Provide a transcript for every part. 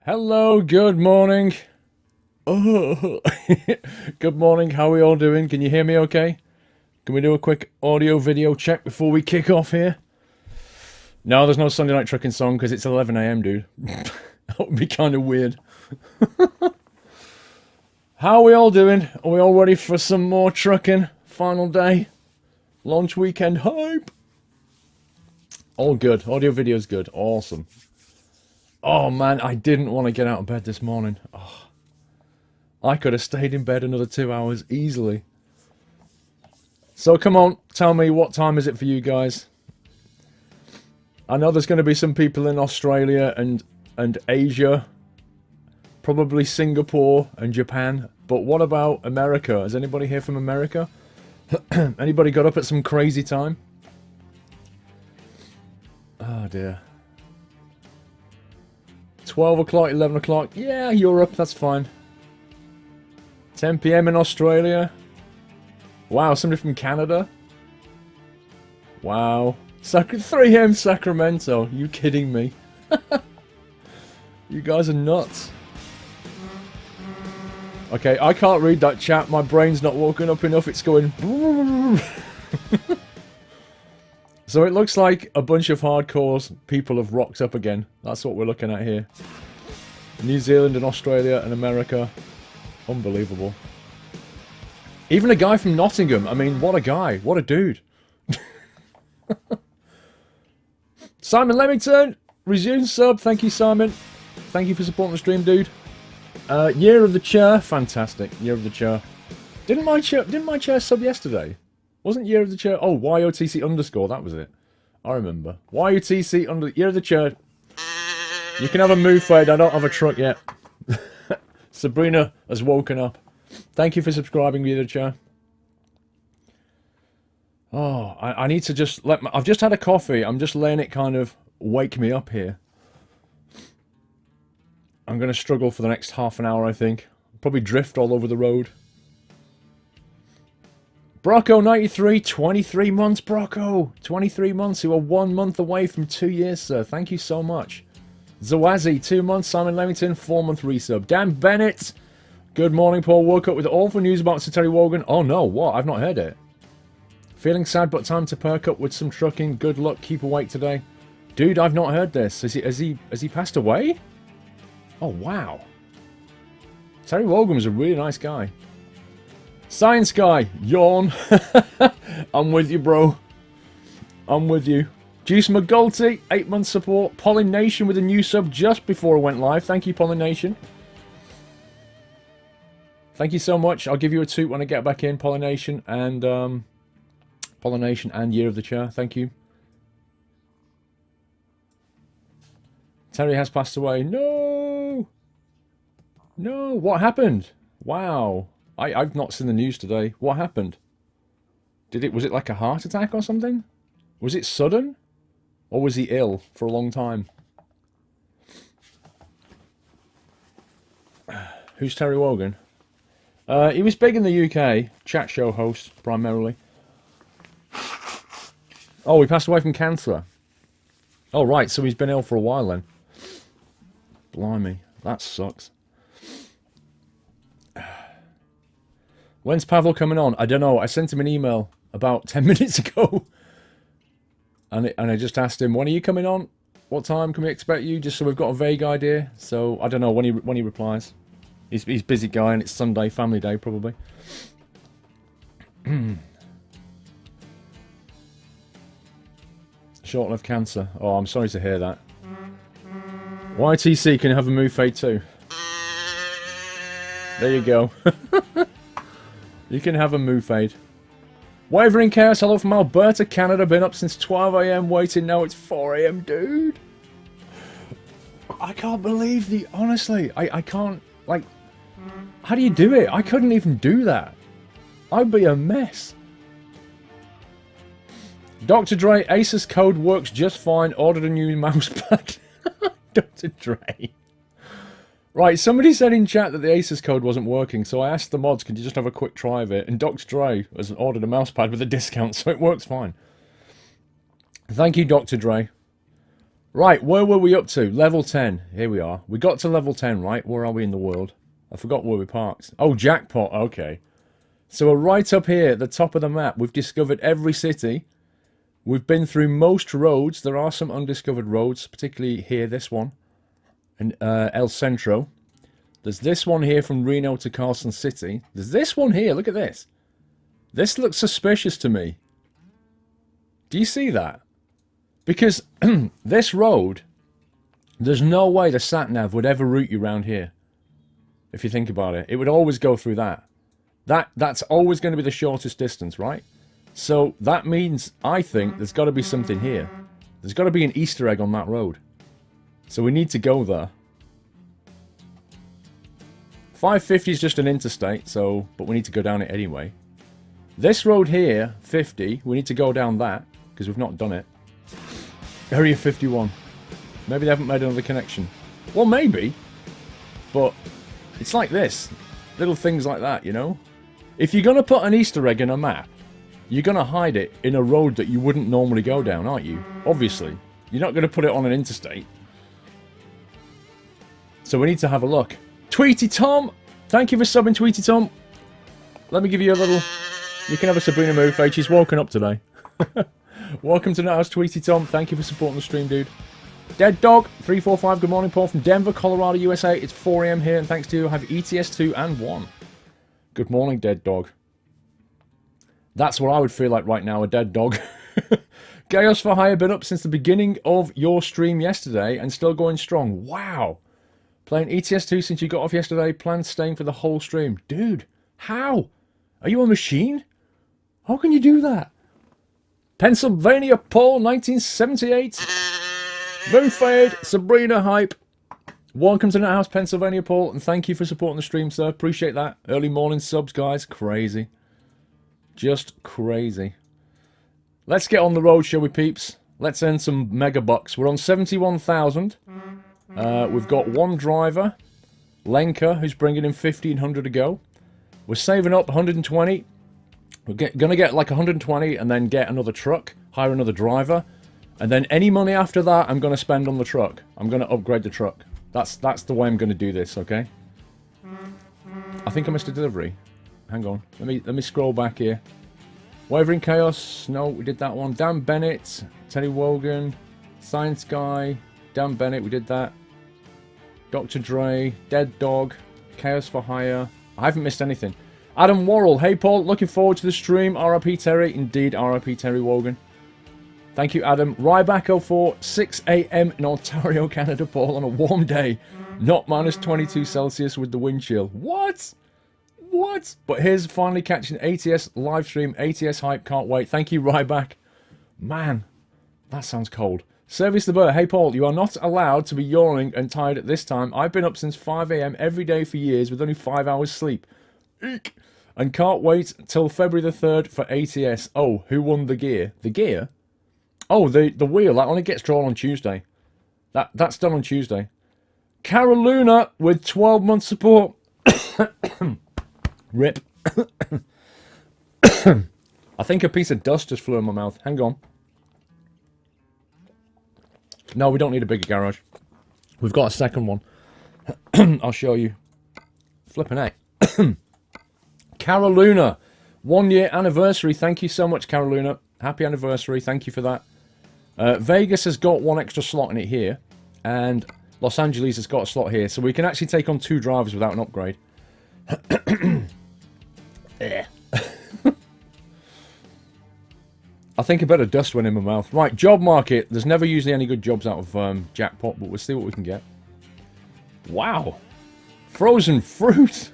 Hello, good morning. Oh, good morning. How are we all doing? Can you hear me okay? Can we do a quick audio video check before we kick off here? No, there's no Sunday Night Trucking song because it's 11 a.m., dude. That would be kind of weird. How are we all doing? Are we all ready for some more trucking? Final day? Launch weekend hype? All good. Audio video's good. Awesome. Oh man, I didn't want to get out of bed this morning. Oh, I could have stayed in bed another 2 hours easily. So come on, tell me, what time is it for you guys? I know there's going to be some people in Australia and Asia, probably Singapore and Japan, but what about America? Is anybody here from America? Anybody got up at some crazy time? Oh dear. 12 o'clock, 11 o'clock. Yeah, Europe, that's fine. 10 p.m. in Australia. Wow, somebody from Canada. Wow. 3 a.m. Sacramento. You kidding me? You guys are nuts. Okay, I can't read that chat. My brain's not woken up enough. It's going... So it looks like a bunch of hardcore people have rocked up again. That's what we're looking at here. New Zealand and Australia and America. Unbelievable. Even a guy from Nottingham. I mean, what a guy. What a dude. Simon Leamington. Resume sub. Thank you, Simon. Thank you for supporting the stream, dude. Year of the Chair. Fantastic. Year of the Chair. Didn't my chair sub yesterday? Wasn't Year of the Chair? Oh, YOTC underscore, that was it. I remember. YOTC under Year of the Chair. You can have a move fade, I don't have a truck yet. Sabrina has woken up. Thank you for subscribing, Year of the Chair. Oh, I need to just let I've just had a coffee. I'm just letting it kind of wake me up here. I'm going to struggle for the next half an hour, I think. Probably drift all over the road. Brocco93, 23 months, Brocco. 23 months. You are 1 month away from 2 years, sir. Thank you so much. Zawazi, 2 months. Simon Leamington, 4-month resub. Dan Bennett. Good morning, Paul. Woke up with awful news about Sir Terry Wogan. Oh no, what? I've not heard it. Feeling sad, but time to perk up with some trucking. Good luck. Keep awake today. Dude, I've not heard this. Has he passed away? Oh, wow. Terry Wogan was a really nice guy. Science guy, yawn. I'm with you, bro. I'm with you. Juice McGulty, 8 months support. Pollination with a new sub just before I went live. Thank you, Pollination. Thank you so much. I'll give you a toot when I get back in, Pollination and Year of the Chair. Thank you. Terry has passed away. No. No. What happened? Wow. I've not seen the news today. What happened? Was it like a heart attack or something? Was it sudden? Or was he ill for a long time? Who's Terry Wogan? He was big in the UK. Chat show host, primarily. Oh, he passed away from cancer. Oh, right, so he's been ill for a while then. Blimey, that sucks. When's Pavl coming on? I don't know. I sent him an email about 10 minutes ago. And I just asked him, when are you coming on? What time can we expect you? Just so we've got a vague idea. So, I don't know when he replies. He's a busy guy and it's Sunday, family day probably. Short-lived cancer. Oh, I'm sorry to hear that. YTC, can you have a move fade too? There you go. You can have a move fade. Wavering Chaos, hello from Alberta, Canada. Been up since 12 a.m. waiting. Now it's 4 a.m. dude. I can't believe honestly, I can't, like, how do you do it? I couldn't even do that. I'd be a mess. Dr. Dre, Asus code works just fine. Ordered a new mousepad. Dr. Dre. Right, somebody said in chat that the Asus code wasn't working, so I asked the mods, could you just have a quick try of it? And Dr. Dre has ordered a mousepad with a discount, so it works fine. Thank you, Dr. Dre. Right, where were we up to? Level 10. Here we are. We got to level 10, right? Where are we in the world? I forgot where we parked. Oh, jackpot. Okay. So we're right up here at the top of the map. We've discovered every city. We've been through most roads. There are some undiscovered roads, particularly here, this one. In El Centro. There's this one here from Reno to Carson City. There's this one here. Look at this. This looks suspicious to me. Do you see that? Because this road, there's no way the sat-nav would ever route you around here. If you think about it. It would always go through that. That's always going to be the shortest distance, right? So that means, I think, there's got to be something here. There's got to be an Easter egg on that road. So we need to go there. 550 is just an interstate, so but we need to go down it anyway. This road here, 50, we need to go down that, because we've not done it. Area 51. Maybe they haven't made another connection. Well, maybe. But it's like this. Little things like that, you know? If you're going to put an Easter egg in a map, you're going to hide it in a road that you wouldn't normally go down, aren't you? Obviously. You're not going to put it on an interstate. So we need to have a look. Tweety Tom! Thank you for subbing, Tweety Tom. Let me give you a little... You can have a Sabrina move face. She's woken up today. Welcome to Nuthouse, Tweety Tom. Thank you for supporting the stream, dude. Dead Dog 345. Good morning, Paul from Denver, Colorado, USA. It's 4 AM here, and thanks to you, I have ETS 2 and 1. Good morning, Dead Dog. That's what I would feel like right now, a dead dog. Chaos for Hire been up since the beginning of your stream yesterday and still going strong. Wow. Playing ETS 2 since you got off yesterday. Plans staying for the whole stream. Dude, how? Are you a machine? How can you do that? Pennsylvania Paul 1978. Moonfade, Sabrina Hype. Welcome to Nuthouse, Pennsylvania Paul, and thank you for supporting the stream, sir. Appreciate that. Early morning subs, guys. Crazy. Just crazy. Let's get on the road, shall we, peeps? Let's earn some mega bucks. We're on 71,000. We've got one driver, Lenka, who's bringing in 1,500 to go. We're saving up 120. We're going to get like 120 and then get another truck, hire another driver. And then any money after that, I'm going to spend on the truck. I'm going to upgrade the truck. That's the way I'm going to do this, okay? I think I missed a delivery. Hang on. Let me scroll back here. Wavering Chaos. No, we did that one. Dan Bennett. Teddy Wogan. Science Guy. Dan Bennett, we did that. Dr. Dre. Dead Dog. Chaos for Hire. I haven't missed anything. Adam Worrell. Hey, Paul. Looking forward to the stream. RIP Terry. Indeed, RIP Terry Wogan. Thank you, Adam. Ryback04, 6 AM in Ontario, Canada, Paul, on a warm day. Not minus 22 Celsius with the wind chill. What? What? But here's finally catching ATS live stream. ATS hype. Can't wait. Thank you, Ryback. Man, that sounds cold. Service the Bird. Hey, Paul, you are not allowed to be yawning and tired at this time. I've been up since 5 AM every day for years with only 5 hours sleep. Eek. And can't wait till February the 3rd for ATS. Oh, who won the gear? The gear? Oh, the wheel. That only gets drawn on Tuesday. That's done on Tuesday. Caroluna with 12 months support. Rip. I think a piece of dust just flew in my mouth. Hang on. No, we don't need a bigger garage. We've got a second one. I'll show you. Flipping heck. Caroluna. 1 year anniversary. Thank you so much, Caroluna. Happy anniversary. Thank you for that. Vegas has got one extra slot in it here. And Los Angeles has got a slot here. So we can actually take on 2 drivers without an upgrade. I think a bit of dust went in my mouth. Right, job market. There's never usually any good jobs out of jackpot, but we'll see what we can get. Wow. Frozen fruit.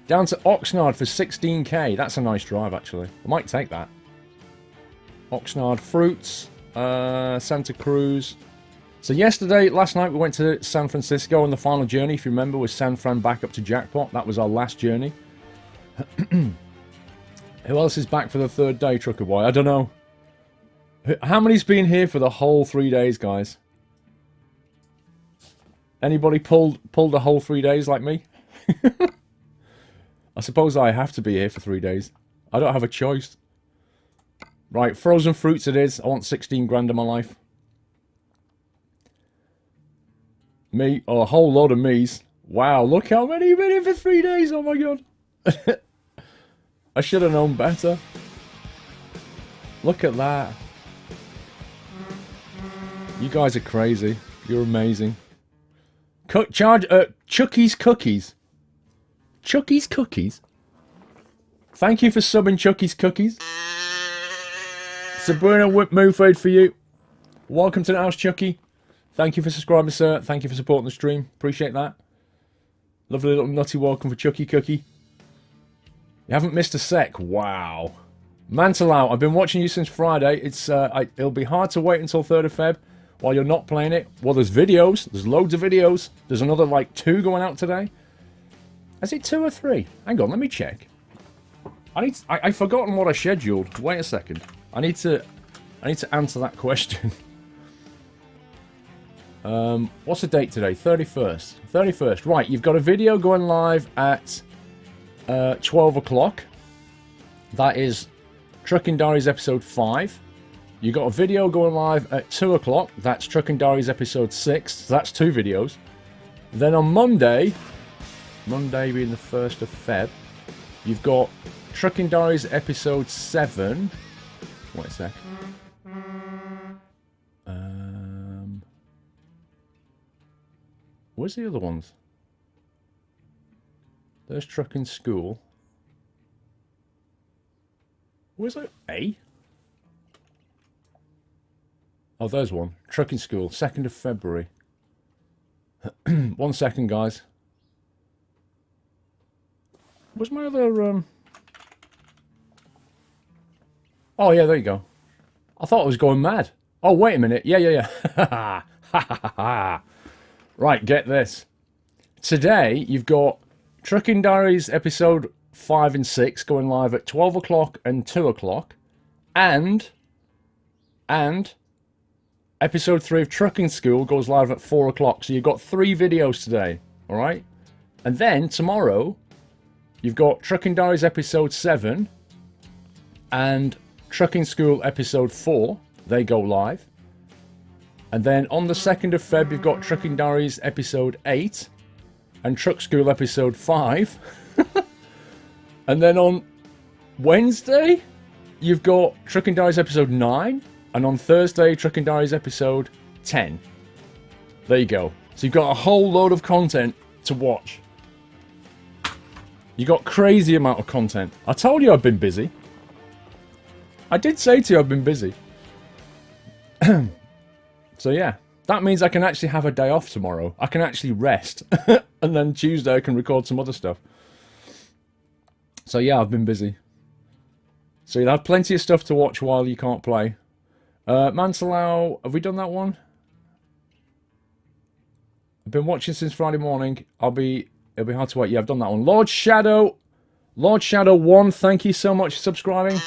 Down to Oxnard for 16k. That's a nice drive, actually. I might take that. Oxnard fruits. Santa Cruz. So last night we went to San Francisco, and the final journey, if you remember, was San Fran back up to jackpot. That was our last journey. Who else is back for the 3rd day, Trucker Boy? I don't know. How many's been here for the whole 3 days, guys? Anybody pulled the whole 3 days like me? I suppose I have to be here for 3 days. I don't have a choice. Right, frozen fruits it is. I want 16 grand in my life. Me. Oh, a whole load of me's. Wow, look how many you've been in for 3 days. Oh my god. I should have known better. Look at that. You guys are crazy. You're amazing. Chucky's Cookies. Chucky's Cookies? Thank you for subbing Chucky's Cookies. Sabrina Moonfade for you. Welcome to the house, Chucky. Thank you for subscribing, sir. Thank you for supporting the stream. Appreciate that. Lovely little nutty welcome for Chucky Cookie. You haven't missed a sec. Wow. Mantalau, I've been watching you since Friday. It'll be hard to wait until 3rd of Feb while you're not playing it. Well, there's videos. There's loads of videos. There's another, like, 2 going out today. Is it 2 or 3? Hang on, let me check. I've forgotten what I scheduled. Wait a second. I need to answer that question. What's the date today? 31st. 31st. Right, you've got a video going live at 12 o'clock. That is Trucking Diaries episode 5. You got a video going live at 2 o'clock. That's Trucking Diaries episode 6. So that's 2 videos. Then on Monday being the 1st of Feb, you've got Trucking Diaries episode 7. Wait a sec. Where's the other ones? There's Trucking School. Where's that? A? Oh, there's one. Trucking School, 2nd of February. 1 second, guys. Where's my other, Oh, yeah, there you go. I thought I was going mad. Oh, wait a minute. Yeah. Ha ha ha. Right, get this. Today, you've got Trucking Diaries episode 5 and 6 going live at 12 o'clock and 2 o'clock. And episode 3 of Trucking School goes live at 4 o'clock. So you've got 3 videos today, alright? And then, tomorrow, you've got Trucking Diaries episode 7 and Trucking School episode 4. They go live. And then on the 2nd of Feb, you've got Trucking Diaries episode 8 and Truck School episode 5. And then on Wednesday, you've got Trucking Diaries episode 9. And on Thursday, Trucking Diaries episode 10. There you go. So you've got a whole load of content to watch. You got crazy amount of content. I told you I've been busy. I did say to you I've been busy. So yeah, that means I can actually have a day off tomorrow. I can actually rest. And then Tuesday I can record some other stuff. So yeah, I've been busy. So you'll have plenty of stuff to watch while you can't play. Mansalau, have we done that one? I've been watching since Friday morning. It'll be hard to wait. Yeah, I've done that one. Lord Shadow 1, thank you so much for subscribing.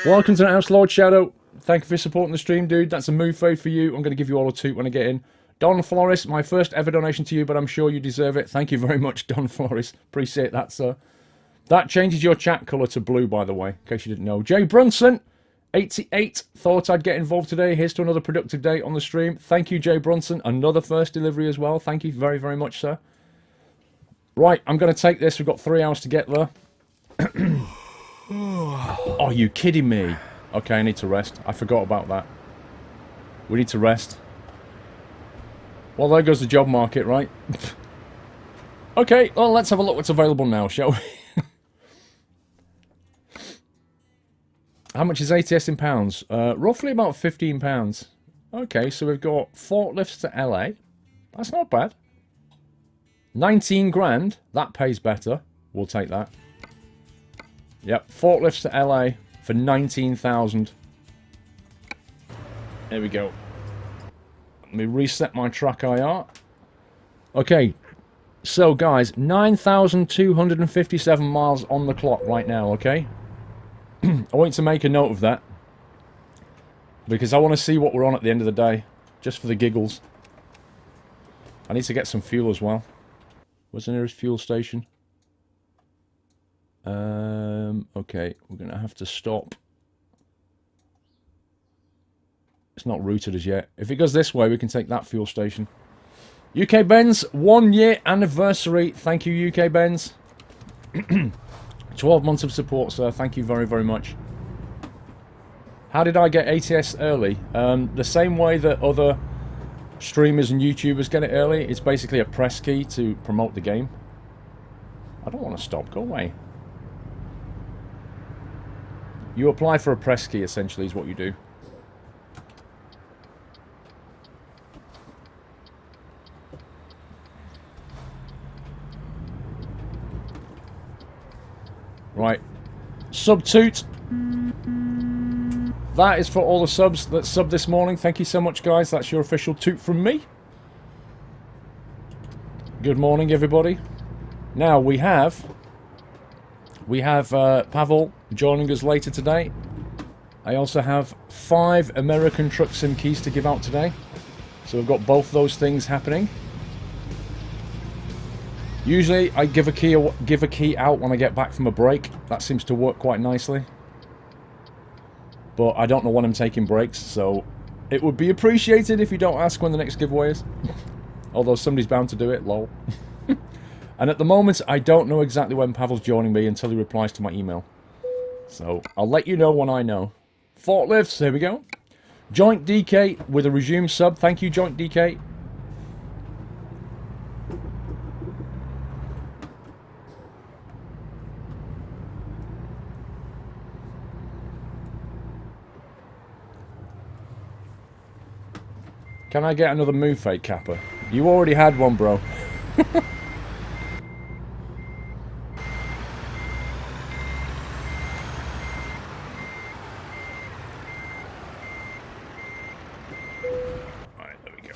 Welcome to the house, Lord Shadow. Thank you for supporting the stream, dude. That's a move fade for you. I'm going to give you all a toot when I get in. Don Flores, my first ever donation to you, but I'm sure you deserve it. Thank you very much, Don Flores. Appreciate that, sir. That changes your chat colour to blue, by the way, in case you didn't know. Jay Brunson, 88, thought I'd get involved today. Here's to another productive day on the stream. Thank you, Jay Brunson. Another first delivery as well. Thank you very, very much, sir. Right, I'm going to take this. We've got 3 hours to get there. Oh, you kidding me? Okay, I need to rest. I forgot about that. We need to rest. Well, there goes the job market, right? Okay, well, let's have a look what's available now, shall we? How much is ATS in pounds? Roughly about £15. Okay, so we've got forklifts to LA. That's not bad. 19 grand. That pays better. We'll take that. Yep, forklifts to LA for 19,000. There we go. Let me reset my track IR. Okay, so guys, 9,257 miles on the clock right now, okay? I want you to make a note of that. Because I want to see what we're on at the end of the day. Just for the giggles. I need to get some fuel as well. Where's the nearest fuel station? Okay, we're going to have to stop. It's not routed as yet. If it goes this way, we can take that fuel station. UK Benz, 1 year anniversary. Thank you, UK Benz. 12 months of support, sir. Thank you very, very much. How did I get ATS early? The same way that other streamers and YouTubers get it early. It's basically a press key to promote the game. I don't want to stop. Go away. You apply for a press key, essentially, is what you do. Right. Sub toot. That is for all the subs that subbed this morning. Thank you so much, guys. That's your official toot from me. Good morning, everybody. Now, we have Pavl joining us later today. I also have 5 American Truck Sim keys to give out today. So we've got both those things happening. Usually I give a key out when I get back from a break. That seems to work quite nicely. But I don't know when I'm taking breaks, so it would be appreciated if you don't ask when the next giveaway is. Although somebody's bound to do it, lol. And at the moment, I don't know exactly when Pavl's joining me until he replies to my email. So I'll let you know when I know. Forklifts, here we go. Joint DK with a resume sub. Thank you, Joint DK. Can I get another move fake capper? You already had one, bro. Alright, there we go.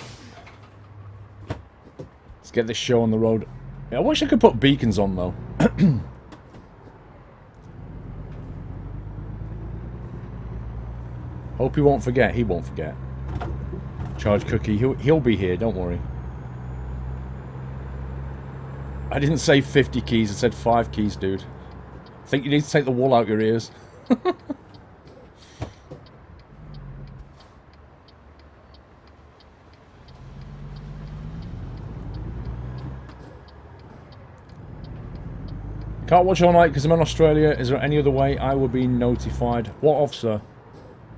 Let's get this show on the road. I wish I could put beacons on, though. Hope he won't forget. He won't forget. Charge Cookie, he'll be here, don't worry. I didn't say 50 keys, I said 5 keys, dude. I think you need to take the wool out your ears. Can't watch all night because I'm in Australia. Is there any other way I will be notified? What of, sir?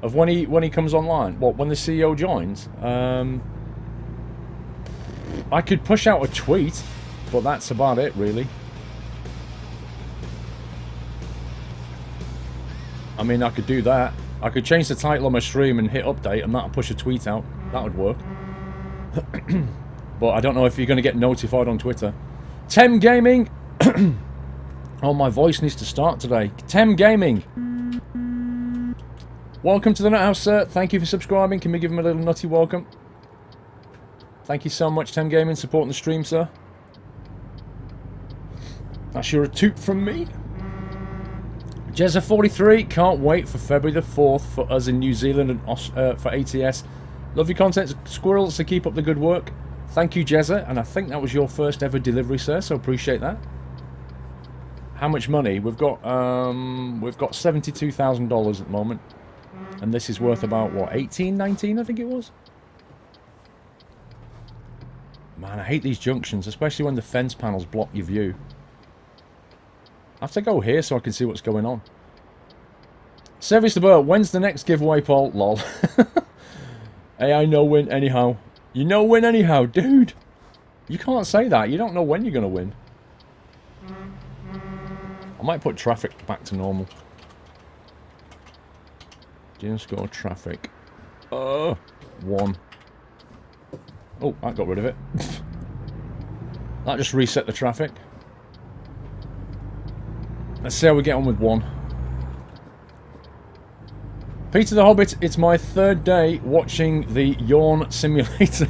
Of when he comes online? What, when the CEO joins? I could push out a tweet, but that's about it, really. I mean, I could do that. I could change the title on my stream and hit update, and that'll push a tweet out. That would work. But I don't know if you're going to get notified on Twitter. Tem Gaming! Oh, my voice needs to start today. Tem Gaming! Welcome to the Nut House, sir. Thank you for subscribing. Can we give him a little nutty welcome? Thank you so much, Tem Gaming, supporting the stream, sir. That's your toot from me. Jezza43, can't wait for February the 4th for us in New Zealand and for ATS. Love your content, Squirrel, so keep up the good work. Thank you, Jezza, and I think that was your first ever delivery, sir, so appreciate that. How much money? We've got $72,000 at the moment. And this is worth about, what, 18, 19, I think it was? Man, I hate these junctions, especially when the fence panels block your view. I have to go here so I can see what's going on. Service the Bird, when's the next giveaway, Paul? Lol. Hey, I know win anyhow. You know win anyhow, dude. You can't say that. You don't know when you're going to win. I might put traffic back to normal. Just go traffic. 1. Oh, that got rid of it. That just reset the traffic. Let's see how we get on with 1. Peter the Hobbit, it's my 3rd day watching the Yawn Simulator.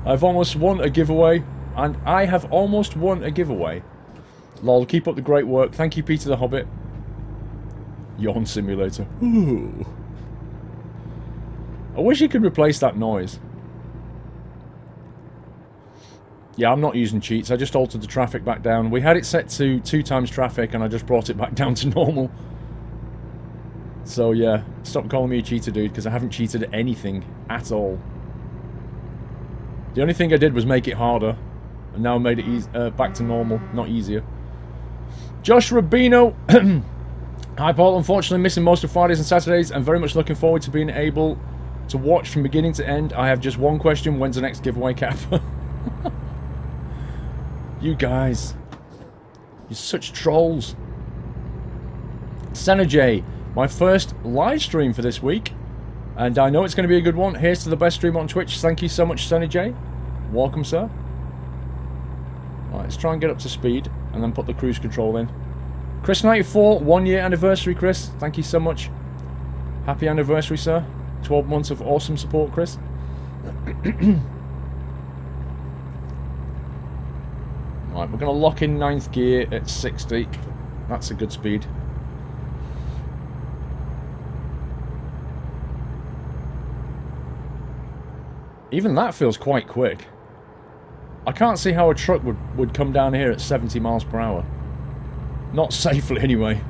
I've almost won a giveaway, and I have almost won a giveaway. Lol, keep up the great work. Thank you, Peter the Hobbit. Yawn Simulator. Ooh. I wish you could replace that noise. Yeah, I'm not using cheats. I just altered the traffic back down. We had it set to 2 times traffic, and I just brought it back down to normal. So yeah, stop calling me a cheater, dude, because I haven't cheated at anything at all. The only thing I did was make it harder, and now I made it back to normal, not easier. Josh Rubino. Hi Paul, unfortunately missing most of Fridays and Saturdays. I'm very much looking forward to being able to watch from beginning to end. I have just one question, when's the next giveaway, Cap? You guys, you're such trolls. Senna J, my first live stream for this week, and I know it's going to be a good one. Here's to the best stream on Twitch. Thank you so much, Senna J. Welcome, sir. Alright, let's try and get up to speed and then put the cruise control in. Chris94, 1 year anniversary, Chris. Thank you so much. Happy anniversary, sir. 12 months of awesome support, Chris. Right, we're going to lock in 9th gear at 60. That's a good speed. Even that feels quite quick. I can't see how a truck would come down here at 70 miles per hour. Not safely, anyway.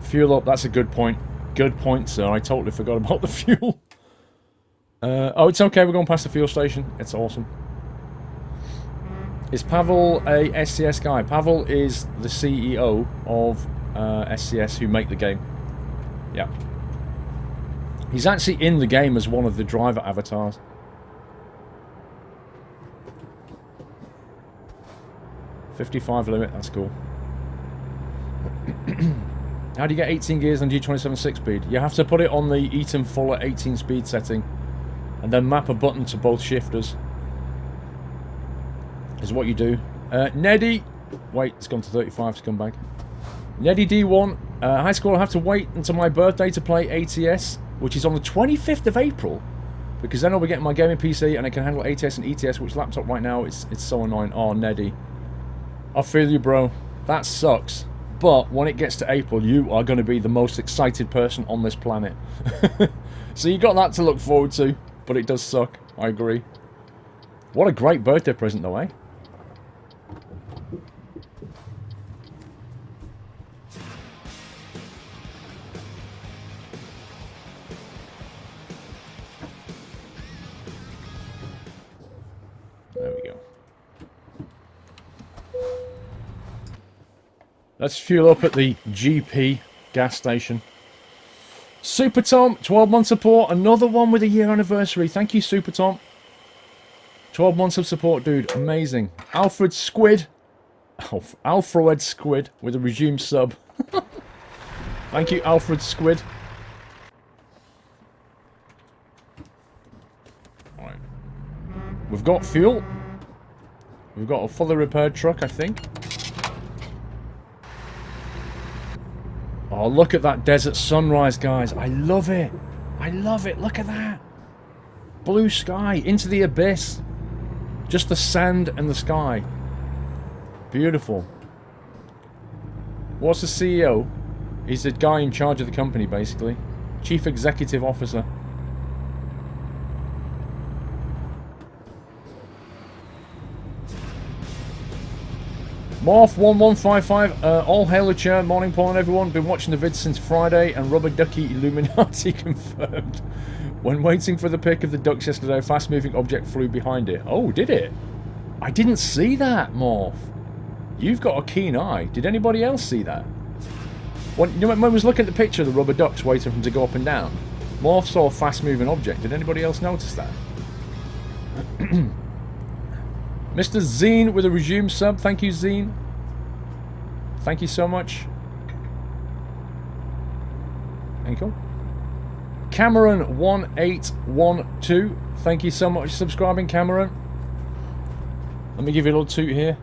Fuel up, that's a good point. Good point, sir. I totally forgot about the fuel. Oh, it's okay, we're going past the fuel station. It's awesome. Is Pavl a SCS guy? Pavl is the CEO of SCS who make the game. Yeah. He's actually in the game as one of the driver avatars. .55 limit, that's cool. How do you get 18 gears on G27 6-speed? You have to put it on the Eaton Fuller 18 speed setting and then map a button to both shifters. Is what you do. Neddy! Wait, it's gone to 35 scumbag. Neddy D1. High school, I have to wait until my birthday to play ATS, which is on the 25th of April. Because then I'll be getting my gaming PC and I can handle ATS and ETS, which laptop right now, it's so annoying. Oh, Neddy. I feel you, bro. That sucks. But when it gets to April, you are going to be the most excited person on this planet. So you got that to look forward to, but it does suck. I agree. What a great birthday present, though, eh? There we go. Let's fuel up at the GP gas station. Super Tom, 12 months support. Another one with a year anniversary. Thank you, Super Tom. 12 months of support, dude. Amazing. Alfred Squid. Alfred Squid with a resume sub. Thank you, Alfred Squid. Alright. We've got fuel. We've got a fully repaired truck, I think. Oh, look at that desert sunrise, guys. I love it. I love it. Look at that. Blue sky into the abyss. Just the sand and the sky. Beautiful. What's the CEO? He's the guy in charge of the company, basically. Chief Executive Officer. Morph1155, all hail the chair, morning Paul and everyone, been watching the vids since Friday and Rubber Ducky Illuminati confirmed. When waiting for the pick of the ducks yesterday, a fast moving object flew behind it. Oh, did it? I didn't see that, Morph. You've got a keen eye. Did anybody else see that? When I was looking at the picture of the rubber ducks waiting for them to go up and down, Morph saw a fast moving object. Did anybody else notice that? Mr. Zine with a resume sub. Thank you, Zine. Thank you so much. Thank you. Cameron1812. Thank you so much for subscribing, Cameron. Let me give you a little toot here.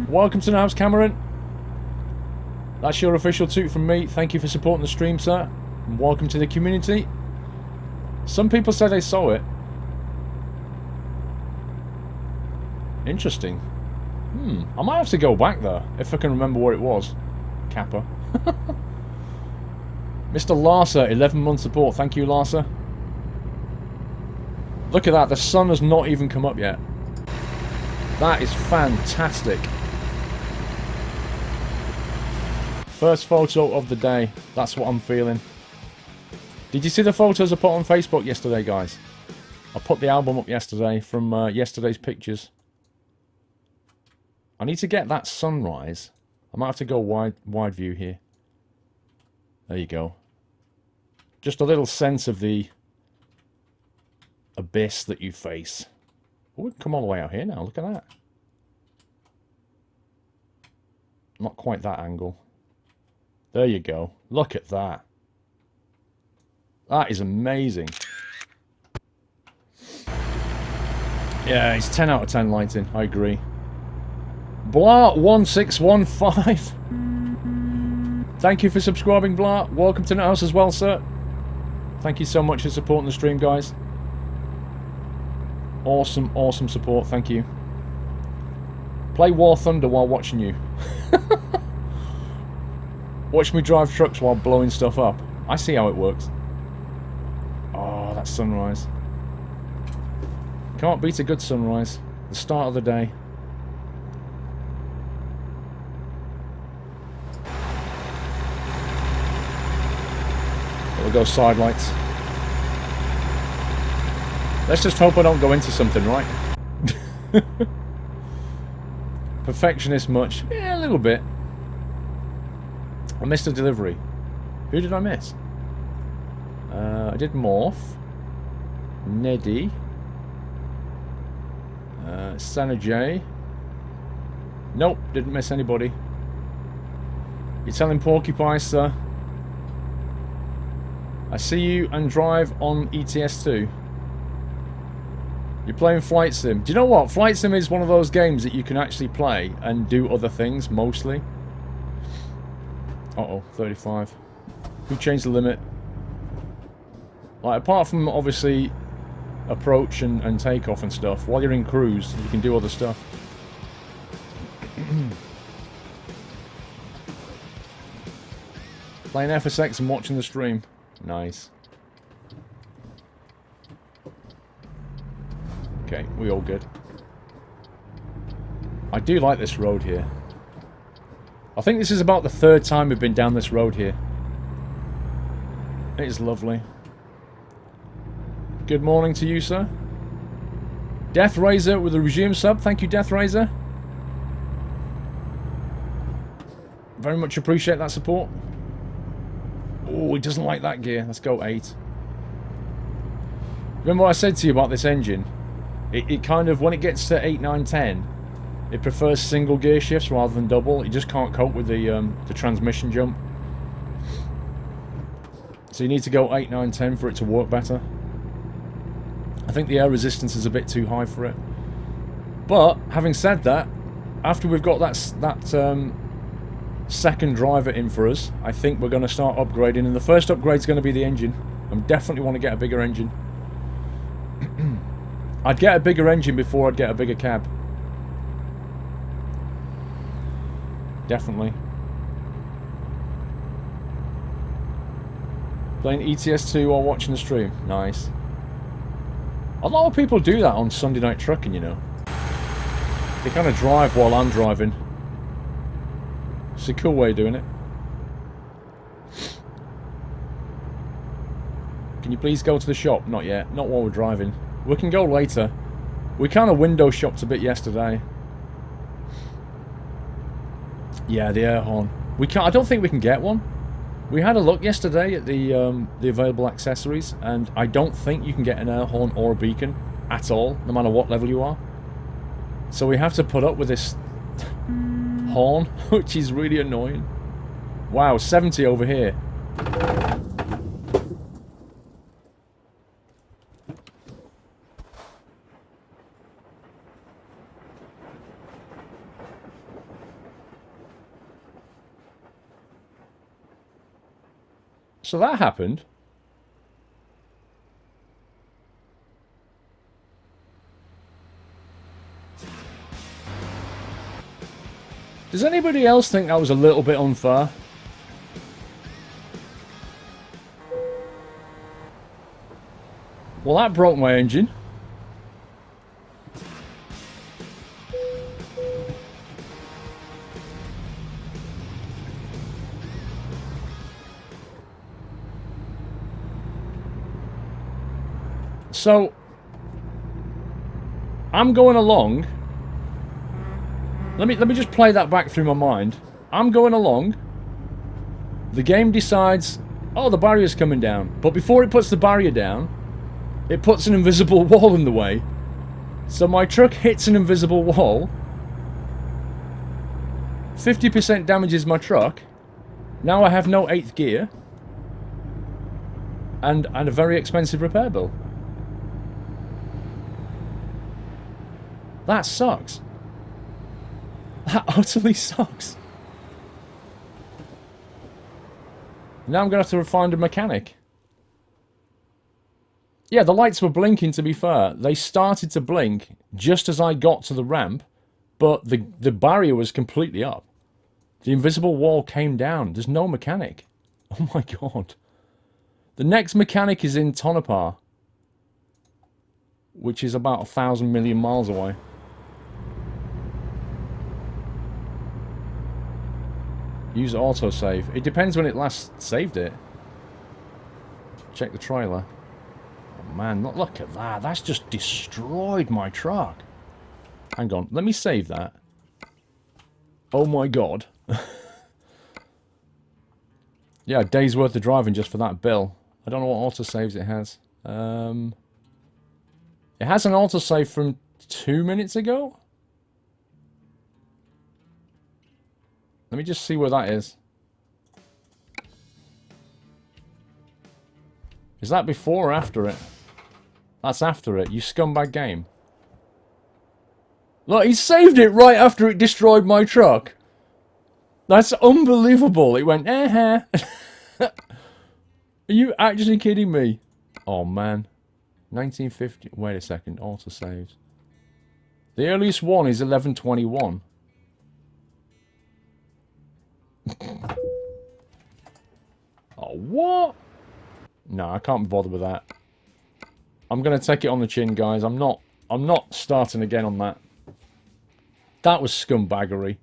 Welcome to the house, Cameron. That's your official toot from me. Thank you for supporting the stream, sir. And welcome to the community. Some people said they saw it. Interesting. I might have to go back there, if I can remember where it was. Kappa. Mr. Larsa, 11 month support. Thank you, Larsa. Look at that, the sun has not even come up yet. That is fantastic. First photo of the day. That's what I'm feeling. Did you see the photos I put on Facebook yesterday, guys? I put the album up yesterday from yesterday's pictures. I need to get that sunrise. I might have to go wide view here. There you go. Just a little sense of the abyss that you face. Oh, we can come all the way out here now. Look at that. Not quite that angle. There you go. Look at that. That is amazing. Yeah, it's 10 out of 10 lighting. I agree. Blah1615. Thank you for subscribing, Blah. Welcome to the house as well, sir. Thank you so much for supporting the stream, guys. Awesome, awesome support. Thank you. Play War Thunder while watching you. Watch me drive trucks while blowing stuff up. I see how it works. Oh, that sunrise. Can't beat a good sunrise. The start of the day. We'll go side lights. Let's just hope I don't go into something, right? Perfectionist much? Yeah, a little bit. I missed a delivery. Who did I miss? I did Morph. Neddy. Sana J. Nope, didn't miss anybody. You're telling Porcupine, sir. I see you and drive on ETS2. You're playing Flight Sim. Do you know what? Flight Sim is one of those games that you can actually play and do other things, mostly. Uh-oh, 35. Who changed the limit? Like, apart from, obviously, approach and takeoff and stuff, while you're in cruise, you can do other stuff. Playing FSX and watching the stream. Nice. Okay, we all good. I do like this road here. I think this is about the third time we've been down this road here. It is lovely. Good morning to you, sir. Death Razor with a resume sub. Thank you, Death Razor. Very much appreciate that support. Oh, he doesn't like that gear. Let's go 8. Remember what I said to you about this engine? It kind of, when it gets to 8, 9, 10, it prefers single gear shifts rather than double. It just can't cope with the transmission jump. So you need to go 8, 9, 10 for it to work better. I think the air resistance is a bit too high for it. But, having said that, after we've got that second driver in for us, I think we're going to start upgrading. And the first upgrade is going to be the engine. I definitely want to get a bigger engine. I'd get a bigger engine before I'd get a bigger cab. Definitely. Playing ETS2 while watching the stream. Nice. A lot of people do that on Sunday Night Trucking, you know. They kind of drive while I'm driving. It's a cool way of doing it. Can you please go to the shop? Not yet. Not while we're driving. We can go later. We kind of window shopped a bit yesterday. Yeah, the air horn. We can't. I don't think we can get one. We had a look yesterday at the available accessories, and I don't think you can get an air horn or a beacon at all, no matter what level you are. So we have to put up with this horn, which is really annoying. Wow, 70 over here. So that happened. Does anybody else think that was a little bit unfair? Well, that broke my engine. So, I'm going along. Let me just play that back through my mind. I'm going along. The game decides, oh, the barrier's coming down. But before it puts the barrier down, it puts an invisible wall in the way. So my truck hits an invisible wall. 50% damages my truck. Now I have no 8th gear. And a very expensive repair bill. That sucks. That utterly sucks. Now I'm going to have to find a mechanic. Yeah, the lights were blinking, to be fair. They started to blink just as I got to the ramp, but the barrier was completely up. The invisible wall came down. There's no mechanic. Oh my god. The next mechanic is in Tonopah, which is about 1,000 million miles away. Use autosave. It depends when it last saved it. Check the trailer. Oh man, look at that. That's just destroyed my truck. Hang on, let me save that. Oh my god. Yeah, a day's worth of driving just for that bill. I don't know what autosaves it has. It has an autosave from 2 minutes ago? Let me just see where that is. Is that before or after it? That's after it. You scumbag game. Look, he saved it right after it destroyed my truck. That's unbelievable. It went, Are you actually kidding me? Oh, man. 1950. Wait a second. Autosaves. The earliest one is 1121. Oh, what? No, I can't be bothered with that. I'm going to take it on the chin, guys. I'm not starting again on that. That was scumbaggery.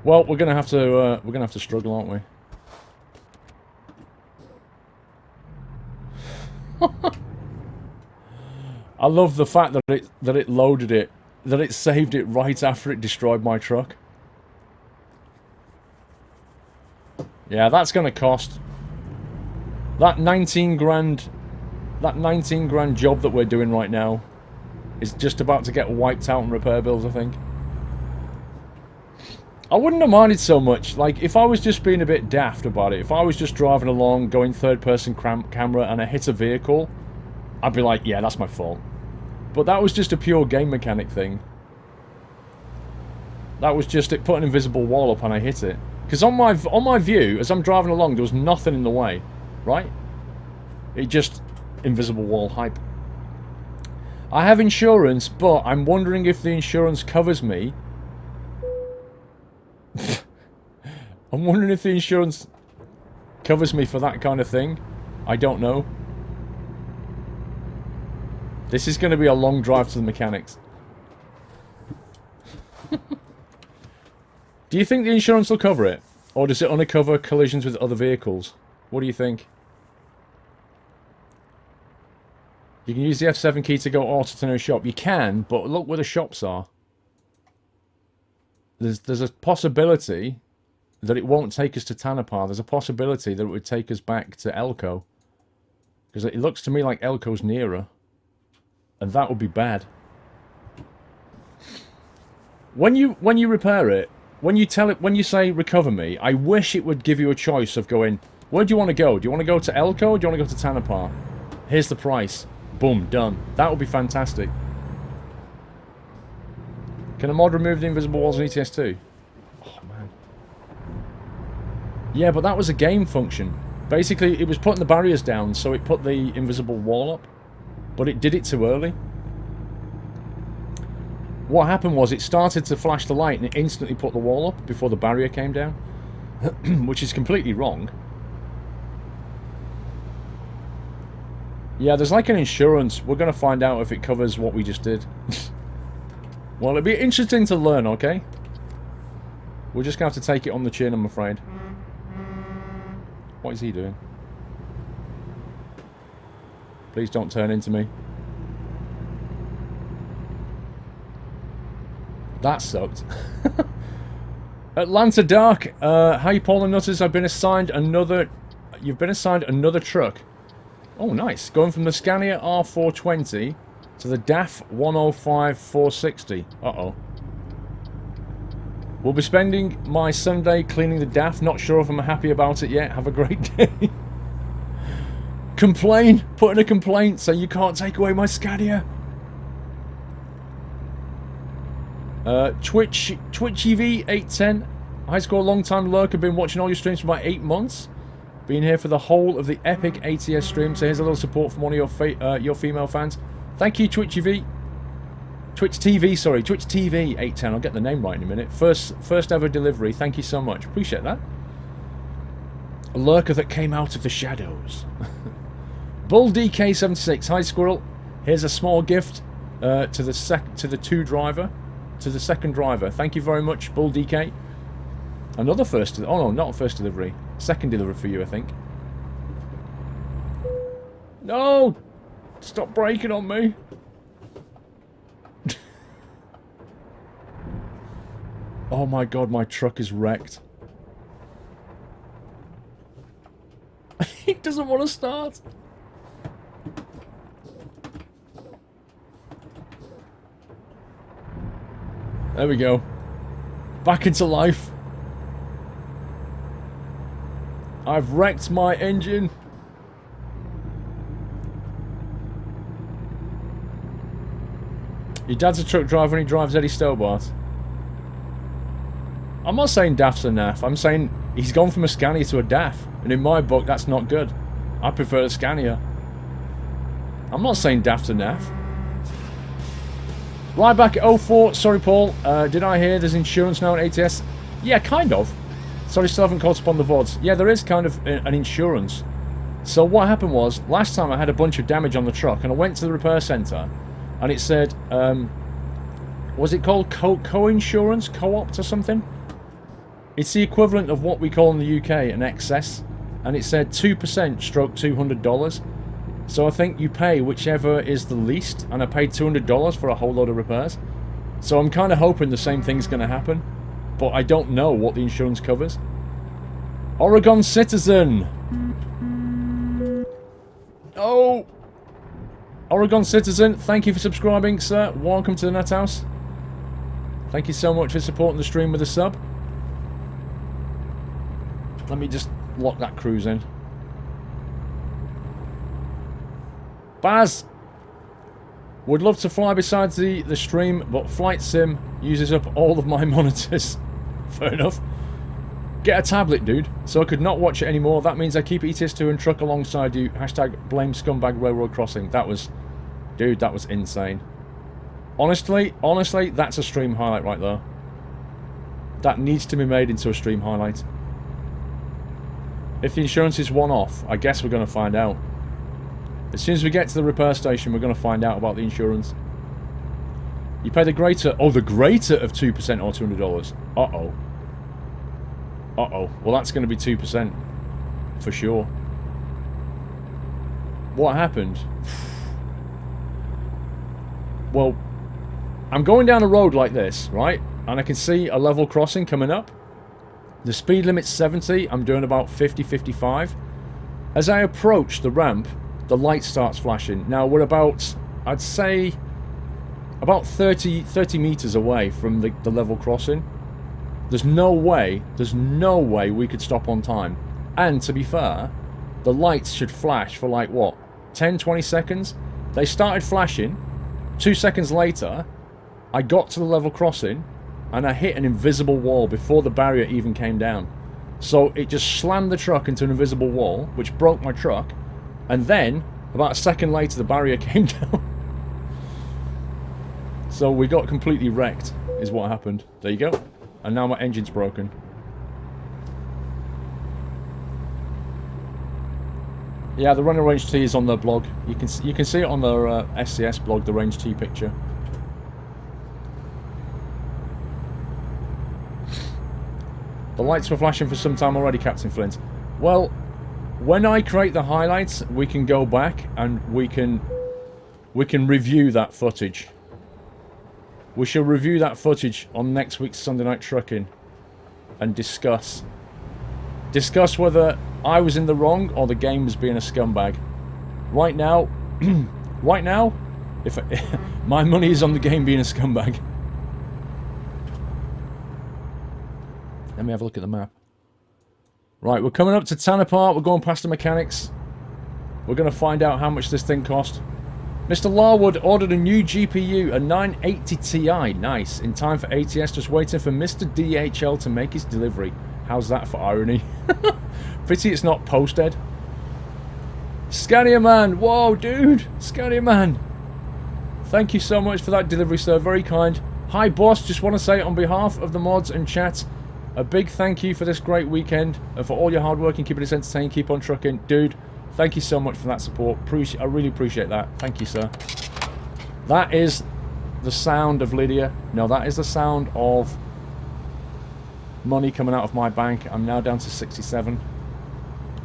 Well, we're gonna have to struggle, aren't we? I love the fact that it loaded it, that it saved it right after it destroyed my truck. Yeah, that's gonna cost. That 19 grand job that we're doing right now is just about to get wiped out in repair bills, I think. I wouldn't have minded so much. Like, if I was just being a bit daft about it, if I was just driving along, going third-person camera, and I hit a vehicle, I'd be like, yeah, that's my fault. But that was just a pure game mechanic thing. That was just it put an invisible wall up and I hit it. Because on my view, as I'm driving along, there was nothing in the way, right? It just invisible wall hype. I have insurance, but I'm wondering if the insurance covers me. I'm wondering if the insurance covers me for that kind of thing. I don't know. This is going to be a long drive to the mechanics. Do you think the insurance will cover it? Or does it only cover collisions with other vehicles? What do you think? You can use the F7 key to go auto to no shop. You can, but look where the shops are. There's a possibility that it won't take us to Tonopah. There's a possibility that it would take us back to Elko. Because it looks to me like Elko's nearer. And that would be bad. When you repair it, when you say recover me, I wish it would give you a choice of going, where do you want to go? Do you want to go to Elko or do you want to go to Tonopah? Here's the price. Boom, done. That would be fantastic. Can a mod remove the invisible walls in ETS2? Oh, man. Yeah, but that was a game function. Basically, it was putting the barriers down, so it put the invisible wall up. But it did it too early. What happened was it started to flash the light and it instantly put the wall up before the barrier came down. Which is completely wrong. Yeah, there's like an insurance. We're going to find out if it covers what we just did. Well, it'll be interesting to learn, okay? We're just going to have to take it on the chin, I'm afraid. What is he doing? Please don't turn into me. That sucked. Atlanta Dark. Hi, Paul and Nutters. I've been assigned another... You've been assigned another truck. Oh, nice. Going from the Scania R420 to the DAF 105 460. Uh-oh. We'll be spending my Sunday cleaning the DAF. Not sure if I'm happy about it yet. Have a great day. Complain. Put in a complaint so you can't take away my Scania. Twitch EV 810. High score, long time lurker. Been watching all your streams for about 8 months. Been here for the whole of the epic ATS stream. So here's a little support from one of your female fans. Thank you, Twitch EV. Twitch TV, sorry, Twitch TV 810. I'll get the name right in a minute. First ever delivery. Thank you so much. Appreciate that. A lurker that came out of the shadows. Bull DK76. Hi, Squirrel. Here's a small gift to the second driver. Thank you very much, Bull DK. Another first... Oh, no, not first delivery. Second delivery for you, I think. No! Stop braking on me. Oh my god, my truck is wrecked. It doesn't want to start. There we go. Back into life. I've wrecked my engine. Your dad's a truck driver and he drives Eddie Stobart. I'm not saying DAF's a naff. I'm saying he's gone from a Scania to a DAF. And in my book, that's not good. I prefer a Scania. I'm not saying DAF's a naff. Right back at 04. Sorry, Paul. Did I hear there's insurance now at ATS? Yeah, kind of. Sorry, still haven't caught up on the VODs. Yeah, there is kind of an insurance. So what happened was, last time I had a bunch of damage on the truck, and I went to the repair centre, and it said, was it called co-insurance? Co-opt or something? It's the equivalent of what we call in the UK an excess, and it said 2% stroke $200. So I think you pay whichever is the least, and I paid $200 for a whole load of repairs. So I'm kind of hoping the same thing's going to happen, but I don't know what the insurance covers. Oregon Citizen! Oh! Oregon Citizen, thank you for subscribing, sir. Welcome to the Nut House. Thank you so much for supporting the stream with a sub. Let me just lock that cruise in. Baz! Would love to fly beside the stream, but Flight Sim uses up all of my monitors. Fair enough. Get a tablet, dude, so I could not watch it anymore. That means I keep ETS2 and truck alongside you. Hashtag blame scumbag railroad crossing. That was... Dude, that was insane. Honestly, that's a stream highlight right there. That needs to be made into a stream highlight. If the insurance is one-off, I guess we're going to find out. As soon as we get to the repair station, we're going to find out about the insurance. You pay the greater... Oh, the greater of 2% or $200. Uh-oh. Uh-oh. Well, that's going to be 2%. For sure. What happened? Well, I'm going down a road like this, right? And I can see a level crossing coming up. The speed limit's 70. I'm doing about 50, 55. As I approach the ramp, the light starts flashing. Now, we're about, I'd say, about 30 meters away from the level crossing. There's no way we could stop on time. And, to be fair, the lights should flash for, like, what, 10, 20 seconds? They started flashing. 2 seconds later, I got to the level crossing, and I hit an invisible wall before the barrier even came down. So it just slammed the truck into an invisible wall, which broke my truck, and then, about a second later, the barrier came down. So we got completely wrecked, is what happened. There you go. And now my engine's broken. Yeah, the running range T is on their blog. You can see it on their SCS blog, the range T picture. The lights were flashing for some time already, Captain Flint. Well, When I create the highlights, we can go back and we can review that footage. We shall review that footage on next week's Sunday Night Trucking and discuss whether I was in the wrong or the game was being a scumbag. Right now, if my money is on the game being a scumbag. Let me have a look at the map. Right, we're coming up to Tanner Park. We're going past the mechanics. We're going to find out how much this thing cost. Mr. Larwood ordered a new GPU, a 980 Ti. Nice. In time for ATS, just waiting for Mr. DHL to make his delivery. How's that for irony? Pity it's not posted. Scania Man. Whoa, dude. Scania Man. Thank you so much for that delivery, sir. Very kind. Hi, boss. Just want to say on behalf of the mods and chat, a big thank you for this great weekend and for all your hard work and keeping us entertained. Keep on trucking. Dude, thank you so much for that support. I really appreciate that. Thank you, sir. That is the sound of Lydia. No, that is the sound of money coming out of my bank. I'm now down to 67.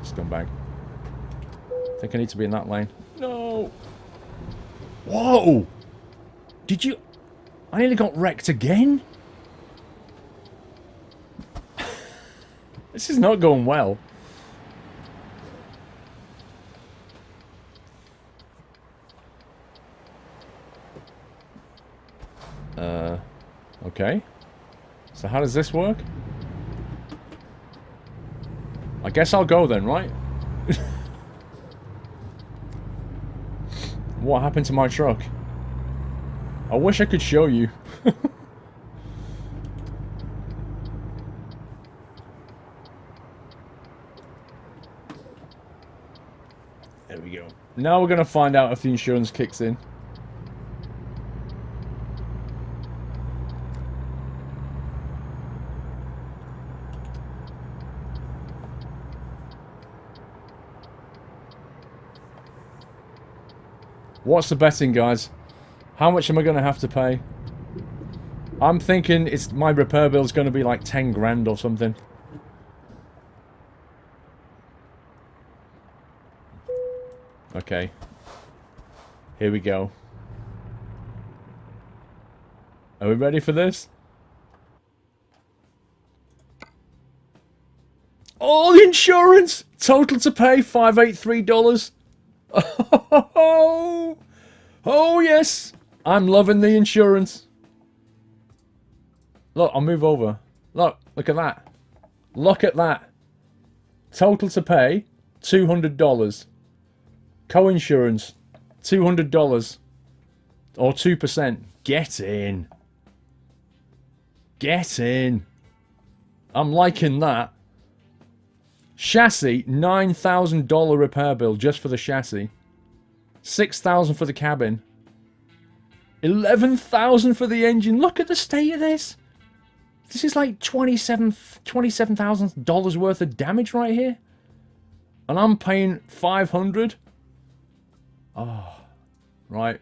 Scumbag. I think I need to be in that lane. No. Whoa. Did you... I nearly got wrecked again? This is not going well. Okay. So how does this work? I guess I'll go then, right? What happened to my truck? I wish I could show you. There we go. Now we're going to find out if the insurance kicks in. What's the betting, guys? How much am I going to have to pay? I'm thinking it's my repair bill's going to be like 10 grand or something. Okay. Here we go. Are we ready for this? Oh, the insurance! Total to pay, $583. Oh, oh yes! I'm loving the insurance. Look, I'll move over. Look at that. Look at that. Total to pay, $200. Co-insurance, $200. Or 2%. Get in. Get in. I'm liking that. Chassis, $9,000 repair bill just for the chassis. $6,000 for the cabin. $11,000 for the engine. Look at the state of this. This is like $27,000 worth of damage right here. And I'm paying $500. Oh, right.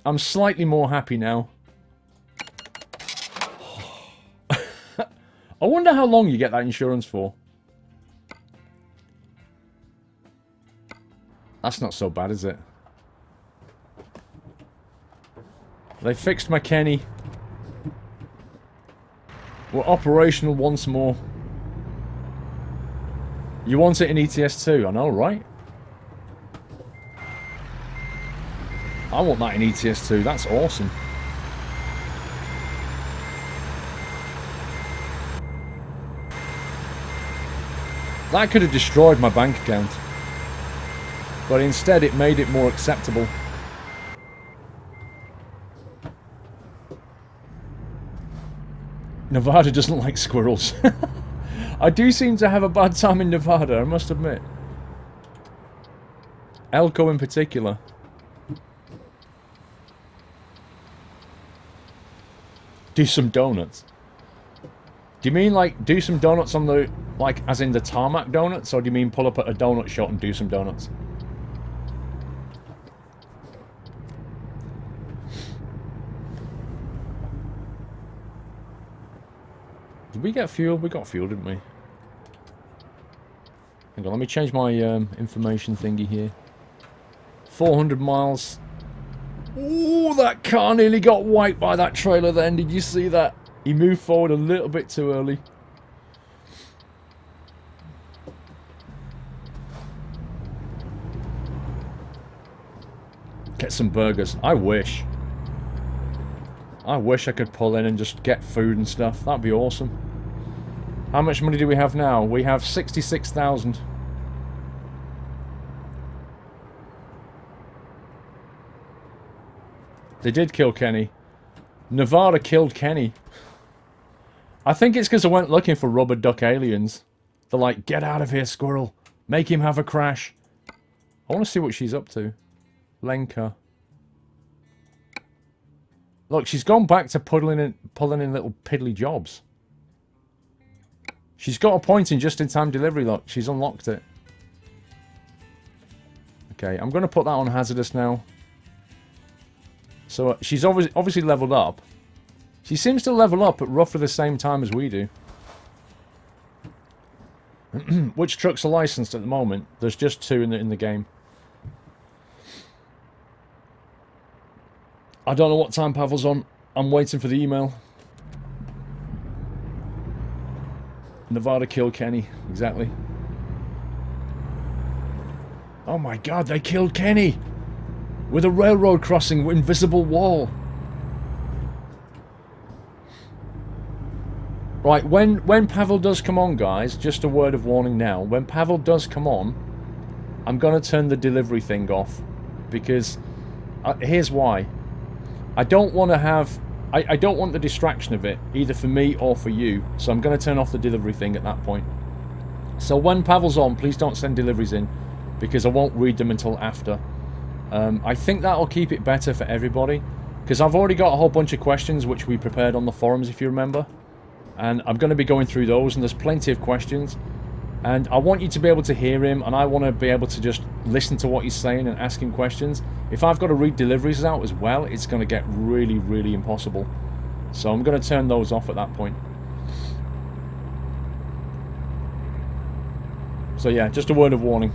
I'm slightly more happy now. I wonder how long you get that insurance for. That's not so bad, is it? They fixed my Kenny. We're operational once more. You want it in ETS 2, I know, right? I want that in ETS 2, that's awesome. That could have destroyed my bank account. But instead it made it more acceptable. Nevada doesn't like squirrels. I do seem to have a bad time in Nevada, I must admit. Elko in particular. Do some donuts. Do you mean like do some donuts on the, like as in the tarmac donuts? Or do you mean pull up at a donut shop and do some donuts? Did we get fuel? We got fuel, didn't we? Hang on, let me change my information thingy here. 400 miles. Ooh, that car nearly got wiped by that trailer then. Did you see that? He moved forward a little bit too early. Get some burgers. I wish. I wish I could pull in and just get food and stuff. That'd be awesome. How much money do we have now? We have 66,000. They did kill Kenny. Nevada killed Kenny. I think it's because I went looking for rubber duck aliens. They're like, get out of here, Squirrel. Make him have a crash. I want to see what she's up to. Lenka. Look, she's gone back to pulling in little piddly jobs. She's got a point in just-in-time delivery, look. She's unlocked it. Okay, I'm going to put that on hazardous now. So, she's obviously leveled up. She seems to level up at roughly the same time as we do. Which trucks are licensed at the moment? There's just 2 in the game. I don't know what time Pavl's on. I'm waiting for the email. Nevada killed Kenny. Exactly. Oh my god, they killed Kenny! With a railroad crossing invisible wall. Right, when Pavl does come on, guys, just a word of warning now. When Pavl does come on, I'm going to turn the delivery thing off. Because, here's why. I don't want to have... I don't want the distraction of it, either for me or for you. So I'm going to turn off the delivery thing at that point. So when Pavl's on, please don't send deliveries in. Because I won't read them until after. I think that'll keep it better for everybody. Because I've already got a whole bunch of questions which we prepared on the forums, if you remember. And I'm going to be going through those, and there's plenty of questions. And I want you to be able to hear him, and I want to be able to just listen to what he's saying and ask him questions. If I've got to read deliveries out as well, it's going to get really, really impossible. So I'm going to turn those off at that point. So yeah, just a word of warning.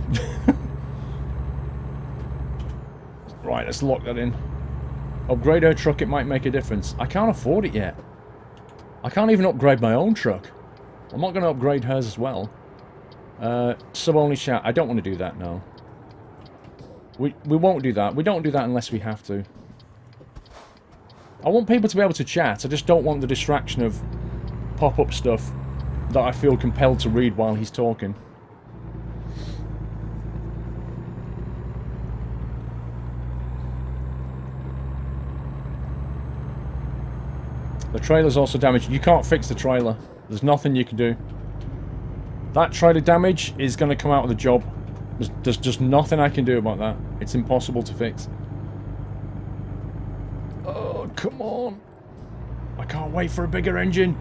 Right, let's lock that in. Upgrade her truck, it might make a difference. I can't afford it yet. I can't even upgrade my own truck. I'm not going to upgrade hers as well. Sub-only chat. I don't want to do that, no. We won't do that. We don't do that unless we have to. I want people to be able to chat. I just don't want the distraction of pop-up stuff that I feel compelled to read while he's talking. The trailer's also damaged. You can't fix the trailer. There's nothing you can do. That trailer damage is going to come out of the job. There's just nothing I can do about that. It's impossible to fix. Oh, come on. I can't wait for a bigger engine.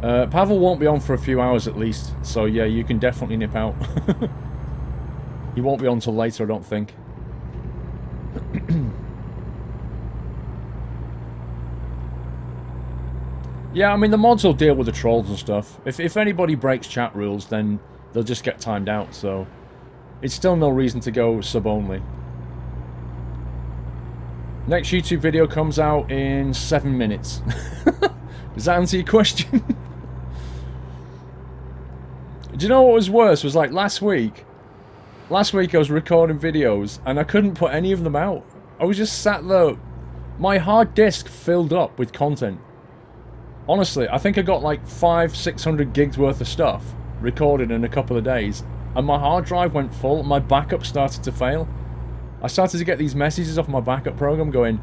Pavl won't be on for a few hours at least, so yeah, you can definitely nip out. He won't be on till later, I don't think. Yeah, I mean, the mods will deal with the trolls and stuff. If anybody breaks chat rules, then they'll just get timed out, so... It's still no reason to go sub-only. Next YouTube video comes out in 7 minutes. Does that answer your question? Do you know what was worse? Was like last week I was recording videos and I couldn't put any of them out. I was just sat there. My hard disk filled up with content. Honestly, I think I got like 500-600 gigs worth of stuff recorded in a couple of days. And my hard drive went full and my backup started to fail. I started to get these messages off my backup program going,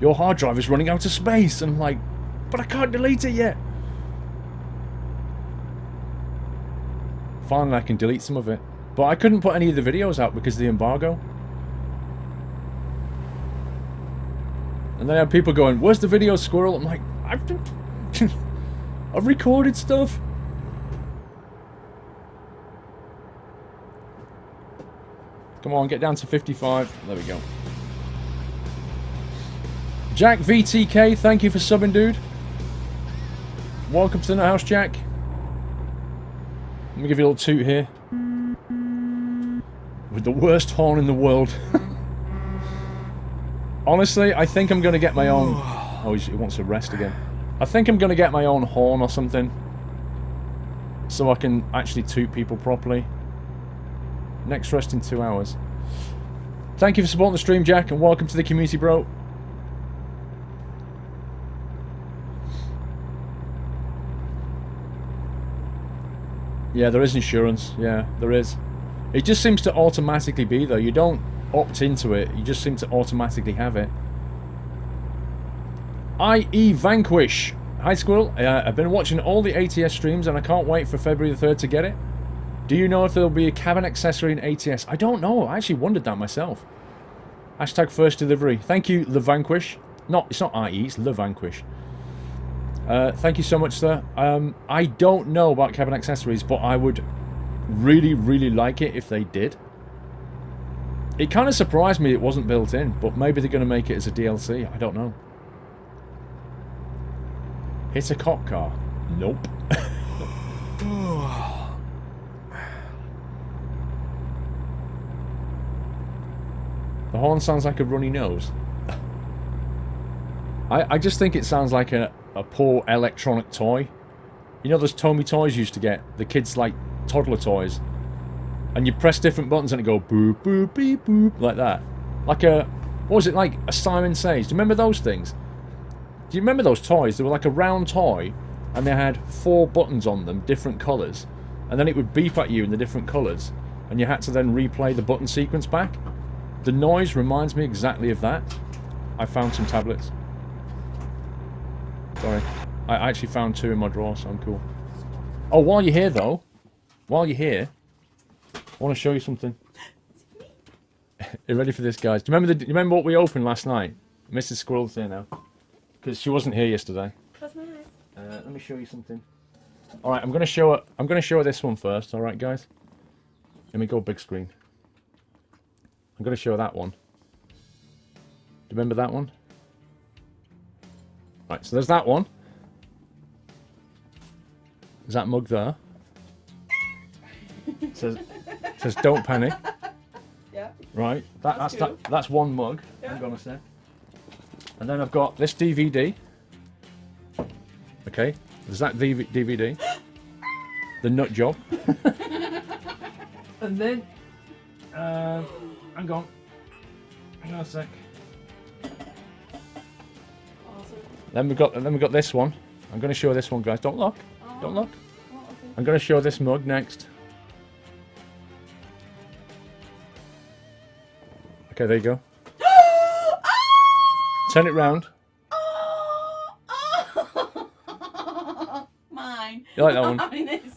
your hard drive is running out of space. And I'm like, but I can't delete it yet. Finally, I can delete some of it. But I couldn't put any of the videos out because of the embargo. And then I had people going, where's the video, Squirrel? I'm like, I've recorded stuff. Come on, get down to 55. There we go. Jack VTK, thank you for subbing, dude. Welcome to the house, Jack. Let me give you a little toot here. With the worst horn in the world. Honestly, I think I'm going to get my own... Oh, he wants to rest again. I think I'm going to get my own horn or something. So I can actually toot people properly. Next rest in 2 hours. Thank you for supporting the stream, Jack, and welcome to the community, bro. Yeah, there is insurance. Yeah, there is. It just seems to automatically be, though. You don't opt into it. You just seem to automatically have it. I.E. Vanquish. Hi, Squirrel. I've been watching all the ATS streams, and I can't wait for February the 3rd to get it. Do you know if there'll be a cabin accessory in ATS? I don't know. I actually wondered that myself. Hashtag first delivery. Thank you, Le Vanquish. No, it's not IE, it's Le Vanquish. Thank you so much, sir. I don't know about cabin accessories, but I would really, really like it if they did. It kind of surprised me it wasn't built in, but maybe they're going to make it as a DLC. I don't know. Hit a cop car? Nope. The horn sounds like a runny nose. I just think it sounds like a poor electronic toy. You know those Tommy toys you used to get? The kids like toddler toys. And you press different buttons and it go boop, boop, beep, boop, like that. Like a, what was it, like a Simon Says? Do you remember those things? Do you remember those toys? They were like a round toy and they had 4 buttons on them, different colours. And then it would beep at you in the different colours. And you had to then replay the button sequence back. The noise reminds me exactly of that. I found some tablets. Sorry. I actually found 2 in my drawer, so I'm cool. Oh, while you're here, though. While you're here, I want to show you something. You ready for this, guys? Do you remember what we opened last night? Mrs. Squirrel's here now. Because she wasn't here yesterday. That's nice. Let me show you something. Alright, I'm gonna show her this one first, alright guys? Let me go big screen. I'm gonna show her that one. Do you remember that one? Right, so there's that one. There's that mug there. says don't panic. Yeah. Right. That's one mug. Yeah. I'm gonna say. And then I've got this DVD. Okay. There's that DVD. The nut job. And then hang on. Hang on a sec. Awesome. Then we've got this one. I'm gonna show this one, guys. Don't look. Oh. Don't look. Oh, okay. I'm gonna show this mug next. Okay, there you go. Turn it round. Mine. You like that one?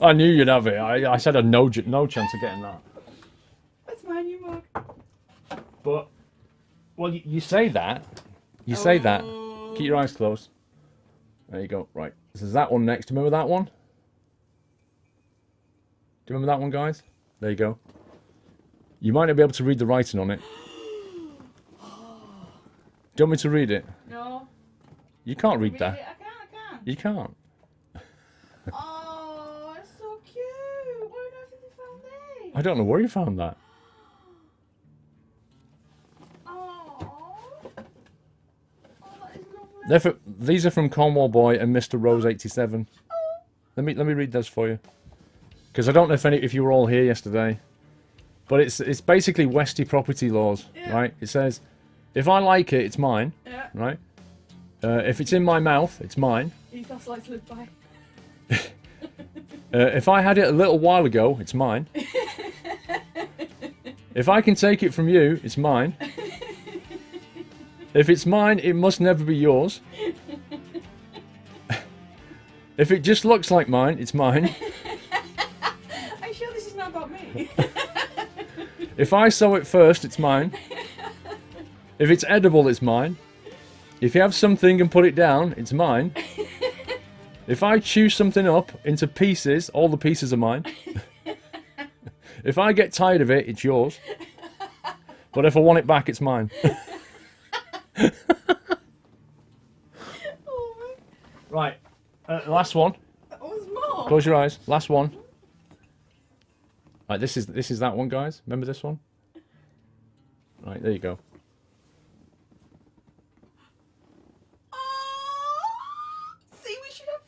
I knew you'd have it. I said I had no chance of getting that. That's my new mug. But, well, you say that. You say that. Keep your eyes closed. There you go. Right. This is that one next. Do you remember that one? Do you remember that one, guys? There you go. You might not be able to read the writing on it. Do you want me to read it? No. You can't read that. I can't. You can't. Oh, it's so cute. Where on earth did you found these? I don't know where you found that. Oh, that is lovely. These are from Cornwall Boy and Mr. Rose 87. Let me read those for you, because I don't know if you were all here yesterday, but it's basically Westy property laws, yeah. Right? It says, if I like it, it's mine, yeah. Right? If it's in my mouth, it's mine. Ethos like to live by. If I had it a little while ago, it's mine. If I can take it from you, it's mine. If it's mine, it must never be yours. If it just looks like mine, it's mine. Are you sure this is not about me? If I sow it first, it's mine. If it's edible, it's mine. If you have something and put it down, it's mine. If I chew something up into pieces, all the pieces are mine. If I get tired of it, it's yours. But if I want it back, it's mine. last one. That was more. Close your eyes. Last one. Right, this is that one, guys. Remember this one? Right, there you go. Oh, see, we should have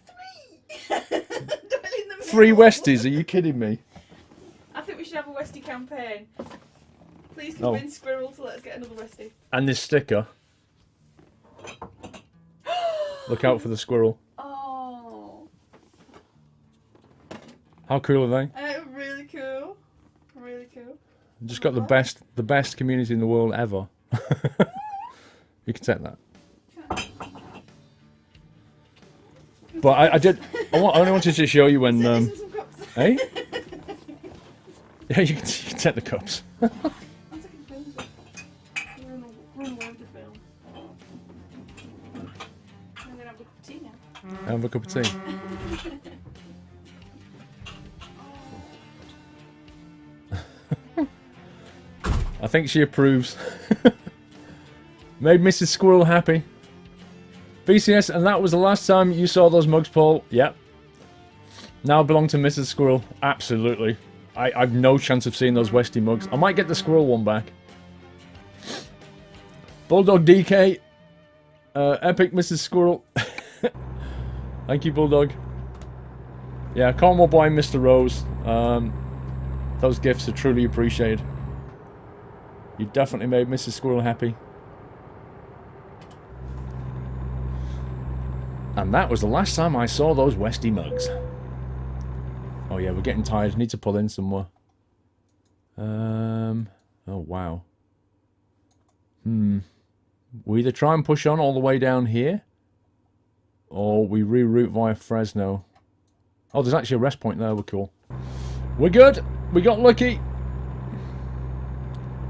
3. Dwell in the 3 middle. Westies, are you kidding me? I think we should have a Westie campaign. Please convince Squirrel to let us get another Westie. And this sticker. Look out for the squirrel. Oh. How cool are they? Really cool. Really cool. Just got the best community in the world ever. You can take that. But I only wanted to show you when hey? Yeah, you can take the cups. I'm taking films. We're on live to film. I'm gonna have a cup of tea now. Have a cup of tea. I think she approves. Made Mrs. Squirrel happy. BCS, and that was the last time you saw those mugs, Paul. Yep. Now belong to Mrs. Squirrel. Absolutely. I've no chance of seeing those Westie mugs. I might get the squirrel one back. Bulldog DK. Epic Mrs. Squirrel. Thank you, Bulldog. Yeah, Cornwall Boy and Mr. Rose. Those gifts are truly appreciated. You definitely made Mrs. Squirrel happy. And that was the last time I saw those Westie mugs. Oh yeah, we're getting tired. Need to pull in somewhere. Oh wow. We either try and push on all the way down here, or we reroute via Fresno. Oh, there's actually a rest point there. We're cool. We're good. We got lucky.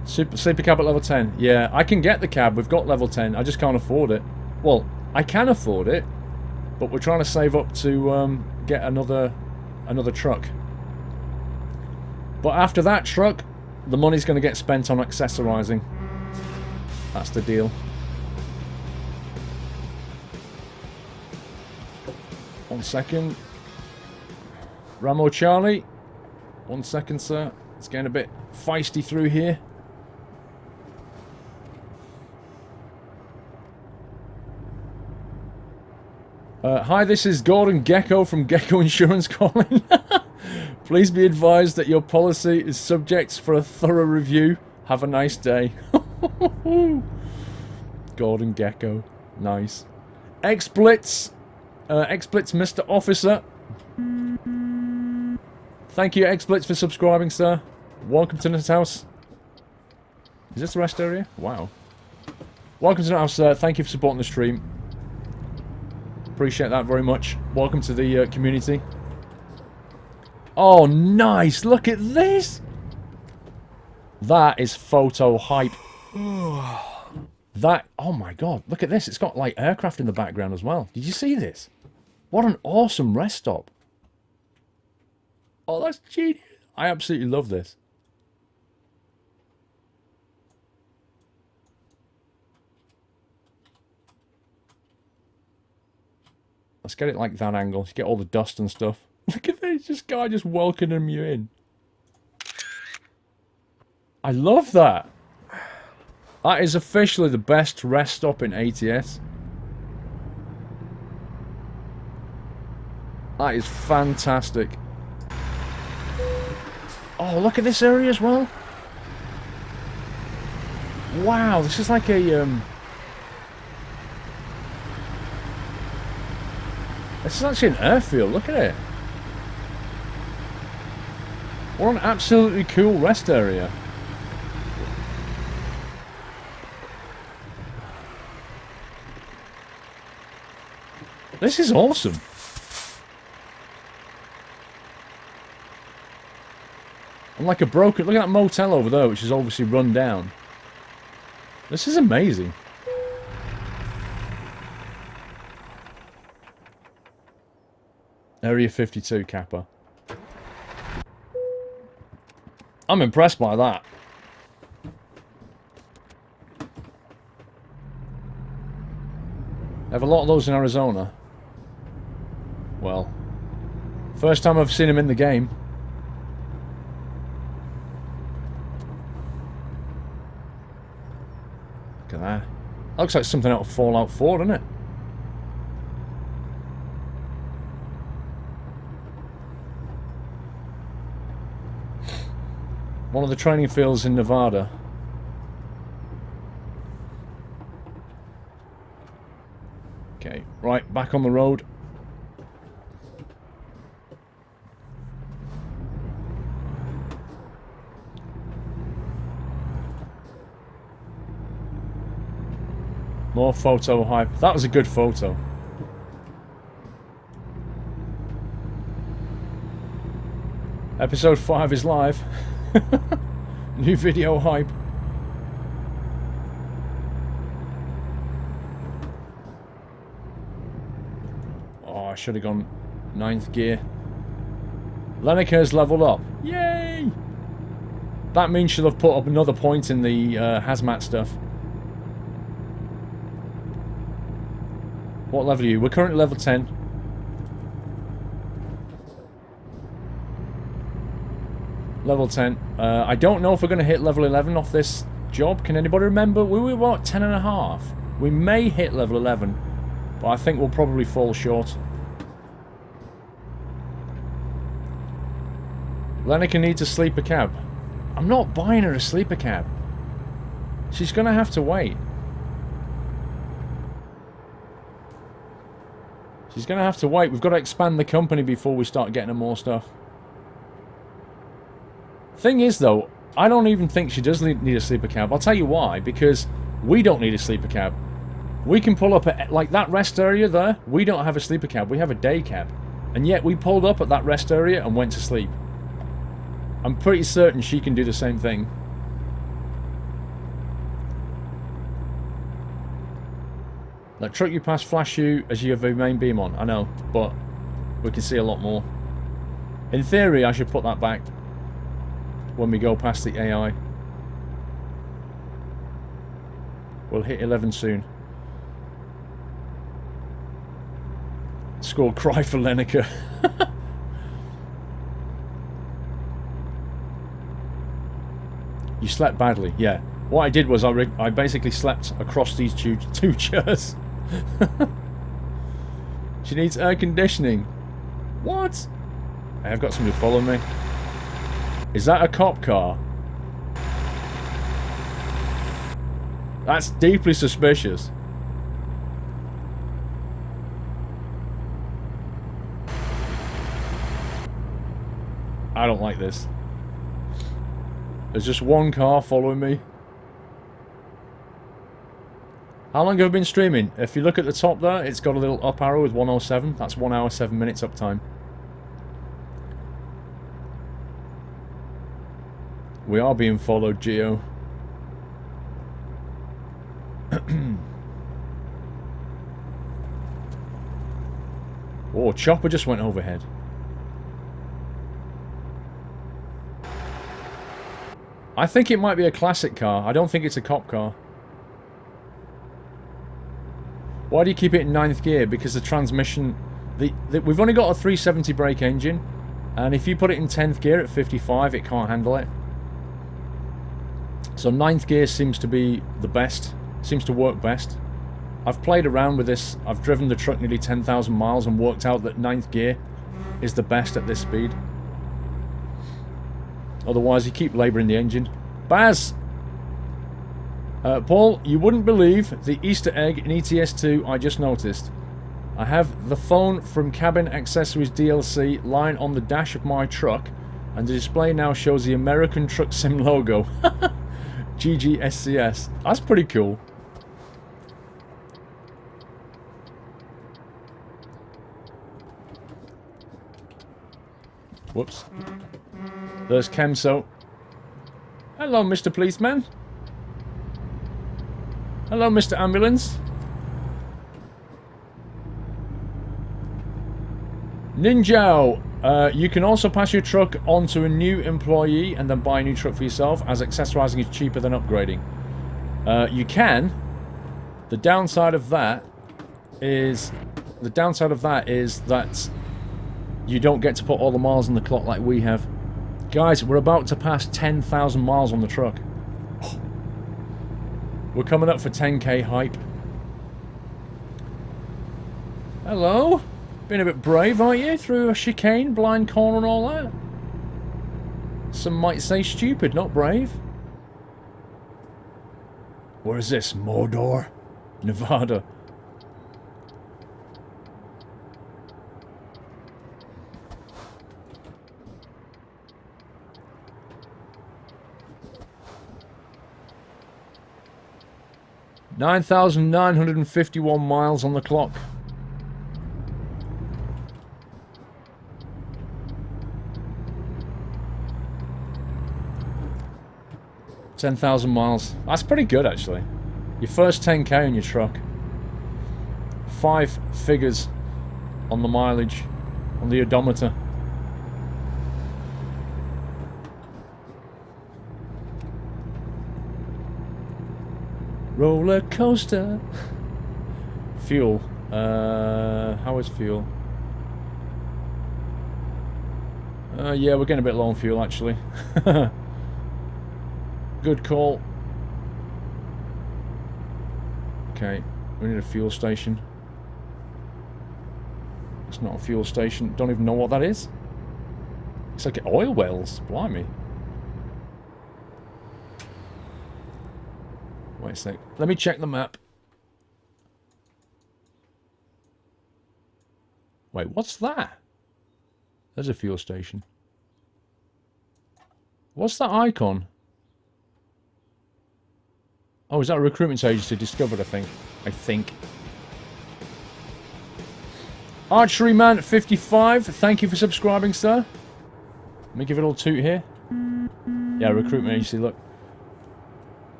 Sleepy cab at level 10. Yeah, I can get the cab. We've got level 10. I just can't afford it. Well, I can afford it, but we're trying to save up to get another truck. But after that truck, the money's going to get spent on accessorizing. That's the deal. One second. Ramo Charlie. 1 second, sir. It's getting a bit feisty through here. Hi, this is Gordon Gecko from Gecko Insurance calling. Please be advised that your policy is subject for a thorough review. Have a nice day. Gordon Gecko. Nice. X-Blitz. X-Blitz Mr. Officer. Thank you, X-Blitz, for subscribing, sir. Welcome to this house. Is this the rest area? Wow. Welcome to the house, sir. Thank you for supporting the stream. Appreciate that very much. Welcome to the community. Oh, nice! Look at this! That is photo hype. That... Oh my god, look at this. It's got, like, aircraft in the background as well. Did you see this? What an awesome rest stop. Oh, that's genius. I absolutely love this. Let's get it like that angle. Get all the dust and stuff. Look at this. This guy just welcoming you in. I love that. That is officially the best rest stop in ATS. That is fantastic. Oh, look at this area as well. Wow, this is like a... This is actually an airfield, look at it. What an absolutely cool rest area. This is awesome. And like a broken... Look at that motel over there, which is obviously run down. This is amazing. Area 52, Kappa. I'm impressed by that. They have a lot of those in Arizona. Well, first time I've seen him in the game. Look at that. That looks like something out of Fallout 4, doesn't it? One of the training fields in Nevada. Okay, right, back on the road. More photo hype. That was a good photo. Episode 5 is live. New video hype. Oh, I should have gone 9th gear. Lenika's leveled up. Yay! That means she'll have put up another point in the hazmat stuff. What level are you? We're currently level 10. Level 10. I don't know if we're going to hit level 11 off this job. Can anybody remember? We were, what, 10 and a half? We may hit level 11, but I think we'll probably fall short. Lenica needs a sleeper cab. I'm not buying her a sleeper cab. She's going to have to wait. She's going to have to wait. We've got to expand the company before we start getting her more stuff. Thing is, though, I don't even think she does need a sleeper cab. I'll tell you why. Because we don't need a sleeper cab. We can pull up at, like, that rest area there. We don't have a sleeper cab. We have a day cab. And yet we pulled up at that rest area and went to sleep. I'm pretty certain she can do the same thing. That truck you pass flash you as you have a main beam on. I know, but we can see a lot more. In theory, I should put that back when we go past the AI. We'll hit 11 soon. Squirrel cry for Lenica. You slept badly, yeah. What I did was I basically slept across these two chairs. She needs air conditioning. What? I've got somebody following me. Is that a cop car? That's deeply suspicious. I don't like this. There's just one car following me. How long have I been streaming? If you look at the top there, it's got a little up arrow with 107. That's 1 hour 7 minutes uptime. We are being followed, Geo. Oh, chopper just went overhead. I think it might be a classic car. I don't think it's a cop car. Why do you keep it in 9th gear? Because the transmission... we've only got a 370 brake engine. And if you put it in 10th gear at 55, it can't handle it. So 9th gear seems to be the best. Seems to work best. I've played around with this. I've driven the truck nearly 10,000 miles and worked out that 9th gear is the best at this speed. Otherwise, you keep labouring the engine. Baz! Paul, you wouldn't believe the Easter egg in ETS2 I just noticed. I have the phone from Cabin Accessories DLC lying on the dash of my truck, and the display now shows the American Truck Sim logo. GGSCS. That's pretty cool. Whoops. There's Kemso. Hello, Mr. Policeman. Hello, Mr. Ambulance. Ninjao. You can also pass your truck on to a new employee and then buy a new truck for yourself, as accessorizing is cheaper than upgrading. You can. The downside of that is that You don't get to put all the miles on the clock like we have. Guys, we're about to pass 10,000 miles on the truck. We're coming up for 10k hype. Hello? Been a bit brave, aren't you? Through a chicane, blind corner and all that? Some might say stupid, not brave. Where is this? Mordor? Nevada. $9,951 miles on the clock. $10,000 miles. That's pretty good, actually. Your first 10k on your truck. 5 figures on the mileage, on the odometer. Roller coaster. Fuel. How is fuel? Yeah, we're getting a bit low on fuel, actually. Good call. Okay, we need a fuel station. It's not a fuel station. Don't even know what that is. It's like oil wells. Blimey. Wait a sec. Let me check the map. Wait, what's that? There's a fuel station. What's that icon? Oh, is that a recruitment agency discovered, I think. Archery Man 55, thank you for subscribing, sir. Let me give it a little toot here. Yeah, recruitment agency, look.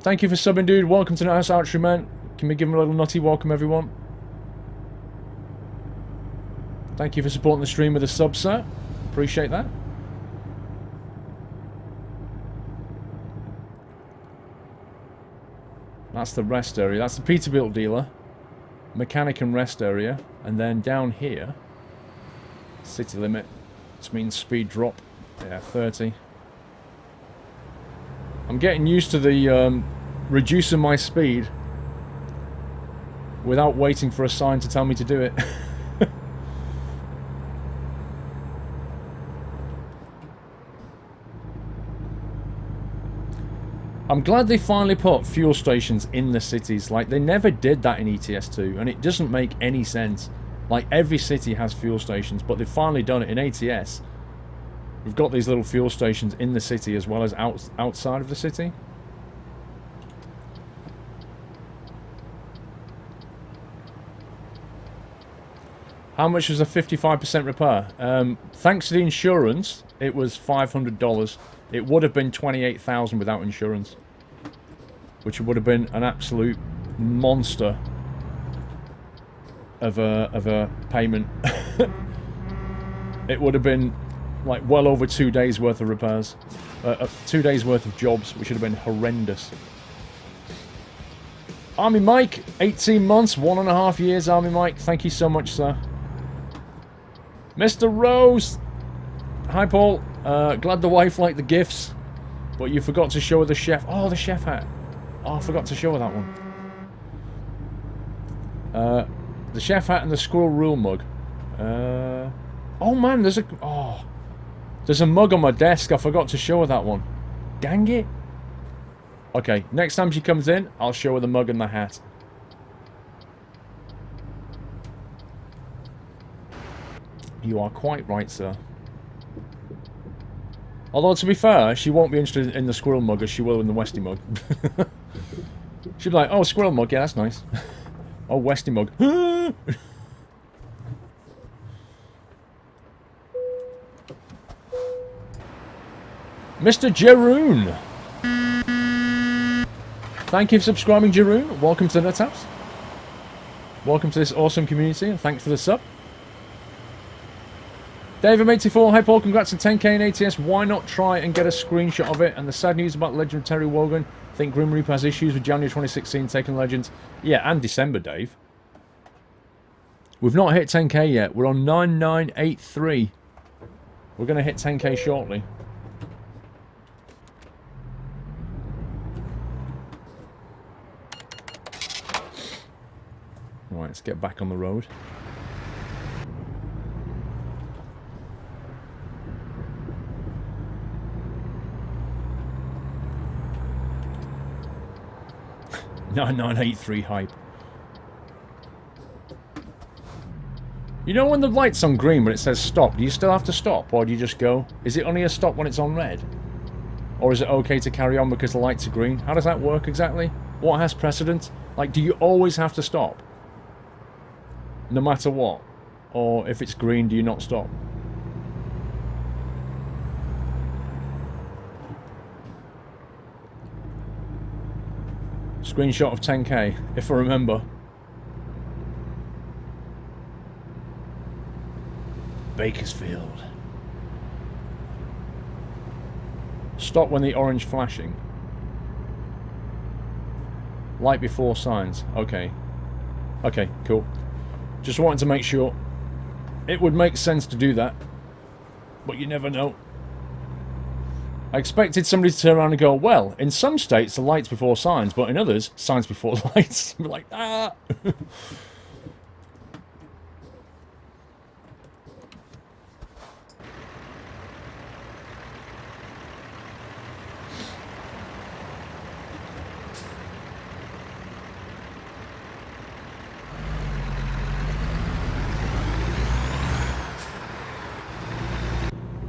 Thank you for subbing, dude. Welcome to the house, Archery Man. Can we give him a little nutty welcome, everyone? Thank you for supporting the stream with a sub, sir. Appreciate that. That's the rest area. That's the Peterbilt dealer. Mechanic and rest area. And then down here, city limit. This means speed drop. Yeah, 30. I'm getting used to the reducing my speed without waiting for a sign to tell me to do it. I'm glad they finally put fuel stations in the cities. Like, they never did that in ETS2, and it doesn't make any sense. Like, every city has fuel stations, but they've finally done it in ATS. We've got these little fuel stations in the city as well as outside of the city. How much was a 55% repair? Thanks to the insurance, it was $500. It would have been $28,000 without insurance, which would have been an absolute monster of a payment. It would have been like well over 2 days worth of repairs, 2 days worth of jobs, which would have been horrendous. Army Mike, 18 months, 1.5 years. Army Mike, thank you so much, sir. Mr. Rose, hi Paul. Glad the wife liked the gifts, but you forgot to show her the chef. Oh, the chef hat. Oh, I forgot to show her that one. The chef hat and the squirrel rule mug. Oh man, there's a mug on my desk. I forgot to show her that one. Dang it. Okay, next time she comes in, I'll show her the mug and the hat. You are quite right, sir. Although, to be fair, she won't be interested in the squirrel mug as she will in the Westie mug. She'll be like, oh, squirrel mug, yeah, that's nice. Oh, Westie mug. Mr. Jeroen. Thank you for subscribing, Jeroen. Welcome to the Nut House. Welcome to this awesome community, and thanks for the sub. David84, hi Paul, congrats on 10k in ATS. Why not try and get a screenshot of it? And the sad news about Legend of Terry Wogan. I think Grim Reaper has issues with January 2016 taking Legends. Yeah, and December, Dave. We've not hit 10k yet. We're on 9983. We're going to hit 10k shortly. Right, let's get back on the road. $9983 hype. You know when the light's on green but it says stop, do you still have to stop or do you just go? Is it only a stop when it's on red? Or is it okay to carry on because the lights are green? How does that work exactly? What has precedence? Like, do you always have to stop? No matter what? Or if it's green, do you not stop? Screenshot of 10k, if I remember. Bakersfield. Stop when the orange flashing. Light before signs. Okay. Okay, cool. Just wanted to make sure. It would make sense to do that. But you never know. I expected somebody to turn around and go, well, in some states the light's before signs, but in others, signs before lights. Be like, ah!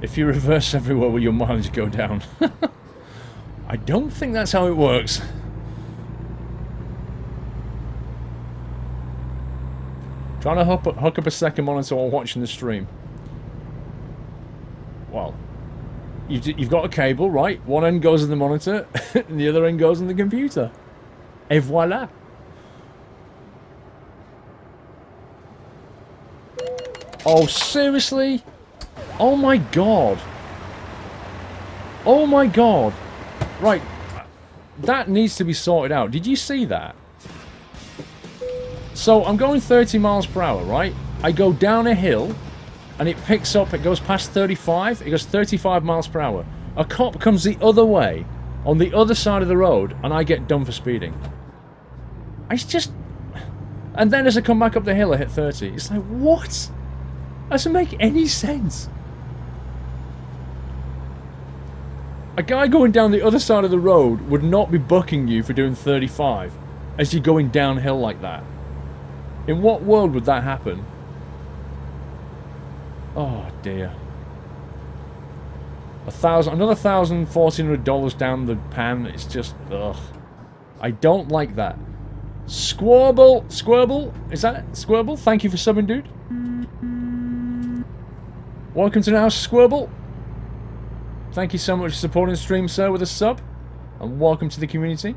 If you reverse everywhere, will your mileage go down? I don't think that's how it works. Trying to hook up a second monitor while watching the stream. Well, you've got a cable, right? One end goes in the monitor, and the other end goes in the computer. Et voila. Oh, seriously? Oh my god. Oh my god. Right. That needs to be sorted out. Did you see that? So, I'm going 30 miles per hour, right? I go down a hill, and it picks up, it goes past 35, it goes 35 miles per hour. A cop comes the other way, on the other side of the road, and I get done for speeding. It's just... And then as I come back up the hill, I hit 30. It's like, what? That doesn't make any sense. A guy going down the other side of the road would not be bucking you for doing 35 as you're going downhill like that. In what world would that happen? Oh dear. Another $1,400 down the pan. It's just, ugh. I don't like that. Squirrel, is that Squirrel? Thank you for subbing, dude. Welcome to the house, Squirrel. Thank you so much for supporting the stream, sir, with a sub. And welcome to the community.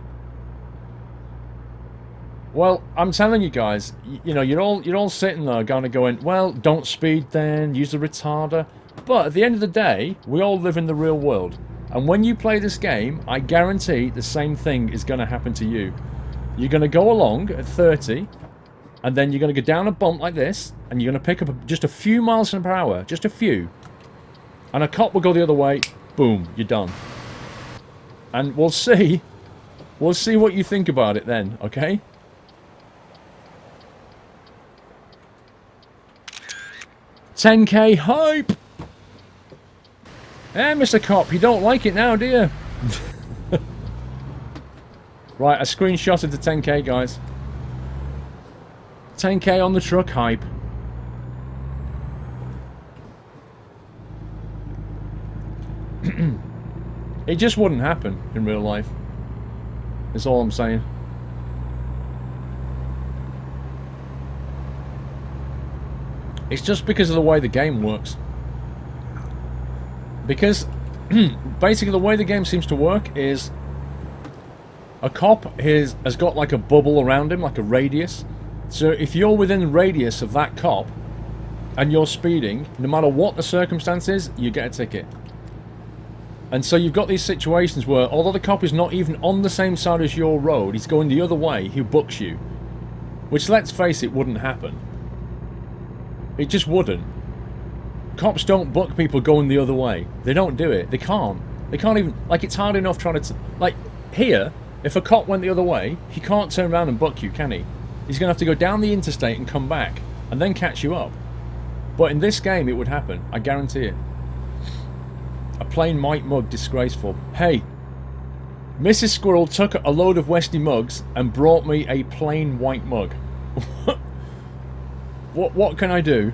Well, I'm telling you guys, you know, you're all sitting there going, well, don't speed then, use a retarder. But at the end of the day, we all live in the real world. And when you play this game, I guarantee the same thing is going to happen to you. You're going to go along at 30, and then you're going to go down a bump like this, and you're going to pick up just a few miles per hour, just a few. And a cop will go the other way. Boom, you're done. And we'll see what you think about it then, okay? $10K hype! Eh, Mr. Cop, you don't like it now, do you? Right, I screenshotted the 10K, guys. 10K on the truck hype. It just wouldn't happen in real life. That's all I'm saying. It's just because of the way the game works. Because basically the way the game seems to work is a cop has got like a bubble around him, like a radius. So if you're within the radius of that cop and you're speeding, no matter what the circumstances, you get a ticket. And so you've got these situations where, although the cop is not even on the same side as your road, he's going the other way, he books you. Which, let's face it, wouldn't happen. It just wouldn't. Cops don't book people going the other way. They don't do it. They can't. They can't even... Like, it's hard enough trying to... Like, here, if a cop went the other way, he can't turn around and book you, can he? He's going to have to go down the interstate and come back, and then catch you up. But in this game, it would happen. I guarantee it. A plain white mug, disgraceful. Hey, Mrs. Squirrel took a load of Westie mugs and brought me a plain white mug. What can I do?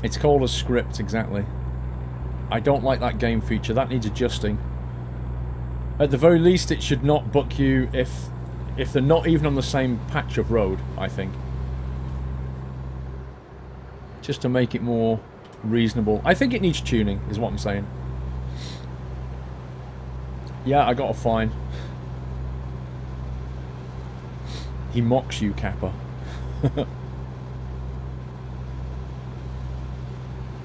It's called a script, exactly. I don't like that game feature. That needs adjusting. At the very least, it should not book you if they're not even on the same patch of road, I think. Just to make it more reasonable. I think it needs tuning, is what I'm saying. Yeah, I got a fine. He mocks you, Kappa.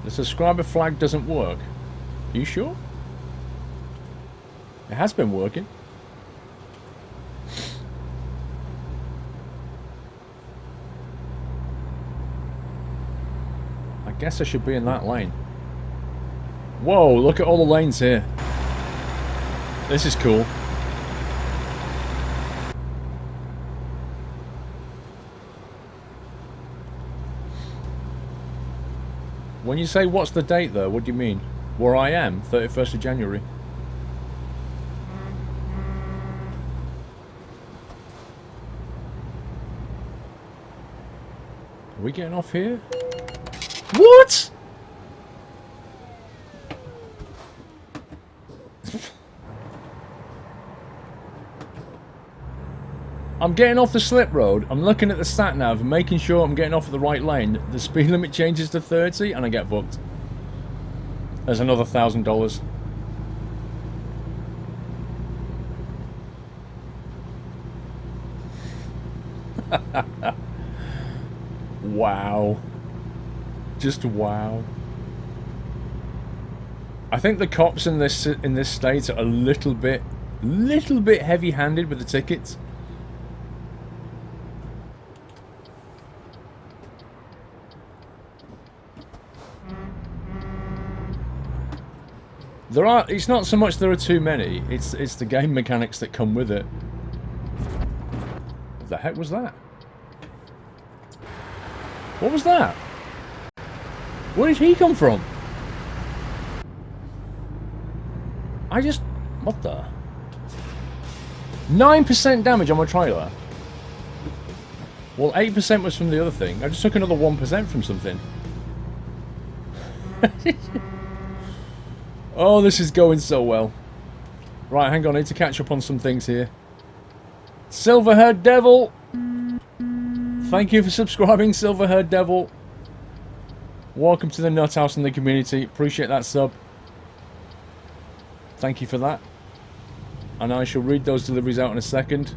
The subscriber flag doesn't work. Are you sure? It has been working. I guess I should be in that lane. Whoa, look at all the lanes here. This is cool. When you say what's the date though, what do you mean? Where I am? 31st of January. Are we getting off here? What? I'm getting off the slip road, I'm looking at the sat nav and making sure I'm getting off at the right lane. The speed limit changes to 30 and I get booked. There's another $1,000. Wow. Just wow. I think the cops in this state are a little bit heavy-handed with the tickets. It's not so much there are too many, it's the game mechanics that come with it. What the heck was that? What was that? Where did he come from? What the? 9% damage on my trailer. Well, 8% was from the other thing. I just took another 1% from something. Oh, this is going so well. Right, hang on, I need to catch up on some things here. Silverhaired Devil! Thank you for subscribing, Silverhaired Devil. Welcome to the Nut House and the community. Appreciate that sub. Thank you for that. And I shall read those deliveries out in a second.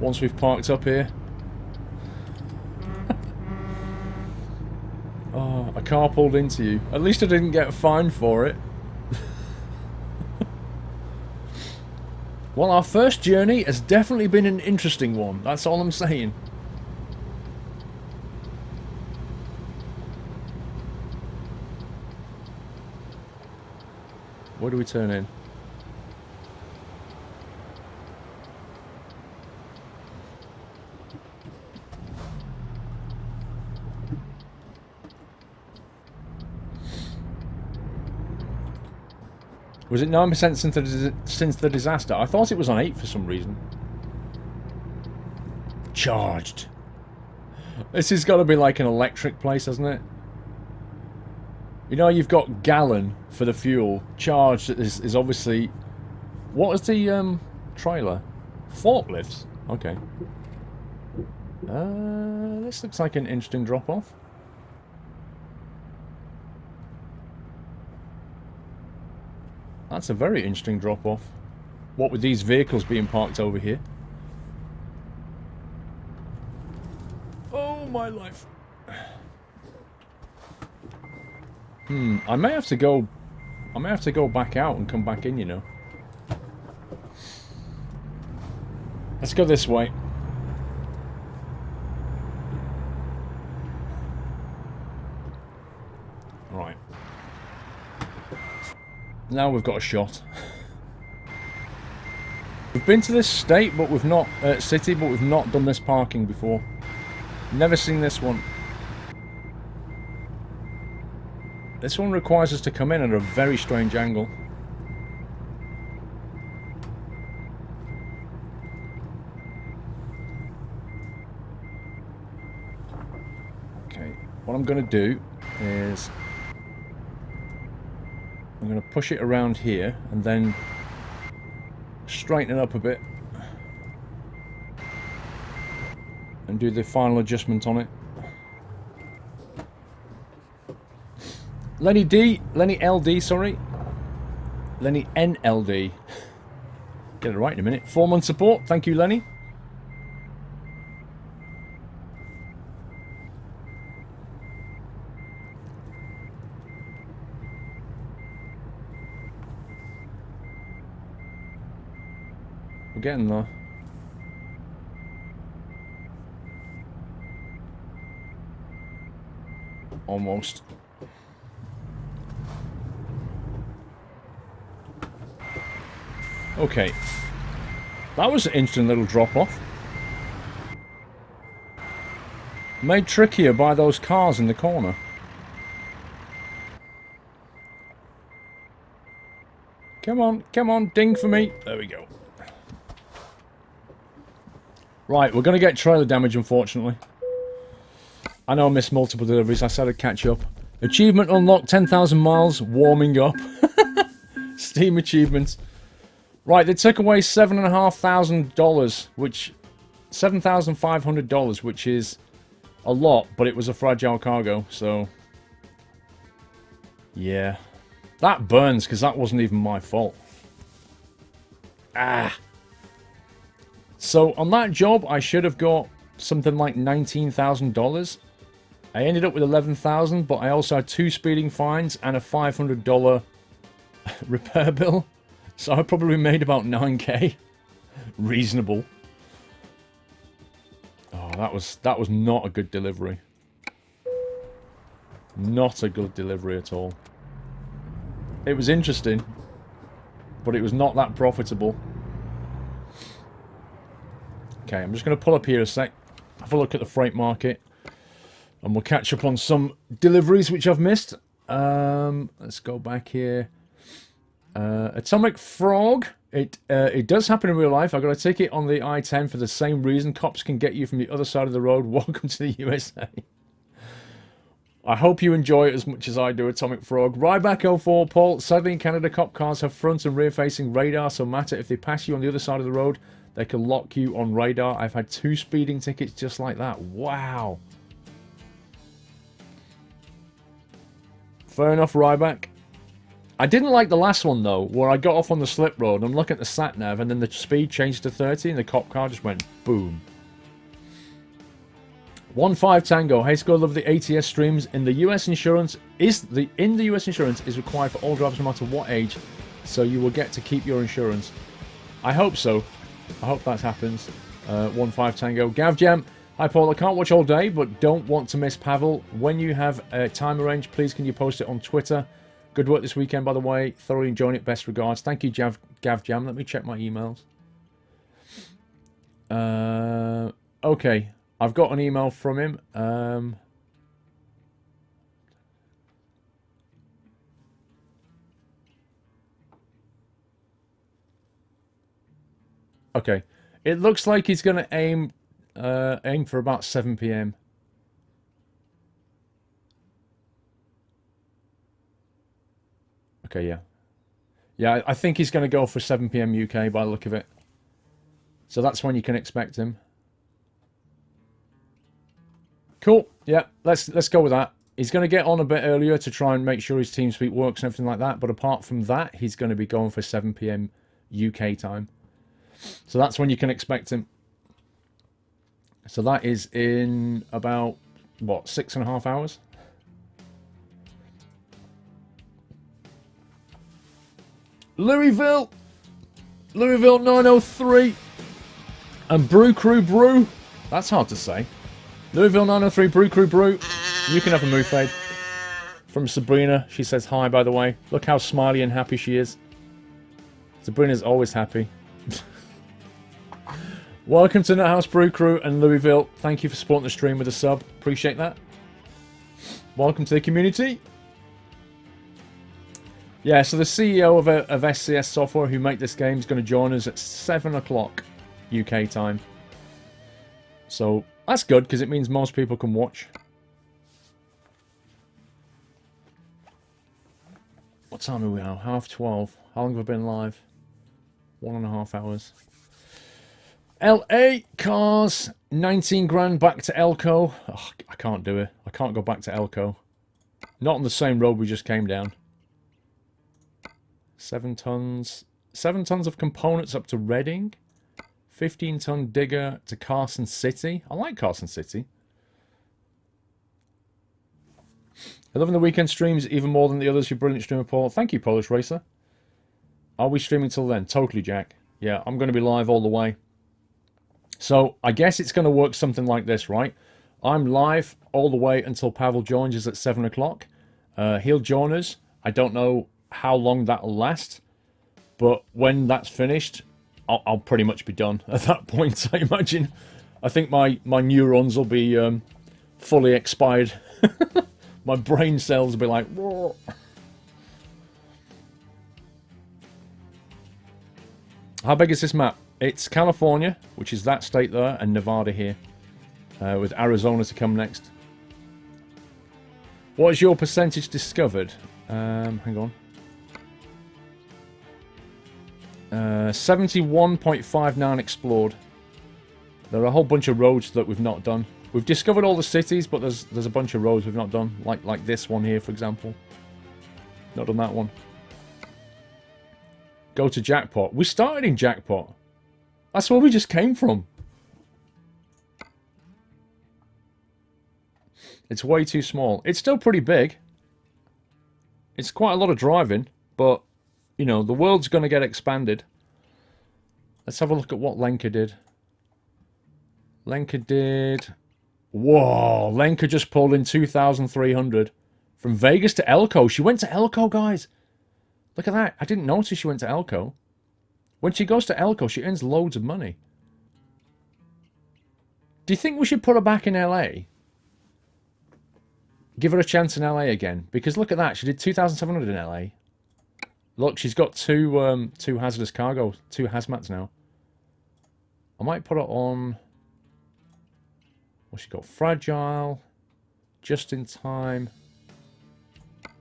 Once we've parked up here. Oh, a car pulled into you. At least I didn't get fined for it. Well, our first journey has definitely been an interesting one. That's all I'm saying. Where do we turn in? Was it 9% since the disaster? I thought it was on 8 for some reason. Charged. This has got to be like an electric place, hasn't it? You know, you've got gallon for the fuel. Charged is obviously... What is the trailer? Forklifts. Okay. This looks like an interesting drop-off. That's a very interesting drop-off. What with these vehicles being parked over here. Oh, my life. I may have to go back out and come back in, you know. Let's go this way. Now we've got a shot. We've been to this state, but we've not... city, but we've not done this parking before. Never seen this one. This one requires us to come in at a very strange angle. Okay, what I'm going to do is... I'm going to push it around here and then straighten it up a bit. And do the final adjustment on it. Lenny LD, sorry. Lenny NLD. Get it right in a minute. 4-month support. Thank you, Lenny. We're getting there. Almost. Okay. That was an interesting little drop-off. Made trickier by those cars in the corner. Come on, ding for me. There we go. Right, we're going to get trailer damage, unfortunately. I know I missed multiple deliveries. I said I'd catch up. Achievement unlocked, 10,000 miles, warming up. Steam achievements. Right, they took away $7,500, which... $7,500, which is a lot, but it was a fragile cargo, so... Yeah. That burns, because that wasn't even my fault. Ah! So, on that job, I should have got something like $19,000. I ended up with $11,000, but I also had 2 speeding fines and a $500 repair bill. So I probably made about 9k. Reasonable. Oh, that was not a good delivery. Not a good delivery at all. It was interesting, but it was not that profitable. Okay, I'm just going to pull up here a sec, have a look at the freight market, and we'll catch up on some deliveries which I've missed. Let's go back here. Atomic Frog. It does happen in real life. I got a ticket on the I-10 for the same reason. Cops can get you from the other side of the road. Welcome to the USA. I hope you enjoy it as much as I do, Atomic Frog. Ryback 04, Paul. Sadly in Canada, cop cars have front and rear facing radar, so matter if they pass you on the other side of the road, they can lock you on radar. I've had 2 speeding tickets just like that. Wow. Fair enough, Ryback. I didn't like the last one, though, where I got off on the slip road. I'm looking at the sat-nav, and then the speed changed to 30, and the cop car just went boom. 1-5 Tango. Hey, Skull, love the ATS streams. In the US insurance is required for all drivers no matter what age, so you will get to keep your insurance. I hope so. I hope that happens. 1-5 Tango. Gav Jam. Hi, Paul. I can't watch all day, but don't want to miss Pavl. When you have a time arranged, please can you post it on Twitter? Good work this weekend, by the way. Thoroughly enjoying it. Best regards. Thank you, Gav Jam. Let me check my emails. Okay. I've got an email from him. Okay. It looks like he's going to aim for about 7 p.m. Okay, yeah. Yeah, I think he's going to go for 7 p.m. UK by the look of it. So that's when you can expect him. Cool. Yeah, let's go with that. He's going to get on a bit earlier to try and make sure his TeamSpeak works and everything like that. But apart from that, he's going to be going for 7 p.m. UK time. So that's when you can expect him. So that is in about, what, 6.5 hours? Louisville 903 and Brew Crew Brew. That's hard to say. Louisville 903 Brew Crew Brew. You can have a move fade. from Sabrina. She says hi, by the way. Look how smiley and happy she is. Sabrina's always happy. Welcome to Nuthouse Brew Crew and Louisville. Thank you for supporting the stream with a sub. Appreciate that. Welcome to the community. Yeah, so the CEO of SCS Software who make this game is going to join us at 7 o'clock UK time. So that's good because it means most people can watch. What time are we now? 12:30. How long have I been live? 1.5 hours. LA cars, 19 grand back to Elko. Oh, I can't do it. I can't go back to Elko. Not on the same road we just came down. 7 tons. 7 tons of components up to Reading. 15-ton digger to Carson City. I like Carson City. 11 the weekend streams even more than the others. You brilliant streamer, Paul. Thank you, Polish Racer. Are we streaming till then? Totally, Jack. Yeah, I'm going to be live all the way. So, I guess it's going to work something like this, right? I'm live all the way until Pavl joins us at 7 o'clock. He'll join us. I don't know how long that'll last. But when that's finished, I'll pretty much be done at that point, I imagine. I think my neurons will be fully expired. My brain cells will be like... Whoa. How big is this map? It's California, which is that state there, and Nevada here. With Arizona to come next. What is your percentage discovered? Hang on. 71.59 explored. There are a whole bunch of roads that we've not done. We've discovered all the cities, but there's a bunch of roads we've not done. Like this one here, for example. Not done that one. Go to Jackpot. We started in Jackpot. That's where we just came from. It's way too small. It's still pretty big. It's quite a lot of driving, but, you know, the world's going to get expanded. Let's have a look at what Lenka did. Lenka did... Whoa, Lenka just pulled in 2,300 from Vegas to Elko. She went to Elko, guys. Look at that. I didn't notice she went to Elko. When she goes to Elko, she earns loads of money. Do you think we should put her back in LA? Give her a chance in LA again. Because look at that. She did 2,700 in LA. Look, she's got two hazardous cargo. 2 hazmats now. I might put her on... What's she got? Fragile. Just in time.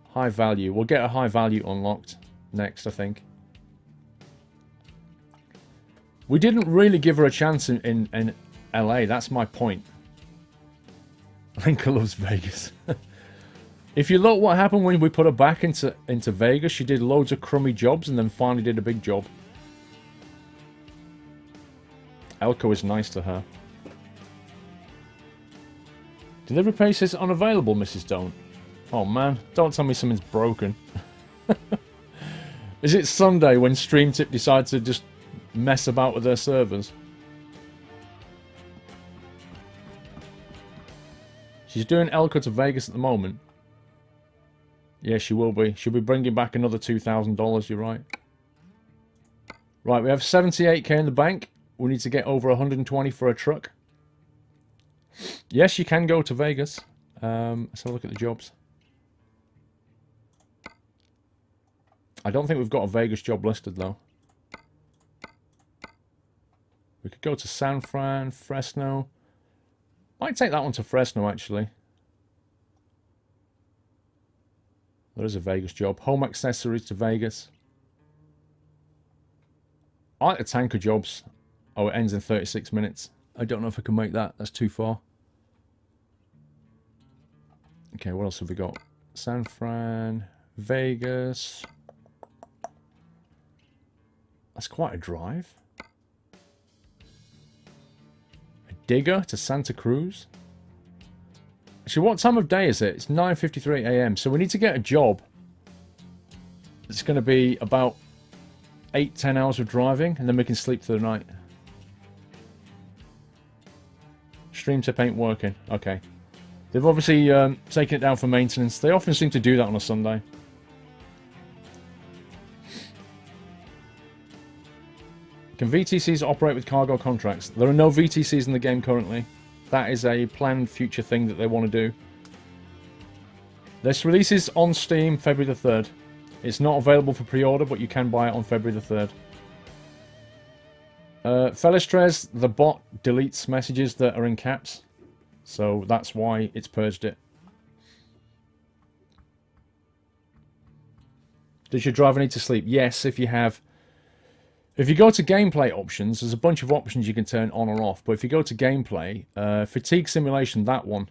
High value. We'll get a high value unlocked next, I think. We didn't really give her a chance in LA. That's my point. Lenka loves Vegas. If you look what happened when we put her back into Vegas, she did loads of crummy jobs and then finally did a big job. Elko is nice to her. Delivery pace is unavailable, Mrs. Don't. Oh man, don't tell me something's broken. Is it Sunday when StreamTip decides to just mess about with their servers? She's doing Elko to Vegas at the moment. Yeah, she will be. She'll be bringing back another $2,000, you're right. Right, we have 78k in the bank. We need to get over 120 for a truck. Yes, you can go to Vegas. Let's have a look at the jobs. I don't think we've got a Vegas job listed, though. We could go to San Fran, Fresno. Might take that one to Fresno, actually. There is a Vegas job. Home accessories to Vegas. I like the tanker jobs. Oh, it ends in 36 minutes. I don't know if I can make that. That's too far. Okay, what else have we got? San Fran, Vegas. That's quite a drive. A digger to Santa Cruz. Actually, what time of day is it? It's 9:53 a.m. So we need to get a job. It's going to be about 8-10 hours of driving, and then we can sleep through the night. StreamTip ain't working. Okay. They've obviously taken it down for maintenance. They often seem to do that on a Sunday. Can VTCs operate with cargo contracts? There are no VTCs in the game currently. That is a planned future thing that they want to do. This release is on Steam February the 3rd. It's not available for pre-order, but you can buy it on February the 3rd. Felistres, the bot deletes messages that are in caps. So that's why it's purged it. Does your driver need to sleep? Yes, if you have... If you go to gameplay options, there's a bunch of options you can turn on or off. But if you go to gameplay, fatigue simulation, that one.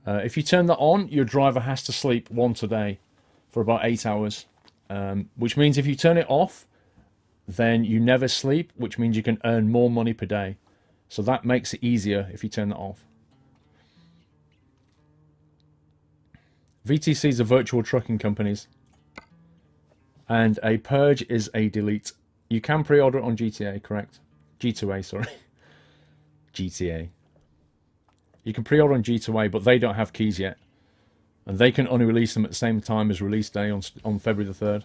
If you turn that on, your driver has to sleep once a day for about 8 hours. Which means if you turn it off, then you never sleep, which means you can earn more money per day. So that makes it easier if you turn that off. VTCs are virtual trucking companies. And a purge is a delete. You can pre-order it on GTA, correct? G2A, sorry. GTA. You can pre-order on G2A, but they don't have keys yet. And they can only release them at the same time as release day on February the 3rd.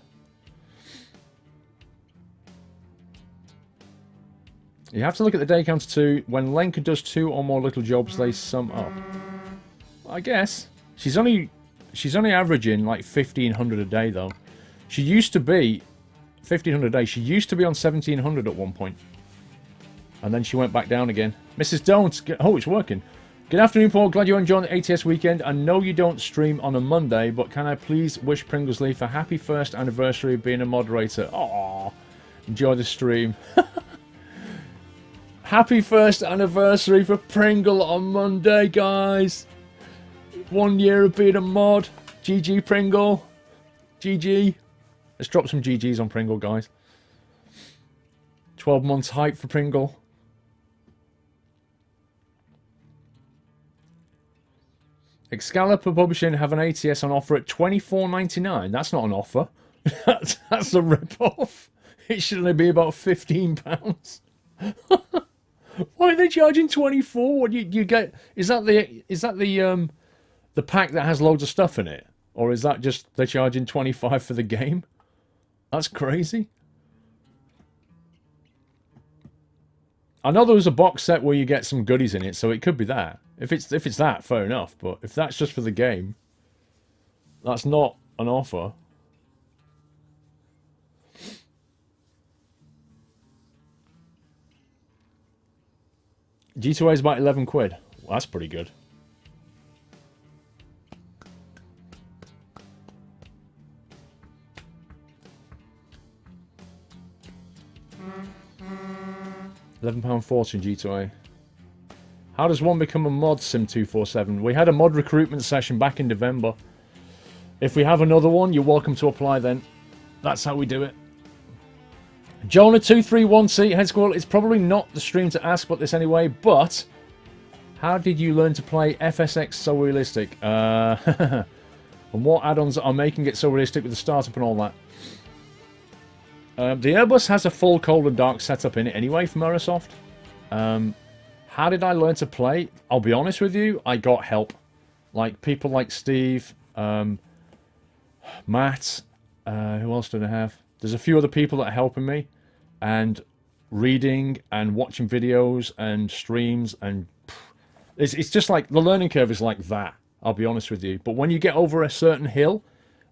You have to look at the day counter too. When Lenka does 2 or more little jobs, they sum up. I guess. She's only averaging like 1,500 a day though. She used to be 1,500 a day. She used to be on 1,700 at one point. And then she went back down again. Mrs. Don't. Oh, it's working. Good afternoon, Paul. Glad you're enjoying the ATS weekend. I know you don't stream on a Monday, but can I please wish Pringles Leaf a happy first anniversary of being a moderator? Aww. Enjoy the stream. Happy first anniversary for Pringle on Monday, guys. 1 year of being a mod. GG, Pringle. GG. Let's drop some GGs on Pringle, guys. 12 months hype for Pringle. Excalibur Publishing have an ATS on offer at $24.99. That's not an offer. That's a rip-off. It should only be about £15. Why are they charging 24? What you get? Is that the pack that has loads of stuff in it, or is that just they're charging 25 for the game? That's crazy. I know there was a box set where you get some goodies in it, so it could be that. If it's that, fair enough. But if that's just for the game, that's not an offer. G2A is about 11 quid. Well, that's pretty good. £11.40 G2A. How does one become a mod, Sim247? We had a mod recruitment session back in November. If we have another one, you're welcome to apply then. That's how we do it. Jonah231C, Head Squirrel, it's probably not the stream to ask about this anyway, but how did you learn to play FSX so realistic? And what add-ons are making it so realistic with the startup and all that? The Airbus has a full cold and dark setup in it anyway from Aerosoft. How did I learn to play? I'll be honest with you, I got help. Like people like Steve, Matt, who else did I have? There's a few other people that are helping me, and reading and watching videos and streams, and it's just like the learning curve is like that. I'll be honest with you. But when you get over a certain hill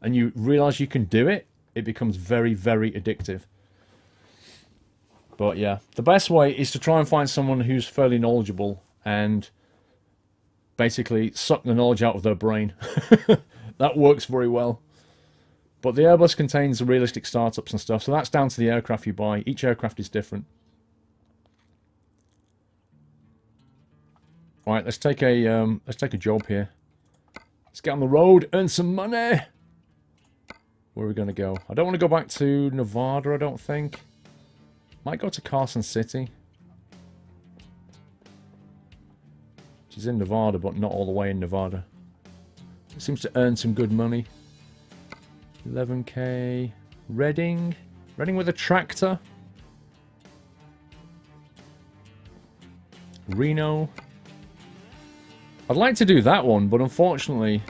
and you realize you can do it, it becomes very, very addictive. But yeah, the best way is to try and find someone who's fairly knowledgeable and basically suck the knowledge out of their brain. That works very well. But the Airbus contains realistic startups and stuff, so that's down to the aircraft you buy. Each aircraft is different. All right, let's take a job here. Let's get on the road, earn some money. Where are we going to go? I don't want to go back to Nevada, I don't think. Might go to Carson City. She's in Nevada, but not all the way in Nevada. It seems to earn some good money. 11k. Reading. Reading with a tractor. Reno. I'd like to do that one, but unfortunately...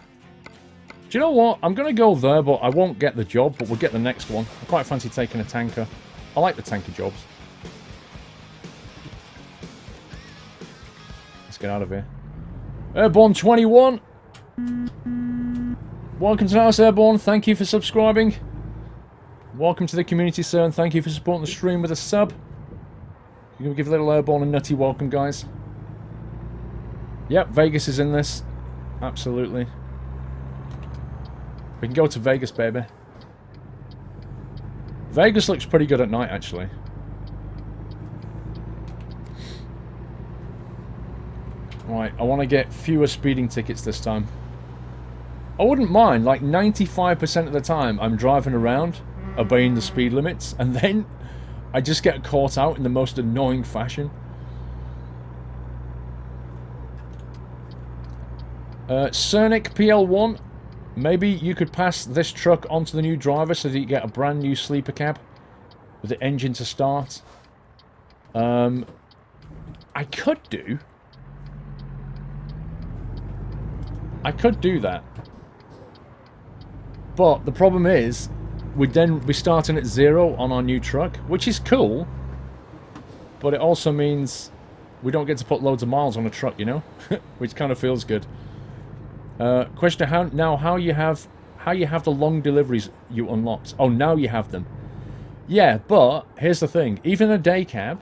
Do you know what? I'm going to go there, but I won't get the job, but we'll get the next one. I quite fancy taking a tanker. I like the tanker jobs. Let's get out of here. Airborne 21! Welcome to the house, Airborne. Thank you for subscribing. Welcome to the community, sir, and thank you for supporting the stream with a sub. You're going to give little Airborne a nutty welcome, guys. Yep, Vegas is in this. Absolutely. We can go to Vegas, baby. Vegas looks pretty good at night, actually. Right, I want to get fewer speeding tickets this time. I wouldn't mind, like 95% of the time I'm driving around, obeying the speed limits, and then I just get caught out in the most annoying fashion. Cernic PL1, maybe you could pass this truck onto the new driver so that you get a brand new sleeper cab with the engine to start. I could do that. But the problem is, we'd then be starting at 0 on our new truck, which is cool, but it also means we don't get to put loads of miles on a truck, you know? Which kind of feels good. Question, how you have the long deliveries you unlocked? Oh, now you have them. Yeah, but here's the thing. Even in a day cab,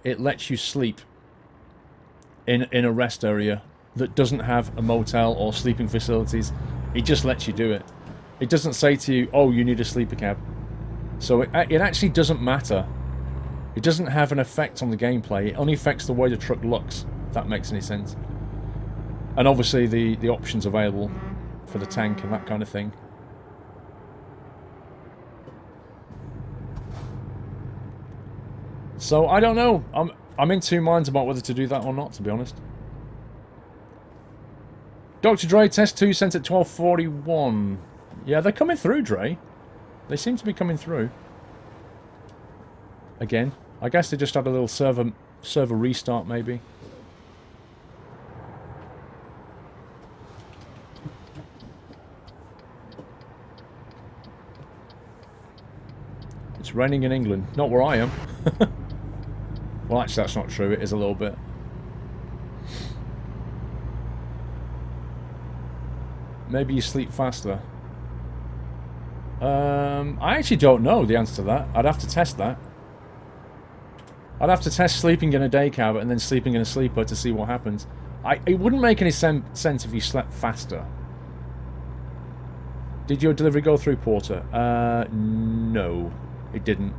it lets you sleep in a rest area that doesn't have a motel or sleeping facilities. It just lets you do it. It doesn't say to you, oh, you need a sleeper cab. So it actually doesn't matter. It doesn't have an effect on the gameplay. It only affects the way the truck looks, if that makes any sense. And obviously the options available for the tank and that kind of thing. So I don't know. I'm in two minds about whether to do that or not, to be honest. Dr. Dre test 2 sent at 12:41. Yeah, they're coming through, Dre. They seem to be coming through. Again, I guess they just had a little server restart, maybe. It's raining in England. Not where I am. Well, actually, that's not true. It is a little bit. Maybe you sleep faster. I actually don't know the answer to that. I'd have to test that. I'd have to test sleeping in a day cab and then sleeping in a sleeper to see what happens. It wouldn't make any sense if you slept faster. Did your delivery go through, Porter? No, it didn't.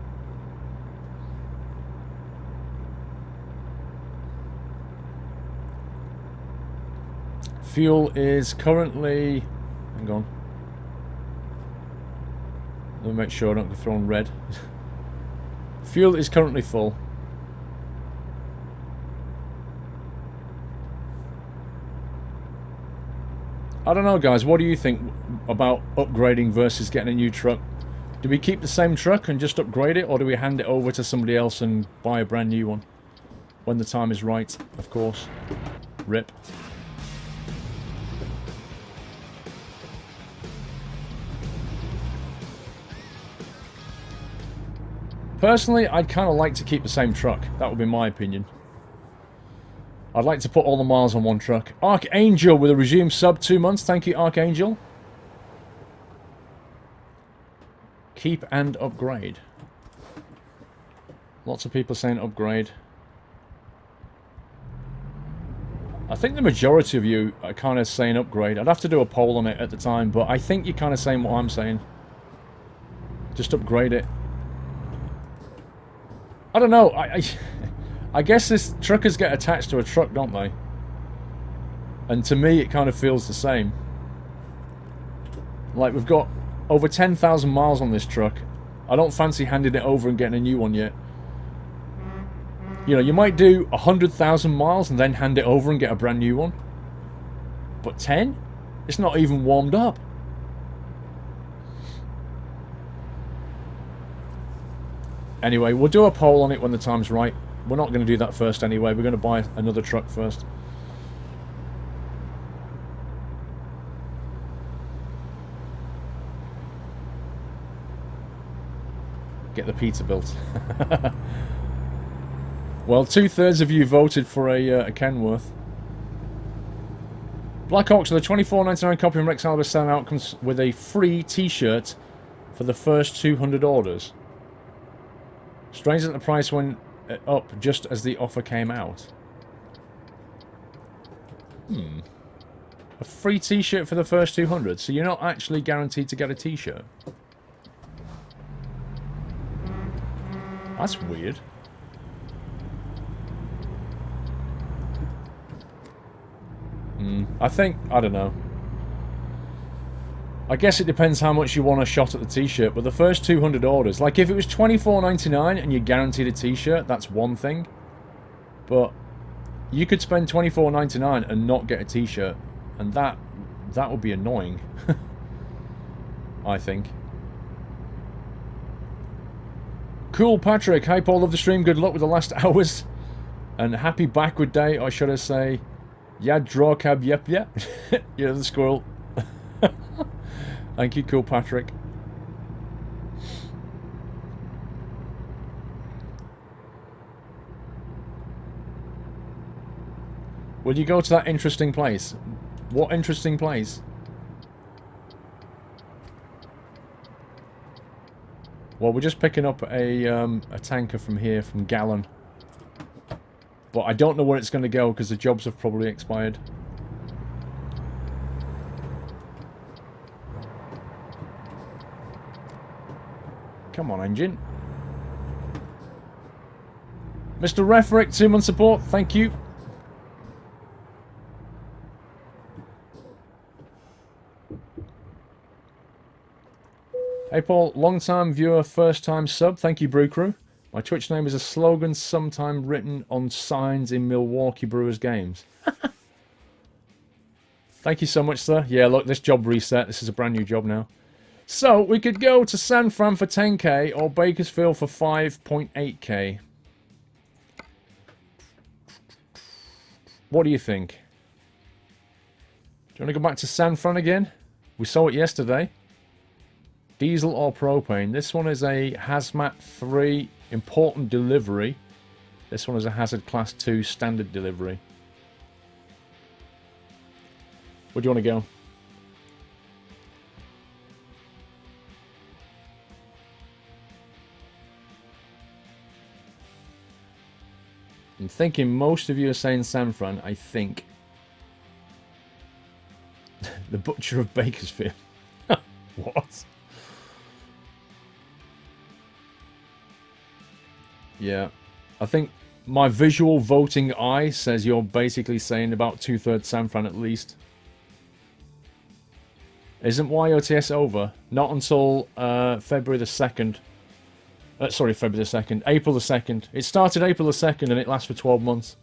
Fuel is currently... Hang on. Let me make sure I don't get thrown red. Fuel is currently full. I don't know, guys. What do you think about upgrading versus getting a new truck? Do we keep the same truck and just upgrade it, or do we hand it over to somebody else and buy a brand new one? When the time is right, of course. RIP. Personally, I'd kind of like to keep the same truck. That would be my opinion. I'd like to put all the miles on one truck. Archangel with a resume sub 2 months. Thank you, Archangel. Keep and upgrade. Lots of people saying upgrade. I think the majority of you are kind of saying upgrade. I'd have to do a poll on it at the time, but I think you're kind of saying what I'm saying. Just upgrade it. I don't know. I guess this truckers get attached to a truck, don't they? And to me, it kind of feels the same. Like, we've got over 10,000 miles on this truck. I don't fancy handing it over and getting a new one yet. You know, you might do 100,000 miles and then hand it over and get a brand new one. But 10? It's not even warmed up. Anyway, we'll do a poll on it when the time's right. We're not going to do that first anyway. We're going to buy another truck first. get the pizza built. Well, 2/3 of you voted for a Kenworth. Blackhawks with a $24.99 copy of Rex Albus selling out comes with a free t-shirt for the first 200 orders. Strange that the price went up just as the offer came out. A free t-shirt for the first 200, so you're not actually guaranteed to get a t-shirt. That's weird. I don't know. I guess it depends how much you want a shot at the t-shirt, but the first 200 orders, like if it was $24.99 and you're guaranteed a t-shirt, that's one thing. But you could spend $24.99 and not get a t-shirt, and that would be annoying. I think. Cool Patrick, hi Paul, love the stream, good luck with the last hours. And happy backward day, or should I say, yeah, draw cab, yep, yeah. You're the squirrel. Thank you, Cool Patrick. Will you go to that interesting place? What interesting place? Well, we're just picking up a tanker from here, from Gallon. But I don't know where it's going to go because the jobs have probably expired. Come on, engine. Mr. Refrick, 2-month support. Thank you. Hey Paul, long-time viewer, first-time sub. Thank you, Brew Crew. My Twitch name is a slogan sometime written on signs in Milwaukee Brewers games. Thank you so much, sir. Yeah, look, this job reset. This is a brand new job now. So, we could go to San Fran for 10k or Bakersfield for 5.8k. What do you think? Do you want to go back to San Fran again? We saw it yesterday. Diesel or propane. This one is a Hazmat 3 important delivery. This one is a Hazard Class 2 standard delivery. Where do you want to go? I'm thinking most of you are saying San Fran, I think. The Butcher of Bakersfield. What? Yeah. I think my visual voting eye says you're basically saying about 2/3 San Fran at least. Isn't YOTS over? Not until February the 2nd. Sorry, February the 2nd. April the 2nd. It started April the 2nd and it lasts for 12 months.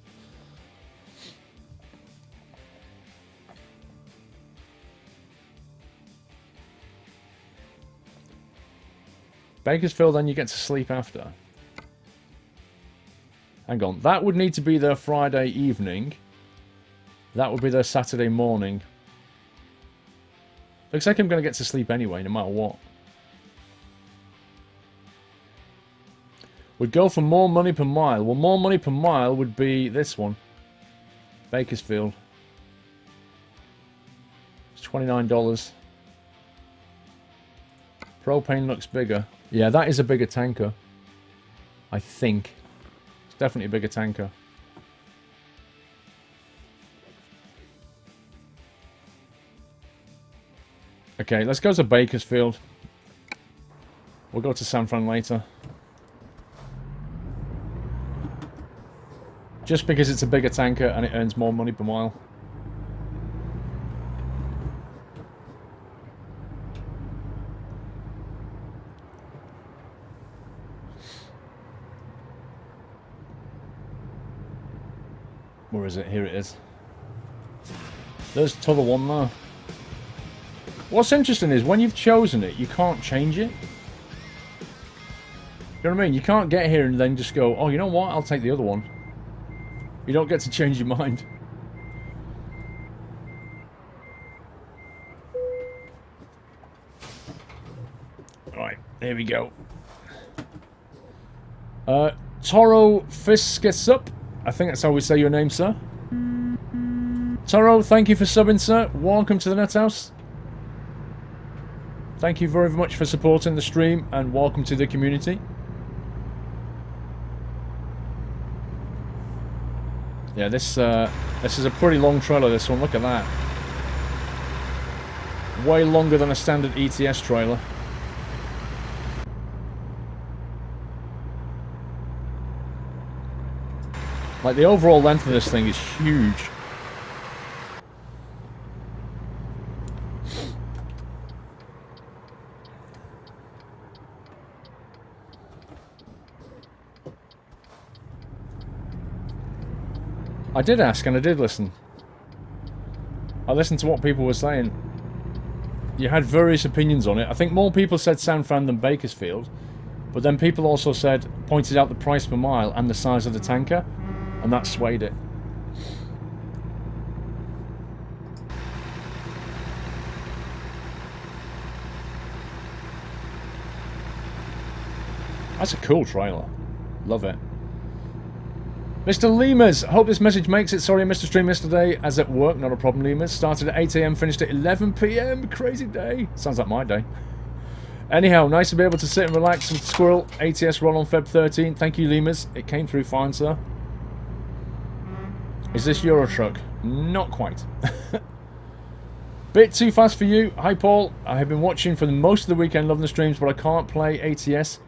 Bakersfield, then you get to sleep after. Hang on. That would need to be their Friday evening. That would be their Saturday morning. Looks like I'm going to get to sleep anyway, no matter what. Would go for more money per mile. Well, more money per mile would be this one. Bakersfield. It's $29. Propane looks bigger. Yeah, that is a bigger tanker. I think. It's definitely a bigger tanker. Okay, let's go to Bakersfield. We'll go to San Fran later. Just because it's a bigger tanker and it earns more money per mile. Where is it? Here it is. There's the other one there. What's interesting is when you've chosen it, you can't change it. You know what I mean? You can't get here and then just go, oh, you know what? I'll take the other one. You don't get to change your mind. Alright, there we go. Toro Fiskisup. I think that's how we say your name, sir. Toro, thank you for subbing, sir. Welcome to the Net House. Thank you very much for supporting the stream, and welcome to the community. Yeah, this is a pretty long trailer, this one. Look at that. Way longer than a standard ETS trailer. Like, the overall length of this thing is huge. I did ask and I did listen. I listened to what people were saying. You had various opinions on it. I think more people said San Fran than Bakersfield. But then people also pointed out the price per mile and the size of the tanker. And that swayed it. That's a cool trailer. Love it. Mr. Lemurs, hope this message makes it. Sorry I missed the stream yesterday as at work. Not a problem, Lemurs. Started at 8 AM, finished at 11 PM. Crazy day. Sounds like my day. Anyhow, nice to be able to sit and relax with Squirrel. ATS roll on Feb 13. Thank you, Lemurs. It came through fine, sir. Is this Euro Truck? Not quite. Bit too fast for you. Hi, Paul. I have been watching for most of the weekend, loving the streams, but I can't play ATS.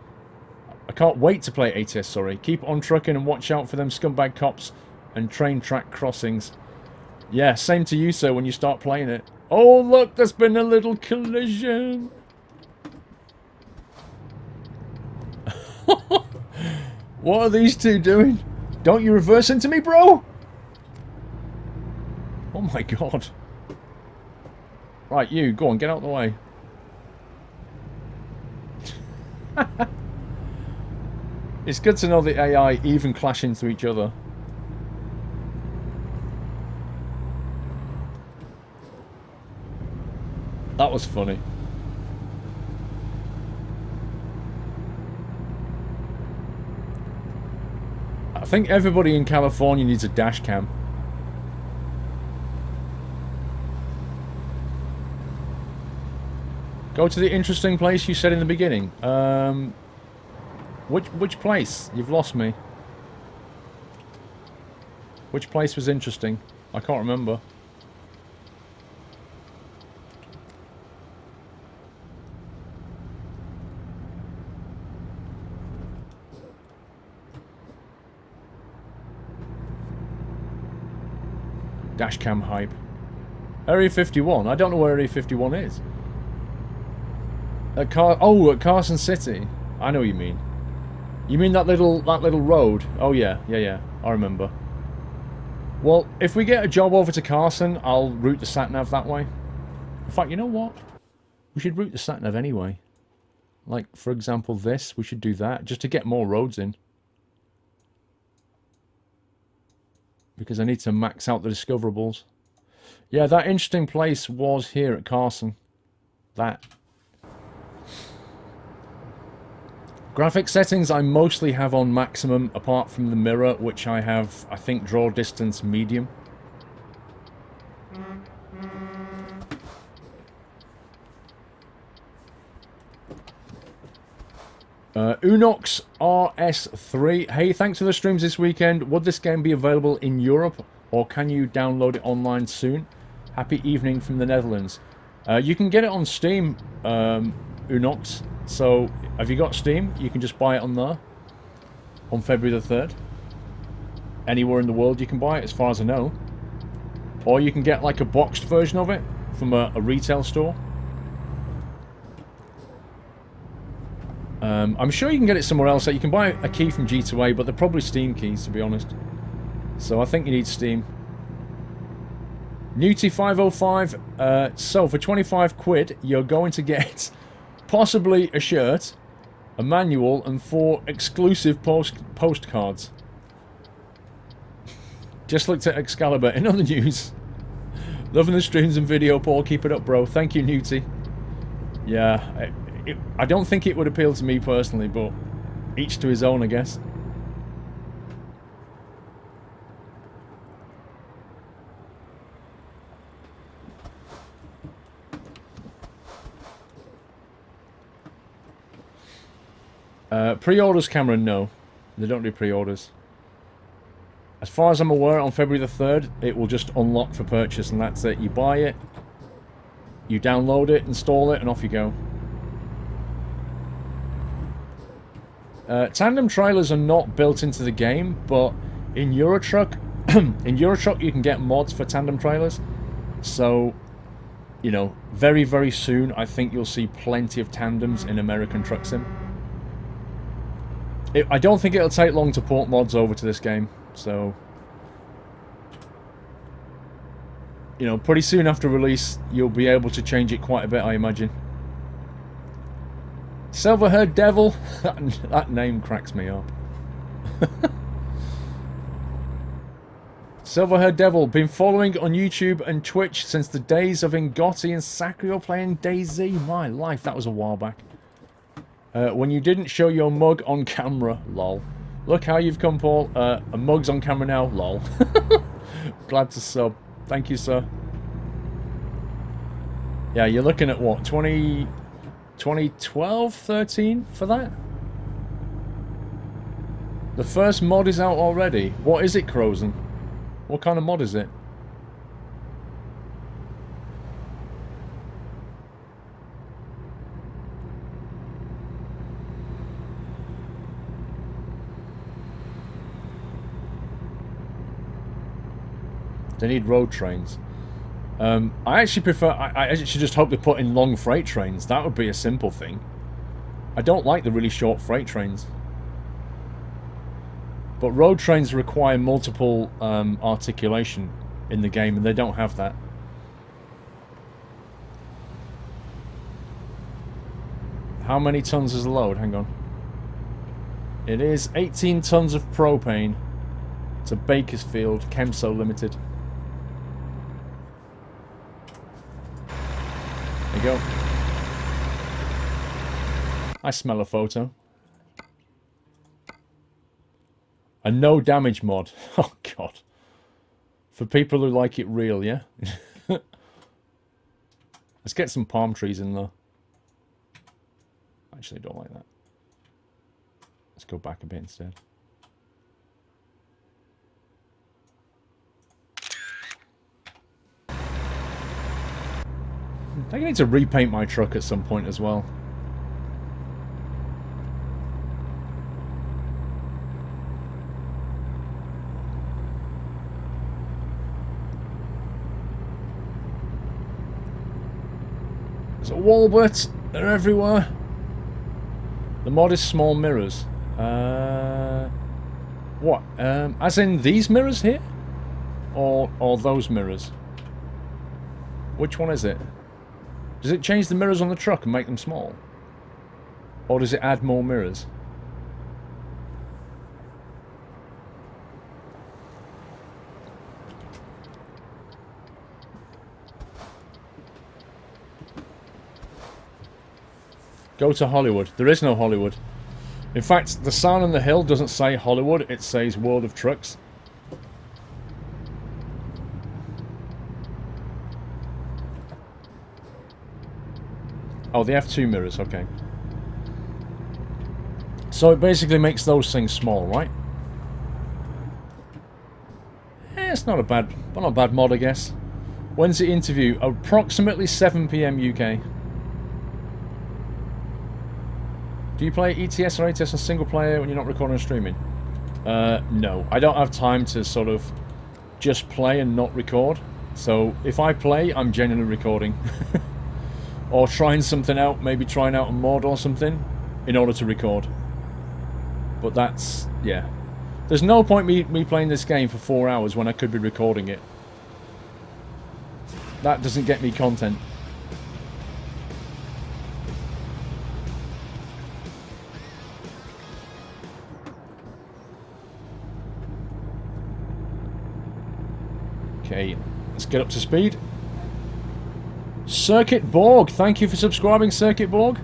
I can't wait to play ATS, sorry. Keep on trucking and watch out for them scumbag cops and train track crossings. Yeah, same to you, sir, when you start playing it. Oh, look, there's been a little collision. What are these two doing? Don't you reverse into me, bro? Oh my god. Right, you, go on, get out of the way. It's good to know the AI even clash into each other. That was funny. I think everybody in California needs a dash cam. Go to the interesting place you said in the beginning. Which place? You've lost me. Which place was interesting? I can't remember. Dashcam hype. Area 51. I don't know where Area 51 is. At Carson City. I know what you mean. You mean that little road? Oh yeah, I remember. Well, if we get a job over to Carson, I'll route the sat-nav that way. In fact, you know what? We should route the sat-nav anyway. Like, for example, this. We should do that, just to get more roads in. Because I need to max out the discoverables. Yeah, that interesting place was here at Carson. That. Graphic settings I mostly have on maximum, apart from the mirror, which I have, I think, draw distance medium. Unox RS3. Hey, thanks for the streams this weekend. Would this game be available in Europe, or can you download it online soon? Happy evening from the Netherlands. You can get it on Steam, Unox. So, have you got Steam? You can just buy it on there. On February the 3rd. Anywhere in the world you can buy it, as far as I know. Or you can get like a boxed version of it from a retail store. I'm sure you can get it somewhere else. You can buy a key from G2A, but they're probably Steam keys, to be honest. So I think you need Steam. Newty505. So for 25 quid, you're going to get possibly a shirt, a manual, and 4 exclusive postcards. Just looked at Excalibur. In other news, loving the streams and video, Paul. Keep it up, bro. Thank you, Newty. Yeah, I don't think it would appeal to me personally, but Each to his own, I guess. Pre-orders, Cameron, no. They don't do pre-orders. As far as I'm aware, on February the 3rd, it will just unlock for purchase, and that's it. You buy it, you download it, install it, and off you go. Tandem trailers are not built into the game, but in Eurotruck, in Eurotruck you can get mods for tandem trailers. So, you know, very, very soon, I think you'll see plenty of tandems in American Truck Sim. I don't think it'll take long to port mods over to this game, so... You know, pretty soon after release, you'll be able to change it quite a bit, I imagine. Silver-haired devil? That name cracks me up. Silver-haired devil, been following on YouTube and Twitch since the days of Ngotti and Sakrio playing DayZ. My life, that was a while back. When you didn't show your mug on camera, lol. Look how you've come, Paul. A mug's on camera now, lol. Glad to sub. Thank you, sir. Yeah, you're looking at what, 2012, 13 for that? The first mod is out already. What is it, Crozen? What kind of mod is it? They need road trains. I actually prefer... I actually just hope they put in long freight trains. That would be a simple thing. I don't like the really short freight trains. But road trains require multiple articulation in the game, and they don't have that. How many tons is the load? Hang on. It is 18 tons of propane to Bakersfield, Chemso Limited. There you go. I smell a photo. A no damage mod. Oh god. For people who like it real, yeah? Let's get some palm trees in there. Actually, don't like that. Let's go back a bit instead. I think I need to repaint my truck at some point as well. There's a Walbert. They're everywhere. The mod is small mirrors. What? As in these mirrors here? Or those mirrors? Which one is it? Does it change the mirrors on the truck and make them small? Or does it add more mirrors? Go to Hollywood. There is no Hollywood. In fact, the sign on the hill doesn't say Hollywood, it says World of Trucks. Oh, the F2 mirrors, okay. So it basically makes those things small, right? It's not a bad mod, I guess. When's the interview? Approximately 7 PM UK. Do you play ETS or ATS on single player when you're not recording or streaming? No. I don't have time to sort of just play and not record. So if I play, I'm genuinely recording. Or trying something out, maybe trying out a mod or something, in order to record. But that's, yeah. There's no point me playing this game for 4 hours when I could be recording it. That doesn't get me content. Okay, let's get up to speed. Circuit Borg, thank you for subscribing, Circuit Borg.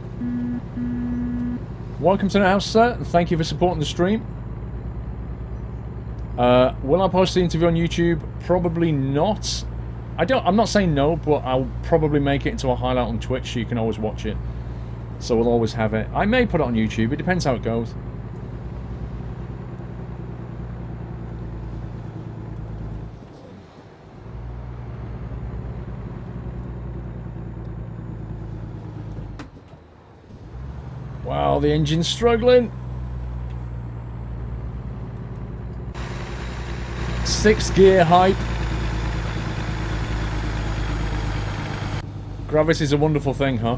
Welcome to the house, sir. Thank you for supporting the stream. Will I post the interview on YouTube? Probably not. I'm not saying no, but I'll probably make it into a highlight on Twitch so you can always watch it. So we'll always have it. I may put it on YouTube. It depends how it goes. Wow, the engine's struggling. 6th gear hype. Gravity's a wonderful thing, huh?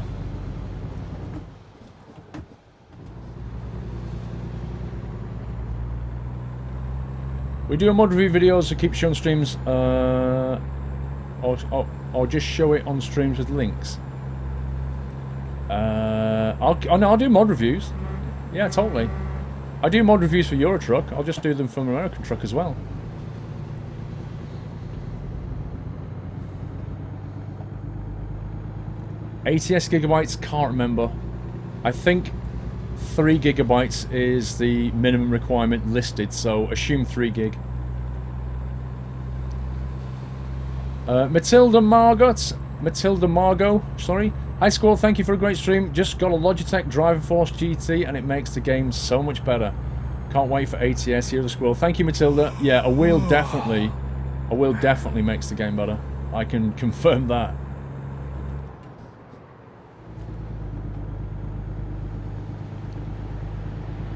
We do a mod review videos to keep showing streams, or just show it on streams with links. I'll do mod reviews. Yeah, totally. I do mod reviews for Euro Truck. I'll just do them for American Truck as well. ATS gigabytes, can't remember. I think 3 gigabytes is the minimum requirement listed, so assume 3 gig. Matilda Margot, sorry. Hi Squirrel, thank you for a great stream. Just got a Logitech Driver Force GT and it makes the game so much better. Can't wait for ATS here, the Squirrel. Thank you, Matilda. Yeah, a wheel definitely makes the game better. I can confirm that.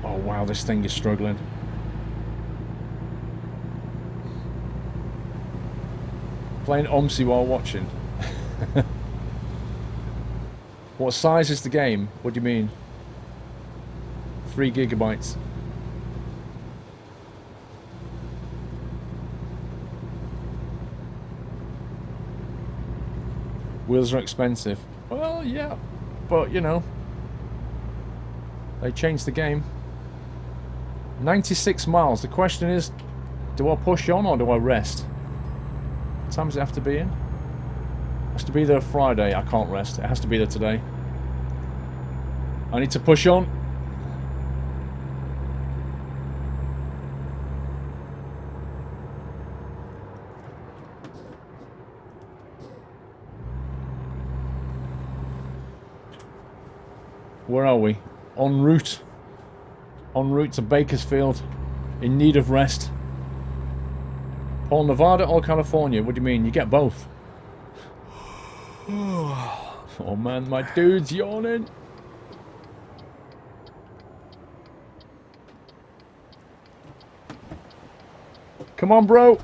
Oh wow, this thing is struggling. Playing OMSI while watching. What size is the game? What do you mean? 3 gigabytes. Wheels are expensive. Well, yeah. But, you know. They changed the game. 96 miles. The question is, do I push on or do I rest? What time does it have to be in? It has to be there Friday. I can't rest. It has to be there today. I need to push on. Where are we? En route. En route to Bakersfield. In need of rest. Or Nevada or California? What do you mean? You get both. Oh man, my dude's yawning. Come on, bro.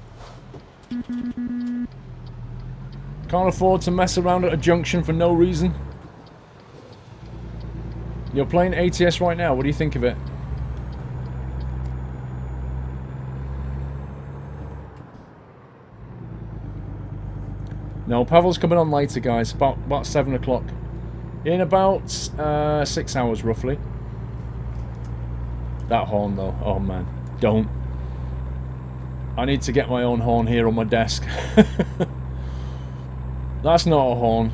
Can't afford to mess around at a junction for no reason. You're playing ATS right now. What do you think of it? No, Pavl's coming on later, guys. About 7 o'clock. In about 6 hours, roughly. That horn, though. Oh, man. Don't. I need to get my own horn here on my desk. That's not a horn.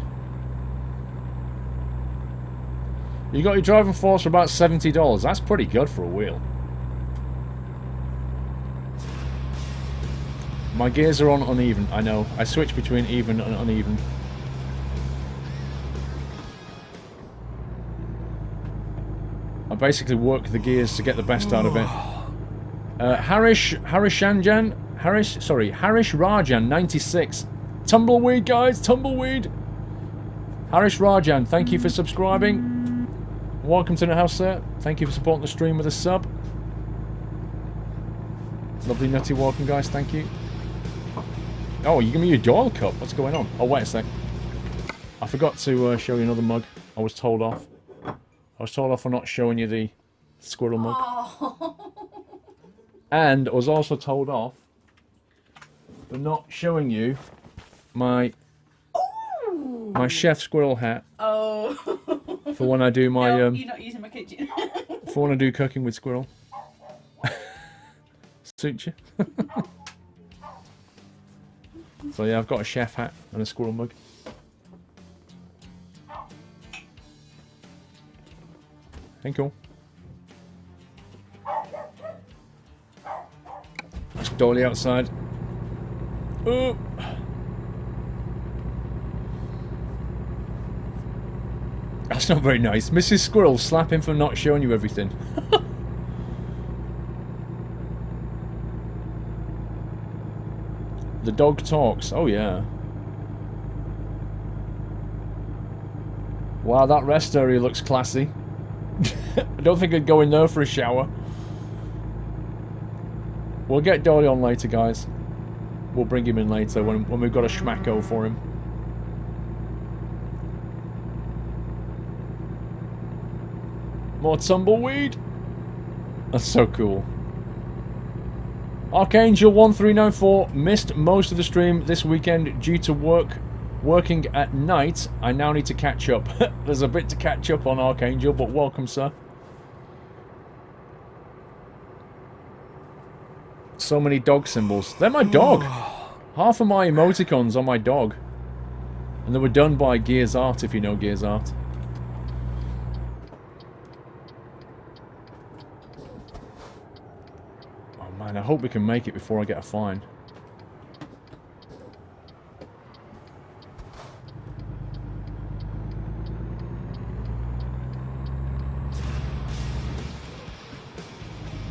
You got your driving force for about $70. That's pretty good for a wheel. My gears are on uneven, I know. I switch between even and uneven. I basically work the gears to get the best out of it. Harish Rajan, 96. Tumbleweed, guys, tumbleweed. Harish Rajan, thank you for subscribing. Welcome to the house, sir. Thank you for supporting the stream with a sub. Lovely nutty welcome, guys, thank you. Oh, you give me your Doyle cup. What's going on? Oh, wait a sec. I forgot to show you another mug. I was told off. I was told off for not showing you the squirrel mug. Oh. And I was also told off for not showing you my chef squirrel hat. Oh. For when I do my No, you're not using my kitchen. For when I do cooking with squirrel. Suit you. So yeah, I've got a chef hat and a squirrel mug. Ain't cool. There's Dolly outside. Oh. That's not very nice. Mrs. Squirrel, slap him for not showing you everything. The dog talks. Oh, yeah. Wow, that rest area looks classy. I don't think I'd go in there for a shower. We'll get Dolly on later, guys. We'll bring him in later when we've got a schmacko for him. More tumbleweed. That's so cool. Archangel 1394 missed most of the stream this weekend due to working at night. I now need to catch up. There's a bit to catch up on, Archangel, but welcome, sir. So many dog symbols. They're my dog. Half of my emoticons are my dog. And they were done by Gears Art, if you know Gears Art. Oh man, I hope we can make it before I get a fine.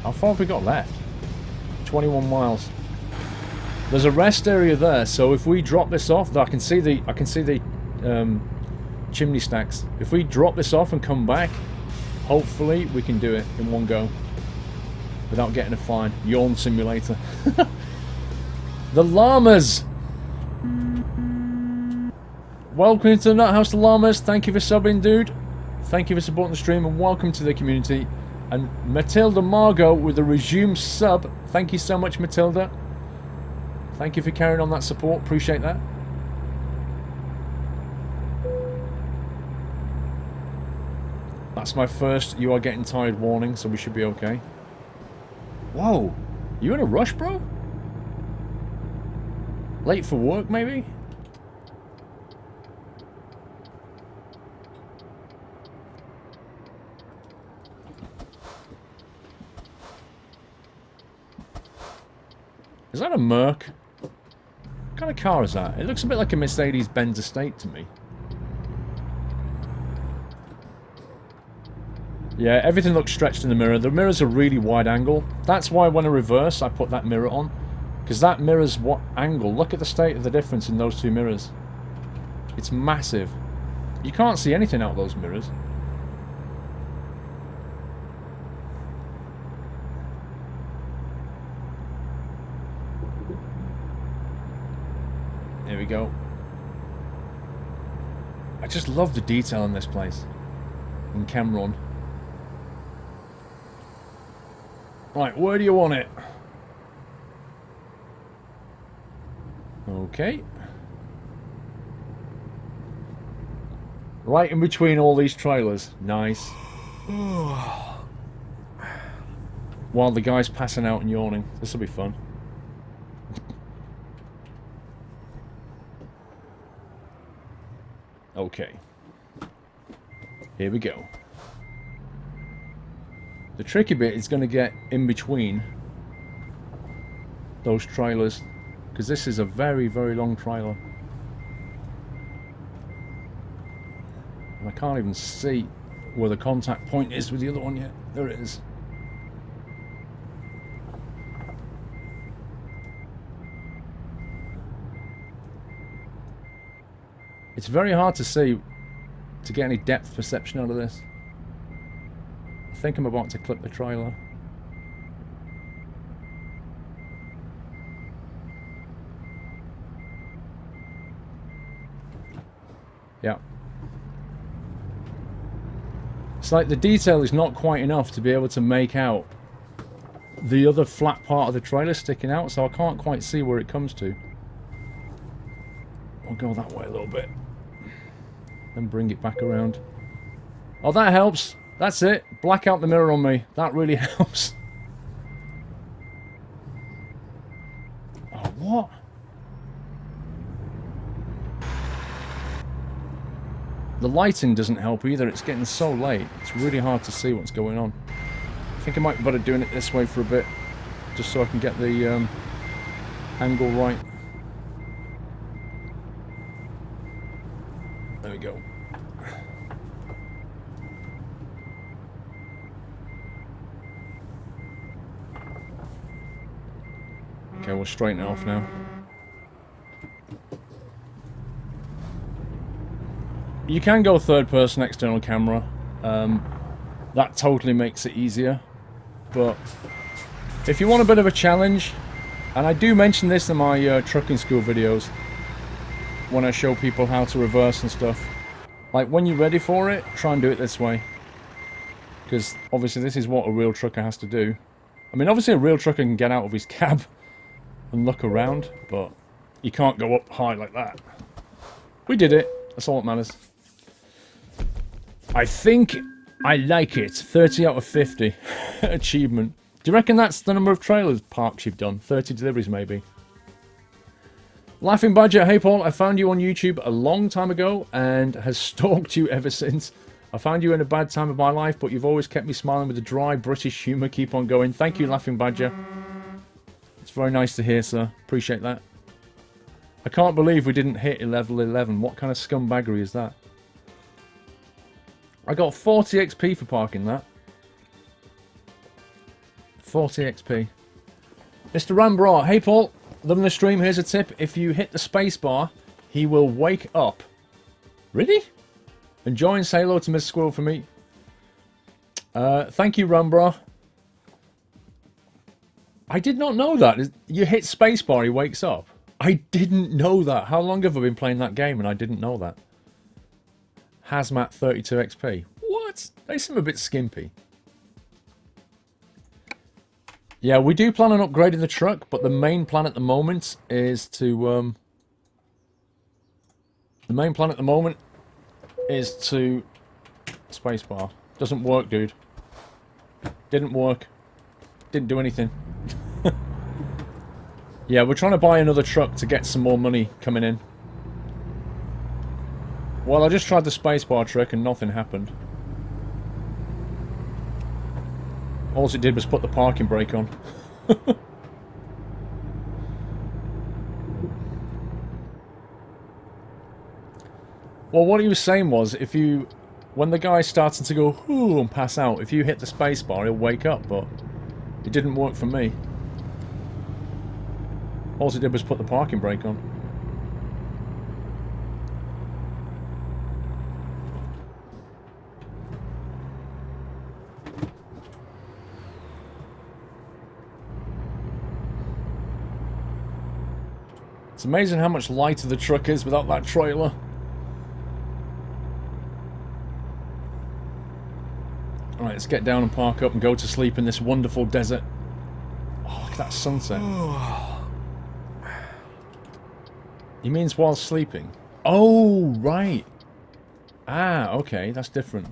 How far have we got left? 21 miles. There's a rest area there, so if we drop this off, I can see the chimney stacks. If we drop this off and come back, hopefully we can do it in one go without getting a fine. Yawn simulator. The llamas. Welcome to the Nut House, the llamas. Thank you for subbing, dude. Thank you for supporting the stream, and welcome to the community. And Matilda Margot with a resume sub. Thank you so much, Matilda. Thank you for carrying on that support. Appreciate that. That's my first "you are getting tired" warning, so we should be okay. Whoa. You in a rush, bro? Late for work, maybe? Is that a Merc? What kind of car is that? It looks a bit like a Mercedes-Benz Estate to me. Yeah, everything looks stretched in the mirror. The mirror's a really wide angle. That's why when I reverse, I put that mirror on. Because that mirror's what angle. Look at the state of the difference in those two mirrors. It's massive. You can't see anything out of those mirrors. There we go. I just love the detail in this place. In Cameron. Right, where do you want it? Okay. Right in between all these trailers. Nice. While the guy's passing out and yawning. This will be fun. Okay. Here we go. The tricky bit is going to get in between those trailers, because this is a very, very long trailer. And I can't even see where the contact point is with the other one yet. There it is. It's very hard to see, to get any depth perception out of this. I think I'm about to clip the trailer. Yeah. It's like the detail is not quite enough to be able to make out the other flat part of the trailer sticking out, so I can't quite see where it comes to. I'll go that way a little bit. Then bring it back around. Oh, that helps. That's it. Black out the mirror on me. That really helps. Oh, what? The lighting doesn't help either. It's getting so late. It's really hard to see what's going on. I think I might be better doing it this way for a bit. just so I can get the angle right. There we go. Okay, we'll straighten it off now. You can go third person external camera. That totally makes it easier. But if you want a bit of a challenge, and I do mention this in my trucking school videos, when I show people how to reverse and stuff. Like, when you're ready for it, try and do it this way. Because obviously this is what a real trucker has to do. I mean, obviously a real trucker can get out of his cab and look around, but you can't go up high like that. We did it. That's all that matters. I think I like it. 30 out of 50. Achievement. Do you reckon that's the number of trailers parks you've done? 30 deliveries, maybe. Laughing Badger, hey Paul, I found you on YouTube a long time ago and has stalked you ever since. I found you in a bad time of my life, but you've always kept me smiling with a dry British humour. Keep on going. Thank you, Laughing Badger. It's very nice to hear, sir. Appreciate that. I can't believe we didn't hit level 11. What kind of scumbaggery is that? I got 40 XP for parking that. 40 XP. Mr. Rambra, hey Paul, loving the stream. Here's a tip. If you hit the space bar, he will wake up. Really? Enjoy and say hello to Miss Squirrel for me. Thank you, Rambra. I did not know that. You hit spacebar, he wakes up. I didn't know that. How long have I been playing that game and I didn't know that? Hazmat 32 XP. What? They seem a bit skimpy. Yeah, we do plan on upgrading the truck, but the main plan at the moment is to... the main plan at the moment is to... Spacebar. Doesn't work, dude. Didn't work. Didn't do anything. Yeah, we're trying to buy another truck to get some more money coming in. Well, I just tried the spacebar trick and nothing happened. All it did was put the parking brake on. Well, what he was saying was, if you... when the guy's starting to go, ooh, and pass out, if you hit the spacebar, he'll wake up, but it didn't work for me. All it did was put the parking brake on. It's amazing how much lighter the truck is without that trailer. Alright, let's get down and park up and go to sleep in this wonderful desert. Oh, look at that sunset. He means while sleeping. Oh, right. Ah, okay, that's different.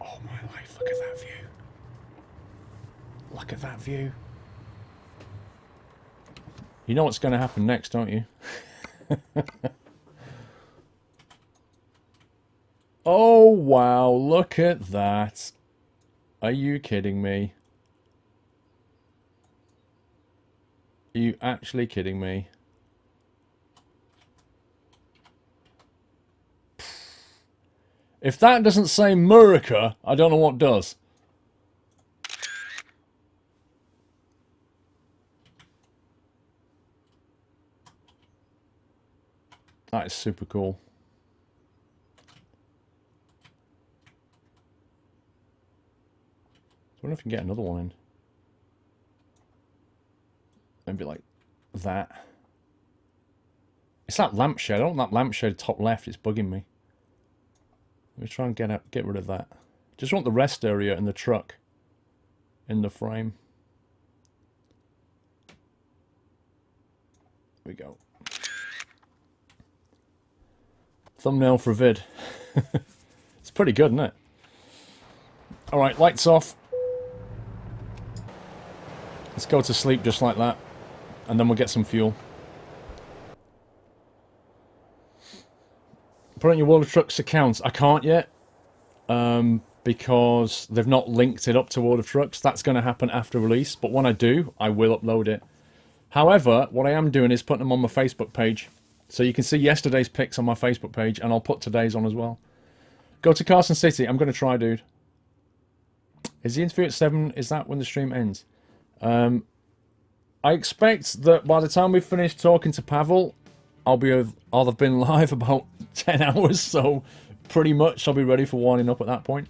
Oh my life, look at that view. Look at that view. You know what's going to happen next, don't you? Oh, wow, look at that. Are you kidding me? Are you actually kidding me? If that doesn't say Murica, I don't know what does. That is super cool. I wonder if we can get another one in. Maybe like that. It's that lampshade. I don't want that lampshade top left. It's bugging me. Let me try and get rid of that. Just want the rest area in the truck in the frame. There we go. Thumbnail for a vid. It's pretty good, isn't it? Alright, lights off. Let's go to sleep just like that. And then we'll get some fuel. Put on your World of Trucks account. I can't yet. because they've not linked it up to World of Trucks. That's going to happen after release, but when I do, I will upload it. However, what I am doing is putting them on my Facebook page. So you can see yesterday's pics on my Facebook page, and I'll put today's on as well. Go to Carson City. I'm going to try, dude. Is the interview at 7? Is that when the stream ends? I expect that by the time we finish talking to Pavl, I'll have been live about 10 hours, so pretty much I'll be ready for winding up at that point.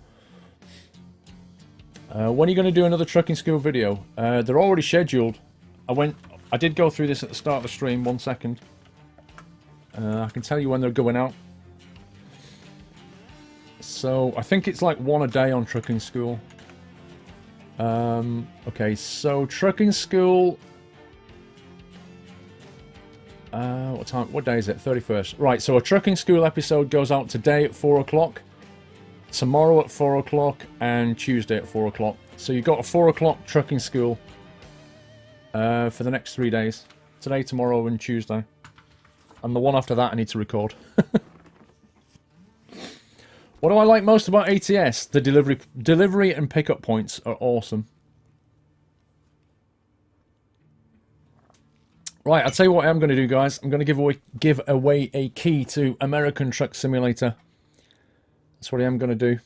When are you going to do another trucking school video? They're already scheduled. I did go through this at the start of the stream. 1 second. I can tell you when they're going out. So I think it's like 1 a day on trucking school. Okay, so trucking school. What time? What day is it? 31st. Right, so a trucking school episode goes out today at 4 o'clock, tomorrow at 4 o'clock, and Tuesday at 4 o'clock. So you've got a 4 o'clock trucking school for the next 3 days. Today, tomorrow, and Tuesday. And the one after that I need to record. What do I like most about ATS? The delivery and pickup points are awesome. Right, I'll tell you what I'm going to do, guys. I'm going to give away a key to American Truck Simulator. That's what I am going to do.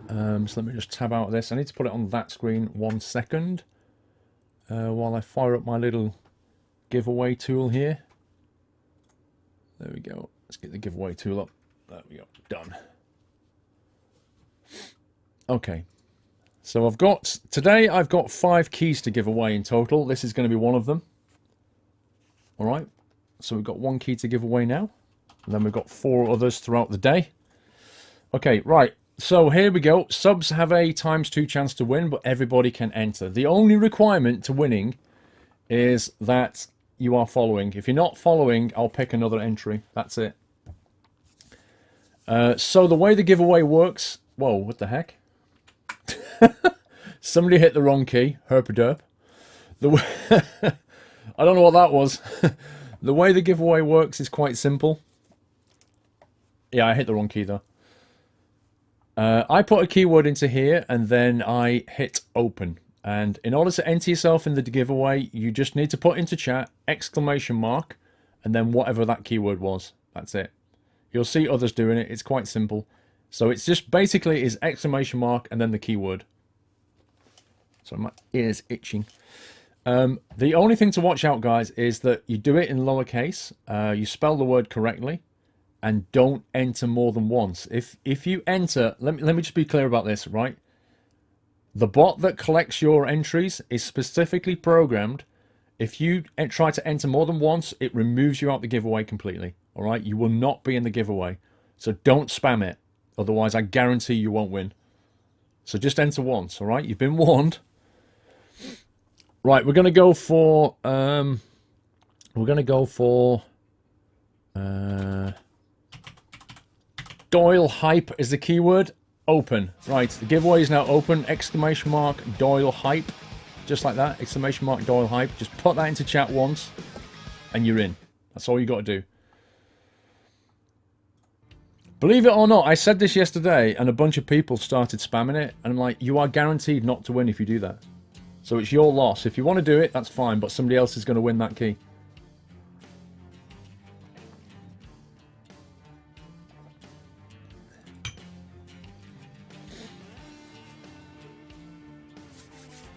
So let me just tab out of this. I need to put it on that screen 1 second. While I fire up my little giveaway tool here. There we go. Let's get the giveaway tool up. There we go. Done. Okay. So today I've got 5 keys to give away in total. This is going to be one of them. Alright. So we've got 1 key to give away now. And then we've got 4 others throughout the day. Okay, right. So here we go. Subs have a ×2 chance to win, but everybody can enter. The only requirement to winning is that you are following. If you're not following, I'll pick another entry. That's it. So the way the giveaway works... Whoa, what the heck? Somebody hit the wrong key. Herpaderp. I don't know what that was. The way the giveaway works is quite simple. Yeah, I hit the wrong key though. I put a keyword into here and then I hit open. And in order to enter yourself in the giveaway, you just need to put into chat !, and then whatever that keyword was. That's it. You'll see others doing it. It's quite simple. So it's just basically is ! And then the keyword. So my ear's itching. The only thing to watch out, guys, is that you do it in lowercase. You spell the word correctly. And don't enter more than once. If you enter... Let me just be clear about this, right? The bot that collects your entries is specifically programmed. If you try to enter more than once, it removes you out the giveaway completely. All right? You will not be in the giveaway. So don't spam it. Otherwise, I guarantee you won't win. So just enter once, all right? You've been warned. Right, we're going to go for... Doyle Hype is the keyword. Open. Right, the giveaway is now open. ! Doyle Hype. Just like that. ! Doyle Hype. Just put that into chat once and you're in. That's all you got to do. Believe it or not, I said this yesterday and a bunch of people started spamming it. And I'm like, you are guaranteed not to win if you do that. So it's your loss. If you want to do it, that's fine. But somebody else is going to win that key.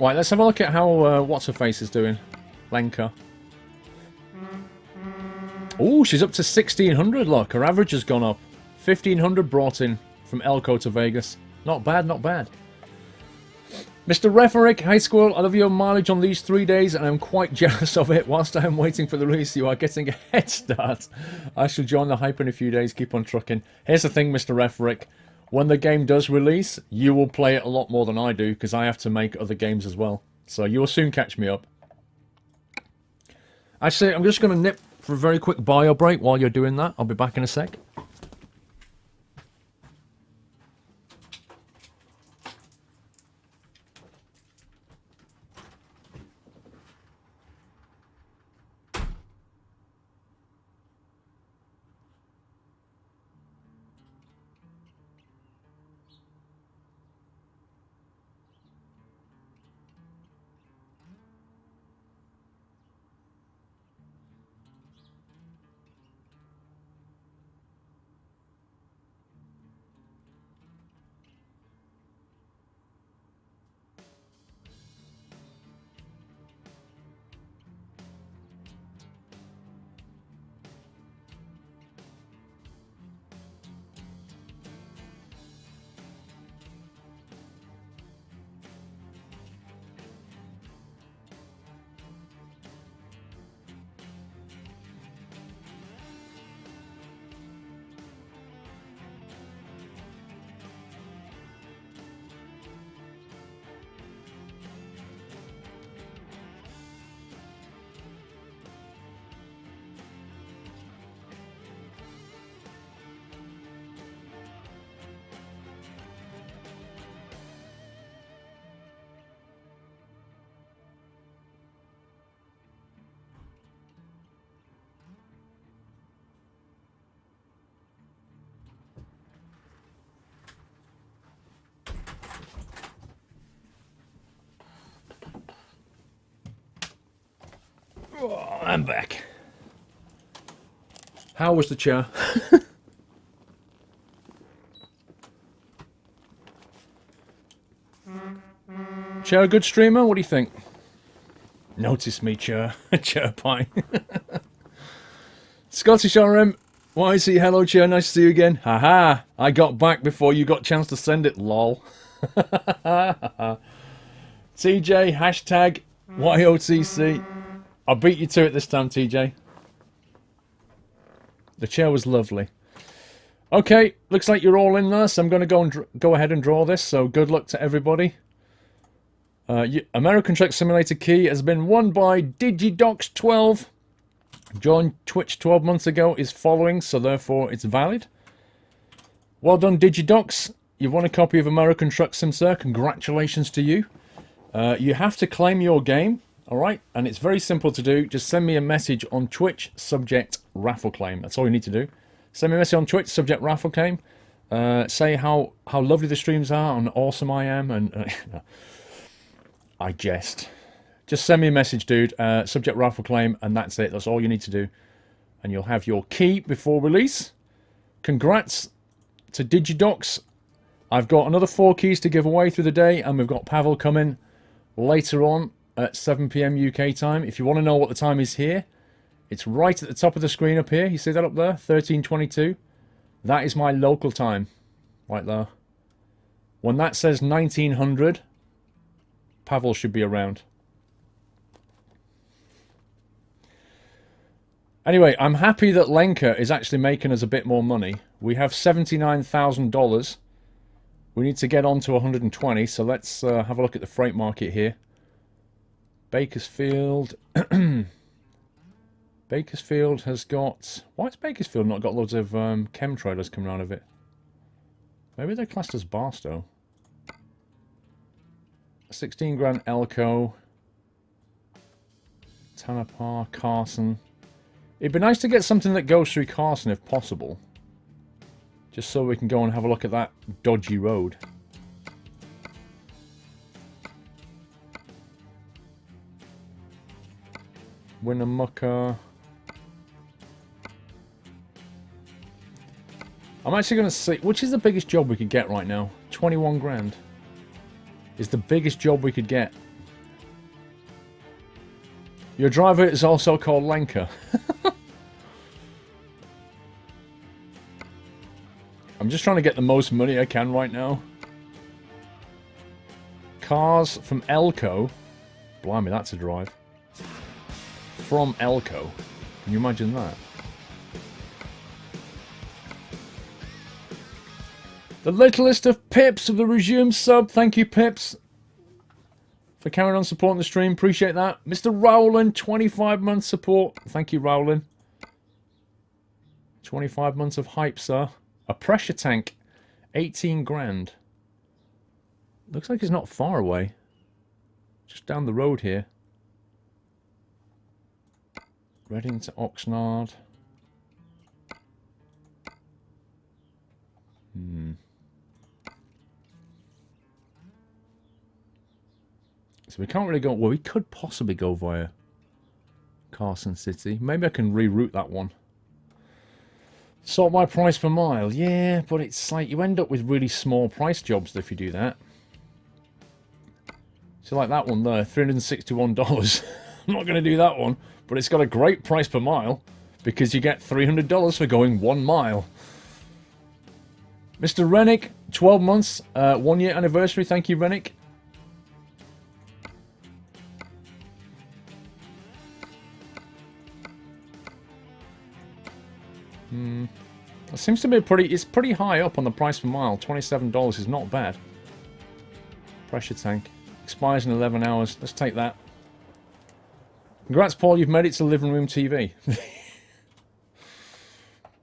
Right, let's have a look at how What's-Her-Face is doing. Lenka. Oh, she's up to 1,600, look. Her average has gone up. 1,500 brought in from Elko to Vegas. Not bad, not bad. Mr. Referick, hi Squirrel, I love your mileage on these 3 days and I'm quite jealous of it. Whilst I am waiting for the release, you are getting a head start. I shall join the hype in a few days. Keep on trucking. Here's the thing, Mr. Referick. When the game does release, you will play it a lot more than I do because I have to make other games as well. So you will soon catch me up. Actually, I'm just going to nip for a very quick bio break while you're doing that. I'll be back in a sec. Oh, I'm back. How was the chair? Chair a good streamer? What do you think? Notice me, Chair. Chair pie. Scottish RM. YC, hello, Chair. Nice to see you again. Haha. I got back before you got a chance to send it, lol. TJ, hashtag YOTC. I beat you to it this time, TJ. The chair was lovely. Okay, looks like you're all in there, so I'm going to go ahead and draw this, so good luck to everybody. American Truck Simulator key has been won by Digidocs12. Joined Twitch 12 months ago, is following, so therefore it's valid. Well done, Digidocs. You've won a copy of American Truck Sim, sir. Congratulations to you. You have to claim your game, alright? And it's very simple to do. Just send me a message on Twitch, subject raffle claim. That's all you need to do. Send me a message on Twitch, subject raffle claim. Say how lovely the streams are and awesome I am. And I jest. Just send me a message, dude. Subject raffle claim, and that's it. That's all you need to do. And you'll have your key before release. Congrats to Digidocs. I've got another 4 keys to give away through the day, and we've got Pavl coming later on at 7 PM UK time. If you want to know what the time is here, it's right at the top of the screen up here. You see that up there? 13:22. That is my local time. Right there. When that says 1900, Pavl should be around. Anyway, I'm happy that Lenka is actually making us a bit more money. We have $79,000. We need to get on to 120, so let's have a look at the freight market here. Bakersfield. Bakersfield has got... Why has Bakersfield not got loads of chemtrailers coming out of it? Maybe they're classed as Barstow. 16 grand Elko. Tanapar, Carson. It'd be nice to get something that goes through Carson if possible. Just so we can go and have a look at that dodgy road. Winnemucca. I'm actually going to see... Which is the biggest job we could get right now? 21 grand. Is the biggest job we could get. Your driver is also called Lenka. I'm just trying to get the most money I can right now. Cars from Elko. Blimey, that's a drive. From Elko. Can you imagine that? The littlest of Pips of the resumed sub. Thank you, Pips, for carrying on supporting the stream. Appreciate that. Mr. Rowland, 25 months support. Thank you, Rowland. 25 months of hype, sir. A pressure tank, 18 grand. Looks like it's not far away. Just down the road here. Reading to Oxnard. So we can't really go... Well, we could possibly go via Carson City. Maybe I can reroute that one. Sort my price per mile. Yeah, but it's like you end up with really small price jobs if you do that. So like that one there, $361. I'm not going to do that one, but it's got a great price per mile because you get $300 for going 1 mile. Mr. Rennick, 12 months, 1 year anniversary. Thank you, Rennick. It seems to be it's pretty high up on the price per mile. $27 is not bad. Pressure tank. Expires in 11 hours. Let's take that. Congrats, Paul. You've made it to living room TV.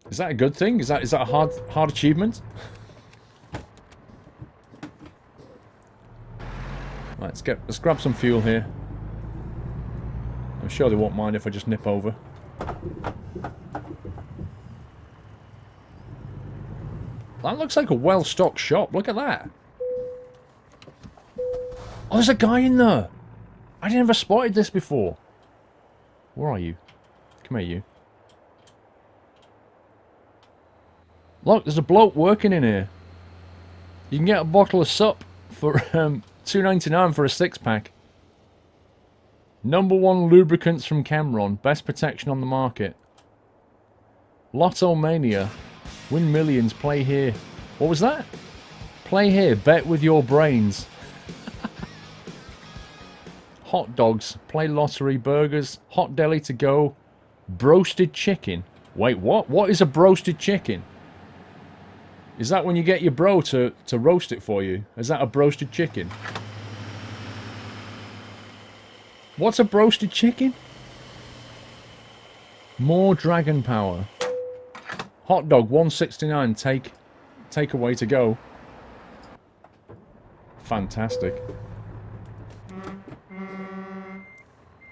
Is that a good thing? Is that a hard achievement? Right, let's grab some fuel here. I'm sure they won't mind if I just nip over. That looks like a well-stocked shop. Look at that. Oh, there's a guy in there. I never spotted this before. Where are you? Come here, you. Look, there's a bloke working in here. You can get a bottle of sup for $2.99 for a 6-pack. #1 lubricants from Cameron. Best protection on the market. Lotto Mania. Win millions. Play here. What was that? Play here. Bet with your brains. Hot dogs. Play lottery. Burgers. Hot deli to go. Broasted chicken. Wait, what? What is a broasted chicken? Is that when you get your bro to roast it for you? Is that a broasted chicken? What's a broasted chicken? More dragon power. Hot dog, $1.69. Take away to go. Fantastic.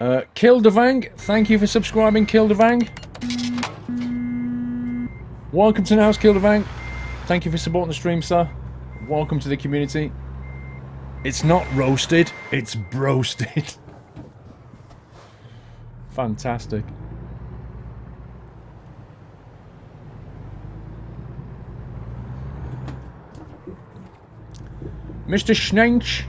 Kildevang, thank you for subscribing, Kildevang. Welcome to the house, Kildevang. Thank you for supporting the stream, sir. Welcome to the community. It's not roasted, it's broasted. Fantastic. Mr. Schnench,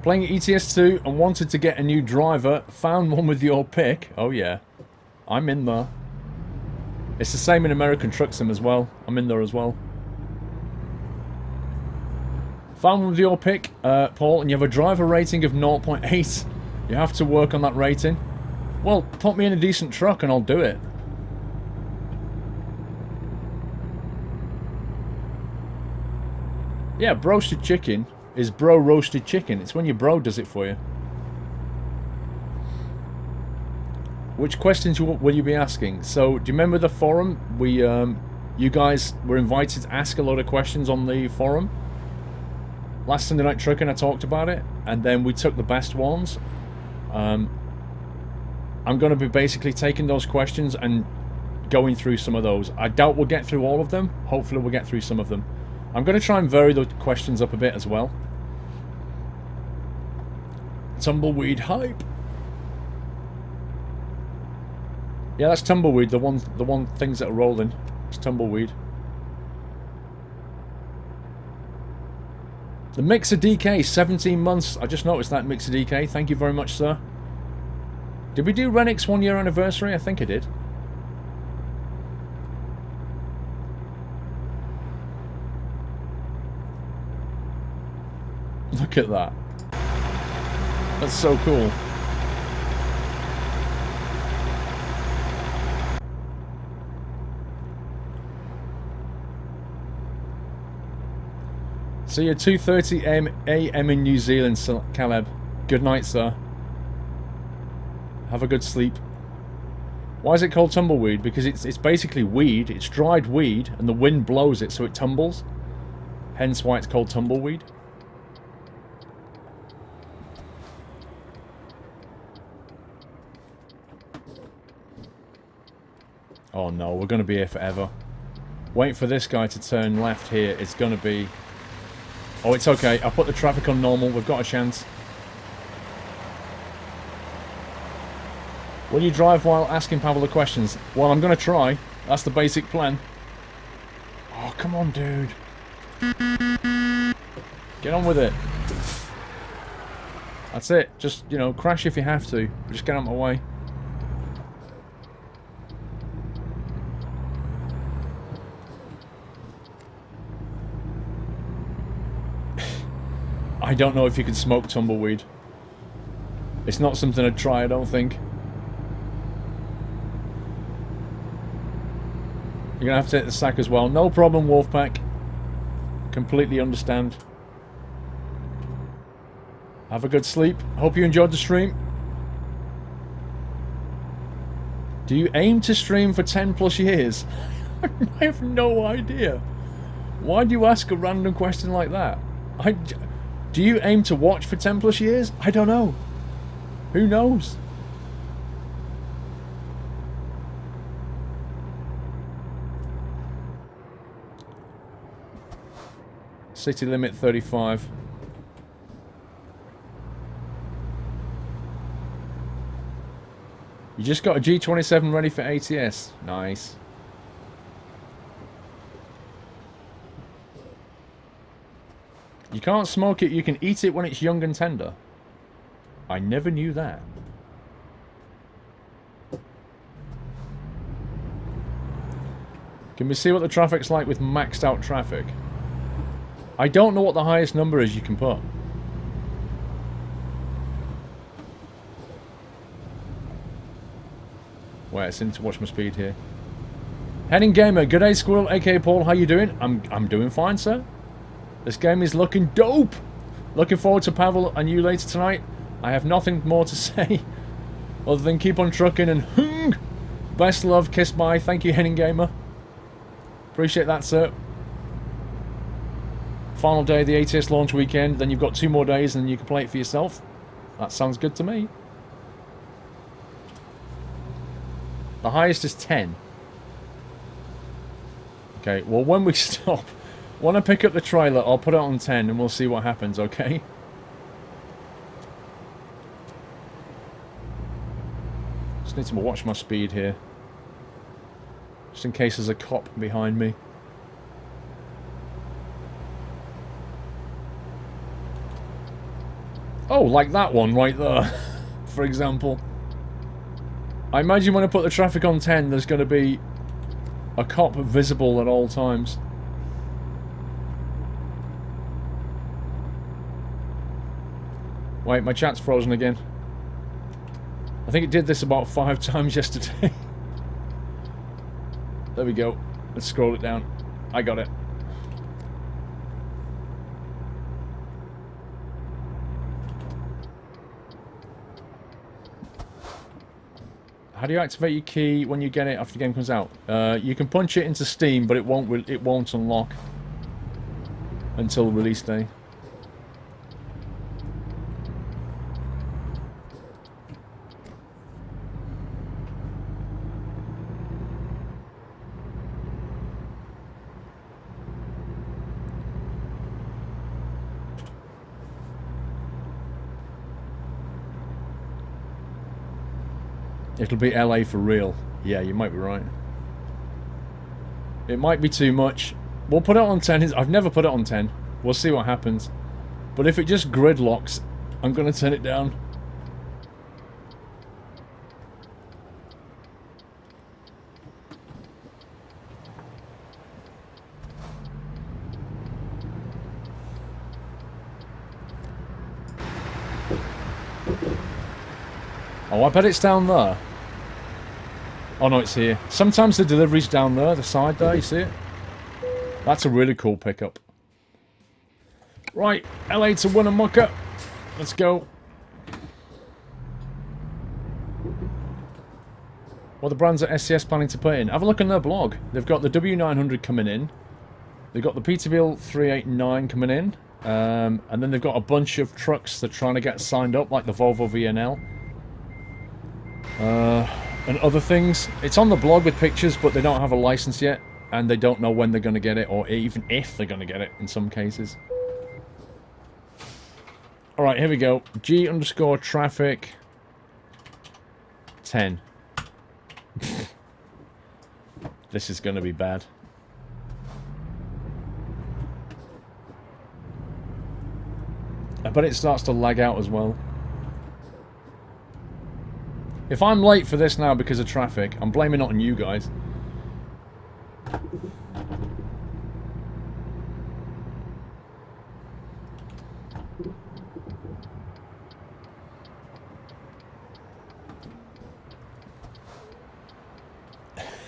playing ETS2 and wanted to get a new driver. Found one with your pick. Oh yeah, I'm in there. It's the same in American Truck Sim as well. I'm in there as well. Found one with your pick, Paul, and you have a driver rating of 0.8. You have to work on that rating. Well, put me in a decent truck and I'll do it. Yeah, broasted chicken is bro roasted chicken. It's when your bro does it for you. Which questions will you be asking? So, do you remember the forum? You guys were invited to ask a lot of questions on the forum. Last Sunday Night Trucking, I talked about it, and then we took the best ones. I'm going to be basically taking those questions and going through some of those. I doubt we'll get through all of them. Hopefully we'll get through some of them. I'm going to try and vary the questions up a bit as well. Tumbleweed hype. Yeah, that's tumbleweed. The one things that are rolling. It's tumbleweed. The Mixer DK, 17 months. I just noticed that, Mixer DK. Thank you very much, sir. Did we do Renix 1 year anniversary? I think I did. Look at that. That's so cool. See you 2:30 AM in New Zealand, Caleb. Good night, sir. Have a good sleep. Why is it called tumbleweed? Because it's basically weed. It's dried weed, and the wind blows it so it tumbles. Hence why it's called tumbleweed. Oh no, we're going to be here forever. Wait for this guy to turn left here. It's going to be... Oh, it's okay. I put the traffic on normal. We've got a chance. Will you drive while asking Pavl the questions? Well, I'm going to try. That's the basic plan. Oh, come on, dude. Get on with it. That's it. Just, you know, crash if you have to. Just get out of my way. I don't know if you can smoke tumbleweed. It's not something I'd try, I don't think. You're gonna have to take the sack as well. No problem, Wolfpack. Completely understand. Have a good sleep. Hope you enjoyed the stream. Do you aim to stream for 10 plus years? I have no idea. Why do you ask a random question like that? Do you aim to watch for 10 plus years? I don't know. Who knows? City limit 35. You just got a G27 ready for ATS. Nice. You can't smoke it, you can eat it when it's young and tender. I never knew that. Can we see what the traffic's like with maxed out traffic? I don't know what the highest number is you can put. Wait, I need to watch my speed here. Henning Gamer, good day Squirrel, aka Paul, how you doing? I'm doing fine, sir. This game is looking dope! Looking forward to Pavl and you later tonight. I have nothing more to say other than keep on trucking and hung! Best love, kiss bye. Thank you, Henning Gamer. Appreciate that, sir. Final day of the ATS launch weekend, then you've got 2 more days and you can play it for yourself. That sounds good to me. The highest is 10. Okay, well when we stop, when I pick up the trailer, I'll put it on 10 and we'll see what happens, okay? Just need to watch my speed here. Just in case there's a cop behind me. Oh, like that one right there, for example. I imagine when I put the traffic on 10, there's going to be a cop visible at all times. Wait, my chat's frozen again. I think it did this about 5 times yesterday. There we go. Let's scroll it down. I got it. How do you activate your key when you get it after the game comes out? You can punch it into Steam, but it won't unlock until release day. It'll be LA for real. Yeah, you might be right. It might be too much. We'll put it on 10. I've never put it on 10. We'll see what happens. But if it just gridlocks, I'm going to turn it down. Oh, I bet it's down there. Oh no, it's here. Sometimes the delivery's down there, the side there, you see it? That's a really cool pickup. Right, LA to Winnemucca. Let's go. What the brands are SCS planning to put in? Have a look on their blog. They've got the W900 coming in. They've got the Peterbilt 389 coming in. And then they've got a bunch of trucks they're trying to get signed up, like the Volvo VNL. And other things. It's on the blog with pictures, but they don't have a license yet, and they don't know when they're going to get it, or even if they're going to get it in some cases. Alright, here we go. G_traffic 10. This is going to be bad. I bet it starts to lag out as well. If I'm late for this now because of traffic, I'm blaming it on you guys.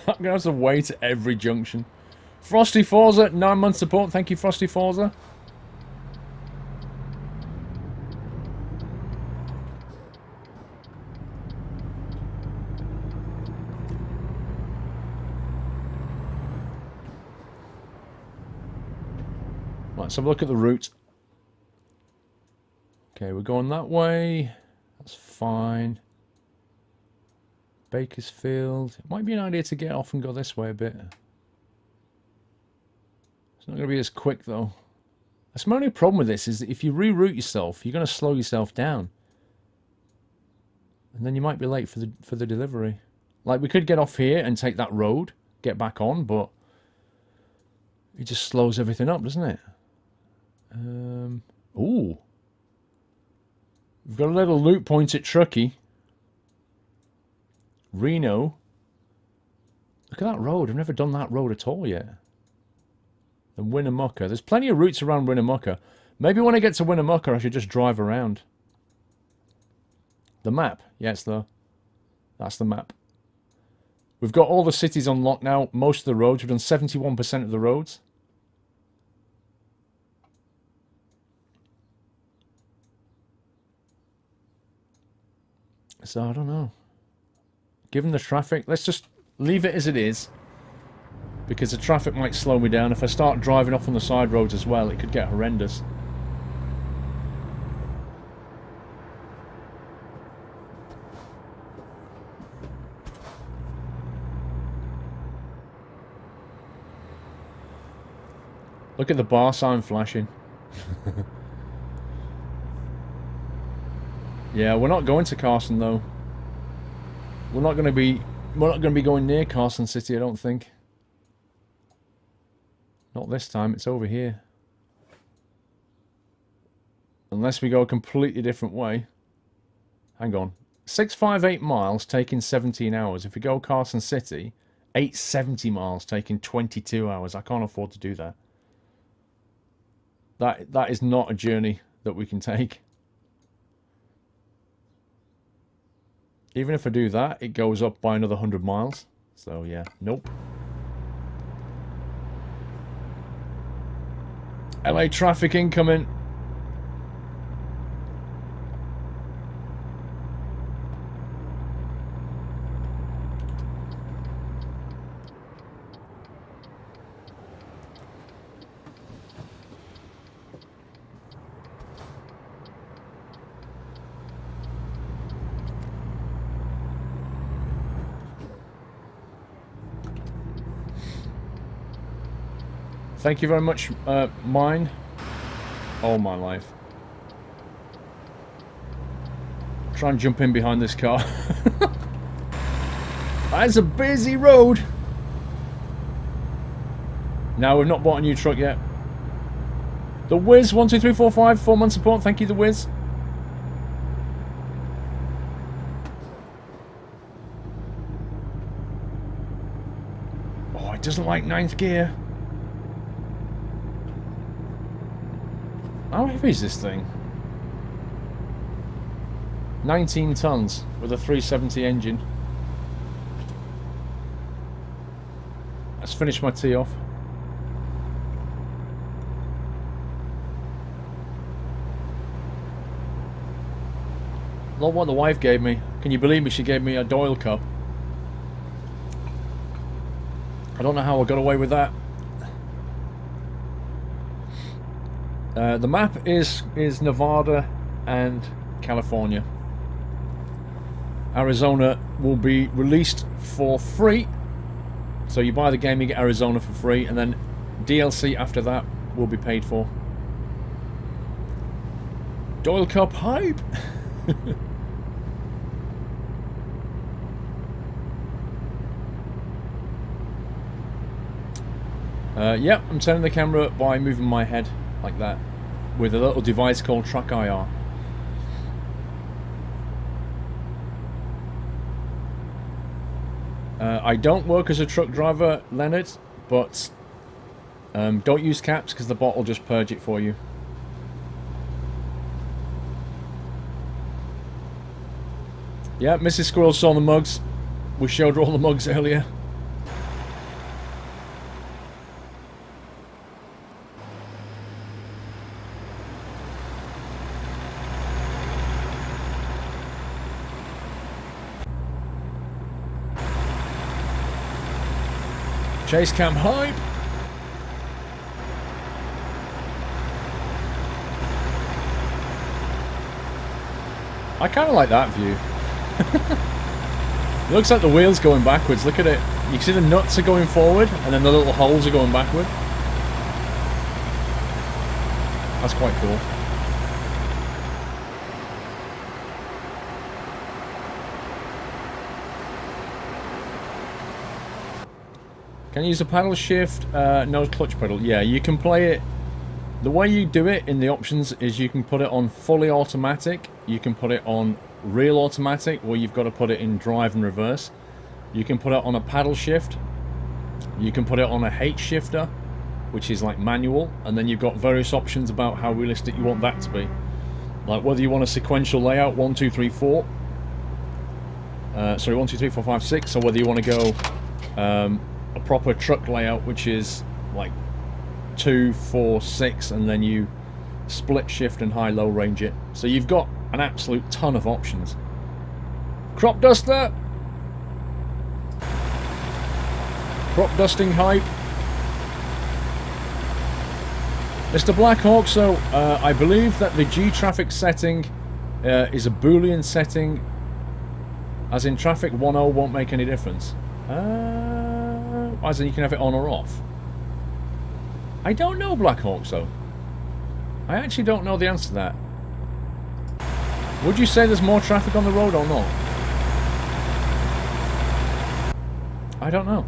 I'm going to have to wait at every junction. Frosty Forza, 9 months support. Thank you, Frosty Forza. Let's have a look at the route. Okay, we're going that way. That's fine. Bakersfield. It might be an idea to get off and go this way a bit. It's not going to be as quick though. That's my only problem with this, is that if you reroute yourself, you're going to slow yourself down. And then you might be late for the delivery. Like, we could get off here and take that road, get back on, but it just slows everything up, doesn't it? Ooh. We've got a little loop point at Truckee. Reno. Look at that road. I've never done that road at all yet. And Winnemucca. There's plenty of routes around Winnemucca. Maybe when I get to Winnemucca, I should just drive around. The map. Yes, that's the map. We've got all the cities unlocked now. Most of the roads. We've done 71% of the roads. So, I don't know. Given the traffic, let's just leave it as it is. Because the traffic might slow me down. If I start driving off on the side roads as well, it could get horrendous. Look at the bar sign flashing. Yeah, we're not going to Carson though. We're not going to be going near Carson City, I don't think. Not this time, it's over here. Unless we go a completely different way. Hang on. 658 miles taking 17 hours. If we go Carson City, 870 miles taking 22 hours. I can't afford to do that. That is not a journey that we can take. Even if I do that, it goes up by another 100 miles. So yeah, nope. LA traffic incoming. Thank you very much, mine. All my life. Try and jump in behind this car. That's a busy road. Now we've not bought a new truck yet. The Wiz 12345 4-month support. Thank you, the Wiz. Oh, it doesn't like 9th gear. How heavy is this thing? 19 tons with a 370 engine. Let's finish my tea off. Look what the wife gave me. Can you believe me? She gave me a Doyle cup. I don't know how I got away with that. The map is Nevada and California. Arizona will be released for free. So you buy the game, you get Arizona for free, and then DLC after that will be paid for. Doyle Cup hype! Yep, I'm turning the camera by moving my head like that with a little device called Track IR. I don't work as a truck driver, Leonard, but don't use caps because the bot will just purge it for you. Yeah, Mrs. Squirrel saw the mugs. We showed her all the mugs earlier. Chase cam hype! I kind of like that view. It looks like the wheel's going backwards. Look at it. You can see the nuts are going forward and then the little holes are going backward. That's quite cool. Can you use a paddle shift? No clutch pedal. Yeah, you can play it. The way you do it in the options is you can put it on fully automatic. You can put it on real automatic, or you've got to put it in drive and reverse. You can put it on a paddle shift. You can put it on a H shifter, which is like manual, and then you've got various options about how realistic you want that to be. Like whether you want a sequential layout, 1, 2, 3, 4. Sorry, 1, 2, 3, 4, 5, 6, or whether you want to go a proper truck layout, which is like 2, 4, 6, and then you split shift and high-low range it. So you've got an absolute ton of options. Crop duster! Crop dusting hype. Mr. Blackhawk, so I believe that the G-traffic setting is a Boolean setting, as in traffic 10 won't make any difference. As in you can have it on or off. I don't know, Blackhawk, so. I actually don't know the answer to that. Would you say there's more traffic on the road or not? I don't know.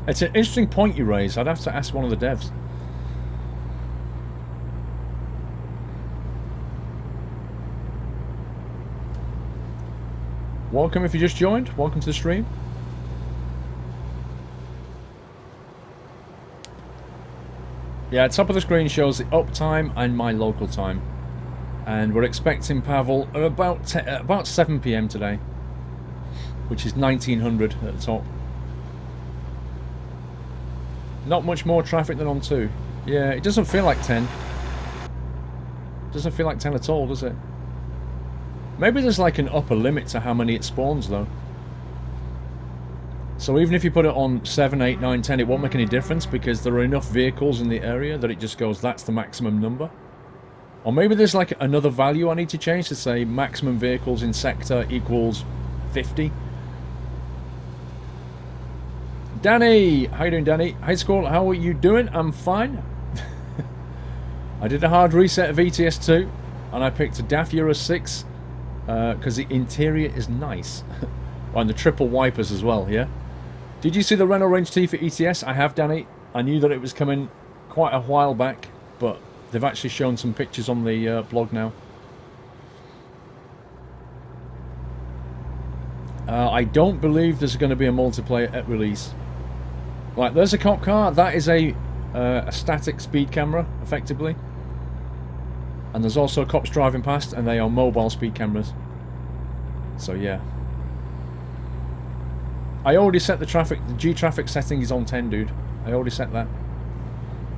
It's an interesting point you raise. I'd have to ask one of the devs. Welcome if you just joined. Welcome to the stream. Yeah, top of the screen shows the uptime and my local time. And we're expecting Pavl at about 7 PM today. Which is 1900 at the top. Not much more traffic than on 2. Yeah, it doesn't feel like 10. Doesn't feel like 10 at all, does it? Maybe there's like an upper limit to how many it spawns though. So even if you put it on 7, 8, 9, 10, it won't make any difference because there are enough vehicles in the area that it just goes, that's the maximum number. Or maybe there's like another value I need to change to say maximum vehicles in sector equals 50. Danny! How you doing, Danny? Hey, Squirrel, how are you doing? I'm fine. I did a hard reset of ETS2 and I picked a DAF Euro 6 because the interior is nice. And the triple wipers as well, yeah? Did you see the Renault Range T for ETS? I have, Danny. I knew that it was coming quite a while back, but they've actually shown some pictures on the blog now. I don't believe there's going to be a multiplayer at release. Right, there's a cop car. That is a static speed camera, effectively. And there's also cops driving past, and they are mobile speed cameras. So, yeah. I already set the G-traffic setting is on 10, dude. I already set that.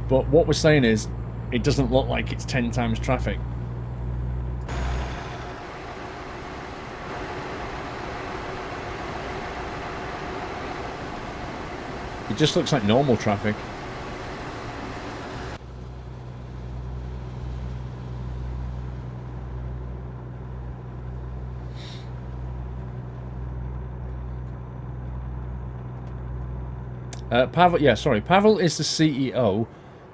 But what we're saying is, it doesn't look like it's 10 times traffic. It just looks like normal traffic. Pavl, yeah, sorry. Pavl is the CEO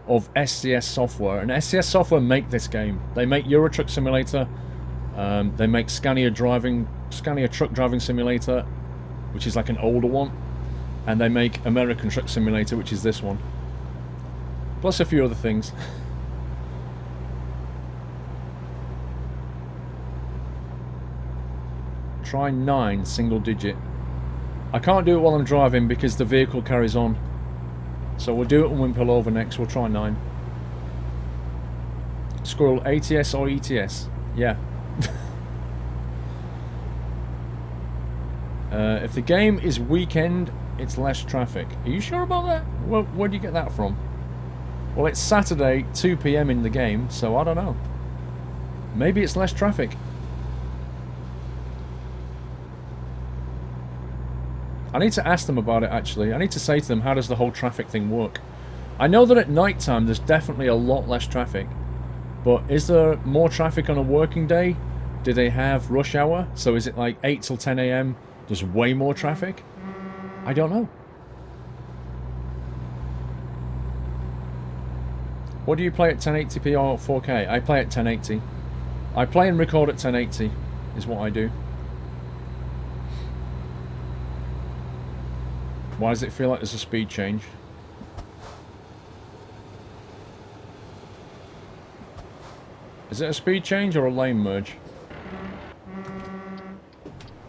of SCS Software, and SCS Software make this game. They make Euro Truck Simulator. They make Scania Truck Driving Simulator, which is like an older one, and they make American Truck Simulator, which is this one, plus a few other things. Try 9 single digit. I can't do it while I'm driving because the vehicle carries on. So we'll do it when we pull over next. We'll try 9. Squirrel, ATS or ETS? Yeah. If the game is weekend, it's less traffic. Are you sure about that? Well, where do you get that from? Well, it's Saturday, 2 PM in the game, so I don't know. Maybe it's less traffic. I need to ask them about it, actually. I need to say to them, how does the whole traffic thing work? I know that at night time there's definitely a lot less traffic. But is there more traffic on a working day? Do they have rush hour? So is it like 8 till 10 AM? There's way more traffic? I don't know. What do you play at 1080p or 4K? I play at 1080. I play and record at 1080 is what I do. Why does it feel like there's a speed change? Is it a speed change or a lane merge?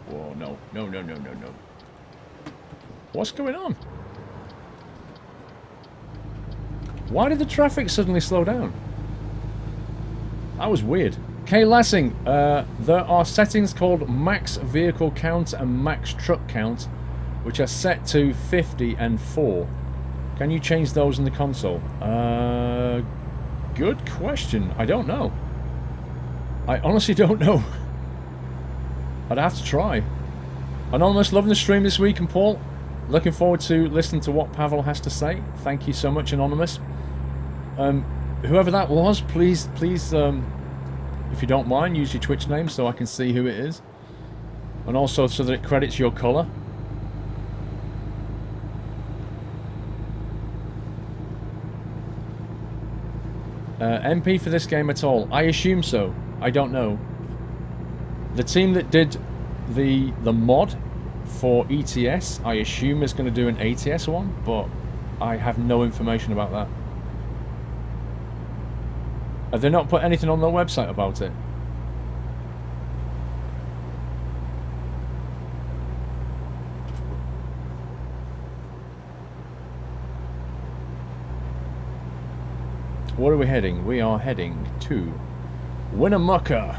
Whoa, no. No, no, no, no, no. What's going on? Why did the traffic suddenly slow down? That was weird. Kay Lassing, there are settings called max vehicle count and max truck count, which are set to 50 and 4. Can you change those in the console? Good question. I don't know. I honestly don't know. I'd have to try. Anonymous, loving the stream this week, and Paul, looking forward to listening to what Pavl has to say. Thank you so much, Anonymous. Whoever that was, please, if you don't mind, use your Twitch name so I can see who it is. And also so that it credits your colour. MP for this game at all? I assume so. I don't know. The team that did the mod for ETS, I assume is going to do an ATS one, but I have no information about that. Have they not put anything on their website about it? Where are we heading? We are heading to Winnemucca.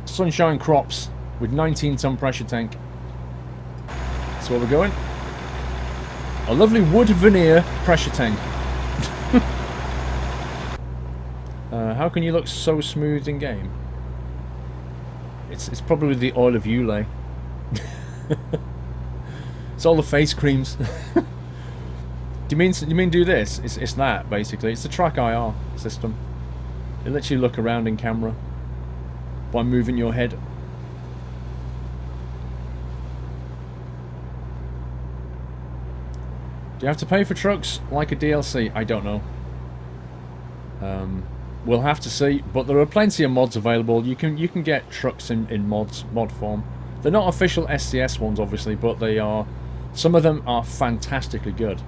Sunshine Crops with 19-ton pressure tank. That's where we're going. A lovely wood veneer pressure tank. How can you look so smooth in game? It's probably the oil of Ulay. It's all the face creams. Do you mean do this? It's that basically. It's the track IR system. It lets you look around in camera by moving your head. Do you have to pay for trucks like a DLC? I don't know. We'll have to see, but there are plenty of mods available. You can get trucks in mod form. They're not official SCS ones, obviously, but they are. Some of them are fantastically good.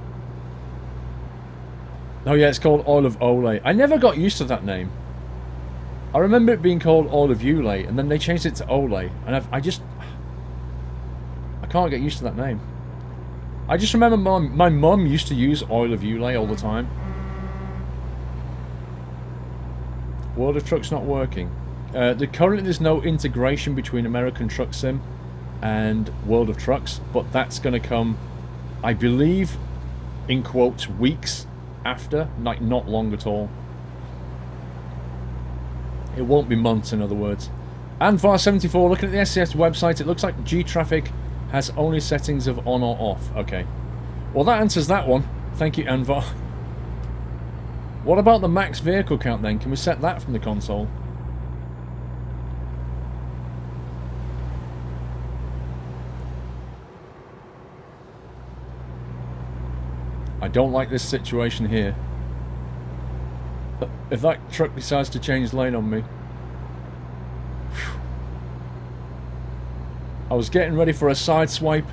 Oh yeah, it's called Oil of Olay. I never got used to that name. I remember it being called Oil of Ulay, and then they changed it to Olay, and I can't get used to that name. I just remember my mum used to use Oil of Ulay all the time. World of Truck's not working. Currently there's no integration between American Truck Sim and World of Trucks, but that's going to come, I believe, in quotes, weeks after, like not long at all. It won't be months, in other words. Anvar74, looking at the SCS website, it looks like G-Traffic has only settings of on or off. Okay. Well, that answers that one. Thank you, Anvar. What about the max vehicle count then? Can we set that from the console? I don't like this situation here. If that truck decides to change lane on me. Whew. I was getting ready for a side swipe.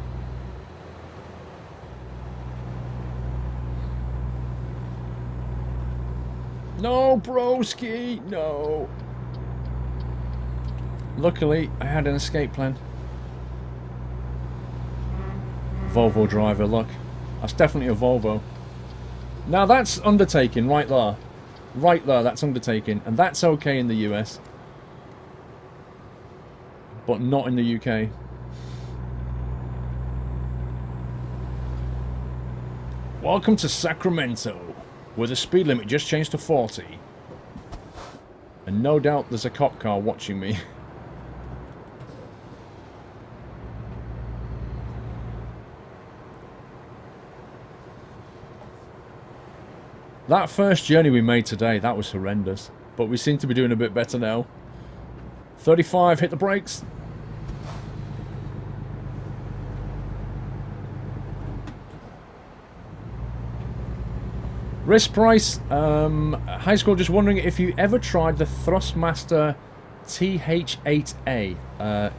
No, broski, no. Luckily, I had an escape plan. Volvo driver, look. That's definitely a Volvo. Now that's undertaking right there. Right there, that's undertaking. And that's okay in the US. But not in the UK. Welcome to Sacramento, where the speed limit just changed to 40. And no doubt there's a cop car watching me. That first journey we made today, that was horrendous. But we seem to be doing a bit better now. 35, hit the brakes. Risk price, high school, just wondering if you ever tried the Thrustmaster TH8A.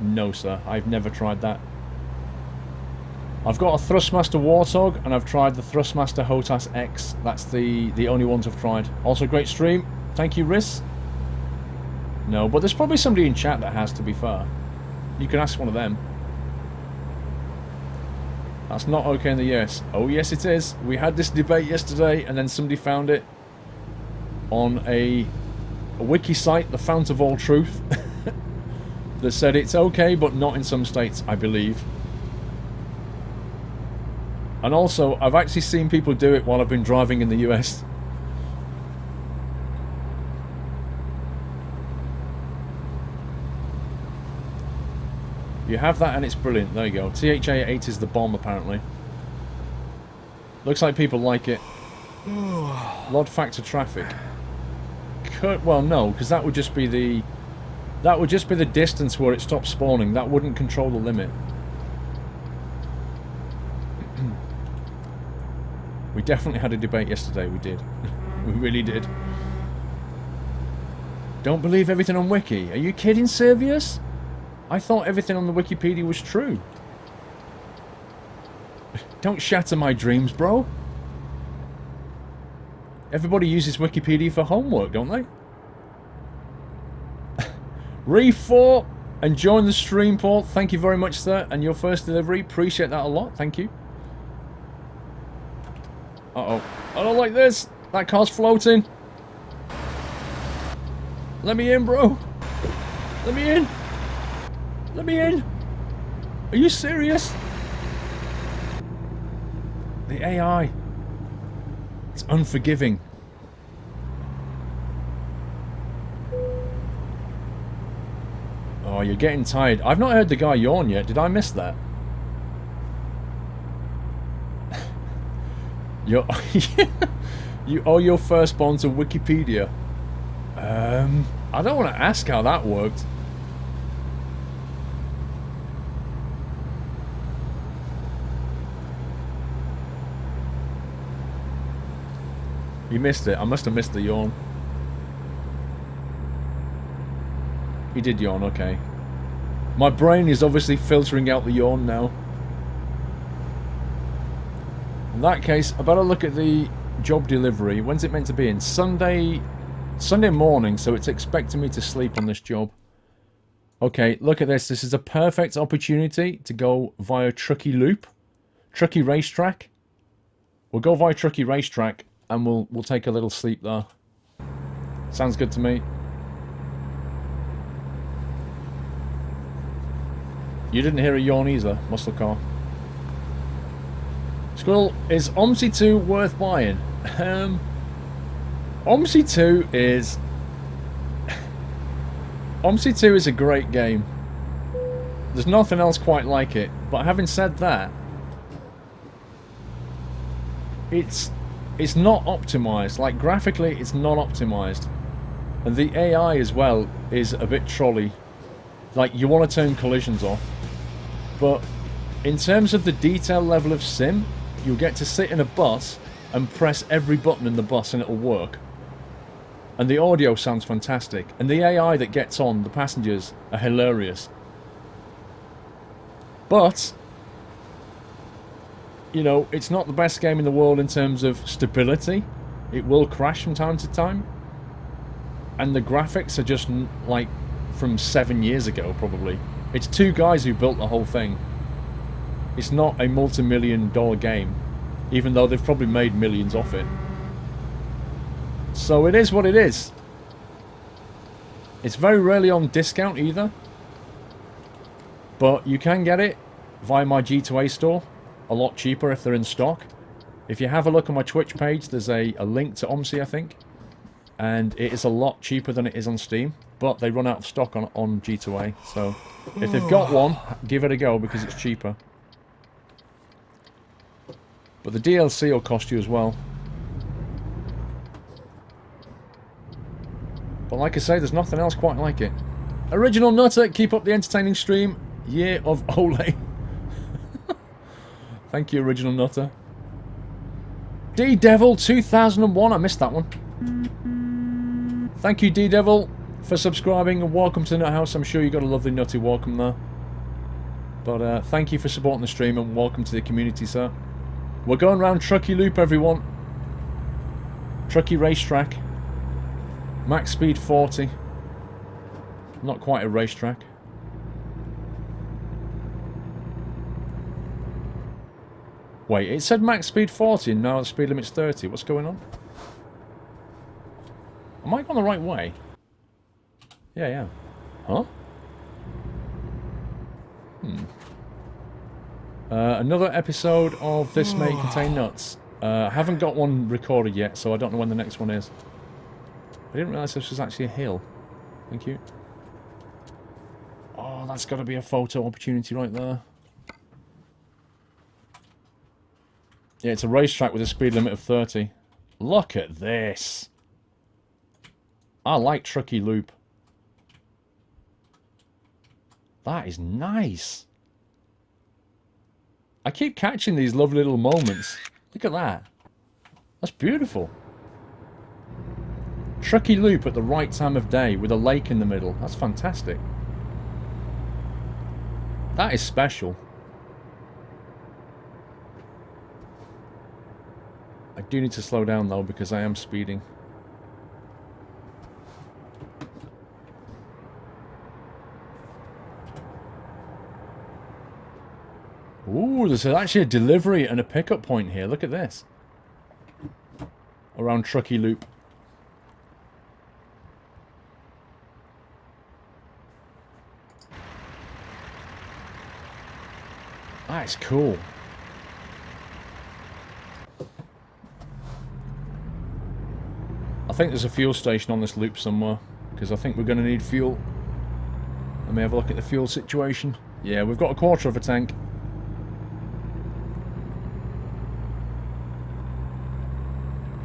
No sir, I've never tried that. I've got a Thrustmaster Warthog, and I've tried the Thrustmaster HOTAS X. That's the only ones I've tried. Also, great stream. Thank you, Riz. No, but there's probably somebody in chat that has, to be fair. You can ask one of them. That's not okay in the US. Oh, yes, it is. We had this debate yesterday, and then somebody found it on a wiki site, the Fount of All Truth, that said it's okay, but not in some states, I believe. And also, I've actually seen people do it while I've been driving in the US. You have that and it's brilliant. There you go. THA-8 is the bomb, apparently. Looks like people like it. Load factor traffic. Well, no, because that would just be the... That would just be the distance where it stops spawning. That wouldn't control the limit. We definitely had a debate yesterday, we did. We really did. Don't believe everything on Wiki. Are you kidding, Servius? I thought everything on the Wikipedia was true. Don't shatter my dreams, bro. Everybody uses Wikipedia for homework, don't they? Re4 and join the stream, Paul. Thank you very much, sir. And your first delivery. Appreciate that a lot. Thank you. Uh-oh. I don't like this. That car's floating. Let me in, bro. Let me in. Let me in. Are you serious? The AI. It's unforgiving. Oh, you're getting tired. I've not heard the guy yawn yet. Did I miss that? You owe your firstborn to Wikipedia. I don't want to ask how that worked. You missed it. I must have missed the yawn. He did yawn, okay. My brain is obviously filtering out the yawn now. In that case, I better look at the job delivery. When's it meant to be in? Sunday morning, so it's expecting me to sleep on this job. Okay, look at this. This is a perfect opportunity to go via Truckee Loop. Truckee Racetrack. We'll go via Truckee Racetrack and we'll take a little sleep there. Sounds good to me. You didn't hear a yawn either, muscle car. Squirrel, is OMSI 2 worth buying? OMSI 2 is... OMSI 2 is a great game. There's nothing else quite like it. But having said that, it's not optimized. Like, graphically, it's not optimized. And the AI as well is a bit trolley. Like, you want to turn collisions off. But in terms of the detail level of sim, you'll get to sit in a bus and press every button in the bus and it'll work. And the audio sounds fantastic. And the AI that gets on the passengers are hilarious. But, you know, it's not the best game in the world in terms of stability. It will crash from time to time. And the graphics are just, like, from 7 years ago, probably. It's two guys who built the whole thing. It's not a multi-million-dollar game, even though they've probably made millions off it. So it is what it is. It's very rarely on discount either. But you can get it via my G2A store. A lot cheaper if they're in stock. If you have a look on my Twitch page, there's a link to OMSI, I think. And it is a lot cheaper than it is on Steam. But they run out of stock on G2A. So if they've got one, give it a go because it's cheaper. But the DLC will cost you as well. But like I say, there's nothing else quite like it. Original Nutter, keep up the entertaining stream. Year of Ole. Thank you, Original Nutter. D-Devil 2001, I missed that one. Thank you, D-Devil, for subscribing and welcome to the Nut House. I'm sure you got a lovely nutty welcome there. But thank you for supporting the stream and welcome to the community, sir. We're going around Truckee Loop, everyone. Truckee Racetrack. Max speed 40. Not quite a racetrack. Wait, it said max speed 40 and now the speed limit's 30. What's going on? Am I going the right way? Yeah. Huh? Another episode of This May Contain Nuts. I haven't got one recorded yet, so I don't know when the next one is. I didn't realise this was actually a hill. Thank you. Oh, that's got to be a photo opportunity right there. Yeah, it's a racetrack with a speed limit of 30. Look at this. I like Truckee Loop. That is nice. I keep catching these lovely little moments. Look at that. That's beautiful. Truckee Loop at the right time of day with a lake in the middle. That's fantastic. That is special. I do need to slow down though because I am speeding. Ooh, there's actually a delivery and a pickup point here. Look at this. Around Truckee Loop. That is cool. I think there's a fuel station on this loop somewhere, because I think we're going to need fuel. Let me have a look at the fuel situation. Yeah, we've got a quarter of a tank.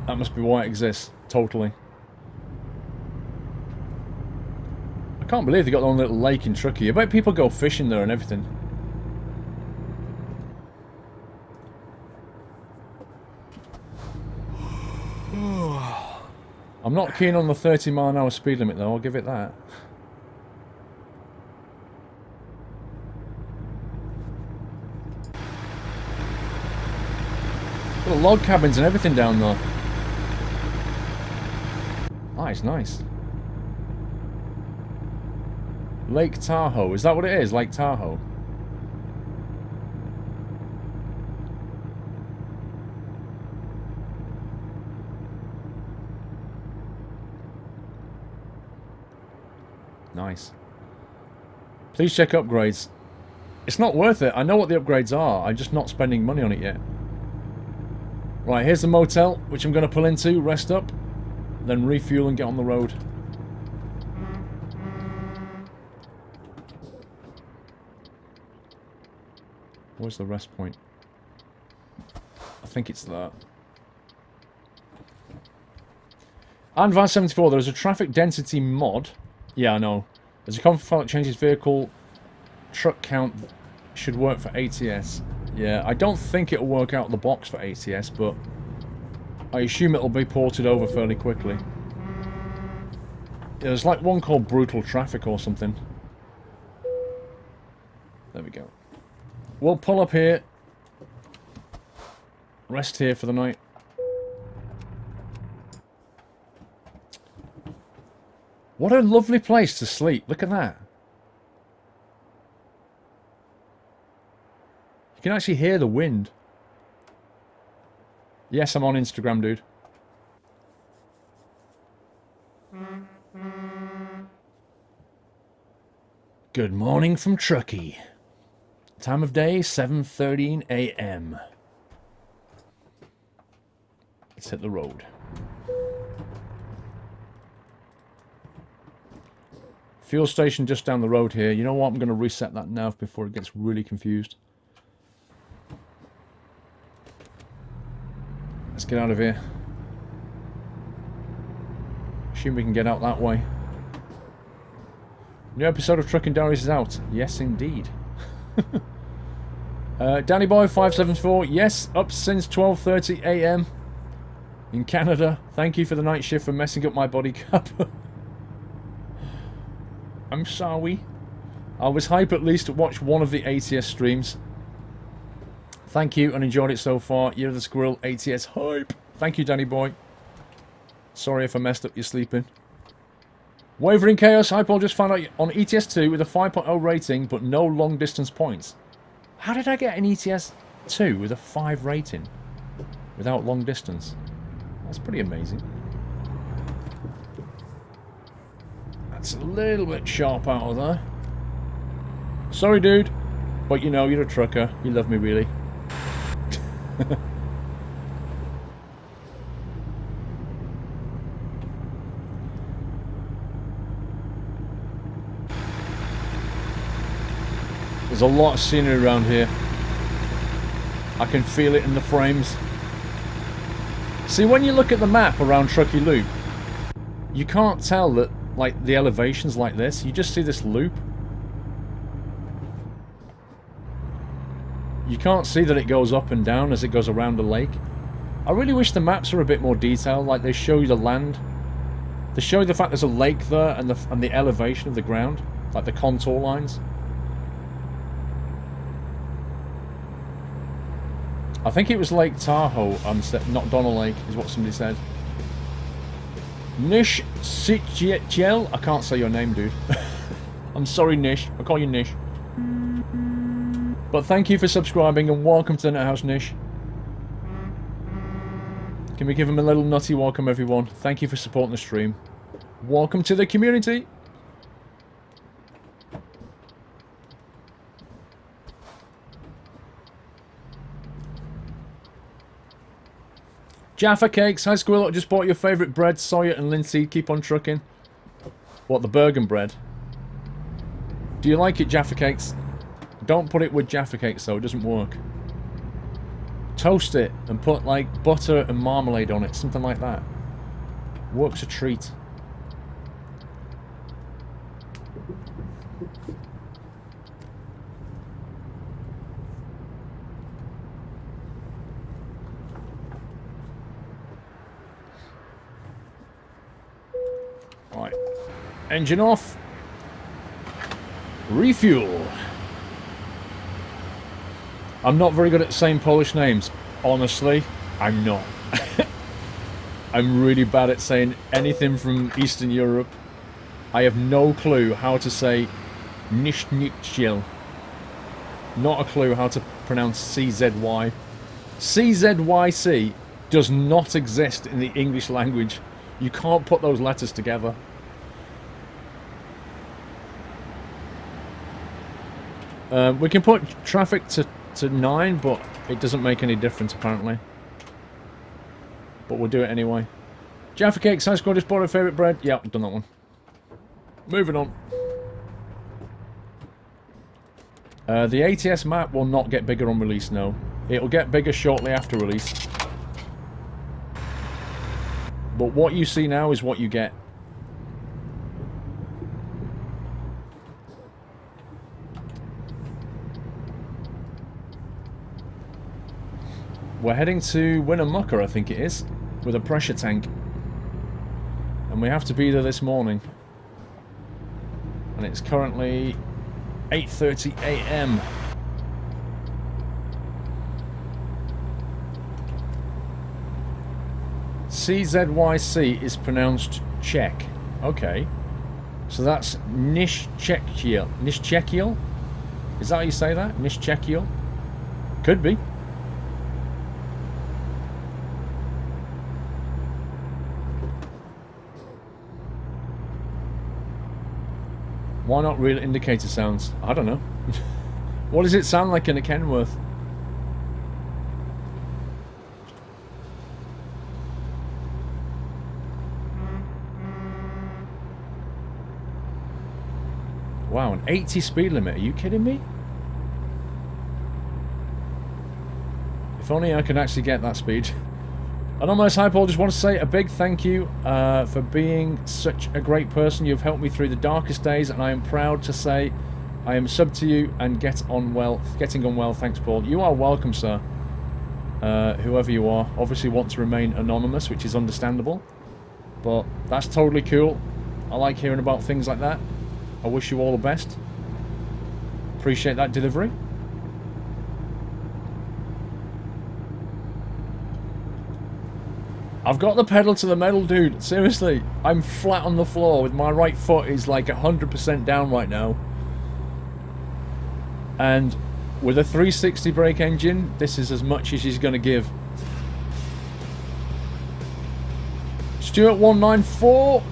That must be why it exists, totally. I can't believe they got their own little lake in Truckee. I bet people go fishing there and everything. I'm not keen on the 30-mile-an-hour speed limit though, I'll give it that. Got log cabins and everything down there. That is nice. Lake Tahoe, is that what it is? Lake Tahoe? Nice. Please check upgrades. It's not worth it. I know what the upgrades are. I'm just not spending money on it yet. Right, here's the motel, which I'm going to pull into, rest up, then refuel and get on the road. Where's the rest point? I think it's there. And Van74, there is a traffic density mod. Yeah, I know. There's a config file that changes vehicle truck count should work for ATS. Yeah, I don't think it'll work out of the box for ATS, but I assume it'll be ported over fairly quickly. Yeah, there's like one called Brutal Traffic or something. There we go. We'll pull up here. Rest here for the night. What a lovely place to sleep. Look at that. You can actually hear the wind. Yes, I'm on Instagram, dude. Good morning from Truckee. Time of day, 7:13 a.m. Let's hit the road. Fuel station just down the road here. You know what? I'm going to reset that nav before it gets really confused. Let's get out of here. Assume we can get out that way. New episode of Trucking Diaries is out. Yes, indeed. Danny Boy 574. Yes, up since 12:30 a.m. in Canada. Thank you for the night shift for messing up my body cap. I'm sorry. I was hype at least to watch one of the ATS streams. Thank you and enjoyed it so far. You're the Squirrel ATS hype. Thank you, Danny boy. Sorry if I messed up your sleeping. Wavering Chaos. Hi, Paul. Just found out on ETS2 with a 5.0 rating, but no long distance points. How did I get an ETS2 with a 5 rating without long distance? That's pretty amazing. That's a little bit sharp out of there. Sorry, dude. But you know, you're a trucker. You love me, really. There's a lot of scenery around here. I can feel it in the frames. See, when you look at the map around Truckee Loop, you can't tell that, like, the elevation's like this. You just see this loop. You can't see that it goes up and down as it goes around the lake. I really wish the maps were a bit more detailed, like they show you the land. They show you the fact there's a lake there and the elevation of the ground, like the contour lines. I think it was Lake Tahoe, not Donald Lake, is what somebody said. Nish Sitchel, I can't say your name, dude. I'm sorry, Nish. I'll call you Nish. But thank you for subscribing and welcome to the Net House, Nish. Can we give him a little nutty welcome, everyone? Thank you for supporting the stream. Welcome to the community. Jaffa Cakes, hi Squirrel, I just bought your favourite bread, soya and linseed, keep on trucking. What, the Bergen bread? Do you like it, Jaffa Cakes? Don't put it with Jaffa Cakes though, it doesn't work. Toast it and put like butter and marmalade on it, something like that. Works a treat. Right, engine off. Refuel. I'm not very good at saying Polish names. Honestly, I'm not. I'm really bad at saying anything from Eastern Europe. I have no clue how to say Nischnichil. Not a clue how to pronounce CZY. CZYC does not exist in the English language. You can't put those letters together. We can put traffic to 9, but it doesn't make any difference apparently. But we'll do it anyway. Jaffa Cakes, high score, just bought a favourite bread. Yeah, I've done that one. Moving on. The ATS map will not get bigger on release, no. It'll get bigger shortly after release. But what you see now is what you get. We're heading to Winnemucca, I think it is, with a pressure tank. And we have to be there this morning. And it's currently 8:30 AM. CZYC is pronounced Czech. Okay. So that's Nischnichil. Nischnichil? Is that how you say that? Nischnichil? Could be. Why not real indicator sounds? I don't know. What does it sound like in a Kenworth? Wow, an 80 speed limit. Are you kidding me? If only I could actually get that speed. Anonymous Hi Paul, just want to say a big thank you for being such a great person. You've helped me through the darkest days, and I am proud to say I am sub to you and getting on well. Thanks, Paul. You are welcome, sir. Whoever you are, obviously want to remain anonymous, which is understandable, but that's totally cool. I like hearing about things like that. I wish you all the best. Appreciate that delivery. I've got the pedal to the metal, dude. Seriously, I'm flat on the floor with my right foot is like 100% down right now. And with a 360 brake engine, this is as much as she's going to give. Stuart194.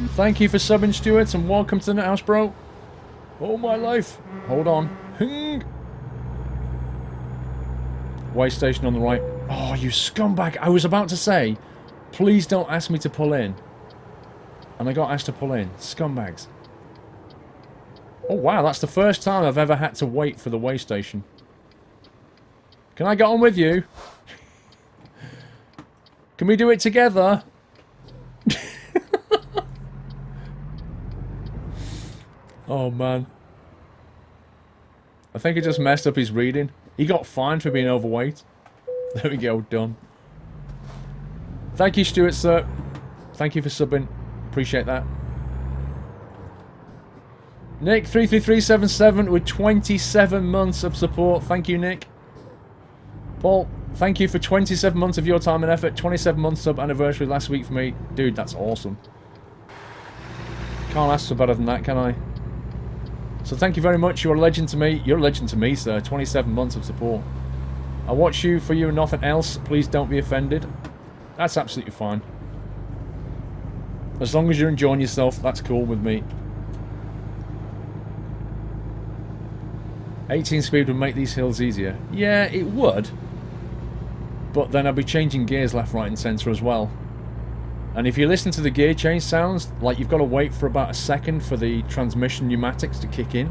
Thank you for subbing, Stuart, and welcome to the house, bro. Oh my life. Hold on. Hing. Way station on the right. Oh, you scumbag. I was about to say, please don't ask me to pull in. And I got asked to pull in. Scumbags. Oh, wow. That's the first time I've ever had to wait for the way station. Can I get on with you? Can we do it together? Oh, man. I think he just messed up his reading. He got fined for being overweight. There we go, done. Thank you, Stuart, sir. Thank you for subbing. Appreciate that. Nick, 33377 with 27 months of support. Thank you, Nick. Paul, thank you for 27 months of your time and effort. 27 months sub anniversary last week for me. Dude, that's awesome. Can't ask for better than that, can I? So thank you very much. You're a legend to me. You're a legend to me, sir. 27 months of support. I watch you for you and nothing else. Please don't be offended. That's absolutely fine. As long as you're enjoying yourself, that's cool with me. 18 speed would make these hills easier. Yeah, it would. But then I'd be changing gears left, right and centre as well. And if you listen to the gear change sounds, like you've got to wait for about a second for the transmission pneumatics to kick in.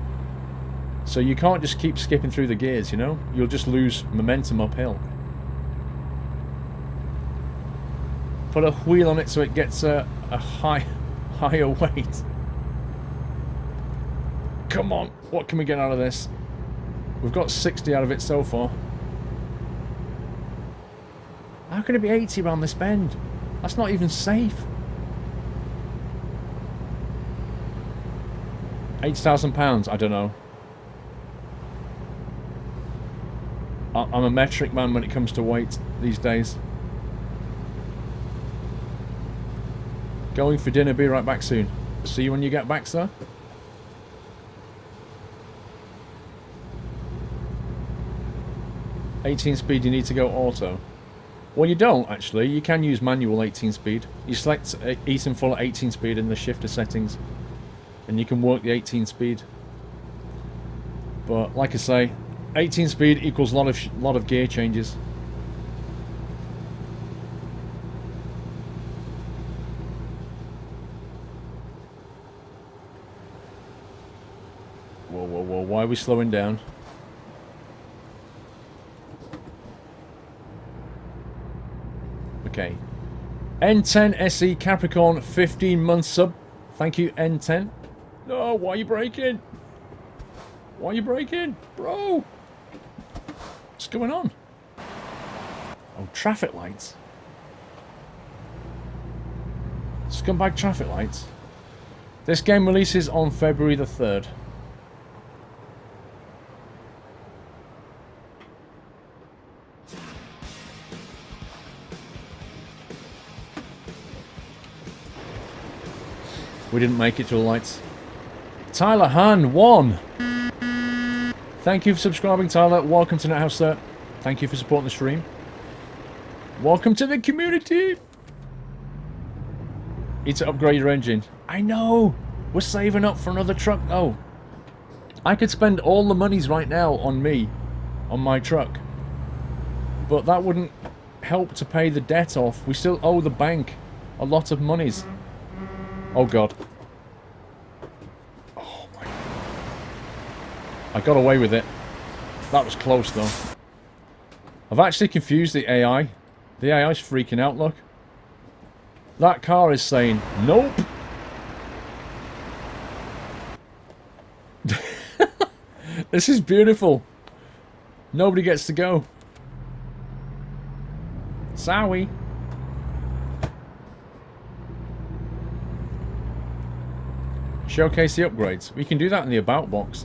So you can't just keep skipping through the gears, you know? You'll just lose momentum uphill. Put a wheel on it so it gets a higher weight. Come on, what can we get out of this? We've got 60 out of it so far. How can it be 80 around this bend? That's not even safe. £8,000, I don't know. I'm a metric man when it comes to weight these days. Going for dinner, be right back soon. See you when you get back, sir. $18 speed, you need to go auto. Well, you don't, actually. You can use manual 18 speed. You select Eaton full at 18 speed in the shifter settings, and you can work the 18 speed. But, like I say, 18 speed equals a lot of gear changes. Whoa, whoa, whoa. Why are we slowing down? Okay. N10 SE Capricorn 15 month sub. Thank you, N10. No, why are you braking? Why are you braking? Bro! What's going on? Oh, traffic lights. Scumbag traffic lights. This game releases on February the 3rd. We didn't make it to the lights. Tyler Han, 1. Thank you for subscribing, Tyler. Welcome to NetHouse, sir. Thank you for supporting the stream. Welcome to the community. Need to upgrade your engine. I know. We're saving up for another truck, though. I could spend all the monies right now on me, on my truck. But that wouldn't help to pay the debt off. We still owe the bank a lot of monies. Oh god. Oh my god. I got away with it. That was close though. I've actually confused the AI. The AI's freaking out, look. That car is saying, nope. This is beautiful. Nobody gets to go. Sorry. Showcase the upgrades. We can do that in the About box.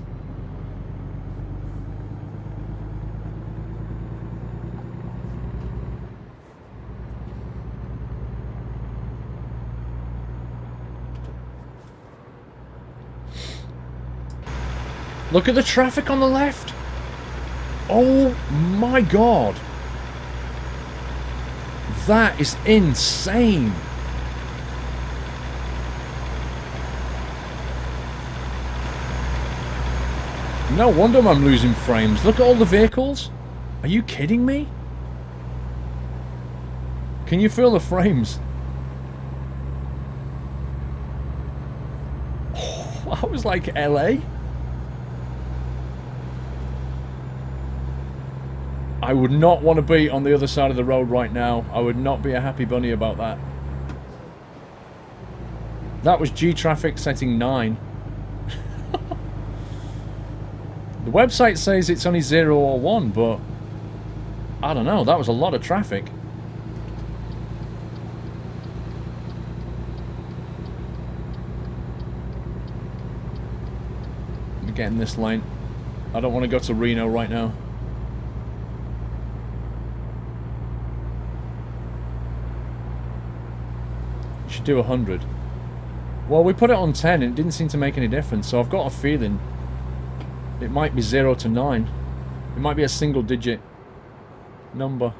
Look at the traffic on the left. Oh my god. That is insane. No wonder I'm losing frames. Look at all the vehicles. Are you kidding me? Can you feel the frames? Oh, I was like LA. I would not want to be on the other side of the road right now. I would not be a happy bunny about that. That was G-Traffic setting 9. The website says it's only 0 or 1, but I don't know. That was a lot of traffic. Let me get in this lane. I don't want to go to Reno right now. Should do 100. Well, we put it on 10 and it didn't seem to make any difference, so I've got a feeling it might be 0 to 9. It might be a single digit number.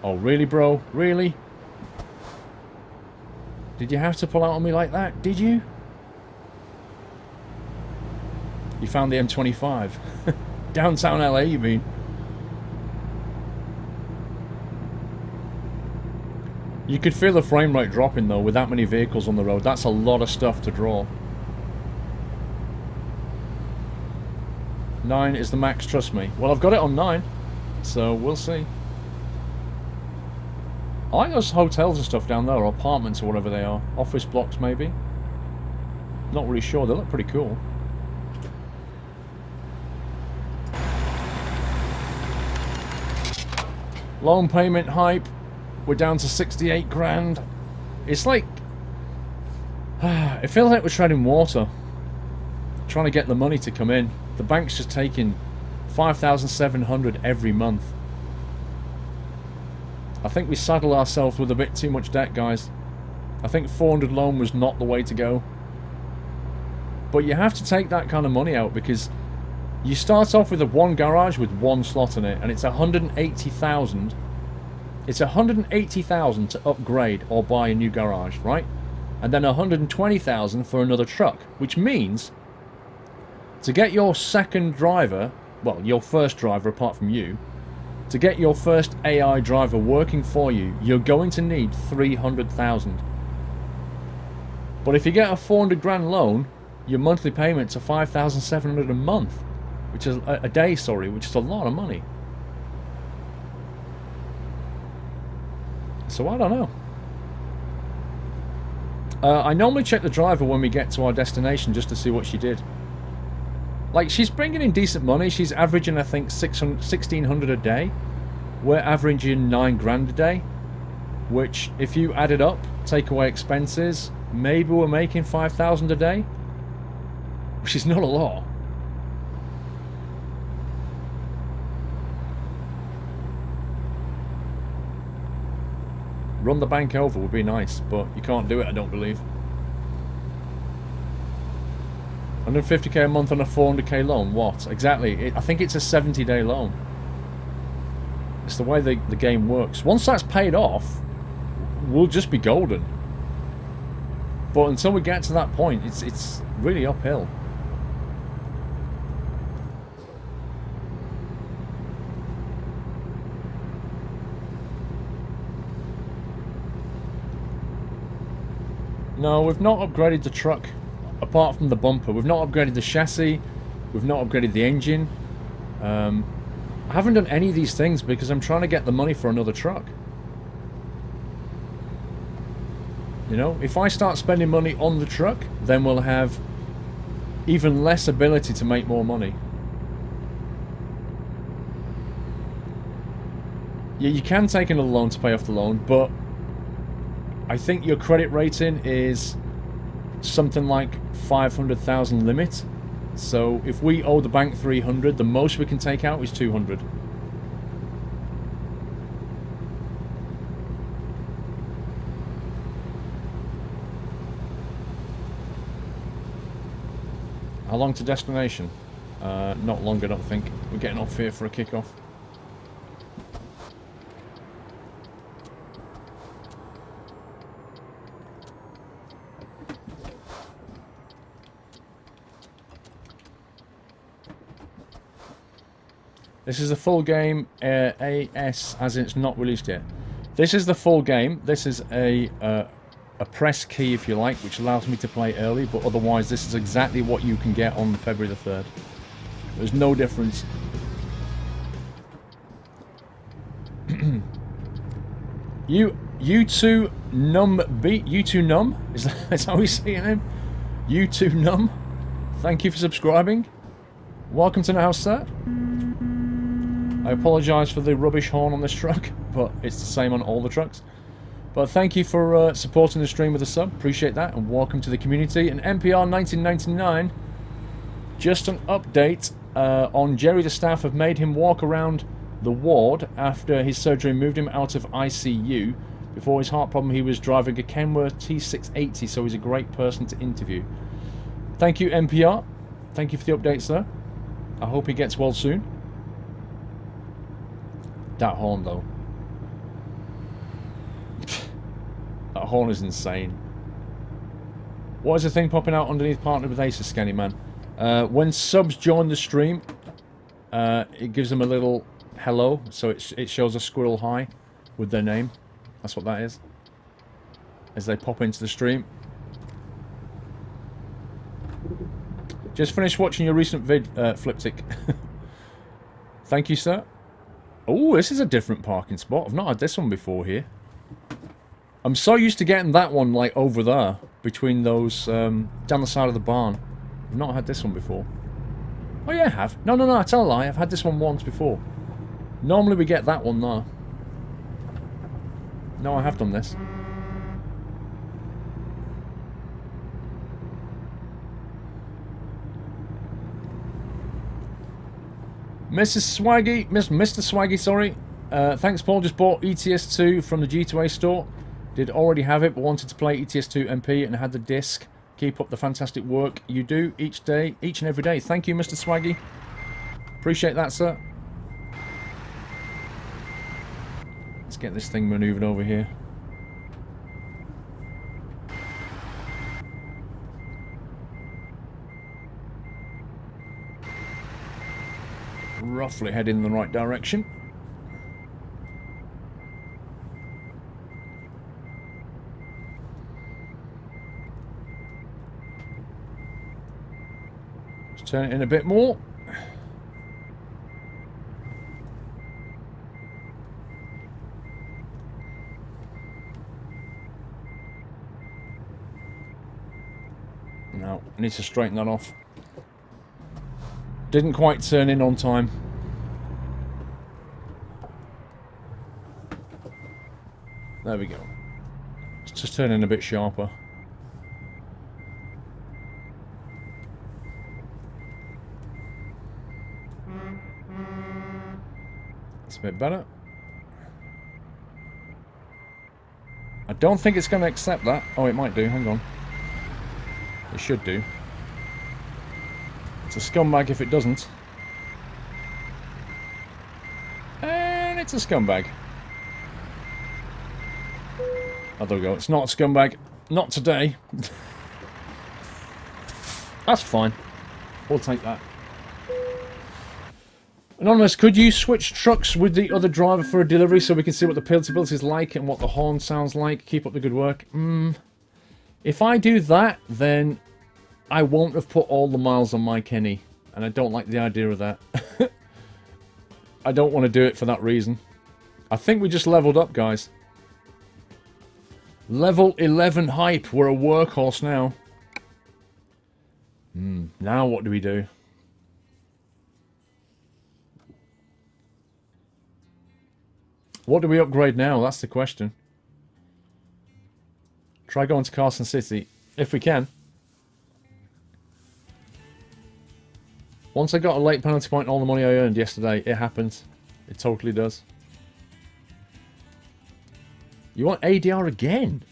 Oh, really, bro? Really? Did you have to pull out on me like that? Did you? You found the M25. Downtown LA, you mean? You could feel the frame rate dropping though with that many vehicles on the road. That's a lot of stuff to draw. 9 is the max, trust me. Well, I've got it on 9, so we'll see. I like those hotels and stuff down there, or apartments or whatever they are. Office blocks maybe. Not really sure, they look pretty cool. Loan payment hype. We're down to 68 grand. It's like... it feels like we're treading water. Trying to get the money to come in. The bank's just taking 5,700 every month. I think we saddle ourselves with a bit too much debt, guys. I think 400 loan was not the way to go. But you have to take that kind of money out because you start off with a one garage with one slot in it and it's 180,000. It's 180,000 to upgrade or buy a new garage, right? And then 120,000 for another truck, which means to get your second driver, well, your first driver apart from you, to get your first AI driver working for you, you're going to need 300,000. But if you get a 400 grand loan, your monthly payments are 5,700 a month, which is a day, sorry, which is a lot of money. So I don't know. I normally check the driver when we get to our destination just to see what she did. Like, she's bringing in decent money. She's averaging, I think, 1,600 a day. We're averaging 9 grand a day. Which, if you add it up, take away expenses, maybe we're making 5,000 a day. Which is not a lot. Run the bank over would be nice, but you can't do it, I don't believe. 150k a month on a 400k loan, what? Exactly, I think it's a 70-day loan. It's the way the game works. Once that's paid off, we'll just be golden. But until we get to that point, it's really uphill. No, we've not upgraded the truck, apart from the bumper. We've not upgraded the chassis. We've not upgraded the engine. I haven't done any of these things because I'm trying to get the money for another truck. You know, if I start spending money on the truck, then we'll have even less ability to make more money. Yeah, you can take another loan to pay off the loan, but I think your credit rating is something like 500,000 limit. So if we owe the bank 300, the most we can take out is 200. How long to destination? Not long, I don't think. We're getting off here for a kickoff. This is the full game, AS, as in it's not released yet. This is the full game. This is a press key, if you like, which allows me to play early, but otherwise this is exactly what you can get on February the 3rd. There's no difference. You2 Num Beat, You2 Num? Is that how we say your name? You2 Num? Thank you for subscribing. Welcome to the house, sir. I apologise for the rubbish horn on this truck, but it's the same on all the trucks. But thank you for supporting the stream with a sub. Appreciate that, and welcome to the community. And NPR 1999, just an update on Jerry. The staff have made him walk around the ward after his surgery moved him out of ICU. Before his heart problem, he was driving a Kenworth T680, so he's a great person to interview. Thank you, NPR. Thank you for the update, sir. I hope he gets well soon. That horn, though. That horn is insane. What is the thing popping out underneath partnered with Acer, Scanny Man? When subs join the stream, it gives them a little hello, so it shows a squirrel hi with their name. That's what that is. As they pop into the stream. Just finished watching your recent vid, Fliptic. Thank you, sir. Oh, this is a different parking spot. I've not had this one before here. I'm so used to getting that one, like, over there. Between those, down the side of the barn. I've not had this one before. Oh, yeah, I have. No, I tell a lie. I've had this one once before. Normally we get that one there. No, I have done this. Mrs. Swaggy, Mr. Swaggy, sorry. Thanks, Paul. Just bought ETS2 from the G2A store. Did already have it, but wanted to play ETS2 MP and had the disc. Keep up the fantastic work you do each day, each and every day. Thank you, Mr. Swaggy. Appreciate that, sir. Let's get this thing maneuvered over here. Roughly heading in the right direction. Let's turn it in a bit more. No, I need to straighten that off. Didn't quite turn in on time. There we go. Let's just turn in a bit sharper. That's a bit better. I don't think it's going to accept that. Oh, it might do. Hang on. It should do. It's a scumbag if it doesn't. And it's a scumbag. Oh, there we go. It's not a scumbag. Not today. That's fine. We'll take that. Anonymous, could you switch trucks with the other driver for a delivery so we can see what the pilotability is like and what the horn sounds like? Keep up the good work. If I do that, then I won't have put all the miles on my Kenny. And I don't like the idea of that. I don't want to do it for that reason. I think we just leveled up, guys. Level 11 hype. We're a workhorse now. Now what do we do? What do we upgrade now? That's the question. Try going to Carson City. If we can. Once I got a late penalty point and all the money I earned yesterday, it happens. It totally does. You want ADR again?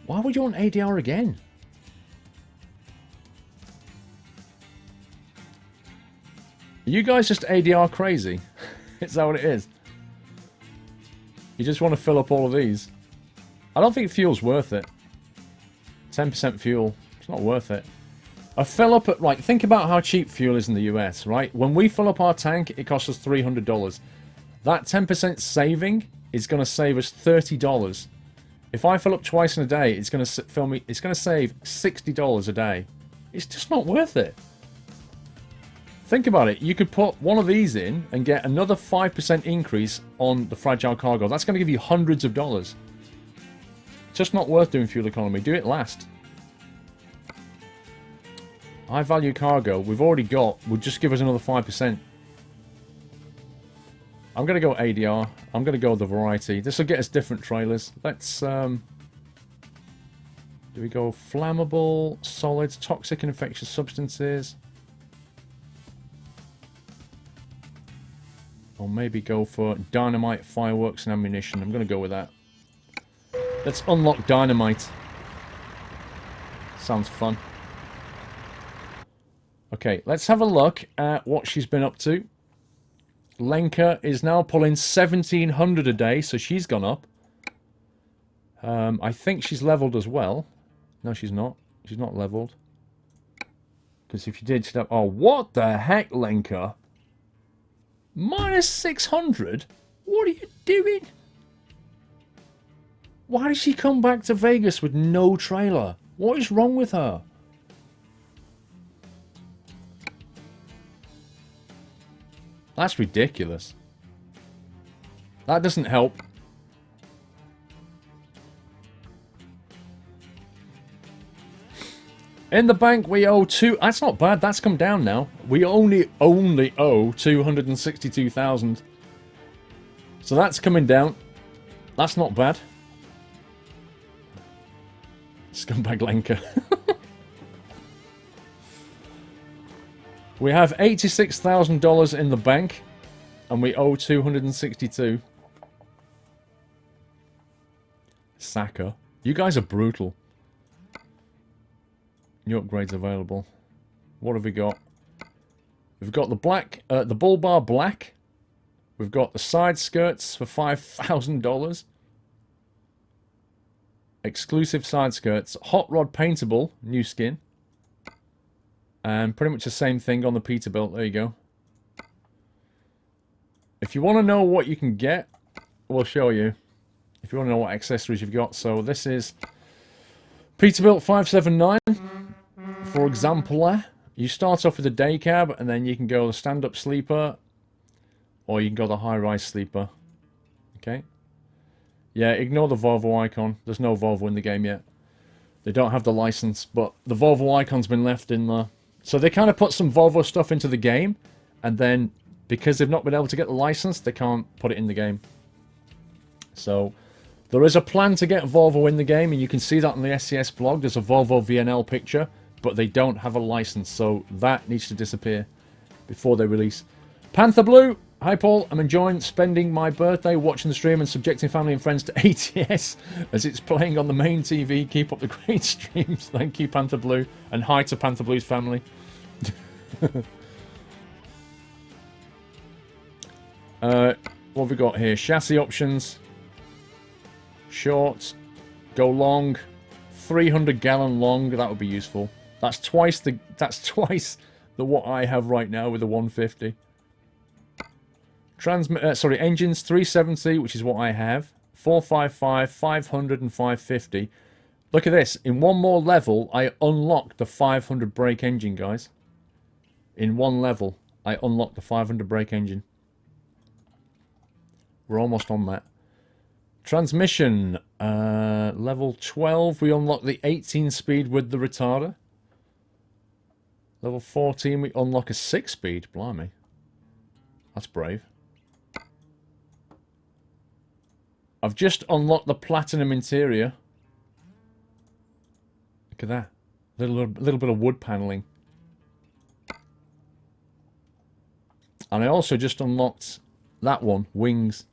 Why would you want ADR again? Are you guys just ADR crazy? Is that what it is? You just want to fill up all of these? I don't think fuel's worth it. 10% fuel. It's not worth it. I fill up at... Right, think about how cheap fuel is in the US, right? When we fill up our tank, it costs us $300. That 10% saving is going to save us $30. If I fill up twice in a day, it's going to save $60 a day. It's just not worth it. Think about it. You could put one of these in and get another 5% increase on the fragile cargo. That's going to give you hundreds of dollars. Just not worth doing fuel economy. Do it last. High value cargo we've already got would just give us another 5%. I'm going to go ADR. I'm going to go with the variety. This will get us different trailers. Let's, do we go flammable, solids, toxic and infectious substances? Or maybe go for dynamite, fireworks and ammunition. I'm going to go with that. Let's unlock dynamite. Sounds fun. Okay, let's have a look at what she's been up to. Lenka is now pulling 1,700 a day, so she's gone up. I think she's leveled as well. No, she's not. She's not leveled. Because if you did, she'd have... Oh, what the heck, Lenka? Minus 600? What are you doing? Why did she come back to Vegas with no trailer? What is wrong with her? That's ridiculous. That doesn't help. In the bank we owe that's not bad, that's come down now. We only owe 262,000. So that's coming down. That's not bad. Scumbag Lenka. We have $86,000 in the bank, and we owe 262. Saka. You guys are brutal. New upgrades available. What have we got? We've got the black, the bull bar black. We've got the side skirts for $5,000. Exclusive side skirts. Hot rod paintable, new skin. And pretty much the same thing on the Peterbilt. There you go. If you want to know what you can get, we'll show you. If you want to know what accessories you've got. So this is Peterbilt 579. For example, you start off with a day cab, and then you can go the stand-up sleeper, or you can go the high-rise sleeper. Okay. Yeah, ignore the Volvo icon. There's no Volvo in the game yet. They don't have the license, but the Volvo icon's been left in the... So they kind of put some Volvo stuff into the game, and then because they've not been able to get the license, they can't put it in the game. So there is a plan to get Volvo in the game, and you can see that on the SCS blog. There's a Volvo VNL picture, but they don't have a license, so that needs to disappear before they release. Panther Blue, hi Paul, I'm enjoying spending my birthday watching the stream and subjecting family and friends to ATS as it's playing on the main TV. Keep up the great streams. Thank you, Panther Blue, and hi to Panther Blue's family. What have we got here? Chassis options. Short. Go long. 300-gallon long. That would be useful. That's twice the what I have right now with the 150. Engines 370, which is what I have. 455, 500, and 550. Look at this. In one more level, I unlock the 500 brake engine, guys. In one level, I unlock the 500 brake engine. We're almost on that. Transmission. Level 12, we unlock the 18-speed with the retarder. Level 14, we unlock a 6-speed. Blimey. That's brave. I've just unlocked the platinum interior. Look at that. Little bit of wood paneling. And I also just unlocked that one, wings.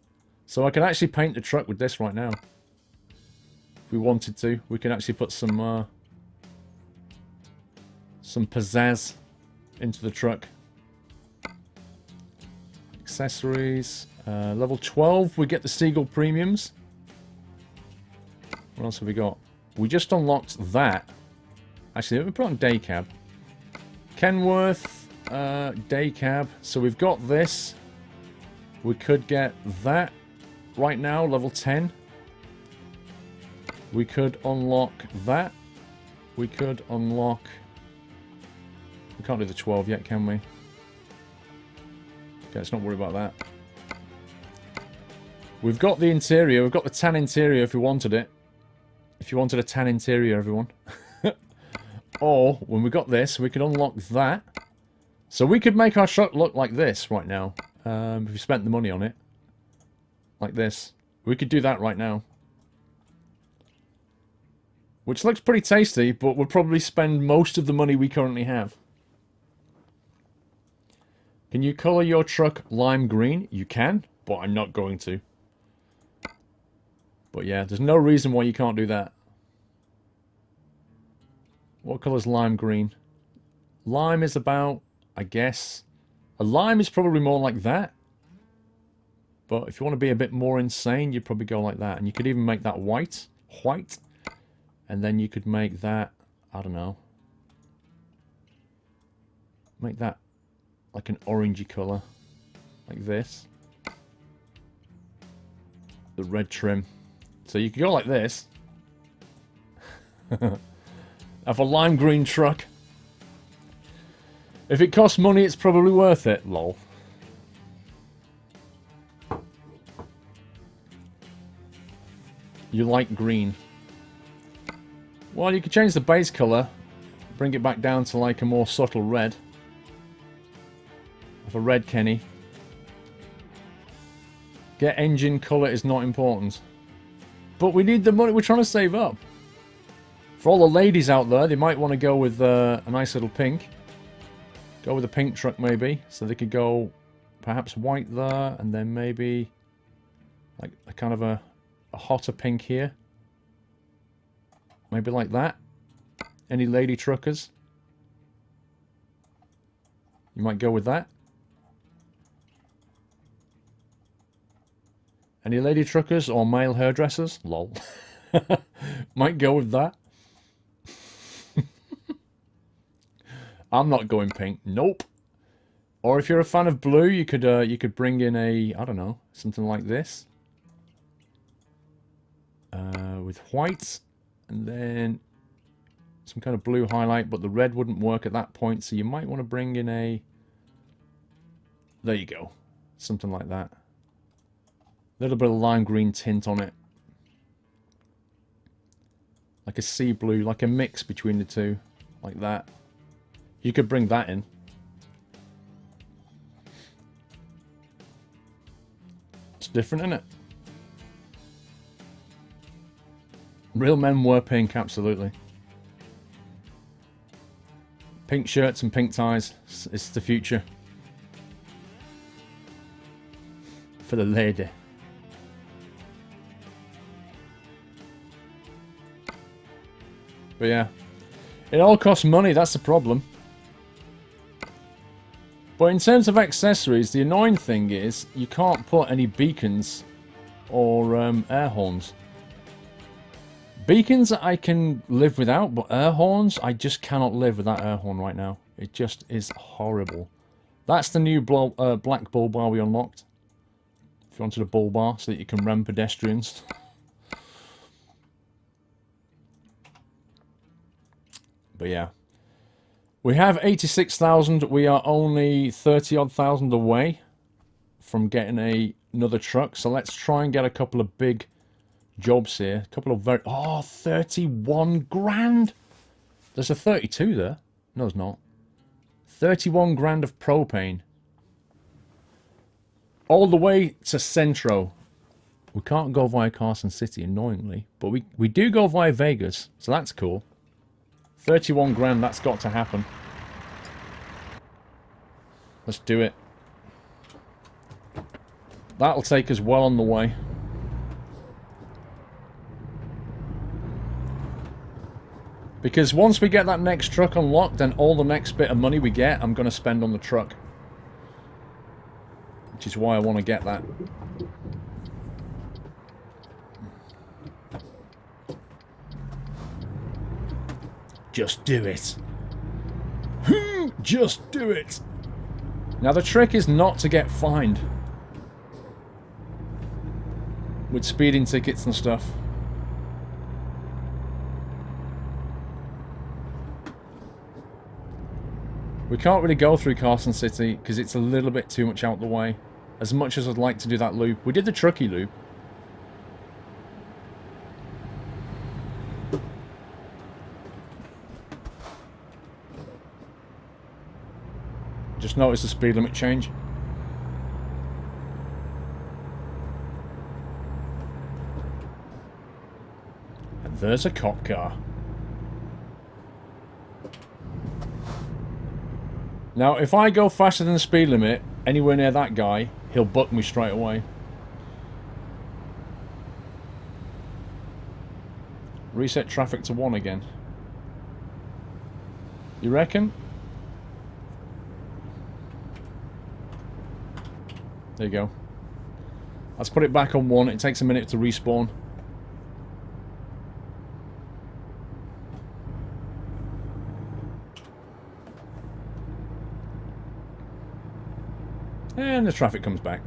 So I can actually paint the truck with this right now. If we wanted to, we can actually put some pizzazz into the truck. Accessories. Level 12, we get the Seagull Premiums. What else have we got? We just unlocked that. Actually, let me put on day cab. Kenworth, day cab. So we've got this. We could get that right now, level 10. We could unlock that. We could unlock... We can't do the 12 yet, can we? Okay, let's not worry about that. We've got the interior. We've got the tan interior if we wanted it. If you wanted a tan interior, everyone. Or, when we got this, we could unlock that. So we could make our truck look like this right now. If we spent the money on it. Like this. We could do that right now. Which looks pretty tasty, but we'll probably spend most of the money we currently have. Can you colour your truck lime green? You can, but I'm not going to. But yeah, there's no reason why you can't do that. What colour's lime green? Lime is about, I guess... A lime is probably more like that. But if you want to be a bit more insane, you'd probably go like that. And you could even make that white. White. And then you could make that, I don't know. Make that like an orangey colour. Like this. The red trim. So you could go like this. Have a lime green truck. If it costs money, it's probably worth it. Lol. You like green. Well, you could change the base colour. Bring it back down to like a more subtle red. Have a red Kenny. Get engine colour is not important. But we need the money. We're trying to save up. For all the ladies out there, they might want to go with a nice little pink. Go with a pink truck maybe. So they could go perhaps white there. And then maybe like a kind of a hotter pink here. Maybe like that. Any lady truckers? You might go with that. Any lady truckers or male hairdressers? Lol. Might go with that. I'm not going pink. Nope. Or if you're a fan of blue, you could bring in a, I don't know, something like this. With white. And then some kind of blue highlight, but the red wouldn't work at that point, so you might want to bring in a... There you go. Something like that. A little bit of lime green tint on it. Like a sea blue, like a mix between the two. Like that. You could bring that in. It's different, isn't it? Real men wear pink, absolutely. Pink shirts and pink ties. It's the future. For the lady. But yeah. It all costs money, that's the problem. But in terms of accessories, the annoying thing is you can't put any beacons or air horns. Beacons I can live without, but air horns, I just cannot live without air horn right now. It just is horrible. That's the new black bull bar we unlocked. If you wanted a bull bar so that you can ram pedestrians. But yeah. We have 86,000. We are only 30-odd thousand away from getting another truck. So let's try and get a couple of big jobs here. A couple of very... Oh, 31 grand! There's a 32 there. No, there's not. 31 grand of propane. All the way to Centro. We can't go via Carson City, annoyingly. But we do go via Vegas. So that's cool. 31 grand, that's got to happen. Let's do it. That'll take us well on the way. Because once we get that next truck unlocked, then all the next bit of money we get, I'm going to spend on the truck. Which is why I want to get that. Just do it. Just do it. Now the trick is not to get fined. With speeding tickets and stuff. We can't really go through Carson City because it's a little bit too much out the way. As much as I'd like to do that loop. We did the Truckee loop. Just noticed the speed limit change. And there's a cop car. Now, if I go faster than the speed limit, anywhere near that guy, he'll buck me straight away. Reset traffic to 1 again. You reckon? There you go. Let's put it back on 1. It takes a minute to respawn. And the traffic comes back.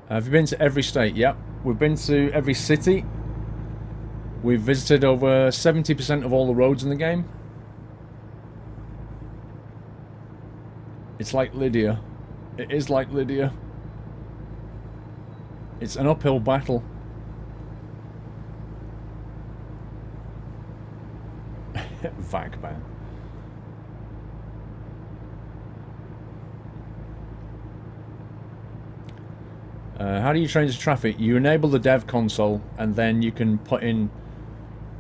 Have you been to every state? Yep. We've been to every city. We've visited over 70% of all the roads in the game. It's like Lydia. It is like Lydia. It's an uphill battle. Vagban. How do you change the traffic? You enable the dev console and then you can put in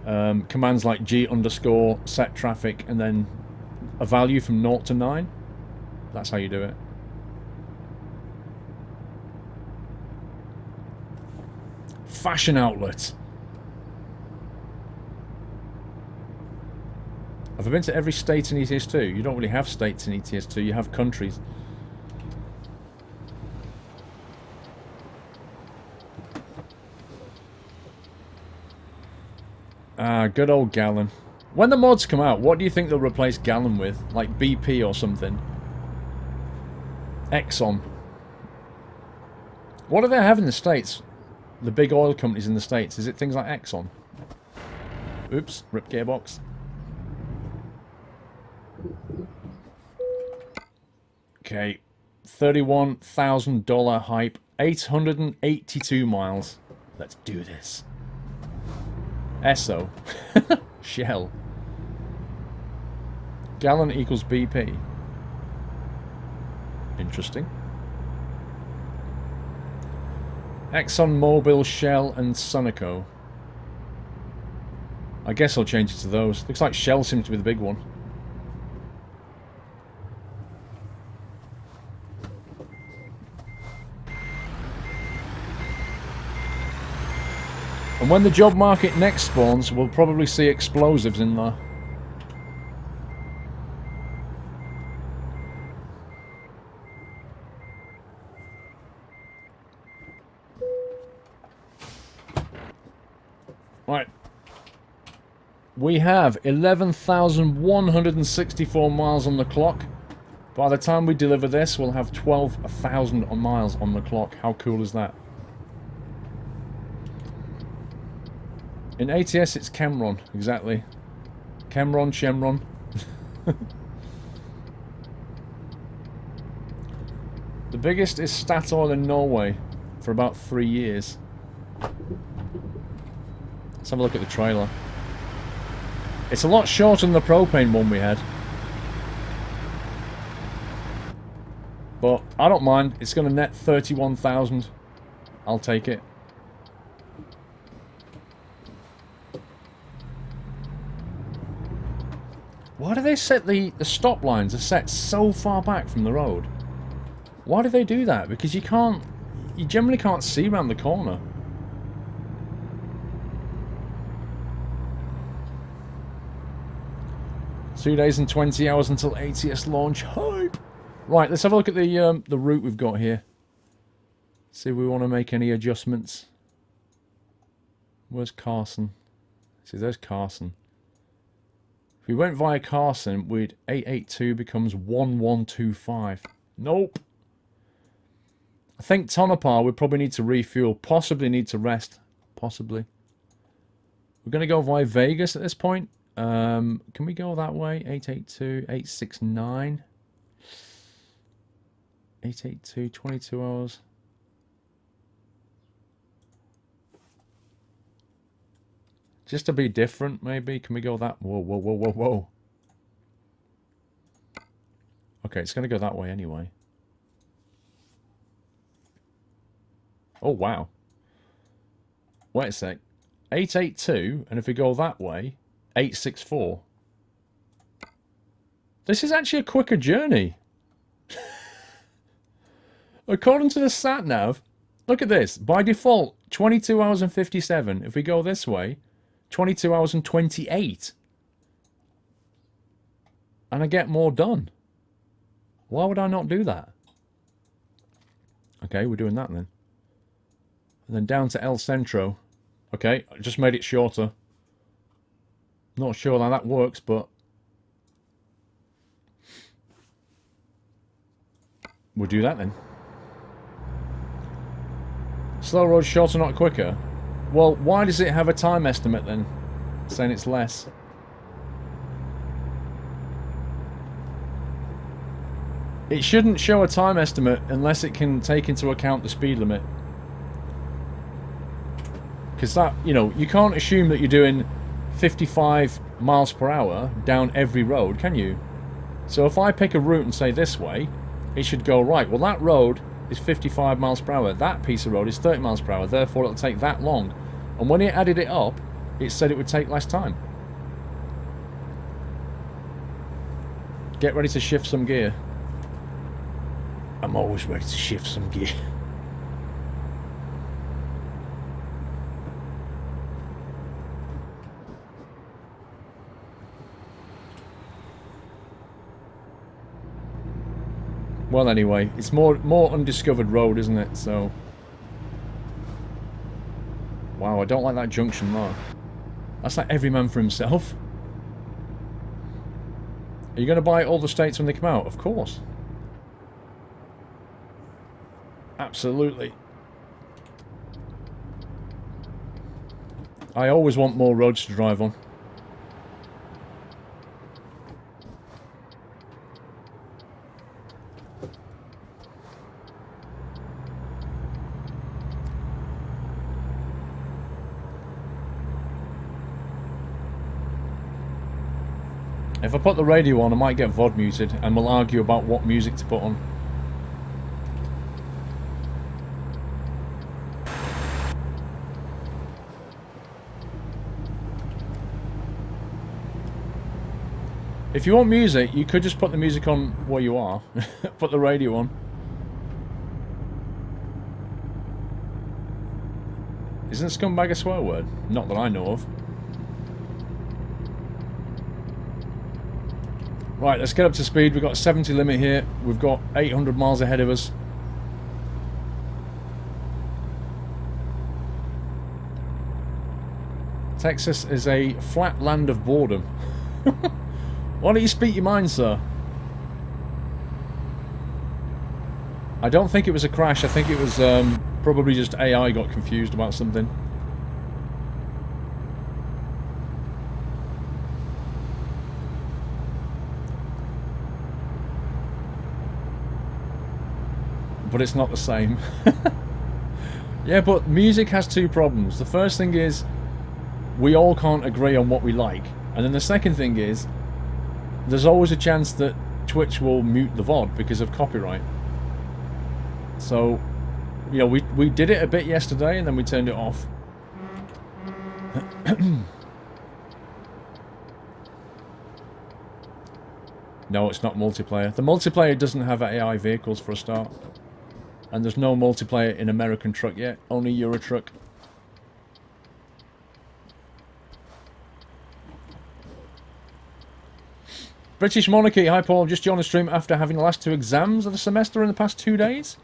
commands like G_set traffic and then a value from 0 to 9. That's how you do it. Fashion outlet. Have I been to every state in ETS2? You don't really have states in ETS2, you have countries. Ah, good old Gallon. When the mods come out, what do you think they'll replace Gallon with? Like BP or something? Exxon. What do they have in the States? The big oil companies in the States. Is it things like Exxon? Oops, rip gearbox. Okay, $31,000 hype, 882 miles. Let's do this. Esso. Shell. Gallon equals BP. Interesting. ExxonMobil, Shell, and Sunoco. I guess I'll change it to those. Looks like Shell seems to be the big one. And when the job market next spawns, we'll probably see explosives in there. Right. We have 11,164 miles on the clock. By the time we deliver this, we'll have 12,000 miles on the clock. How cool is that? In ATS, it's Cameron, exactly. Cameron, Chemron. The biggest is Statoil in Norway for about 3 years. Let's have a look at the trailer. It's a lot shorter than the propane one we had. But I don't mind. It's going to net 31,000. I'll take it. Why do they set the stop lines are set so far back from the road? Why do they do that? Because you generally can't see around the corner. Two days and 20 hours until ATS launch. Hype! Right, let's have a look at the route we've got here. See if we want to make any adjustments. Where's Carson? See, there's Carson. If we went via Carson, we'd 882 becomes 1125. Nope. I think Tonopah would probably need to refuel, possibly need to rest. Possibly. We're going to go via Vegas at this point. Can we go that way? 882, 869. 882, 22 hours. Just to be different, maybe. Can we go that? Whoa, whoa, whoa, whoa, whoa. Okay, it's going to go that way anyway. Oh, wow. Wait a sec. 882, and if we go that way, 864. This is actually a quicker journey. According to the sat-nav, look at this. By default, 22 hours and 57. If we go this way, 22 hours and 28. And I get more done. Why would I not do that? Okay, we're doing that then. And then down to El Centro. Okay, I just made it shorter. Not sure how that works, but we'll do that then. Slow road shorter, not quicker. Well, why does it have a time estimate then? Saying it's less. It shouldn't show a time estimate unless it can take into account the speed limit. Because that, you know, you can't assume that you're doing 55 miles per hour down every road, can you? So if I pick a route and say this way, it should go right. Well, that road is 55 miles per hour. That piece of road is 30 miles per hour. Therefore, it'll take that long. And when it added it up, it said it would take less time. Get ready to shift some gear. I'm always ready to shift some gear. Well, anyway, it's more undiscovered road, isn't it? So, wow, I don't like that junction though. That's like every man for himself. Are you going to buy all the states when they come out? Of course. Absolutely. I always want more roads to drive on. If I put the radio on, I might get VOD muted, and we'll argue about what music to put on. If you want music, you could just put the music on where you are. Put the radio on. Isn't scumbag a swear word? Not that I know of. Right, let's get up to speed. We've got 70 limit here. We've got 800 miles ahead of us. Texas is a flat land of boredom. Why don't you speak your mind, sir? I don't think it was a crash. I think it was probably just AI got confused about something. But it's not the same. Yeah, but music has two problems. The first thing is we all can't agree on what we like. And then the second thing is there's always a chance that Twitch will mute the VOD because of copyright. So, you know, we did it a bit yesterday and then we turned it off. No, it's not multiplayer. The multiplayer doesn't have AI vehicles for a start. And there's no multiplayer in American Truck yet. Only Euro Truck. British Monarchy. Hi, Paul. Just joined the stream after having the last 2 exams of the semester in the past 2 days.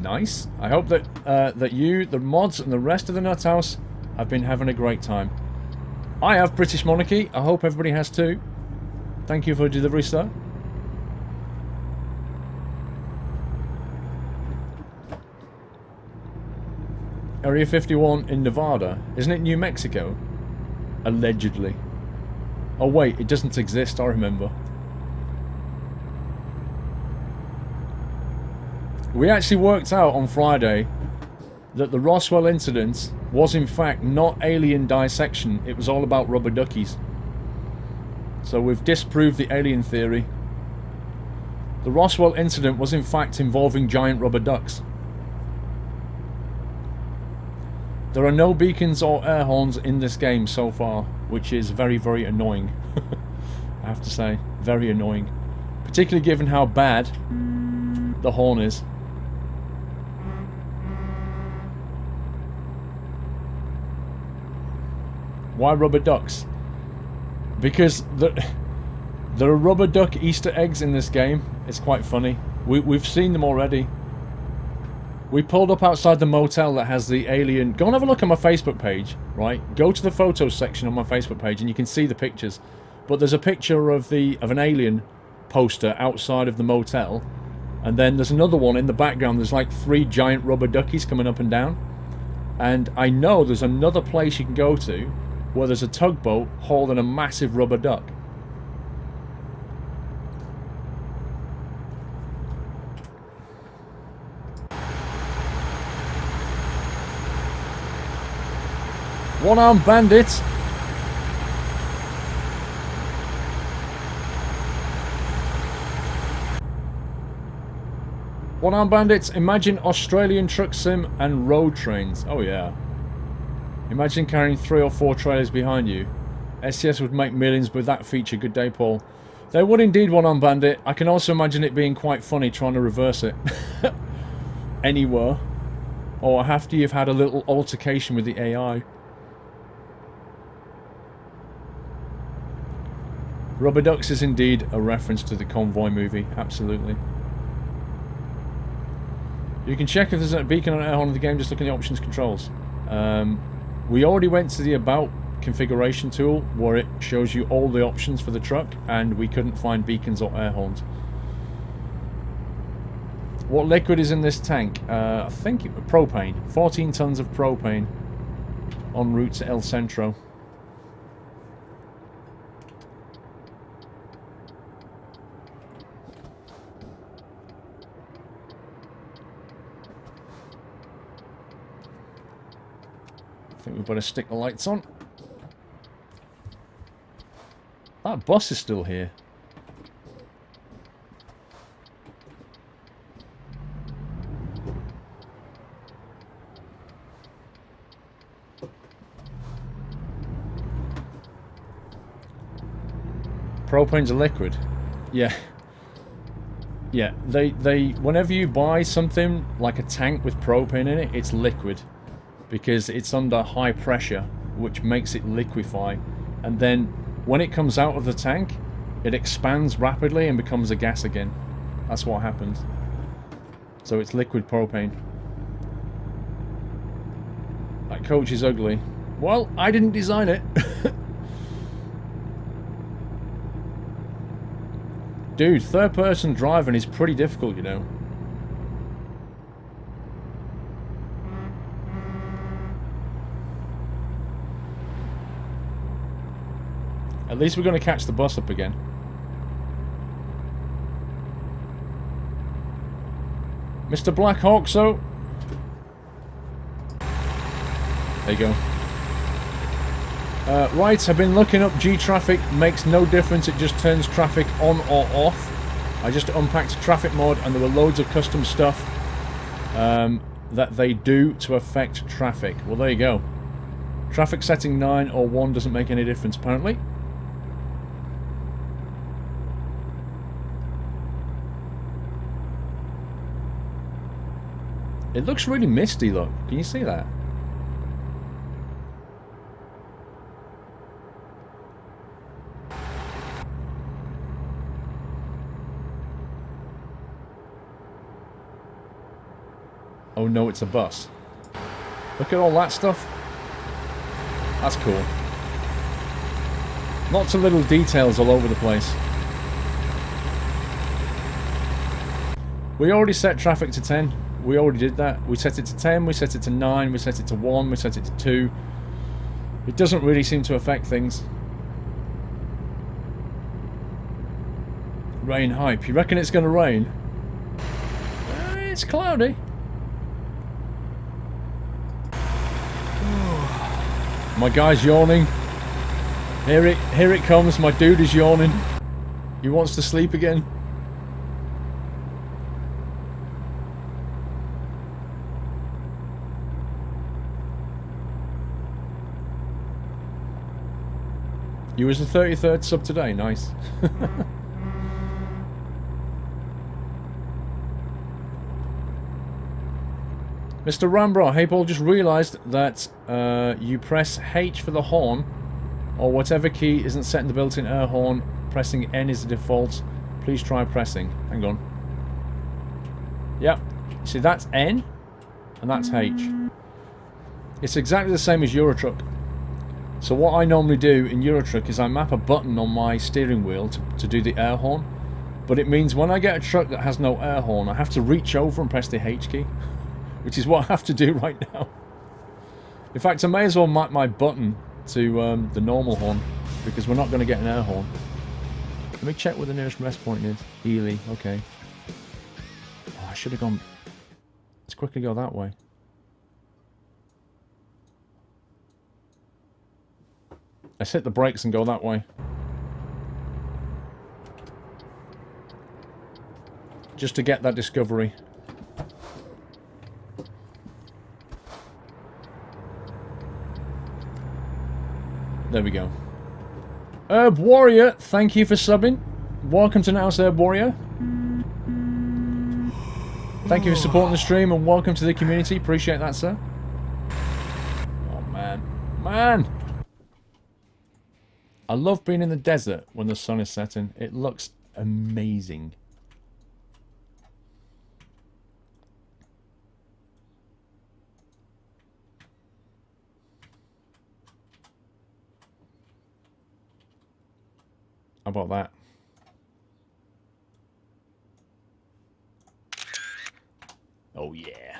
Nice. I hope that that you, the mods, and the rest of the Nut House have been having a great time. I have, British Monarchy. I hope everybody has too. Thank you for delivery, sir. Area 51 in Nevada. Isn't it New Mexico? Allegedly. Oh wait, it doesn't exist, I remember. We actually worked out on Friday that the Roswell incident was in fact not alien dissection, it was all about rubber duckies. So we've disproved the alien theory. The Roswell incident was in fact involving giant rubber ducks. There are no beacons or air horns in this game so far, which is very, very annoying. I have to say, very annoying. Particularly given how bad the horn is. Why rubber ducks? Because there are rubber duck Easter eggs in this game. It's quite funny. We've seen them already. We pulled up outside the motel that has the alien... Go and have a look on my Facebook page, right? Go to the photos section on my Facebook page and you can see the pictures. But there's a picture of an alien poster outside of the motel. And then there's another one in the background. There's like 3 giant rubber duckies coming up and down. And I know there's another place you can go to where there's a tugboat holding a massive rubber duck. One-armed bandits. One-armed bandits. Imagine Australian truck sim and road trains. Oh yeah. Imagine carrying 3 or 4 trailers behind you. SCS would make millions with that feature. Good day, Paul. They would indeed, one-armed bandit. I can also imagine it being quite funny trying to reverse it. Anywhere. Or after you've had a little altercation with the AI. Rubber Ducks is indeed a reference to the Convoy movie, absolutely. You can check if there's a beacon on air horn in the game, just look in the options controls. We already went to the About configuration tool, where it shows you all the options for the truck, and we couldn't find beacons or air horns. What liquid is in this tank? I think propane. 14 tons of propane en route to El Centro. I think we better stick the lights on. That bus is still here. Propane's a liquid. Yeah. Yeah, they whenever you buy something like a tank with propane in it, it's liquid. Because it's under high pressure, which makes it liquefy. And then, when it comes out of the tank, it expands rapidly and becomes a gas again. That's what happens. So it's liquid propane. That coach is ugly. Well, I didn't design it. Dude, third-person driving is pretty difficult, you know. At least we're going to catch the bus up again. Mr. Black Hawk, so... There you go. Right, I've been looking up G-Traffic. Makes no difference, it just turns traffic on or off. I just unpacked traffic mode and there were loads of custom stuff that they do to affect traffic. Well, there you go. Traffic setting 9 or 1 doesn't make any difference, apparently. It looks really misty, look. Can you see that? Oh no, it's a bus. Look at all that stuff. That's cool. Lots of little details all over the place. We already set traffic to 10. We already did that. We set it to 10, we set it to 9, we set it to 1, we set it to 2. It doesn't really seem to affect things. Rain hype. You reckon it's going to rain? It's cloudy. My guy's yawning. Here it comes. My dude is yawning. He wants to sleep again. You was the 33rd sub today. Nice. Mr. Rambro, hey Paul, just realised that you press H for the horn, or whatever key isn't set in the built-in air horn. Pressing N is the default. Please try pressing. Hang on. Yep. See, that's N, and that's H. It's exactly the same as Eurotruck. So what I normally do in Eurotruck is I map a button on my steering wheel to do the air horn. But it means when I get a truck that has no air horn, I have to reach over and press the H key. Which is what I have to do right now. In fact, I may as well map my button to the normal horn, because we're not going to get an air horn. Let me check where the nearest rest point is. Ely, okay. Oh, I should have gone... Let's quickly go that way. Let's hit the brakes and go that way. Just to get that discovery. There we go. Herb Warrior, thank you for subbing. Welcome to Now's Herb Warrior. Thank you for supporting the stream and welcome to the community. Appreciate that, sir. Oh, man. Man! I love being in the desert when the sun is setting. It looks amazing. How about that? Oh yeah.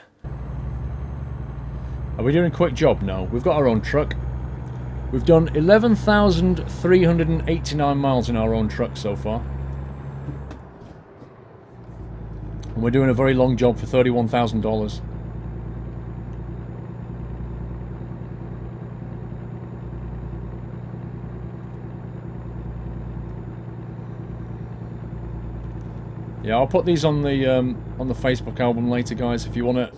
Are we doing a quick job? No. We've got our own truck. We've done 11,389 miles in our own truck so far. And we're doing a very long job for $31,000. Yeah, I'll put these on the Facebook album later, guys. If you want to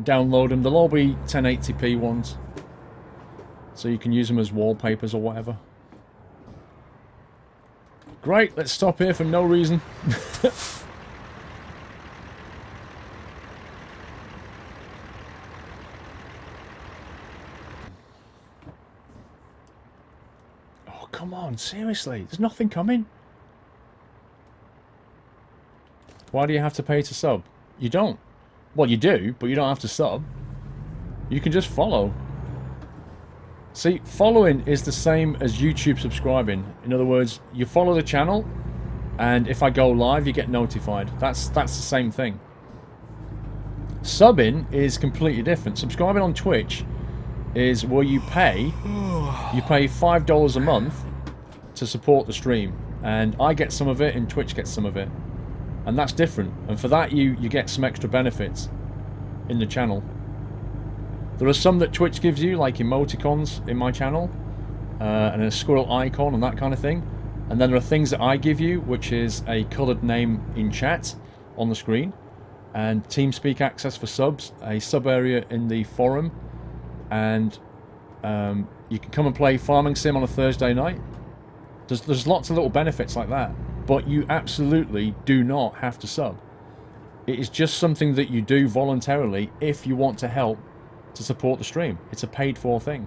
download them, they'll all be 1080p ones, so you can use them as wallpapers or whatever. Great, let's stop here for no reason. Oh, come on, seriously, there's nothing coming. Why do you have to pay to sub? You don't. Well, you do, but you don't have to sub. You can just follow. See, following is the same as YouTube subscribing. In other words, you follow the channel, and if I go live, you get notified. That's the same thing. Subbing is completely different. Subscribing on Twitch is where you pay $5 a month to support the stream, and I get some of it, and Twitch gets some of it. And that's different, and for that you get some extra benefits in the channel. There are some that Twitch gives you, like emoticons in my channel, and a squirrel icon and that kind of thing. And then there are things that I give you, which is a coloured name in chat on the screen, and TeamSpeak access for subs, a sub area in the forum, and you can come and play Farming Sim on a Thursday night. There's lots of little benefits like that. But you absolutely do not have to sub. It is just something that you do voluntarily if you want to help to support the stream. It's a paid for thing.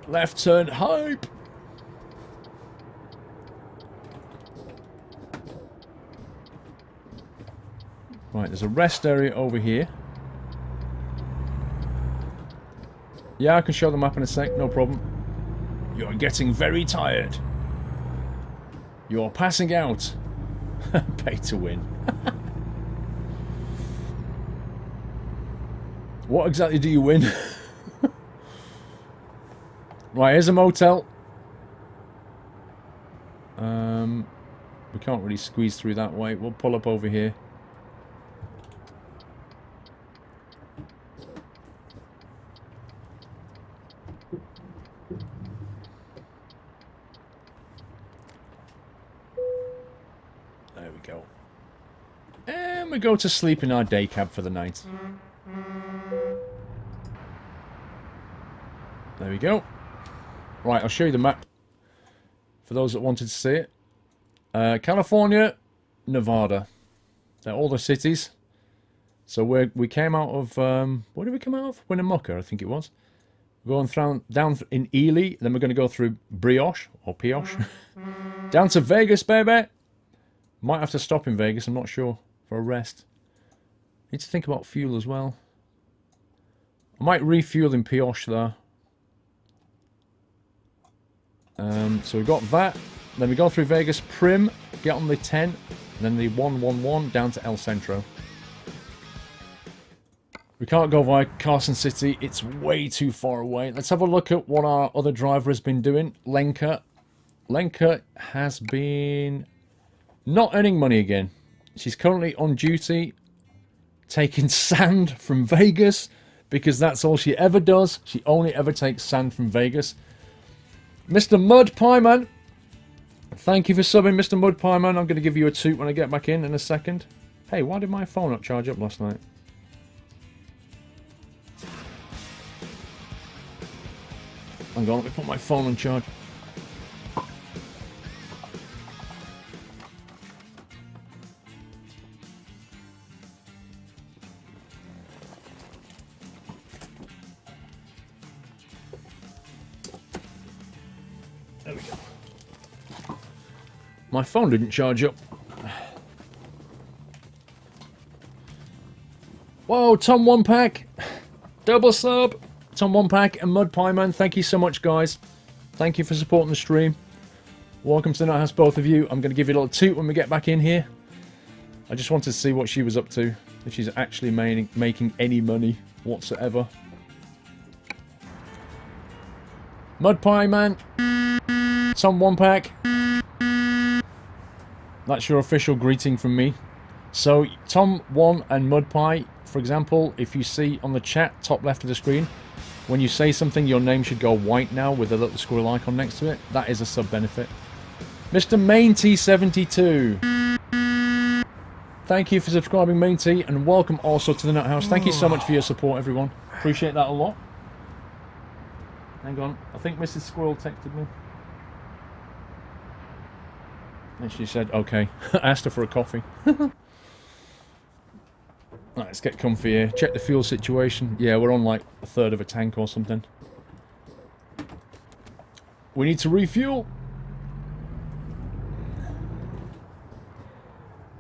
Left turn hype. Right, there's a rest area over here. Yeah, I can show the map in a sec, no problem. You're getting very tired. You're passing out. Pay to win. What exactly do you win? Right, here's a motel. We can't really squeeze through that way. We'll pull up over here. There we go. And we go to sleep in our day cab for the night. There we go. Right, I'll show you the map for those that wanted to see it. California, Nevada. They're all the cities. So we came out of... where did we come out of? Winnemucca, I think it was. We're going down in Ely. Then we're going to go through Brioche, or Pioche. Down to Vegas, baby. Might have to stop in Vegas, I'm not sure, for a rest. Need to think about fuel as well. I might refuel in Pioche there. So we've got that. Then we go through Vegas, Prim, get on the 10, and then the 111 down to El Centro. We can't go via Carson City, it's way too far away. Let's have a look at what our other driver has been doing. Lenka. Lenka has been not earning money again. She's currently on duty taking sand from Vegas because that's all she ever does. She only ever takes sand from Vegas. Mr. Mud Pie Man, thank you for subbing, Mr. Mud Pie Man. I'm going to give you a toot when I get back in a second. Hey, why did my phone not charge up last night? Hang on, let me put my phone on charge. There we go. My phone didn't charge up. Whoa, Tom One Pack. Double sub. Tom One Pack and Mud Pie Man, thank you so much, guys. Thank you for supporting the stream. Welcome to the Night House, both of you. I'm going to give you a little toot when we get back in here. I just wanted to see what she was up to. If she's actually making any money whatsoever. Mud Pie Man. Tom One Pack. That's your official greeting from me. So, Tom One and Mud Pie, for example, if you see on the chat, top left of the screen, when you say something, your name should go white now with a little squirrel icon next to it. That is a sub benefit. Mr. Main T72. Thank you for subscribing, Main T, and welcome also to the Nut House. Thank you so much for your support, everyone. Appreciate that a lot. Hang on, I think Mrs. Squirrel texted me. And she said, okay. I asked her for a coffee. Right, let's get comfy here. Check the fuel situation. Yeah, we're on like a third of a tank or something. We need to refuel.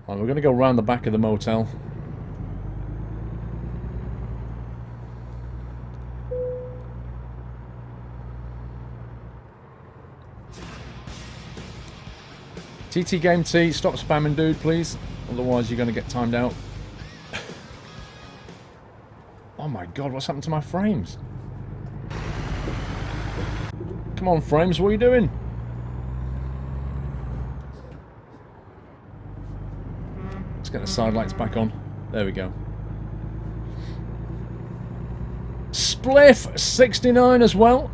Right, we're going to go round the back of the motel. TT Game T, stop spamming, dude, please. Otherwise, you're going to get timed out. Oh my god, what's happened to my frames? Come on, frames, what are you doing? Let's get the side lights back on. There we go. Spliff69 as well.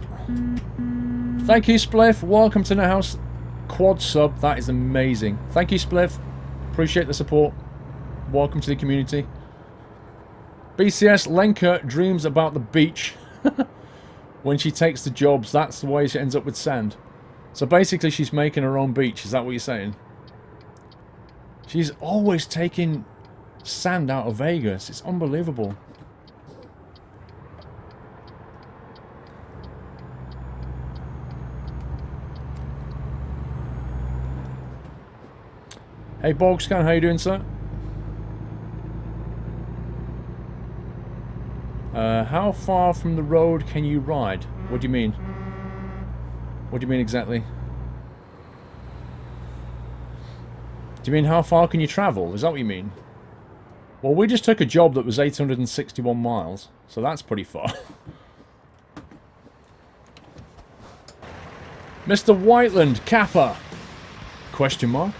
Thank you, Spliff. Welcome to the house. Quad sub, that is amazing. Thank you, Spliff. Appreciate the support. Welcome to the community. BCS Lenka dreams about the beach when she takes the jobs. That's the way she ends up with sand. So basically she's making her own beach, is that what you're saying? She's always taking sand out of Vegas. It's unbelievable. Hey Bogscan, how you doing, sir? How far from the road can you ride? What do you mean? What do you mean exactly? Do you mean how far can you travel? Is that what you mean? Well, we just took a job that was 861 miles, so that's pretty far. Mr. Whiteland, Kappa? Question mark?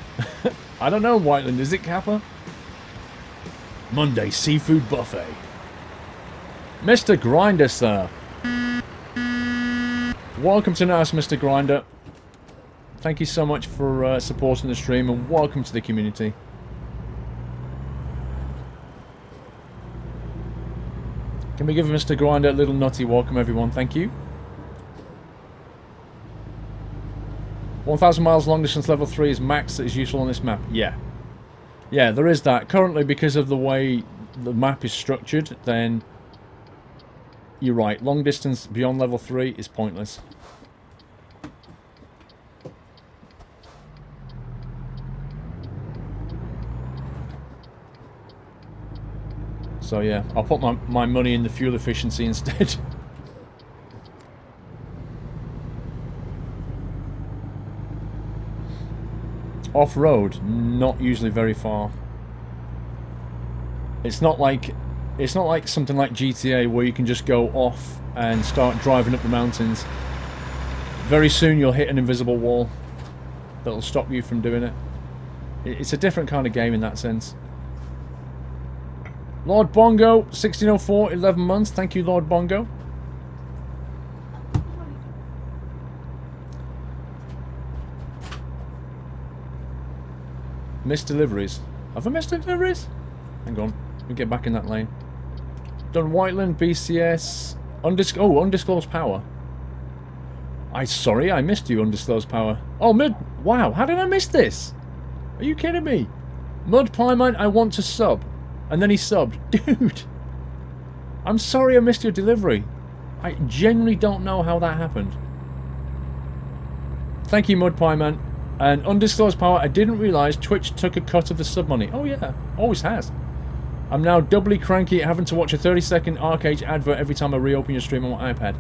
I don't know, Whiteland. Is it Kappa? Monday Seafood Buffet. Mr. Grinder, sir. Welcome to us, Mr. Grinder. Thank you so much for supporting the stream, and welcome to the community. Can we give Mr. Grinder a little nutty welcome, everyone? Thank you. 1,000 miles long distance level 3 is max that is useful on this map. Yeah. Yeah, there is that. Currently, because of the way the map is structured, then you're right. Long distance beyond level 3 is pointless. So yeah, I'll put my money in the fuel efficiency instead. Off-road, not usually very far. It's not like something like GTA where you can just go off and start driving up the mountains. Very soon you'll hit an invisible wall that'll stop you from doing it. It's a different kind of game in that sense. Lord Bongo, 1604, 11 months. Thank you, Lord Bongo. Missed deliveries. Have I missed deliveries? Hang on. Let me get back in that lane. Done Whiteland, BCS. Undisclosed power. Sorry, I missed you, undisclosed power. Oh, wow, how did I miss this? Are you kidding me? Mud Plymouth, I want to sub. And then he subbed. Dude! I'm sorry I missed your delivery. I genuinely don't know how that happened. Thank you, Mud Pie Man. And undisclosed power, I didn't realise Twitch took a cut of the sub money. Oh yeah, always has. I'm now doubly cranky at having to watch a 30-second Arcade advert every time I reopen your stream on my iPad.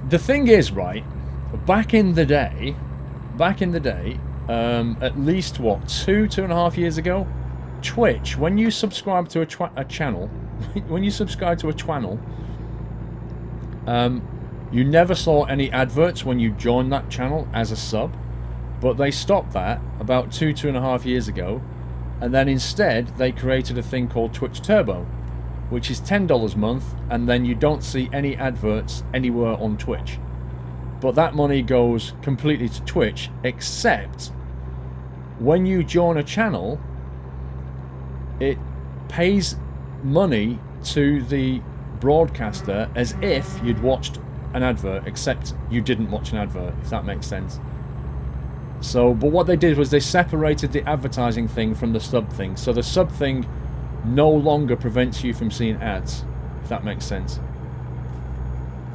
The thing is, right, back in the day, at least, what, 2.5 years ago, Twitch, when you subscribe to a channel, you never saw any adverts when you joined that channel as a sub, but they stopped that about 2.5 years ago, and then instead they created a thing called Twitch Turbo, which is $10 a month, and then you don't see any adverts anywhere on Twitch. But that money goes completely to Twitch, except when you join a channel, it pays money to the broadcaster as if you'd watched an advert, except you didn't watch an advert, if that makes sense. So, but what they did was they separated the advertising thing from the sub thing. So the sub thing no longer prevents you from seeing ads, if that makes sense.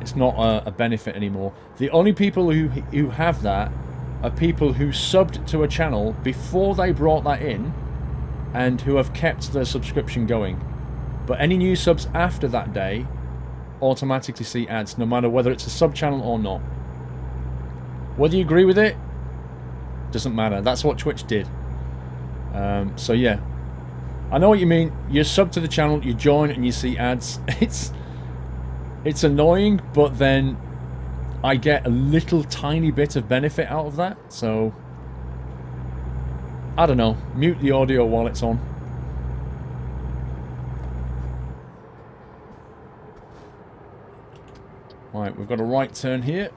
It's not a benefit anymore. The only people who have that are people who subbed to a channel before they brought that in, and who have kept their subscription going. But any new subs after that day automatically see ads, no matter whether it's a sub channel or not. Whether you agree with it doesn't matter. That's what Twitch did. So yeah, I know what you mean. You sub to the channel, you join, and you see ads. It's annoying, but then I get a little tiny bit of benefit out of that. So I don't know. Mute the audio while it's on. Right, we've got a right turn here.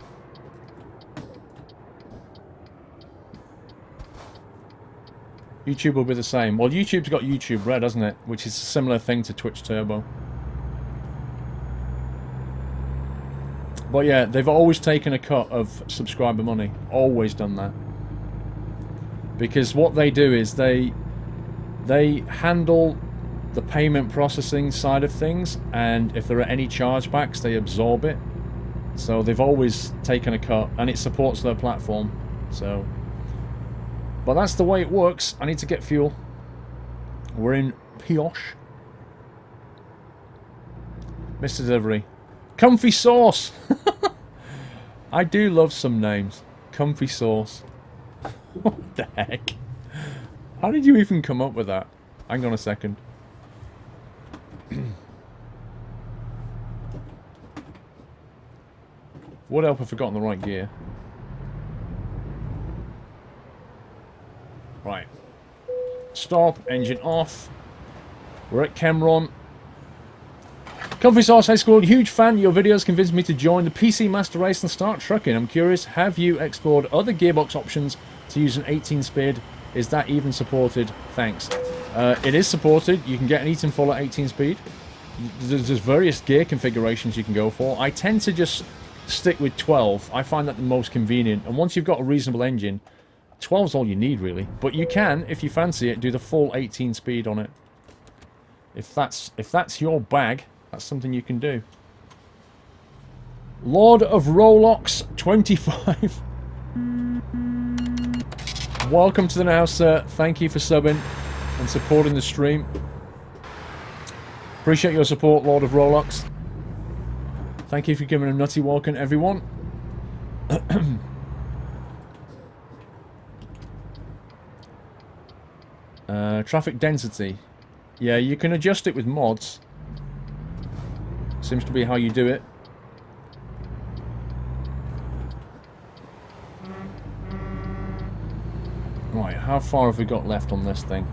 YouTube will be the same. Well, YouTube's got YouTube Red, hasn't it? Which is a similar thing to Twitch Turbo. But yeah, they've always taken a cut of subscriber money. Always done that. Because what they do is they handle the payment processing side of things, and if there are any chargebacks, they absorb it. So they've always taken a cut, and it supports their platform. So, but that's the way it works. I need to get fuel. We're in Pioche. Mr. Delivery. Comfy Sauce! I do love some names. Comfy Sauce. What the heck? How did you even come up with that? Hang on a second. Would help if I got in the right gear. Right. Stop. Engine off. We're at Cameron. Comfy Sauce High School, huge fan. Your videos convinced me to join the PC Master Race and start trucking. I'm curious, have you explored other gearbox options to use an 18-speed? Is that even supported? Thanks. It is supported. You can get an Eaton full at 18-speed. There's various gear configurations you can go for. I tend to just stick with 12. I find that the most convenient. And once you've got a reasonable engine, 12's all you need, really. But you can, if you fancy it, do the full 18-speed on it. If that's your bag, that's something you can do. Lord of Rolox 25. Welcome to the now, sir. Thank you for subbing and supporting the stream. Appreciate your support, Lord of Rolox. Thank you for giving a nutty welcome, everyone. Traffic density. Yeah, you can adjust it with mods. Seems to be how you do it. Right, how far have we got left on this thing?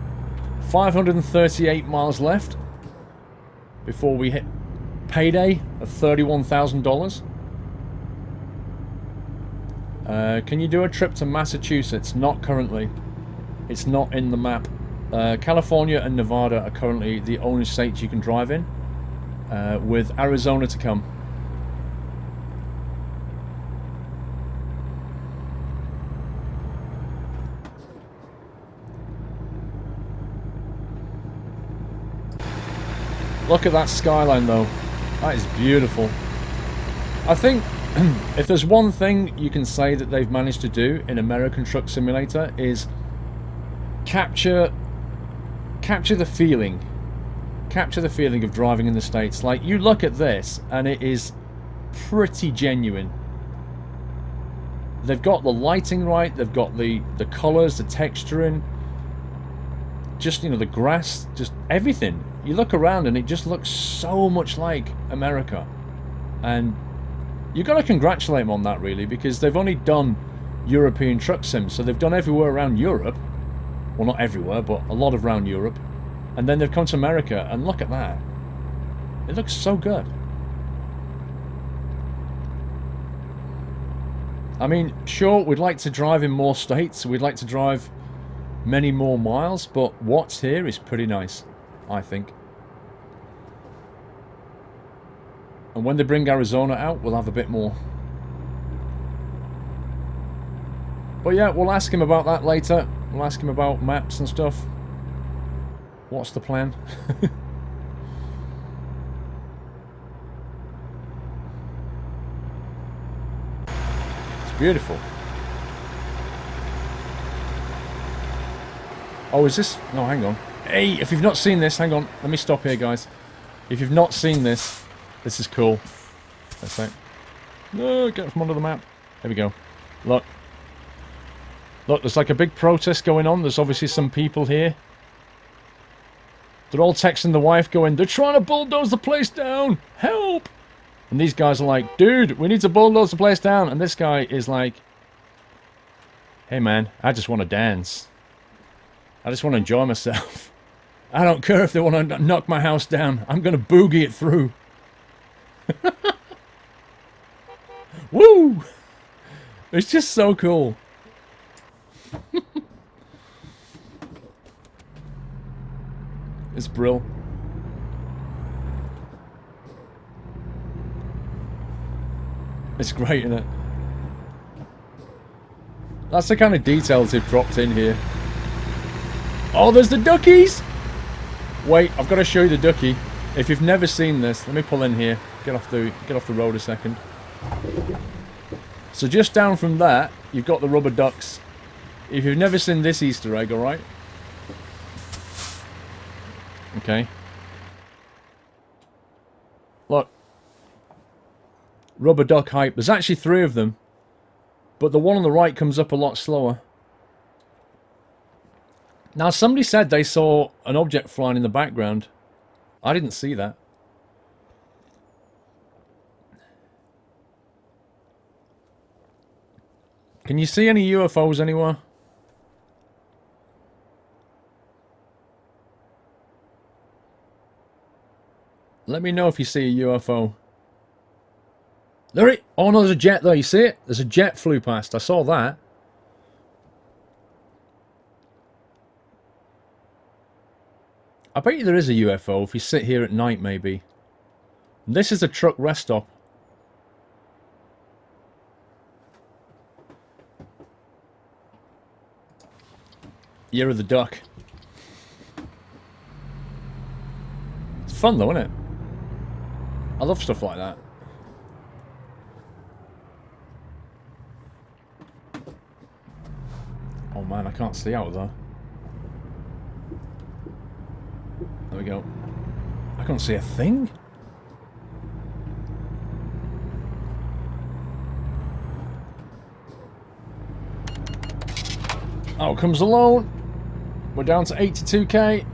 538 miles left before we hit payday of $31,000. Can you do a trip to Massachusetts? Not currently. It's not in the map. California and Nevada are currently the only states you can drive in, with Arizona to come. Look at that skyline though. That is beautiful. I think if there's one thing you can say that they've managed to do in American Truck Simulator is capture the feeling. Capture the feeling of driving in the States. Like, you look at this and it is pretty genuine. They've got the lighting right, they've got the colours, the texturing, just, you know, the grass, just everything. You look around and it just looks so much like America. And you got to congratulate them on that, really, because they've only done European truck sims, so they've done everywhere around Europe. Well, not everywhere, but a lot around Europe. And then they've come to America, and look at that. It looks so good. I mean, sure, we'd like to drive in more states, we'd like to drive many more miles, but what's here is pretty nice, I think. And when they bring Arizona out, we'll have a bit more. But yeah, we'll ask him about that later. We'll ask him about maps and stuff. What's the plan? It's beautiful. Oh, is this... No, hang on. Hey, if you've not seen this, hang on. Let me stop here, guys. If you've not seen this, this is cool. That's it. No, get from under the map. There we go. Look. Look, there's like a big protest going on. There's obviously some people here. They're all texting the wife going, they're trying to bulldoze the place down! Help! And these guys are like, dude, we need to bulldoze the place down. And this guy is like, hey man, I just want to dance. I just want to enjoy myself. I don't care if they want to knock my house down. I'm going to boogie it through. Woo! It's just so cool. It's brill. It's great, isn't it? That's the kind of details they've dropped in here. Oh, there's the duckies! Wait, I've got to show you the ducky. If you've never seen this, let me pull in here. Get off the road a second. So just down from that, you've got the rubber ducks. If you've never seen this Easter egg, alright? Okay. Look. Rubber duck hype. There's actually 3 of them. But the one on the right comes up a lot slower. Now, somebody said they saw an object flying in the background. I didn't see that. Can you see any UFOs anywhere? Let me know if you see a UFO. There it. Oh no, there's a jet there. You see it? There's a jet flew past. I saw that. I bet you there is a UFO if you sit here at night, maybe. This is a truck rest stop. Year of the Duck. It's fun though, isn't it? I love stuff like that. Oh man, I can't see out there. There we go. I can't see a thing. Out comes the loan. We're down to 82k.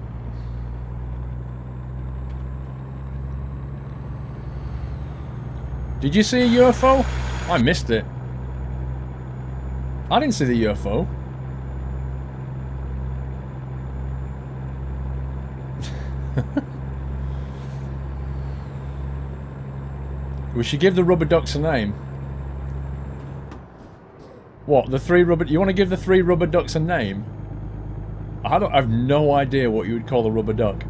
Did you see a UFO? I missed it. I didn't see the UFO. We should give the rubber ducks a name. What, the 3 rubber... You want to give the 3 rubber ducks a name? I have no idea what you would call a rubber duck.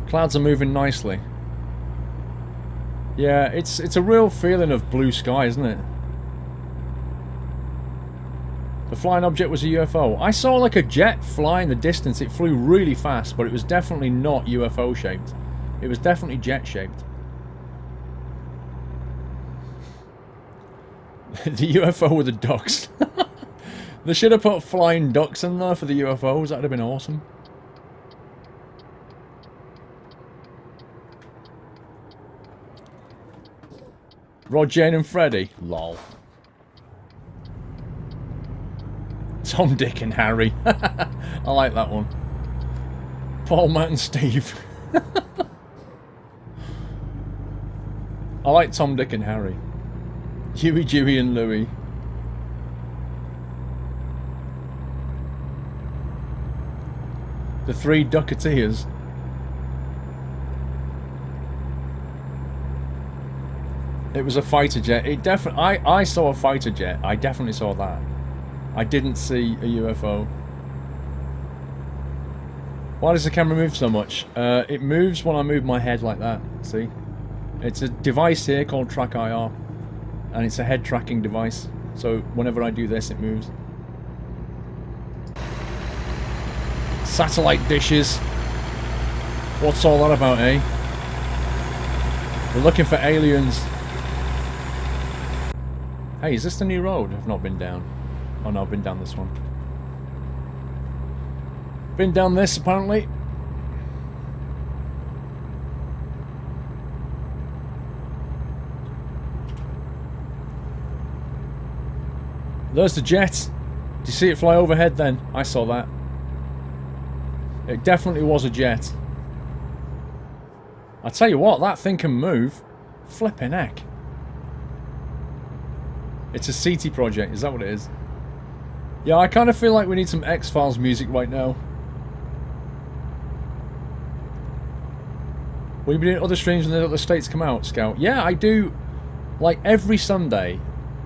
Clouds are moving nicely. Yeah, it's a real feeling of blue sky, isn't it? The flying object was a UFO. I saw like a jet fly in the distance. It flew really fast, but it was definitely not UFO shaped. It was definitely jet shaped. The UFO with the ducks. They should have put flying ducks in there for the UFOs. That would have been awesome. Rod, Jane and Freddy. Lol. Tom, Dick and Harry. I like that one. Paul, Matt and Steve. I like Tom, Dick and Harry. Huey, Dewey and Louie. The 3 Ducketeers. It was a fighter jet. It definitely... I saw a fighter jet. I definitely saw that. I didn't see a UFO. Why does the camera move so much? It moves when I move my head like that. See? It's a device here called Track IR. And it's a head tracking device. So whenever I do this, it moves. Satellite dishes. What's all that about, eh? We're looking for aliens. Hey, is this the new road? I've not been down. Oh no, I've been down this one. Been down this, apparently. There's the jet. Do you see it fly overhead then? I saw that. It definitely was a jet. I tell you what, that thing can move. Flipping heck. It's a CT project, is that what it is? Yeah, I kind of feel like we need some X-Files music right now. Will you be doing other streams when the other states come out, Scout? Yeah, I do. Like every Sunday,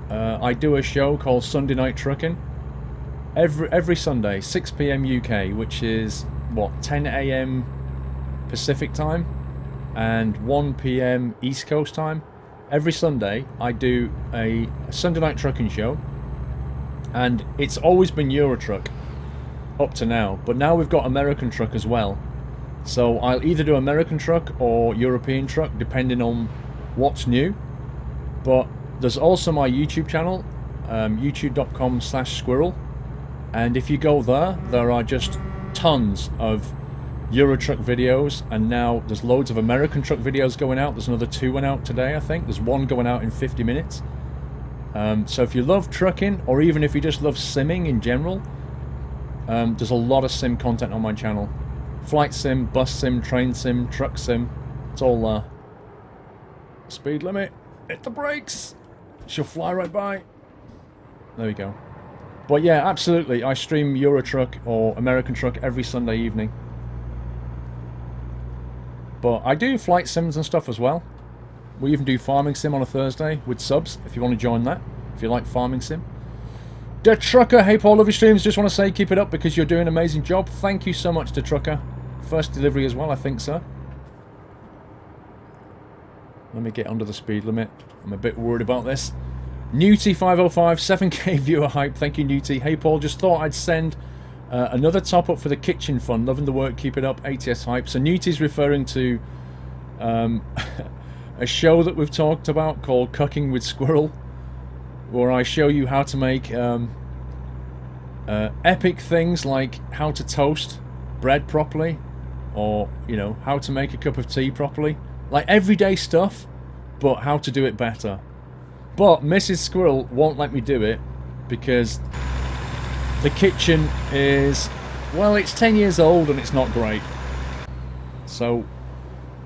I do a show called Sunday Night Trucking. Every Sunday, 6 PM UK, which is, what, 10 AM Pacific time? and 1 p.m. East Coast time. Every Sunday, I do a Sunday night trucking show. And it's always been Euro Truck up to now. But now we've got American Truck as well. So I'll either do American Truck or European Truck, depending on what's new. But there's also my YouTube channel, youtube.com/squirrel. And if you go there, there are just tons of Euro Truck videos. And now there's loads of American Truck videos going out. There's another 2 went out today, I think. There's 1 going out in 50 minutes. So if you love trucking, or even if you just love simming in general, there's a lot of sim content on my channel. Flight sim, bus sim, train sim, truck sim. It's all speed limit. Hit the brakes. She'll fly right by. There we go. But yeah, absolutely. I stream Euro Truck or American Truck every Sunday evening. But I do flight sims and stuff as well. We even do farming sim on a Thursday with subs, if you want to join that, if you like farming sim. The Trucker, hey Paul, love your streams. Just want to say keep it up because you're doing an amazing job. Thank you so much to Trucker. First delivery as well, I think, sir. Let me get under the speed limit. I'm a bit worried about this. Newty505, 7k viewer hype. Thank you, Newty. Hey Paul, just thought I'd send another top up for the kitchen fund. Loving the work, keep it up. ATS hype. So Newty's referring to a show that we've talked about called Cooking with Squirrel, where I show you how to make epic things like how to toast bread properly, or, you know, how to make a cup of tea properly. Like everyday stuff, but how to do it better. But Mrs. Squirrel won't let me do it because the kitchen is, well, it's 10 years old and it's not great. So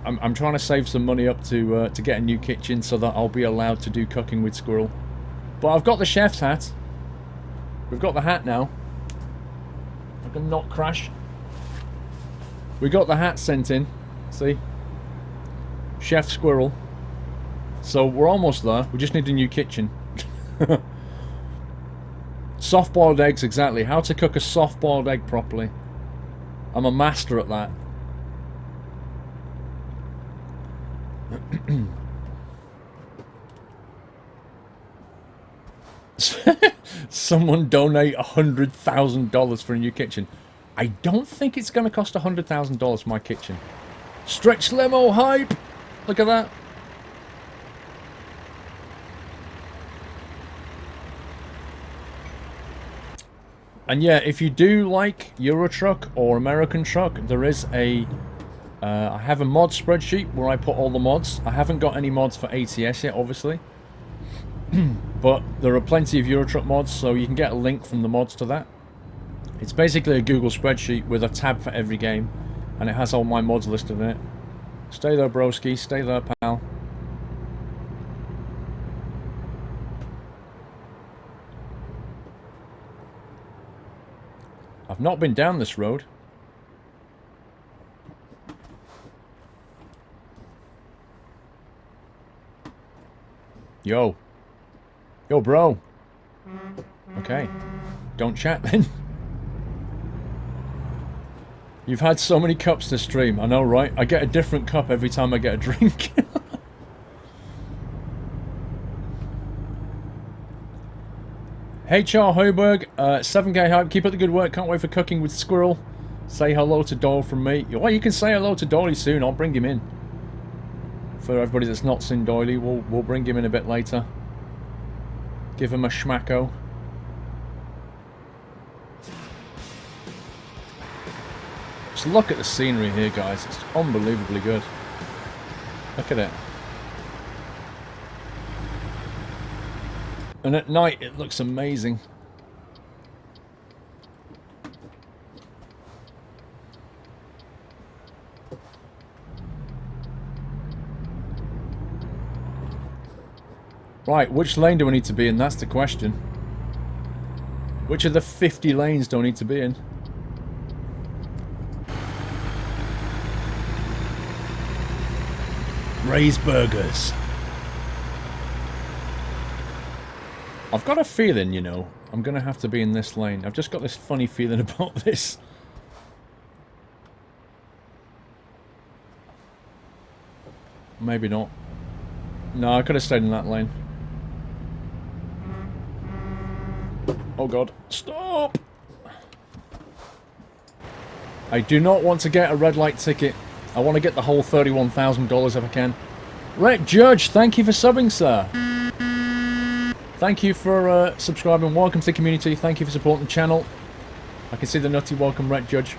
I'm trying to save some money up to get a new kitchen so that I'll be allowed to do Cooking with Squirrel. But I've got the chef's hat. We've got the hat now. I can not crash. We got the hat sent in. See? Chef Squirrel. So we're almost there. We just need a new kitchen. Soft-boiled eggs, exactly. How to cook a soft-boiled egg properly. I'm a master at that. Someone donate $100,000 for a new kitchen. I don't think it's going to cost $100,000 for my kitchen. Stretch limo hype! Look at that. And yeah, if you do like Euro Truck or American Truck, there is a... I have a mod spreadsheet where I put all the mods. I haven't got any mods for ATS yet, obviously. But there are plenty of Euro Truck mods, so you can get a link from the mods to that. It's basically a Google spreadsheet with a tab for every game. And it has all my mods listed in it. Stay there, broski. Stay there, pal. I've not been down this road. Yo. Yo, bro. Okay. Don't chat then. You've had so many cups to stream. I know, right? I get a different cup every time I get a drink. HR Hoiberg, 7k hype. Keep up the good work. Can't wait for Cooking with Squirrel. Say hello to Doyle from me. Well, you can say hello to Doyle soon. I'll bring him in. For everybody that's not seen Doily, we'll bring him in a bit later. Give him a schmacko. Just look at the scenery here, guys. It's unbelievably good. Look at it. And at night, it looks amazing. Right, which lane do I need to be in? That's the question. Which of the 50 lanes do I need to be in? Ray's Burgers. I've got a feeling, you know, I'm going to have to be in this lane. I've just got this funny feeling about this. maybe not. No, I could have stayed in that lane. Oh god, stop! I do not want to get a red light ticket. I want to get the whole $31,000 if I can. Rhett Judge, thank you for subbing, sir. Thank you for subscribing. Welcome to the community. Thank you for supporting the channel. I can see the nutty welcome, Rhett Judge.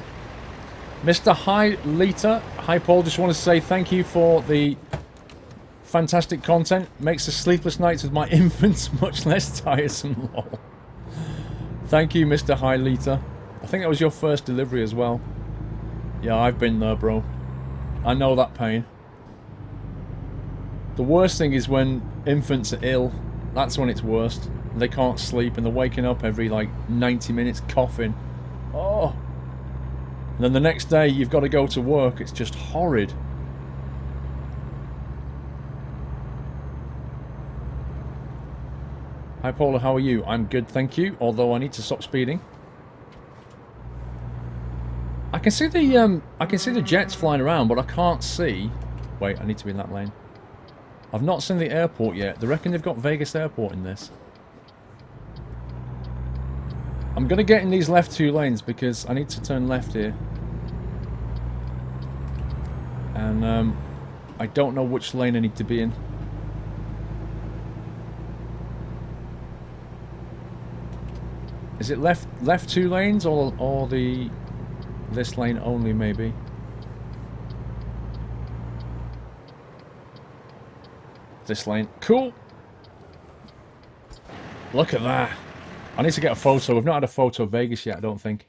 Mr. Hi Lita. Hi Paul, just want to say thank you for the fantastic content. Makes the sleepless nights with my infants much less tiresome. Lol. Thank you, Mr. Hi Lita. I think that was your first delivery as well. Yeah, I've been there, bro. I know that pain. The worst thing is when infants are ill. That's when it's worst. They can't sleep and they're waking up every like 90 minutes coughing. Oh. And then the next day you've got to go to work. It's just horrid. Hi Paula, how are you? I'm good, thank you. Although I need to stop speeding. I can see the jets flying around, but I can't see. Wait, I need to be in that lane. I've not seen the airport yet. They reckon they've got Vegas Airport in this. I'm gonna get in these left two lanes because I need to turn left here. And I don't know which lane I need to be in. Is it left two lanes or the this lane only maybe? This lane. Cool. Look at that. I need to get a photo. We've not had a photo of Vegas yet, I don't think.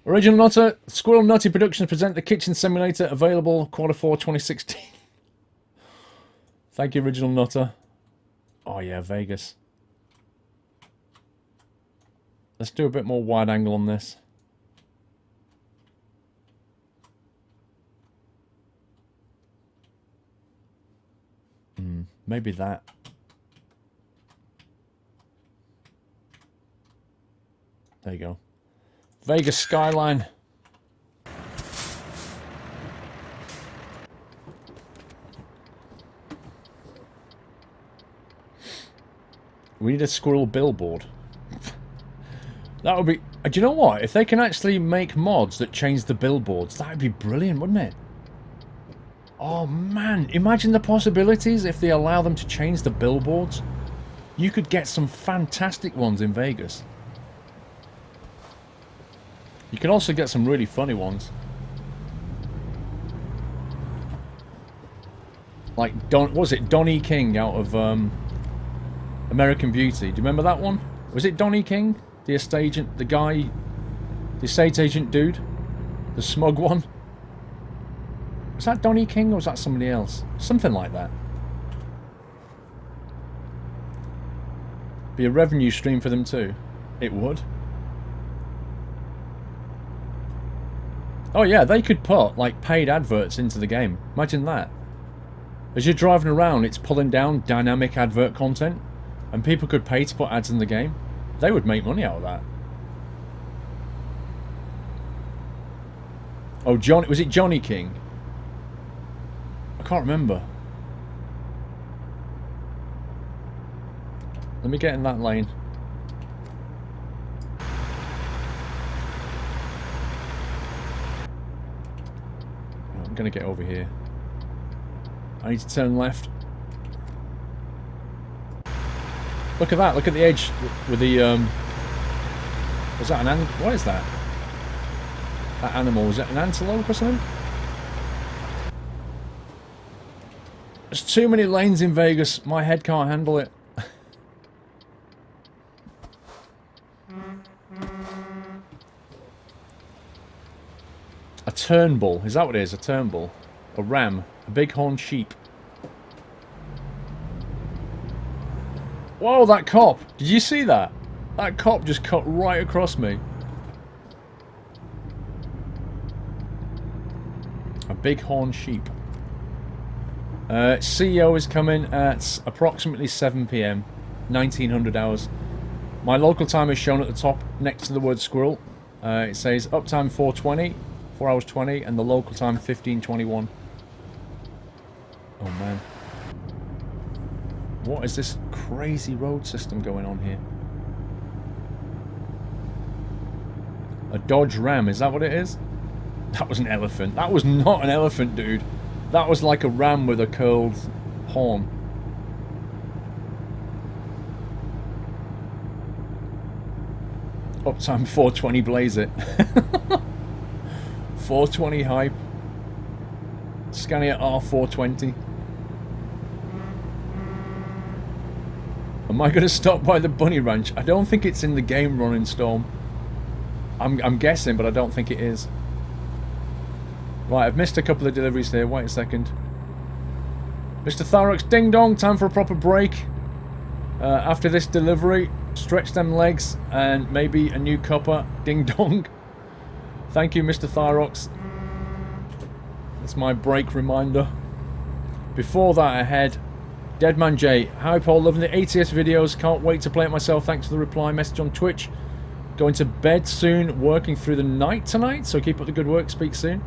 Original Nutter. Squirrel Nutty Productions present the Kitchen Simulator, available Q4 2016. Thank you, Original Nutter. Oh yeah, Vegas. Let's do a bit more wide angle on this. Maybe that. There you go. Vegas skyline. We need a squirrel billboard. That would be... Do you know what? If they can actually make mods that change the billboards, that would be brilliant, wouldn't it? Oh man, imagine the possibilities if they allow them to change the billboards. You could get some fantastic ones in Vegas. You can also get some really funny ones. Like, what was it? Donnie King out of American Beauty. Do you remember that one? Was it Donnie King? The estate agent, the guy, the estate agent dude? The smug one? Was that Donnie King or was that somebody else? Something like that. Be a revenue stream for them too. It would. Oh yeah, they could put like paid adverts into the game. Imagine that. As you're driving around, it's pulling down dynamic advert content, and people could pay to put ads in the game. They would make money out of that. Oh, John, was it Johnny King? I can't remember. Let me get in that lane. I'm gonna get over here. I need to turn left. Look at that, look at the edge with the was that an animal? What is that? That animal, is it an antelope or something? There's too many lanes in Vegas, my head can't handle it. A turnbull, is that what it is? A turnbull? A ram? A bighorn sheep? Whoa, that cop! Did you see that? That cop just cut right across me. A bighorn sheep. CEO is coming at approximately 7 PM, 1900 hours. My local time is shown at the top next to the word squirrel. It says uptime 4:20, 4 hours 20, and the local time 15:21. Oh man. What is this crazy road system going on here? A Dodge Ram, is that what it is? That was an elephant. That was not an elephant, dude. That was like a ram with a curled horn. Uptime 420 blaze it. 420 hype. Scania R420. Am I going to stop by the Bunny Ranch? I don't think it's in the game, Running Storm. I'm guessing, but I don't think it is. Right, I've missed a couple of deliveries here. Wait a second. Mr. Tharox, ding dong, time for a proper break. After this delivery, stretch them legs and maybe a new cuppa. Ding dong. Thank you, Mr. Tharox. That's my break reminder. Before that, ahead. Deadman J. Hi, Paul. Loving the ATS videos. Can't wait to play it myself. Thanks for the reply message on Twitch. Going to bed soon. Working through the night tonight. So keep up the good work. Speak soon.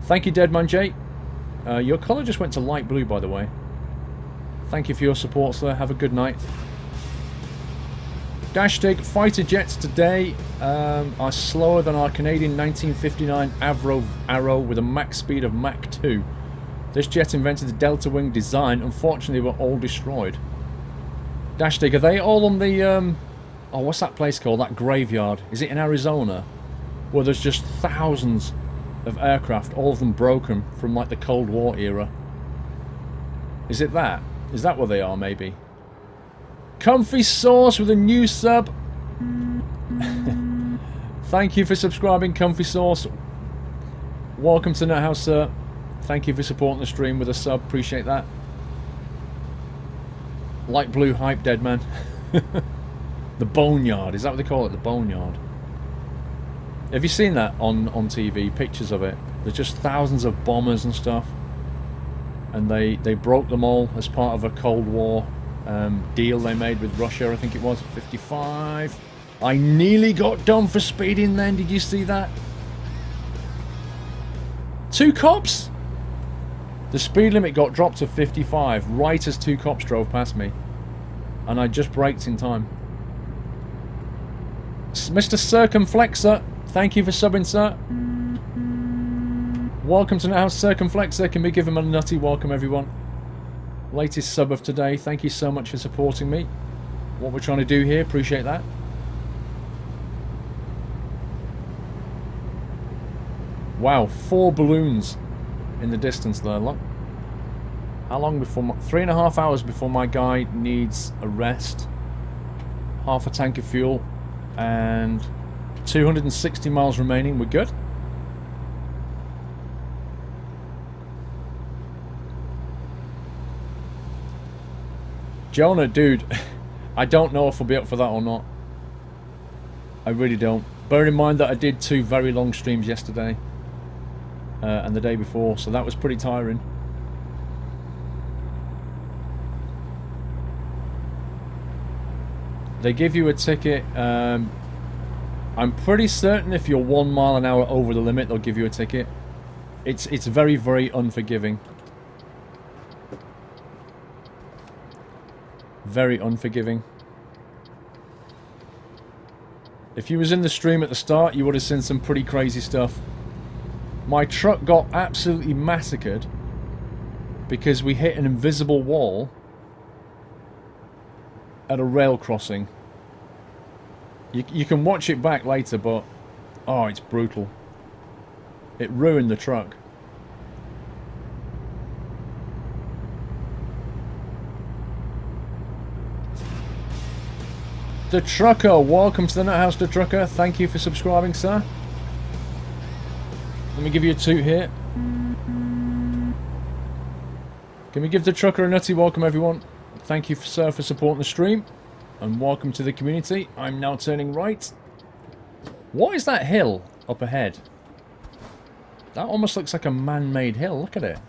Thank you, Deadman J. Your colour just went to light blue, by the way. Thank you for your support, sir. Have a good night. Dashtig fighter jets today are slower than our Canadian 1959 Arrow with a max speed of Mach 2. This jet invented the Delta Wing design. Unfortunately, were all destroyed. Dashtig, are they all on the... oh, what's that place called? That graveyard. Is it in Arizona? Where there's just thousands of aircraft, all of them broken from like the Cold War era. Is it that? Is that where they are, maybe? Comfy Sauce with a new sub. Thank you for subscribing, Comfy Sauce. Welcome to NetHouse, sir. Thank you for supporting the stream with a sub. Appreciate that. Light blue hype, dead man. The Boneyard. Is that what they call it? The Boneyard. Have you seen that on TV? Pictures of it. There's just thousands of bombers and stuff. And they broke them all as part of a Cold War deal they made with Russia, I think it was. 55. I nearly got done for speeding then. Did you see that? 2 cops? The speed limit got dropped to 55 right as 2 cops drove past me. And I just braked in time. Mr. Circumflexer, thank you for subbing, sir. Welcome to NetHouse Circumflexer. Can we give him a nutty welcome, everyone? Latest sub of today. Thank you so much for supporting me. What we're trying to do here, appreciate that. Wow, 4 balloons in the distance there, look. How long before... 3.5 hours before my guy needs a rest. Half a tank of fuel. And 260 miles remaining. We're good. Jonah, dude, I don't know if I'll be up for that or not. I really don't. Bear in mind that I did 2 very long streams yesterday and the day before, so that was pretty tiring. They give you a ticket. I'm pretty certain if you're 1 mile an hour over the limit, they'll give you a ticket. It's very, very unforgiving. Very unforgiving. If you was in the stream at the start, you would have seen some pretty crazy stuff. My truck got absolutely massacred because we hit an invisible wall at a rail crossing. You can watch it back later, but oh, it's brutal. It ruined the truck. The Trucker, welcome to the NetHouse, The Trucker. Thank you for subscribing, sir. Let me give you a toot here. Can we give the Trucker a nutty welcome, everyone? Thank you, sir, for supporting the stream. And welcome to the community. I'm now turning right. What is that hill up ahead? That almost looks like a man-made hill. Look at it.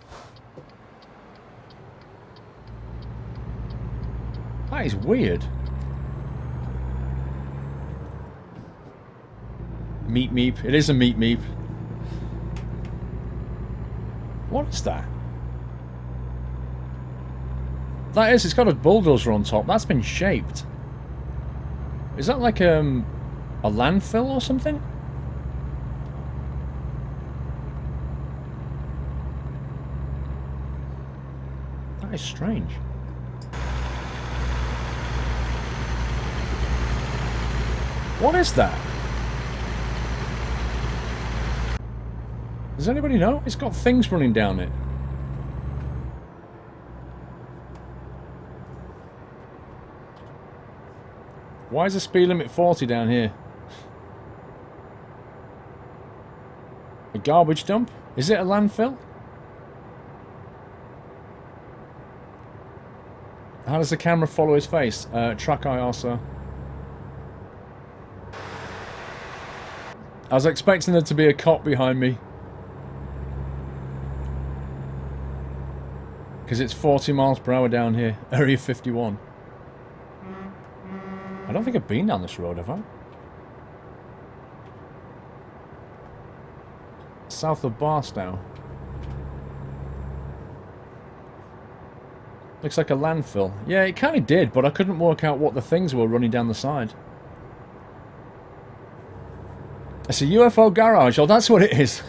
That is weird. Meep meep. It is a meep meep. What is that? That is, it's got a bulldozer on top. That's been shaped. Is that like a landfill or something? That is strange. What is that? Does anybody know? It's got things running down it. Why is the speed limit 40 down here? A garbage dump? Is it a landfill? How does the camera follow his face? Track IR, sir. I was expecting there to be a cop behind me. Because it's 40 miles per hour down here. Area 51. I don't think I've been down this road, have I? South of Barstow. Looks like a landfill. Yeah, it kind of did, but I couldn't work out what the things were running down the side. It's a UFO garage. Oh, that's what it is.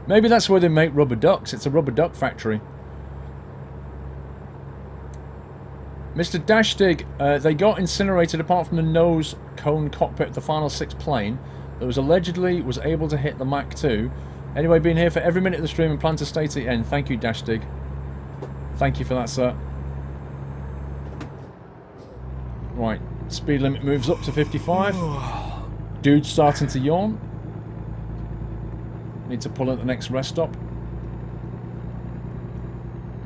Maybe that's where they make rubber ducks. It's a rubber duck factory. Mr. Dashdig, they got incinerated apart from the nose cone cockpit of the final 6 plane that was allegedly was able to hit the Mach 2. Anyway, been here for every minute of the stream and plan to stay to the end. Thank you, Dashdig. Thank you for that, sir. Right, speed limit moves up to 55. Dude's starting to yawn. Need to pull at the next rest stop.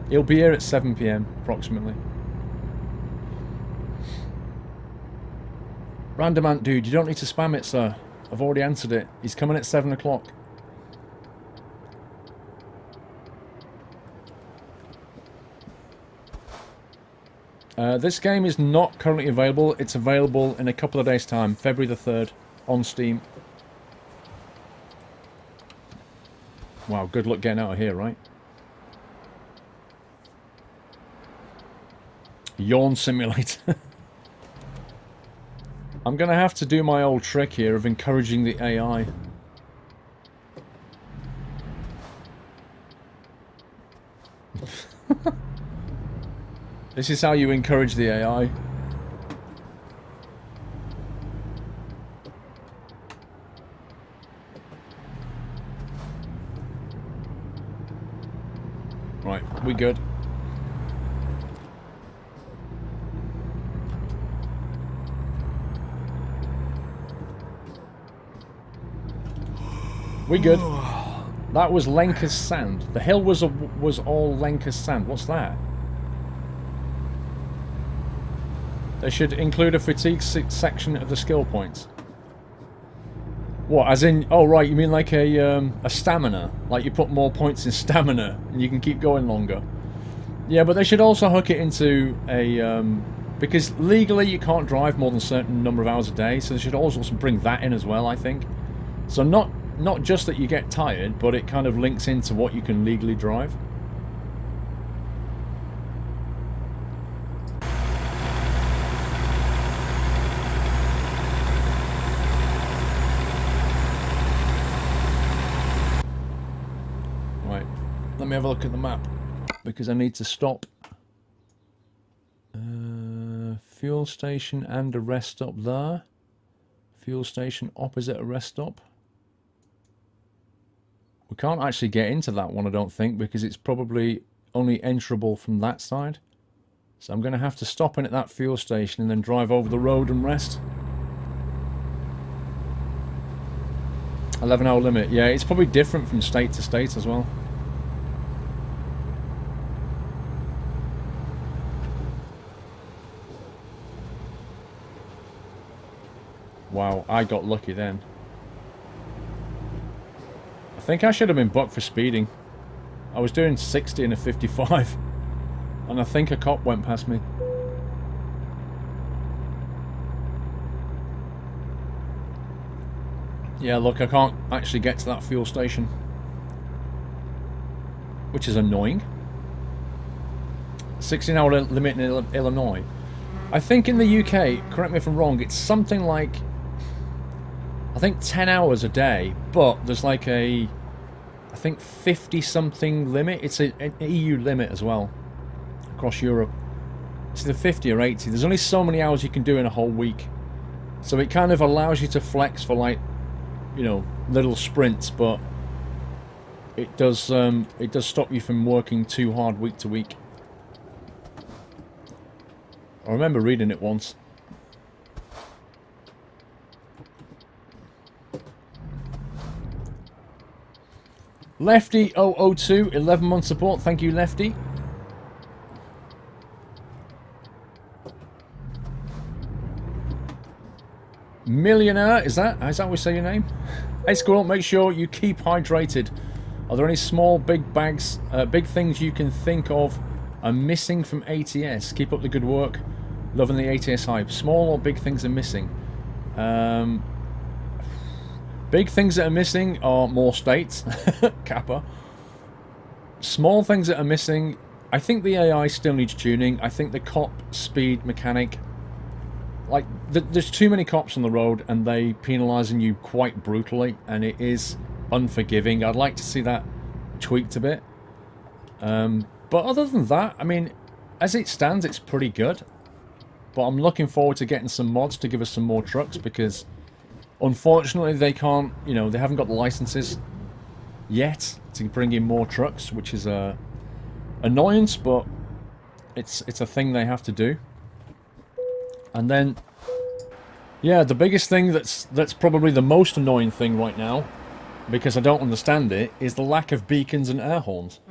He'll be here at 7 PM, approximately. Random ant dude, you don't need to spam it, sir. I've already answered it. He's coming at 7 o'clock. This game is not currently available. It's available in a couple of days' time, February the 3rd, on Steam. Wow, good luck getting out of here, right? Yawn simulator. I'm going to have to do my old trick here of encouraging the AI. This is how you encourage the AI. Right, we good. We good. That was Lenker's sand. The hill was all Lenker's sand. What's that? They should include a fatigue section of the skill points. What, as in... Oh, right, you mean like a stamina? Like you put more points in stamina and you can keep going longer. Yeah, but they should also hook it into a... because legally you can't drive more than a certain number of hours a day, so they should also bring that in as well, I think. So not just that you get tired, but it kind of links into what you can legally drive. Right, let me have a look at the map, because I need to stop. Fuel station and a rest stop there. Fuel station opposite a rest stop. We can't actually get into that one, I don't think, because it's probably only enterable from that side. So I'm going to have to stop in at that fuel station and then drive over the road and rest. 11-hour limit. Yeah, it's probably different from state to state as well. Wow, I got lucky then. I think I should have been booked for speeding. I was doing 60 in a 55. And I think a cop went past me. Yeah, look, I can't actually get to that fuel station. Which is annoying. 16-hour limit in Illinois. I think in the UK, correct me if I'm wrong, it's something like, I think 10 hours a day, but there's like a, I think 50-something limit. It's an EU limit as well, across Europe. It's either 50 or 80. There's only so many hours you can do in a whole week. So it kind of allows you to flex for, like, you know, little sprints, but it does stop you from working too hard week to week. I remember reading it once. Lefty002, 11-month support. Thank you, Lefty. Millionaire, is that how we say your name? Hey Squirrel, make sure you keep hydrated. Are there any small, big bags, big things you can think of are missing from ATS? Keep up the good work. Loving the ATS hype. Small or big things are missing? Big things that are missing are more states. Kappa. Small things that are missing, I think the AI still needs tuning. I think the cop speed mechanic, like, there's too many cops on the road and they penalising you quite brutally, and it is unforgiving. I'd like to see that tweaked a bit. But other than that, I mean, as it stands, it's pretty good. But I'm looking forward to getting some mods to give us some more trucks, because unfortunately they can't, you know, they haven't got the licenses yet to bring in more trucks, which is a annoyance, but it's a thing they have to do. And then, yeah, the biggest thing that's probably the most annoying thing right now, because I don't understand it, is the lack of beacons and air horns.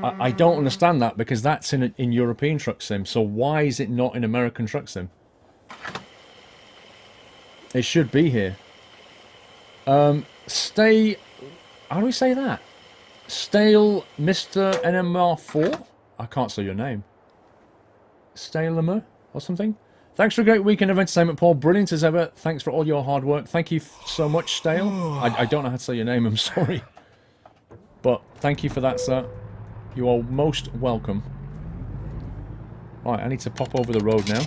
I don't understand that, because that's in European Truck Sim, so why is it not in American Truck Sim? It should be here. Stay... How do we say that? Stale Mr. NMR4? I can't say your name. Stalemer or something? Thanks for a great weekend of entertainment, Paul. Brilliant as ever. Thanks for all your hard work. Thank you so much, Stale. I don't know how to say your name, I'm sorry. But thank you for that, sir. You are most welcome. Right, I need to pop over the road now.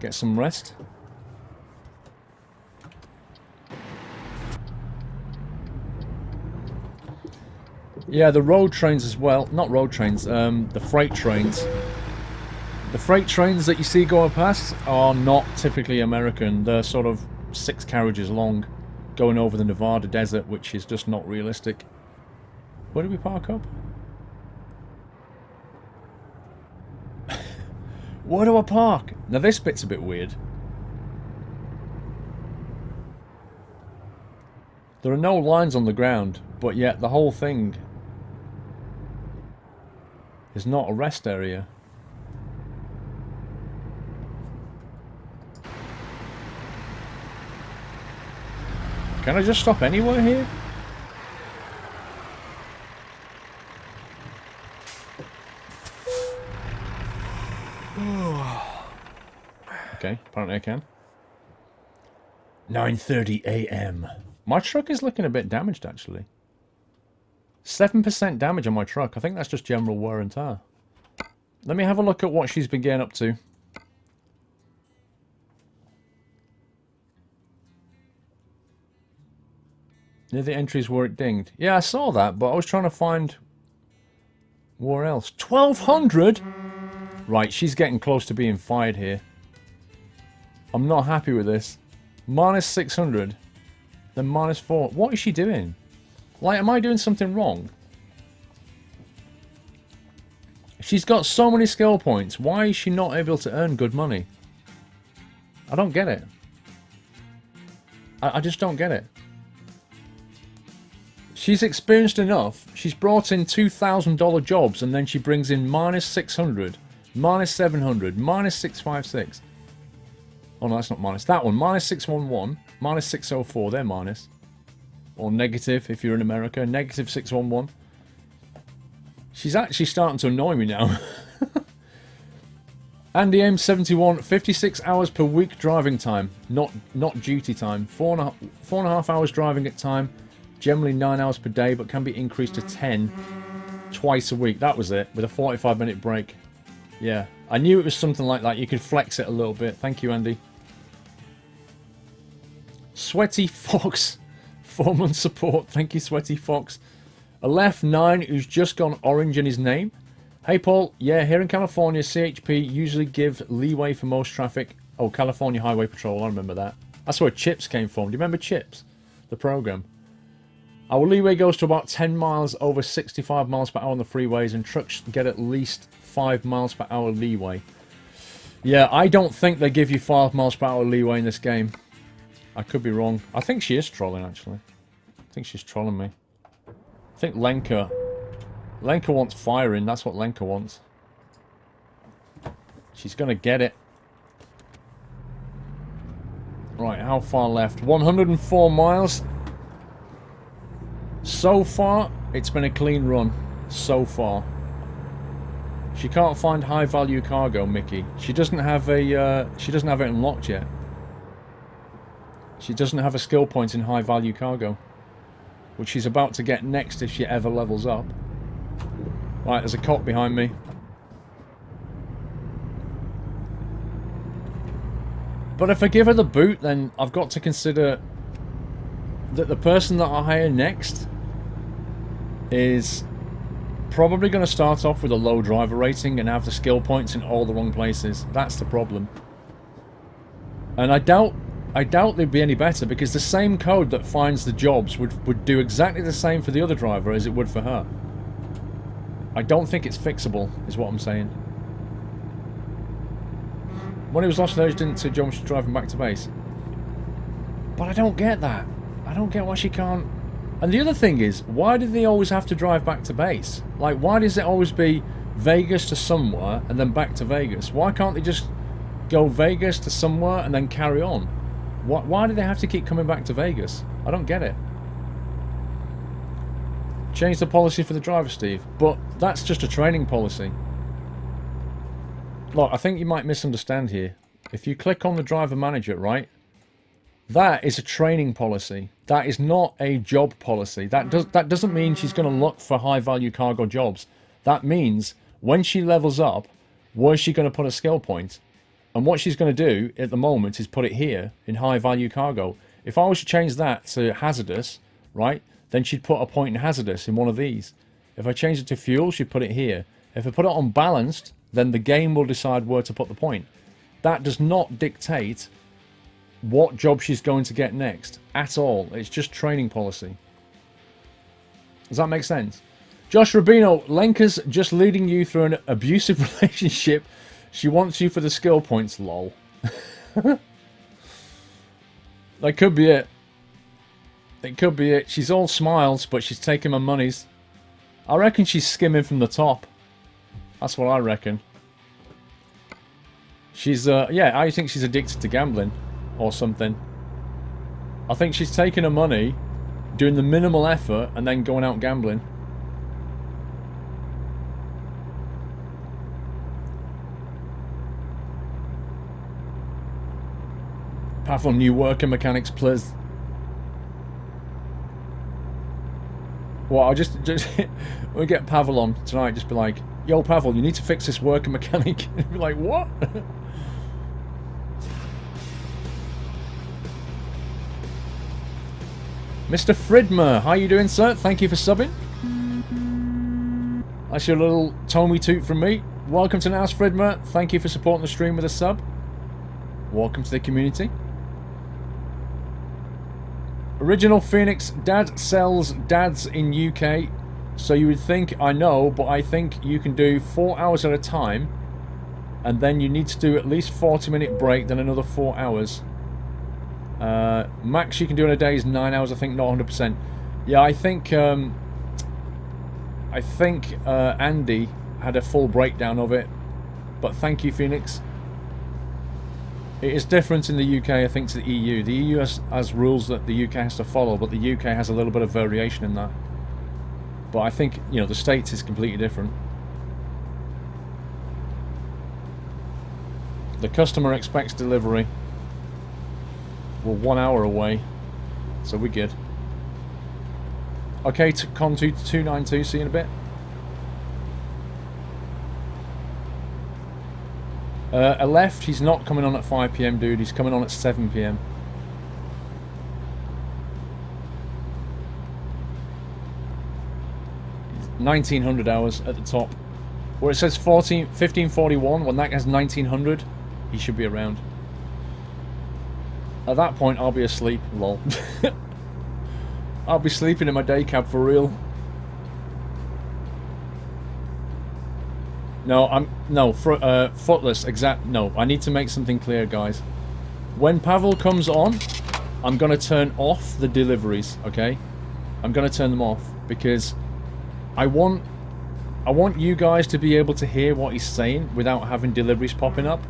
Get some rest. Yeah, the road trains as well. Not road trains, the freight trains. The freight trains that you see going past are not typically American. They're sort of 6 carriages long, going over the Nevada desert, which is just not realistic. Where do we park up? Where do I park? Now this bit's a bit weird. There are no lines on the ground, but yet the whole thing is not a rest area. Can I just stop anywhere here? Okay, apparently I can. 9:30 AM. My truck is looking a bit damaged, actually. 7% damage on my truck. I think that's just general wear and tear. Let me have a look at what she's been getting up to. Near the entries where it dinged. Yeah, I saw that, but I was trying to find where else. 1,200? Right, she's getting close to being fired here. I'm not happy with this. Minus 600. Then minus 4. What is she doing? Like, am I doing something wrong? She's got so many skill points. Why is she not able to earn good money? I don't get it. I just don't get it. She's experienced enough. She's brought in $2,000 jobs, and then she brings in minus 600, minus 700, minus 656. Oh no, that's not minus. That one, minus 611, minus 604, they're minus. Or negative, if you're in America, negative 611. She's actually starting to annoy me now. Andy M71, 56 hours per week driving time, not duty time. 4.5 hours driving at time. Generally 9 hours per day, but can be increased to 10 twice a week. That was it, with a 45-minute break. Yeah, I knew it was something like that. You could flex it a little bit. Thank you, Andy. Sweaty Fox, 4-month support. Thank you, Sweaty Fox. Aleph 9, who's just gone orange in his name. Hey, Paul. Yeah, here in California, CHP usually give leeway for most traffic. Oh, California Highway Patrol. I remember that. That's where Chips came from. Do you remember Chips? The program. Our leeway goes to about 10 miles over 65 miles per hour on the freeways, and trucks get at least 5 miles per hour leeway. Yeah, I don't think they give you 5 miles per hour leeway in this game. I could be wrong. I think she is trolling, actually. I think she's trolling me. I think Lenka wants firing. That's what Lenka wants. She's going to get it. Right, how far left? 104 miles. So far, it's been a clean run. So far. She can't find high value cargo, Mickey. She doesn't have a she doesn't have it unlocked yet. She doesn't have a skill point in high value cargo, which she's about to get next if she ever levels up. Right, there's a cop behind me. But if I give her the boot, then I've got to consider that the person that I hire next is probably going to start off with a low driver rating and have the skill points in all the wrong places. That's the problem. And I doubt they'd be any better, because the same code that finds the jobs would do exactly the same for the other driver as it would for her. I don't think it's fixable, is what I'm saying. When he was lost, those didn't see John driving back to base. But I don't get that. I don't get why she can't. And the other thing is, why do they always have to drive back to base? Like, why does it always be Vegas to somewhere and then back to Vegas? Why can't they just go Vegas to somewhere and then carry on? Why do they have to keep coming back to Vegas? I don't get it. Change the policy for the driver, Steve. But that's just a training policy. Look, I think you might misunderstand here. If you click on the driver manager, right? That is a training policy. That is not a job policy. That doesn't mean she's going to look for high value cargo jobs. That means when she levels up, where's she going to put a skill point? And what she's going to do at the moment is put it here in high value cargo. If I was to change that to hazardous, right, then she'd put a point in hazardous in one of these. If I change it to fuel, she'd put it here. If I put it on balanced, then the game will decide where to put the point. That does not dictate what job she's going to get next at all. It's just training policy. Does that make sense? Josh Rubino, Lenka's just leading you through an abusive relationship. She wants you for the skill points, lol. That could be it. It could be it. She's all smiles, but she's taking my monies. I reckon she's skimming from the top. That's what I reckon. She's, yeah, I think she's addicted to gambling. Or something. I think she's taking her money, doing the minimal effort, and then going out gambling. Pavl, new worker mechanics, please. Well, I'll just we'll get Pavl on tonight. Just be like, yo, Pavl, you need to fix this worker mechanic. Be like, what? Mr. Fridmer, how you doing, sir? Thank you for subbing. That's your little Tommy toot from me. Welcome to Nouse, Fridmer. Thank you for supporting the stream with a sub. Welcome to the community. Original Phoenix, Dad sells dads in UK. So you would think I know, but I think you can do 4 hours at a time. And then you need to do at least 40-minute break, then another 4 hours. Max you can do in a day is 9 hours, I think, not 100%. Yeah, I think Andy had a full breakdown of it. But thank you, Phoenix. It is different in the UK, I think, to the EU. The EU has rules that the UK has to follow, but the UK has a little bit of variation in that. But I think, you know, the States is completely different. The customer expects delivery. We're 1 hour away, so we're good. Okay, Con292, see you in a bit. A left, he's not coming on at 5 PM, dude. He's coming on at 7 PM. He's 1900 hours at the top. Where it says 1541, when that has 1900, he should be around. At that point, I'll be asleep. Lol. I'll be sleeping in my day cab for real. No, footless. No, I need to make something clear, guys. When Pavl comes on, I'm gonna turn off the deliveries. Okay, I'm gonna turn them off because I want you guys to be able to hear what he's saying without having deliveries popping up,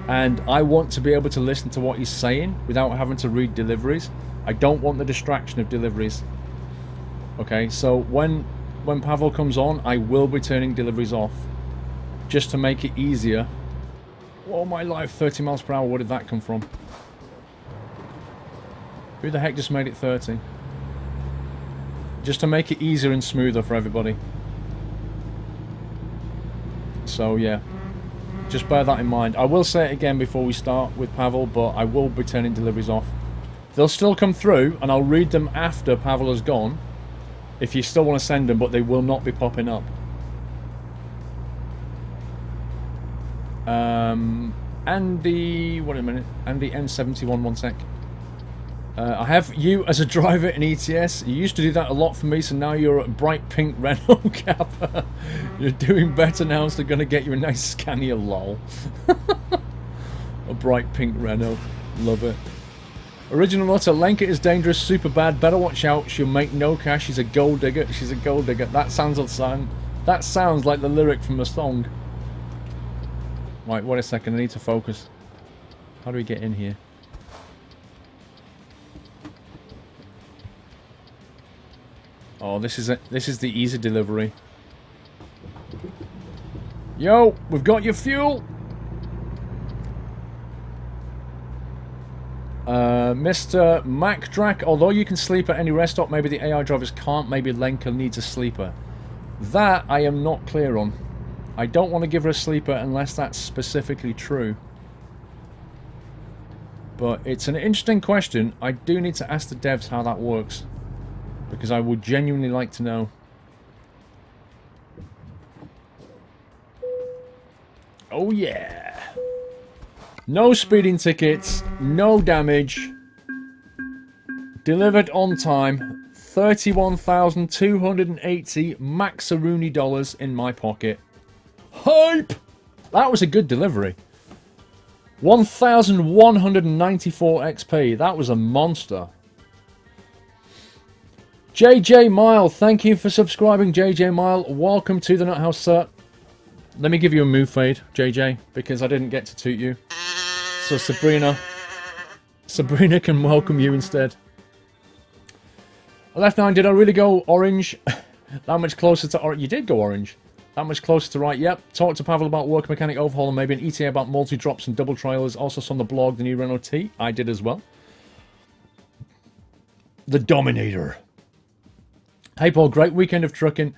and I want to be able to listen to what he's saying without having to read deliveries. I don't want the distraction of deliveries. Okay, so when Pavl comes on, I will be turning deliveries off. Just to make it easier. Oh my life, 30 miles per hour, where did that come from? Who the heck just made it 30? Just to make it easier and smoother for everybody. So yeah, just bear that in mind. I will say it again before we start with Pavl, but I will be turning deliveries off. They'll still come through, and I'll read them after Pavl has gone, if you still want to send them, but they will not be popping up. Andy, wait a minute, Andy N71, one sec. I have you as a driver in ETS. You used to do that a lot for me, so now you're a bright pink Renault Kappa. You're doing better now, so they're going to get you a nice Scania, lol. A bright pink Renault. Love it. Original Nutter, Lenka is dangerous, super bad, better watch out, she'll make no cash, she's a gold digger, she's a gold digger. That sounds like the lyric from a song. Right, wait a second, I need to focus. How do we get in here? Oh, this is the easy delivery. Yo, we've got your fuel! Mr. MacDrack, although you can sleep at any rest stop, maybe the AI drivers can't, maybe Lenka needs a sleeper. That I am not clear on. I don't want to give her a sleeper unless that's specifically true. But it's an interesting question. I do need to ask the devs how that works, because I would genuinely like to know. Oh yeah. No speeding tickets, no damage. Delivered on time. $31,280 Maxaroonie dollars in my pocket. Hype! That was a good delivery. 1,194 XP. That was a monster. JJ Mile, thank you for subscribing, JJ Mile. Welcome to the Nut House, sir. Let me give you a move fade, JJ, because I didn't get to toot you. So Sabrina can welcome you instead. Left 9, did I really go orange? That much closer to orange? You did go orange. That much closer to right, yep. Talk to Pavl about work mechanic overhaul and maybe an ETA about multi-drops and double trailers. Also saw on the blog the new Renault T. I did as well. The Dominator. Hey Paul, great weekend of trucking.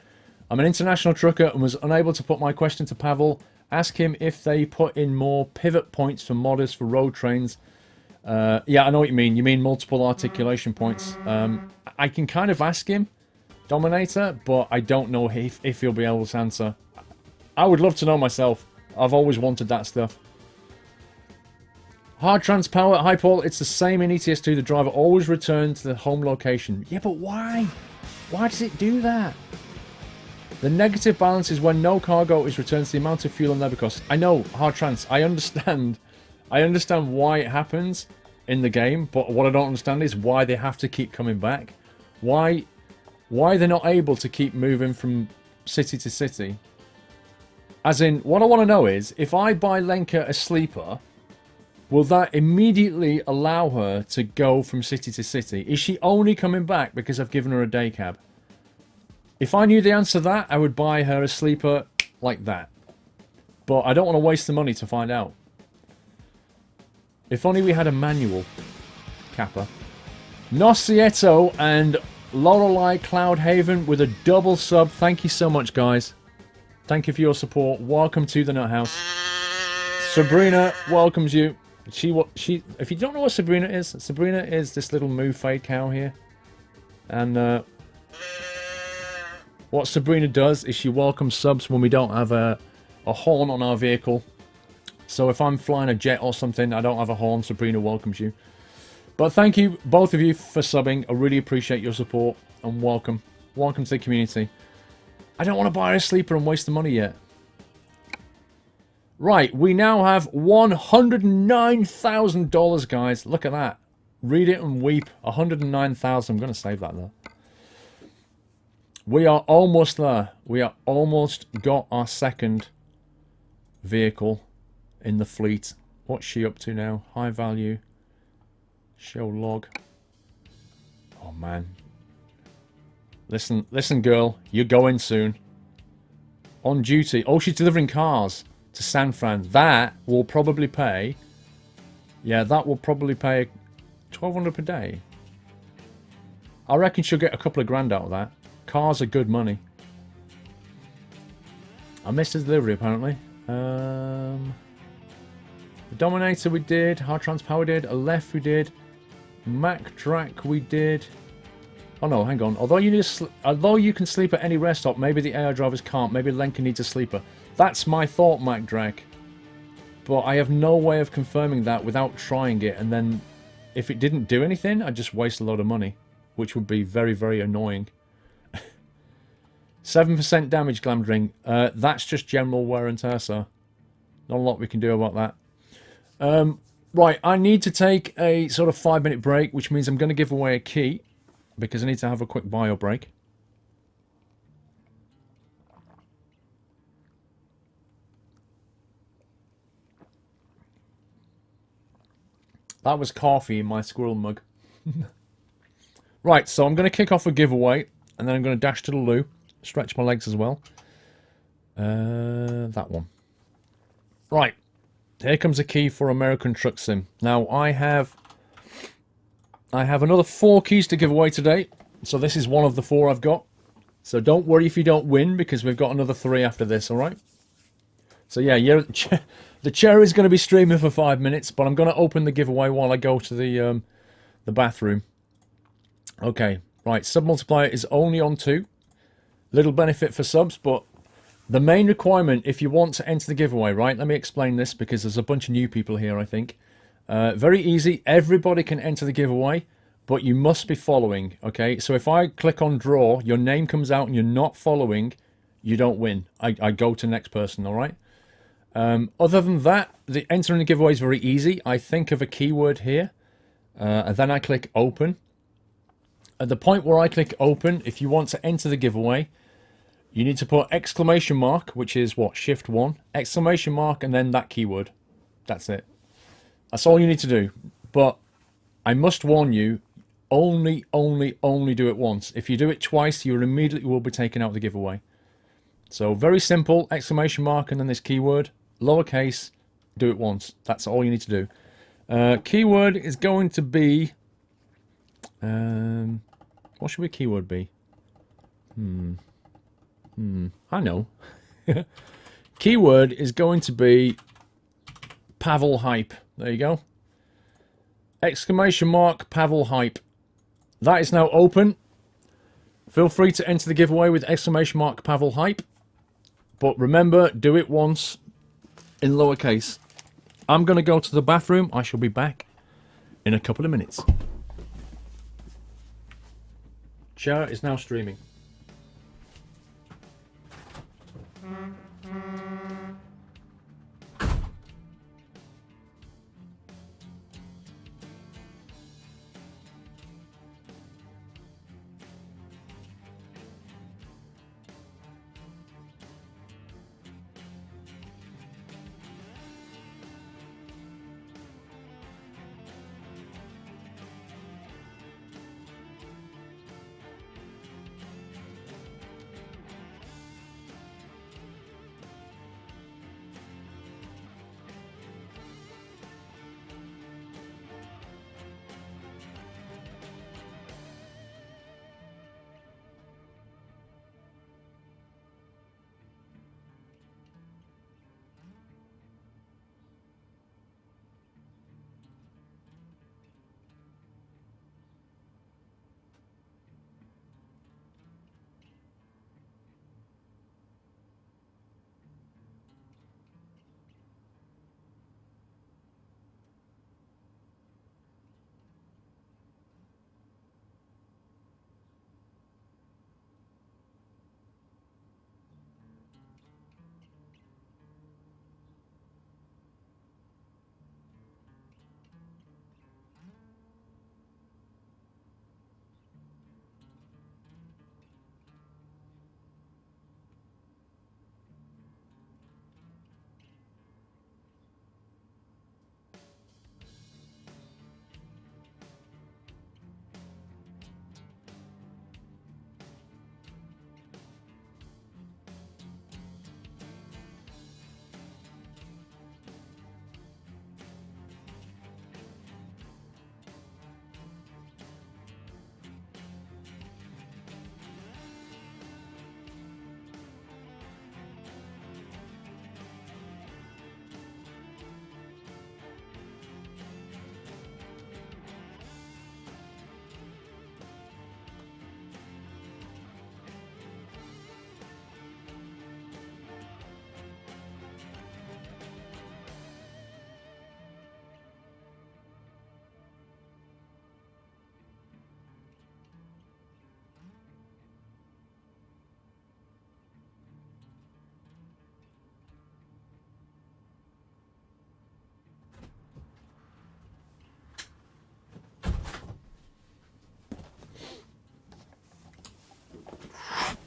I'm an international trucker and was unable to put my question to Pavl. Ask him if they put in more pivot points for modders for road trains. Yeah, I know what you mean. You mean multiple articulation points. I can kind of ask him, Dominator, but I don't know if he'll be able to answer. I would love to know myself. I've always wanted that stuff. Hard trans power. Hi Paul, it's the same in ETS2. The driver always returns to the home location. Yeah, but why? Why does it do that? The negative balance is when no cargo is returned to the amount of fuel and labor costs. I know, hard trans. I understand why it happens in the game, but what I don't understand is why they have to keep coming back. Why they're not able to keep moving from city to city. As in, what I want to know is, if I buy Lenka a sleeper, will that immediately allow her to go from city to city? Is she only coming back because I've given her a day cab? If I knew the answer to that, I would buy her a sleeper like that. But I don't want to waste the money to find out. If only we had a manual Kappa. Nocieto and Lorelei Cloudhaven with a double sub. Thank you so much, guys. Thank you for your support. Welcome to the Nut House. Sabrina welcomes you. If you don't know what Sabrina is this little moo fade cow here. And what Sabrina does is she welcomes subs when we don't have a horn on our vehicle. So if I'm flying a jet or something, I don't have a horn, Sabrina welcomes you. But thank you, both of you, for subbing. I really appreciate your support, and welcome. Welcome to the community. I don't want to buy a sleeper and waste the money yet. Right, we now have $109,000, guys. Look at that. Read it and weep. 109,000. I'm going to save that, though. We are almost there. We are almost got our second vehicle in the fleet. What's she up to now? High value. Show log. Oh, man. Listen, girl. You're going soon. On duty. Oh, she's delivering cars to San Fran. That will probably pay... Yeah, that will probably pay $1,200 per day. I reckon she'll get a couple of grand out of that. Cars are good money. I missed the delivery, apparently. The Dominator we did. Hard Transpower we did. Aleph we did. Mac Drac we did. Oh no, hang on. Although you can sleep at any rest stop, maybe the AI drivers can't. Maybe Lenka needs a sleeper. That's my thought, Mac Drac. But I have no way of confirming that without trying it. And then, if it didn't do anything, I'd just waste a load of money, which would be very, very annoying. 7% damage, Glamdring. That's just general wear and tear, sir. Not a lot we can do about that. Right, I need to take a sort of 5-minute break, which means I'm going to give away a key, because I need to have a quick bio break. That was coffee in my squirrel mug. Right, so I'm going to kick off a giveaway, and then I'm going to dash to the loo. Stretch my legs as well. That one. Right. Here comes a key for American Truck Sim. Now, I have another 4 keys to give away today. So this is one of the 4 I've got. So don't worry if you don't win, because we've got another 3 after this, alright? So yeah, the chair is going to be streaming for 5 minutes, but I'm going to open the giveaway while I go to the bathroom. Okay, right, sub multiplier is only on 2. Little benefit for subs, but the main requirement if you want to enter the giveaway, right? Let me explain this because there's a bunch of new people here, I think. Very easy. Everybody can enter the giveaway, but you must be following, okay? So if I click on draw, your name comes out and you're not following, you don't win. I go to next person, all right? Other than that, the entering the giveaway is very easy. I think of a keyword here, and then I click open. At the point where I click open, if you want to enter the giveaway, you need to put exclamation mark, which is what, shift 1, exclamation mark, and then that keyword. That's it. That's all you need to do. But I must warn you, only do it once. If you do it twice, you immediately will be taken out of the giveaway. So very simple, exclamation mark, and then this keyword, lowercase, do it once. That's all you need to do. Keyword is going to be... what should a keyword be? I know. Keyword is going to be Pavl hype. There you go. Exclamation mark Pavl hype. That is now open. Feel free to enter the giveaway with exclamation mark Pavl hype. But remember, do it once in lowercase. I'm going to go to the bathroom. I shall be back in a couple of minutes. Chair is now streaming.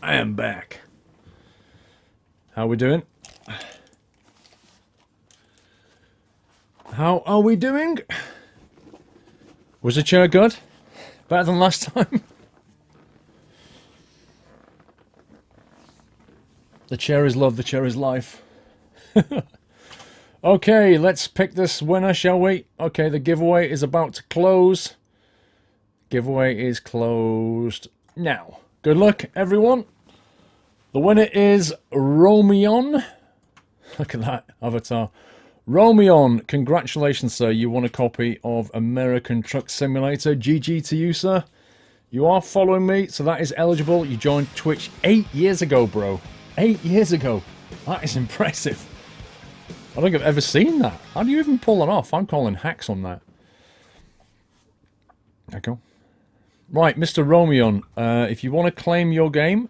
I am back. How we doing? How are we doing? Was the chair good? Better than last time? The chair is love, the chair is life. Okay, let's pick this winner, shall we? Okay, the giveaway is about to close. Giveaway is closed now. Good luck, everyone. The winner is Romeon. Look at that avatar. Romeon, congratulations, sir. You won a copy of American Truck Simulator. GG to you, sir. You are following me, so that is eligible. You joined Twitch 8 years ago, bro. 8 years ago. That is impressive. I don't think I've ever seen that. How do you even pull it off? I'm calling hacks on that. There you go. Right, Mr. Romeon, if you want to claim your game,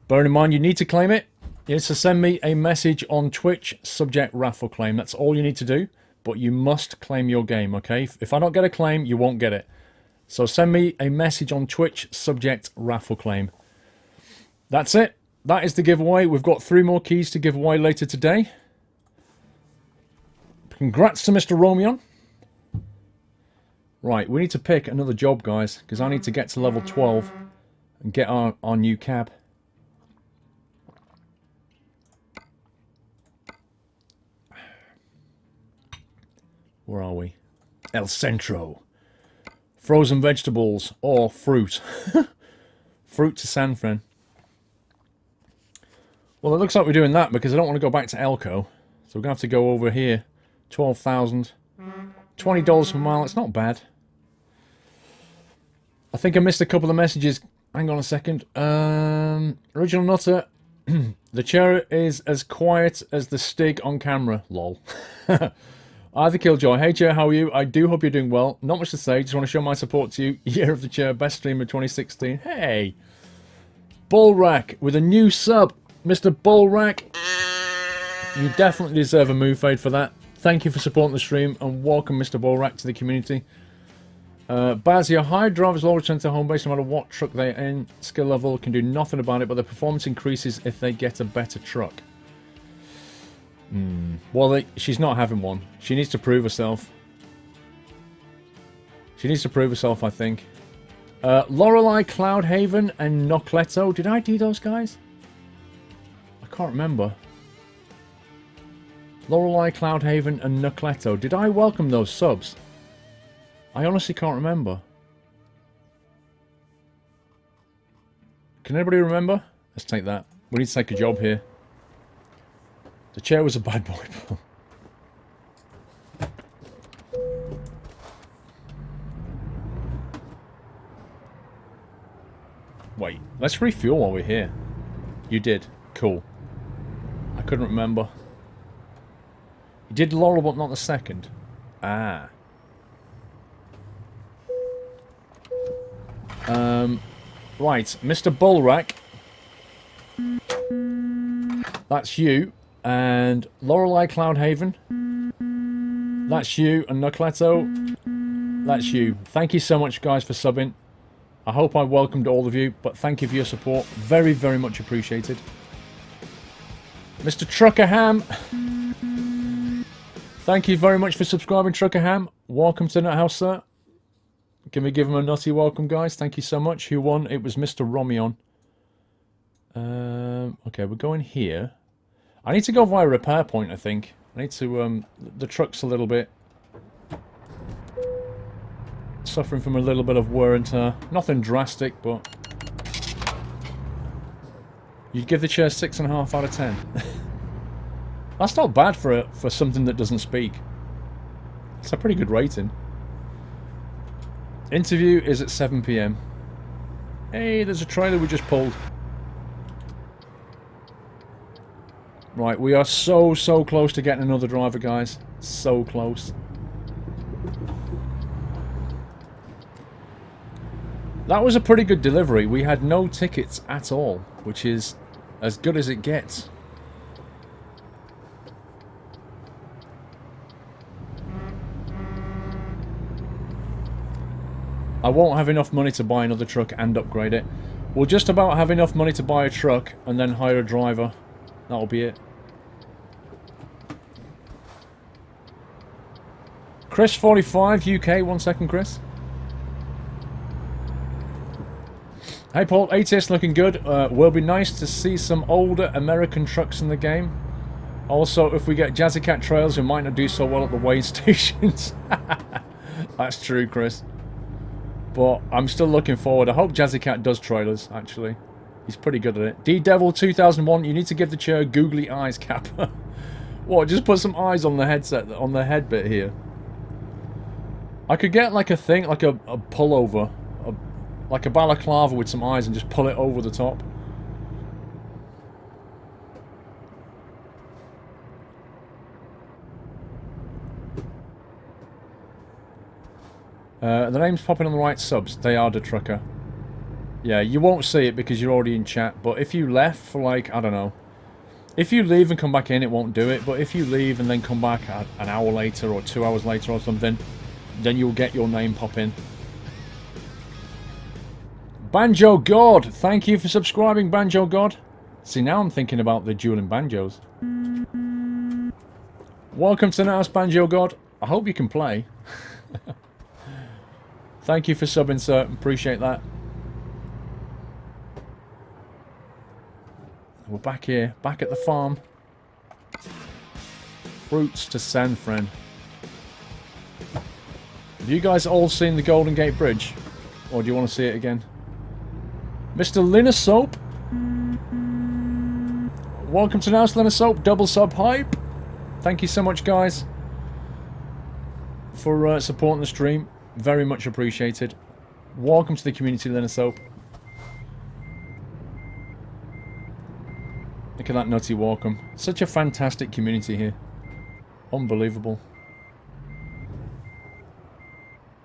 bear in mind you need to claim it. You need to send me a message on Twitch, subject raffle claim. That's all you need to do, but you must claim your game, okay? If I don't get a claim, you won't get it. So send me a message on Twitch, subject raffle claim. That's it. That is the giveaway. We've got 3 more keys to give away later today. Congrats to Mr. Romeon. Right, we need to pick another job, guys, because I need to get to level 12 and get our new cab. Where are we? El Centro. Frozen vegetables or fruit. Fruit to San Fran. Well, it looks like we're doing that because I don't want to go back to Elko. So we're going to have to go over here. 12,000. $20 per mile. It's not bad. I think I missed a couple of messages. Hang on a second. Original Nutter. The chair is as quiet as the Stig on camera. Lol. Either Killjoy. Hey chair, how are you? I do hope you're doing well. Not much to say. Just want to show my support to you. Year of the chair. Best streamer 2016. Hey. Bullrack with a new sub. Mr. Bullrack. You definitely deserve a move fade for that. Thank you for supporting the stream and welcome Mr. Bullrack to the community. Bazia, high drivers will return to home base no matter what truck they're in. Skill level can do nothing about it, but their performance increases if they get a better truck. Well, she's not having one. She needs to prove herself. She needs to prove herself, I think. Lorelei, Cloudhaven, and Nocleto. Did I do those guys? I can't remember. Lorelei, Cloudhaven, and Nocleto. Did I welcome those subs? I honestly can't remember. Can anybody remember? Let's take that. We need to take a job here. The chair was a bad boy. Wait, let's refuel while we're here. You did. Cool. I couldn't remember. You did Laurel, but not the second. Ah. Right, Mr. Bullrack. That's you. And Lorelei Cloudhaven. That's you. And Nocleto. That's you. Thank you so much, guys, for subbing. I hope I welcomed all of you, but thank you for your support. Very, very much appreciated. Mr. Trucker Ham. Thank you very much for subscribing, Trucker Ham. Welcome to Nut House, sir. Can we give him a nutty welcome, guys? Thank you so much. Who won? It was Mr. Romeon. Okay, we're going here. I need to go via repair point, I think. I need to, the truck's a little bit suffering from a little bit of wear and tear. Nothing drastic, but you'd give the chair 6.5 out of 10. That's not bad for something that doesn't speak. It's a pretty good rating. Interview is at 7 PM. Hey, there's a trailer we just pulled. Right, we are so close to getting another driver, guys. So close. That was a pretty good delivery. We had no tickets at all, which is as good as it gets. I won't have enough money to buy another truck and upgrade it. We'll just about have enough money to buy a truck and then hire a driver. That'll be it. Chris45 UK, 1 second, Chris. Hey Paul, ATS looking good. Will be nice to see some older American trucks in the game. Also, if we get Jazzy Cat trails, we might not do so well at the weigh stations. That's true, Chris. But I'm still looking forward. I hope Jazzy Cat does trailers, actually. He's pretty good at it. D-Devil 2001, you need to give the chair googly eyes, Kappa. What, just put some eyes on the headset, on the head bit here. I could get like a thing, like a pullover. Like a balaclava with some eyes and just pull it over the top. The name's popping on the right subs. They are the trucker. Yeah, you won't see it because you're already in chat. But if you left for like, I don't know. If you leave and come back in, it won't do it. But if you leave and then come back an hour later or 2 hours later or something, then you'll get your name pop in. Banjo God, thank you for subscribing, Banjo God. See, now I'm thinking about the dueling banjos. Welcome to the house, Banjo God. I hope you can play. Thank you for subbing, sir. Appreciate that. We're back here, back at the farm. Fruits to send, friend. Have you guys all seen the Golden Gate Bridge? Or do you want to see it again? Mr. Linnasoap. Welcome to House Linnasoap. Double sub hype. Thank you so much, guys, for supporting the stream. Very much appreciated. Welcome to the community, Linnasoap. Look at that nutty welcome. Such a fantastic community here. Unbelievable.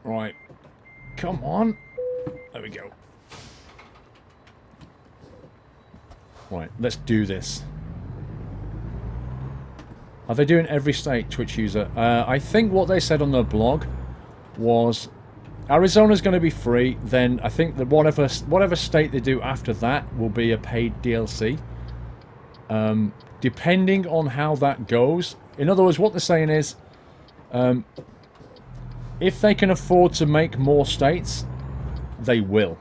Right. Come on. There we go. Right, let's do this. Are they doing every state, Twitch user? I think what they said on their blog was Arizona's going to be free, then I think that whatever state they do after that will be a paid DLC. Depending on how that goes. In other words, what they're saying is, if they can afford to make more states, they will.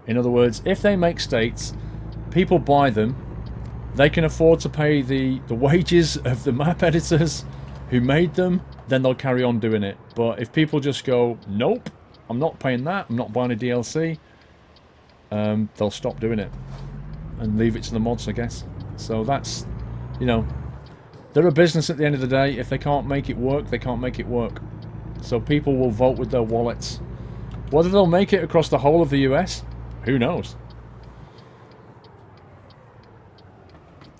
In other words, if they make states, people buy them, they can afford to pay the wages of the map editors who made them, then they'll carry on doing it. But if people just go, nope, I'm not paying that, I'm not buying a DLC, they'll stop doing it and leave it to the mods, I guess. So that's, you know, they're a business at the end of the day. If they can't make it work, they can't make it work. So people will vote with their wallets. Whether they'll make it across the whole of the US, who knows?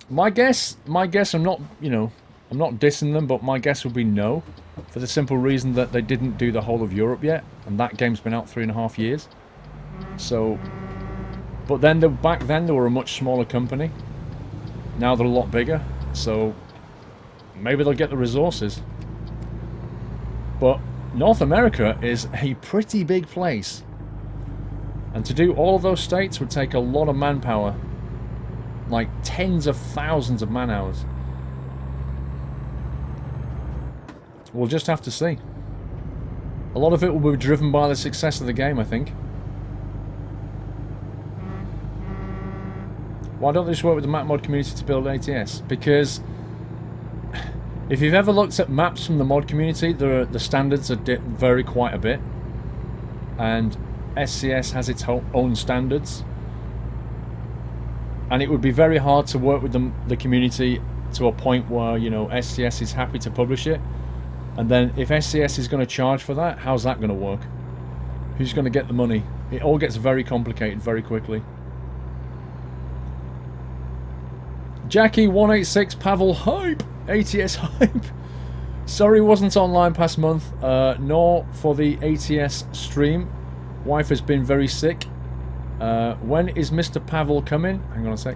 My guess, I'm not, you know, I'm not dissing them, but my guess would be no. For the simple reason that they didn't do the whole of Europe yet, and that game's been out 3.5 years. So, but then back then they were a much smaller company. Now they're a lot bigger, so maybe they'll get the resources. But North America is a pretty big place. And to do all of those states would take a lot of manpower. Like tens of thousands of man hours. We'll just have to see. A lot of it will be driven by the success of the game, I think. Why don't they just work with the map mod community to build ATS? Because if you've ever looked at maps from the mod community, the standards vary quite a bit. And SCS has its own standards. And it would be very hard to work with the community to a point where, you know, SCS is happy to publish it. And then if SCS is going to charge for that, how's that going to work? Who's going to get the money? It all gets very complicated very quickly. Jackie186 Pavl hype! ATS hype! Sorry wasn't online past month, nor for the ATS stream. Wife has been very sick. When is Mr. Pavl coming? Hang on a sec.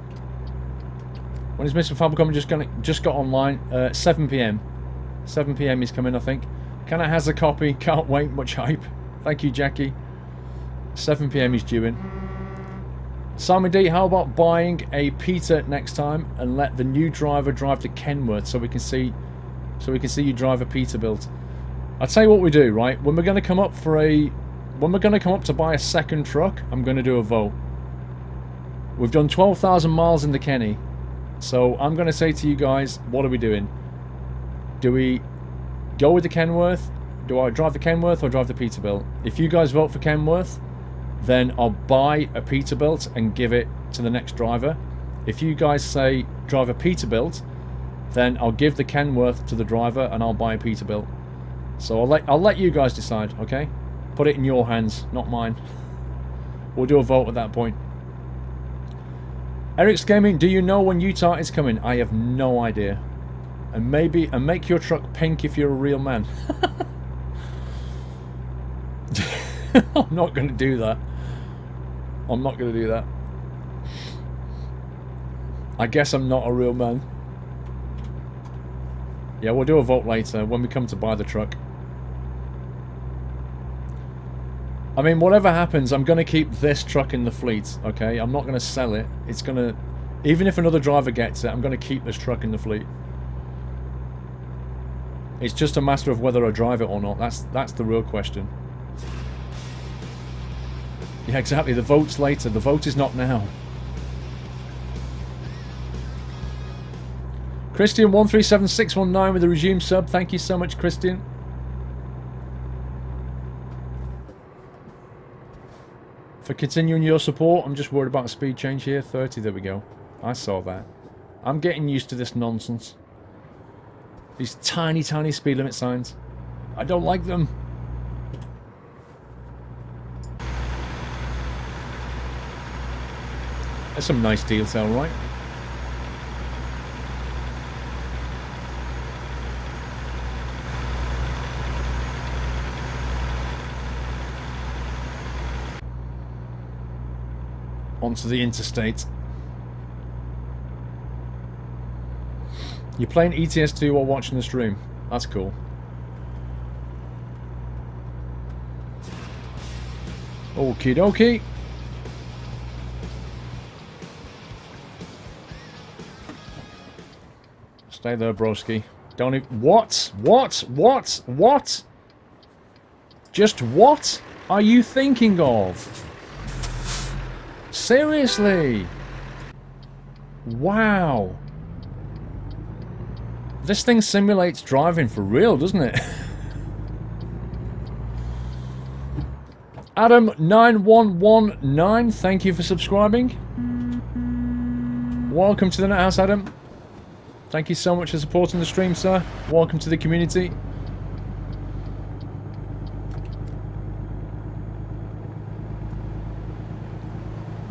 When is Mr. Pavl coming? Just got online. 7 PM. 7 PM he's coming, I think. Can I has a copy? Can't wait. Much hype. Thank you, Jackie. 7 PM he's due in. Simon D, how about buying a Peter next time and let the new driver drive to Kenworth so we can see you drive a Peterbilt. I'll tell you what we do, right? When we're going to come up to buy a second truck, I'm going to do a vote. We've done 12,000 miles in the Kenny. So I'm going to say to you guys, what are we doing? Do we go with the Kenworth? Do I drive the Kenworth or drive the Peterbilt? If you guys vote for Kenworth, then I'll buy a Peterbilt and give it to the next driver. If you guys say drive a Peterbilt, then I'll give the Kenworth to the driver and I'll buy a Peterbilt. So I'll let you guys decide, okay? Put it in your hands, not mine. We'll do a vote at that point. Eric's Gaming, do you know when Utah is coming? I have no idea. And make your truck pink if you're a real man. I'm not going to do that. I'm not going to do that. I guess I'm not a real man. Yeah, we'll do a vote later when we come to buy the truck. I mean, whatever happens, I'm going to keep this truck in the fleet, okay? I'm not going to sell it. It's going to... Even if another driver gets it, I'm going to keep this truck in the fleet. It's just a matter of whether I drive it or not. That's the real question. Yeah, exactly. The vote's later. The vote is not now. Christian137619 with a resume sub. Thank you so much, Christian. For continuing your support. I'm just worried about a speed change here. 30, there we go. I saw that. I'm getting used to this nonsense. These tiny, tiny speed limit signs. I don't like them. There's some nice detail, right? Onto the interstate. You're playing ETS2 while watching the stream. That's cool. Okie dokie. Stay there, broski. Don't even... What? What? What? What? Just what are you thinking of? Seriously? Wow. This thing simulates driving for real, doesn't it? Adam9119, thank you for subscribing. Welcome to the Net House, Adam. Thank you so much for supporting the stream, sir. Welcome to the community.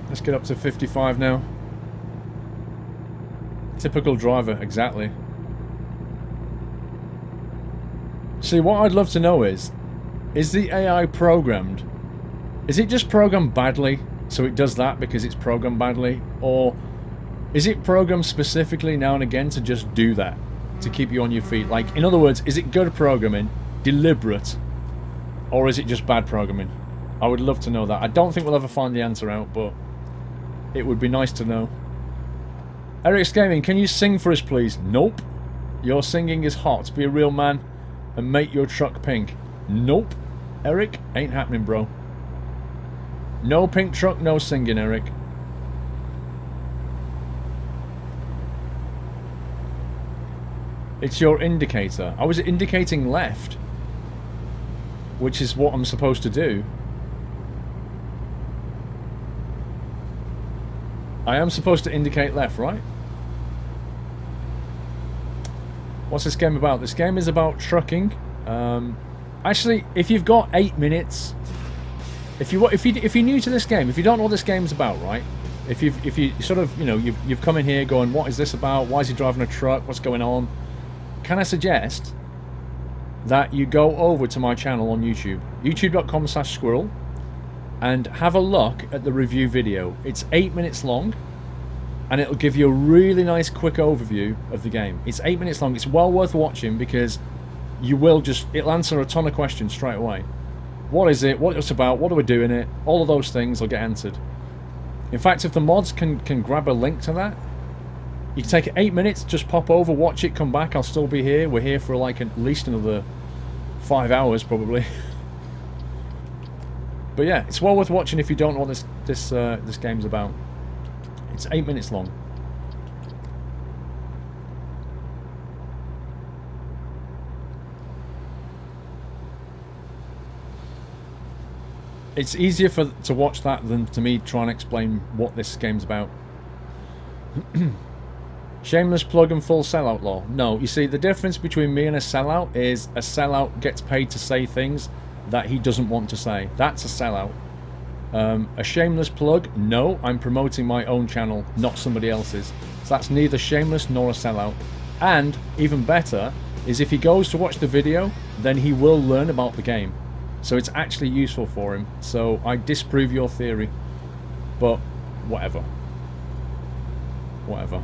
Let's get up to 55 now. Typical driver, exactly. See, what I'd love to know is the AI programmed? Is it just programmed badly, so it does that because it's programmed badly? Or is it programmed specifically now and again to just do that? To keep you on your feet? Like, in other words, is it good programming, deliberate, or is it just bad programming? I would love to know that. I don't think we'll ever find the answer out, but it would be nice to know. Eric's Gaming, can you sing for us, please? Nope. Your singing is hot. Be a real man and make your truck pink. Nope. Eric, ain't happening, bro. No pink truck, no singing, Eric. It's your indicator. I was indicating left, which is what I'm supposed to do. I am supposed to indicate left, right? What's this game about? This game is about trucking. Actually, if you've got 8 minutes, if you're new to this game, if you don't know what this game's about, right? If you sort of, you know, you've come in here going, what is this about? Why is he driving a truck? What's going on? Can I suggest that you go over to my channel on YouTube, youtube.com/squirrel, and have a look at the review video. It's 8 minutes long, and it'll give you a really nice quick overview of the game. It's 8 minutes long. It's well worth watching because it'll answer a ton of questions straight away. What is it? What it's about? What are we doing it? All of those things will get answered. In fact, if the mods can grab a link to that, you can take 8 minutes, just pop over, watch it, come back. I'll still be here. We're here for like at least another 5 hours probably. But yeah, it's well worth watching if you don't know what this game's about. It's 8 minutes long. It's easier to watch that than to me try and explain what this game's about. Shameless plug and full sellout law. No, you see, the difference between me and a sellout is a sellout gets paid to say things that he doesn't want to say. That's a sellout. A shameless plug, no, I'm promoting my own channel, not somebody else's. So that's neither shameless nor a sellout. And, even better, is if he goes to watch the video, then he will learn about the game. So it's actually useful for him. So I disprove your theory. But, whatever. Whatever.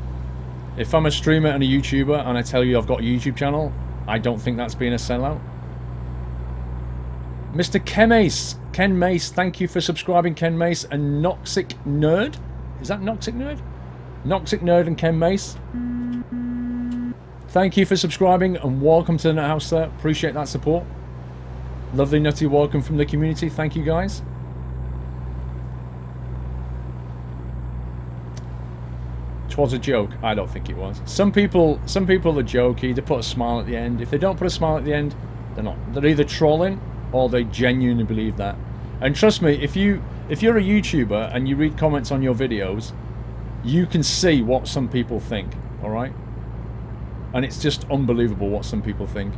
If I'm a streamer and a YouTuber and I tell you I've got a YouTube channel, I don't think that's being a sellout. Mr. Ken Mace, thank you for subscribing, Ken Mace, and Noxic Nerd. Is that Noxic Nerd? Noxic Nerd and Ken Mace. Thank you for subscribing and welcome to the house, sir. Appreciate that support. Lovely nutty welcome from the community. Thank you, guys. Twas a joke. I don't think it was. Some people are jokey. They put a smile at the end. If they don't put a smile at the end, they're not. They're either trolling or they genuinely believe that. And trust me, if you're a YouTuber and you read comments on your videos, you can see what some people think. All right, and it's just unbelievable what some people think.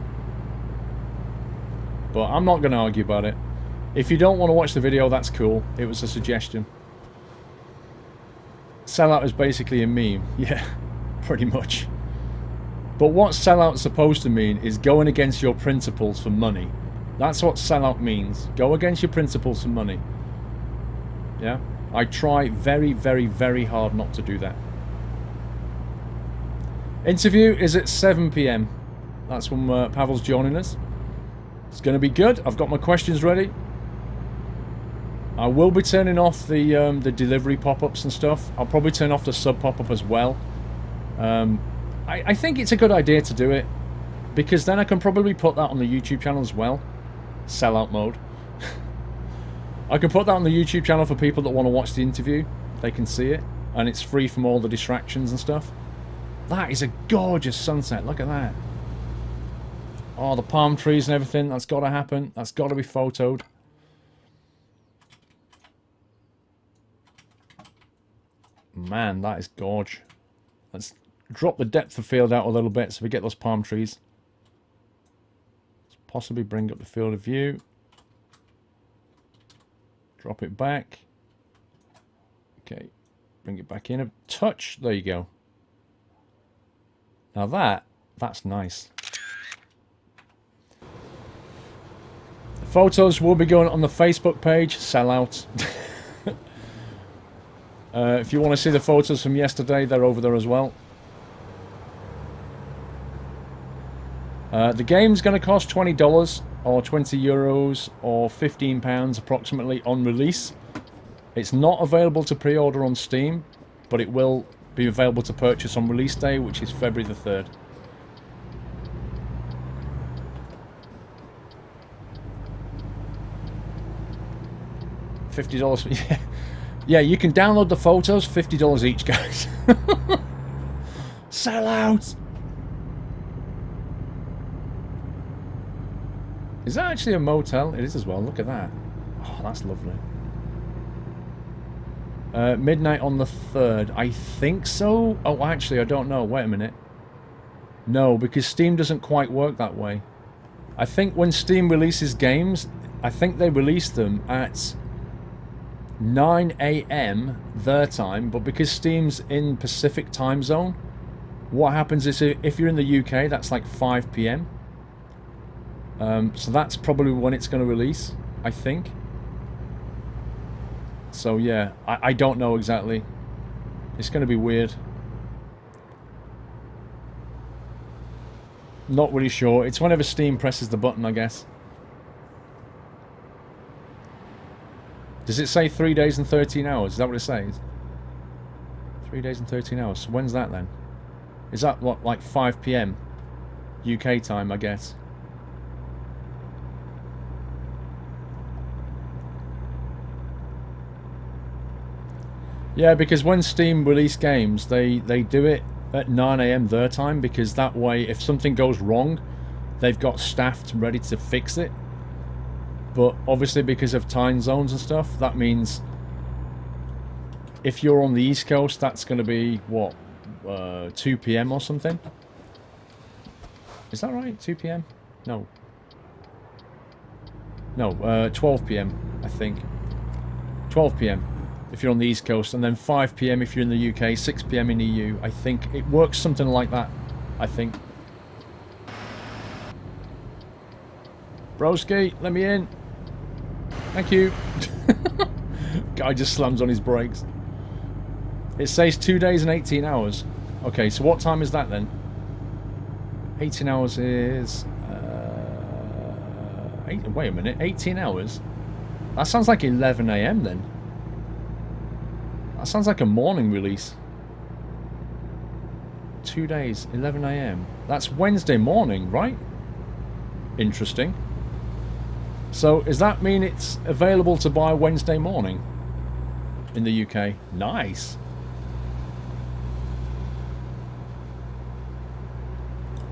But I'm not going to argue about it. If you don't want to watch the video, that's cool. It was a suggestion. Sellout is basically a meme. Yeah, pretty much. But what sellout's supposed to mean is going against your principles for money. That's what sellout means. Go against your principles for money. Yeah? I try very, very, very hard not to do that. Interview is at 7 PM. That's when Pavl's joining us. It's going to be good. I've got my questions ready. I will be turning off the delivery pop-ups and stuff. I'll probably turn off the sub pop-up as well. I think it's a good idea to do it, because then I can probably put that on the YouTube channel as well. Sellout mode. I can put that on the YouTube channel for people that want to watch the interview. They can see it, and it's free from all the distractions and stuff. That is a gorgeous sunset. Look at that. Oh, the palm trees and everything. That's got to happen. That's got to be photoed. Man, that is gorge. Let's drop the depth of field out a little bit so we get those palm trees. Let's possibly bring up the field of view. Drop it back. Okay, bring it back in a touch. There you go. Now that's nice. The photos will be going on the Facebook page. Sellout. If you want to see the photos from yesterday, they're over there as well. The game's going to cost $20 or €20 or £15 approximately on release. It's not available to pre-order on Steam, but it will be available to purchase on release day, which is February the 3rd. $50, yeah. Yeah, you can download the photos, $50 each, guys. Sell out! Is that actually a motel? It is as well, look at that. Oh, that's lovely. Midnight on the 3rd. I think so? Oh, actually, I don't know. Wait a minute. No, because Steam doesn't quite work that way. I think when Steam releases games, I think they release them at 9 AM their time, but because Steam's in Pacific time zone, what happens is if you're in the UK, that's like 5 PM. So that's probably when it's going to release, I think. So yeah, I don't know exactly. It's going to be weird. Not really sure. It's whenever Steam presses the button, I guess. Does it say 3 days and 13 hours? Is that what it says? 3 days and 13 hours. So when's that then? Is that what, like 5 PM UK time, I guess? Yeah, because when Steam release games, they do it at 9 AM their time, because that way, if something goes wrong, they've got staff ready to fix it. But obviously, because of time zones and stuff, that means if you're on the East Coast, that's going to be, what, 2 PM or something? Is that right? 2 PM? No. No, 12 PM, I think. 12 PM. If you're on the East Coast, and then 5 PM if you're in the UK, 6 PM in EU. I think it works something like that, I think. Broski, let me in. Thank you. Guy just slams on his brakes. It says 2 days and 18 hours. Okay, so what time is that then? 18 hours is... wait a minute, 18 hours? That sounds like 11 AM then. That sounds like a morning release. 2 days, 11 AM. That's Wednesday morning, right? Interesting. So, does that mean it's available to buy Wednesday morning in the UK? Nice.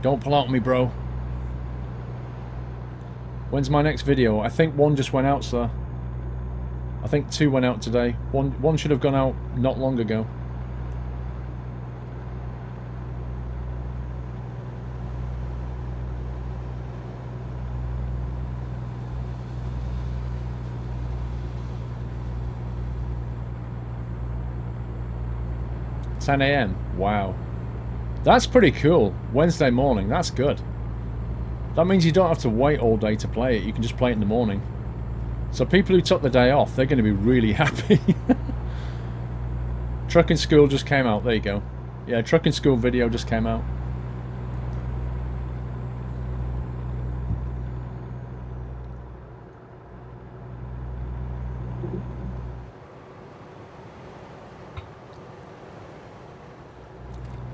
Don't pull out on me, bro. When's my next video? I think one just went out, sir. I think 2 went out today. One should have gone out not long ago. $10 AM. Wow. That's pretty cool. Wednesday morning. That's good. That means you don't have to wait all day to play it. You can just play it in the morning. So people who took the day off, they're going to be really happy. Trucking School just came out. There you go. Yeah, Trucking School video just came out.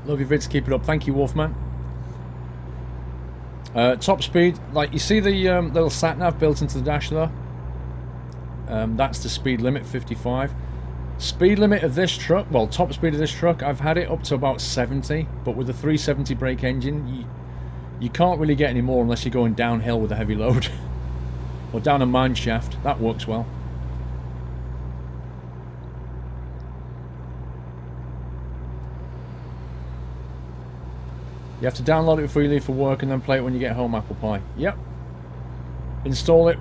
Love your vids, keep it up. Thank you, Wolfman. Top speed, like you see the little sat-nav built into the dash there? That's the speed limit, 55. Speed limit of this truck, well, top speed of this truck, I've had it up to about 70, but with the 370 brake engine, you can't really get any more unless you're going downhill with a heavy load. Or down a mine shaft, that works well. You have to download it before you leave for work and then play it when you get home, Apple Pie. Yep. Install it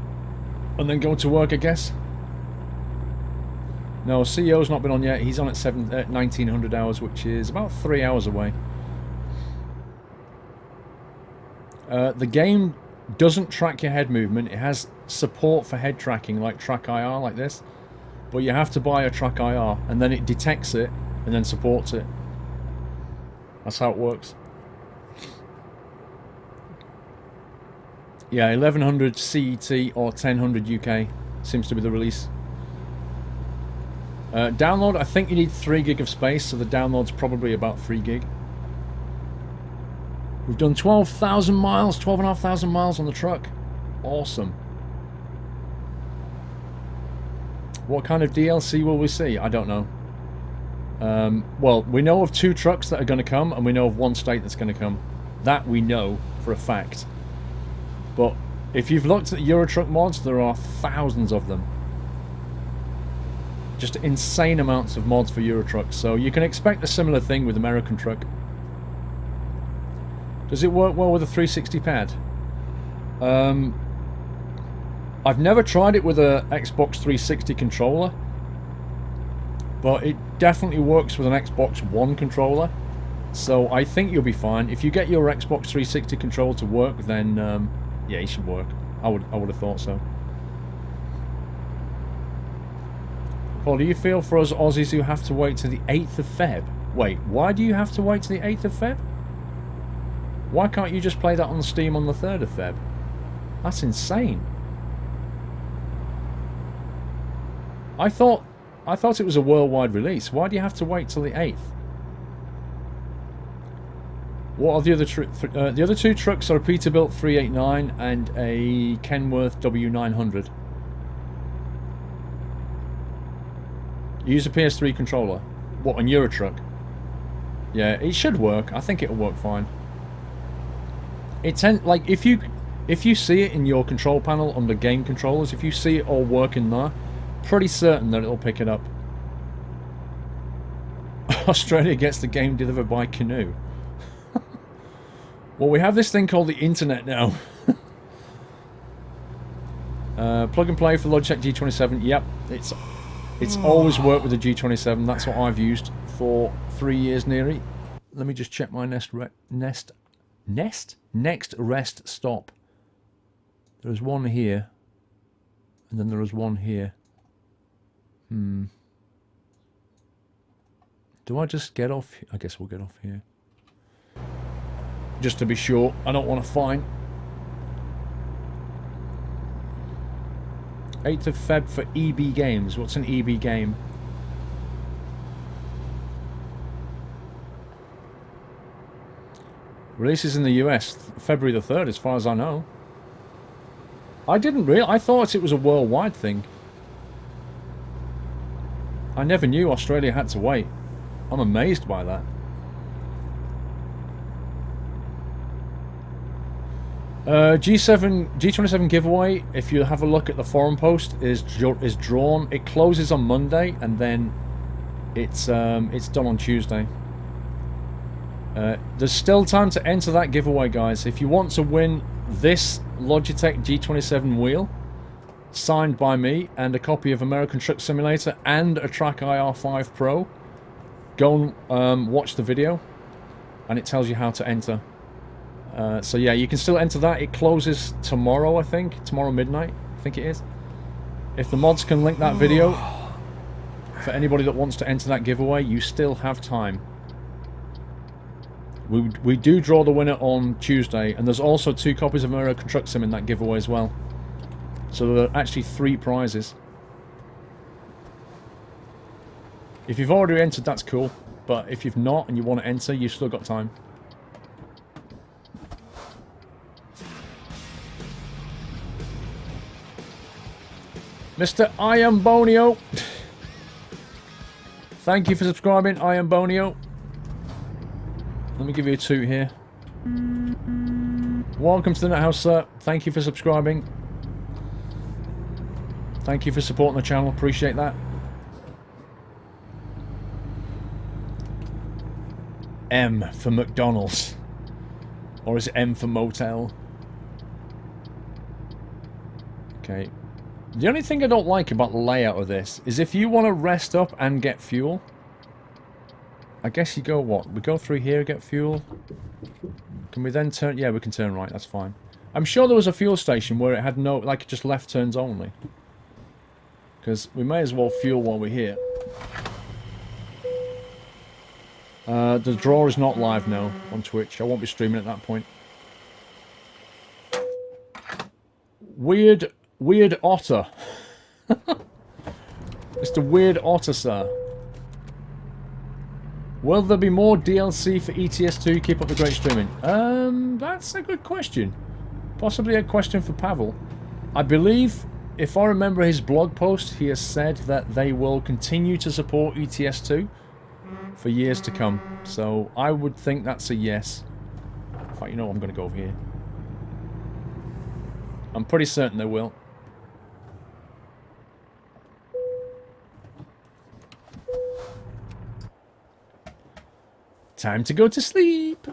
and then go to work, I guess. No, CEO's not been on yet. He's on at 1900 hours, which is about 3 hours away. The game doesn't track your head movement. It has support for head tracking, like Track IR, like this. But you have to buy a Track IR, and then it detects it, and then supports it. That's how it works. Yeah, 1100 CET or 1000 UK seems to be the release. Download, I think you need 3 gig of space, so the download's probably about 3 gig. We've done 12,000 miles, 12,500 miles on the truck. Awesome. What kind of DLC will we see? I don't know. Well, we know of 2 trucks that are going to come, and we know of 1 state that's going to come. That we know for a fact. But if you've looked at Euro Truck mods, there are thousands of them. Just insane amounts of mods for Euro Trucks, so you can expect a similar thing with American Truck. Does it work well with a 360 pad? I've never tried it with a Xbox 360 controller, but it definitely works with an Xbox One controller, so I think you'll be fine. If you get your Xbox 360 controller to work, then yeah, it should work. I would have thought so. Paul, do you feel for us Aussies who have to wait to the 8th of Feb? Wait, why do you have to wait to the 8th of Feb? Why can't you just play that on Steam on the 3rd of Feb? That's insane. I thought it was a worldwide release. Why do you have to wait till the 8th? What are the other the other two trucks are a Peterbilt 389 and a Kenworth W900. Use a PS3 controller. What, on your truck? Yeah, it should work. I think it'll work fine. Like if you see it in your control panel under game controllers, if you see it all working there, pretty certain that it'll pick it up. Australia gets the game delivered by canoe. Well, we have this thing called the internet now. Plug and play for Logitech G27. Yep, it's always worked with the G27. That's what I've used for 3 years nearly. Let me just check my next rest stop. There's one here, and then there is one here. Do I just get off? I guess we'll get off here. Just to be sure, I don't want to fine. 8th of Feb for EB Games. What's an EB game? Releases in the US February the 3rd, as far as I know. I didn't really. I thought it was a worldwide thing. I never knew Australia had to wait. I'm amazed by that. G27 giveaway, if you have a look at the forum post, is drawn. It closes on Monday, and then it's done on Tuesday. There's still time to enter that giveaway, guys. If you want to win this Logitech G27 wheel, signed by me, and a copy of American Truck Simulator and a Track IR5 Pro, go and watch the video, and it tells you how to enter. So yeah, you can still enter that. It closes tomorrow, I think. Tomorrow midnight, I think it is. If the mods can link that video, for anybody that wants to enter that giveaway, you still have time. We do draw the winner on Tuesday, and there's also 2 copies of American Truck Sim in that giveaway as well. So there are actually 3 prizes. If you've already entered, that's cool. But if you've not and you want to enter, you've still got time. Mr. I Am Bonio. Thank you for subscribing, I Am Bonio. Let me give you a toot here. Welcome to the Net House, sir. Thank you for subscribing. Thank you for supporting the channel. Appreciate that. M for McDonald's. Or is it M for motel? Okay. The only thing I don't like about the layout of this is if you want to rest up and get fuel, I guess you go what? We go through here, get fuel. Can we then turn? Yeah, we can turn right, that's fine. I'm sure there was a fuel station where it had no, like, just left turns only. Because we may as well fuel while we're here. The draw is not live now on Twitch. I won't be streaming at that point. Weird Otter. Mr. Weird Otter, sir. Will there be more DLC for ETS2? Keep up the great streaming. That's a good question. Possibly a question for Pavl. I believe, if I remember his blog post, he has said that they will continue to support ETS2 for years to come. So I would think that's a yes. In fact, you know what? I'm going to go over here. I'm pretty certain they will. Time to go to sleep.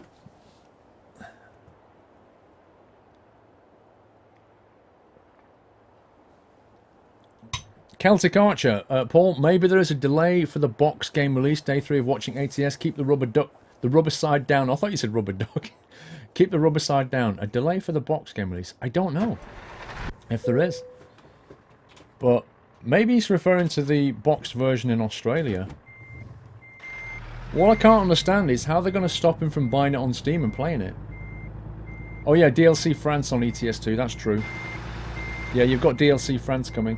Celtic Archer, Paul. Maybe there is a delay for the box game release. Day 3 of watching ATS. Keep the rubber side down. I thought you said rubber duck. Keep the rubber side down. A delay for the box game release. I don't know if there is, but maybe he's referring to the boxed version in Australia. What I can't understand is how they're going to stop him from buying it on Steam and playing it. Oh yeah, DLC France on ETS2, that's true. Yeah, you've got DLC France coming.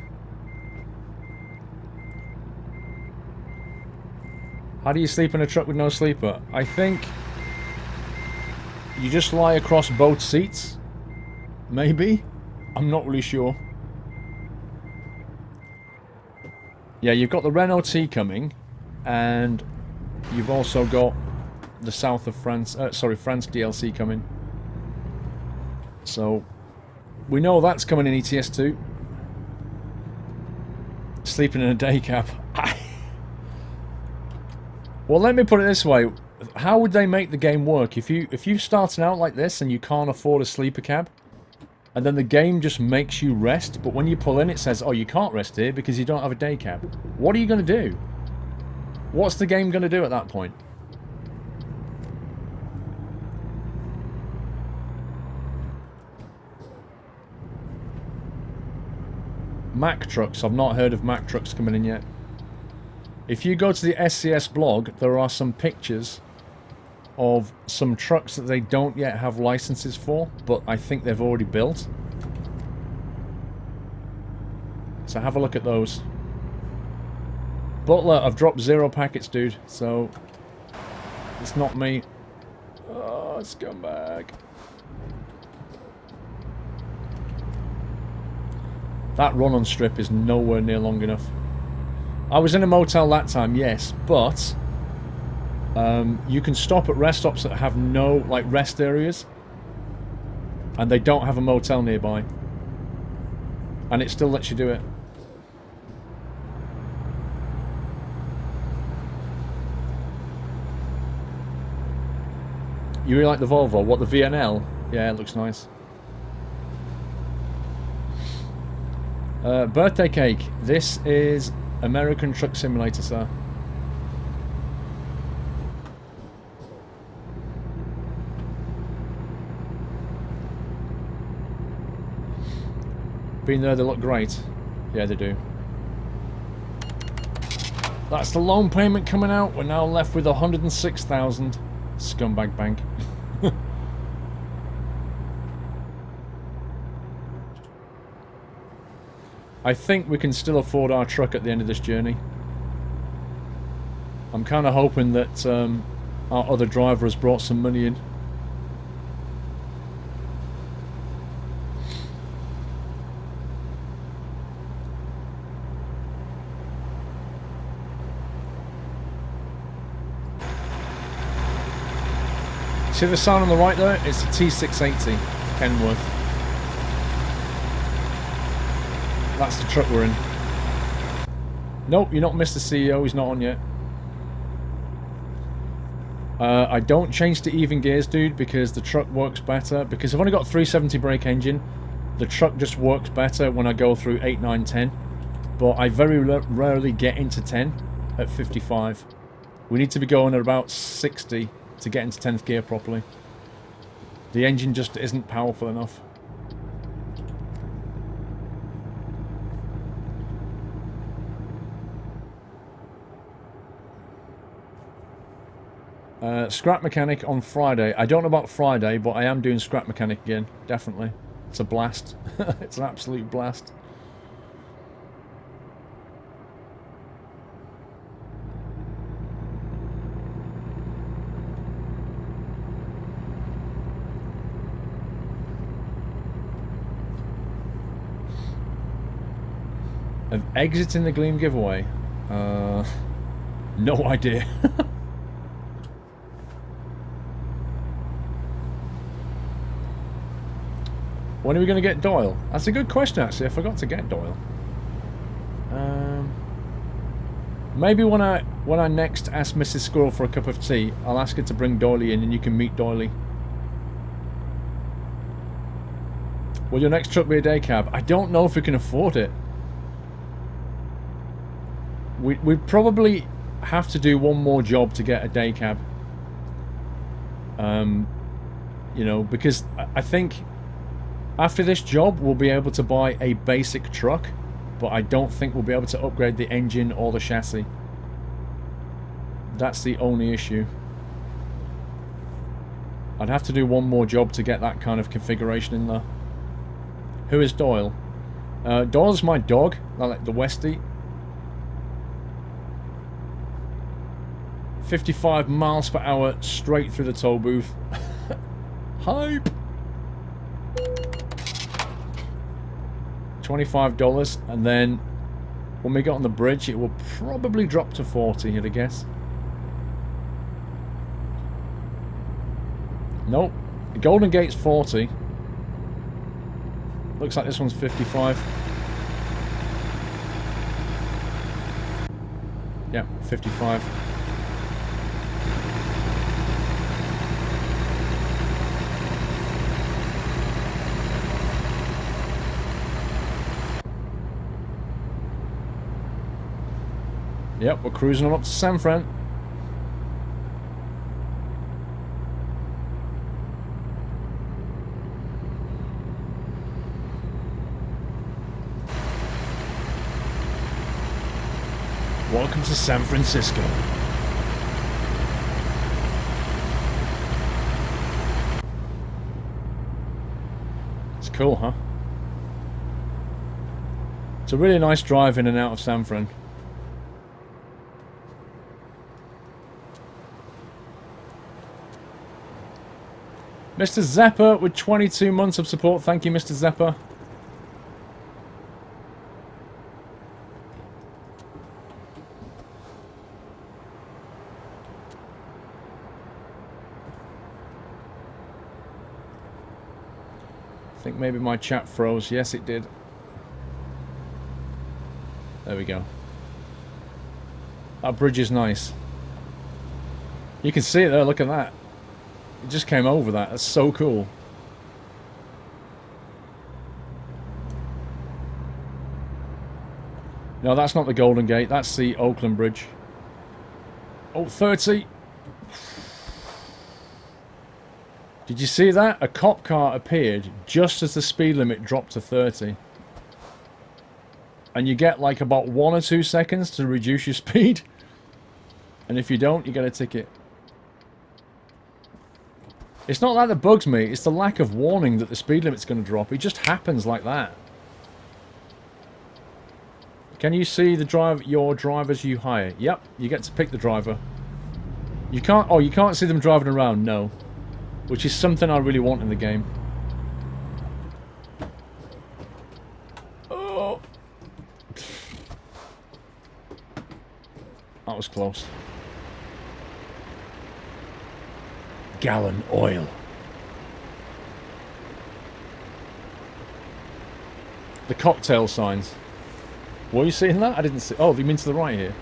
How do you sleep in a truck with no sleeper? I think You just lie across both seats? Maybe? I'm not really sure. Yeah, you've got the Renault T coming, and you've also got the south of France, France DLC coming. So, we know that's coming in ETS 2. Sleeping in a day cab. Well, let me put it this way. How would they make the game work? If you're starting out like this and you can't afford a sleeper cab, and then the game just makes you rest, but when you pull in it says, oh, you can't rest here because you don't have a day cab. What are you going to do? What's the game going to do at that point? Mack trucks. I've not heard of Mack trucks coming in yet. If you go to the SCS blog, there are some pictures of some trucks that they don't yet have licenses for, but I think they've already built. So have a look at those. Butler, I've dropped 0 packets, dude, so it's not me. Oh, scumbag. That run-on strip is nowhere near long enough. I was in a motel that time, yes, but you can stop at rest stops that have no, like, rest areas, and they don't have a motel nearby, and it still lets you do it. You really like the Volvo? What, the VNL? Yeah, it looks nice. Birthday cake. This is American Truck Simulator, sir. Been there, they look great. Yeah, they do. That's the loan payment coming out. We're now left with 106,000. Scumbag bank. I think we can still afford our truck at the end of this journey. I'm kind of hoping that our other driver has brought some money in. See the sign on the right there? It's a T680 Kenworth. That's the truck we're in. Nope, you're not Mr. CEO, he's not on yet. I don't change to even gears, dude, because the truck works better. Because I've only got a 370 brake engine, the truck just works better when I go through 8, 9, 10. But I very rarely get into 10 at 55. We need to be going at about 60 to get into 10th gear properly. The engine just isn't powerful enough. Scrap mechanic on Friday. I don't know about Friday, but I am doing scrap mechanic again. Definitely. It's a blast. It's an absolute blast. Of exiting the Gleam giveaway? No idea. When are we going to get Doyle? That's a good question, actually. I forgot to get Doyle. Maybe when I next ask Mrs. Squirrel for a cup of tea, I'll ask her to bring Doily in and you can meet Doily. Will your next truck be a day cab? I don't know if we can afford it. We'd probably have to do one more job to get a day cab. You know, because I think after this job we'll be able to buy a basic truck, but I don't think we'll be able to upgrade the engine or the chassis. That's the only issue. I'd have to do one more job to get that kind of configuration in there. Who is Doyle? Doyle's my dog, like the Westie. 55 miles per hour straight through the toll booth. Hype! $25, and then when we get on the bridge, it will probably drop to 40, I'd guess. Nope. The Golden Gate's 40. Looks like this one's 55. Yeah, 55. Yep, we're cruising on up to San Fran. Welcome to San Francisco. It's cool, huh? It's a really nice drive in and out of San Fran. Mr. Zepper with 22 months of support. Thank you, Mr. Zepper. I think maybe my chat froze. Yes, it did. There we go. That bridge is nice. You can see it there. Look at that. It just came over that. That's so cool. No, that's not the Golden Gate. That's the Oakland Bridge. Oh, 30. Did you see that? A cop car appeared just as the speed limit dropped to 30. And you get like about 1 or 2 seconds to reduce your speed. And if you don't, you get a ticket. It's not that bugs me, it's the lack of warning that the speed limit's going to drop. It just happens like that. Can you see the your drivers you hire? Yep, you get to pick the driver. You can't, oh, you can't see them driving around, no. Which is something I really want in the game. Oh. That was close. Gallon oil. The cocktail signs. Were you seeing that? I didn't see. Oh, you mean to the right here?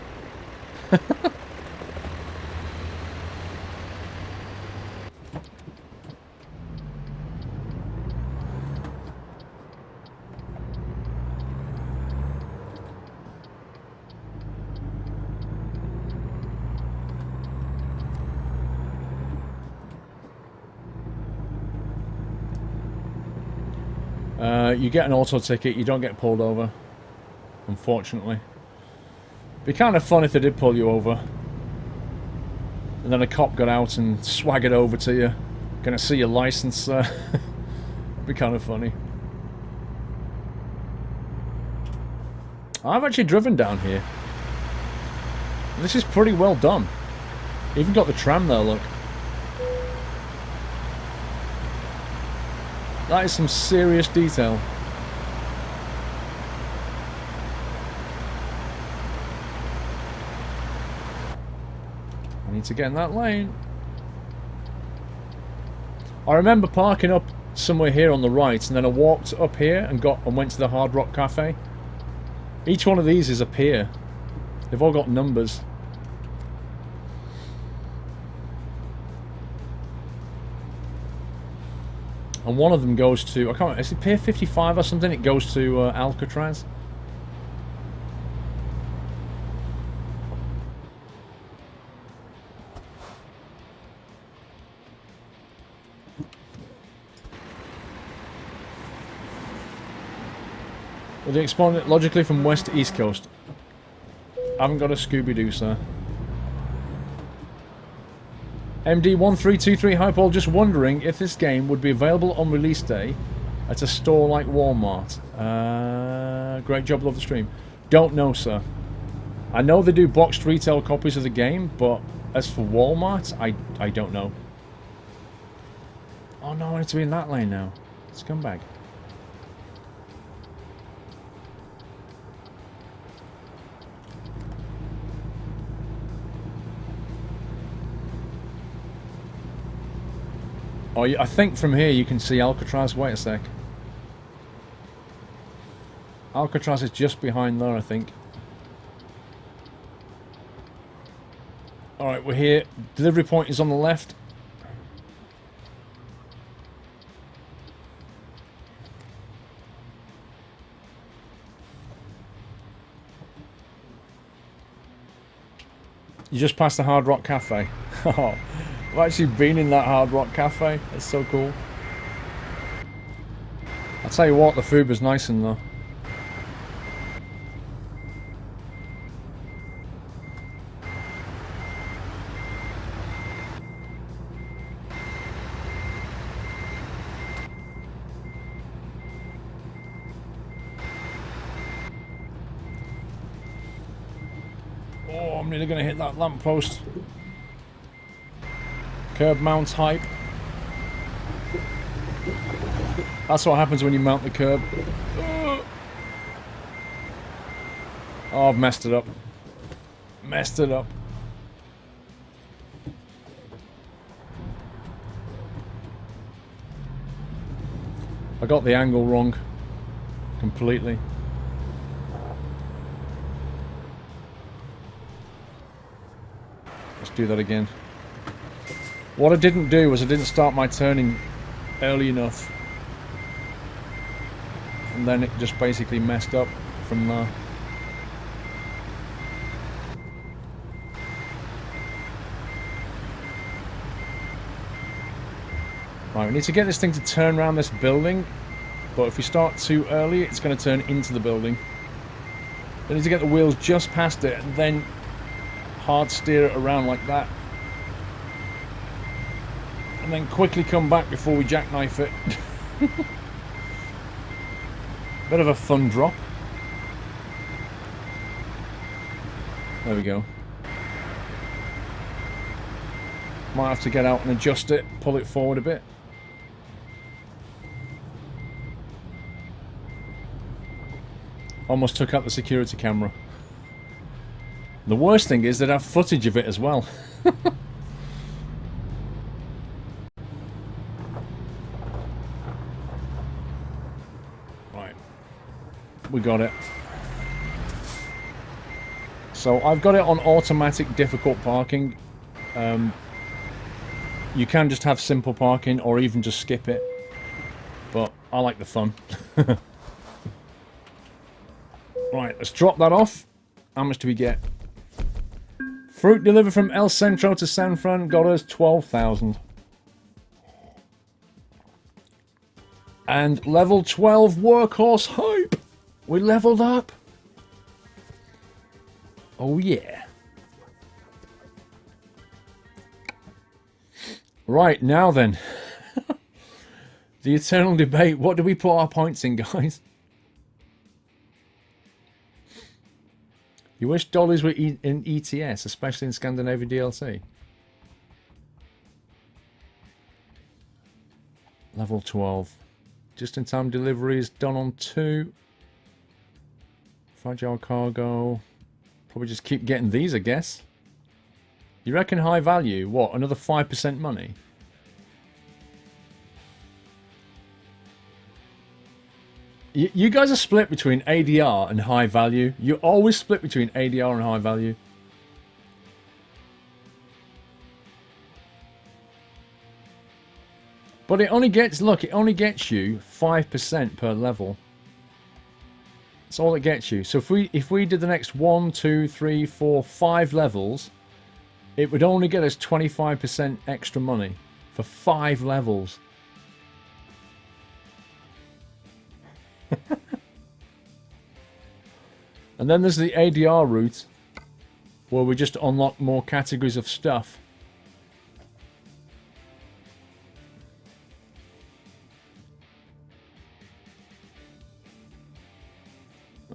You get an auto ticket, you don't get pulled over. Unfortunately. Be kind of fun if they did pull you over. And then a cop got out and swaggered over to you. Gonna see your license. Be kind of funny. I've actually driven down here. This is pretty well done. Even got the tram there, look. That is some serious detail. I need to get in that lane. I remember parking up somewhere here on the right, and then I walked up here and went to the Hard Rock Cafe. Each one of these is a pier. They've all got numbers. And one of them goes to, I can't remember, is it Pier 55 or something? It goes to Alcatraz. Well, they expand it logically from west to east coast. I haven't got a Scooby-Doo, sir. MD1323, hi Paul, just wondering if this game would be available on release day at a store like Walmart. Great job, love the stream. Don't know, sir. I know they do boxed retail copies of the game, but as for Walmart, I don't know. Oh no, I need to be in that lane now. Scumbag. Oh, I think from here you can see Alcatraz. Wait a sec. Alcatraz is just behind there, I think. Alright, we're here. Delivery point is on the left. You just passed the Hard Rock Cafe. Oh, I've actually been in that Hard Rock Cafe. That's so cool. I'll tell you what, the food was nice in there. Oh, I'm nearly going to hit that lamppost. Curb mounts hype. That's what happens when you mount the curb. Oh, I've messed it up. Messed it up. I got the angle wrong. Completely. Let's do that again. What I didn't do was I didn't start my turning early enough. And then it just basically messed up from there. Right, we need to get this thing to turn around this building. But if we start too early, it's going to turn into the building. We need to get the wheels just past it and then hard steer it around like that. And then quickly come back before we jackknife it. Bit of a fun drop. There we go. Might have to get out and adjust it, pull it forward a bit. Almost took out the security camera. The worst thing is that I have footage of it as well. Right. We got it. So I've got it on automatic difficult parking. You can just have simple parking or even just skip it. But I like the fun. Right, let's drop that off. How much do we get? Fruit delivered from El Centro to San Fran got us 12,000. And level 12 workhorse hype. We leveled up. Oh yeah. Right, now then. The eternal debate. What do we put our points in, guys? You wish dollies were in ETS, especially in Scandinavia DLC. Level 12. Just-in-time deliveries done on 2. Fragile cargo. Probably just keep getting these, I guess. You reckon high value? What, another 5% money? You guys are split between ADR and high value. You're always split between ADR and high value. But it only gets, look, it only gets you 5% per level. That's all it gets you. So if we did the next 1, 2, 3, 4, 5 levels, it would only get us 25% extra money for 5 levels. And then there's the ADR route, where we just unlock more categories of stuff.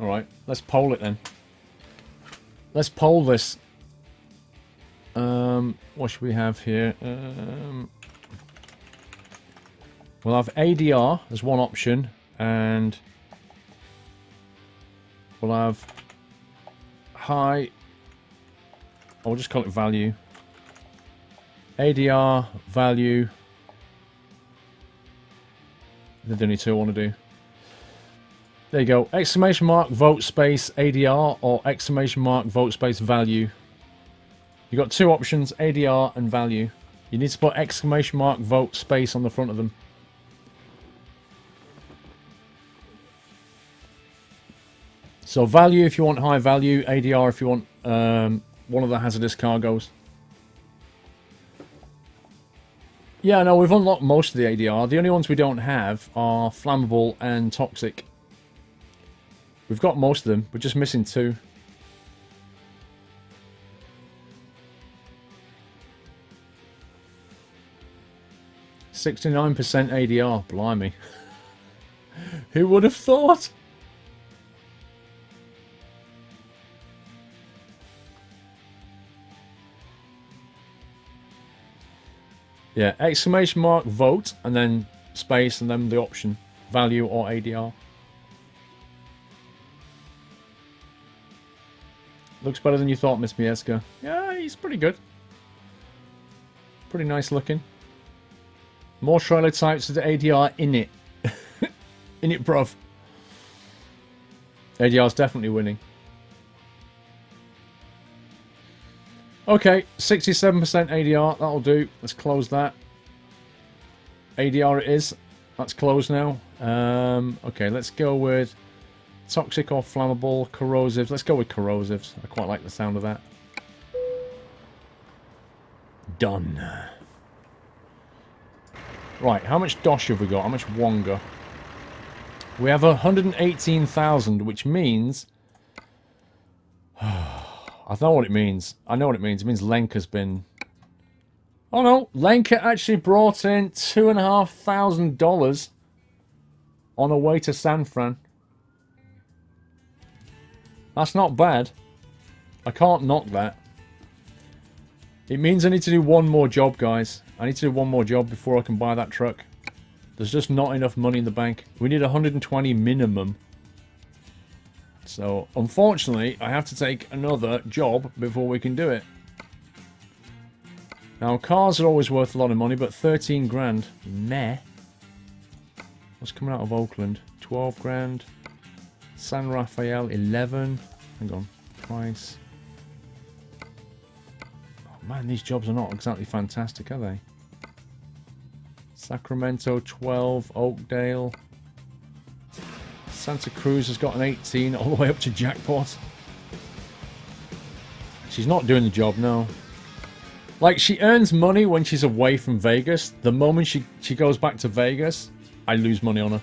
Alright, let's poll it then. Let's poll this. What should we have here? We'll have ADR as one option, and we'll have high, I'll just call it value. ADR, value. They're the only two I want to do. There you go. Exclamation mark, vote space, ADR, or exclamation mark, vote space, value. You've got two options, ADR and value. You need to put exclamation mark, vote space on the front of them. So value if you want high value, ADR if you want one of the hazardous cargoes. Yeah, no, we've unlocked most of the ADR. The only ones we don't have are flammable and toxic. We've got most of them. We're just missing two. %69% ADR. Blimey. Who would have thought? Yeah, exclamation mark, vote, and then space, and then the option, value or ADR. Looks better than you thought, Miss Mieska. Yeah, he's pretty good. Pretty nice looking. More trailer types with the ADR in it. In it, bruv. ADR's definitely winning. Okay, 67% ADR, that'll do. Let's close that. ADR it is. That's closed now. Okay, let's go with toxic or flammable, corrosives. Let's go with corrosives. I quite like the sound of that. Done. Right, how much dosh have we got? How much wonga? We have 118,000, which means... I know what it means. I know what it means. It means Lenka's been... Oh no, Lenka actually brought in $2,500 on her way to San Fran. That's not bad. I can't knock that. It means I need to do one more job, guys. I need to do one more job before I can buy that truck. There's just not enough money in the bank. We need 120 minimum. So, unfortunately, I have to take another job before we can do it. Now, cars are always worth a lot of money, but 13 grand, meh. What's coming out of Oakland? 12 grand. San Rafael, 11. Hang on. Price. Oh, man, these jobs are not exactly fantastic, are they? Sacramento, 12. Oakdale. Santa Cruz has got an 18 all the way up to jackpot. She's not doing the job, no. Like, she earns money when she's away from Vegas. The moment she goes back to Vegas, I lose money on her.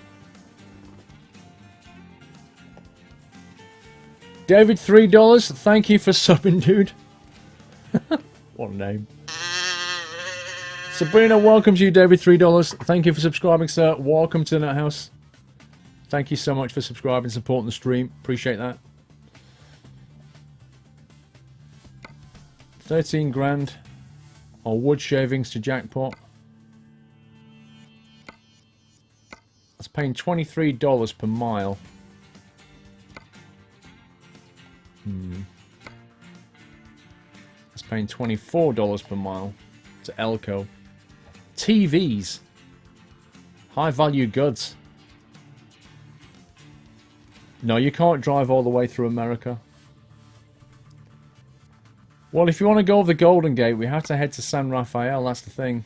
David, $3. Thank you for subbing, dude. What a name. Sabrina welcomes you, David, $3. Thank you for subscribing, sir. Welcome to the Net House. Thank you so much for subscribing, supporting the stream. Appreciate that. 13 grand on wood shavings to jackpot. That's paying $23 per mile. That's paying $24 per mile to Elko. TVs. High value goods. No, you can't drive all the way through America. Well, if you want to go over the Golden Gate, we have to head to San Rafael. That's the thing.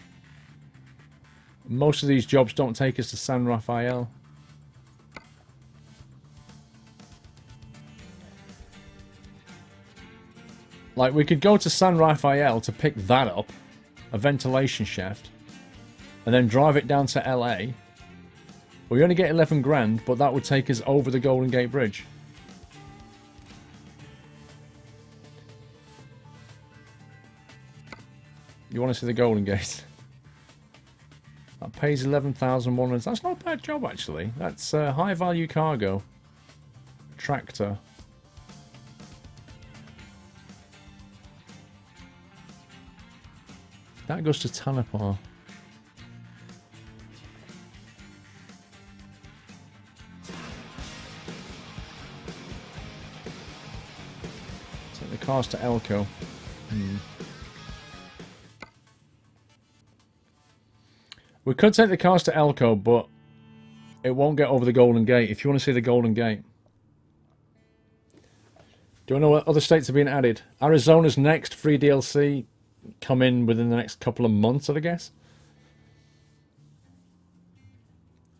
Most of these jobs don't take us to San Rafael. Like, we could go to San Rafael to pick that up, a ventilation shaft, and then drive it down to LA. We only get 11 grand, but that would take us over the Golden Gate Bridge. You want to see the Golden Gate? That pays 11,100. That's not a bad job, actually. That's high value cargo. Tractor. That goes to Tanapar. cars to Elko. We could take the cars to Elko, but it won't get over the Golden Gate. If you want to see the Golden Gate. Do you know what other states are being added? Arizona's next. Free DLC. Come in within the next couple of months, I guess.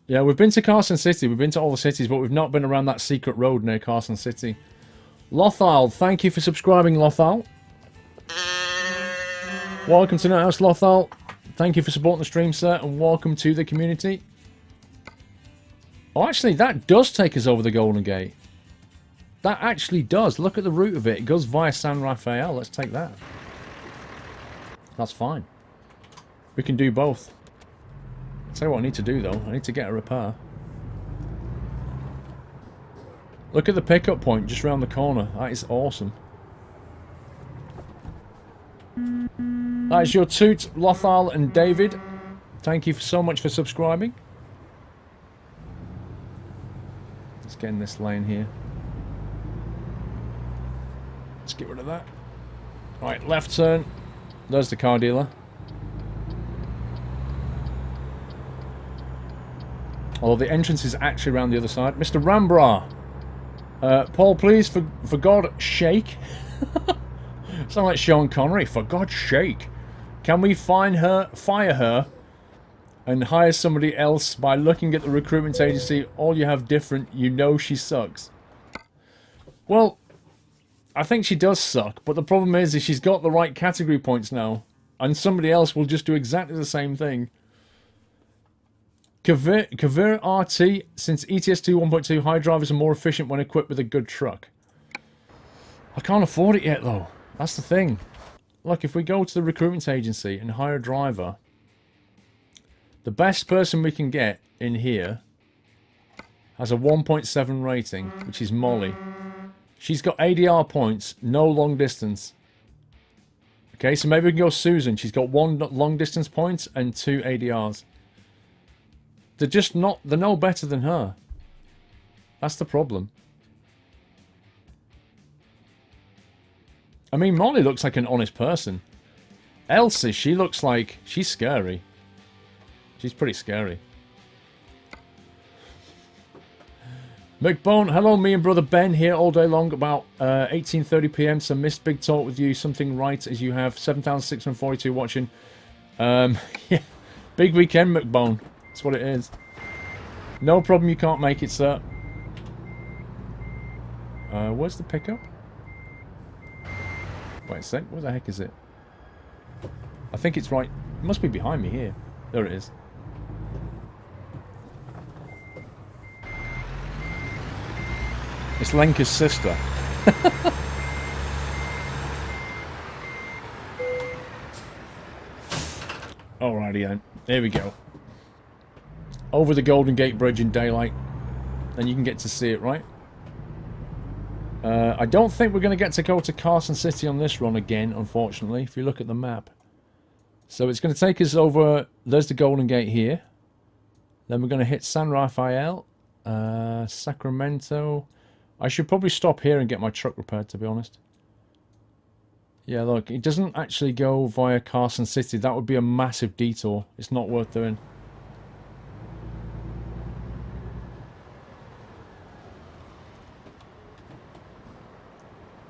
Yeah, we've been to Carson City. We've been to all the cities, but we've not been around that secret road near Carson City. Lothal, thank you for subscribing, Lothal. Welcome to Nut House, Lothal. Thank you for supporting the stream, sir, and welcome to the community. Oh, actually, that does take us over the Golden Gate. That actually does. Look at the route of it. It goes via San Rafael. Let's take that. That's fine. We can do both. I'll tell you what I need to do, though. I need to get a repair. Look at the pickup point just round the corner. That is awesome. That is your toot, Lothal and David. Thank you so much for subscribing. Let's get in this lane here. Let's get rid of that. Right, left turn. There's the car dealer. Although the entrance is actually around the other side. Mr. Rambra. Paul, please, for God, shake. Sound like Sean Connery. For God's sake. Can we fire her, and hire somebody else by looking at the recruitment agency? All you have different, you know she sucks. Well, I think she does suck, but the problem is she's got the right category points now, and somebody else will just do exactly the same thing. Kavir RT, since ETS2 1.2, high drivers are more efficient when equipped with a good truck. I can't afford it yet, though. That's the thing. Look, if we go to the recruitment agency and hire a driver, the best person we can get in here has a 1.7 rating, which is Molly. She's got ADR points, no long distance. Okay, so maybe we can go Susan. She's got 1 long distance points and 2 ADRs. They're just not, they're no better than her. That's the problem. I mean, Molly looks like an honest person. Elsie, she looks like, she's scary. She's pretty scary. McBone, hello, me and brother Ben here all day long, about 18:30 PM, so missed big talk with you, something right as you have 7,642 watching. Yeah, big weekend, McBone. That's what it is. No problem, you can't make it, sir. Where's the pickup? Wait a sec, where the heck is it? I think it's right, it must be behind me here. There it is. It's Lenka's sister. Alrighty then, there we go. Over the Golden Gate Bridge in daylight. And you can get to see it, right? I don't think we're going to get to go to Carson City on this run again, unfortunately, if you look at the map. So it's going to take us over, there's the Golden Gate here. Then we're going to hit San Rafael, Sacramento. I should probably stop here and get my truck repaired, to be honest. Yeah, look, it doesn't actually go via Carson City. That would be a massive detour. It's not worth doing.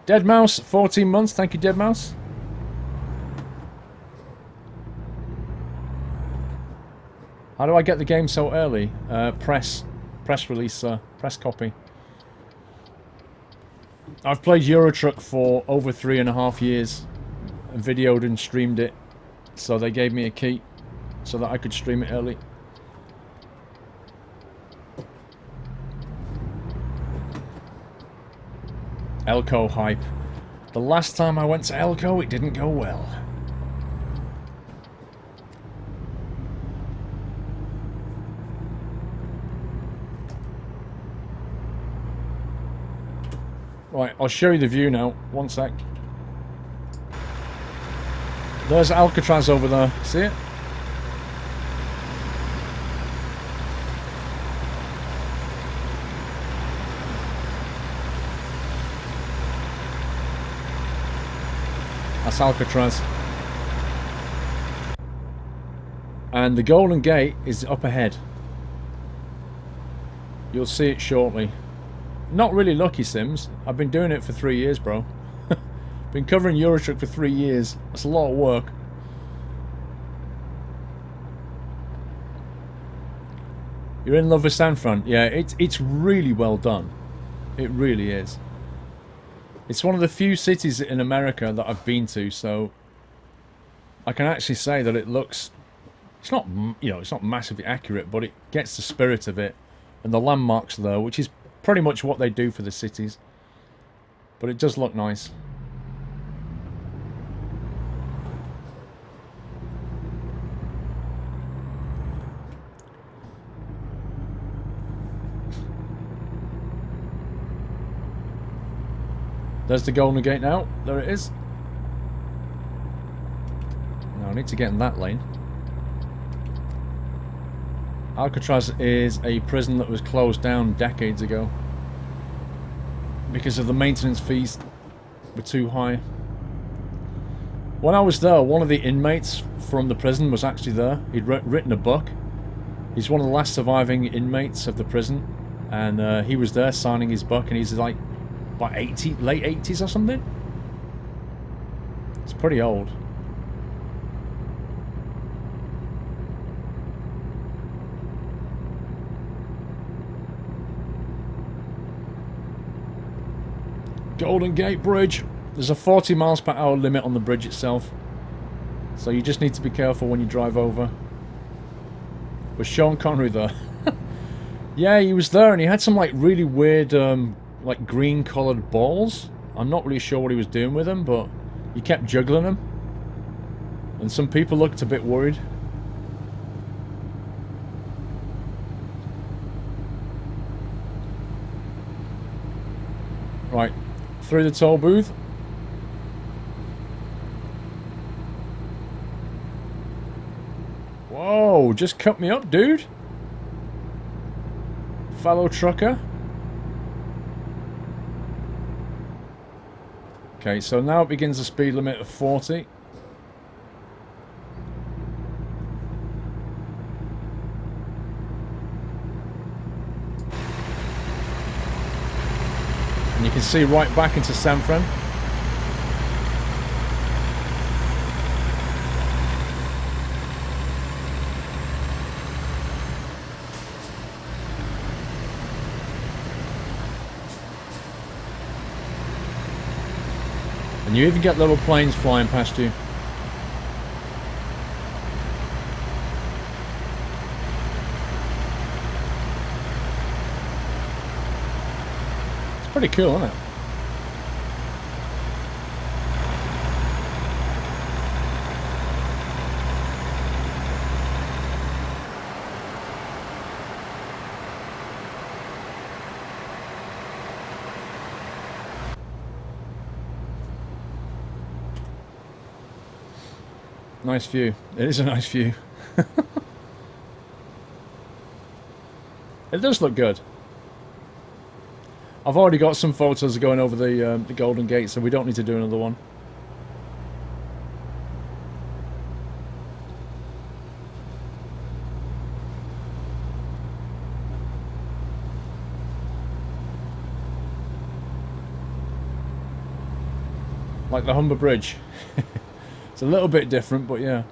Dead Mouse, 14 months. Thank you, Dead Mouse. How do I get the game so early? Press release, press copy. I've played Euro Truck for over 3.5 years. Videoed and streamed it. So they gave me a key so that I could stream it early. Elko hype. The last time I went to Elko, it didn't go well. Right, I'll show you the view now. One sec. There's Alcatraz over there. See it? That's Alcatraz. And the Golden Gate is up ahead. You'll see it shortly. Not really lucky, Sims. I've been doing it for 3 years, bro. Been covering Eurotruck for 3 years. That's a lot of work. You're in love with San Fran? Yeah, it's really well done. It really is. It's one of the few cities in America that I've been to, so I can actually say that it looks... It's not, you know, it's not massively accurate, but it gets the spirit of it. And the landmarks there, which is pretty much what they do for the cities. But it does look nice. There's the Golden Gate now. There it is. Now I need to get in that lane. Alcatraz is a prison that was closed down decades ago because of the maintenance fees were too high. When I was there, one of the inmates from the prison was actually there. He'd written a book. He's one of the last surviving inmates of the prison, and he was there signing his book, and he's like about 80, late 80s or something. It's pretty old. Golden Gate Bridge. There's a 40 miles per hour limit on the bridge itself, so you just need to be careful when you drive over. Was Sean Connery there? Yeah, he was there, and he had some like really weird like green coloured balls. I'm not really sure what he was doing with them, but he kept juggling them, and some people looked a bit worried. Right, through the toll booth. Whoa, just cut me up, dude. Fellow trucker. Okay, so now it begins a speed limit of 40. And you can see right back into San Fran. And you even get little planes flying past you. It's pretty cool, isn't it? Nice view. It is a nice view. It does look good. I've already got some photos going over the Golden Gate, so we don't need to do another one. Like the Humber Bridge. It's a little bit different, but yeah.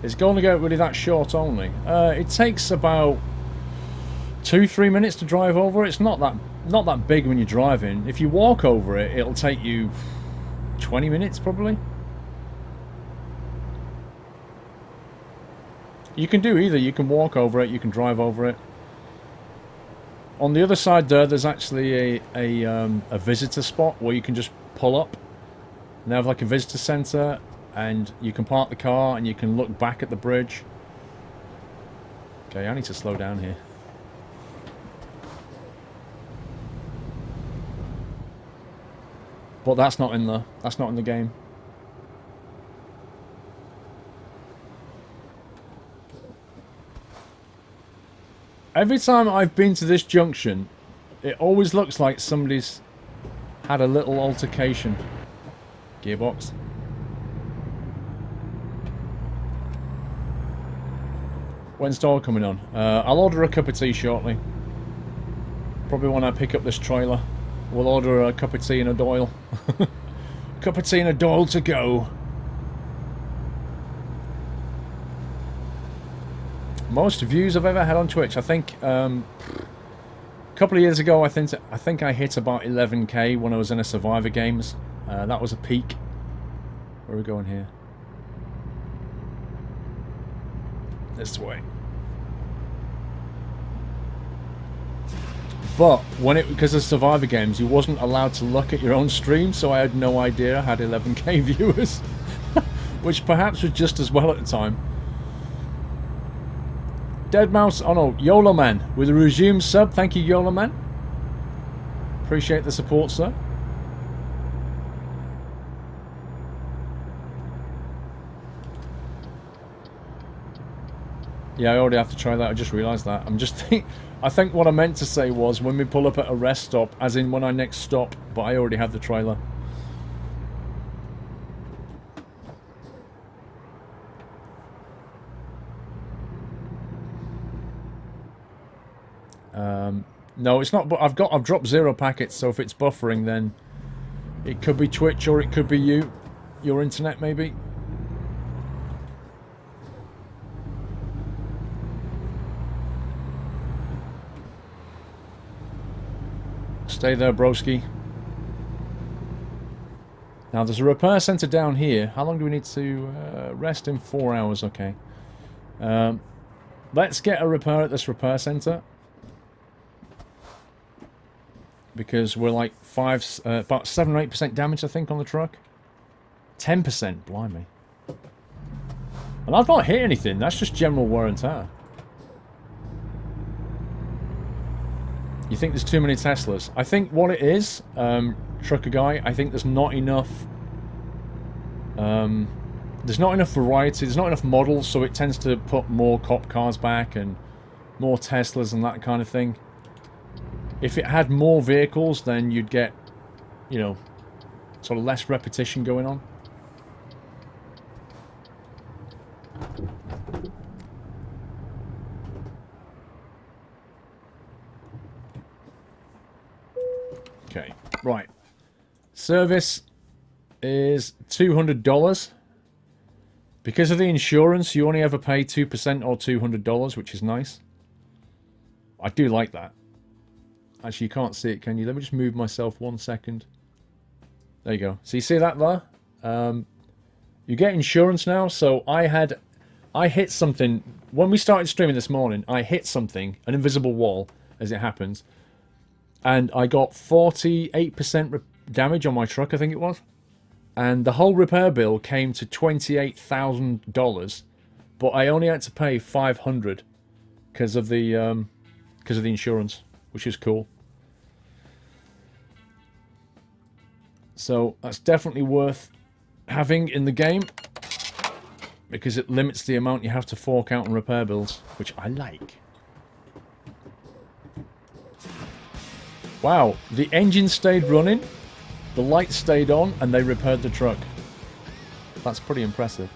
Is Golden Gate really that short only? It takes about 2-3 minutes to drive over. It's not that big when you're driving. If you walk over it, it'll take you 20 minutes probably. You can do either. You can walk over it, you can drive over it. On the other side there's actually a visitor spot where you can just pull up. And they have like a visitor centre, and you can park the car and you can look back at the bridge. Okay, I need to slow down here. But that's not in the game. Every time I've been to this junction, it always looks like somebody's had a little altercation. Gearbox. When's Doyle coming on? I'll order a cup of tea shortly. Probably when I pick up this trailer. We'll order a cup of tea and a Doyle. Cup of tea and a Doyle to go. Most views I've ever had on Twitch. I think a couple of years ago, I think I hit about 11k when I was in a Survivor Games. That was a peak. Where are we going here? This way. But when because of Survivor Games, you wasn't allowed to look at your own stream, so I had no idea I had 11k viewers, which perhaps was just as well at the time. Deadmau5, oh no, YOLO Man with a resume sub. Thank you, YOLO Man. Appreciate the support, sir. Yeah, I already have to try that. I just realised that. I think what I meant to say was when we pull up at a rest stop, as in when I next stop, but I already have the trailer. No, it's not. But I've dropped 0 packets, so if it's buffering, then it could be Twitch or it could be your internet, maybe. Stay there, broski. Now there's a repair centre down here. How long do we need to rest in? 4 hours. Okay. Let's get a repair at this repair centre. Because we're like about 7 or 8% damage, I think, on the truck. 10%, blimey. And I've not hit anything. That's just general wear and tear. You think there's too many Teslas? I think what it is, trucker guy, I think there's not enough. There's not enough variety. There's not enough models, so it tends to put more cop cars back and more Teslas and that kind of thing. If it had more vehicles, then you'd get, you know, sort of less repetition going on. Okay, right. Service is $200. Because of the insurance, you only ever pay 2% or $200, which is nice. I do like that. Actually, you can't see it, can you? Let me just move myself 1 second. There you go. So you see that there? You get insurance now. So I hit something. When we started streaming this morning, I hit something, an invisible wall, as it happens. And I got 48% damage on my truck, I think it was. And the whole repair bill came to $28,000. But I only had to pay $500 because of the insurance, which is cool. So that's definitely worth having in the game because it limits the amount you have to fork out on repair bills, which I like. Wow, the engine stayed running, the lights stayed on, and they repaired the truck. That's pretty impressive.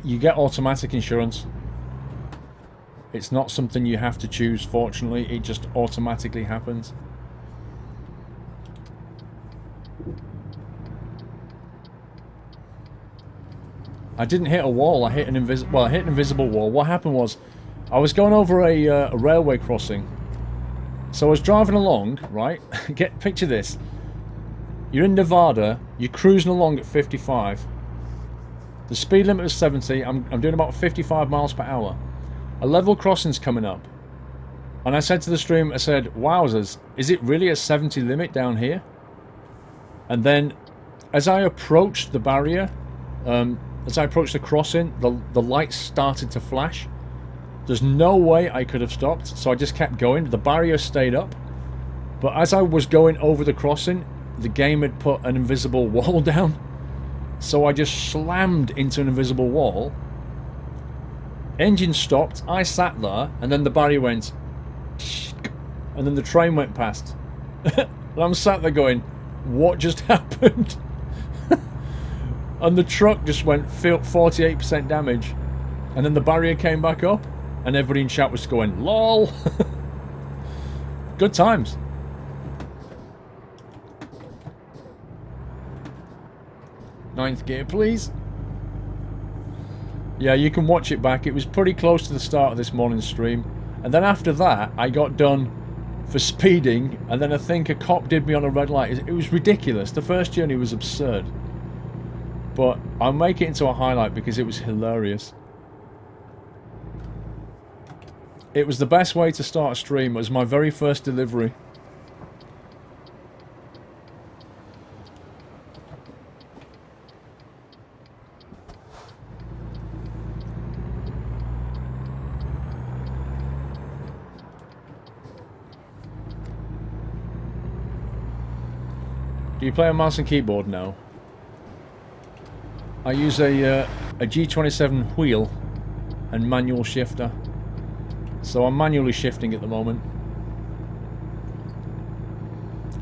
You get automatic insurance. It's not something you have to choose, fortunately. It just automatically happens. I didn't hit a wall. I hit an invisible wall. What happened was, I was going over a railway crossing. So I was driving along, right? Picture this. You're in Nevada. You're cruising along at 55. The speed limit was 70. I'm doing about 55 miles per hour. A level crossing's coming up. And I said to the stream, I said, wowzers, is it really a 70 limit down here? And then, as I approached the barrier, as I approached the crossing, the lights started to flash. There's no way I could have stopped, so I just kept going. The barrier stayed up. But as I was going over the crossing, the game had put an invisible wall down. So I just slammed into an invisible wall. Engine stopped, I sat there, and then the barrier went... And then the train went past. And I'm sat there going, what just happened? And the truck just went 48% damage. And then the barrier came back up, and everybody in chat was going, LOL! Good times. Ninth gear, please. Yeah, you can watch it back. It was pretty close to the start of this morning's stream. And then after that, I got done for speeding. And then I think a cop did me on a red light. It was ridiculous. The first journey was absurd. But I'll make it into a highlight because it was hilarious. It was the best way to start a stream. It was my very first delivery. Do you play on mouse and keyboard now? I use a G27 wheel and manual shifter. So I'm manually shifting at the moment.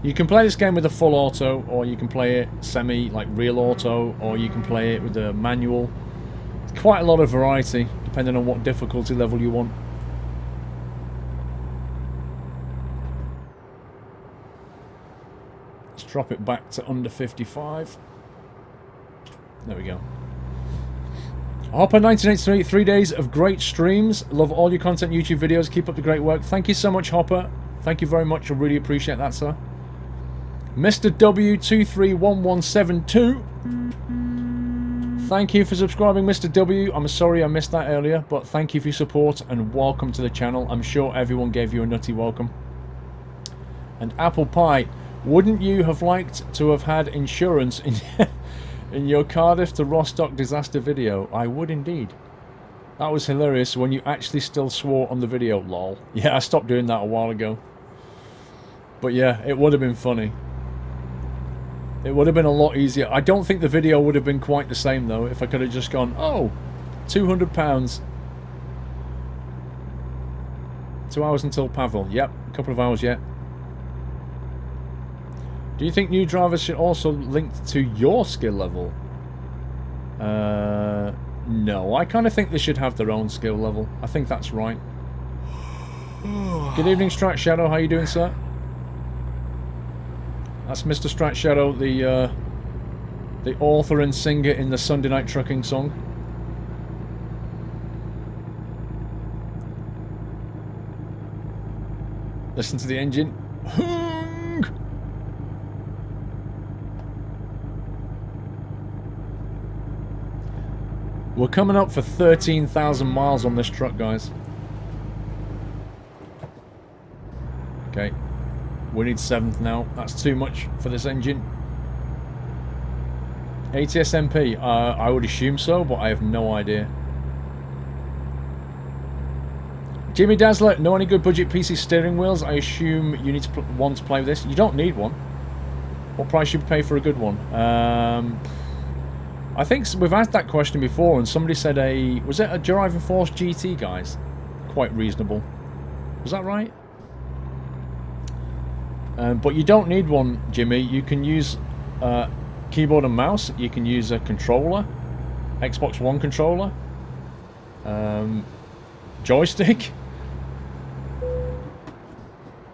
You can play this game with a full auto, or you can play it semi, like real auto, or you can play it with a manual. Quite a lot of variety, depending on what difficulty level you want. Drop it back to under 55. There we go. Hopper 1983, 3 days of great streams. Love all your content, YouTube videos. Keep up the great work. Thank you so much, Hopper. Thank you very much. I really appreciate that, sir. Mr. W231172. Thank you for subscribing, Mr. W. I'm sorry I missed that earlier, but thank you for your support and welcome to the channel. I'm sure everyone gave you a nutty welcome. And Apple Pie. Wouldn't you have liked to have had insurance in your Cardiff to Rostock disaster video? I would indeed. That was hilarious when you actually still swore on the video, lol. Yeah, I stopped doing that a while ago. But yeah, it would have been funny. It would have been a lot easier. I don't think the video would have been quite the same though if I could have just gone, oh, £200. 2 hours until Pavl. Yep, a couple of hours yet. Do you think new drivers should also link to your skill level? No, I kind of think they should have their own skill level. I think that's right. Good evening, Strat Shadow. How you doing, sir? That's Mr. Strat Shadow, the author and singer in the Sunday Night Trucking song. Listen to the engine. We're coming up for 13,000 miles on this truck, guys. Okay. We need 7th now. That's too much for this engine. ATS MP. I would assume so, but I have no idea. Jimmy Dazzler, know any good budget PC steering wheels? I assume you need to one to play with this. You don't need one. What price should you pay for a good one? I think we've asked that question before, and somebody said was it a Driving Force GT, guys? Quite reasonable. Was that right? But you don't need one, Jimmy. You can use keyboard and mouse. You can use a controller, Xbox One controller, joystick.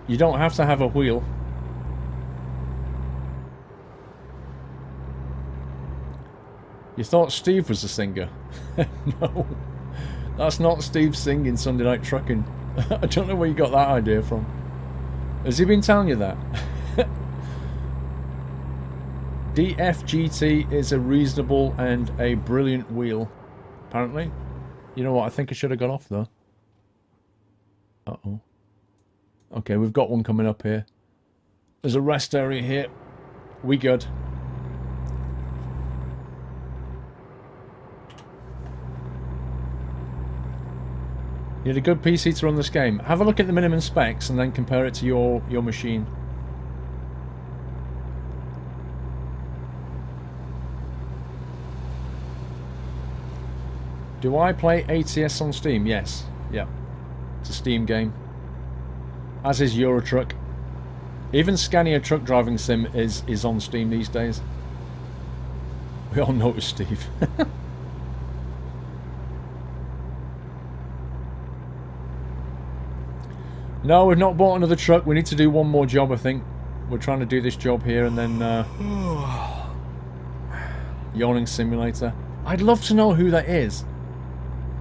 You don't have to have a wheel. You thought Steve was the singer? No, that's not Steve singing Sunday Night Trucking. I don't know where you got that idea from. Has he been telling you that? DFGT is a reasonable and a brilliant wheel, apparently. You know what, I think I should have got off though. Uh-oh. Okay, we've got one coming up here. There's a rest area here. We good. You need a good PC to run this game. Have a look at the minimum specs and then compare it to your machine. Do I play ATS on Steam? Yes. Yeah. It's a Steam game. As is Euro Truck. Even Scania Truck Driving Sim is on Steam these days. We all know it's Steve. No, we've not bought another truck. We need to do one more job, I think. We're trying to do this job here and then... Yawning Simulator. I'd love to know who that is.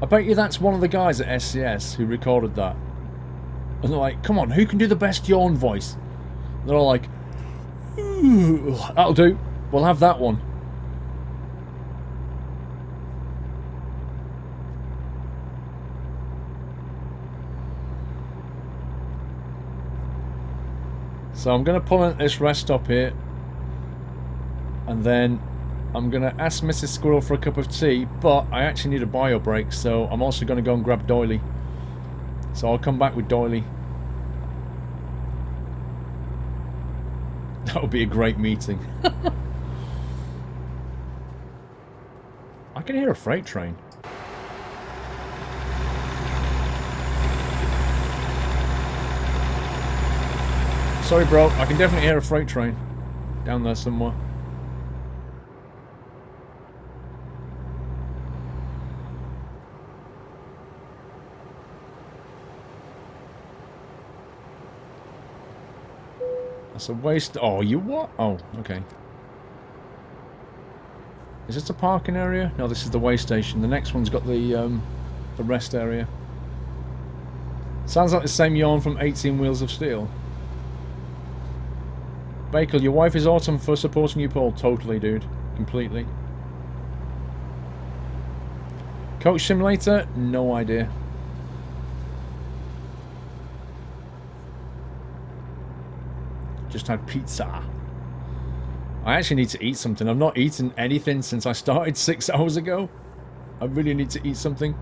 I bet you that's one of the guys at SCS who recorded that. And they're like, come on, who can do the best yawn voice? And they're all like, ooh, that'll do. We'll have that one. So I'm going to pull in at this rest stop here. And then I'm going to ask Mrs. Squirrel for a cup of tea. But I actually need a bio break. So I'm also going to go and grab Doily. So I'll come back with Doily. That would be a great meeting. I can hear a freight train. Sorry bro, I can definitely hear a freight train down there somewhere. That's a waste. Oh, you what? Oh, okay. Is this a parking area? No, this is the way station. The next one's got the rest area. Sounds like the same yarn from 18 Wheels of Steel. Bakel, your wife is awesome for supporting you, Paul. Totally, dude. Completely. Coach Simulator? No idea. Just had pizza. I actually need to eat something. I've not eaten anything since I started 6 hours ago. I really need to eat something.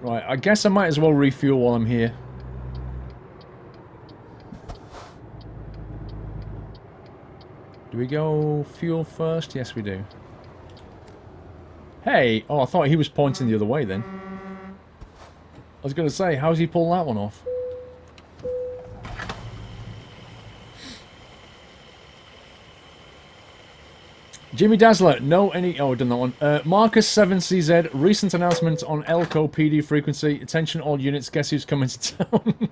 Right, I guess I might as well refuel while I'm here. Do we go fuel first? Yes, we do. Hey! Oh, I thought he was pointing the other way then. I was going to say, how's he pull that one off? Jimmy Dazzler, no any... Oh, I've done that one. Marcus 7CZ, recent announcement on Elko PD frequency. Attention all units, guess who's coming to town?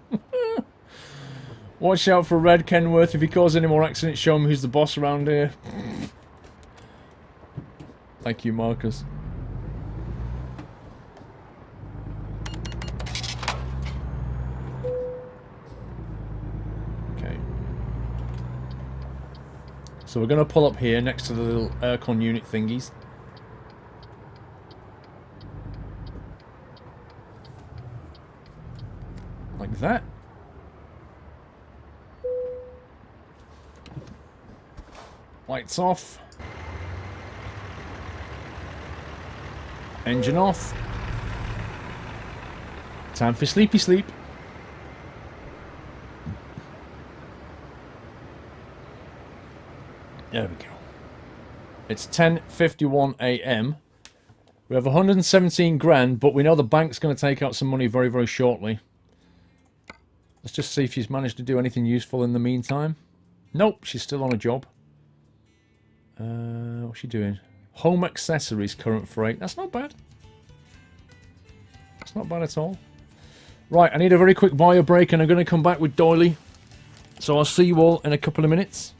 Watch out for Red Kenworth. If he causes any more accidents, show him who's the boss around here. Thank you, Marcus. Okay. So we're going to pull up here next to the little aircon unit thingies. Like that. Lights off. Engine off. Time for sleepy sleep. There we go. It's 10:51 AM. We have 117 grand, but we know the bank's going to take out some money very, very shortly. Let's just see if she's managed to do anything useful in the meantime. Nope, she's still on a job. What's she doing? Home accessories, current freight. That's not bad. That's not bad at all. Right, I need a very quick bio break and I'm going to come back with Doily. So I'll see you all in a couple of minutes.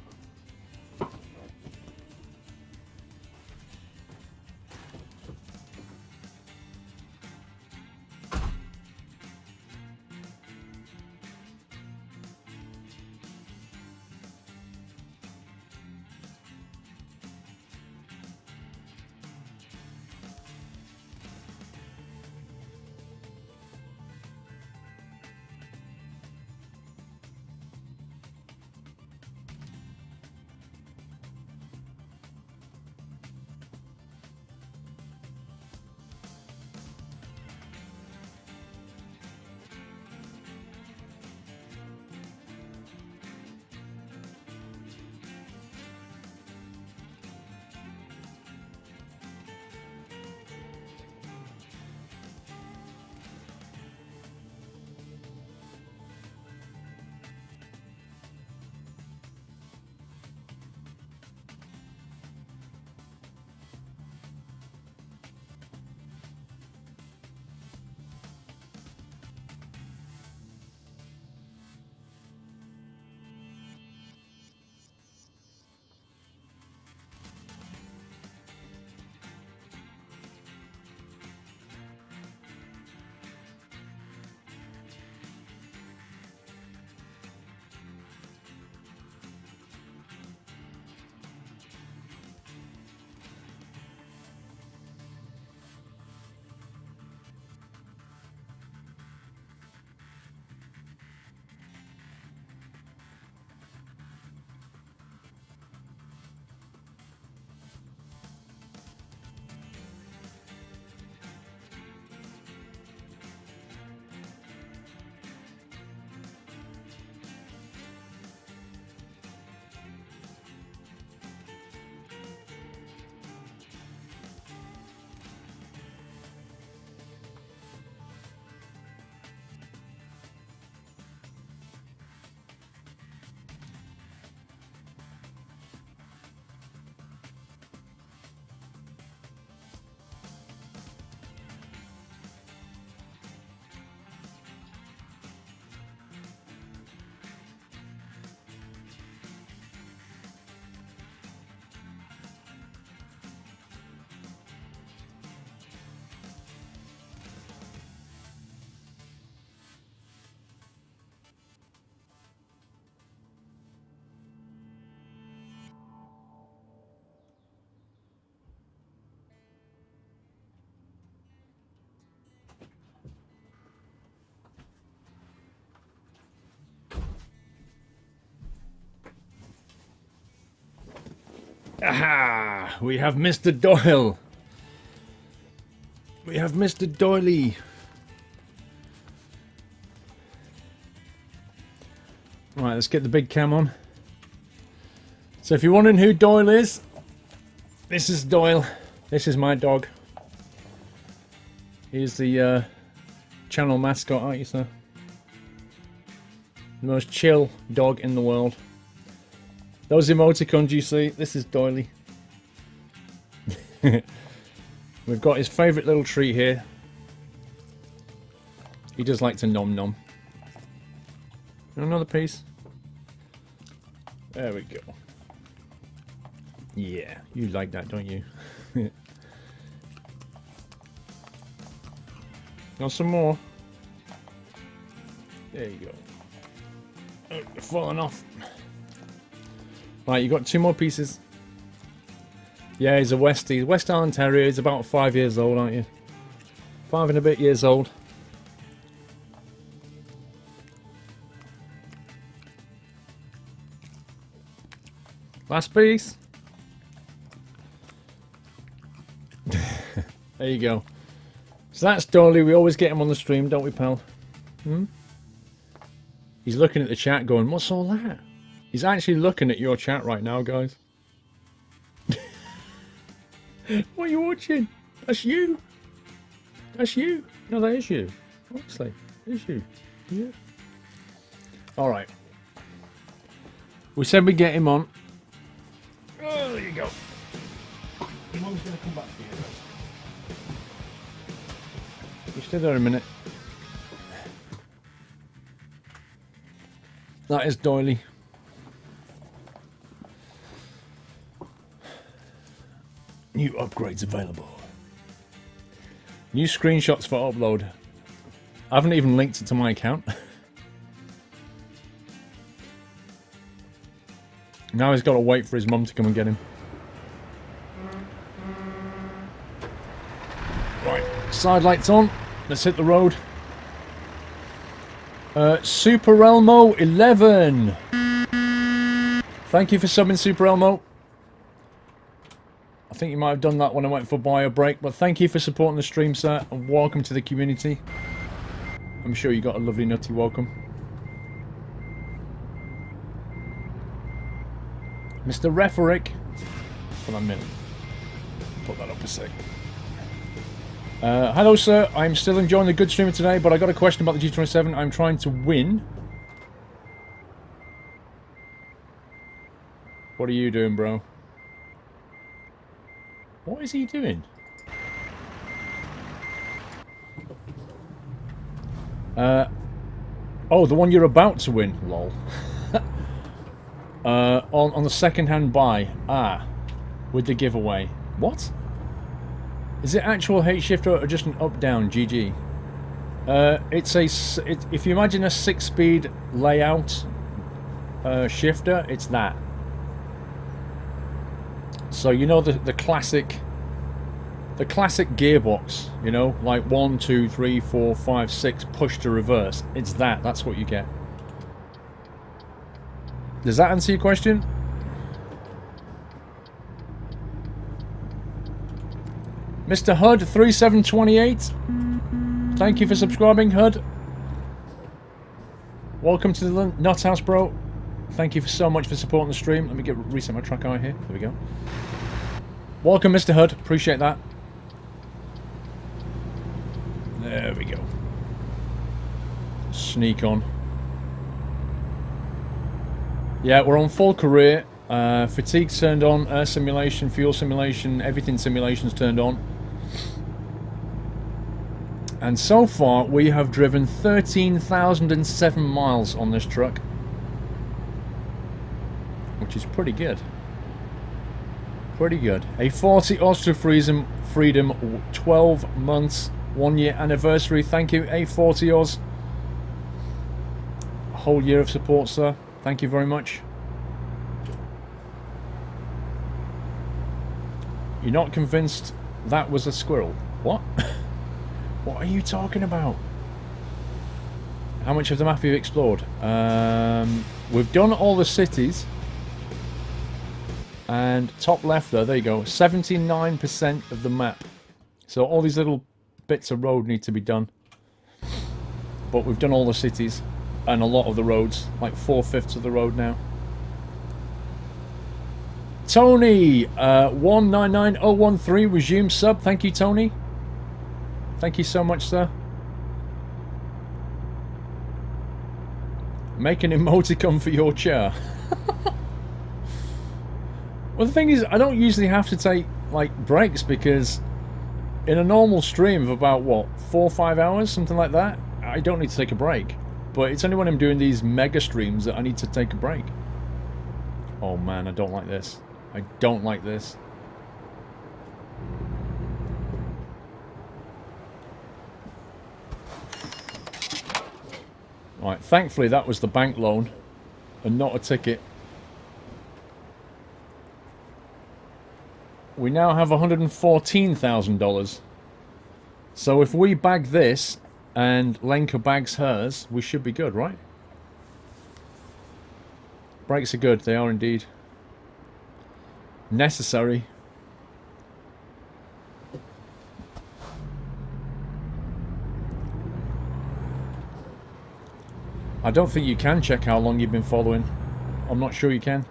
Aha! We have Mr. Doyle. We have Mr. Doily. Right, let's get the big cam on. So if you're wondering who Doyle is, this is Doyle. This is my dog. He's the channel mascot, aren't you, sir? The most chill dog in the world. Those emoticons you see, this is Doily. We've got his favourite little treat here. He does like to nom nom. Another piece. There we go. Yeah, you like that, don't you? Got some more. There you go. Oh, you're falling off. Right, you got 2 more pieces. Yeah, he's a Westie. West Island Terrier. He's about 5 years old, aren't you? 5 and a bit years old. Last piece. There you go. So that's Dolly. We always get him on the stream, don't we, pal? Hmm? He's looking at the chat going, what's all that? He's actually looking at your chat right now, guys. What are you watching? That's you. That's you. No, that is you. Honestly, it's you. Yeah. Alright. We said we'd get him on. Oh, there you go. Your mum's going to come back for you. You stay there a minute. That is Doily. New upgrades available. New screenshots for upload. I haven't even linked it to my account. Now he's got to wait for his mum to come and get him. Right, side lights on. Let's hit the road. Super Elmo 11. Thank you for subbing, Super Elmo. I think you might have done that when I went for bio break, but thank you for supporting the stream, sir, and welcome to the community. I'm sure you got a lovely nutty welcome. Mr. Referick. Hold on a minute. Put that up a sec. Hello, sir. I'm still enjoying the good stream today, but I got a question about the G27. I'm trying to win. What are you doing, bro? What is he doing? Oh, the one you're about to win. Lol. On the second-hand buy. Ah. With the giveaway. What? Is it actual H shifter or just an up-down? GG. It's if you imagine a 6-speed layout shifter, it's that. So you know the classic gearbox, you know, like 1, 2, 3, 4, 5, 6 push to reverse. It's that. That's what you get. Does that answer your question? Mr. HUD 3728. Thank you for subscribing, HUD. Welcome to the Nut House, bro. Thank you so much for supporting the stream. Let me reset my track eye here. There we go. Welcome, Mr. HUD. Appreciate that. There we go. Sneak on. Yeah, we're on full career. Fatigue's turned on. Air simulation, fuel simulation, everything simulation's turned on. And so far, we have driven 13,007 miles on this truck. Which is pretty good. Pretty good. A 40 Austria Freedom 12 months, 1 year anniversary. Thank you, A40 Oz. A whole year of support, sir. Thank you very much. You're not convinced that was a squirrel? What? What are you talking about? How much of the map have you explored? We've done all the cities. And top left there you go. 79% of the map. So all these little bits of road need to be done. But we've done all the cities and a lot of the roads. Like 4/5 of the road now. Tony, 199013 resume sub. Thank you, Tony. Thank you so much, sir. Make an emoticon for your chair. Well, the thing is, I don't usually have to take, like, breaks because in a normal stream of about, what, 4 or 5 hours, something like that, I don't need to take a break. But it's only when I'm doing these mega streams that I need to take a break. Oh, man, I don't like this. I don't like this. Right, thankfully that was the bank loan and not a ticket. We now have $114,000. So if we bag this and Lenka bags hers, we should be good, right? Brakes are good, they are indeed. Necessary. I don't think you can check how long you've been following. I'm not sure you can.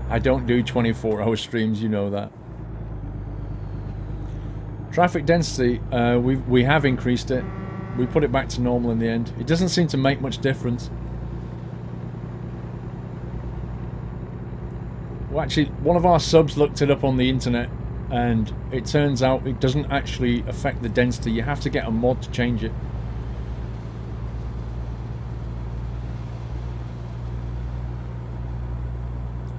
I don't do 24-hour streams, you know that. Traffic density, we have increased it. We put it back to normal in the end. It doesn't seem to make much difference. Well, actually, one of our subs looked it up on the internet, and it turns out it doesn't actually affect the density. You have to get a mod to change it.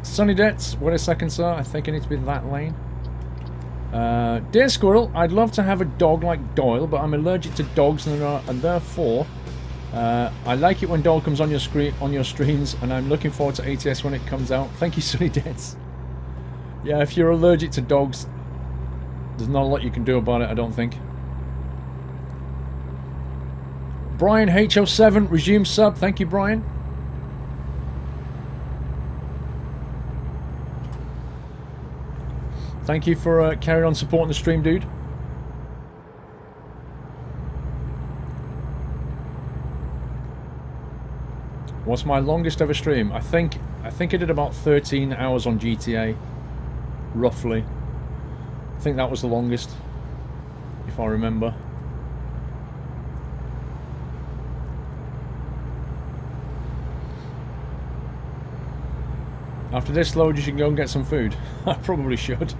Sunny Debts, wait a second, sir. I think I need to be in that lane. Dear Squirrel, I'd love to have a dog like Doyle, but I'm allergic to dogs, and therefore I like it when Doyle comes on your screen on your streams, and I'm looking forward to ATS when it comes out. Thank you, Sunny Debts. Yeah, if you're allergic to dogs, there's not a lot you can do about it, I don't think. Brian H07 resume sub. Thank you, Brian. Thank you for carrying on supporting the stream, dude. What's my longest ever stream? I think I did about 13 hours on GTA, roughly. I think that was the longest, if I remember. After this load, you should go and get some food. I probably should.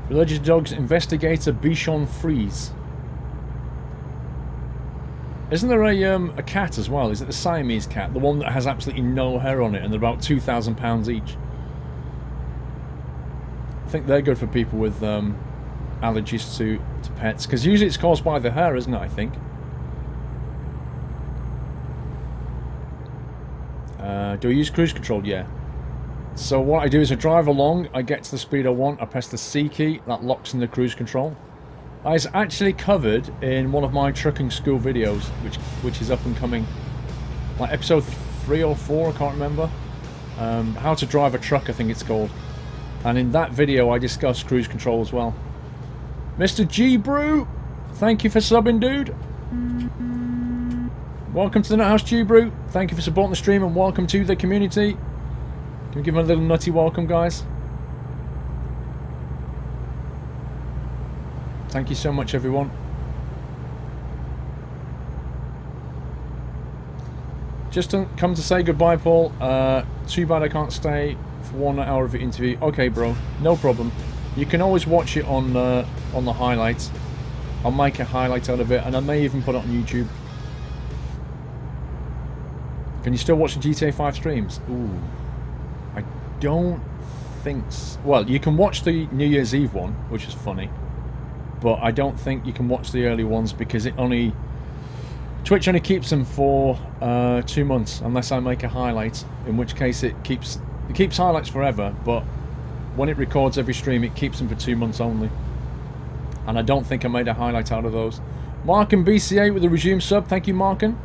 Religious Dogs Investigator Bichon Freeze. Isn't there a cat as well? Is it the Siamese cat? The one that has absolutely no hair on it and they're about £2,000 each. I think they're good for people with allergies to pets. Because usually it's caused by the hair, isn't it, I think? Do I use cruise control? Yeah. So what I do is I drive along, I get to the speed I want, I press the C key, that locks in the cruise control. That is actually covered in one of my trucking school videos, which is up and coming. Like episode 3 or 4, I can't remember. How to drive a truck, I think it's called. And in that video I discuss cruise control as well. Mr. G Brew, thank you for subbing, dude. Welcome to the Nut House, G Brew. Thank you for supporting the stream and welcome to the community. Can we give him a little nutty welcome, guys? Thank you so much, everyone. Just to come to say goodbye, Paul. Too bad I can't stay for 1 hour of the interview. Okay, bro, no problem. You can always watch it on the highlights. I'll make a highlight out of it, and I may even put it on YouTube. Can you still watch the GTA 5 streams? Ooh. I don't think so. Well, you can watch the New Year's Eve one, which is funny, but I don't think you can watch the early ones because it only Twitch only keeps them for 2 months unless I make a highlight, in which case it keeps highlights forever, but when it records every stream it keeps them for 2 months only. And I don't think I made a highlight out of those. Markin BCA with a resume sub. Thank you, Markin.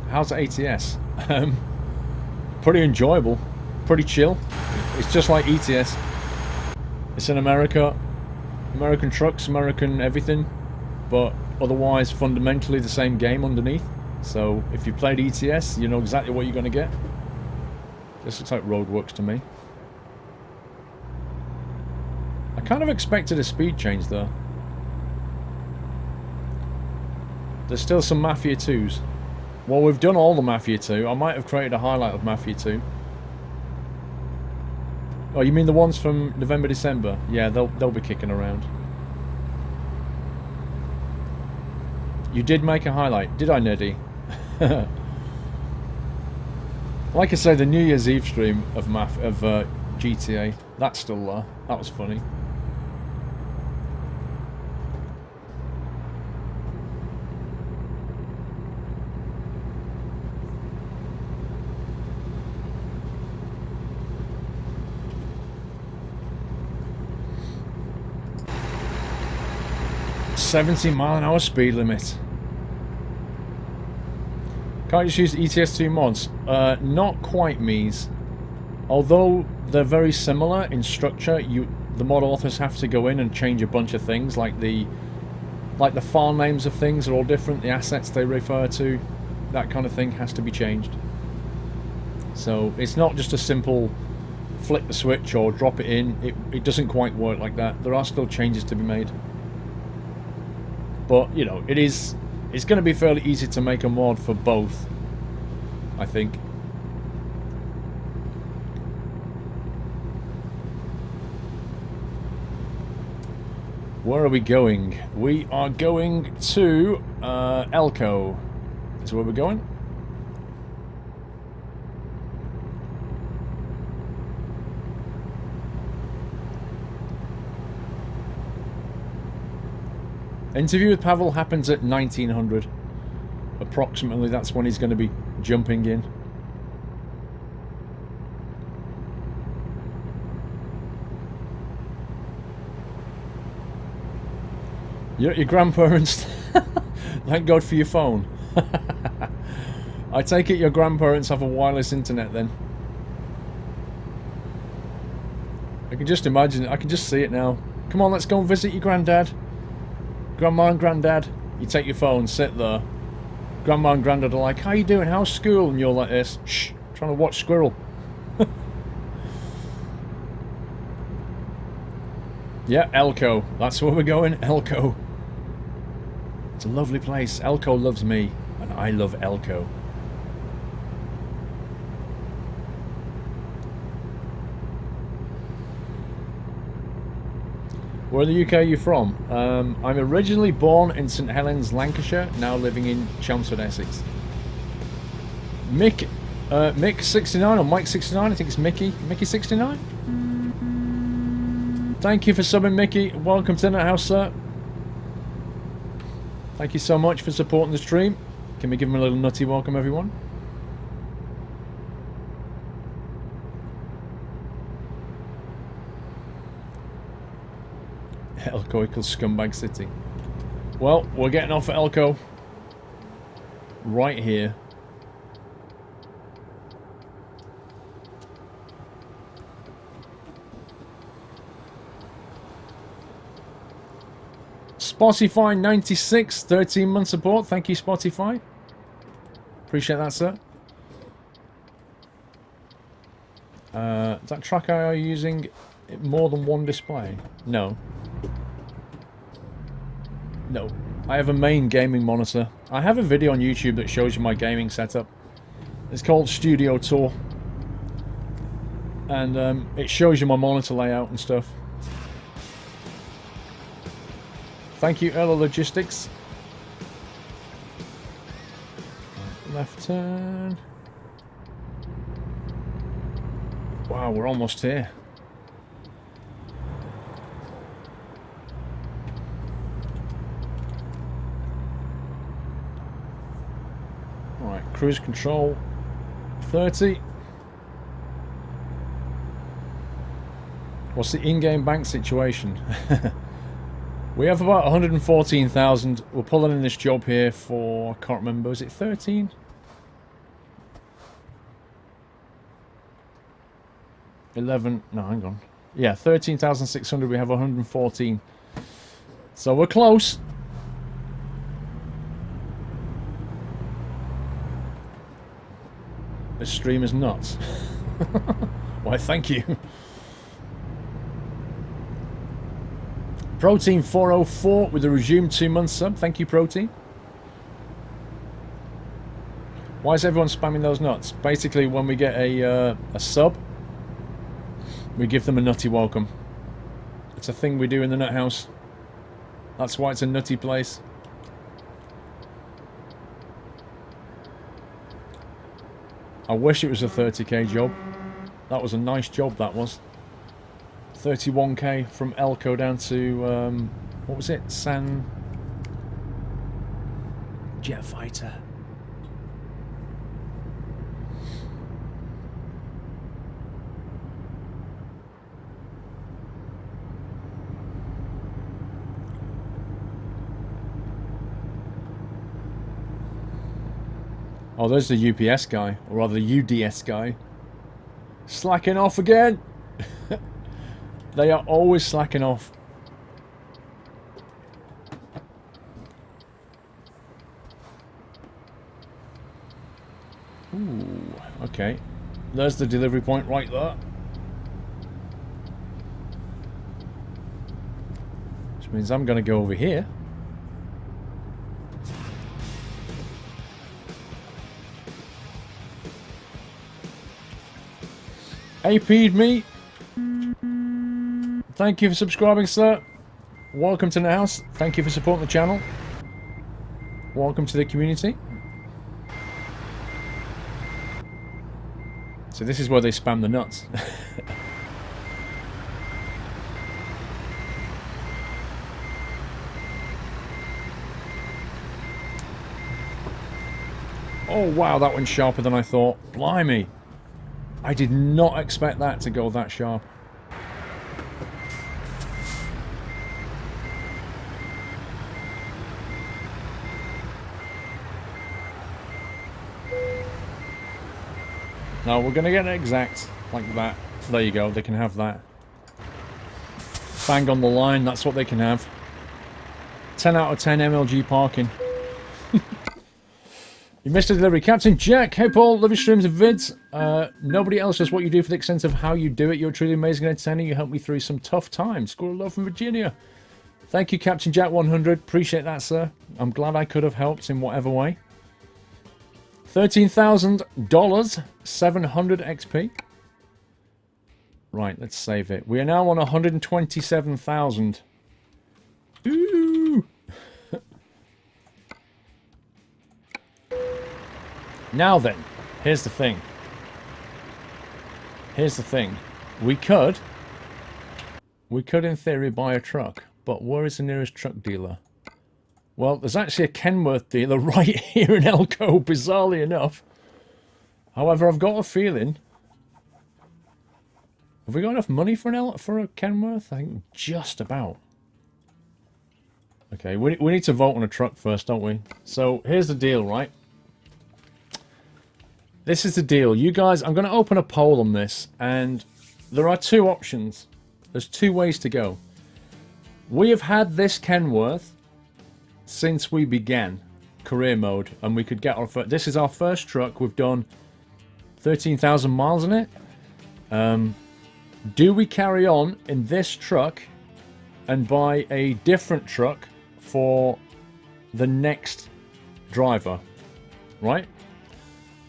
How's ATS? Pretty enjoyable. Pretty chill. It's just like ETS. It's in America. American trucks, American everything. But otherwise fundamentally the same game underneath. So if you played ETS, you know exactly what you're going to get. This looks like roadworks to me. I kind of expected a speed change though. There's still some Mafia 2s. Well, we've done all the Mafia 2. I might have created a highlight of Mafia 2. Oh, you mean the ones from November, December? Yeah, they'll be kicking around. You did make a highlight, did I, Neddy? Like I say, the New Year's Eve stream of GTA, that's still there. That was funny. $70-mile-an-hour speed limit. Can't you just use ETS2 mods? Not quite, Mies. Although they're very similar in structure, the mod authors have to go in and change a bunch of things, like the file names of things are all different, the assets they refer to, that kind of thing has to be changed. So it's not just a simple flick the switch or drop it in. It doesn't quite work like that. There are still changes to be made. But, you know, it's going to be fairly easy to make a mod for both, I think. Where are we going? We are going to Elko. That's where we're going. Interview with Pavl happens at 1900. Approximately, that's when he's going to be jumping in. You're at your grandparents. Thank God for your phone. I take it your grandparents have a wireless internet then. I can just imagine it. I can just see it now. Come on, let's go and visit your granddad. Grandma and Granddad, you take your phone, sit there. Grandma and Granddad are like, how you doing? How's school? And you're like this, shh, trying to watch Squirrel. Yeah, Elko. That's where we're going, Elko. It's a lovely place. Elko loves me, and I love Elko. Where in the UK are you from? I'm originally born in St Helens, Lancashire, now living in Chelmsford, Essex. Mick69 or Mike69, I think it's Mickey. Mickey69? Thank you for subbing, Mickey. Welcome to the house, sir. Thank you so much for supporting the stream. Can we give him a little nutty welcome, everyone? Elko equals Scumbag City. Well, we're getting off at Elko. Right here. Spotify 96, 13-month support. Thank you, Spotify. Appreciate that, sir. Is that track I are using more than one display? No. No. I have a main gaming monitor. I have a video on YouTube that shows you my gaming setup. It's called Studio Tour. And it shows you my monitor layout and stuff. Thank you, Ella Logistics. Left turn. Wow, we're almost here. Alright, cruise control 30. What's the in-game bank situation? We have about 114,000. We're pulling in this job here for, I can't remember, is it 13? No, hang on. Yeah, 13,600. We have 114. So we're close. This stream is nuts. Why, thank you. Protein 404 with a resumed 2-month sub. Thank you, Protein. Why is everyone spamming those nuts? Basically, when we get a sub, we give them a nutty welcome. It's a thing we do in the nut house. That's why it's a nutty place. I wish it was a 30k job. That was a nice job, that was. 31k from Elko down to, what was it? San... Jet Fighter. Oh, there's the UPS guy, or rather the UDS guy. Slacking off again! They are always slacking off. Ooh, okay. There's the delivery point right there. Which means I'm going to go over here. AP'd me. Thank you for subscribing, sir. Welcome to the house. Thank you for supporting the channel. Welcome to the community. So this is where they spam the nuts. Oh wow, that went sharper than I thought. Blimey. I did not expect that to go that sharp. No, we're going to get it exact, like that. So there you go, they can have that. Bang on the line, that's what they can have. 10 out of 10 MLG parking. You missed a delivery. Captain Jack, hey Paul, love your streams and vids. Nobody else does what you do for the extent of how you do it. You're truly amazing and entertaining. You helped me through some tough times. Squirrel love from Virginia. Thank you, Captain Jack 100. Appreciate that, sir. I'm glad I could have helped in whatever way. $13,000, 700 XP. Right, let's save it. We are now on 127,000. Ooh. Now then, here's the thing. Here's the thing. We could in theory buy a truck, but where is the nearest truck dealer? Well, there's actually a Kenworth dealer right here in Elko, bizarrely enough. However, I've got a feeling... Have we got enough money for a Kenworth? I think just about. Okay, we need to vote on a truck first, don't we? So, here's the deal, right? This is the deal. You guys, I'm going to open a poll on this, and there are two options. There's two ways to go. We have had this Kenworth since we began career mode, and we could get our first... This is our first truck. We've done 13,000 miles in it. Do we carry on in this truck and buy a different truck for the next driver, right?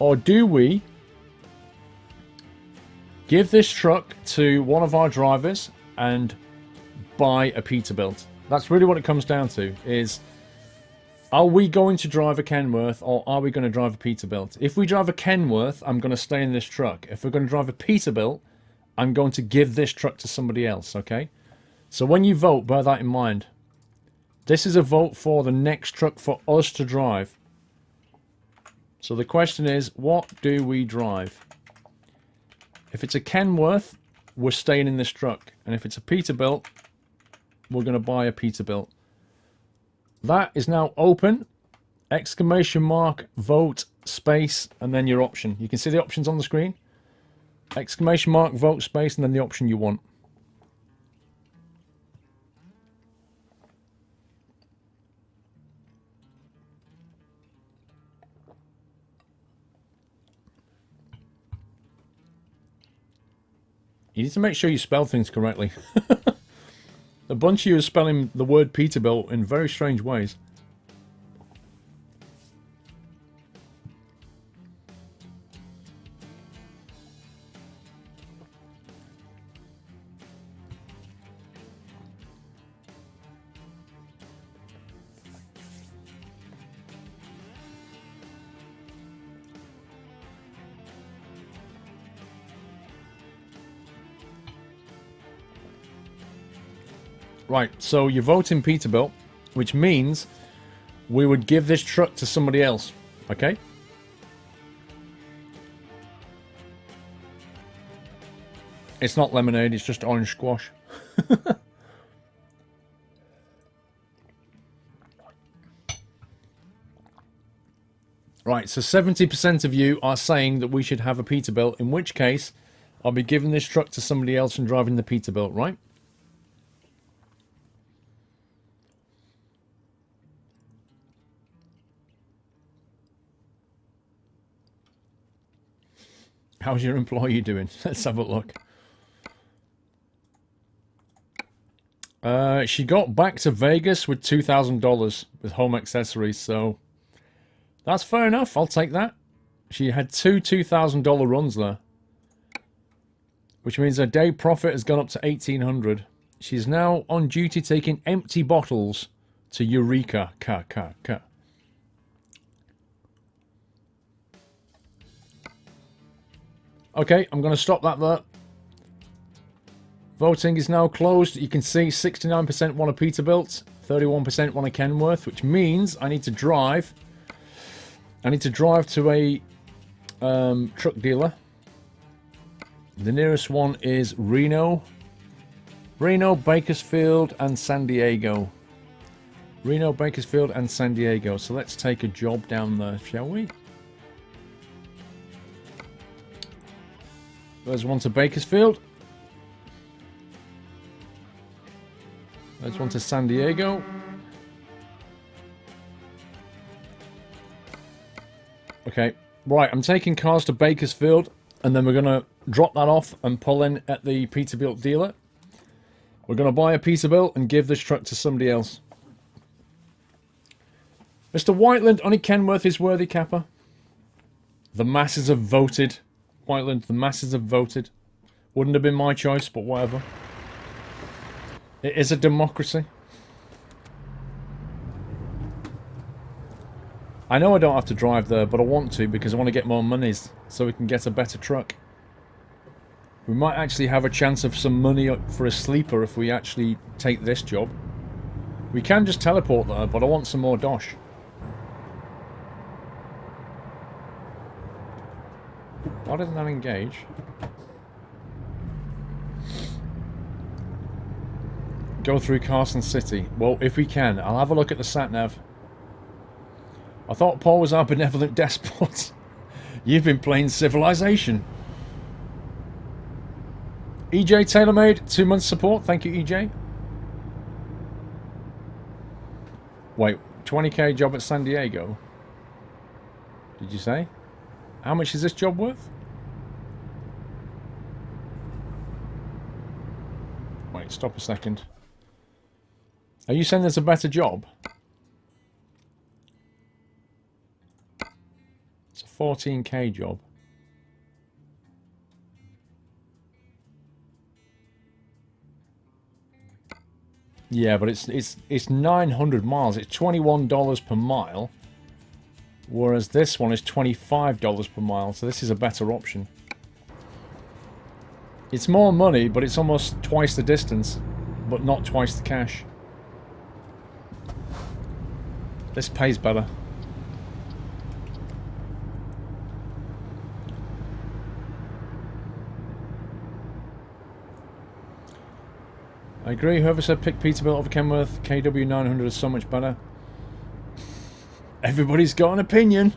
Or do we give this truck to one of our drivers and buy a Peterbilt? That's really what it comes down to, is are we going to drive a Kenworth or are we going to drive a Peterbilt? If we drive a Kenworth, I'm going to stay in this truck. If we're going to drive a Peterbilt, I'm going to give this truck to somebody else, okay? So when you vote, bear that in mind. This is a vote for the next truck for us to drive. So the question is, what do we drive? If it's a Kenworth, we're staying in this truck. And if it's a Peterbilt, we're going to buy a Peterbilt. That is now open. Exclamation mark, vote, space, and then your option. You can see the options on the screen. Exclamation mark, vote, space, and then the option you want. You need to make sure you spell things correctly. A bunch of you are spelling the word Peterbilt in very strange ways. Right, so you're voting Peterbilt, which means we would give this truck to somebody else, okay? It's not lemonade, it's just orange squash. Right, so 70% of you are saying that we should have a Peterbilt, in which case I'll be giving this truck to somebody else and driving the Peterbilt, right? How's your employee doing? Let's have a look. She got back to Vegas with $2,000 with home accessories, so that's fair enough. I'll take that. She had two $2,000 runs there, which means her day profit has gone up to $1,800. She's now on duty taking empty bottles to Eureka. Okay, I'm going to stop that there. Voting is now closed. You can see 69% want a Peterbilt, 31% want a Kenworth, which means I need to drive. I need to drive to a truck dealer. The nearest one is Reno, Bakersfield, and San Diego. Reno, Bakersfield, and San Diego. So let's take a job down there, shall we? There's one to Bakersfield. There's one to San Diego. Okay, right, I'm taking cars to Bakersfield, and then we're going to drop that off and pull in at the Peterbilt dealer. We're going to buy a Peterbilt and give this truck to somebody else. Mr. Whiteland, only Kenworth is worthy, Kappa. The masses have voted. Whiteland, the masses have voted. Wouldn't have been my choice, but whatever. It is a democracy. I know I don't have to drive there, but I want to because I want to get more monies so we can get a better truck. We might actually have a chance of some money for a sleeper if we actually take this job. We can just teleport there, but I want some more dosh. Why didn't that engage? Go through Carson City. Well, if we can, I'll have a look at the sat-nav. I thought Paul was our benevolent despot. You've been playing Civilization. EJ TaylorMade, 2 months support. Thank you, EJ. Wait, 20k job at San Diego? Did you say? How much is this job worth? Wait, stop a second. Are you saying there's a better job? It's a 14k job. Yeah, but it's 900 miles. It's $21 per mile. Whereas this one is $25 per mile. So this is a better option. It's more money, but it's almost twice the distance, but not twice the cash. This pays better. I agree, whoever said pick Peterbilt over Kenworth, KW 900 is so much better. Everybody's got an opinion.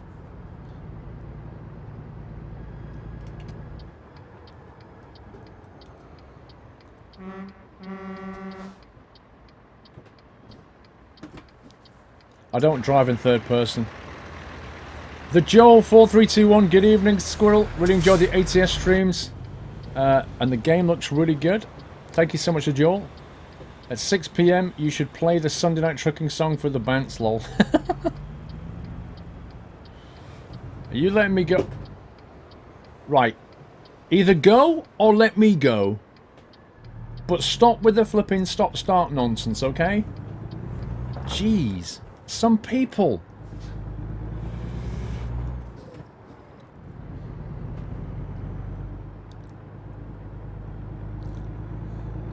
I don't drive in third person. The Joel 4321, good evening Squirrel. Really enjoyed the ATS streams. And the game looks really good. Thank you so much to Joel. At 6 PM you should play the Sunday Night Trucking song for the Bants, lol. Are you letting me go? Right. Either go or let me go. But stop with the flipping stop-start nonsense, okay? Jeez. Some people.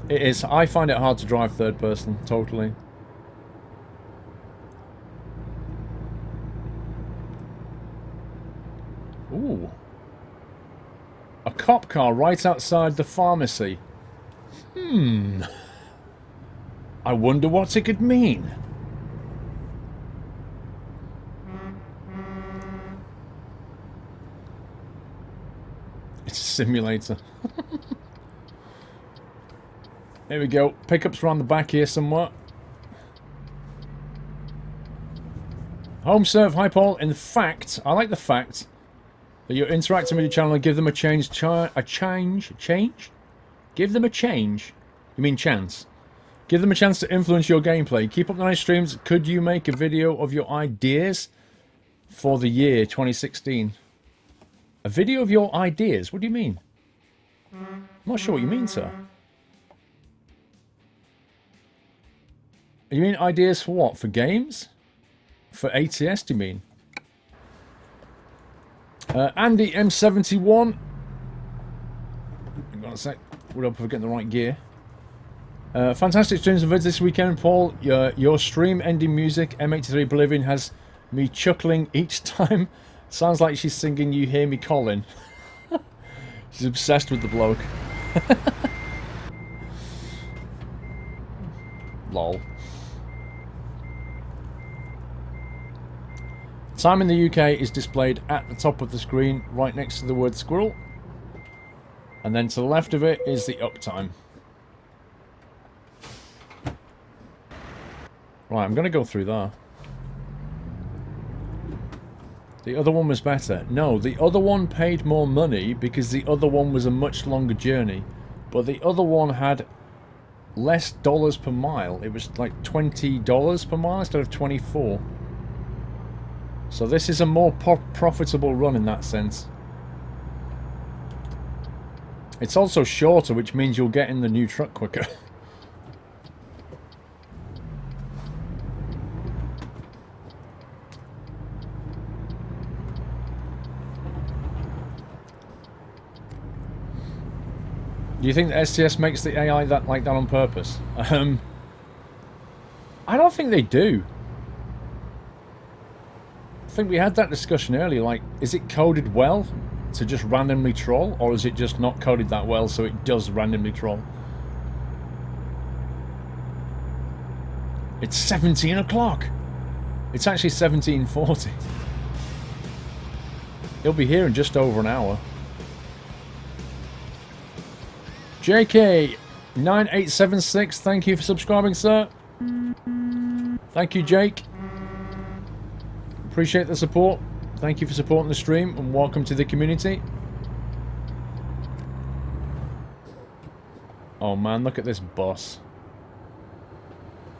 It is. I find it hard to drive third person, totally. Ooh. A cop car right outside the pharmacy. I wonder what it could mean. It's a simulator. There we go. Pickups around the back here somewhere. Home serve. Hi Paul. In fact, I like the fact that you're interacting with your channel and give them a change. Change? Give them a change? You mean chance? Give them a chance to influence your gameplay. Keep up the nice streams. Could you make a video of your ideas for the year 2016? A video of your ideas? What do you mean? I'm not sure what you mean, sir. You mean ideas for what? For games? For ATS, do you mean? Andy M71. Hang on a sec. We're up for getting the right gear. Fantastic streams and vids this weekend, Paul. Your stream ending music, M83 Bolivian, has me chuckling each time. Sounds like she's singing You Hear Me Calling. She's obsessed with the bloke. Lol. Time in the UK is displayed at the top of the screen, right next to the word squirrel. And then to the left of it is the uptime. Right, I'm going to go through there. The other one was better. No, the other one paid more money because the other one was a much longer journey. But the other one had less dollars per mile. It was like $20 per mile instead of 24. So this is a more profitable run in that sense. It's also shorter, which means you'll get in the new truck quicker. Do you think that STS makes the AI like that on purpose? I don't think they do. I think we had that discussion earlier, like, is it coded well to just randomly troll, or is it just not coded that well so it does randomly troll? It's 17 o'clock! It's actually 17:40. He'll be here in just over an hour. JK9876, thank you for subscribing, sir. Thank you, Jake. Appreciate the support. Thank you for supporting the stream and welcome to the community. Oh man, look at this bus.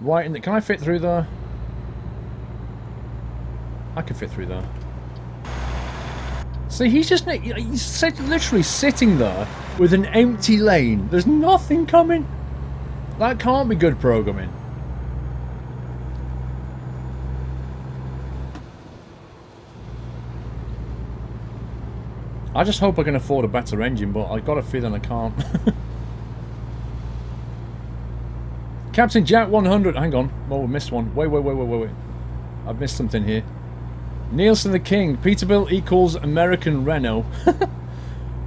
Right in the... Can I fit through there? I can fit through there. See, he's just... He's literally sitting there with an empty lane. There's nothing coming. That can't be good programming. I just hope I can afford a better engine, but I got a feeling I can't. Captain Jack 100. Hang on. Oh, we missed one. Wait. I've missed something here. Nielsen the King. Peterbilt equals American Renault.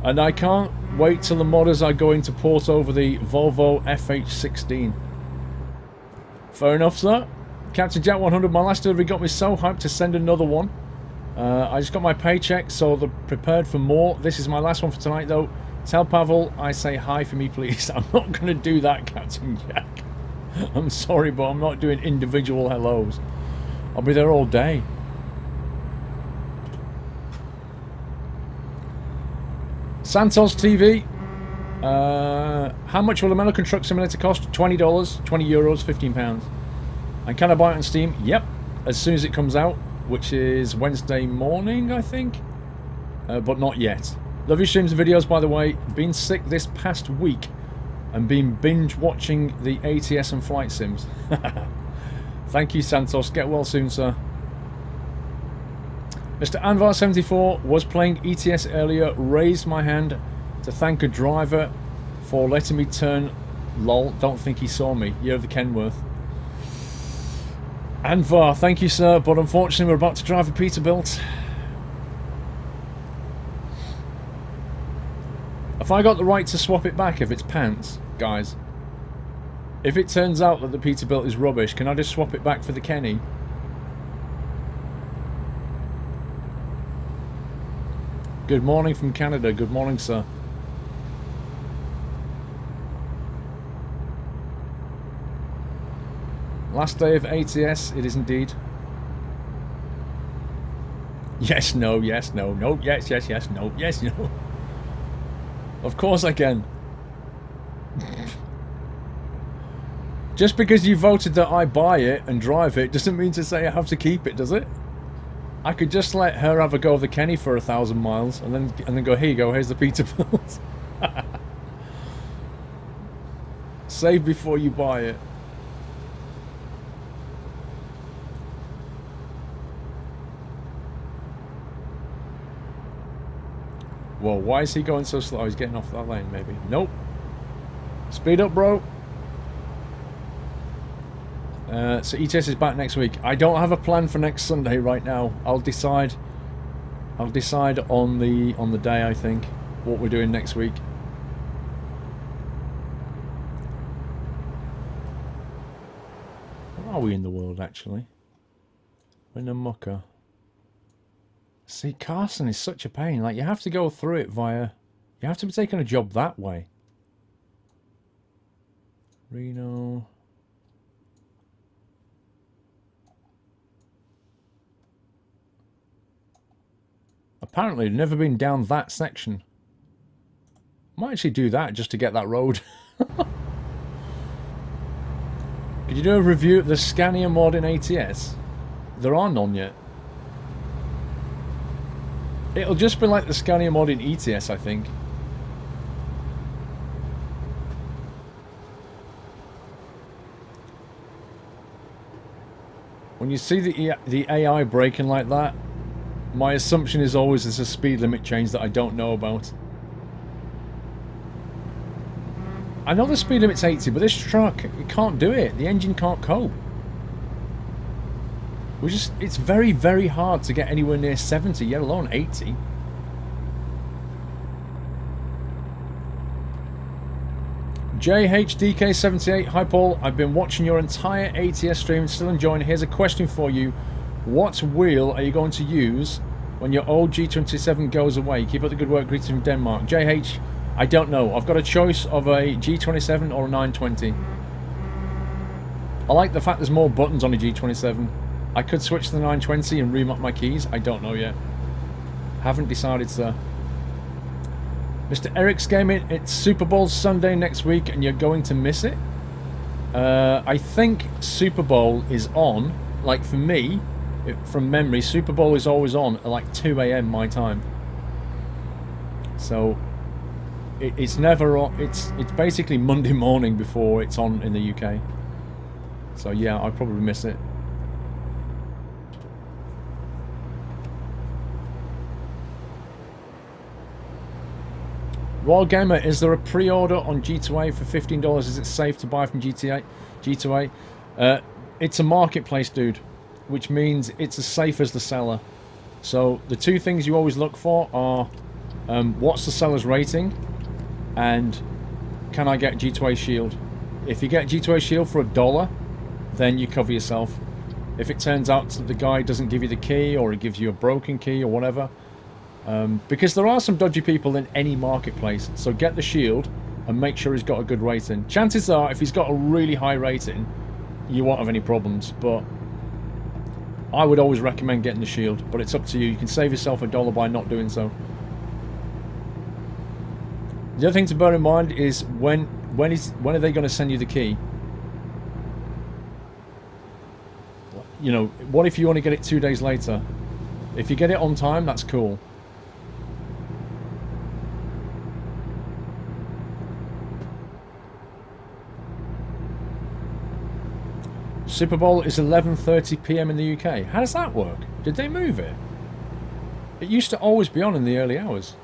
And I can't wait till the modders are going to port over the Volvo FH16. Fair enough, sir. Captain Jack 100. My last delivery got me so hyped to send another one. I just got my paycheck, so they're prepared for more. This is my last one for tonight, though. Tell Pavl I say hi for me, please. I'm not going to do that, Captain Jack. I'm sorry, but I'm not doing individual hellos. I'll be there all day. Santos TV. How much will a American Truck Simulator cost? $20, 20 euros, £15. And can I buy it on Steam? Yep. As soon as it comes out, which is Wednesday morning, I think. But not yet. Love your streams and videos, by the way. Been sick this past week and been binge watching the ATS and flight sims. Thank you, Santos. Get well soon, sir. Mr. Anvar74 was playing ETS earlier. Raised my hand to thank a driver for letting me turn. Lol, don't think he saw me. You're the Kenworth. Anvar, thank you, sir, but unfortunately we're about to drive a Peterbilt. Have I got the right to swap it back if it's pants, guys? If it turns out that the Peterbilt is rubbish, can I just swap it back for the Kenny? Good morning from Canada. Good morning, sir. Last day of ATS, it is indeed. Yes, no, yes, no, no, yes, yes, yes, no, yes, no. Of course I can. Just because you voted that I buy it and drive it doesn't mean to say I have to keep it, does it? I could just let her have a go of the Kenny for 1,000 miles and then go, here you go, here's the Peterbilt. Save before you buy it. Whoa, why is he going so slow? He's getting off that lane, maybe. Nope. Speed up, bro. So ETS is back next week. I don't have a plan for next Sunday right now. I'll decide on the day, I think, what we're doing next week. Where are we in the world, actually? We're in a mucker. See, Carson is such a pain. Like, you have to go through it via... You have to be taking a job that way. Reno... Apparently, I've never been down that section. Might actually do that just to get that road. Could you do a review of the Scania mod in ATS? There are none yet. It'll just be like the Scania mod in ETS, I think. When you see the AI braking like that, my assumption is always there's a speed limit change that I don't know about. I know the speed limit's 80, but this truck, it can't do it. The engine can't cope. It's very, very hard to get anywhere near 70, let alone 80. JHDK78, hi Paul, I've been watching your entire ATS stream and still enjoying. Here's a question for you. What wheel are you going to use when your old G27 goes away? Keep up the good work, greetings from Denmark. JH, I don't know. I've got a choice of a G27 or a 920. I like the fact there's more buttons on a G27. I could switch to the 920 and remap my keys. I don't know yet. Haven't decided, sir. Mr. Eric's Gaming, it's Super Bowl Sunday next week and you're going to miss it? I think Super Bowl is on, like for me, from memory, Super Bowl is always on at like 2 AM my time. So it's never on. It's basically Monday morning before it's on in the UK. So yeah, I'll probably miss it. Royal Gamer, is there a pre-order on G2A for $15? Is it safe to buy from G2A? It's a marketplace, dude, which means it's as safe as the seller. So the two things you always look for are what's the seller's rating and can I get G2A Shield? If you get G2A Shield for $1, then you cover yourself. If it turns out that the guy doesn't give you the key or he gives you a broken key or whatever, because there are some dodgy people in any marketplace, so get the shield and make sure he's got a good rating. Chances are if he's got a really high rating, you won't have any problems, but I would always recommend getting the shield, but it's up to you. You can save yourself $1 by not doing so. The other thing to bear in mind is when are they going to send you the key? You know, what if you want to get it 2 days later? If you get it on time, that's cool. Super Bowl is 11:30 PM in the UK. How does that work? Did they move it? It used to always be on in the early hours.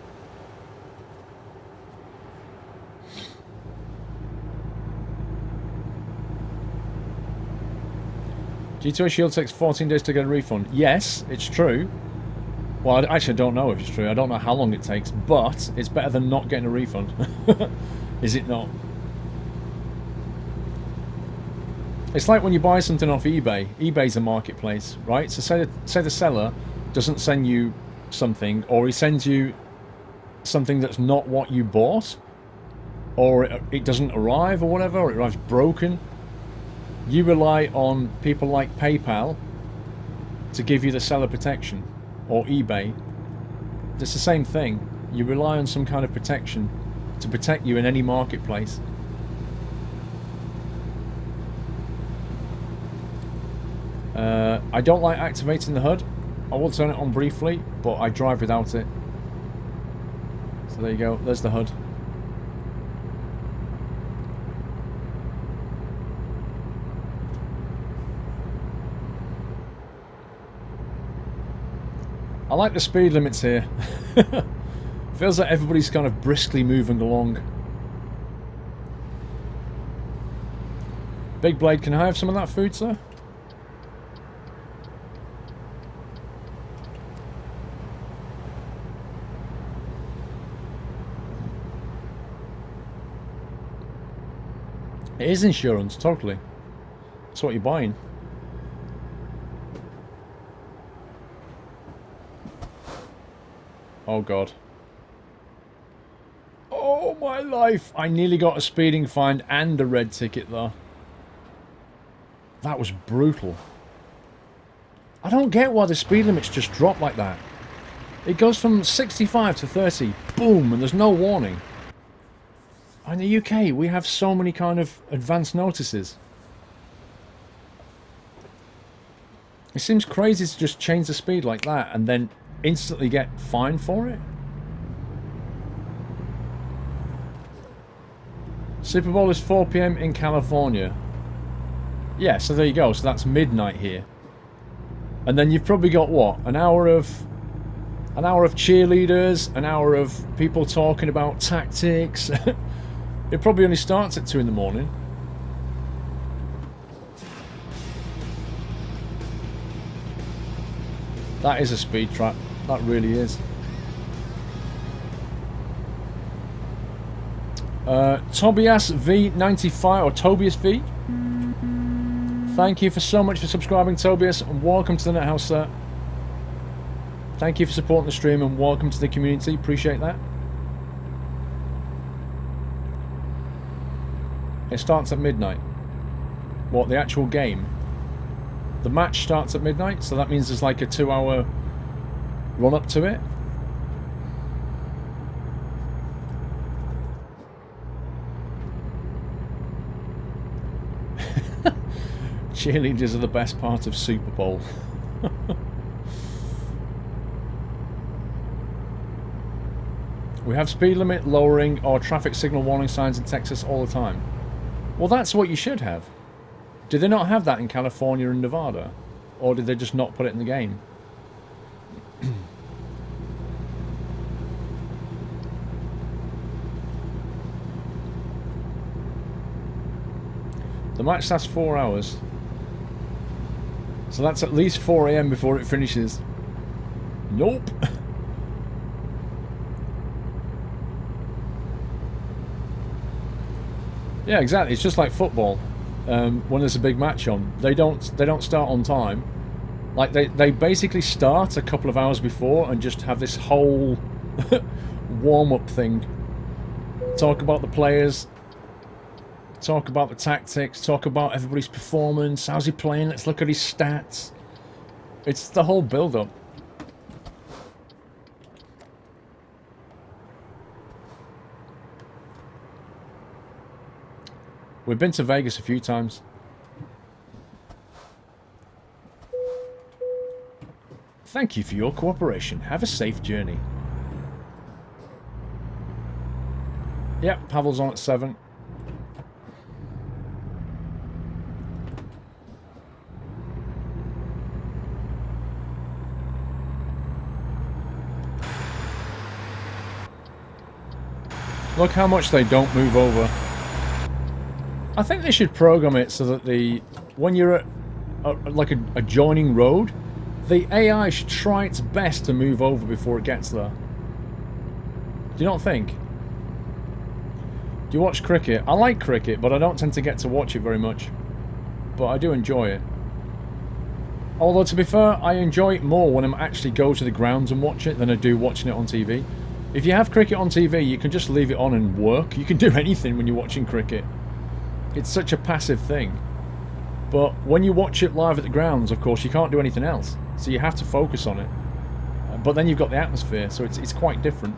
G2A Shield takes 14 days to get a refund. Yes, it's true. Well, I actually don't know if it's true. I don't know how long it takes, but it's better than not getting a refund. Is it not? It's like when you buy something off eBay. eBay's a marketplace, right? So say the seller doesn't send you something, or he sends you something that's not what you bought, or it doesn't arrive or whatever, or it arrives broken. You rely on people like PayPal to give you the seller protection, or eBay. It's the same thing. You rely on some kind of protection to protect you in any marketplace. I don't like activating the HUD. I will turn it on briefly, but I drive without it. So there you go, there's the HUD. I like the speed limits here. Feels like everybody's kind of briskly moving along. Big Blade, can I have some of that food, sir? It is insurance, totally. That's what you're buying. Oh god. Oh my life! I nearly got a speeding fine and a red ticket though. That was brutal. I don't get why the speed limits just drop like that. It goes from 65 to 30, boom, and there's no warning. In the UK, we have so many kind of advance notices. It seems crazy to just change the speed like that and then instantly get fined for it. Super Bowl is 4 PM in California. Yeah, so there you go. So that's midnight here. And then you've probably got what? An hour of cheerleaders, an hour of people talking about tactics. It probably only starts at 2 in the morning. That is a speed trap. That really is. Tobias V95 or Tobias V. Thank you for so much for subscribing, Tobias, and welcome to the Net House, sir. Thank you for supporting the stream and welcome to the community. Appreciate that. It starts at midnight. What, the actual game? The match starts at midnight, so that means there's like a 2-hour run up to it. Cheerleaders are the best part of Super Bowl. We have speed limit, lowering, or traffic signal warning signs in Texas all the time. Well, that's what you should have. Did they not have that in California and Nevada? Or did they just not put it in the game? The match lasts 4 hours. So that's at least 4 AM before it finishes. Nope. Yeah, exactly. It's just like football. When there's a big match on, they don't start on time. Like they basically start a couple of hours before and just have this whole warm-up thing. Talk about the players, talk about the tactics, talk about everybody's performance. How's he playing? Let's look at his stats. It's the whole build-up. We've been to Vegas a few times. Thank you for your cooperation. Have a safe journey. Yep, Pavl's on at 7. Look how much they don't move over. I think they should program it so that when you're at like a joining road, the AI should try its best to move over before it gets there. Do you not think? Do you watch cricket? I like cricket, but I don't tend to get to watch it very much. But I do enjoy it. Although, to be fair, I enjoy it more when I actually go to the grounds and watch it than I do watching it on TV. If you have cricket on TV, you can just leave it on and work. You can do anything when you're watching cricket. It's such a passive thing. But when you watch it live at the grounds, of course, you can't do anything else. So you have to focus on it. But then you've got the atmosphere, so it's quite different.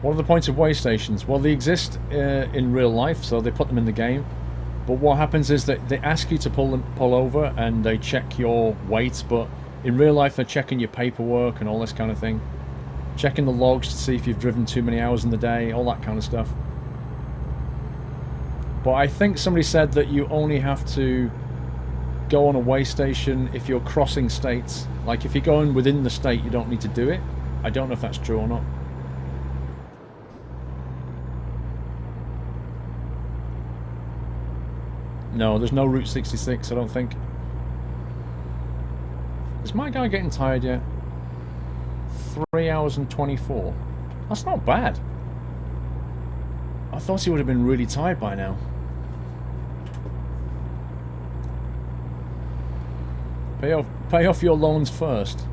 What are the points of way stations? Well, they exist in real life, so they put them in the game. But what happens is that they ask you to pull over and they check your weight, but in real life they're checking your paperwork and all this kind of thing. Checking the logs to see if you've driven too many hours in the day, all that kind of stuff. But I think somebody said that you only have to go on a way station if you're crossing states. Like if you're going within the state, you don't need to do it. I don't know if that's true or not. No, there's no Route 66, I don't think. Is my guy getting tired yet? 3 hours and 24. That's not bad. I thought he would have been really tired by now. Pay off your loans first.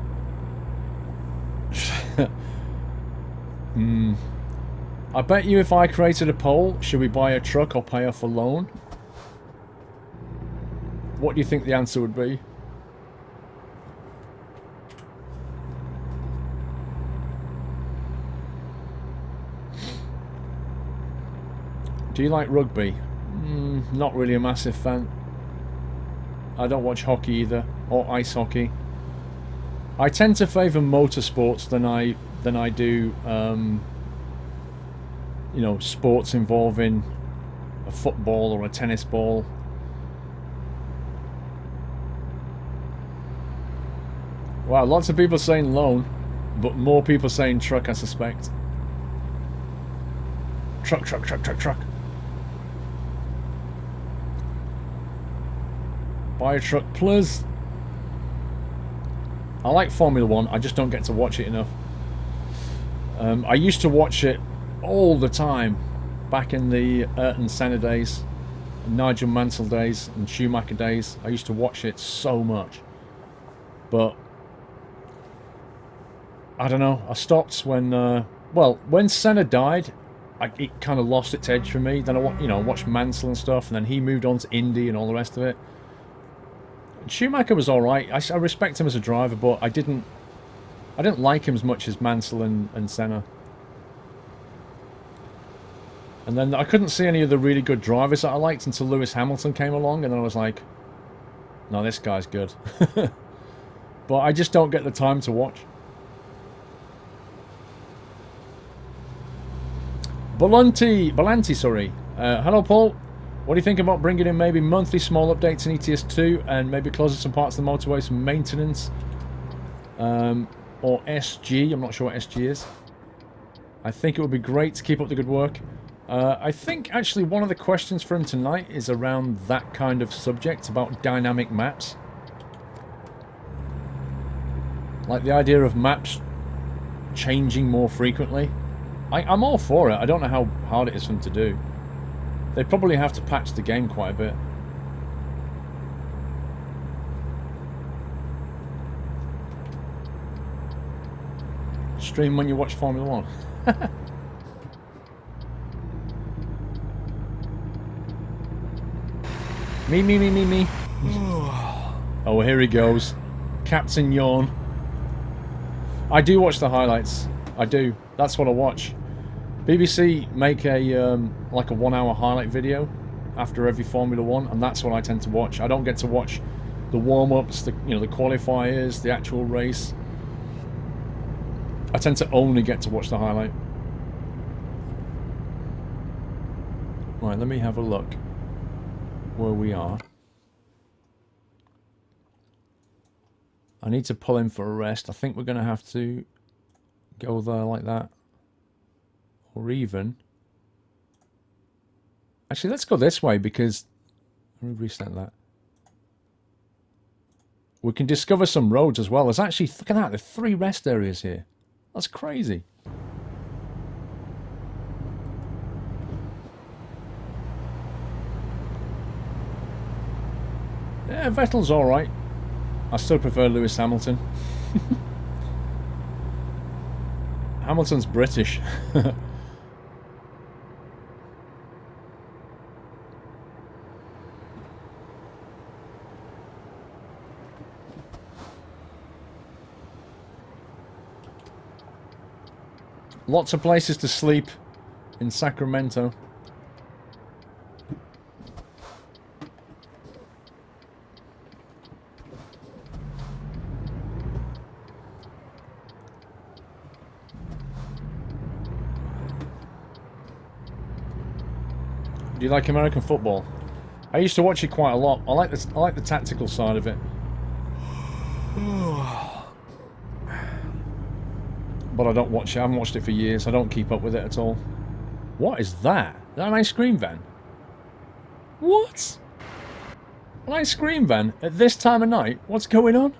I bet you if I created a poll, should we buy a truck or pay off a loan? What do you think the answer would be? Do you like rugby? Not really a massive fan. I don't watch hockey either, or ice hockey. I tend to favour motorsports than I do, you know, sports involving a football or a tennis ball. Wow, lots of people saying loan, but more people saying truck, I suspect. Truck, truck, truck, truck, truck. Buy a truck, please. I like Formula 1, I just don't get to watch it enough. I used to watch it all the time back in the Ayrton Senna days, Nigel Mansell days, and Schumacher days. I used to watch it so much. But I don't know, I stopped when, well, when Senna died, it kind of lost its edge for me. Then I watched Mansell and stuff, and then he moved on to Indy and all the rest of it. Schumacher was alright. I respect him as a driver, but I didn't like him as much as Mansell and Senna. And then I couldn't see any of the really good drivers that I liked until Lewis Hamilton came along, and then I was like, no, this guy's good. But I just don't get the time to watch. Balanti, sorry. Hello, Paul. What do you think about bringing in maybe monthly small updates in ETS2 and maybe closing some parts of the motorways for maintenance? Or SG, I'm not sure what SG is. I think it would be great to keep up the good work. I think actually one of the questions for him tonight is around that kind of subject about dynamic maps. Like the idea of maps changing more frequently. I'm all for it. I don't know how hard it is for them to do. They probably have to patch the game quite a bit. Stream when you watch Formula 1. Me. Oh, here he goes. Captain Yawn. I do watch the highlights. I do. That's what I watch. BBC make a like a 1 hour highlight video after every Formula 1, and that's what I tend to watch. I don't get to watch the warm-ups, the the qualifiers, the actual race. I tend to only get to watch the highlight. Right, let me have a look where we are. I need to pull in for a rest. I think we're going to have to go there like that. Or even... Actually, let's go this way because... Let me reset that. We can discover some roads as well. There's actually... Look at that. There's 3 rest areas here. That's crazy. Yeah, Vettel's alright. I still prefer Lewis Hamilton. Hamilton's British. Lots of places to sleep in Sacramento. Do you like American football? I used to watch it quite a lot. I like the tactical side of it. But I don't watch it. I haven't watched it for years. I don't keep up with it at all. What is that? Is that an ice cream van? What? An ice cream van at this time of night? What's going on?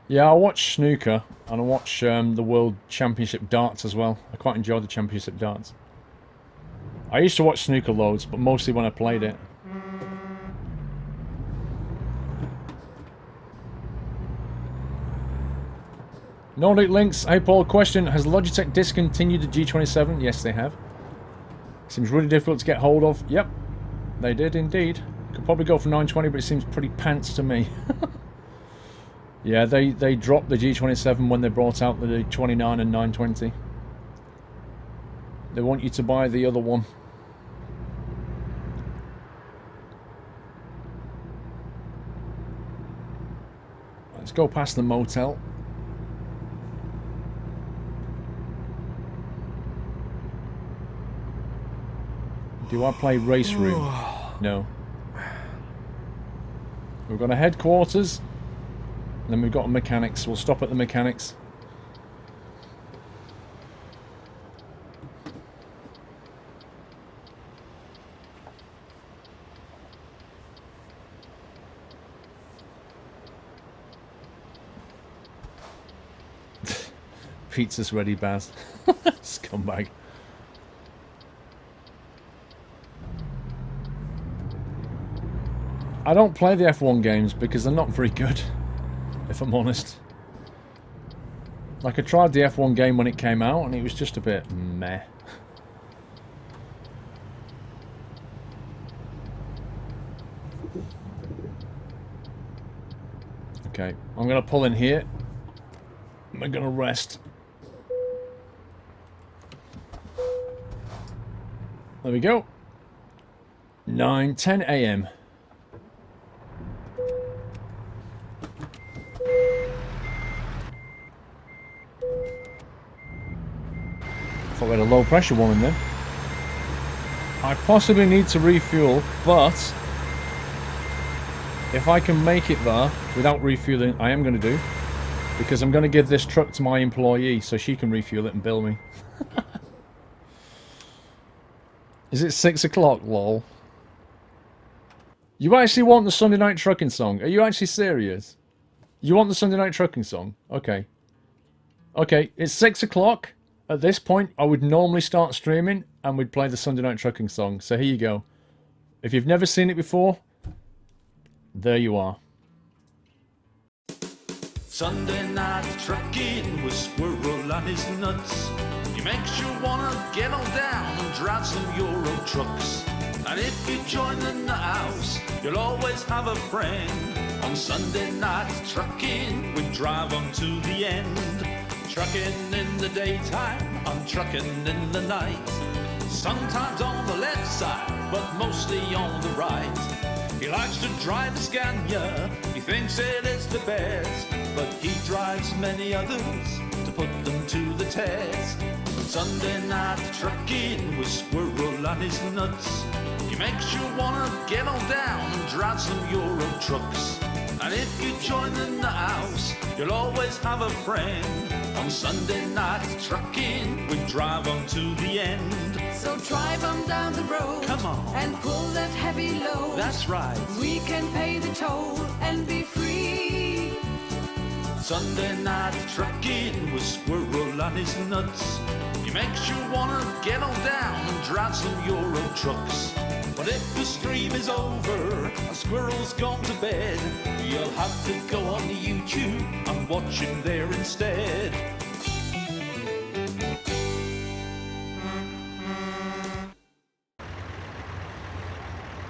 Yeah, I watch snooker and I watch the World Championship darts as well. I quite enjoy the Championship darts. I used to watch snooker loads, but mostly when I played it. Nordic Links, hey Paul, question, has Logitech discontinued the G27? Yes, they have. Seems really difficult to get hold of. Yep, they did indeed. Could probably go for 920, but it seems pretty pants to me. Yeah, they dropped the G27 when they brought out the 29 and 920. They want you to buy the other one. Let's go past the motel. Do I play Race Room? No. We've got a headquarters. And then we've got a mechanics. We'll stop at the mechanics. Pizza's ready, Baz. Scumbag. I don't play the F1 games because they're not very good, if I'm honest. Like, I tried the F1 game when it came out and it was just a bit meh. Okay, I'm going to pull in here. I'm going to rest. There we go. 9:10 a.m. Thought we had a low pressure one in there. I possibly need to refuel, but if I can make it there without refueling, I am going to do. Because I'm going to give this truck to my employee so she can refuel it and bill me. Is it 6 o'clock, lol? You actually want the Sunday Night Trucking song? Are you actually serious? You want the Sunday Night Trucking song? Okay. Okay, it's 6 o'clock. At this point, I would normally start streaming and we'd play the Sunday Night Trucking song. So here you go. If you've never seen it before, there you are. Sunday night trucking with Squirrel and his nuts. He makes you wanna get on down and drive some Euro trucks. And if you join the nut house, you'll always have a friend. On Sunday night trucking, we drive on to the end. Trucking in the daytime, I'm trucking in the night. Sometimes on the left side, but mostly on the right. He likes to drive a Scania, he thinks it is the best. But he drives many others to put them to the test. Sunday night trucking with Squirrel and his nuts. He makes you wanna get on down and drive some Euro trucks. And if you join the nut house, you'll always have a friend. On Sunday night trucking, we drive on to the end. So drive on down the road, come on, and pull that heavy load. That's right. We can pay the toll and be free. Sunday night trucking with Squirrel and his nuts. He makes you wanna get on down and drive some Euro trucks. But if the stream is over, a squirrel's gone to bed, you'll have to go on YouTube and watch him there instead.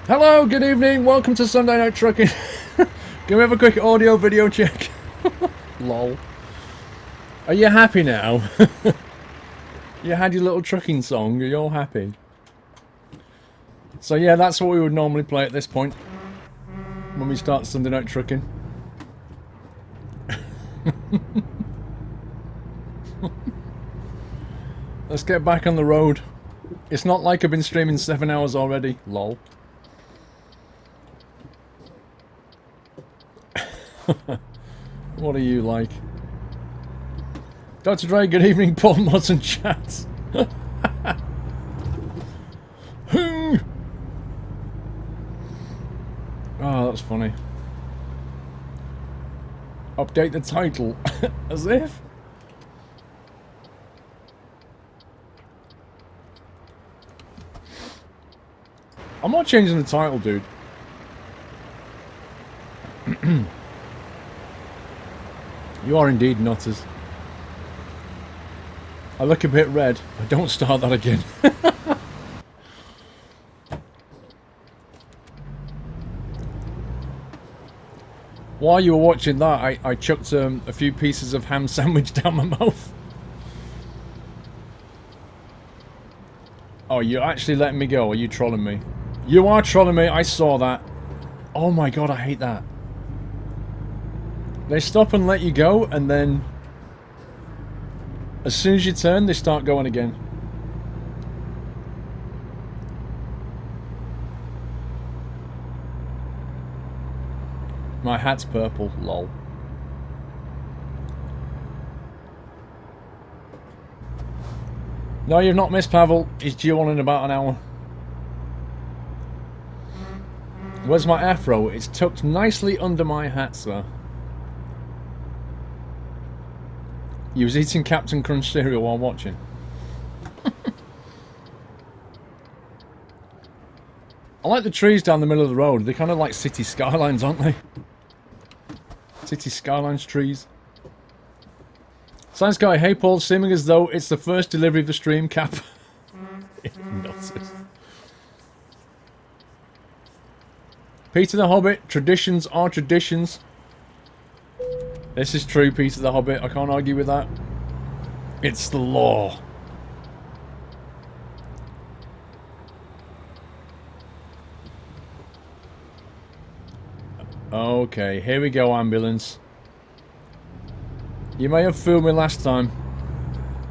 Hello, good evening, welcome to Sunday Night Trucking. Can we have a quick audio video check? Lol. Are you happy now? You had your little trucking song, are you all happy? So yeah, that's what we would normally play at this point when we start Sunday Night Trucking. Let's get back on the road. It's not like I've been streaming 7 hours already, lol. What are you like? Dr. Dre, good evening, Paul Modern chat. Oh, that's funny. Update the title. As if. I'm not changing the title, dude. You are indeed nutters. I look a bit red. Don't start that again. While you were watching that, I chucked a few pieces of ham sandwich down my mouth. Oh, you're actually letting me go? Are you trolling me? You are trolling me, I saw that. Oh my god, I hate that. They stop and let you go, and then as soon as you turn, they start going again. My hat's purple, lol. No, you've not missed Pavl. He's due on in about an hour. Where's my afro? It's tucked nicely under my hat, sir. You was eating Captain Crunch cereal while watching. I like the trees down the middle of the road. They're kind of like city skylines, aren't they? City skylines trees. Science guy, hey Paul, seeming as though it's the first delivery of the stream cap. Nonsense. Peter the Hobbit, traditions are traditions. This is true, Peter the Hobbit. I can't argue with that. It's the law. Okay, here we go, ambulance. You may have fooled me last time.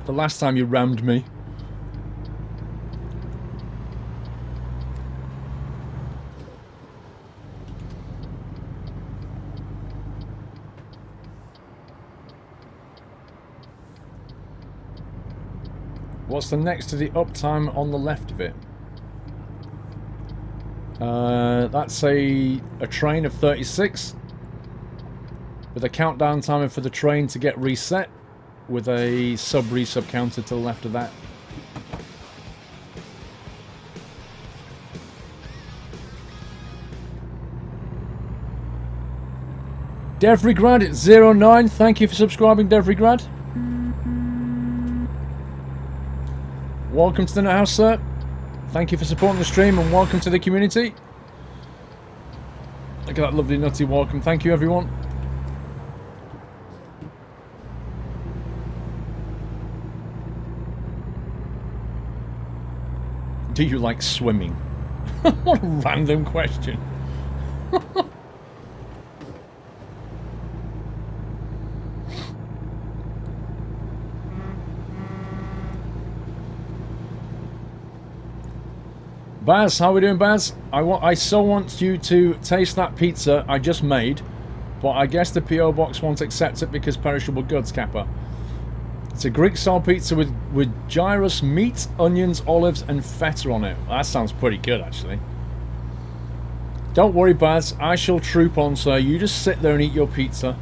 The last time you rammed me. What's the next to the uptime on the left of it? That's a train of 36 with a countdown timer for the train to get reset with a sub-resub counter to the left of that. Devrigrad at 09, thank you for subscribing, Devrigrad. Welcome to the Nut House, sir. Thank you for supporting the stream and welcome to the community. Look at that lovely nutty welcome. Thank you, everyone. Do you like swimming? What a random question. Baz, how are we doing, Baz? I so want you to taste that pizza I just made, but I guess the PO box won't accept it because perishable goods, Kappa. It's a Greek style pizza with gyros, meat, onions, olives, and feta on it. That sounds pretty good, actually. Don't worry, Baz. I shall troop on, sir. You just sit there and eat your pizza.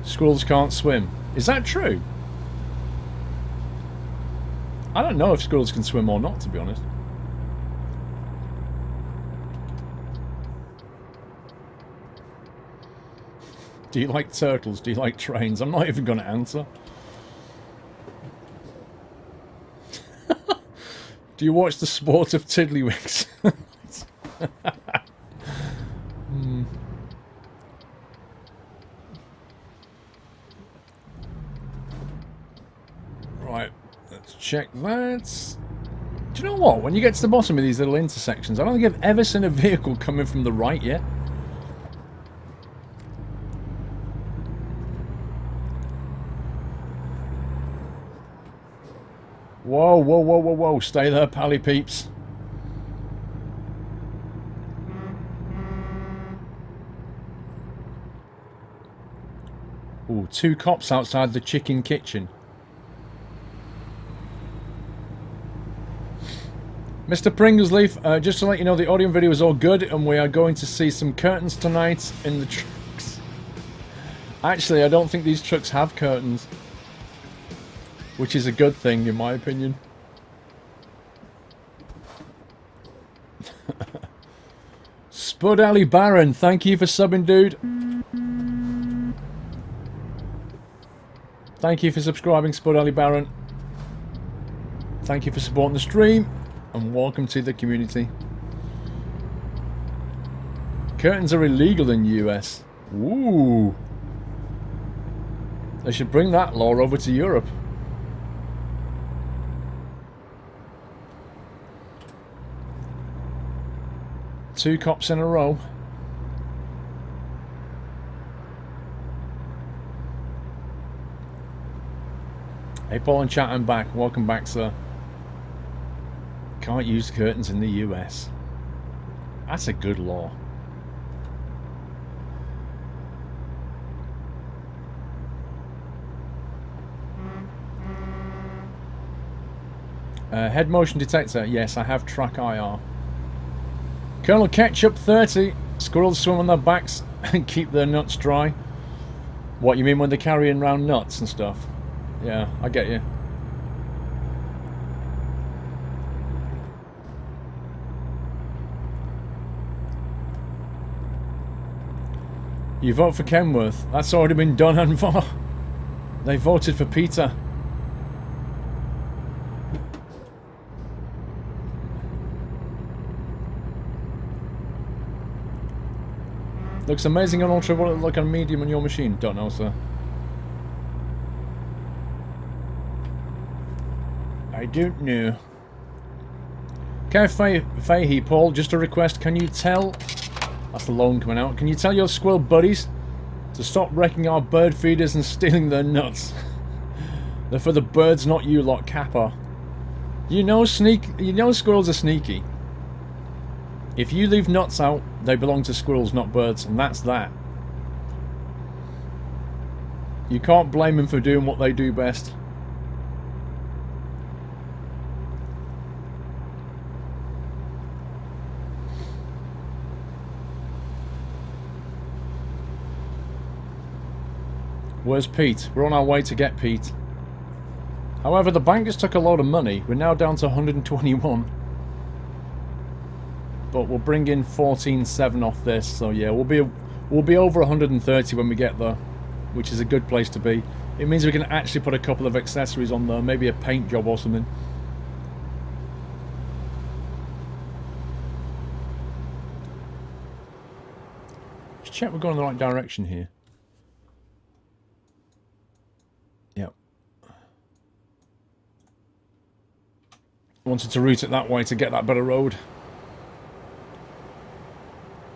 Squirrels can't swim. Is that true? I don't know if squirrels can swim or not, to be honest. Do you like turtles? Do you like trains? I'm not even going to answer. Do you watch the sport of tiddlywinks? Right, let's check that. Do you know what? When you get to the bottom of these little intersections, I don't think I've ever seen a vehicle coming from the right yet. Whoa, whoa, whoa, whoa, whoa. Stay there, pally peeps. Ooh, 2 cops outside the chicken kitchen. Mr. Pringlesleaf, just to let you know, the audio and video is all good, and we are going to see some curtains tonight in the trucks. Actually, I don't think these trucks have curtains, which is a good thing, in my opinion. Spud Ali Baron, thank you for subbing, dude. Thank you for subscribing, Spud Ali Baron. Thank you for supporting the stream. And welcome to the community. Curtains are illegal in the US. Ooh. They should bring that law over to Europe. Two cops in a row. Hey Paul and chat, I'm back. Welcome back, sir. Can't use curtains in the US. That's a good law. Head motion detector. Yes, I have track IR. Colonel Ketchup 30. Squirrels swim on their backs and keep their nuts dry. What, you mean when they're carrying around nuts and stuff? Yeah, I get you. You vote for Kenworth. That's already been done and for. They voted for Peter. Looks amazing on ultra. Will it look on medium on your machine? Don't know, sir. I don't know. Okay, Fahey, Paul, just a request. Can you tell... That's the loan coming out. Can you tell your squirrel buddies to stop wrecking our bird feeders and stealing their nuts? They're for the birds, not you lot, Kappa. You know squirrels are sneaky. If you leave nuts out, they belong to squirrels, not birds, and that's that. You can't blame them for doing what they do best. Where's Pete? We're on our way to get Pete. However, the bank just took a load of money. We're now down to 121. But we'll bring in 14.7 off this. So yeah, we'll be over 130 when we get there, which is a good place to be. It means we can actually put a couple of accessories on there, maybe a paint job or something. Just check we're going in the right direction here. Yep. Wanted to route it that way to get that better road.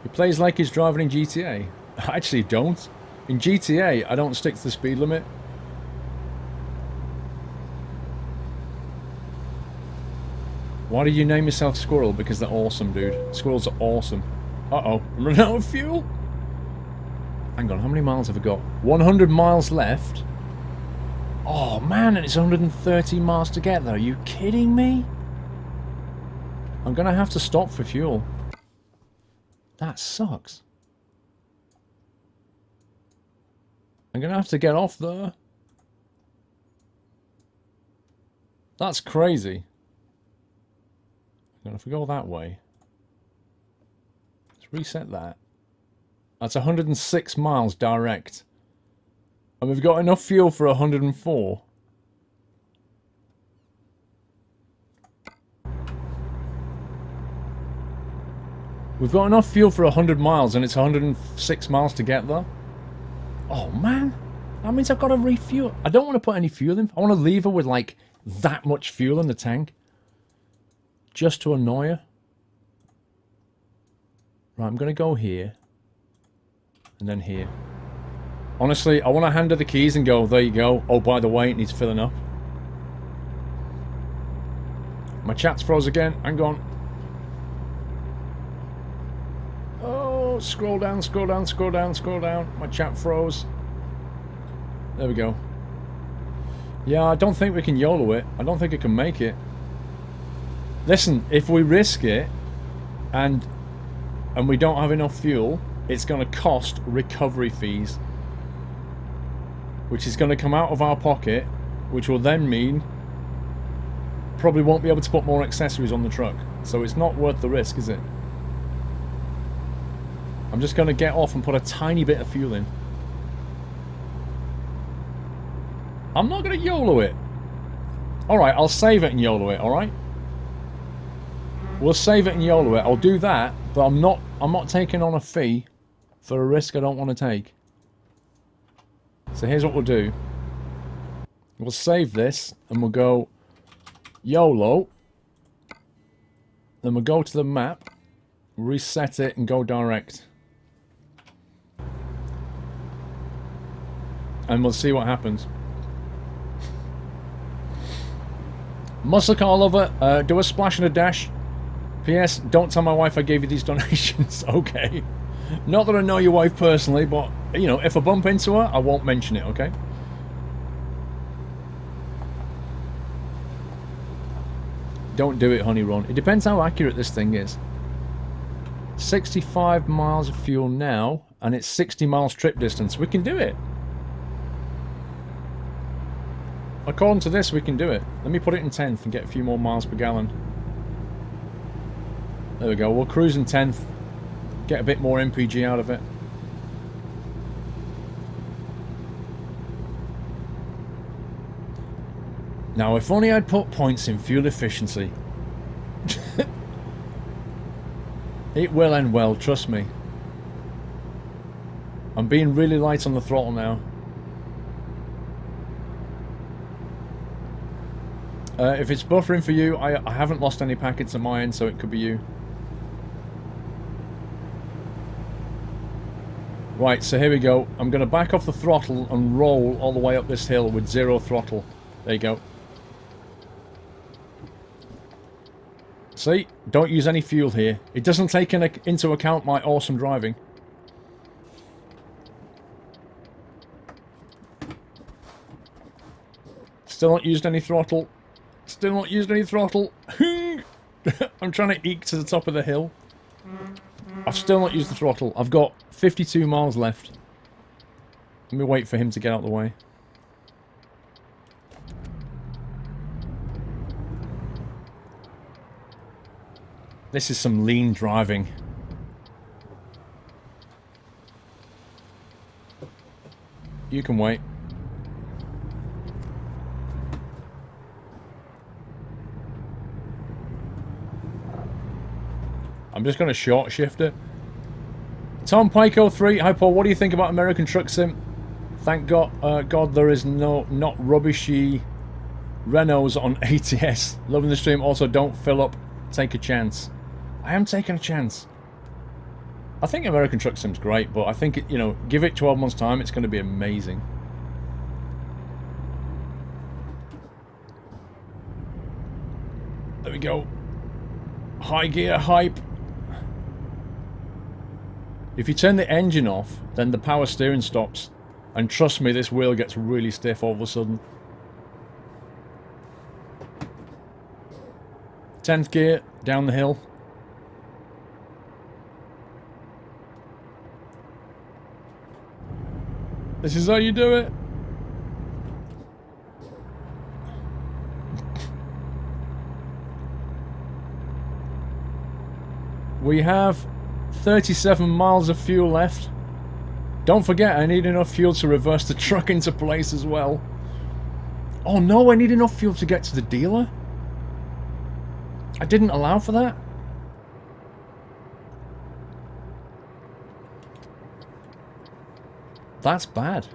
He plays like he's driving in GTA. I actually don't. In GTA, I don't stick to the speed limit. Why do you name yourself Squirrel? Because they're awesome, dude. Squirrels are awesome. Uh-oh. I'm running out of fuel. Hang on, how many miles have I got? 100 miles left. Oh, man, and it's 130 miles to get there. Are you kidding me? I'm going to have to stop for fuel. That sucks. I'm going to have to get off there. That's crazy. If we go that way. Let's reset that. That's 106 miles direct. And we've got enough fuel for 104. We've got enough fuel for 100 miles and it's 106 miles to get there. Oh man, that means I've got to refuel. I don't want to put any fuel in. I want to leave her with like that much fuel in the tank. Just to annoy her. Right, I'm going to go here. And then here. Honestly, I want to hand her the keys and go, there you go. Oh, by the way, it needs filling up. My chat's froze again. Hang on. Oh, scroll down, scroll down, scroll down, scroll down. My chat froze. There we go. Yeah, I don't think we can YOLO it. I don't think I can make it. Listen, if we risk it and we don't have enough fuel, it's going to cost recovery fees, which is going to come out of our pocket, which will then mean probably won't be able to put more accessories on the truck. So it's not worth the risk, is it? I'm just going to get off and put a tiny bit of fuel in. I'm not going to YOLO it. Alright, I'll save it and YOLO it, alright? We'll save it and YOLO it. I'll do that, but I'm not taking on a fee for a risk I don't want to take. So here's what we'll do. We'll save this and we'll go YOLO. Then we'll go to the map, reset it and go direct. And we'll see what happens. Muscle car lover, do a splash and a dash. P.S. Don't tell my wife I gave you these donations. Okay. Not that I know your wife personally, but, you know, if I bump into her, I won't mention it, okay? Don't do it, honey run. It depends how accurate this thing is. 65 miles of fuel now, and it's 60 miles trip distance. We can do it. According to this, we can do it. Let me put it in 10th and get a few more miles per gallon. There we go. We'll cruise in 10th. Get a bit more MPG out of it. Now, if only I'd put points in fuel efficiency. It will end well, trust me. I'm being really light on the throttle now. If it's buffering for you, I haven't lost any packets at my end, so it could be you. Right, so here we go. I'm going to back off the throttle and roll all the way up this hill with 0 throttle. There you go. See? Don't use any fuel here. It doesn't take into account my awesome driving. Still not used any throttle. Still not used any throttle. I'm trying to eke to the top of the hill. I've still not used the throttle. I've got 52 miles left. Let me wait for him to get out of the way. This is some lean driving. You can wait. I'm just going to short shift it. Tom Pico3, hi Paul, what do you think about American Truck Sim? Thank God, God there is not rubbishy Renaults on ATS. Loving the stream. Also, don't fill up. Take a chance. I am taking a chance. I think American Truck Sim's great, but I think, you know, give it 12 months' time, it's going to be amazing. There we go. High gear hype. If you turn the engine off, then the power steering stops. And trust me, this wheel gets really stiff all of a sudden. 10th gear, down the hill. This is how you do it. We have 37 miles of fuel left. Don't forget, I need enough fuel to reverse the truck into place as well. Oh no, I need enough fuel to get to the dealer? I didn't allow for that? That's bad.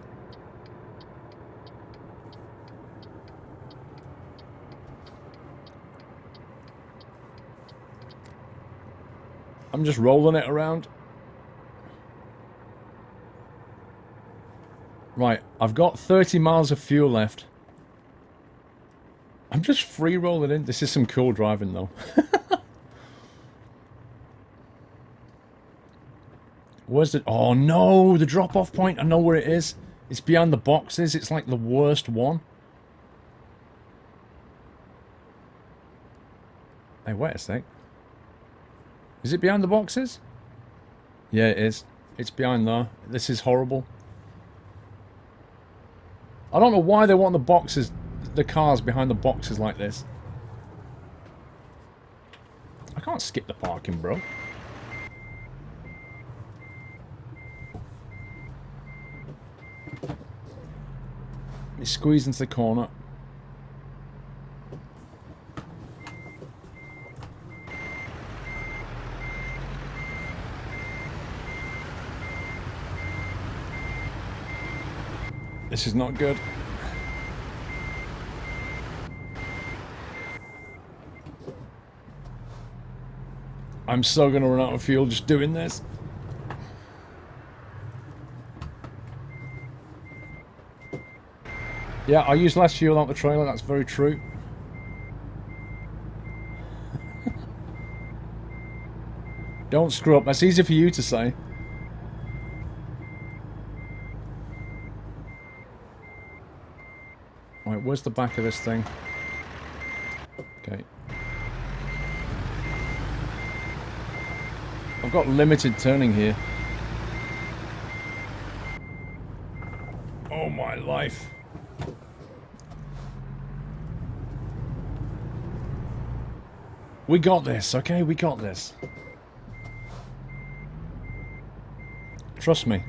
I'm just rolling it around. Right, I've got 30 miles of fuel left. I'm just free rolling in. This is some cool driving though. Where's the... Oh no, the drop-off point. I know where it is. It's behind the boxes. It's like the worst one. Hey, wait a sec. Is it behind the boxes? Yeah, it is. It's behind there. This is horrible. I don't know why they want the boxes, the cars behind the boxes like this. I can't skip the parking, bro. Let me squeeze into the corner. This is not good. I'm so gonna run out of fuel just doing this. Yeah, I use less fuel out the trailer, that's very true. Don't screw up, that's easy for you to say. Right, where's the back of this thing? Okay. I've got limited turning here. Oh my life. We got this, okay? We got this. Trust me.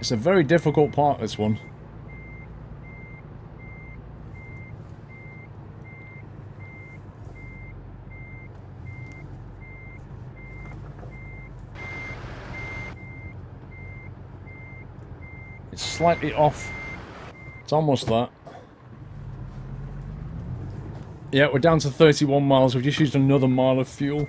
It's a very difficult part, this one. It's slightly off. It's almost that. Yeah, we're down to 31 miles. We've just used another mile of fuel.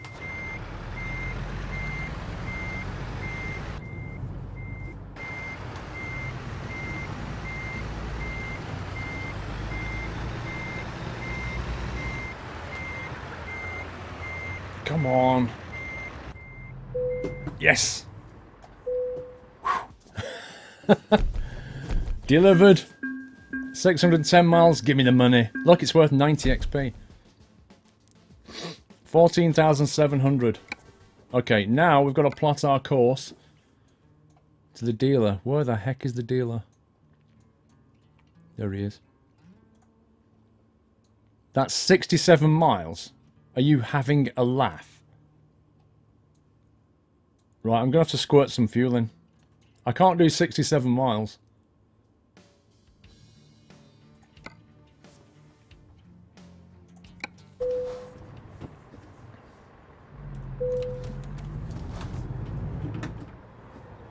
Come on. Yes. Delivered. 610 miles, give me the money. Look, it's worth 90 XP. 14,700. Okay, now we've got to plot our course to the dealer. Where the heck is the dealer? There he is. That's 67 miles. Are you having a laugh? Right, I'm going to have to squirt some fuel in. I can't do 67 miles.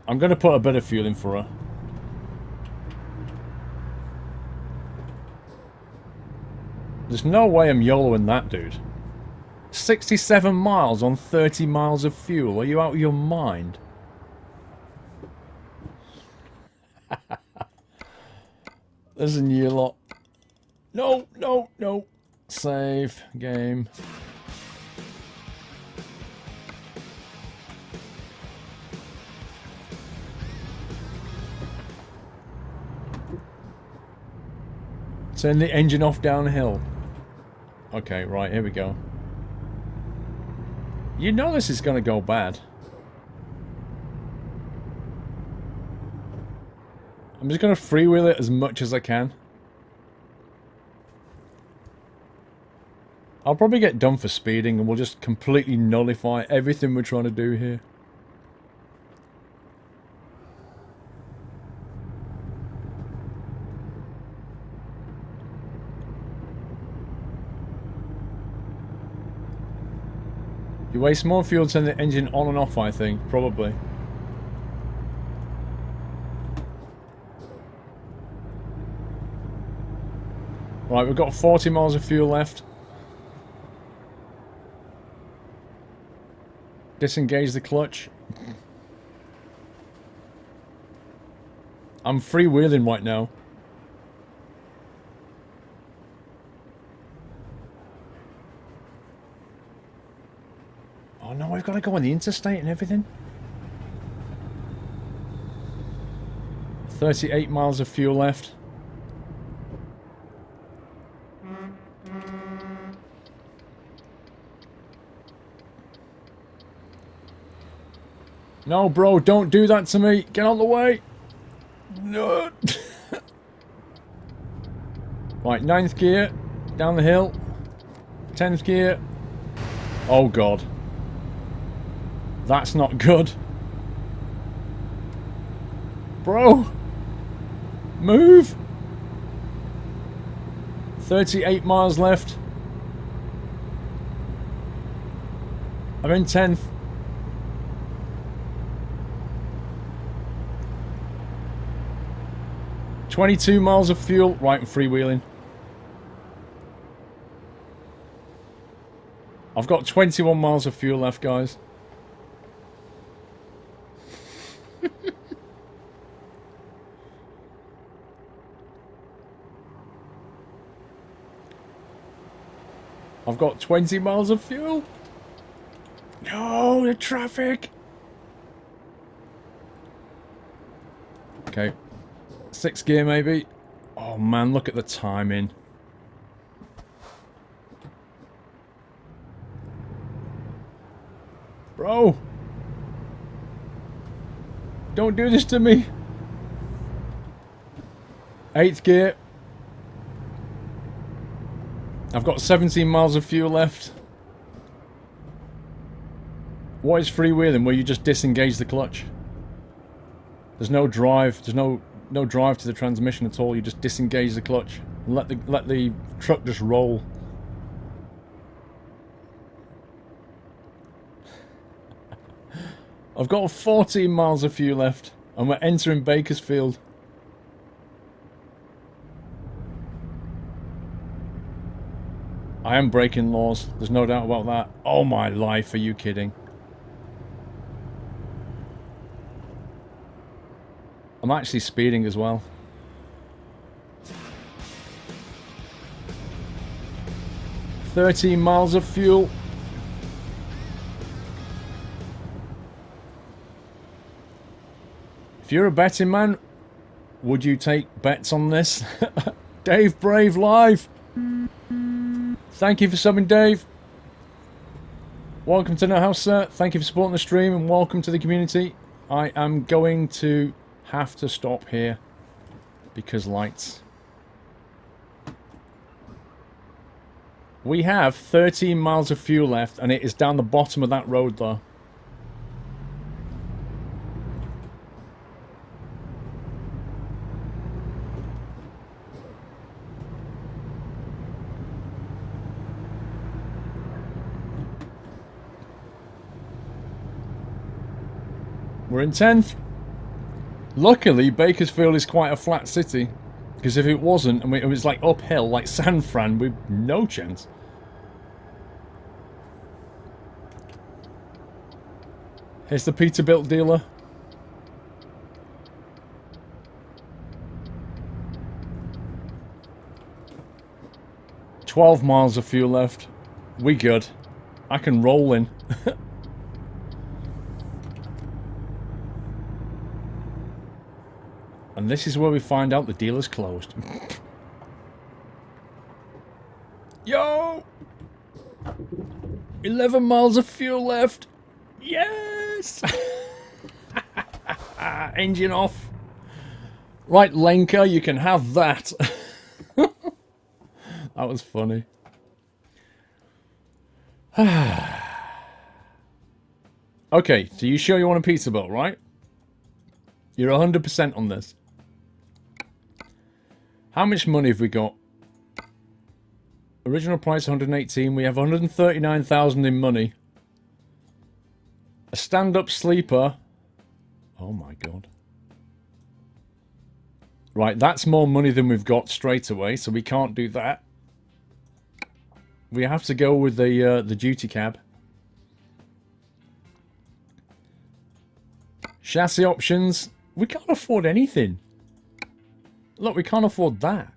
I'm going to put a bit of fuel in for her. There's no way I'm YOLOing that, dude. 67 miles on 30 miles of fuel. Are you out of your mind? Listen, you lot. No, no, no. Save. Game. Turn the engine off downhill. Okay, right, here we go. You know this is going to go bad. I'm just going to freewheel it as much as I can. I'll probably get done for speeding and we'll just completely nullify everything we're trying to do here. You waste more fuel to turn the engine on and off, I think. Probably. Right, we've got 40 miles of fuel left. Disengage the clutch. I'm freewheeling right now. Oh no, we've got to go on the interstate and everything. 38 miles of fuel left. No, bro, don't do that to me. Get out of the way. No. Right, 9th gear. Down the hill. 10th gear. Oh, God. That's not good. Bro. Move. 38 miles left. I'm in 10th. $22 miles of fuel. Right, I'm freewheeling. I've got 21 miles of fuel left, guys. I've got 20 miles of fuel. No, the traffic. Okay. 6th gear, maybe. Oh, man, look at the timing. Bro. Don't do this to me. 8th gear. I've got 17 miles of fuel left. What is freewheeling? Where you just disengage the clutch? There's no drive. There's no drive to the transmission at all. You just disengage the clutch and let the truck just roll. I've got 14 miles of fuel left and we're entering Bakersfield. I am breaking laws. There's no doubt about that. Oh my life, are you kidding? I'm actually speeding as well. $13 miles of fuel. If you're a betting man, Would you take bets on this? Dave Brave Live. Thank you for subbing, Dave. Welcome to the house, sir. Thank you for supporting the stream and welcome to the community. I am going to have to stop here because lights. We have 13 miles of fuel left and it is down the bottom of that road though. We're in 10th. Luckily, Bakersfield is quite a flat city. Because if it wasn't, and it was like uphill, like San Fran, with no chance. Here's the Peterbilt dealer. $12 miles of fuel left. We good. I can roll in. And this is where we find out the dealer's closed. Yo! 11 miles of fuel left. Yes! Engine off. Right, Lenka, you can have that. That was funny. Okay, so you sure you want a pizza boat, right? You're 100% on this. How much money have we got? Original price 118. We have 139,000 in money. A stand-up sleeper. Oh my god. Right, that's more money than we've got straight away, so we can't do that. We have to go with the duty cab. Chassis options. We can't afford anything. Look, we can't afford that.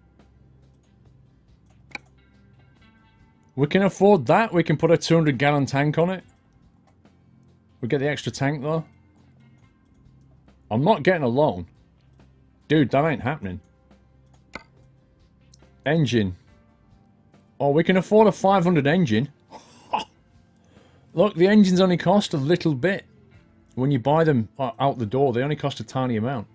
We can afford that. We can put a 200-gallon tank on it. We get the extra tank, though. I'm not getting a loan. Dude, that ain't happening. Engine. Oh, we can afford a 500 engine. Look, the engines only cost a little bit. When you buy them out the door, they only cost a tiny amount.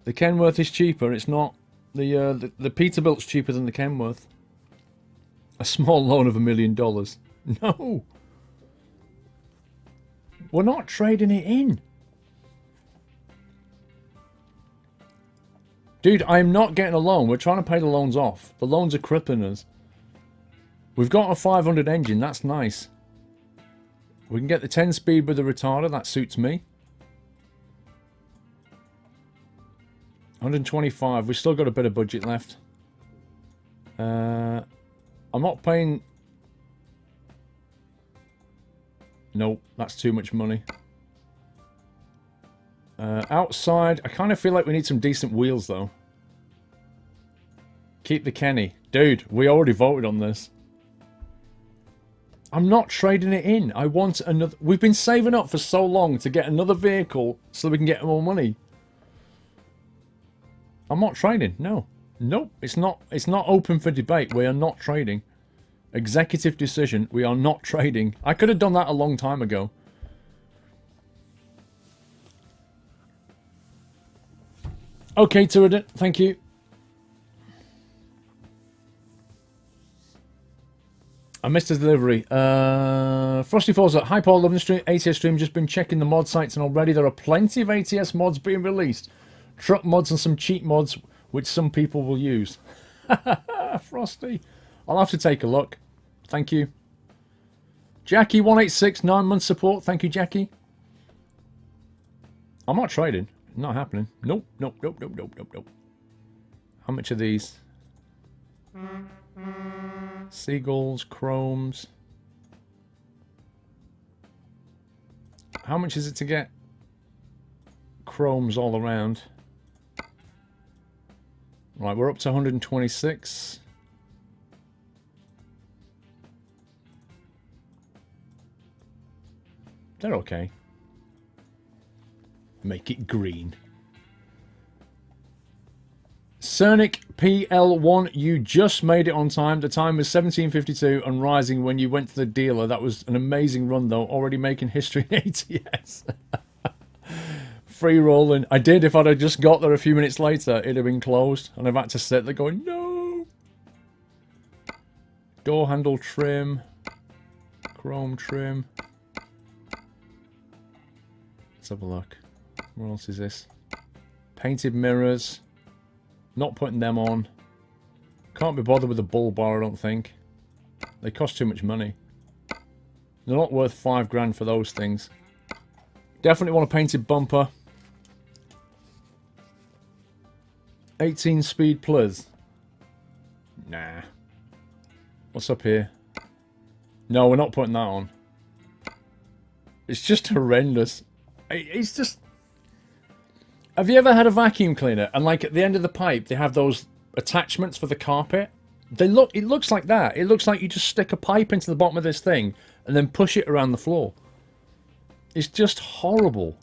The Kenworth is cheaper. It's not. The Peterbilt's cheaper than the Kenworth. A small loan of $1 million. No. We're not trading it in. Dude, I am not getting a loan. We're trying to pay the loans off. The loans are crippling us. We've got a 500 engine. That's nice. We can get the 10 speed with the retarder. That suits me. 125. We've still got a bit of budget left. I'm not paying... Nope, that's too much money. Outside, I kind of feel like we need some decent wheels, though. Keep the Kenny. Dude, we already voted on this. I'm not trading it in. I want another... We've been saving up for so long to get another vehicle so we can get more money. I'm not trading. No. Nope. It's not open for debate. We are not trading. Executive decision. We are not trading. I could have done that a long time ago. Okay, Turident. Thank you. I missed the delivery. Frosty Falls at Hi Paul, loving the stream. ATS stream. Just been checking the mod sites and already there are plenty of ATS mods being released. Truck mods and some cheat mods which some people will use. Frosty. I'll have to take a look. Thank you. Jackie186, 9 months support. Thank you, Jackie. I'm not trading. Not happening. Nope, nope, nope, nope, nope, nope, nope. How much are these? Seagulls, chromes. How much is it to get chromes all around? Right, we're up to 126. They're okay. Make it green. Cernic PL1, you just made it on time. The time was 17:52 and rising when you went to the dealer. That was an amazing run, though. Already making history in ATS. Free rolling. I did. If I'd have just got there a few minutes later, it'd have been closed. And I've had to sit there going, no. Door handle trim. Chrome trim. Let's have a look. What else is this? Painted mirrors. Not putting them on. Can't be bothered with the bull bar, I don't think. They cost too much money. They're not worth $5 for those things. Definitely want a painted bumper. 18 speed plus. Nah. What's up here? No, we're not putting that on. It's just horrendous. It's just... Have you ever had a vacuum cleaner and like at the end of the pipe they have those attachments for the carpet? It looks like that. It looks like you just stick a pipe into the bottom of this thing and then push it around the floor. It's just horrible.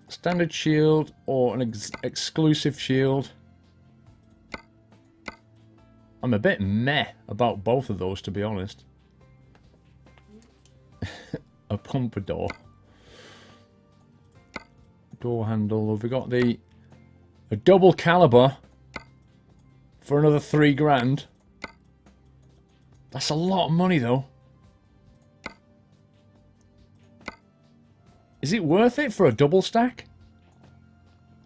Standard shield or an exclusive shield. I'm a bit meh about both of those, to be honest. A pompadour. Door handle. Have we got a double caliber for another $3 That's a lot of money, though. Is it worth it for a double stack?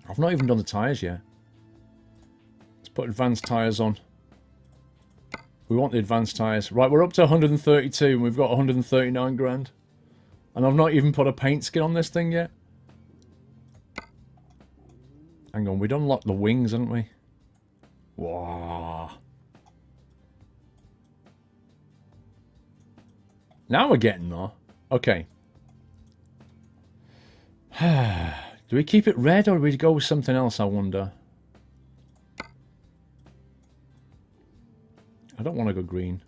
I've not even done the tyres yet. Let's put advanced tyres on. We want the advanced tyres. Right, we're up to 132 and we've got 139 grand. And I've not even put a paint skin on this thing yet. Hang on, we'd unlocked the wings, haven't we? Wow. Now we're getting there. Okay. Do we keep it red or do we go with something else, I wonder? I don't want to go green.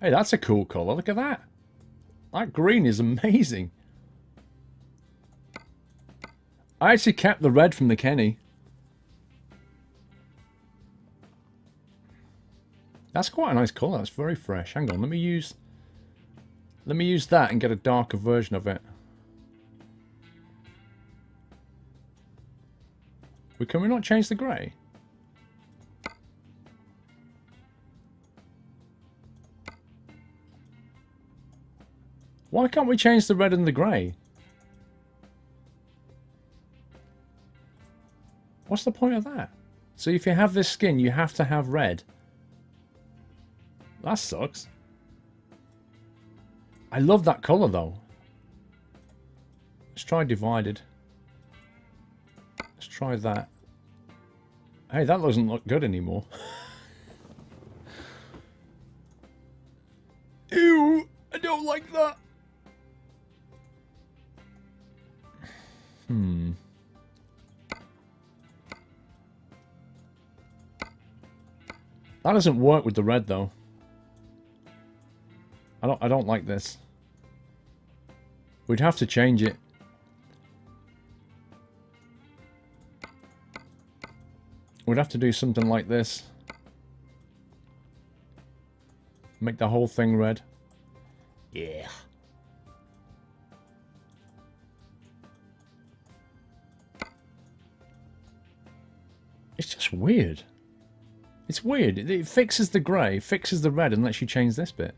Hey, that's a cool colour. Look at that. That green is amazing. I actually kept the red from the Kenny. That's quite a nice colour. That's very fresh. Hang on, let me use that and get a darker version of it. Can we not change the grey? Why can't we change the red and the grey? What's the point of that? So if you have this skin, you have to have red. That sucks. I love that colour though. Let's try divided. Let's try that. Hey, that doesn't look good anymore. Ew, I don't like that. That doesn't work with the red though. I don't like this. We'd have to change it. We'd have to do something like this. Make the whole thing red. Yeah. It's just weird. It's weird. It fixes the grey, fixes the red, and lets you change this bit.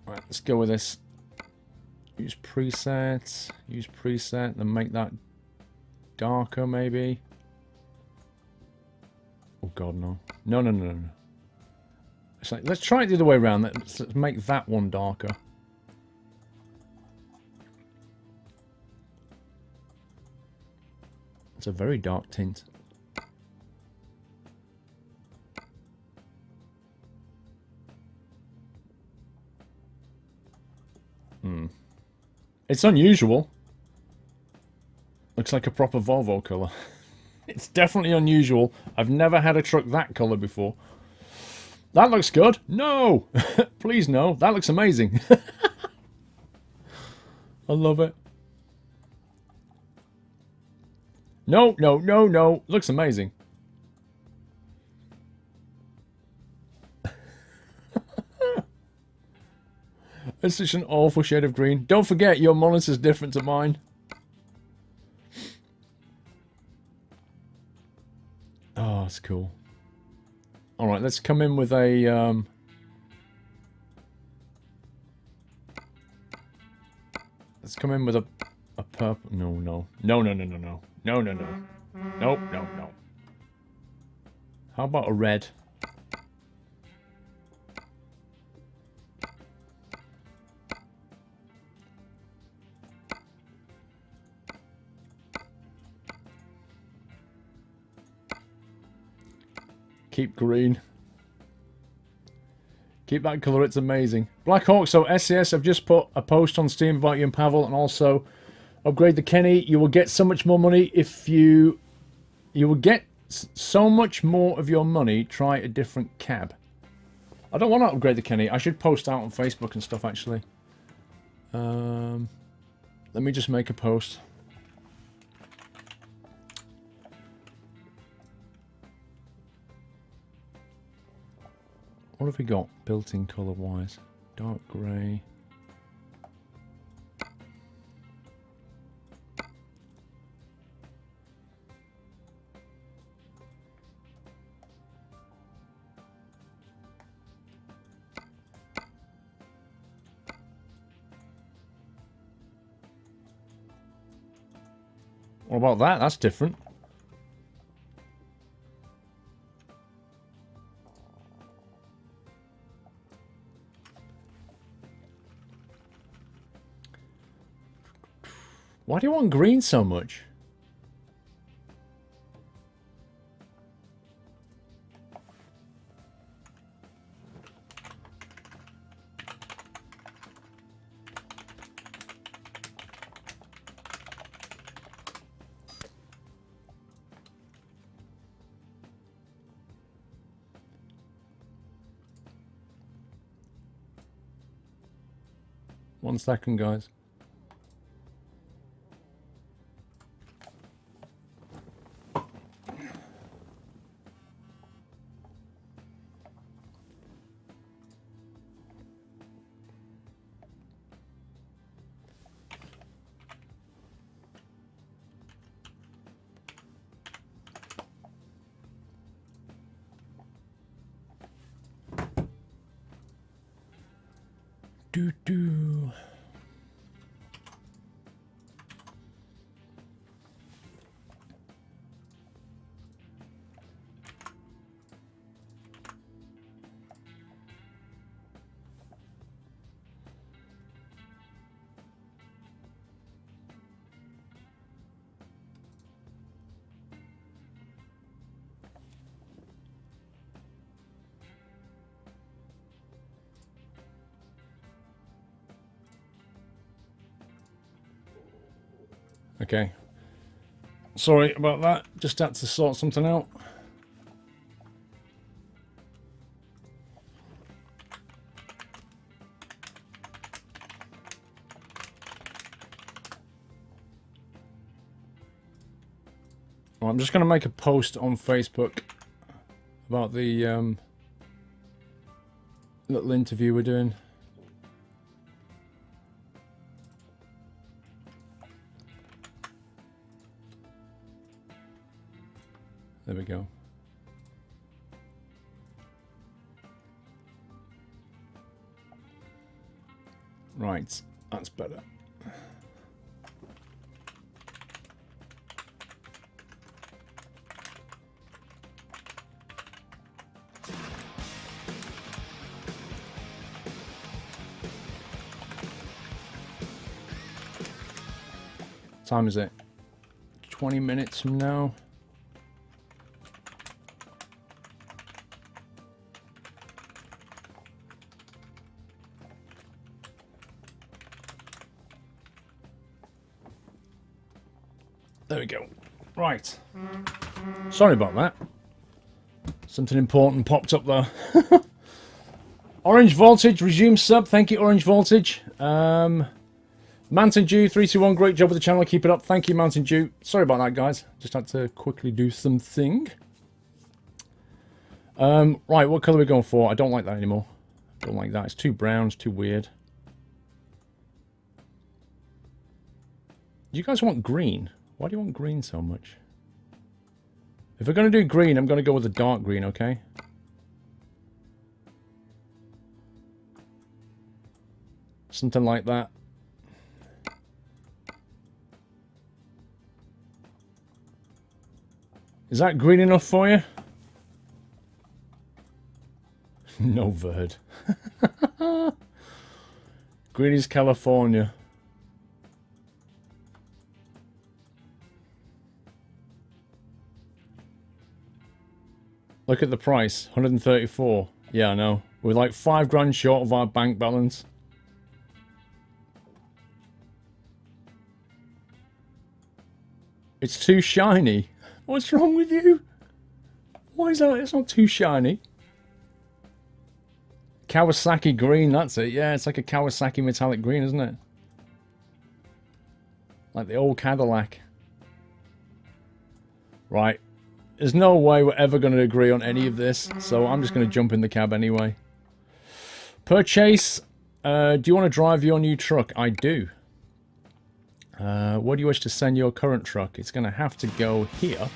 Right, let's go with this. Use preset, and make that darker, maybe. Oh god, no. No. It's like, let's try it the other way around. Let's make that one darker. It's a very dark tint. It's unusual. Looks like a proper Volvo colour. It's definitely unusual. I've never had a truck that colour before. That looks good. No! Please no. That looks amazing. I love it. No, no, no, no. Looks amazing. It's such an awful shade of green. Don't forget, your monitor's different to mine. Oh, that's cool. Alright, let's come in with a... Let's come in with a purple... No, no. No, no, no, no, no. No, no, no. Nope, no, no. How about a red? Keep green. Keep that colour, it's amazing. Black Hawk, so SCS, I've just put a post on Steam about you and Pavl, and also upgrade the Kenny. You will get so much more money if you... You will get so much more of your money, try a different cab. I don't want to upgrade the Kenny. I should post out on Facebook and stuff, actually. Let me just make a post. What have we got built-in colour-wise? Dark grey. What about that? That's different. Why do you want green so much? One second, guys. Do. Okay. Sorry about that. Just had to sort something out. Well, I'm just going to make a post on Facebook about the little interview we're doing. There we go. Right, that's better. Time is it? 20 minutes from now. There we go. Right. Sorry about that. Something important popped up there. Orange Voltage, resume sub. Thank you, Orange Voltage. Mountain Dew 321, great job with the channel. Keep it up. Thank you, Mountain Dew. Sorry about that, guys. Just had to quickly do something. Right, what colour are we going for? I don't like that anymore. Don't like that. It's too brown. It's too weird. Do you guys want green? Why do you want green so much? If we're going to do green, I'm going to go with a dark green, okay? Something like that. Is that green enough for you? No verd. Green is California. Look at the price, 134. Yeah, I know. We're like 5 grand short of our bank balance. It's too shiny. What's wrong with you? Why is that? It's not too shiny. Kawasaki green, that's it. Yeah, it's like a Kawasaki metallic green, isn't it? Like the old Cadillac. Right. There's no way we're ever going to agree on any of this, so I'm just going to jump in the cab anyway. Purchase. Do you want to drive your new truck? I do. Where do you wish to send your current truck? It's going to have to go here.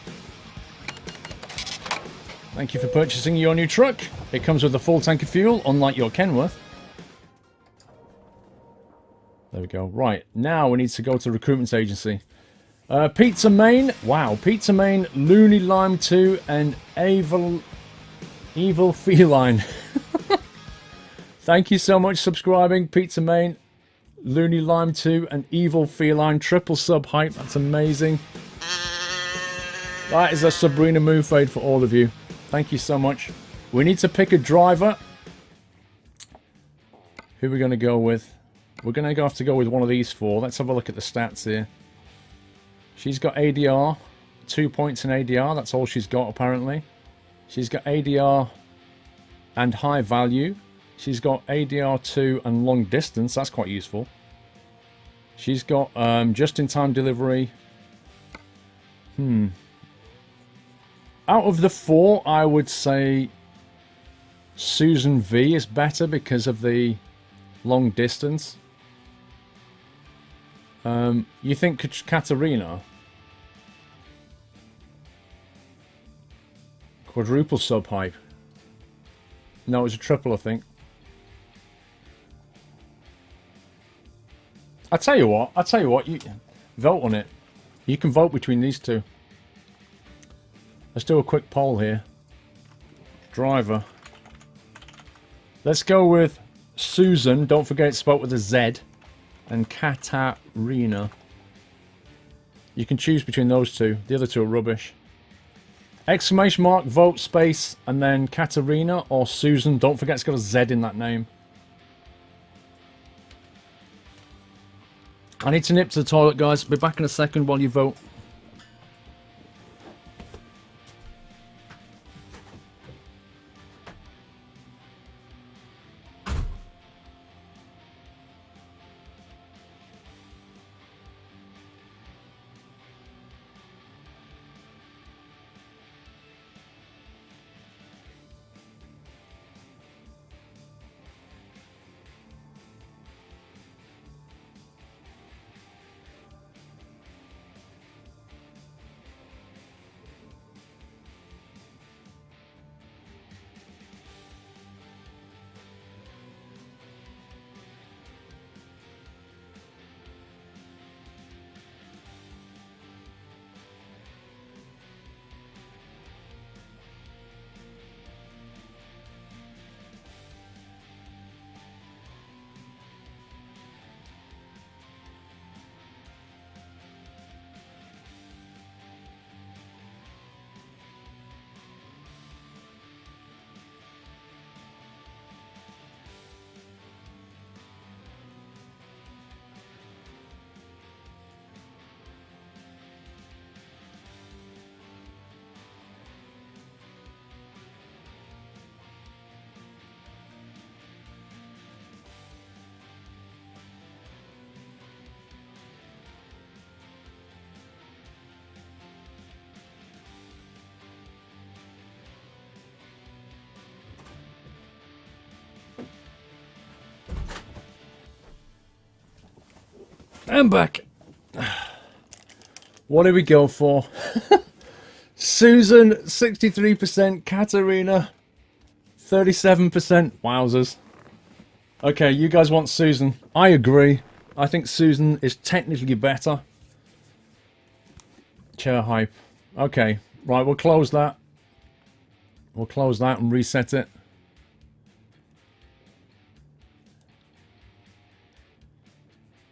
Thank you for purchasing your new truck. It comes with a full tank of fuel, unlike your Kenworth. There we go. Right, now we need to go to the recruitment agency. Pizza Main. Wow, Pizza Main, Looney Lime 2, and Evil Feline. Thank you so much for subscribing, Pizza Main, Looney Lime 2, and Evil Feline. Triple sub hype. That's amazing. That is a Sabrina Moon fade for all of you. Thank you so much. We need to pick a driver. Who are we going to go with? We're going to have to go with one of these 4. Let's have a look at the stats here. She's got ADR. 2 points in ADR. That's all she's got, apparently. She's got ADR and high value. She's got ADR 2 and long distance. That's quite useful. She's got just-in-time delivery. Out of the 4, I would say Susan V is better because of the long distance. You think Katarina? Quadruple sub hype. No, it's a triple, I think. I tell you what, you vote on it. You can vote between these 2. Let's do a quick poll here. Driver. Let's go with Susan. Don't forget it's spelled with a Z. And Katarina. You can choose between those 2. The other 2 are rubbish. Exclamation mark, vote, space, and then Katarina or Susan. Don't forget it's got a Z in that name. I need to nip to the toilet, guys. Be back in a second while you vote. I'm back. What did we go for? Susan, 63%. Katarina, 37%. Wowzers. Okay, you guys want Susan. I agree. I think Susan is technically better. Chair hype. Okay, right, we'll close that. We'll close that and reset it.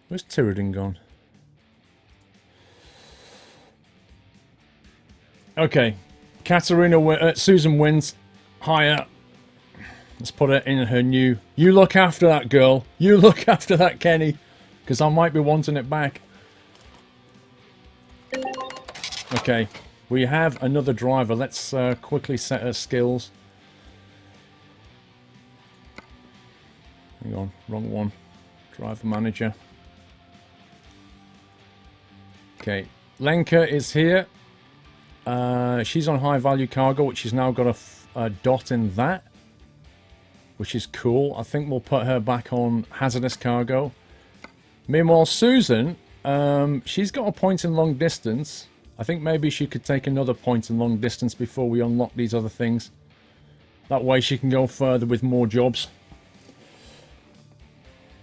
Where's Tyradin gone? Okay, Susan wins. Higher. Let's put it in her new... You look after that, girl. You look after that, Kenny. Because I might be wanting it back. Okay, we have another driver. Let's quickly set her skills. Hang on, wrong one. Driver manager. Okay, Lenka is here. She's on high value cargo, which has now got a dot in that, which is cool. I think we'll put her back on hazardous cargo. Meanwhile, Susan, she's got a point in long distance. I think maybe she could take another point in long distance before we unlock these other things. That way she can go further with more jobs.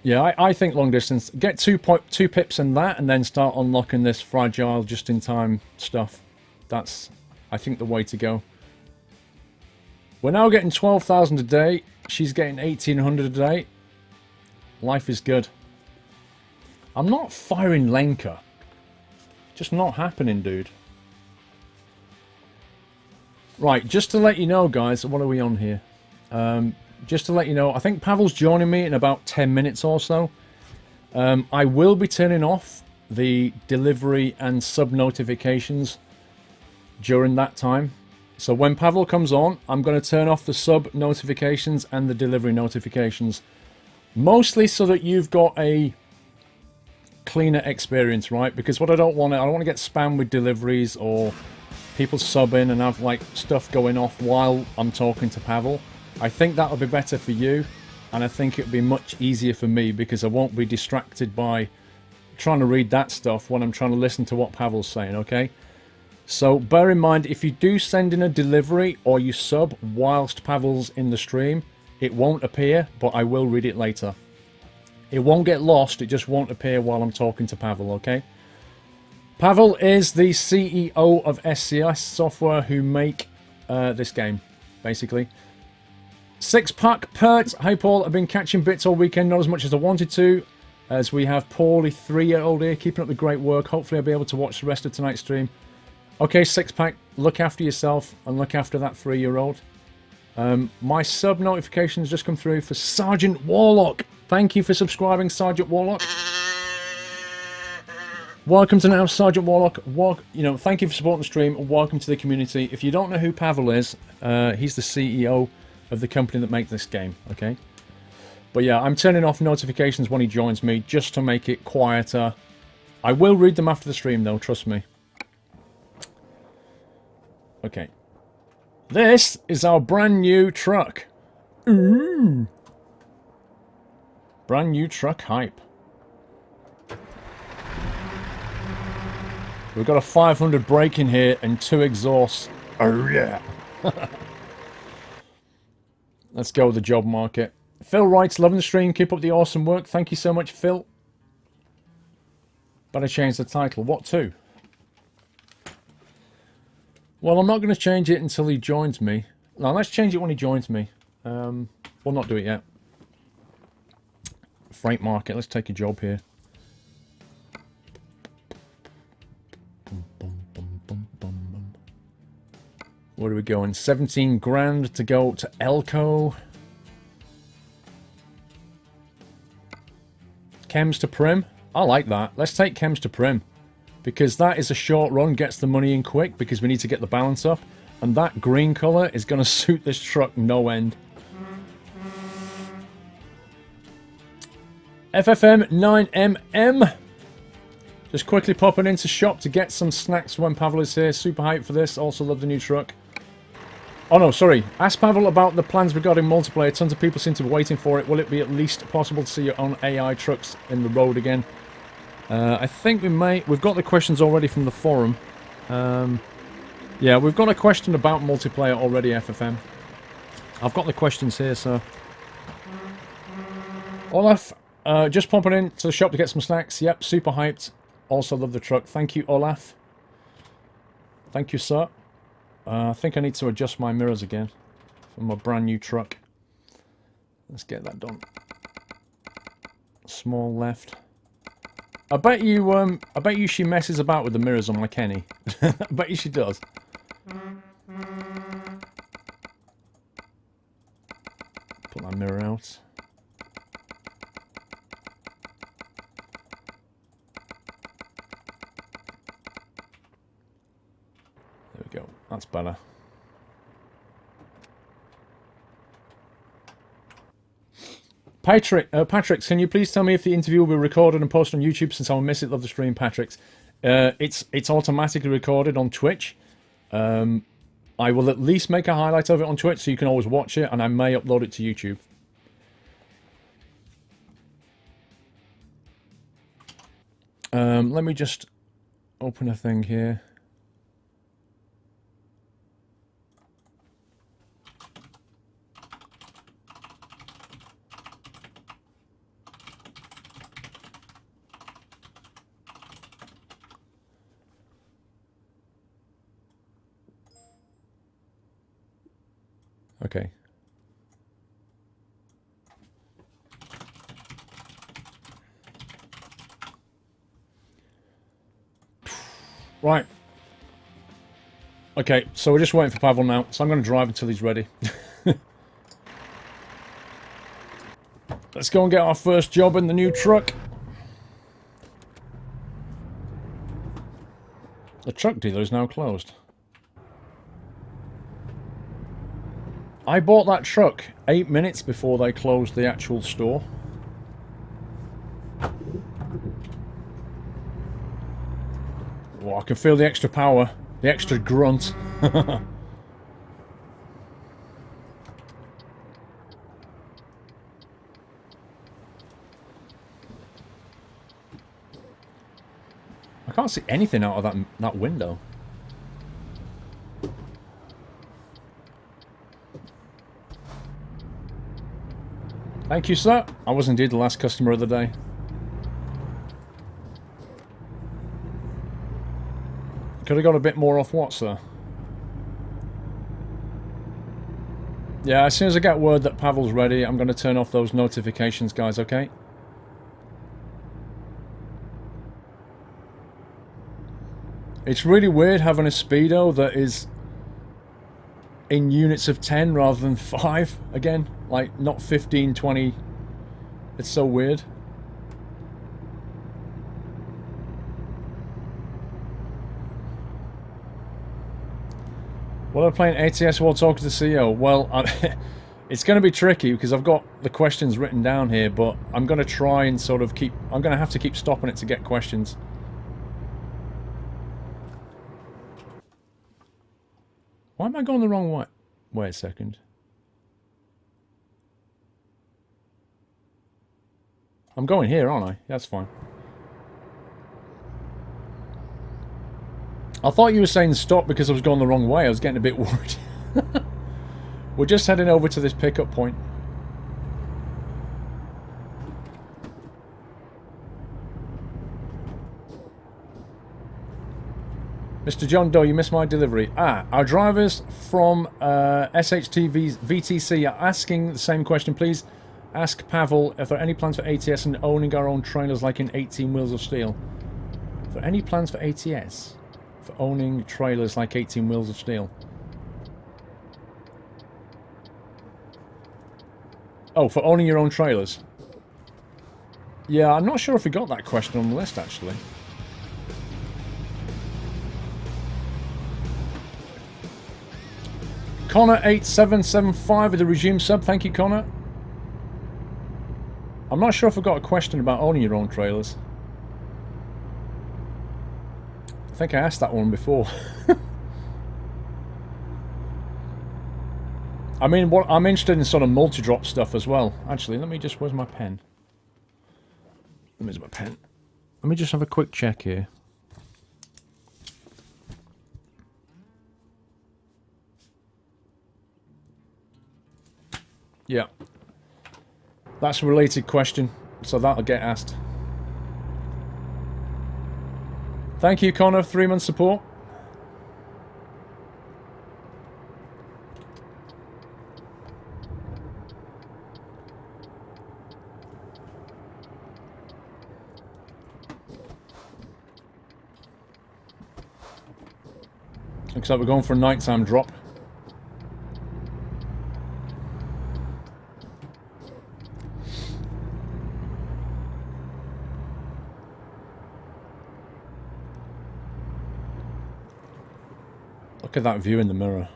Yeah, I think long distance. Get two pips in that and then start unlocking this fragile just-in-time stuff. That's, I think, the way to go. We're now getting 12,000 a day. She's getting 1,800 a day. Life is good. I'm not firing Lenka. Just not happening, dude. Right, just to let you know, guys, what are we on here? Just to let you know, I think Pavl's joining me in about 10 minutes or so. I will be turning off the delivery and sub notifications during that time. So when Pavl comes on, I'm going to turn off the sub notifications and the delivery notifications. Mostly so that you've got a cleaner experience, right? Because what I don't want to get spammed with deliveries or people subbing and have like stuff going off while I'm talking to Pavl. I think that'll be better for you, and I think it'll be much easier for me because I won't be distracted by trying to read that stuff when I'm trying to listen to what Pavl's saying, okay? So bear in mind, if you do send in a delivery or you sub whilst Pavl's in the stream, it won't appear, but I will read it later. It won't get lost, it just won't appear while I'm talking to Pavl, okay? Pavl is the CEO of SCS Software who make this game, basically. Six-pack Pert. Hi, Paul. I've been catching bits all weekend, not as much as I wanted to, as we have Paulie, 3-year-old here, keeping up the great work. Hopefully I'll be able to watch the rest of tonight's stream. Okay, Six-pack, look after yourself and look after that 3-year-old. My sub notifications just come through for Sergeant Warlock. Thank you for subscribing, Sergeant Warlock. Welcome to now, Sergeant Warlock. Thank you for supporting the stream. Welcome to the community. If you don't know who Pavl is, he's the CEO of the company that makes this game, okay? But yeah, I'm turning off notifications when he joins me just to make it quieter. I will read them after the stream though, trust me. Okay. This is our brand new truck. Ooh. Brand new truck hype. We've got a 500 brake in here and 2 exhausts. Oh yeah. Let's go with the job market. Phil writes, loving the stream, keep up the awesome work. Thank you so much, Phil. Better change the title. What to? Well, I'm not going to change it until he joins me. No, let's change it when he joins me. We'll not do it yet. Freight market, let's take a job here. Where are we going? 17 grand to go to Elko. Chems to Prim. I like that. Let's take Chems to Prim. Because that is a short run, gets the money in quick, because we need to get the balance up. And that green colour is going to suit this truck no end. FFM 9MM. Just quickly popping into shop to get some snacks when Pavl is here. Super hyped for this. Also love the new truck. Oh no, sorry. Ask Pavl about the plans regarding multiplayer. Tons of people seem to be waiting for it. Will it be at least possible to see your own AI trucks in the road again? I think we've got the questions already from the forum. Yeah, we've got a question about multiplayer already, FFM. I've got the questions here, so... Olaf, just popping in to the shop to get some snacks. Yep, super hyped. Also love the truck. Thank you, Olaf. Thank you, sir. I think I need to adjust my mirrors again for my brand new truck. Let's get that done. Small left. I bet you she messes about with the mirrors on my Kenny. I bet you she does. Put that mirror out. There we go. That's better. Patrick, can you please tell me if the interview will be recorded and posted on YouTube, since I will miss it? Love the stream, Patrick. It's automatically recorded on Twitch. I will at least make a highlight of it on Twitch, so you can always watch it, and I may upload it to YouTube. Let me just open a thing here. Okay. Right. Okay, so we're just waiting for Pavl now, so I'm going to drive until he's ready. Let's go and get our first job in the new truck. The truck dealer is now closed. I bought that truck 8 minutes before they closed the actual store. Oh, I can feel the extra power, the extra grunt. I can't see anything out of that window. Thank you, sir. I was indeed the last customer of the day. Could have got a bit more off what, sir? Yeah, as soon as I get word that Pavl's ready, I'm going to turn off those notifications, guys, okay? It's really weird having a speedo that is in units of 10 rather than 5 again, like not 15, 20. It's so weird. What am I playing ATS while talking to the CEO? Well, it's going to be tricky because I've got the questions written down here, but I'm going to try and sort of I'm going to have to keep stopping it to get questions. Why am I going the wrong way? Wait a second. I'm going here, aren't I? That's fine. I thought you were saying stop because I was going the wrong way. I was getting a bit worried. We're just heading over to this pickup point. Mr. John Doe, you missed my delivery. Our drivers from SHTV's VTC are asking the same question. Please ask Pavl if there are any plans for ATS and owning our own trailers like in 18 Wheels of Steel. Are there any plans for ATS? For owning trailers like 18 Wheels of Steel? Oh, for owning your own trailers? Yeah, I'm not sure if we got that question on the list, actually. Connor8775 with the resume sub. Thank you, Connor. I'm not sure if I got a question about owning your own trailers. I think I asked that one before. I mean, what I'm interested in sort of multi-drop stuff as well. Actually, let me just... Where's my pen? Where's my pen? Let me just have a quick check here. Yeah. That's a related question, so that'll get asked. Thank you, Connor, 3-month support. Looks like we're going for a nighttime drop. Look at that view in the mirror.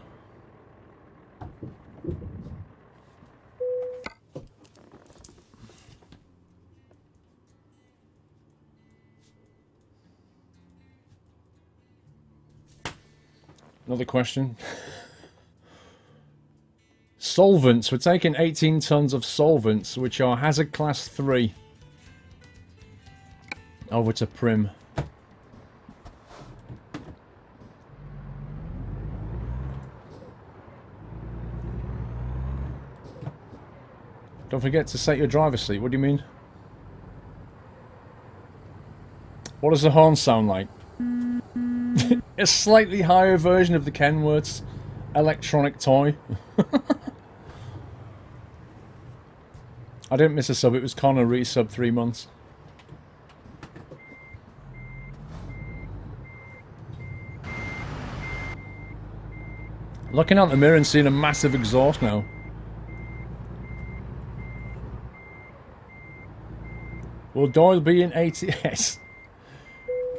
Another question. Solvents. We're taking 18 tons of solvents, which are hazard class 3, over to Prim. Don't forget to set your driver's seat. What do you mean? What does the horn sound like? A slightly higher version of the Kenworth's electronic toy. I didn't miss a sub. It was Connor resub 3 months. Looking out the mirror and seeing a massive exhaust now. Will Doyle be in ATS?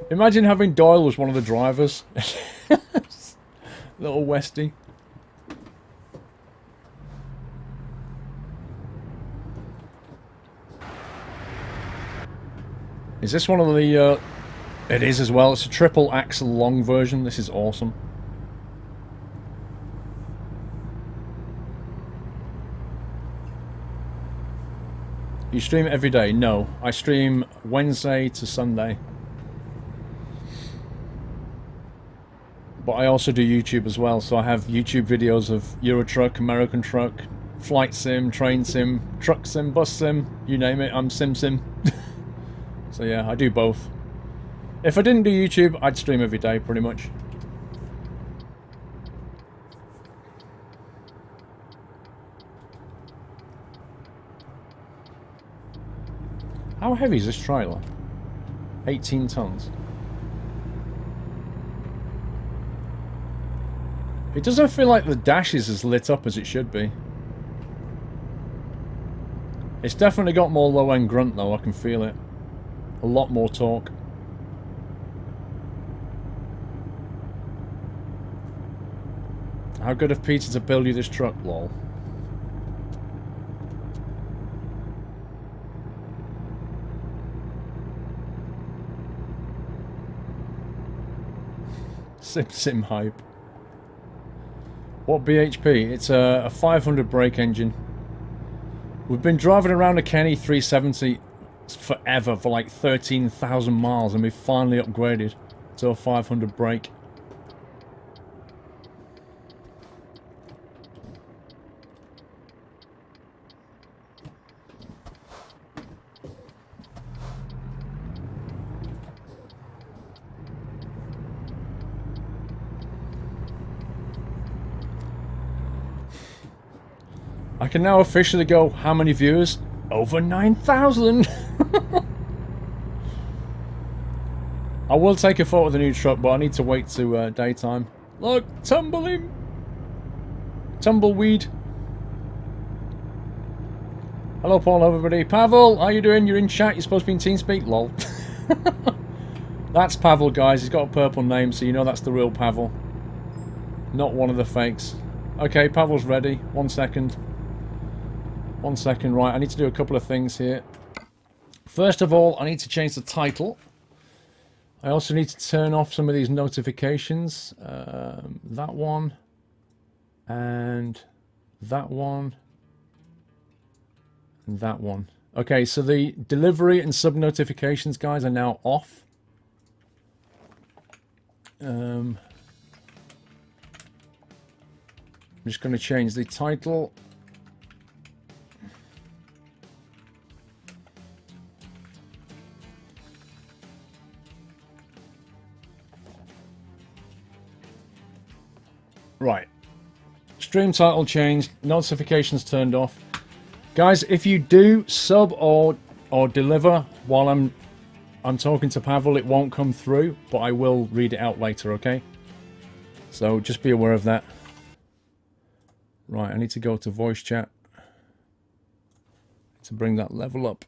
Imagine having Doyle as one of the drivers. Little Westie. Is this one of the... It is as well. It's a triple axle long version. This is awesome. You stream every day? No. I stream Wednesday to Sunday. But I also do YouTube as well, so I have YouTube videos of Euro Truck, American Truck, Flight Sim, Train Sim, Truck Sim, Bus Sim, you name it, I'm Sim. So yeah, I do both. If I didn't do YouTube, I'd stream every day, pretty much. How heavy is this trailer? 18 tons. It doesn't feel like the dash is as lit up as it should be. It's definitely got more low-end grunt though, I can feel it. A lot more torque. How good of Peter to build you this truck, lol. Sim hype. What BHP? It's a 500 brake engine. We've been driving around a Kenny 370 forever, for like 13,000 miles, and we finally upgraded to a 500 brake. I can now officially go, how many viewers? Over 9,000! I will take a photo of the new truck, but I need to wait to daytime. Look, tumbling! Tumbleweed. Hello, Paul, everybody. Pavl, how you doing? You're in chat, you're supposed to be in TeamSpeak? Lol. That's Pavl, guys. He's got a purple name, so you know that's the real Pavl. Not one of the fakes. Okay, Pavl's ready. 1 second. 1 second, right, I need to do a couple of things here. First of all, I need to change the title. I also need to turn off some of these notifications. That one. And that one. And that one. Okay, so the delivery and sub notifications, guys, are now off. I'm just going to change the title. Right. Stream title changed. Notifications turned off. Guys, if you do sub or deliver while I'm talking to Pavl, it won't come through, but I will read it out later, okay? So just be aware of that. Right, I need to go to voice chat to bring that level up.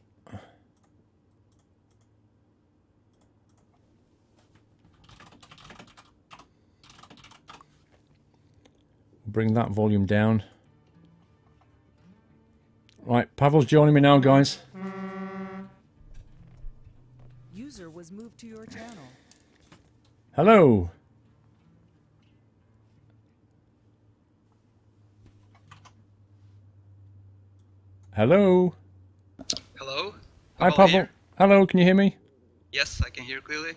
Bring that volume down. Right, Pavl's joining me now, guys. User was moved to your channel. Hello. Hello. Hello? Hi, Pavl Pavl. here. Hello, can you hear me? Yes, I can hear clearly.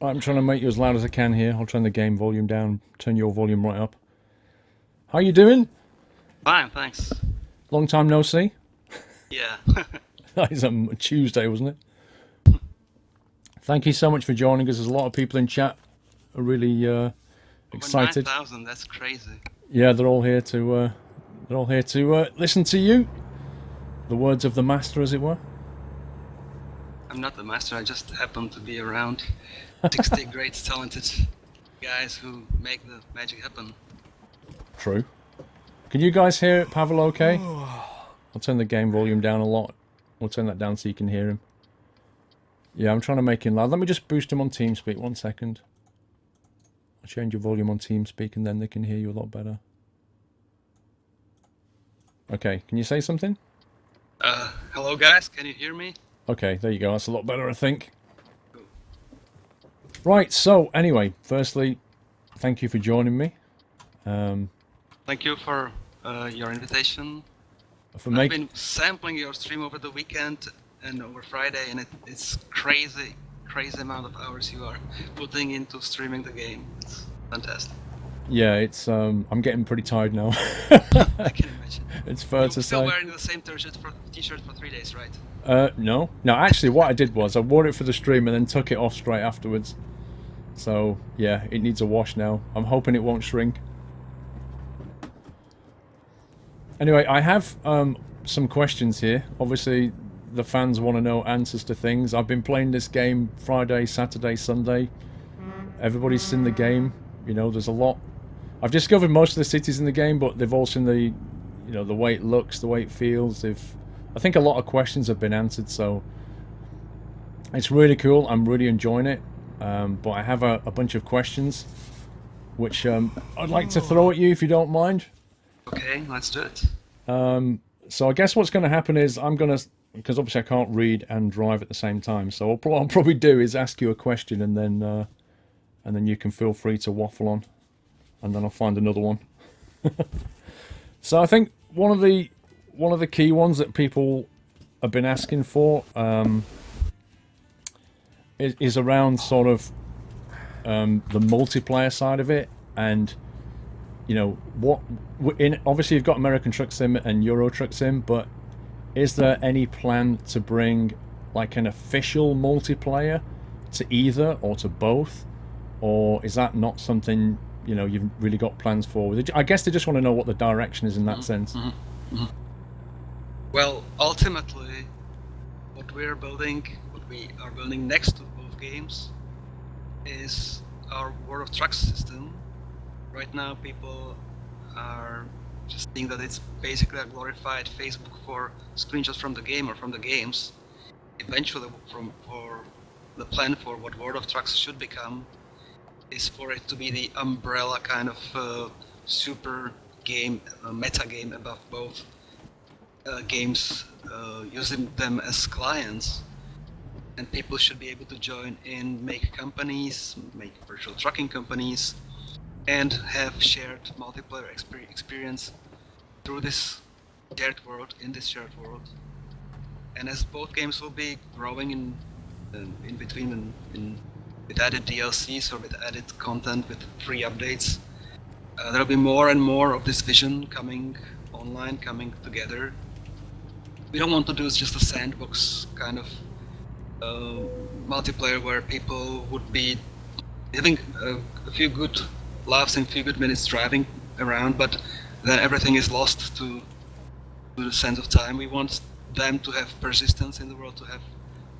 I'm trying to make you as loud as I can here. I'll turn the game volume down, turn your volume right up. How you doing? Fine, thanks. Long time no see. Yeah. That is a Tuesday, wasn't it? Thank you so much for joining us. There's a lot of people in chat are really excited. 9,000, that's crazy. Yeah, they're all here to listen to you. The words of the master, as it were. I'm not the master, I just happen to be around 60 great talented guys who make the magic happen. True. Can you guys hear Pavl okay? I'll turn the game volume down a lot. We'll turn that down so you can hear him. Yeah, I'm trying to make him loud. Let me just boost him on TeamSpeak. 1 second. I'll change your volume on TeamSpeak and then they can hear you a lot better. Okay, can you say something? Hello guys, can you hear me? Okay, there you go. That's a lot better, I think. Right, so anyway, firstly, thank you for joining me. Thank you for your invitation. I've been sampling your stream over the weekend and over Friday, and it's crazy amount of hours you are putting into streaming the game. It's fantastic. Yeah, it's I'm getting pretty tired now. I can imagine. It's fair to You're still say. wearing the same t-shirt for 3 days, right? No. Actually, what I did was I wore it for the stream and then took it off straight afterwards. So yeah, it needs a wash now. I'm hoping it won't shrink. Anyway, I have some questions here. Obviously, the fans want to know answers to things. I've been playing this game Friday, Saturday, Sunday. Everybody's seen the game. You know, there's a lot. I've discovered most of the cities in the game, but they've all seen the, you know, the way it looks, the way it feels. I think a lot of questions have been answered, so it's really cool. I'm really enjoying it. But I have a bunch of questions, which I'd like to throw at you if you don't mind. Okay, let's do it. So I guess what's going to happen is I'm going to, because obviously I can't read and drive at the same time. So what I'll probably do is ask you a question and then you can feel free to waffle on, and then I'll find another one. So I think one of the key ones that people have been asking for is around sort of the multiplayer side of it, and you know obviously you've got American Truck Sim and Euro Truck Sim, but is there any plan to bring like an official multiplayer to either or to both, or is that not something you know you've really got plans for? I guess they just want to know what the direction is in that sense. Well, ultimately, what we are building next to both games is our World of Trucks system. Right now, people are just seeing that it's basically a glorified Facebook for screenshots from the game or from the games. Eventually, for the plan for what World of Trucks should become is for it to be the umbrella kind of super game, meta game above both games, using them as clients. And people should be able to join in, make companies, make virtual trucking companies, and have shared multiplayer experience through this shared world, in this shared world. And as both games will be growing in between with added DLCs or with added content, with free updates, there will be more and more of this vision coming online, coming together. We don't want to do just a sandbox kind of multiplayer where people would be having a few good laughs and a few good minutes driving around, but then everything is lost to the sense of time. We want them to have persistence in the world, to have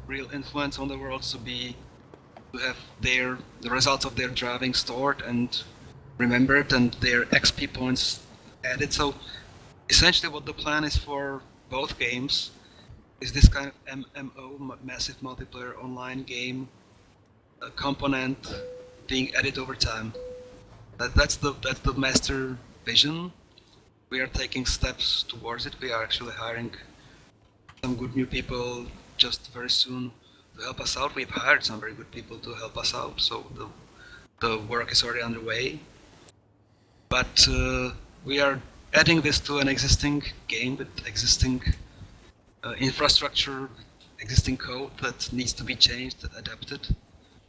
real influence on the world, to have the results of their driving stored and remembered and their XP points added. So essentially what the plan is for both games is this kind of MMO, massive multiplayer online game component being added over time. That's the master vision. We are taking steps towards it. We are actually hiring some good new people just very soon to help us out. We've hired some very good people to help us out, so the work is already underway. But we are adding this to an existing game with existing infrastructure, existing code that needs to be changed, adapted.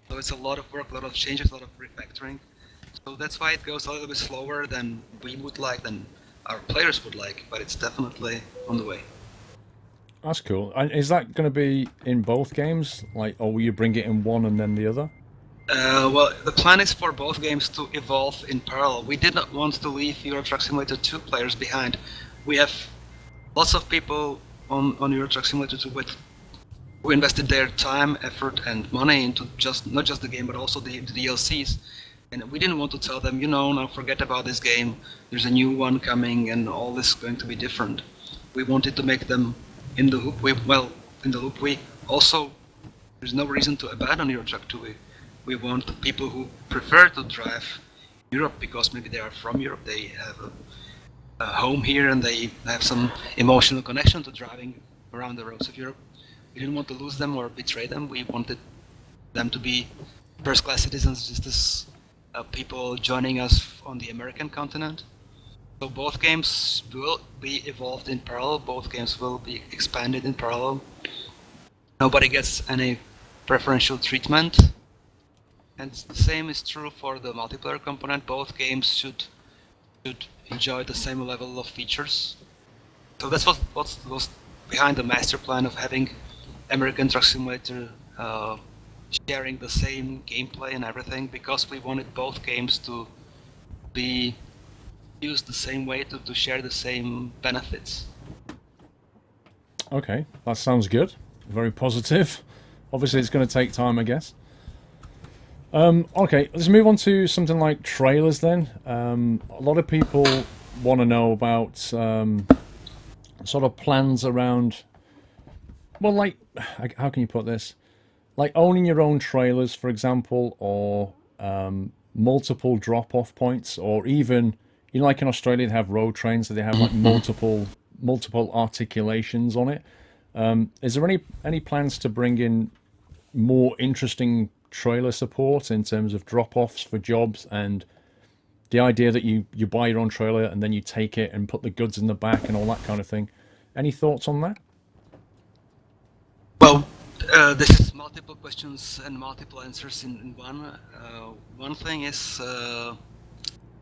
So it's a lot of work, a lot of changes, a lot of refactoring. So that's why it goes a little bit slower than we would like, than our players would like, but it's definitely on the way. That's cool. And is that going to be in both games? Like, or will you bring it in one and then the other? Well, the plan is for both games to evolve in parallel. We did not want to leave Euro Truck Simulator 2 players behind. We have lots of people on Euro Truck Simulator 2 who invested their time, effort, and money into not just the game, but also the DLCs. And we didn't want to tell them, now forget about this game. There's a new one coming, and all this is going to be different. We wanted to make them in the loop. We also, there's no reason to abandon Euro Truck 2. We want people who prefer to drive Europe because maybe they are from Europe, they have a home here, and they have some emotional connection to driving around the roads of Europe. We didn't want to lose them or betray them. We wanted them to be first-class citizens, just as people joining us on the American continent. So both games will be evolved in parallel, both games will be expanded in parallel. Nobody gets any preferential treatment. And the same is true for the multiplayer component. Both games should enjoy the same level of features. So that's what's behind the master plan of having American Truck Simulator sharing the same gameplay and everything, because we wanted both games to be used the same way, to share the same benefits. Okay, that sounds good. Very positive. Obviously, it's going to take time, I guess. Okay, let's move on to something like trailers then. A lot of people want to know about sort of plans around, well, like, how can you put this? Like owning your own trailers, for example, or multiple drop-off points, or even, like in Australia, they have road trains, so they have like multiple articulations on it. Is there any plans to bring in more interesting trailer support in terms of drop-offs for jobs, and the idea that you buy your own trailer and then you take it and put the goods in the back and all that kind of thing? Any thoughts on that? Well, this is multiple questions and multiple answers in one. One thing is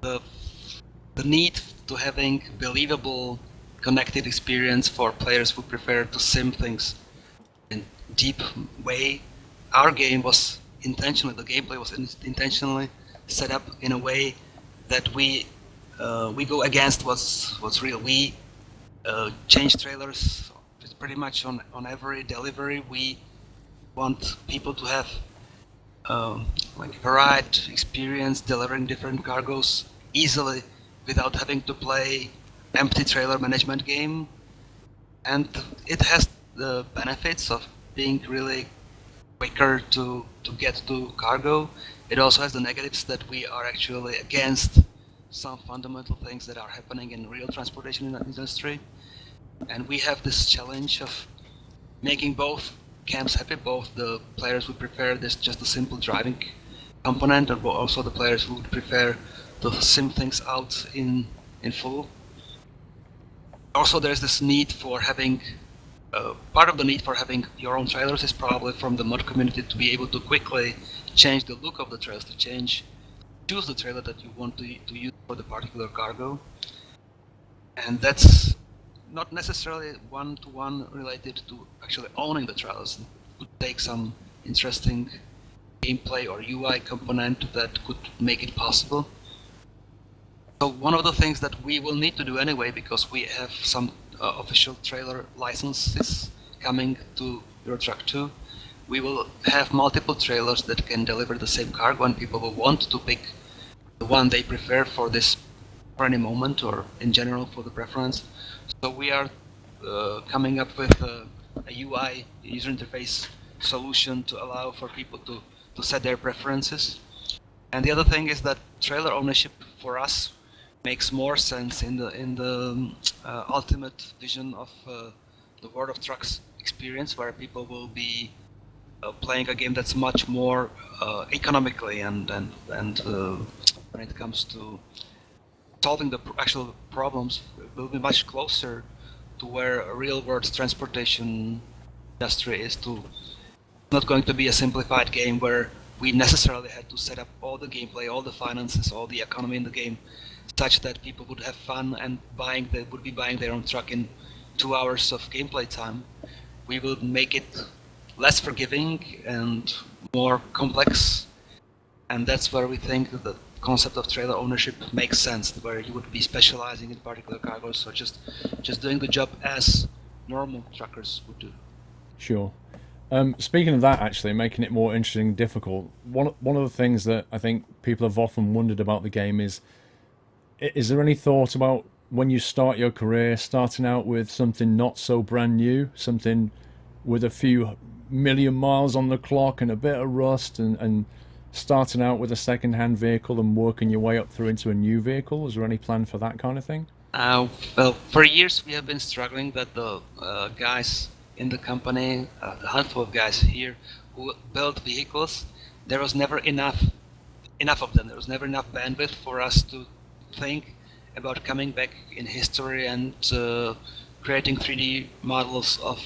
the need to having believable connected experience for players who prefer to sim things in deep way. Our game was intentionally, the gameplay was intentionally set up in a way that we go against what's real. We change trailers pretty much on every delivery. We want people to have like varied experience delivering different cargoes easily without having to play empty trailer management game, and it has the benefits of being really quicker to get to cargo. It also has the negatives that we are actually against some fundamental things that are happening in real transportation industry, and we have this challenge of making both camps happy, both the players who prefer this just a simple driving component, and also the players who would prefer to sim things out in full. Also, there's this need for having part of the need for having your own trailers is probably from the mod community to be able to quickly change the look of the trailers, to choose the trailer that you want to use for the particular cargo. And that's not necessarily one-to-one related to actually owning the trailers. It could take some interesting gameplay or UI component that could make it possible. So one of the things that we will need to do anyway, because we have some official trailer licenses coming to Eurotruck 2, we will have multiple trailers that can deliver the same cargo, and people will want to pick the one they prefer for any moment or in general for the preference. So we are coming up with a UI, user interface solution to allow for people to set their preferences. And the other thing is that trailer ownership for us makes more sense in the ultimate vision of the World of Trucks experience, where people will be playing a game that's much more economically and when it comes to solving the actual problems, will be much closer to where a real-world transportation industry is. It's not going to be a simplified game where we necessarily had to set up all the gameplay, all the finances, all the economy in the game, such that people would have fun and would be buying their own truck in 2 hours of gameplay time. We will make it less forgiving and more complex, and that's where we think that the concept of trailer ownership makes sense, where you would be specializing in particular cargoes, or just doing the job as normal truckers would do. Sure. Speaking of that, actually, making it more interesting and difficult, one of the things that I think people have often wondered about the game is there any thought about when you start your career, starting out with something not so brand new, something with a few million miles on the clock and a bit of rust, and starting out with a second-hand vehicle and working your way up through into a new vehicle? Is there any plan for that kind of thing? Well, for years we have been struggling that the guys in the company, the handful of guys here who build vehicles, there was never enough of them. There was never enough bandwidth for us to think about coming back in history and creating 3D models of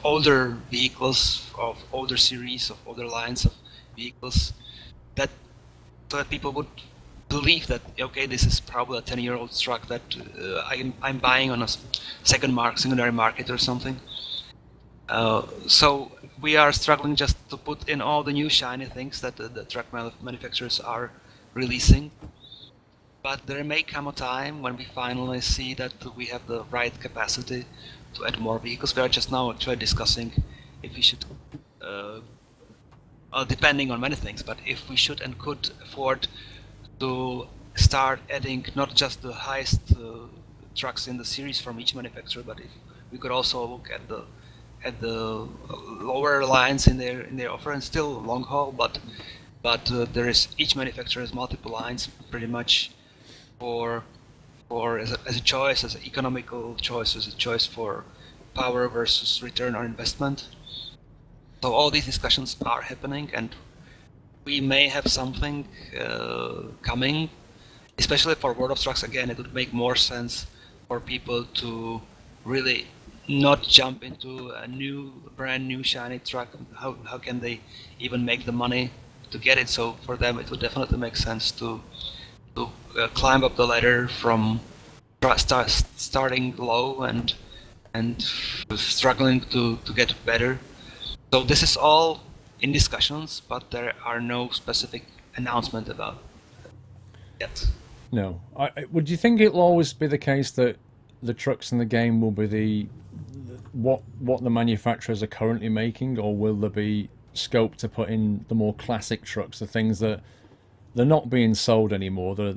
older vehicles, of older series, of older lines of vehicles, so that people would believe that, okay, this is probably a 10-year-old truck that I'm buying on a secondary market or something. So we are struggling just to put in all the new shiny things that the truck manufacturers are releasing. But there may come a time when we finally see that we have the right capacity to add more vehicles. We are just now actually discussing if we should, depending on many things, but if we should and could afford to start adding not just the highest trucks in the series from each manufacturer, but if we could also look at the lower lines in their offer, and still long haul, but there is, each manufacturer has multiple lines pretty much for as a choice, as an economical choice, as a choice for power versus return on investment. So all these discussions are happening, and we may have something coming, especially for World of Trucks. Again, it would make more sense for people to really not jump into a brand new shiny truck. How can they even make the money to get it? So for them, it would definitely make sense to climb up the ladder from starting low and struggling to get better. So this is all in discussions, but there are no specific announcement about it yet. No. Would you think it'll always be the case that the trucks in the game will be what the manufacturers are currently making, or will there be scope to put in the more classic trucks, the things that they're not being sold anymore, they're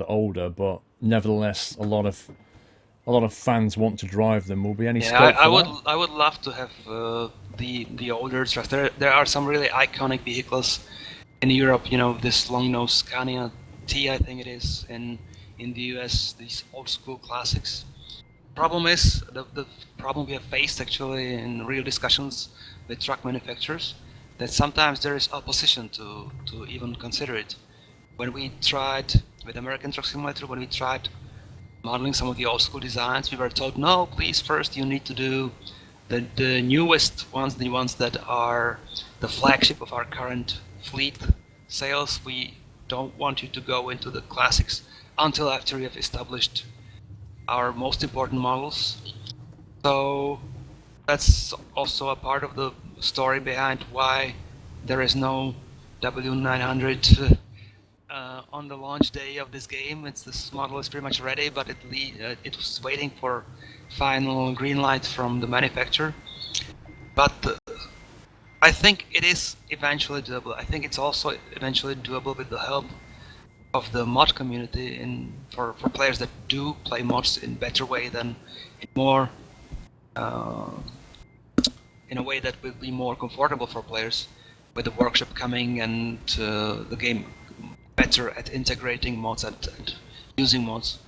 older, but nevertheless a lot of fans want to drive them? Will be any scope for that? I would love to have the older trucks. There are some really iconic vehicles in Europe. This long-nose Scania T, I think it is, in the US, these old school classics. Problem is, the problem we have faced actually in real discussions with truck manufacturers, that sometimes there is opposition to even consider it. When we tried with American Truck Simulator, when we tried modeling some of the old school designs, we were told, no, please, first you need to do the newest ones, the ones that are the flagship of our current fleet sales, we don't want you to go into the classics until after we have established our most important models. So that's also a part of the story behind why there is no W900 on the launch day of this game. This model is pretty much ready, but it was waiting for final green light from the manufacturer. But I think it is eventually doable. I think it's also eventually doable with the help of the mod community for players that do play mods in better way than more in a way that will be more comfortable for players, with the workshop coming and the game better at integrating mods and using mods.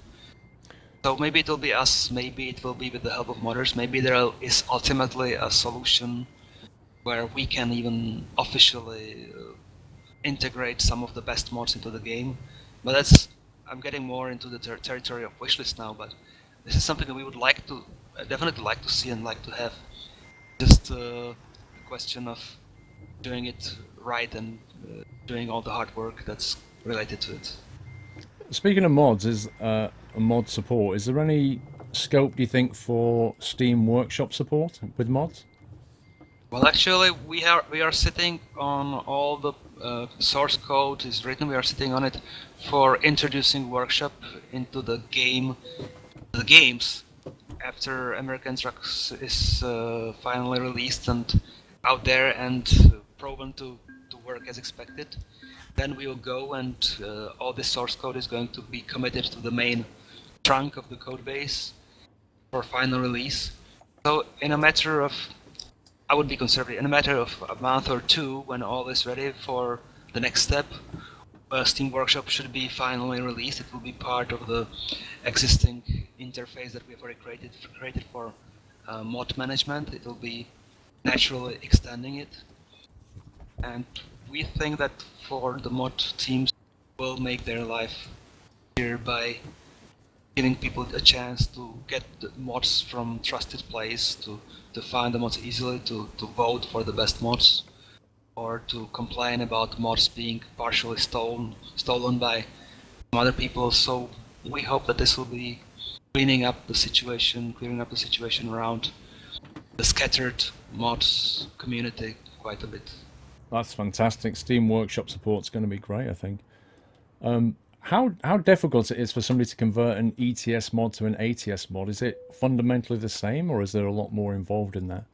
So maybe it will be us, maybe it will be with the help of modders, maybe there is ultimately a solution where we can even officially integrate some of the best mods into the game. But I'm getting more into the territory of wishlist now, but this is something that we would like to, definitely like to see and like to have. Just a question of doing it right and doing all the hard work that's related to it. Speaking of mods, is a mod support, is there any scope, do you think, for Steam Workshop support with mods? Well, actually, we are sitting on all the source code is written. We are sitting on it for introducing Workshop into the games after American Trucks is finally released and out there and proven to work as expected. Then we will go and all this source code is going to be committed to the main trunk of the code base for final release. So in a matter of, I would be conservative, in a matter of a month or two, when all is ready for the next step, Steam Workshop should be finally released. It will be part of the existing interface that we have already created for mod management. It will be naturally extending it. And we think that for the mod teams, will make their life easier by giving people a chance to get the mods from trusted place, to find the mods easily, to vote for the best mods, or to complain about mods being partially stolen by some other people. So we hope that this will be clearing up the situation around the scattered mods community quite a bit. That's fantastic. Steam Workshop support's going to be great, I think. How difficult it is for somebody to convert an ETS mod to an ATS mod? Is it fundamentally the same, or is there a lot more involved in that?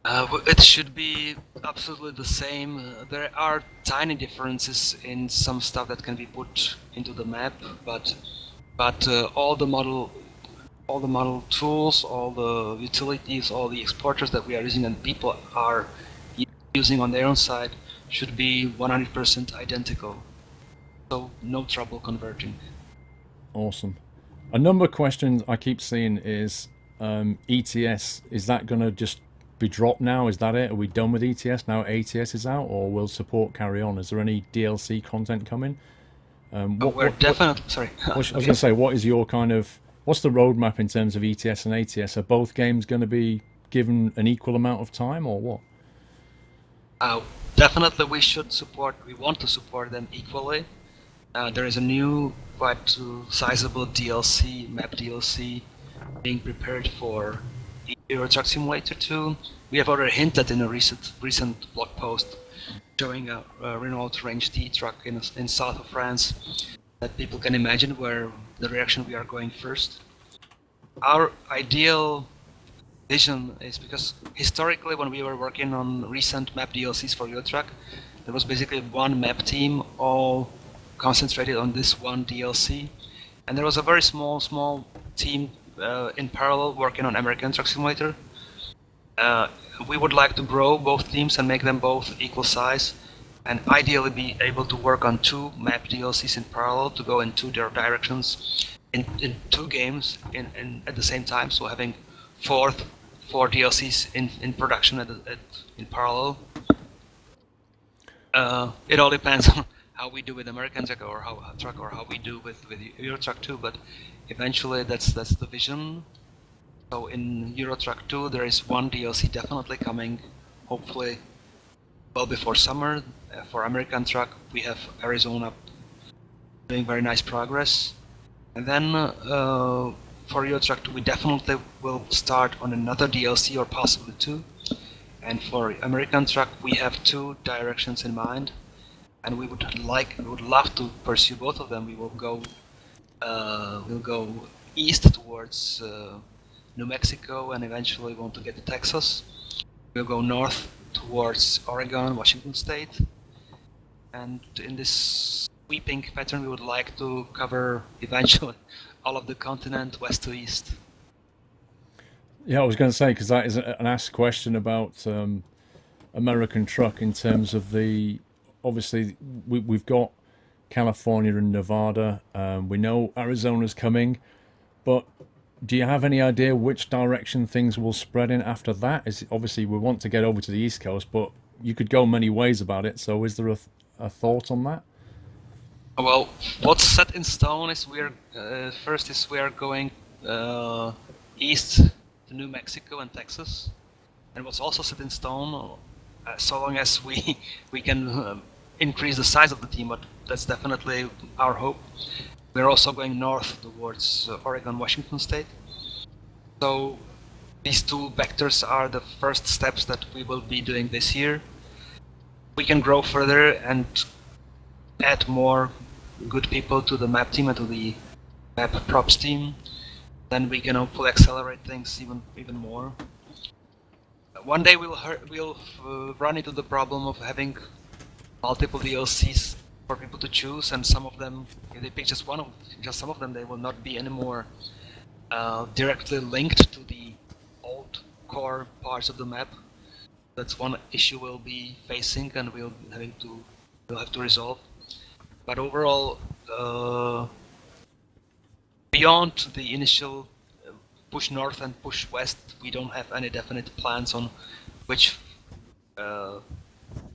It should be absolutely the same. There are tiny differences in some stuff that can be put into the map, but all the model tools, all the utilities, all the exporters that we are using and people are using on their own side should be 100% identical. So no trouble converting. Awesome. A number of questions I keep seeing is ETS. Is that going to just be dropped now? Is that it? Are we done with ETS now? ATS is out, or will support carry on? Is there any DLC content coming? Sorry. I was going to say, what's the roadmap in terms of ETS and ATS? Are both games going to be given an equal amount of time, or what? Definitely we want to support them equally. There is a new, quite sizable DLC, map DLC, being prepared for Euro Truck Simulator 2. We have already hinted in a recent blog post showing a Renault Range T truck in south of France that people can imagine where the direction we are going first. Our ideal vision is, because historically when we were working on recent map DLCs for Euro Truck, there was basically one map team all concentrated on this one DLC, and there was a very small team in parallel working on American Truck Simulator. We would like to grow both teams and make them both equal size, and ideally be able to work on two map DLCs in parallel to go in two directions in two games at the same time. So having four DLCs in production in parallel. It all depends on how we do with American Truck or how we do with Euro Truck 2, but eventually that's the vision. So in Euro Truck 2 there is one DLC definitely coming, hopefully well before summer. For American Truck we have Arizona doing very nice progress. And then for Euro Truck 2 we definitely will start on another DLC or possibly two. And for American Truck we have two directions in mind, and we would love to pursue both of them. We will go we'll go east towards New Mexico and eventually want to get to Texas. We'll go north towards Oregon, Washington State, and in this sweeping pattern we would like to cover eventually all of the continent west to east. Yeah, I was going to say, because that is an asked question about American Truck in terms of the, obviously we've got California and Nevada. We know Arizona's coming, but do you have any idea which direction things will spread in after that? Is obviously we want to get over to the East Coast, but you could go many ways about it. So is there a thought on that? Well, what's set in stone is we are going east to New Mexico and Texas, and what's also set in stone, so long as we can increase the size of the team, but that's definitely our hope. We're also going north towards Oregon, Washington State. So these two vectors are the first steps that we will be doing this year. We can grow further and add more good people to the map team and to the map props team. Then we can hopefully accelerate things even more. One day we'll run into the problem of having multiple DLCs for people to choose, and some of them, if they pick just some of them, they will not be anymore directly linked to the old core parts of the map. That's one issue we'll be facing, and we'll have to resolve. But overall, beyond the initial push north and push west, we don't have any definite plans on which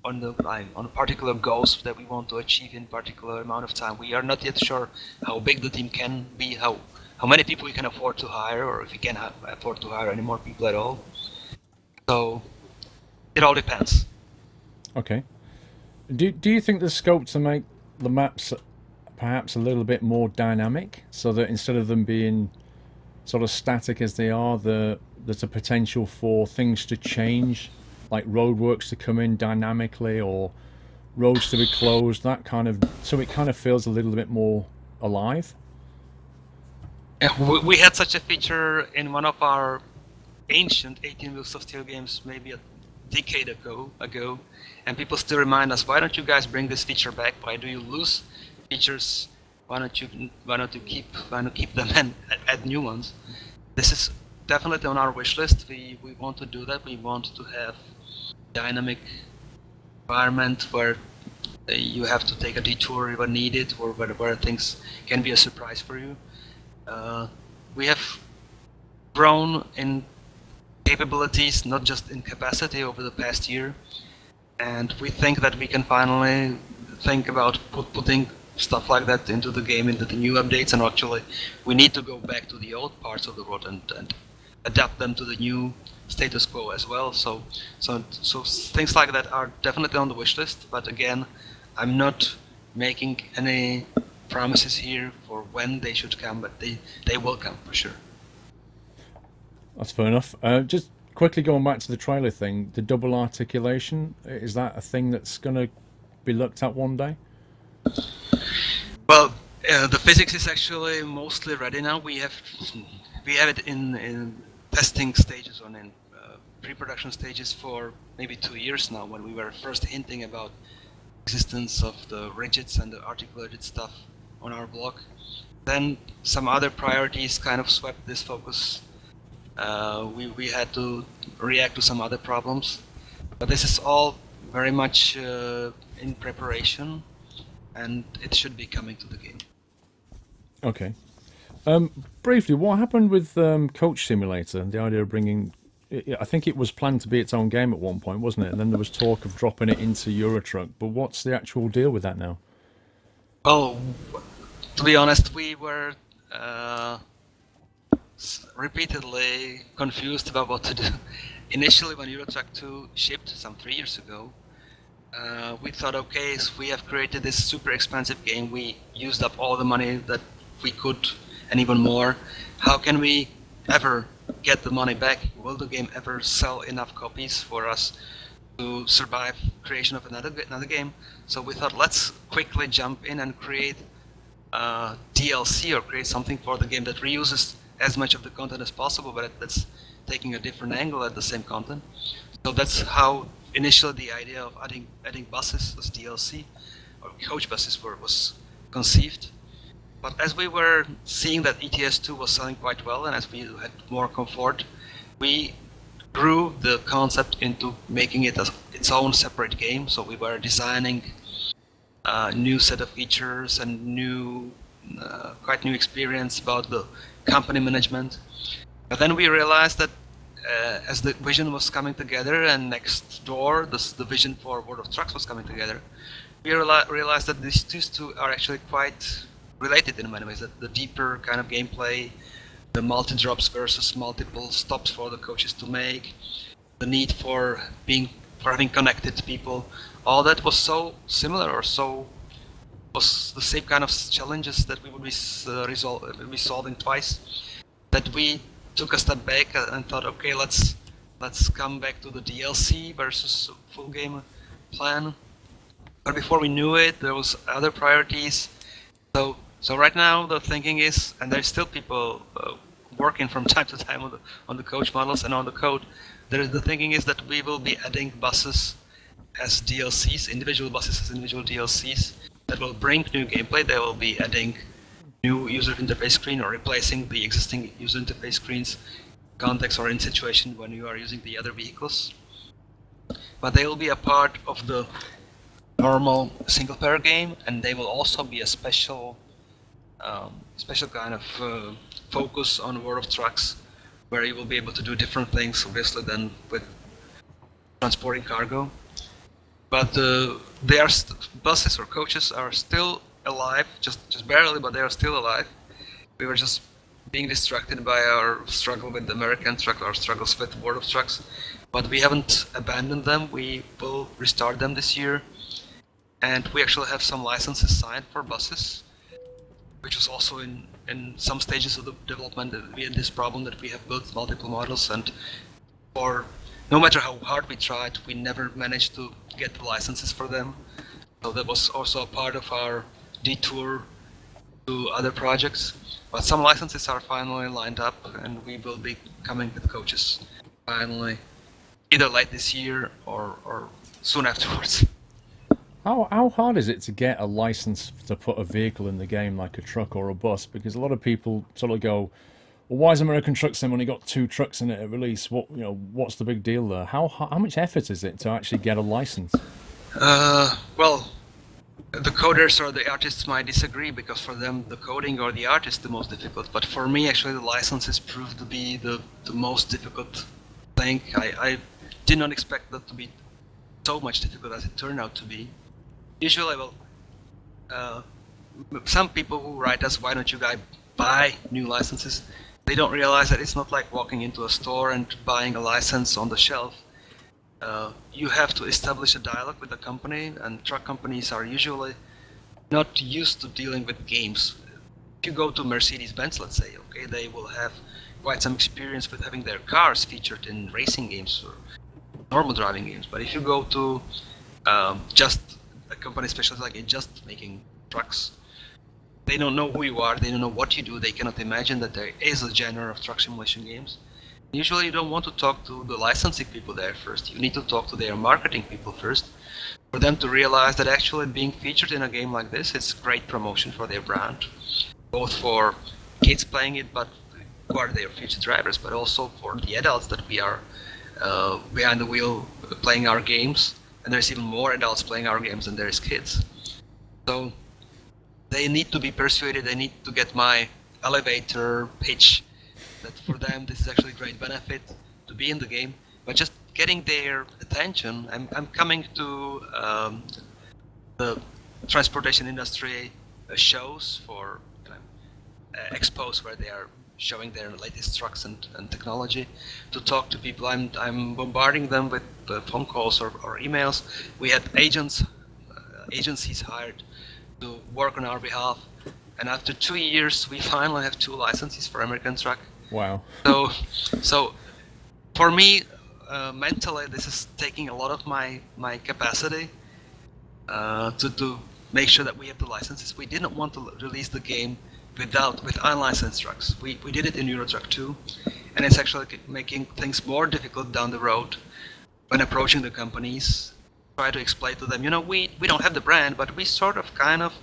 on particular goals that we want to achieve in particular amount of time. We are not yet sure how big the team can be, how many people we can afford to hire, or if we can afford to hire any more people at all. So it all depends. Okay. Do you think there's scope to make the maps perhaps a little bit more dynamic, so that instead of them being sort of static as they are, there's a potential for things to change, like roadworks to come in dynamically or roads to be closed, that kind of, so it kind of feels a little bit more alive? We had such a feature in one of our ancient 18 Wheels of Steel games maybe a decade ago, and people still remind us, why don't you guys bring this feature back? Why do you lose features? Why not keep them and add new ones? This is definitely on our wish list. We want to do that. We want to have dynamic environment where you have to take a detour when needed, or where things can be a surprise for you. We have grown in capabilities, not just in capacity, over the past year, and we think that we can finally think about putting stuff like that into the game, into the new updates, and actually we need to go back to the old parts of the world and adapt them to the new status quo as well. So things like that are definitely on the wish list, but again, I'm not making any promises here for when they should come, but they will come for sure. That's fair enough. Just quickly going back to the trailer thing, the double articulation, is that a thing that's going to be looked at one day? Well, the physics is actually mostly ready now. We have it in testing stages, or in pre-production stages for maybe 2 years now, when we were first hinting about existence of the rigids and the articulated stuff on our blog. Then some other priorities kind of swept this focus. We had to react to some other problems, but this is all very much in preparation, and it should be coming to the game. Okay. Briefly, what happened with Coach Simulator and the idea of bringing... I think it was planned to be its own game at one point, wasn't it? And then there was talk of dropping it into Eurotruck. But what's the actual deal with that now? Well, to be honest, we were repeatedly confused about what to do. Initially, when Euro Truck 2 shipped some 3 years ago, we thought, okay, so we have created this super expensive game. We used up all the money that we could and even more. How can we ever get the money back? Will the game ever sell enough copies for us to survive creation of another game? So we thought, let's quickly jump in and create DLC or create something for the game that reuses as much of the content as possible, but that's taking a different angle at the same content. So that's how initially the idea of adding buses as DLC or coach buses was conceived. But as we were seeing that ETS2 was selling quite well, and as we had more comfort, we grew the concept into making it as its own separate game. So we were designing a new set of features and quite new experience about the company management. But then we realized that as the vision was coming together, and next door the vision for World of Trucks was coming together, we realized that these two are actually quite related in many ways. That the deeper kind of gameplay, the multi-drops versus multiple stops for the coaches to make, the need for having connected people, all that was so similar, or was the same kind of challenges that we would be solving twice, that we took a step back and thought, okay, let's come back to the DLC versus full game plan. But before we knew it, there was other priorities. So right now the thinking is, and there's still people working from time to time on the coach models and on the code. The thinking is that we will be adding buses as DLCs, individual buses as individual DLCs that will bring new gameplay. They will be adding new user interface screen or replacing the existing user interface screens context or in situation when you are using the other vehicles. But they will be a part of the normal single player game, and they will also be a special kind of focus on World of Trucks, where you will be able to do different things, obviously, than with transporting cargo. But buses or coaches are still alive, just barely, but they are still alive. We were just being distracted by our struggle with the American truck, our struggles with World of Trucks, but we haven't abandoned them. We will restart them this year, and we actually have some licenses signed for buses, which was also in some stages of the development. We had this problem that we have built multiple models, and no matter how hard we tried, we never managed to get the licenses for them. So that was also a part of our detour to other projects. But some licenses are finally lined up, and we will be coming with coaches finally, either late this year or soon afterwards. How hard is it to get a license to put a vehicle in the game, like a truck or a bus? Because a lot of people sort of go, well, why is American Truck Sim only got 2 trucks in it at release? What's the big deal there? How much effort is it to actually get a license? Well, the coders or the artists might disagree, because for them the coding or the art is the most difficult. But for me, actually, the licenses proved to be the most difficult thing. I did not expect that to be so much difficult as it turned out to be. Usually, some people who write us, why don't you guys buy new licenses? They don't realize that it's not like walking into a store and buying a license on the shelf. You have to establish a dialogue with the company, and truck companies are usually not used to dealing with games. If you go to Mercedes-Benz, let's say, okay, they will have quite some experience with having their cars featured in racing games or normal driving games. But if you go to just a company specialized like in just making trucks, they don't know who you are, they don't know what you do, they cannot imagine that there is a genre of truck simulation games. Usually you don't want to talk to the licensing people there first, you need to talk to their marketing people first, for them to realize that actually being featured in a game like this is great promotion for their brand, both for kids playing it, but who are their future drivers, but also for the adults that we are behind the wheel playing our games. And there's even more adults playing our games than there is kids. So they need to be persuaded, they need to get my elevator pitch that for them this is actually a great benefit to be in the game. But just getting their attention, I'm coming to the transportation industry shows for expos where they are showing their latest trucks and technology, to talk to people. I'm bombarding them with phone calls or emails. We had agencies hired to work on our behalf, and after 2 years, we finally have 2 licenses for American Truck. Wow. So for me, mentally, this is taking a lot of my capacity to make sure that we have the licenses. We didn't want to release the game with unlicensed trucks. We did it in Euro Truck 2, and it's actually making things more difficult down the road when approaching the companies. Try to explain to them, we don't have the brand, but we sort of kind of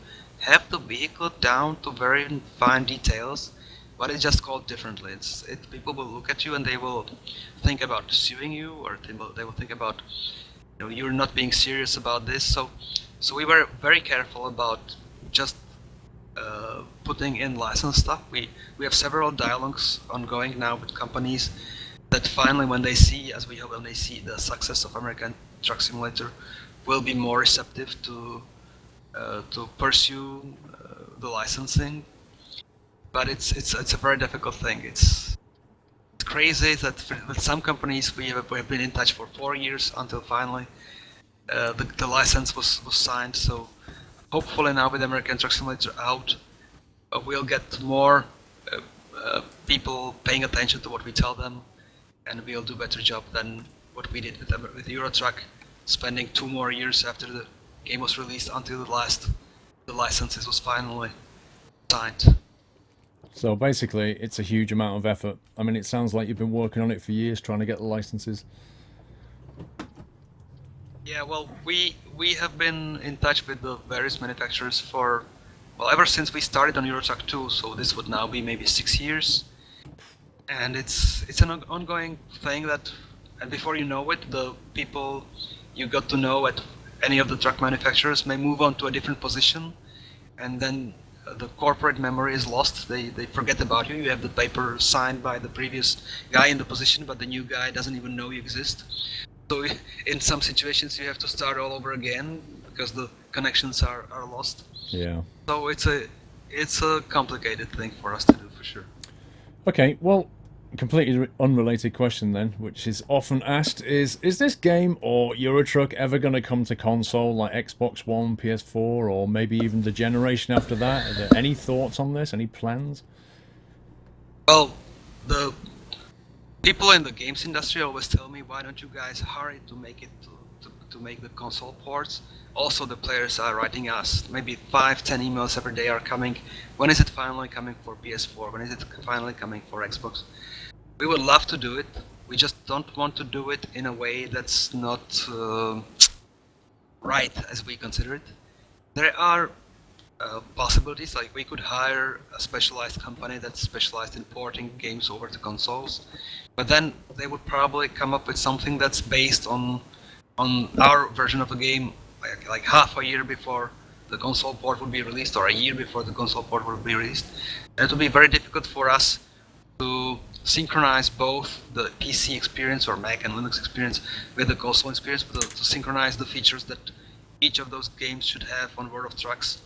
have the vehicle down to very fine details, but it's just called differently. People will look at you and they will think about suing you, or they will think about you're not being serious about this. So we were very careful about just putting in licensed stuff. We have several dialogues ongoing now with companies that finally, when they see, as we hope, when they see the success of American Truck Simulator, will be more receptive to pursue the licensing. But it's a very difficult thing. It's crazy that with some companies we have been in touch for 4 years until finally the license was signed. So hopefully now with American Truck Simulator out, we'll get more people paying attention to what we tell them, and we'll do a better job than what we did with Euro Truck, spending 2 more years after the game was released until the licenses was finally signed. So basically, it's a huge amount of effort. I mean, it sounds like you've been working on it for years, trying to get the licenses. Yeah, well, we have been in touch with the various manufacturers ever since we started on Euro Truck 2, so this would now be maybe 6 years. And it's an ongoing thing and before you know it, the people you got to know at any of the truck manufacturers may move on to a different position, and then the corporate memory is lost. They forget about you. You have the paper signed by the previous guy in the position, but the new guy doesn't even know you exist. So in some situations you have to start all over again because the connections are lost. Yeah. So it's a complicated thing for us to do, for sure. Okay, well, completely unrelated question then, which is often asked, is this game or Euro Truck ever going to come to console like Xbox One, PS4, or maybe even the generation after that? Are there any thoughts on this? Any plans? Well, the people in the games industry always tell me, why don't you guys hurry to make it to make the console ports? Also, the players are writing us maybe 5-10 emails every day are coming. When is it finally coming for PS4? When is it finally coming for Xbox? We would love to do it. We just don't want to do it in a way that's not right, as we consider it. There are possibilities, like we could hire a specialized company that's specialized in porting games over to consoles, but then they would probably come up with something that's based on our version of the game, like half a year before the console port would be released, or a year before the console port would be released. And it would be very difficult for us to synchronize both the PC experience or Mac and Linux experience with the console experience, but to synchronize the features that each of those games should have on World of Trucks.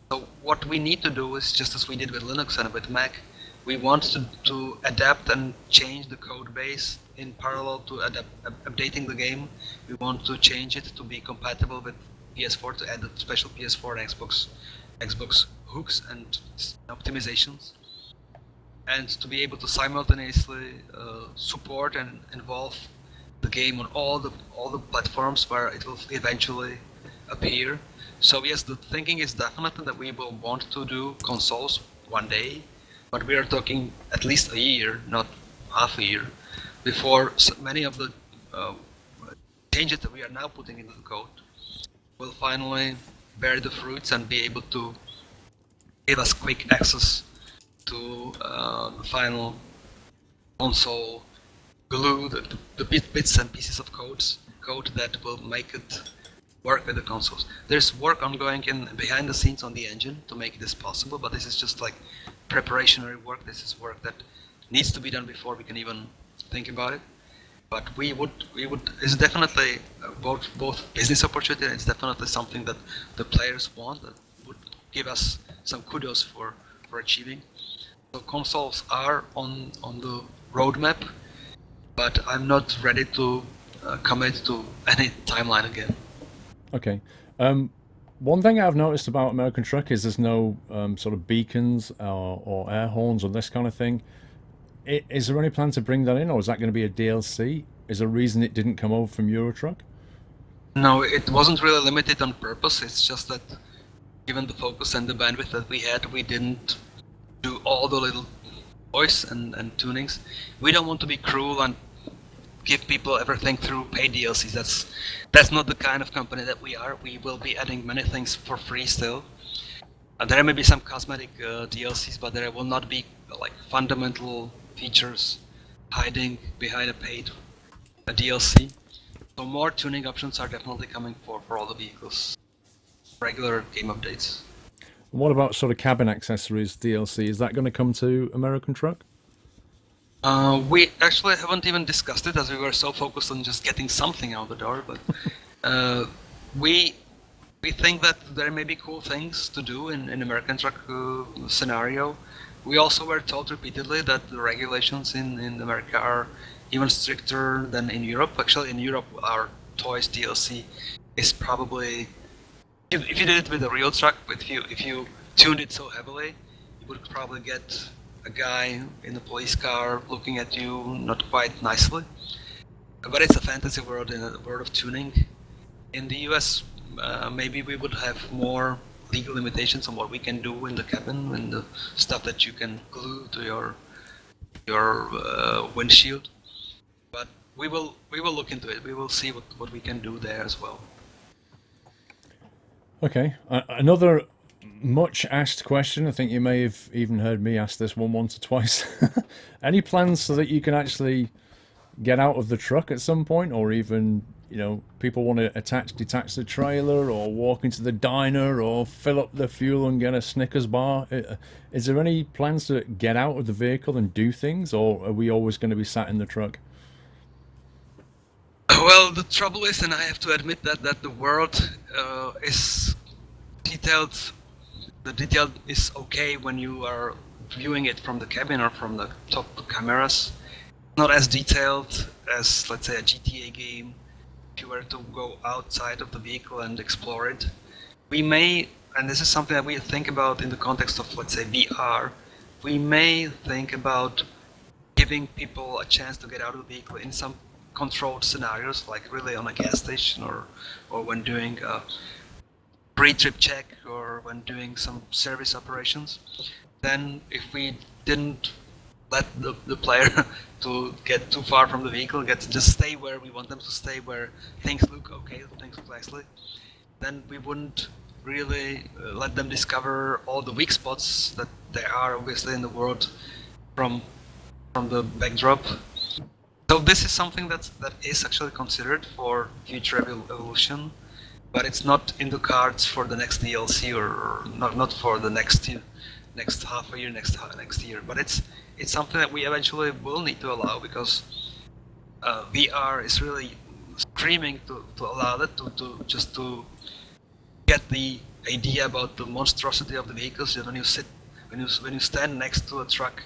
So what we need to do is, just as we did with Linux and with Mac, we want to adapt and change the code base in parallel to updating the game. We want to change it to be compatible with PS4, to add the special PS4 and Xbox hooks and optimizations, and to be able to simultaneously support and involve the game on all the platforms where it will eventually appear. So yes, the thinking is definitely that we will want to do consoles one day, but we are talking at least a year, not half a year, before many of the changes that we are now putting into the code will finally bear the fruits and be able to give us quick access to the final console glue, the bits and pieces of code that will make it work with the consoles. There's work ongoing behind the scenes on the engine to make this possible, but this is just like preparatory work. This is work that needs to be done before we can even think about it. But we would. It's definitely both business opportunity, and it's definitely something that the players want, that would give us some kudos for achieving. So consoles are on the roadmap, but I'm not ready to commit to any timeline again. Okay. One thing I've noticed about American Truck is there's no sort of beacons or air horns or this kind of thing. Is there any plan to bring that in, or is that going to be a DLC? Is there a reason it didn't come over from Euro Truck? No, it wasn't really limited on purpose. It's just that given the focus and the bandwidth that we had, we didn't do all the little voice and tunings. We don't want to be cruel and give people everything through paid DLCs. That's not the kind of company that we are. We will be adding many things for free still. There may be some cosmetic DLCs, but there will not be like fundamental features hiding behind a paid DLC. So more tuning options are definitely coming for all the vehicles. Regular game updates. What about sort of cabin accessories DLC? Is that going to come to American Truck? We actually haven't even discussed it as we were so focused on just getting something out the door, but we think that there may be cool things to do in American Truck scenario. We also were told repeatedly that the regulations in America are even stricter than in Europe. Actually, in Europe, our Toys DLC is probably, if you did it with a real truck, if you tuned it so heavily, you would probably get a guy in a police car looking at you not quite nicely. But it's a fantasy world and a world of tuning. In the US, maybe we would have more legal limitations on what we can do in the cabin and the stuff that you can glue to your windshield. But we will look into it. We will see what we can do there as well. Okay. Another much asked question. I think you may have even heard me ask this one once or twice. Any plans so that you can actually get out of the truck at some point, or even, you know, people want to detach the trailer or walk into the diner or fill up the fuel and get a Snickers bar? Is there any plans to get out of the vehicle and do things, or are we always going to be sat in the truck? Well, the trouble is, and I have to admit that the world is detailed. The detail is okay when you are viewing it from the cabin or from the top cameras. Not as detailed as, let's say, a GTA game. If you were to go outside of the vehicle and explore it, we may, and this is something that we think about in the context of, let's say, VR, we may think about giving people a chance to get out of the vehicle in some controlled scenarios, like really on a gas station or when doing a pre-trip check or when doing some service operations. Then if we didn't let the player to get too far from the vehicle, get to just stay where we want them to stay, where things look okay, things look nicely, then we wouldn't really let them discover all the weak spots that there are obviously in the world from the backdrop. So this is something that is actually considered for future evolution, but it's not in the cards for the next DLC or not for the next half a year, next year. But it's something that we eventually will need to allow, because VR is really screaming to allow that to get the idea about the monstrosity of the vehicles. That when you stand next to a truck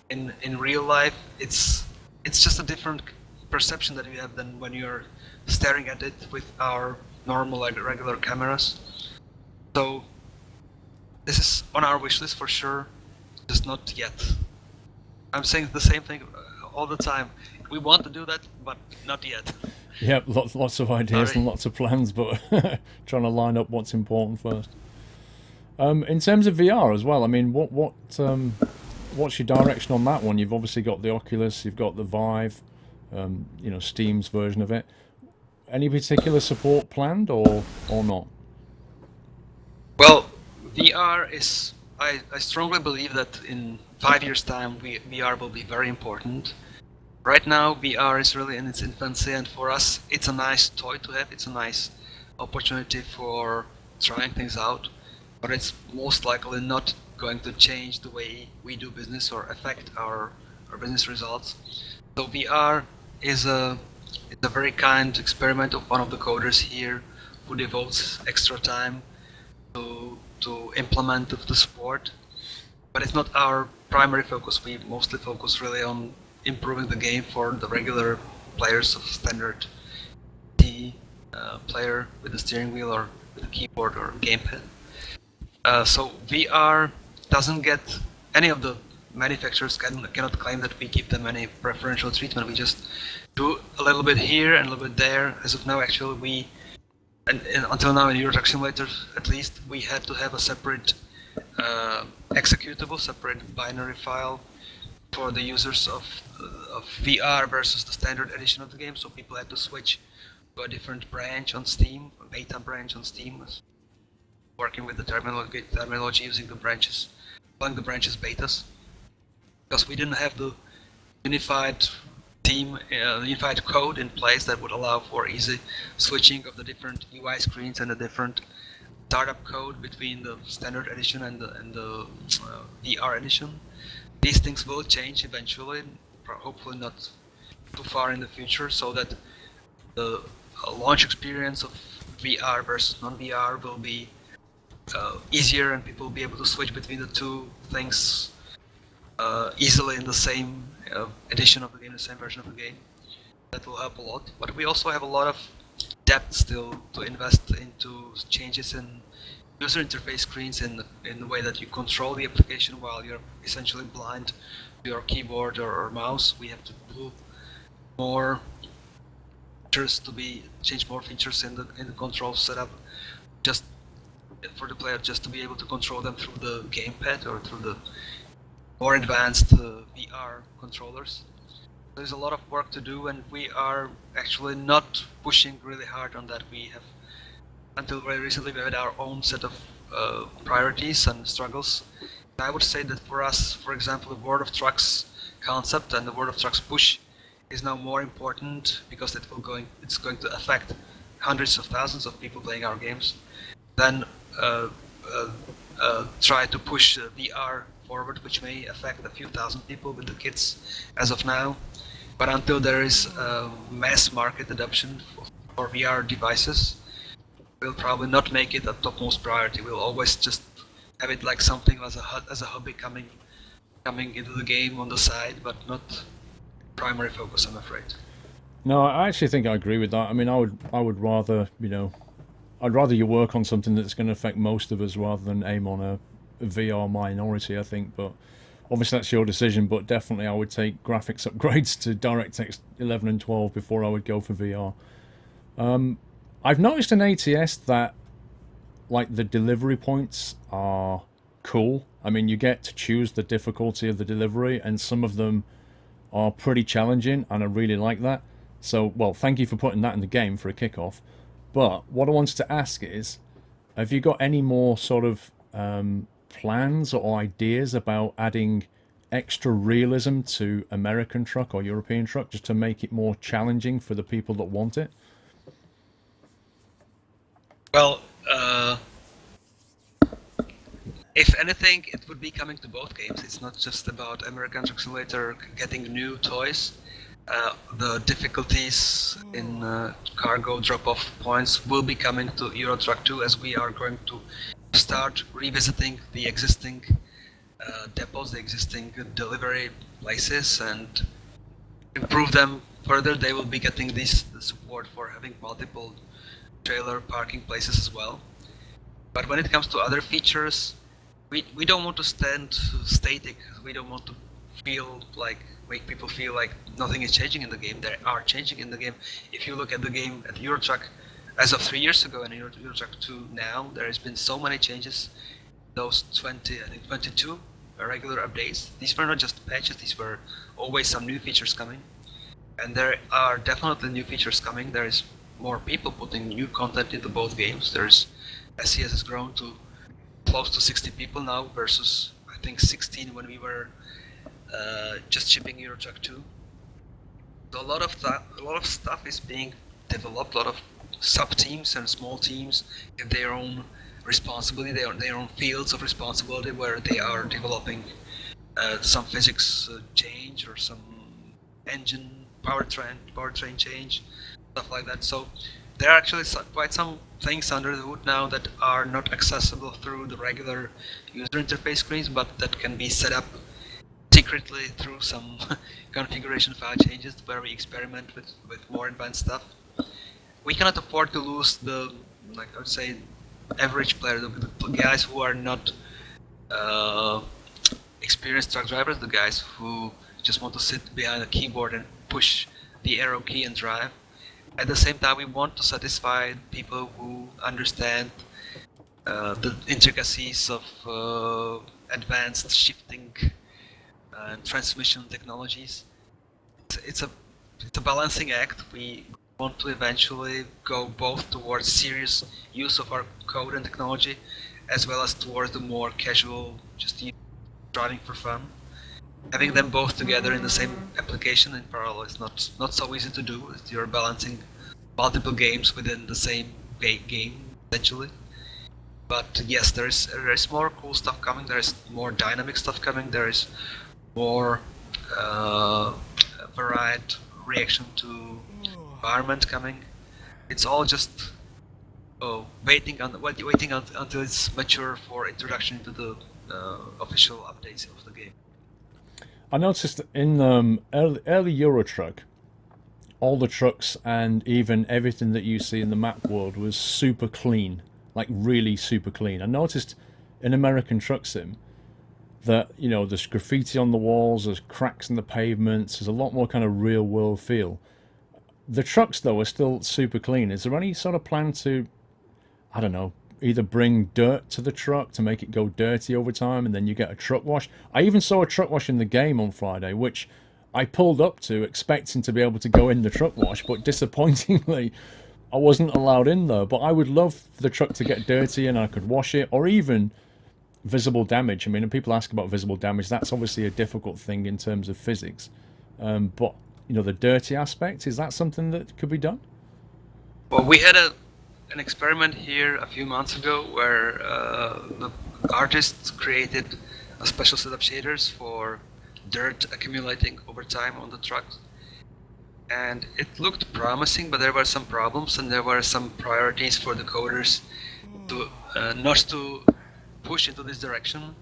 in real life, it's just a different perception that you have than when you're staring at it with our normal, like, regular cameras. So this is on our wish list for sure, just not yet. I'm saying the same thing all the time. We want to do that, but not yet. Yeah, lots of ideas Sorry. and lots of plans, but trying to line up what's important first. In terms of VR as well, I mean, what's your direction on that one? You've obviously got the Oculus, you've got the Vive, you know, Steam's version of it. Any particular support planned or not? Well, VR is. I strongly believe that in 5 years' time, VR will be very important. Right now, VR is really in its infancy, and for us, it's a nice toy to have. It's a nice opportunity for trying things out, but it's most likely not going to change the way we do business or affect our business results. So VR is a very kind experiment of one of the coders here who devotes extra time to implement the support, but it's not our primary focus. We mostly focus really on improving the game for the regular players of standard T player with the steering wheel or with a keyboard or gamepad. So VR doesn't get any of the manufacturers cannot claim that we give them any preferential treatment. We just do a little bit here and a little bit there. As of now, actually, we and until now in Euro Truck Simulator, at least, we had to have a separate executable, separate binary file for the users of VR versus the standard edition of the game. So people had to switch to a different branch on Steam, a beta branch on Steam, working with the terminology using the branches, calling the branches betas, because we didn't have the unified unified code in place that would allow for easy switching of the different UI screens and the different startup code between the standard edition and the VR edition. These things will change eventually, hopefully not too far in the future, so that the launch experience of VR versus non-VR will be easier, and people will be able to switch between the two things easily in the same edition of the game, the same version of the game. That will help a lot. But we also have a lot of depth still to invest into changes in user interface screens in the way that you control the application while you're essentially blind to your keyboard or mouse. We have to do more features change more features in the control setup, just for the player just to be able to control them through the gamepad or through the more advanced VR controllers. There's a lot of work to do, and we are actually not pushing really hard on that. We have, until very recently, we had our own set of priorities and struggles. I would say that for us, for example, the World of Trucks concept and the World of Trucks push is now more important because it's going to affect hundreds of thousands of people playing our games. Then try to push VR forward, which may affect a few thousand people with the kits as of now. But until there is mass market adoption for VR devices, we'll probably not make it a topmost priority. We'll always just have it like something as a hobby coming into the game on the side, but not primary focus, I'm afraid. No, I actually think I agree with that. I mean, I would rather, I'd rather you work on something that's going to affect most of us rather than aim on a VR minority, I think. But obviously that's your decision, but definitely I would take graphics upgrades to DirectX 11 and 12 before I would go for VR. I've noticed in ATS that like the delivery points are cool. I mean, you get to choose the difficulty of the delivery, and some of them are pretty challenging, and I really like that. So, well, thank you for putting that in the game for a kickoff. But what I wanted to ask is, have you got any more sort of plans or ideas about adding extra realism to American Truck or European Truck, just to make it more challenging for the people that want it? Well, if anything, it would be coming to both games. It's not just about American Truck Simulator getting new toys. The difficulties in cargo drop-off points will be coming to Euro Truck 2, as we are going to start revisiting the existing depots, the existing delivery places, and improve them further. They will be getting the support for having multiple trailer parking places as well. But when it comes to other features, we don't want to stand static. We don't want to make people feel like nothing is changing in the game. They are changing in the game. If you look at the game at Euro Truck as of 3 years ago and Euro Truck 2 now, there has been so many changes. Those 22 regular updates. These were not just patches, these were always some new features coming. And there are definitely new features coming. There is more people putting new content into both games. SCS has grown to close to 60 people now versus I think 16 when we were just shipping Euro Truck 2. So a lot of stuff is being developed. A lot of sub teams and small teams have their own responsibility, their own fields of responsibility, where they are developing some physics change or some engine powertrain change, stuff like that. So there are actually quite some things under the hood now that are not accessible through the regular user interface screens, but that can be set up secretly through some configuration file changes where we experiment with more advanced stuff. We cannot afford to lose the, like I would say, average player, the guys who are not experienced truck drivers, the guys who just want to sit behind a keyboard and push the arrow key and drive. At the same time, we want to satisfy people who understand the intricacies of advanced shifting and transmission technologies. It's a balancing act. We want to eventually go both towards serious use of our code and technology, as well as towards the more casual, just driving for fun. Having them both together in the same application in parallel is not so easy to do. You're balancing multiple games within the same game, essentially. But yes, there is more cool stuff coming. There is more dynamic stuff coming. There is more varied reaction to environment coming. It's all just waiting until it's mature for introduction into the official updates of the game. I noticed in early Euro Truck, all the trucks and even everything that you see in the map world was super clean, like really super clean. I noticed in American Truck Sim that, you know, there's graffiti on the walls, there's cracks in the pavements, there's a lot more kind of real world feel. The trucks though are still super clean. Is there any sort of plan to, I don't know, either bring dirt to the truck to make it go dirty over time and then you get a truck wash? I even saw a truck wash in the game on Friday, which I pulled up to expecting to be able to go in the truck wash, but disappointingly I wasn't allowed in there. But I would love the truck to get dirty and I could wash it, or even visible damage. I mean, when people ask about visible damage, that's obviously a difficult thing in terms of physics. But, you know, the dirty aspect, is that something that could be done? Well, we had an experiment here a few months ago where the artists created a special set of shaders for dirt accumulating over time on the trucks. And it looked promising, but there were some problems and there were some priorities for the coders to not to push into this direction.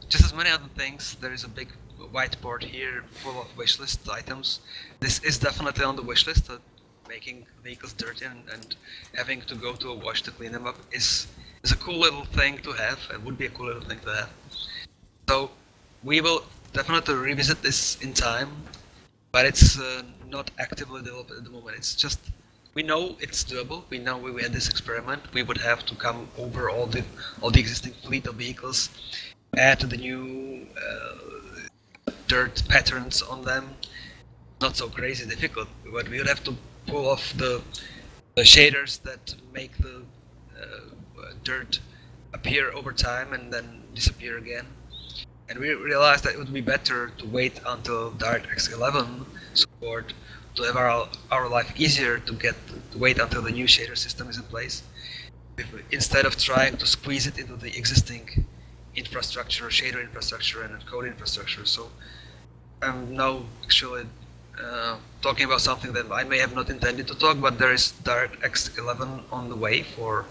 Just as many other things, there is a big whiteboard here full of wishlist items. This is definitely on the wishlist. Making vehicles dirty and having to go to a wash to clean them up is a cool little thing to have. It would be a cool little thing to have. So we will definitely revisit this in time, but it's not actively developed at the moment. It's just, we know it's doable. We know we had this experiment. We would have to come over all the existing fleet of vehicles, add the new dirt patterns on them. Not so crazy difficult, but we would have to pull off the shaders that make the dirt appear over time and then disappear again. And we realized that it would be better to wait until DirectX 11 support to have our life easier, to wait until the new shader system is in place, instead of trying to squeeze it into the existing infrastructure, shader infrastructure and code infrastructure. So I'm now actually talking about something that I may have not intended to talk, but there is DirectX 11 on the way for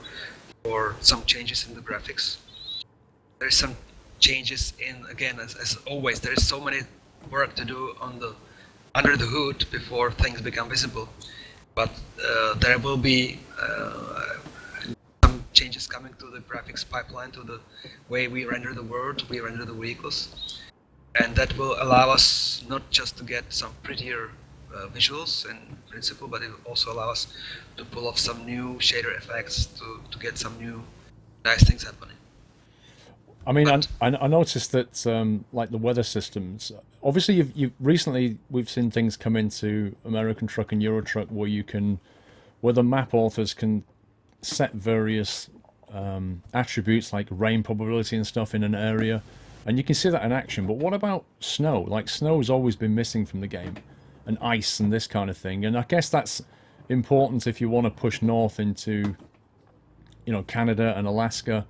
some changes in the graphics. There is some changes in, again, as always, there is so many work to do under the hood before things become visible. But there will be some changes coming to the graphics pipeline, to the way we render the world, we render the vehicles. And that will allow us not just to get some prettier visuals in principle, but it will also allow us to pull off some new shader effects, to get some new nice things happening. I mean, I noticed that like the weather systems. Obviously, you've recently we've seen things come into American Truck and Euro Truck where the map authors can set various attributes like rain probability and stuff in an area, and you can see that in action. But what about snow? Like, snow's always been missing from the game, and ice and this kind of thing. And I guess that's important if you want to push north into, you know, Canada and Alaska.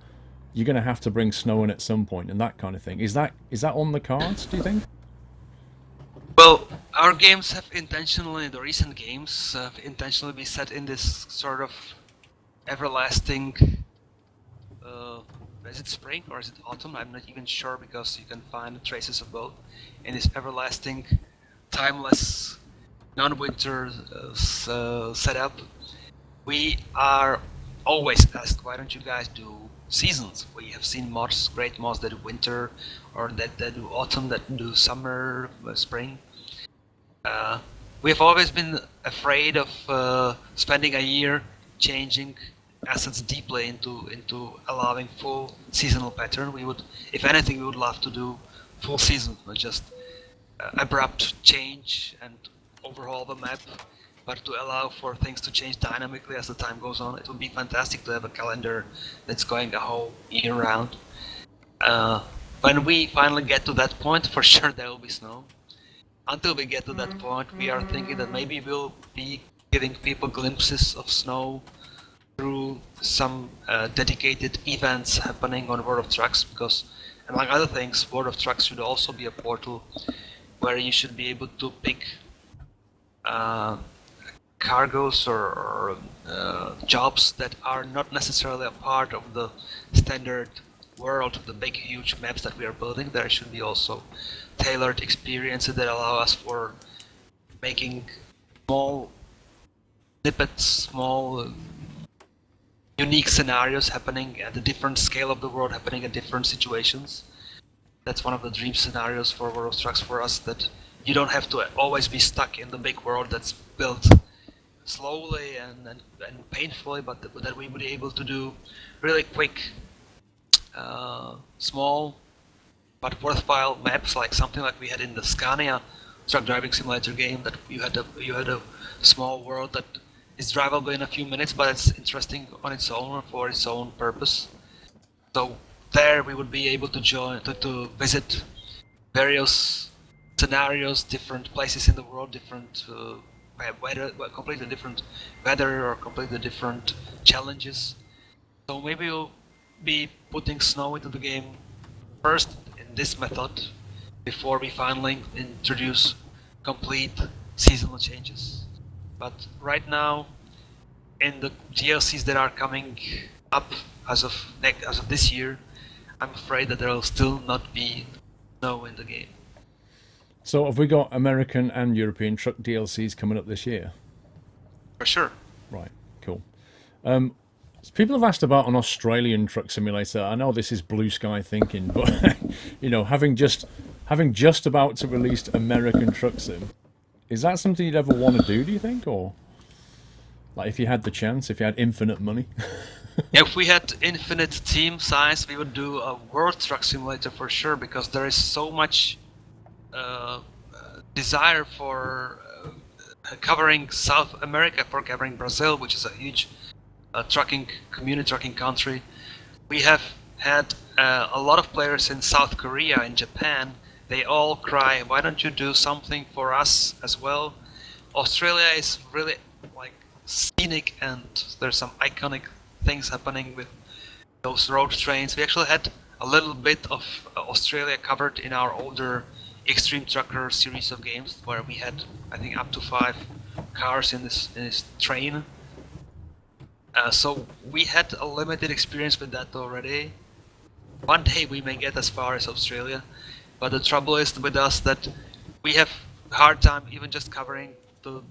You're going to have to bring snow in at some point and that kind of thing. Is that on the cards, do you think? Well, our games have intentionally, the recent games have intentionally been set in this sort of everlasting is it spring or is it autumn? I'm not even sure because you can find traces of both in this everlasting, timeless, non-winter setup. We are always asked, why don't you guys do seasons? We have seen mods, great mods that do winter, or that do autumn, that do summer, spring. We have always been afraid of spending a year changing assets deeply into allowing full seasonal pattern. We would, if anything, we would love to do full season, not just abrupt change and overhaul the map, but to allow for things to change dynamically as the time goes on. It would be fantastic to have a calendar that's going a whole year round. When we finally get to that point, for sure there will be snow. Until we get to that point, we are thinking that maybe we'll be giving people glimpses of snow through some dedicated events happening on World of Trucks, because among other things, World of Trucks should also be a portal where you should be able to pick cargoes or jobs that are not necessarily a part of the standard world, the big huge maps that we are building. There should be also tailored experiences that allow us for making small snippets, small unique scenarios happening at a different scale of the world, happening in different situations. That's one of the dream scenarios for World of Trucks for us, that you don't have to always be stuck in the big world that's built slowly and painfully, but that we would be able to do really quick, small but worthwhile maps, like something like we had in the Scania truck driving simulator game, that you had a small world that is drivable in a few minutes, but it's interesting on its own for its own purpose. So there we would be able to to visit various scenarios, different places in the world, different weather, completely different weather or completely different challenges. So maybe we'll be putting snow into the game first in this method before we finally introduce complete seasonal changes. But right now, in the DLCs that are coming up as of this year, I'm afraid that there will still not be snow in the game. So have we got American and European truck DLCs coming up this year? For sure. Right, cool. People have asked about an Australian truck simulator. I know this is blue sky thinking, but you know, having just about to release American truck sim, is that something you'd ever want to do you think, or like if you had the chance, if you had infinite money? If we had infinite team size, we would do a World Truck Simulator for sure, because there is so much desire for covering South America, for covering Brazil, which is a huge trucking community, trucking country. We have had a lot of players in South Korea and Japan. They all cry, why don't you do something for us as well? Australia is really like scenic, and there's some iconic things happening with those road trains. We actually had a little bit of Australia covered in our older Extreme Trucker series of games, where we had, I think, up to 5 cars in this train. So we had a limited experience with that already. One day we may get as far as Australia, but the trouble is with us that we have a hard time even just covering the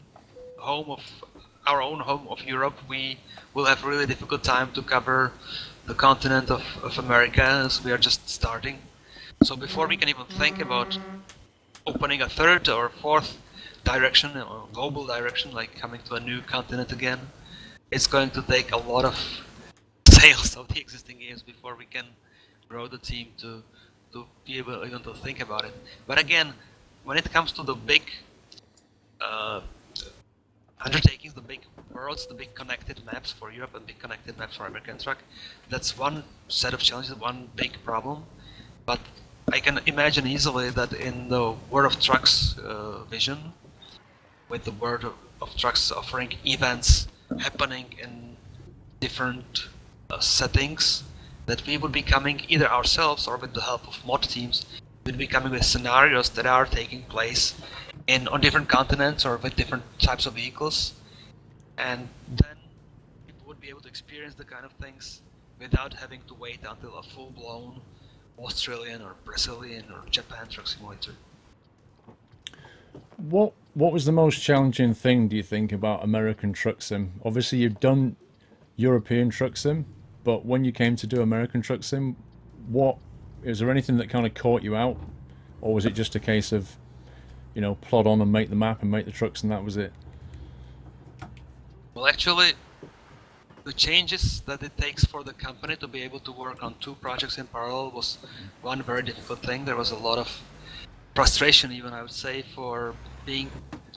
home of our own home of Europe. We will have really difficult time to cover the continent of America, as we are just starting. So before we can even think about opening a third or fourth direction or global direction, like coming to a new continent again, it's going to take a lot of sales of the existing games before we can grow the team to be able even to think about it. But again, when it comes to the big undertakings, the big worlds, the big connected maps for Europe and big connected maps for American Truck, that's one set of challenges, one big problem. But I can imagine easily that in the World of Trucks vision, with the World of Trucks offering events happening in different settings, that we would be coming either ourselves or with the help of mod teams, we'd be coming with scenarios that are taking place on different continents or with different types of vehicles, and then people would be able to experience the kind of things without having to wait until a full-blown Australian or Brazilian or Japan truck simulator. What was the most challenging thing, do you think, about American Truck Sim? Obviously, you've done European Truck Sim, but when you came to do American Truck Sim, is there anything that kind of caught you out, or was it just a case of, you know, plod on and make the map and make the trucks and that was it? Well, actually, the changes that it takes for the company to be able to work on 2 projects in parallel was one very difficult thing. There was a lot of frustration, even I would say, for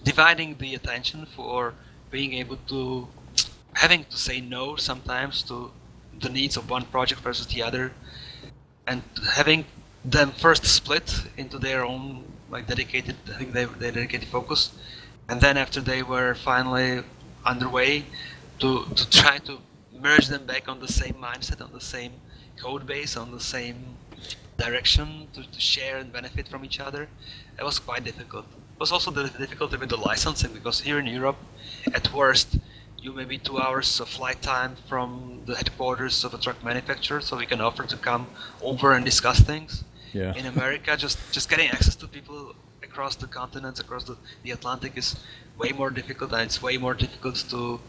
dividing the attention, for being able to having to say no sometimes to the needs of one project versus the other, and having them first split into their own dedicated, I think their dedicated focus, and then after they were finally underway, to try to merge them back on the same mindset, on the same code base, on the same direction, to share and benefit from each other. It was quite difficult. It was also the difficulty with the licensing, because here in Europe, at worst, you may be 2 hours of flight time from the headquarters of a truck manufacturer, so we can offer to come over and discuss things. Yeah. In America, just getting access to people across the continents, across the Atlantic is way more difficult, and it's way more difficult to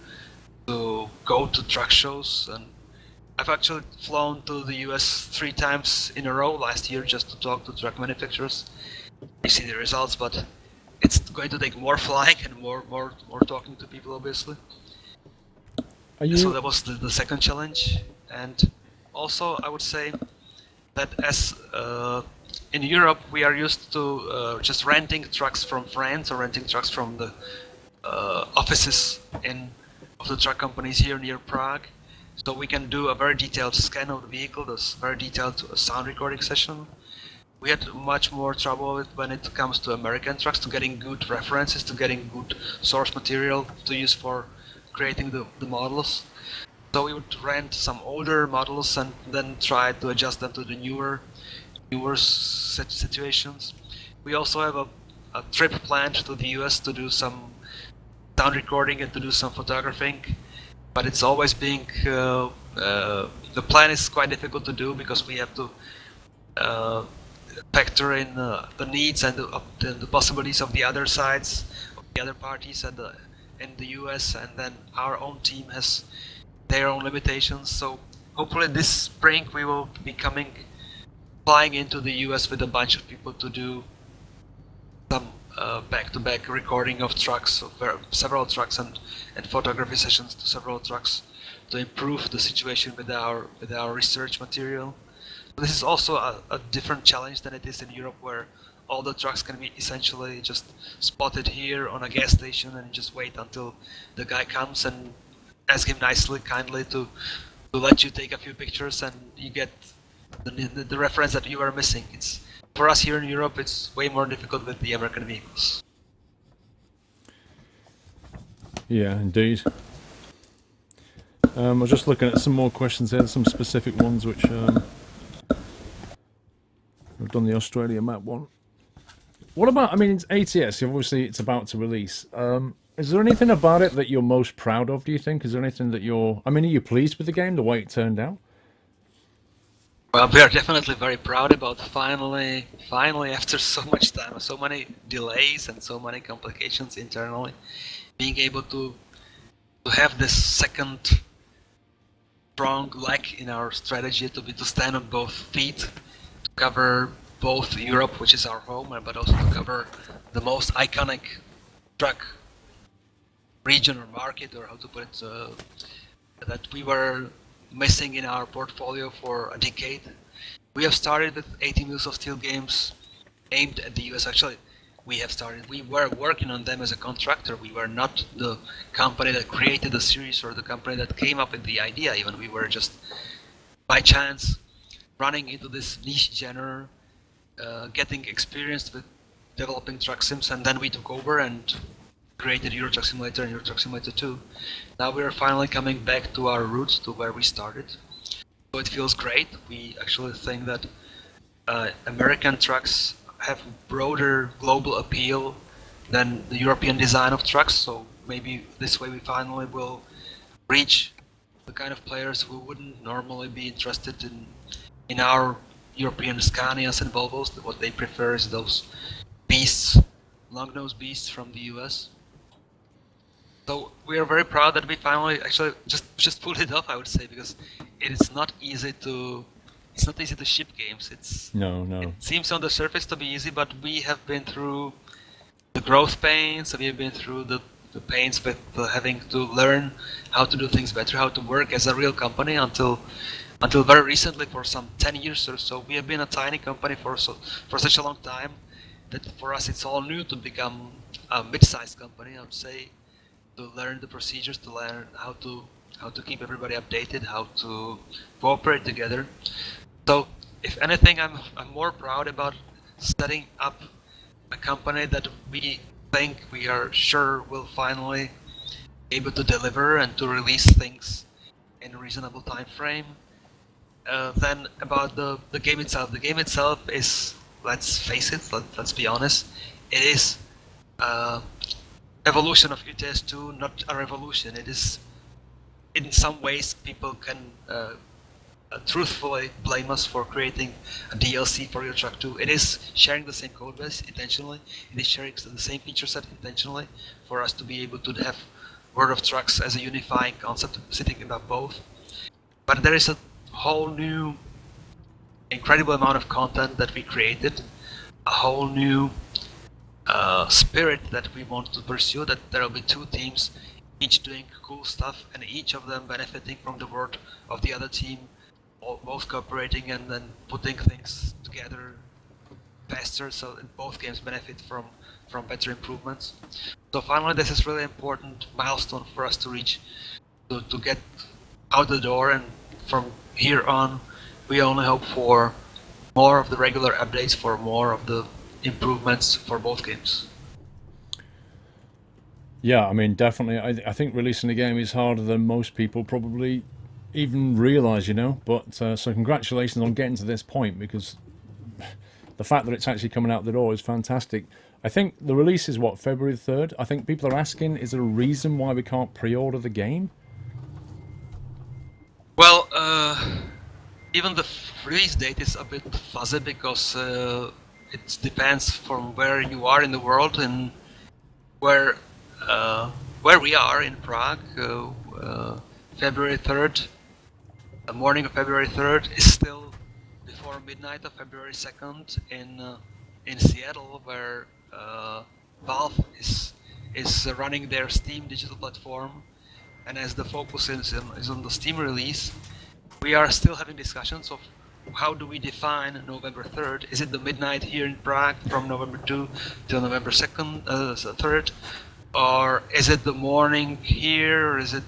go to truck shows. And I've actually flown to the US 3 times in a row last year just to talk to truck manufacturers. You see the results, but it's going to take more flying and more talking to people, obviously. So that was the second challenge. And also I would say that as in Europe we are used to just renting trucks from friends or renting trucks from the offices of the truck companies here near Prague. So we can do a very detailed scan of the vehicle, this very detailed sound recording session. We had much more trouble with when it comes to American trucks, to getting good references, to getting good source material to use for creating the models. So we would rent some older models and then try to adjust them to the newer situations. We also have a trip planned to the US to do some sound recording and to do some photographing, but it's always being the plan is quite difficult to do, because we have to factor in the needs and the possibilities of the other sides, of the other parties in the US, and then our own team has their own limitations. So hopefully this spring we will be flying into the US with a bunch of people to do some back-to-back recording of trucks, of several trucks, and photography sessions to several trucks, to improve the situation with our research material. This is also a different challenge than it is in Europe, where all the trucks can be essentially just spotted here on a gas station and just wait until the guy comes and ask him nicely, kindly to let you take a few pictures, and you get the reference that you are missing. It's for us here in Europe, it's way more difficult with the American vehicles. Yeah, indeed. I was just looking at some more questions here, some specific ones which I've done the Australia map one. What about, I mean, it's ATS, obviously it's about to release. Is there anything about it that you're most proud of, do you think? Is there anything that are you pleased with the game, the way it turned out? Well, we are definitely very proud about finally after so much time, so many delays and so many complications internally, being able to have this second strong leg in our strategy, to stand on both feet, to cover both Europe, which is our home, but also to cover the most iconic truck region or market, or how to put it, that we were missing in our portfolio for a decade. We have started with 18 Wheels of Steel games aimed at the US. Actually, we were working on them as a contractor. We were not the company that created the series or the company that came up with the idea even. We were just by chance running into this niche genre, getting experienced with developing truck sims, and then we took over and created Euro Truck Simulator and Euro Truck Simulator 2. Now we are finally coming back to our roots, to where we started. So it feels great. We actually think that American trucks have broader global appeal than the European design of trucks, so maybe this way we finally will reach the kind of players who wouldn't normally be interested in our European Scanias and Volvos. What they prefer is those beasts, long-nosed beasts from the US. So we are very proud that we finally actually just pulled it off, I would say, because it is not easy to ship games. No. It seems on the surface to be easy, but we have been through the growth pains. We have been through the pains with having to learn how to do things better, how to work as a real company until very recently, for some 10 years or so. We have been a tiny company for such a long time that for us it's all new to become a mid-sized company, I would say, to learn the procedures, to learn how to keep everybody updated, how to cooperate together. So, if anything, I'm more proud about setting up a company that we think we are sure will finally be able to deliver and to release things in a reasonable time frame. Than about the game itself. The game itself is, let's face it, let's be honest, it is evolution of UTS2, not a revolution. It is, in some ways, people can truthfully blame us for creating a DLC for Euro Truck 2. It is sharing the same code base intentionally. It is sharing the same feature set intentionally for us to be able to have World of Trucks as a unifying concept sitting above both. But there is a whole new incredible amount of content that we created, a whole new spirit that we want to pursue, that there will be two teams, each doing cool stuff and each of them benefiting from the work of the other team, both cooperating and then putting things together faster so that both games benefit from better improvements. So finally, this is really important milestone for us to reach, to get out the door, and from here on we only hope for more of the regular updates, for more of the improvements for both games. Yeah, I mean, definitely. I think releasing a game is harder than most people probably even realize, you know. But so congratulations on getting to this point, because the fact that it's actually coming out the door is fantastic. I think the release is what, February 3rd? I think people are asking, is there a reason why we can't pre-order the game? Well, even the release date is a bit fuzzy because it depends from where you are in the world and where we are in Prague. February 3rd, the morning of February 3rd is still before midnight of February 2nd in Seattle, where Valve is running their Steam digital platform, and as the focus is on the Steam release, we are still having discussions of how do we define November 3rd. Is it the midnight here in Prague from November 2 till November 2nd, 3rd? Or is it the morning here, or is it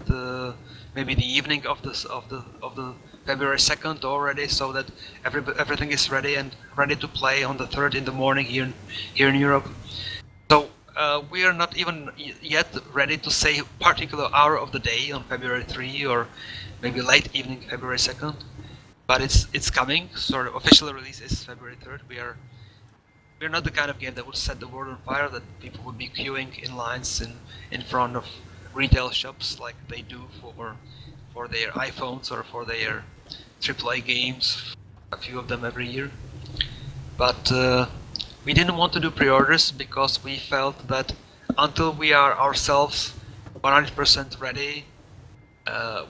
maybe the evening of the February 2nd already, so that everything is ready and ready to play on the 3rd in the morning here in Europe? So we are not even yet ready to say particular hour of the day on February 3 or maybe late evening February 2nd, but it's coming. Sort of official release is February 3rd. We're not the kind of game that would set the world on fire, that people would be queuing in lines in front of retail shops like they do for their iPhones or for their AAA games, a few of them every year. But we didn't want to do pre-orders because we felt that until we are ourselves 100% ready,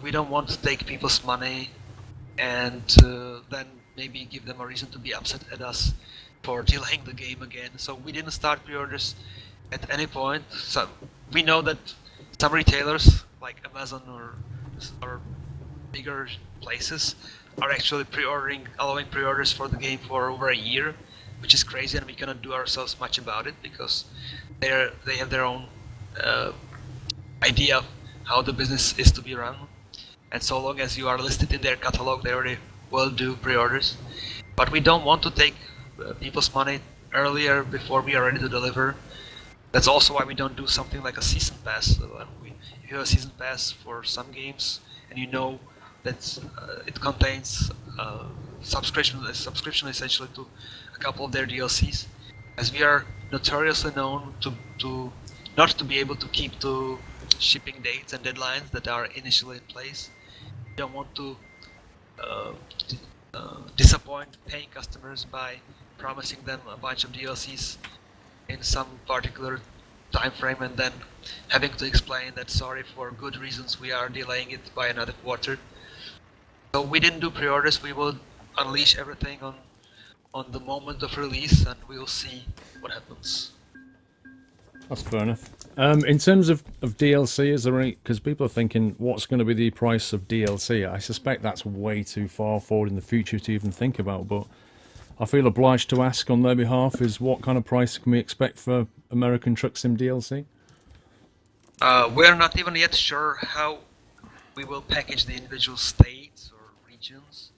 we don't want to take people's money and then maybe give them a reason to be upset at us for delaying the game again. So we didn't start pre-orders at any point. So we know that some retailers like Amazon or bigger places are actually allowing pre-orders for the game for over a year, which is crazy, and we cannot do ourselves much about it because they have their own idea of how the business is to be run. And so long as you are listed in their catalog, they already will do pre-orders. But we don't want to take people's money earlier before we are ready to deliver. That's also why we don't do something like a season pass. If you have a season pass for some games and you know that it contains subscription essentially to a couple of their DLCs, as we are notoriously known to not to be able to keep to shipping dates and deadlines that are initially in place, don't want to uh, disappoint paying customers by promising them a bunch of DLCs in some particular time frame and then having to explain that sorry, for good reasons we are delaying it by another quarter. So we didn't do pre-orders. We will unleash everything on the moment of release, and we'll see what happens. That's fair enough. In terms of DLC, is there any... Because people are thinking, what's going to be the price of DLC? I suspect that's way too far forward in the future to even think about, but I feel obliged to ask on their behalf, is what kind of price can we expect for American Truck Sim DLC? We're not even yet sure how we will package the individual states or regions.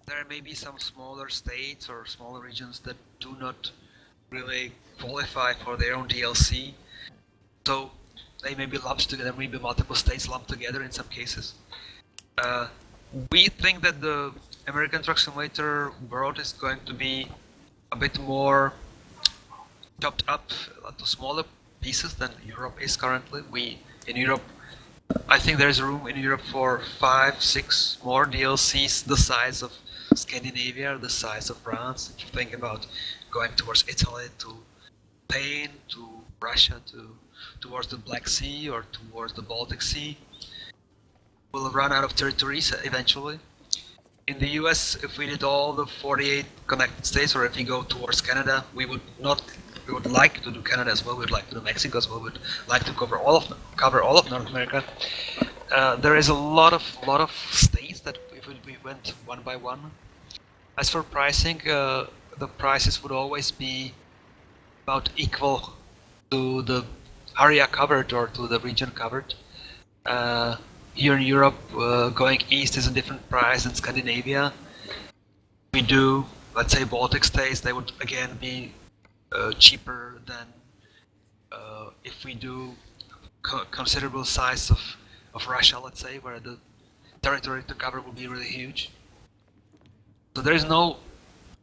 There may be some smaller states or smaller regions that do not really qualify for their own DLC, so they may be lumped together, maybe multiple states lumped together in some cases. We think that the American Truck Simulator world is going to be a bit more chopped up into smaller pieces than Europe is currently. In Europe, I think there's room in Europe for 5, 6 more DLCs the size of Scandinavia, the size of France. If you think about going towards Italy, to Spain, to Russia, towards the Black Sea or towards the Baltic Sea, we'll run out of territories eventually. In the US, if we did all the 48 connected states, or if we go towards Canada, we would like to do Canada as well. We'd like to do Mexico as well. We'd like to cover all of North America. There is a lot of states that if we went one by one. As for pricing, the prices would always be about equal to the area covered or to the region covered. Here in Europe, going east is a different price than Scandinavia. We do, let's say, Baltic states, they would again be cheaper than if we do considerable size of Russia, let's say, where the territory to cover will be really huge. So there is no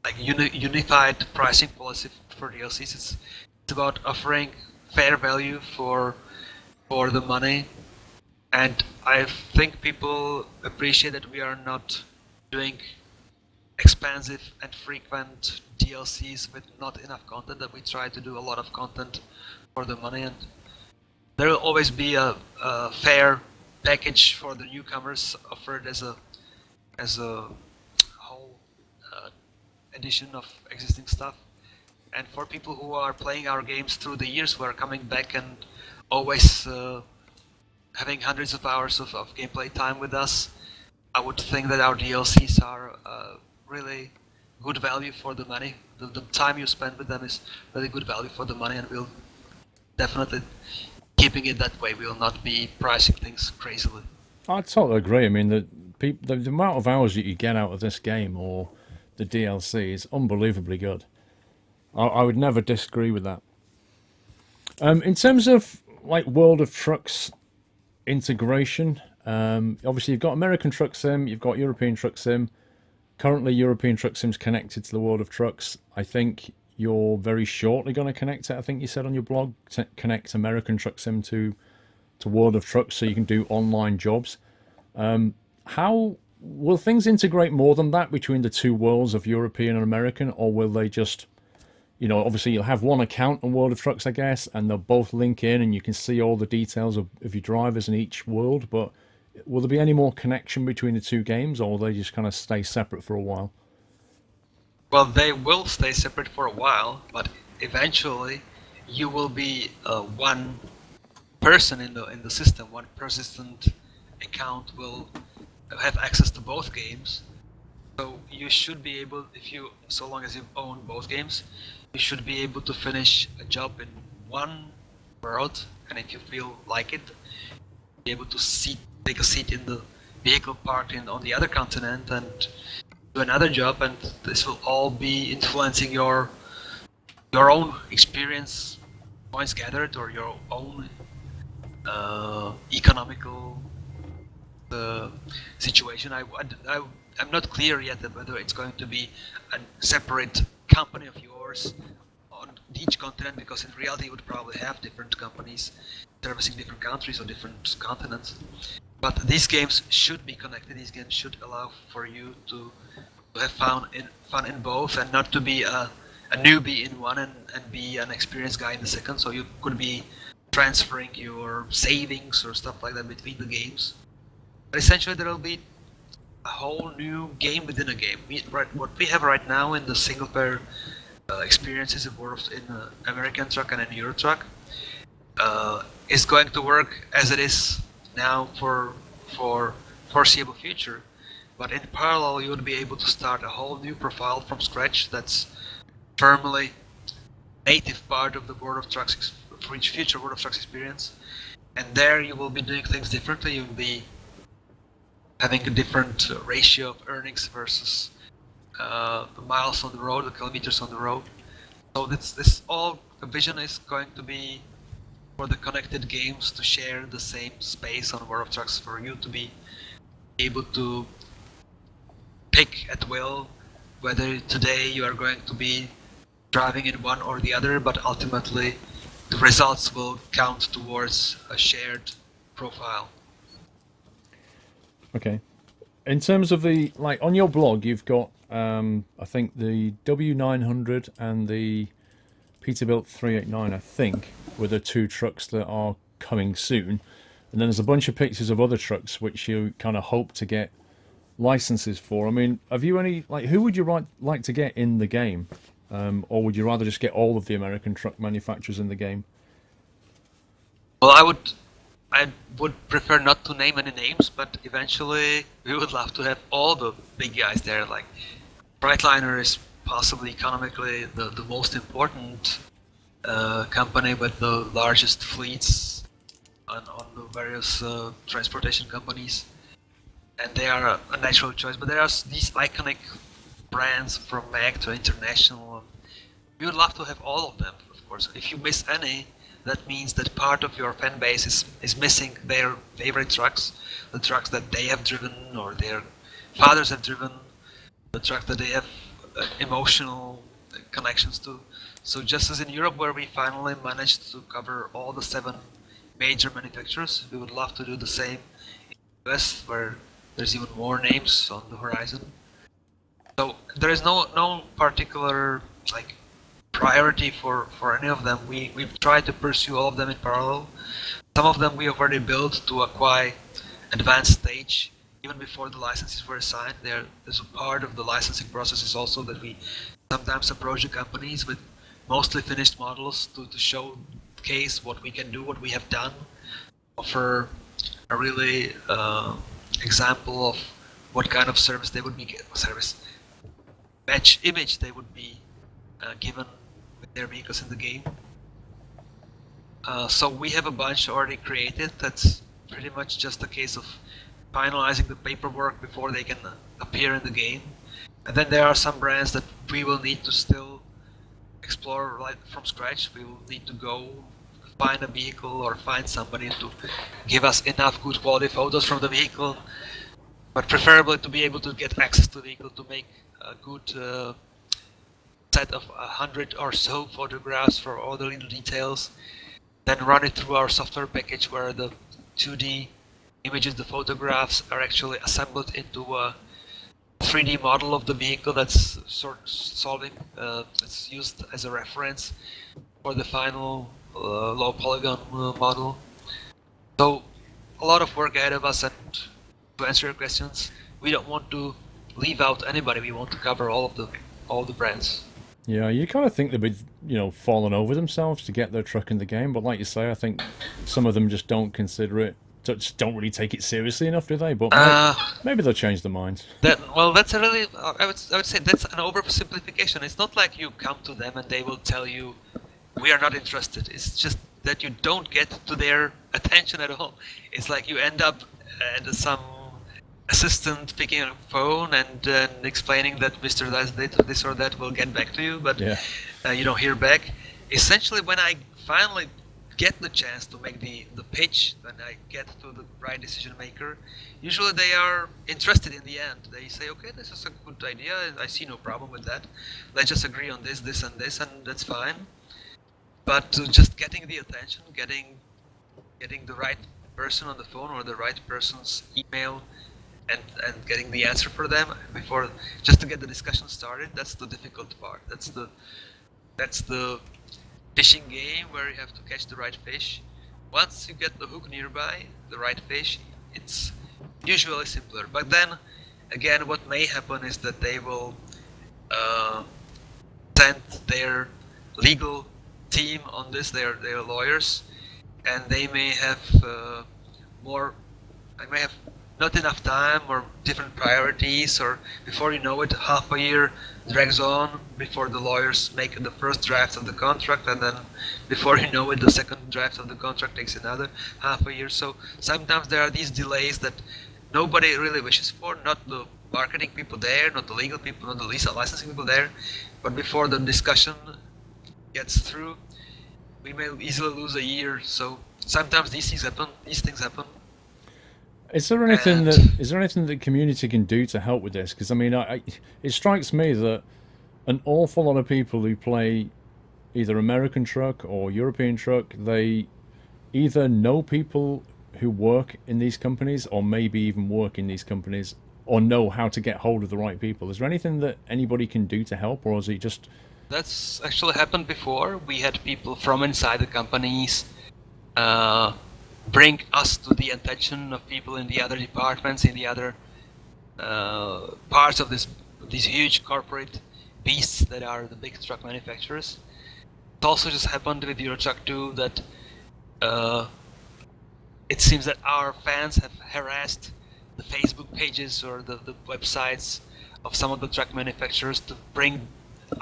like unified pricing policy for DLCs. It's about offering fair value for the money, and I think people appreciate that we are not doing expensive and frequent DLCs with not enough content, that we try to do a lot of content for the money, and there will always be a fair package for the newcomers offered as a whole edition of existing stuff. And for people who are playing our games through the years, who are coming back and always having hundreds of hours of gameplay time with us, I would think that our DLCs are really good value for the money. The time you spend with them is really good value for the money, and we'll definitely keeping it that way. We'll not be pricing things crazily. I totally agree. I mean, the amount of hours that you get out of this game or the DLC is unbelievably good. I would never disagree with that. In terms of like World of Trucks integration, obviously you've got American Truck Sim, you've got European Truck Sim. Currently, European Truck Sim's connected to the World of Trucks. I think you're very shortly going to connect it. I think you said on your blog, connect American Truck Sim to World of Trucks so you can do online jobs. How will things integrate more than that between the two worlds of European and American, or will they just, obviously you'll have one account on World of Trucks, I guess, and they'll both link in and you can see all the details of your drivers in each world, but will there be any more connection between the two games, or will they just kind of stay separate for a while? Well, they will stay separate for a while, but eventually you will be one person in the system. One persistent account will have access to both games. So you should be able, so long as you own both games, you should be able to finish a job in one world, and if you feel like it, be able to take a seat in the vehicle parked on the other continent and do another job, and this will all be influencing your own experience, points gathered, or your own economical situation. I'm not clear yet whether it's going to be a separate company of yours on each continent, because in reality you would probably have different companies servicing different countries or different continents. But these games should be connected. These games should allow for you to have fun in both, and not to be a newbie in one and be an experienced guy in the second. So you could be transferring your savings or stuff like that between the games. But essentially, there will be a whole new game within a game. What we have right now in the single-player experiences in American Truck and in Euro Truck is going to work as it is now for foreseeable future. But in parallel, you would be able to start a whole new profile from scratch that's firmly native part of the World of Trucks for each future World of Trucks experience. And there you will be doing things differently. You'll be having a different ratio of earnings versus the miles on the road, the kilometers on the road. So this all the vision is going to be for the connected games to share the same space on World of Trucks, for you to be able to pick at will whether today you are going to be driving in one or the other, but ultimately the results will count towards a shared profile. Okay. In terms of the, like, on your blog, you've got, I think, the W900 and the Peterbilt 389, I think, were the two trucks that are coming soon. And then there's a bunch of pictures of other trucks which you kind of hope to get licenses for. I mean, have you any, like, who would you like to get in the game? Or would you rather just get all of the American truck manufacturers in the game? Well, I would prefer not to name any names, but eventually we would love to have all the big guys there. Like Freightliner is possibly economically the most important company with the largest fleets on the various transportation companies, and they are a natural choice. But there are these iconic brands from Mag to International. We would love to have all of them, of course. If you miss any, that means that part of your fan base is missing their favorite trucks, the trucks that they have driven or their fathers have driven, the trucks that they have emotional connections to. So just as in Europe, where we finally managed to cover all the 7 major manufacturers, we would love to do the same in the US, where there's even more names on the horizon. So there is no particular like priority for any of them. We've tried to pursue all of them in parallel. Some of them we have already built to a quite advanced stage, even before the licenses were assigned. There's a part of the licensing process is also that we sometimes approach the companies with mostly finished models to showcase what we can do, what we have done, offer a really example of what kind of service they would be match image they would be given with their vehicles in the game. So we have a bunch already created. That's pretty much just a case of finalizing the paperwork before they can appear in the game. And then there are some brands that we will need to still explore right from scratch. We will need to go find a vehicle or find somebody to give us enough good quality photos from the vehicle, but preferably to be able to get access to the vehicle to make a good set of 100 or so photographs for all the little details, then run it through our software package where the 2D images, the photographs, are actually assembled into a 3D model of the vehicle that's it's used as a reference for the final low polygon model. So a lot of work ahead of us, and to answer your questions, we don't want to leave out anybody. We want to cover all the brands. Yeah, you kind of think they'd be, falling over themselves to get their truck in the game, but like you say, I think some of them just don't consider it, just don't really take it seriously enough, do they? But maybe they'll change their minds. That's a really, I would say that's an oversimplification. It's not like you come to them and they will tell you, we are not interested. It's just that you don't get to their attention at all. It's like you end up at some assistant picking up a phone and explaining that Mr. This or that will get back to you, but you don't hear back. Essentially, when I finally get the chance to make the pitch, when I get to the right decision maker, usually they are interested in the end. They say, okay, this is a good idea, I see no problem with that. Let's just agree on this, and this, and that's fine. But just getting the attention, getting the right person on the phone or the right person's email and getting the answer for them before, just to get the discussion started. That's the difficult part. That's the fishing game where you have to catch the right fish. Once you get the hook nearby, the right fish, it's usually simpler. But then again, what may happen is that they will send their legal team on this, their lawyers, and they may have not enough time or different priorities, or before you know it, half a year drags on before the lawyers make the first draft of the contract, and then before you know it, the second draft of the contract takes another half a year. So sometimes there are these delays that nobody really wishes for, not the marketing people there, not the legal people, not the licensing people there, but before the discussion gets through, we may easily lose a year. So sometimes these things happen. Is there anything that the community can do to help with this? Because I mean, it strikes me that an awful lot of people who play either American Truck or European Truck, they either know people who work in these companies, or maybe even work in these companies, or know how to get hold of the right people. Is there anything that anybody can do to help, or is it just... That's actually happened before. We had people from inside the companies bring us to the attention of people in the other departments, in the other parts of these huge corporate beasts that are the big truck manufacturers. It also just happened with Eurotruck 2 that it seems that our fans have harassed the Facebook pages or the websites of some of the truck manufacturers to bring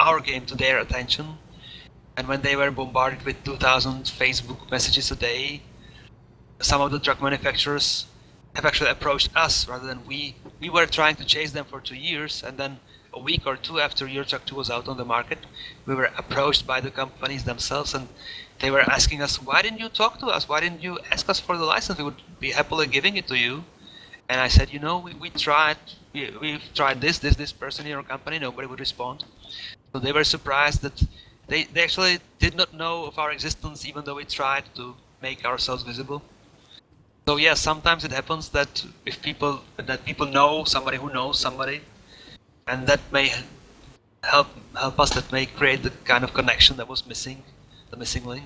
our game to their attention. And when they were bombarded with 2,000 Facebook messages a day, some of the truck manufacturers have actually approached us rather than we were trying to chase them for 2 years, and then a week or two after Eurotruck 2 was out on the market, we were approached by the companies themselves, and they were asking us, why didn't you talk to us? Why didn't you ask us for the license? We would be happily giving it to you. And I said, we tried, we've tried this person in your company, nobody would respond. So they were surprised that they actually did not know of our existence, even though we tried to make ourselves visible. So yeah, sometimes it happens that if people know somebody who knows somebody, and that may help us, that may create the kind of connection that was missing, the missing link.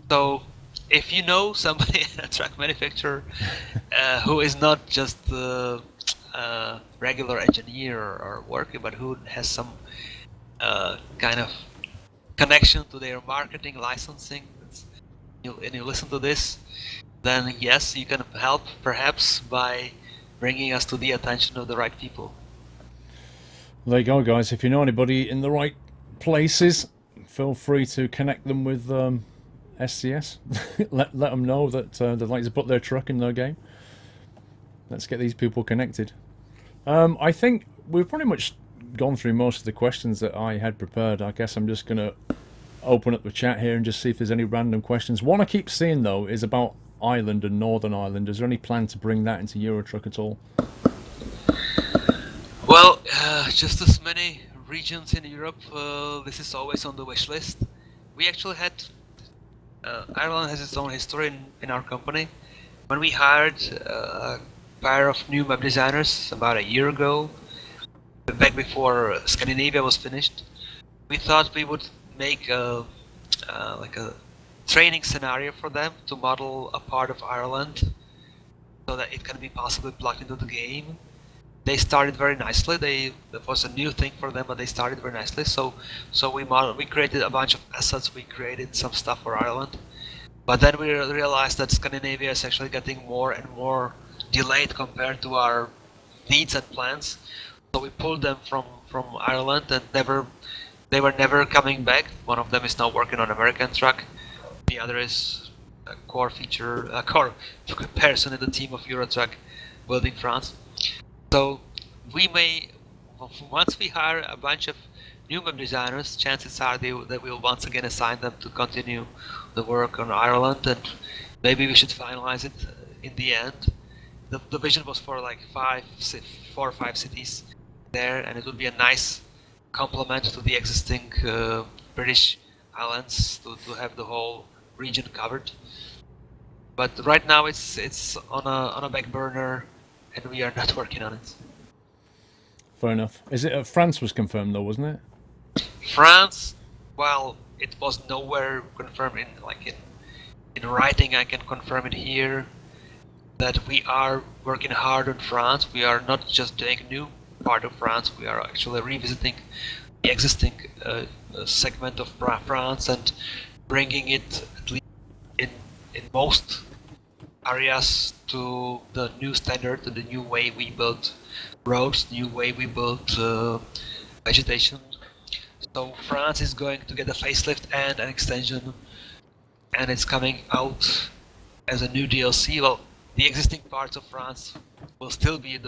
So if you know somebody at a truck manufacturer who is not just a regular engineer or worker, but who has some kind of connection to their marketing, licensing, and you listen to this, then yes, you can help perhaps by bringing us to the attention of the right people. There you go, guys. If you know anybody in the right places, feel free to connect them with SCS. let them know that they'd like to put their truck in their game. Let's get these people connected. I think we've pretty much gone through most of the questions that I had prepared. I guess I'm just going to open up the chat here and just see if there's any random questions. One I keep seeing, though, is about Ireland and Northern Ireland. Is there any plan to bring that into Eurotruck at all? Well, just as many regions in Europe, this is always on the wish list. We actually had... Ireland has its own history in our company. When we hired a pair of new web designers about a year ago, back before Scandinavia was finished, we thought we would make like a training scenario for them to model a part of Ireland so that it can be possibly plugged into the game. They started very nicely. That was a new thing for them, but they started very nicely. So we created a bunch of assets. We created some stuff for Ireland, but then we realized that Scandinavia is actually getting more and more delayed compared to our needs and plans. So we pulled them from Ireland, and they were never coming back. One of them is now working on American Truck. The other is a core person in the team of Eurotruck building France. So we may, once we hire a bunch of new web designers, chances are that we'll once again assign them to continue the work on Ireland, and maybe we should finalize it in the end. The vision was for like 4 or 5 cities there, and it would be a nice complement to the existing British islands to have the whole region covered. But right now it's on a back burner, and we are not working on it. Fair enough. Is it France was confirmed though, wasn't it? France, well, it was nowhere confirmed in writing. I can confirm it here that we are working hard on France. We are not just doing a new part of France. We are actually revisiting the existing segment of France and bringing it at least in most areas to the new standard, to the new way we build roads, new way we build vegetation. So France is going to get a facelift and an extension, and it's coming out as a new DLC. Well, the existing parts of France will still be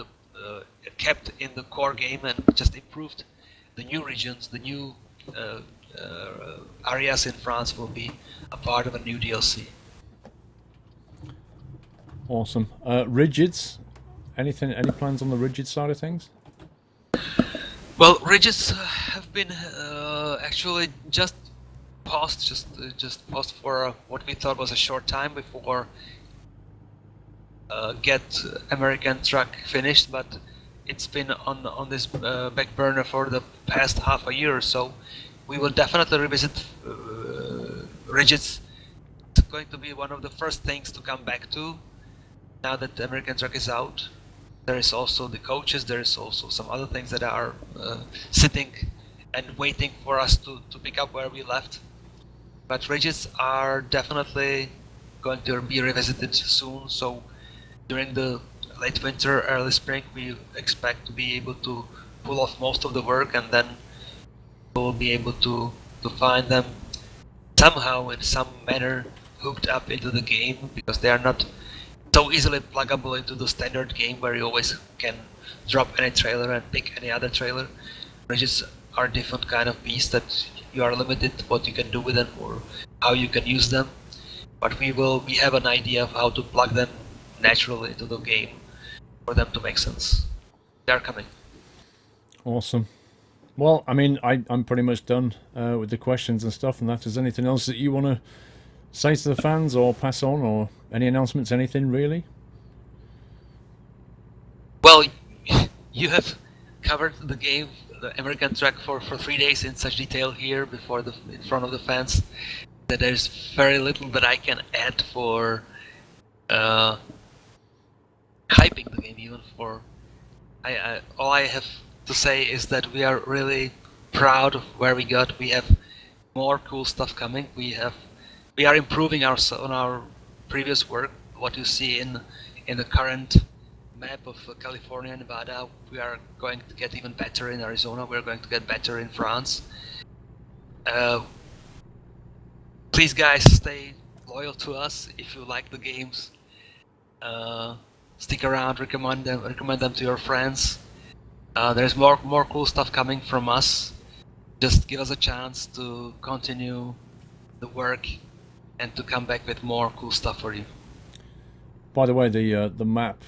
kept in the core game and just improved. The new regions, the new areas in France will be a part of a new DLC. Awesome. Rigids. Anything? Any plans on the rigid side of things? Well, rigids have been actually just paused for what we thought was a short time before get American truck finished, but it's been on this back burner for the past half a year or so. We will definitely revisit rigids. It's going to be one of the first things to come back to now that the American truck is out. There is also the coaches, there is also some other things that are sitting and waiting for us to pick up where we left. But rigids are definitely going to be revisited soon, so during the late winter, early spring, we expect to be able to pull off most of the work, and then we'll be able to find them somehow in some manner hooked up into the game, because they are not so easily pluggable into the standard game where you always can drop any trailer and pick any other trailer. Rigids are different kind of beasts that you are limited what you can do with them or how you can use them. But we have an idea of how to plug them naturally into the game for them to make sense. They are coming. Awesome. Well, I mean, I'm pretty much done with the questions and stuff, and that. Is anything else that you want to say to the fans or pass on, or any announcements, anything really? Well, you have covered the game, the American truck, for 3 days in such detail here in front of the fans that there's very little that I can add for hyping the game. Even for all I have to say is that we are really proud of where we got. We have more cool stuff coming. We are improving on our previous work. What you see in the current map of California and Nevada, we are going to get even better in Arizona. We're going to get better in France. Please, guys, stay loyal to us. If you like the games, stick around. Recommend them to your friends. There's more cool stuff coming from us. Just give us a chance to continue the work and to come back with more cool stuff for you. By the way, the map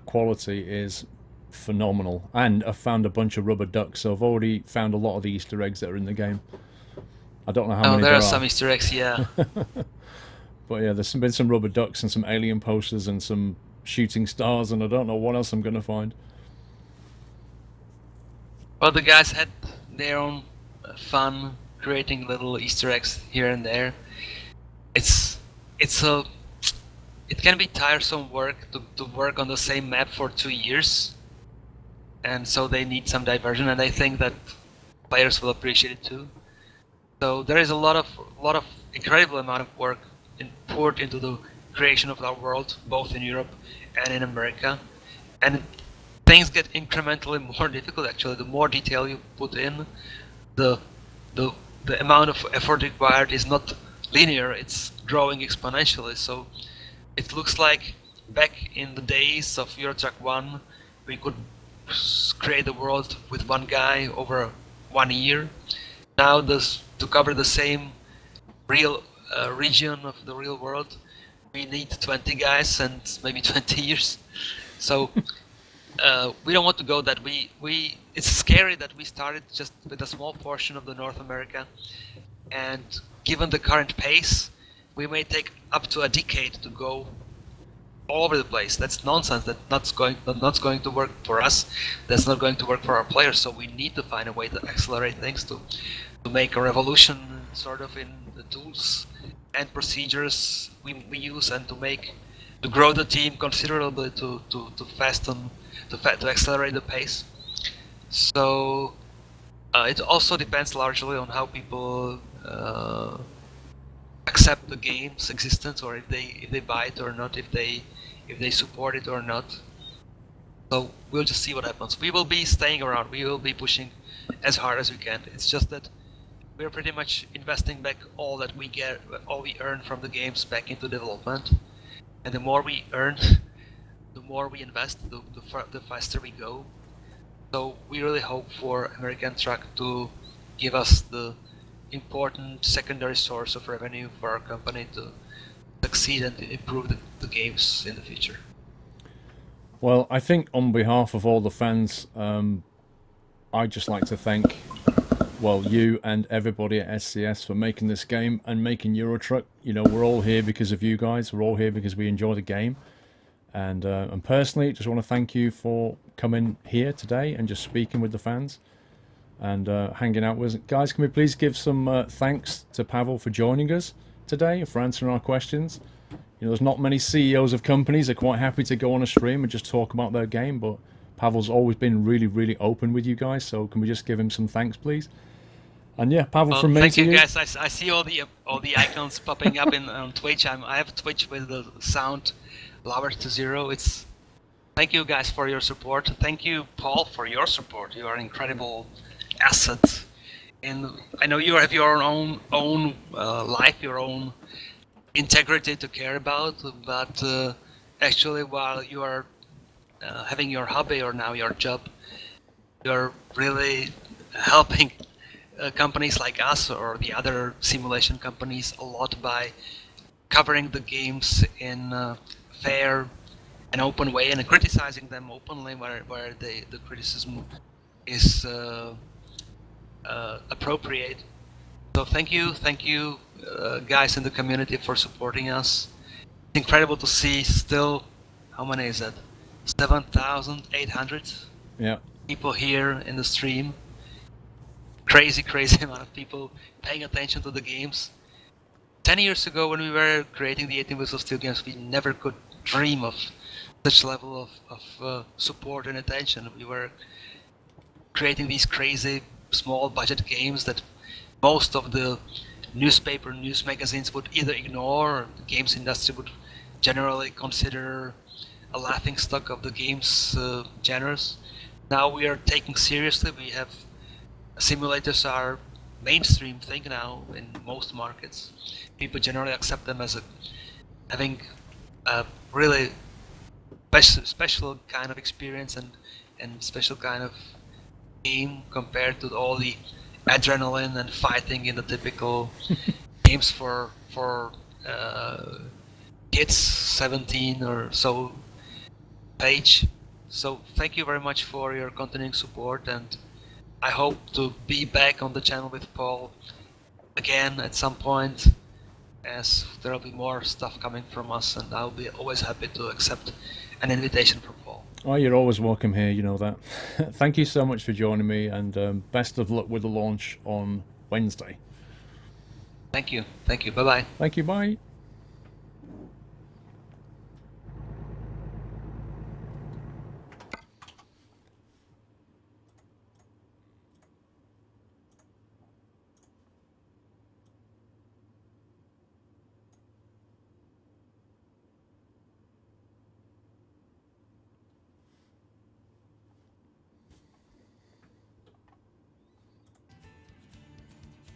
quality is phenomenal, and I've found a bunch of rubber ducks, so I've already found a lot of the Easter eggs that are in the game. I don't know how many there there are some Easter eggs, yeah. But yeah, there's been some rubber ducks and some alien posters and some shooting stars, and I don't know what else I'm going to find. Well, the guys had their own fun creating little Easter eggs here and there. It can be tiresome work to work on the same map for 2 years, and so they need some diversion, and I think that players will appreciate it too. So there is a lot of incredible amount of work poured into the creation of our world, both in Europe and in America, and things get incrementally more difficult. Actually, the more detail you put in, the amount of effort required is not linear, it's growing exponentially. So it looks like back in the days of Euro Truck 1, we could create the world with one guy over 1 year. Now to cover the same real region of the real world, we need 20 guys and maybe 20 years. So we don't want to go that. It's scary that we started just with a small portion of the North America, and given the current pace, we may take up to a decade to go all over the place. That's nonsense. That's not going to work for us. That's not going to work for our players. So we need to find a way to accelerate things, to make a revolution sort of in the tools and procedures we use, and to grow the team considerably, to accelerate the pace. So it also depends largely on how people accept the game's existence, or if they buy it or not, if they support it or not. So we'll just see what happens. We will be staying around. We will be pushing as hard as we can. It's just that we're pretty much investing back all we earn from the games back into development. And the more we earn, the more we invest, the faster we go. So we really hope for American Truck to give us the important secondary source of revenue for our company to succeed and to improve the games in the future. Well, I think on behalf of all the fans, I'd just like to thank, well, you and everybody at SCS for making this game and making Euro Truck. You know, we're all here because of you guys. We're all here because we enjoy the game. And personally, just want to thank you for coming here today and just speaking with the fans and hanging out with us. Guys, can we please give some thanks to Pavl for joining us today, for answering our questions. You know, there's not many CEOs of companies that are quite happy to go on a stream and just talk about their game, but Pavl's always been really, really open with you guys, so can we just give him some thanks, please? And yeah, Pavl, from me thank to you guys. I see all the icons popping up on Twitch. I have Twitch with the sound lowered to 0. Thank you guys for your support. Thank you, Paul, for your support. You are an incredible asset, and I know you have your own life, your own integrity to care about, but actually while you are having your hobby or now your job, you're really helping companies like us or the other simulation companies a lot by covering the games in a fair and open way, and criticizing them openly where the criticism is appropriate. So thank you guys in the community for supporting us. It's incredible to see still, how many is that? 7,800 people here in the stream. Crazy amount of people paying attention to the games. 10 years ago, when we were creating the 18 Wheels of Steel games, we never could dream of such level of support and attention. We were creating these crazy small budget games that most of the news magazines would either ignore, or the games industry would generally consider a laughing stock of the games genres. Now we are taking seriously. We have simulators are mainstream thing now in most markets. People generally accept them as having a really special kind of experience and special kind of game compared to all the adrenaline and fighting in the typical games for kids 17 or so age. So thank you very much for your continuing support, and I hope to be back on the channel with Paul again at some point, as there will be more stuff coming from us, and I'll be always happy to accept an invitation from Paul. Oh, you're always welcome here, you know that. Thank you so much for joining me, and best of luck with the launch on Wednesday. Thank you. Bye-bye. Thank you, bye.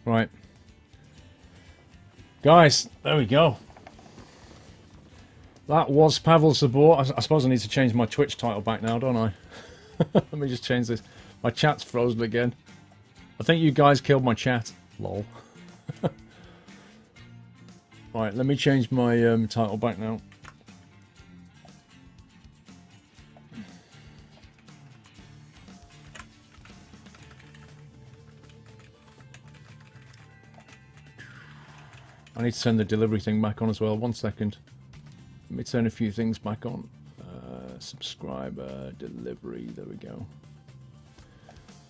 Right. Guys, there we go. That was Pavl's support. I suppose I need to change my Twitch title back now, don't I? Let me just change this. My chat's frozen again. I think you guys killed my chat. Lol. Right, let me change my title back now. I need to turn the delivery thing back on as well. 1 second. Let me turn a few things back on. Subscriber, delivery, there we go.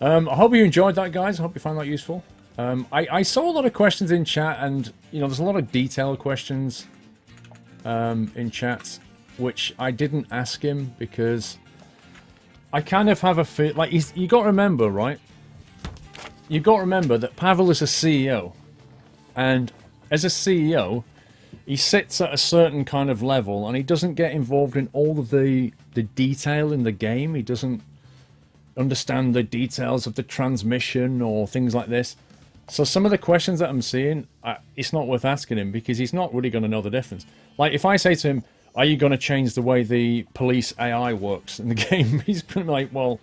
I hope you enjoyed that, guys. I hope you found that useful. I saw a lot of questions in chat, and, you know, there's a lot of detailed questions in chat, which I didn't ask him because I kind of have a feel, like, you got to remember, right? You got to remember that Pavl is a CEO, and as a CEO, he sits at a certain kind of level, and he doesn't get involved in all of the detail in the game. He doesn't understand the details of the transmission or things like this. So some of the questions that I'm seeing, it's not worth asking him because he's not really going to know the difference. Like, if I say to him, are you going to change the way the police AI works in the game? He's going to be like, well,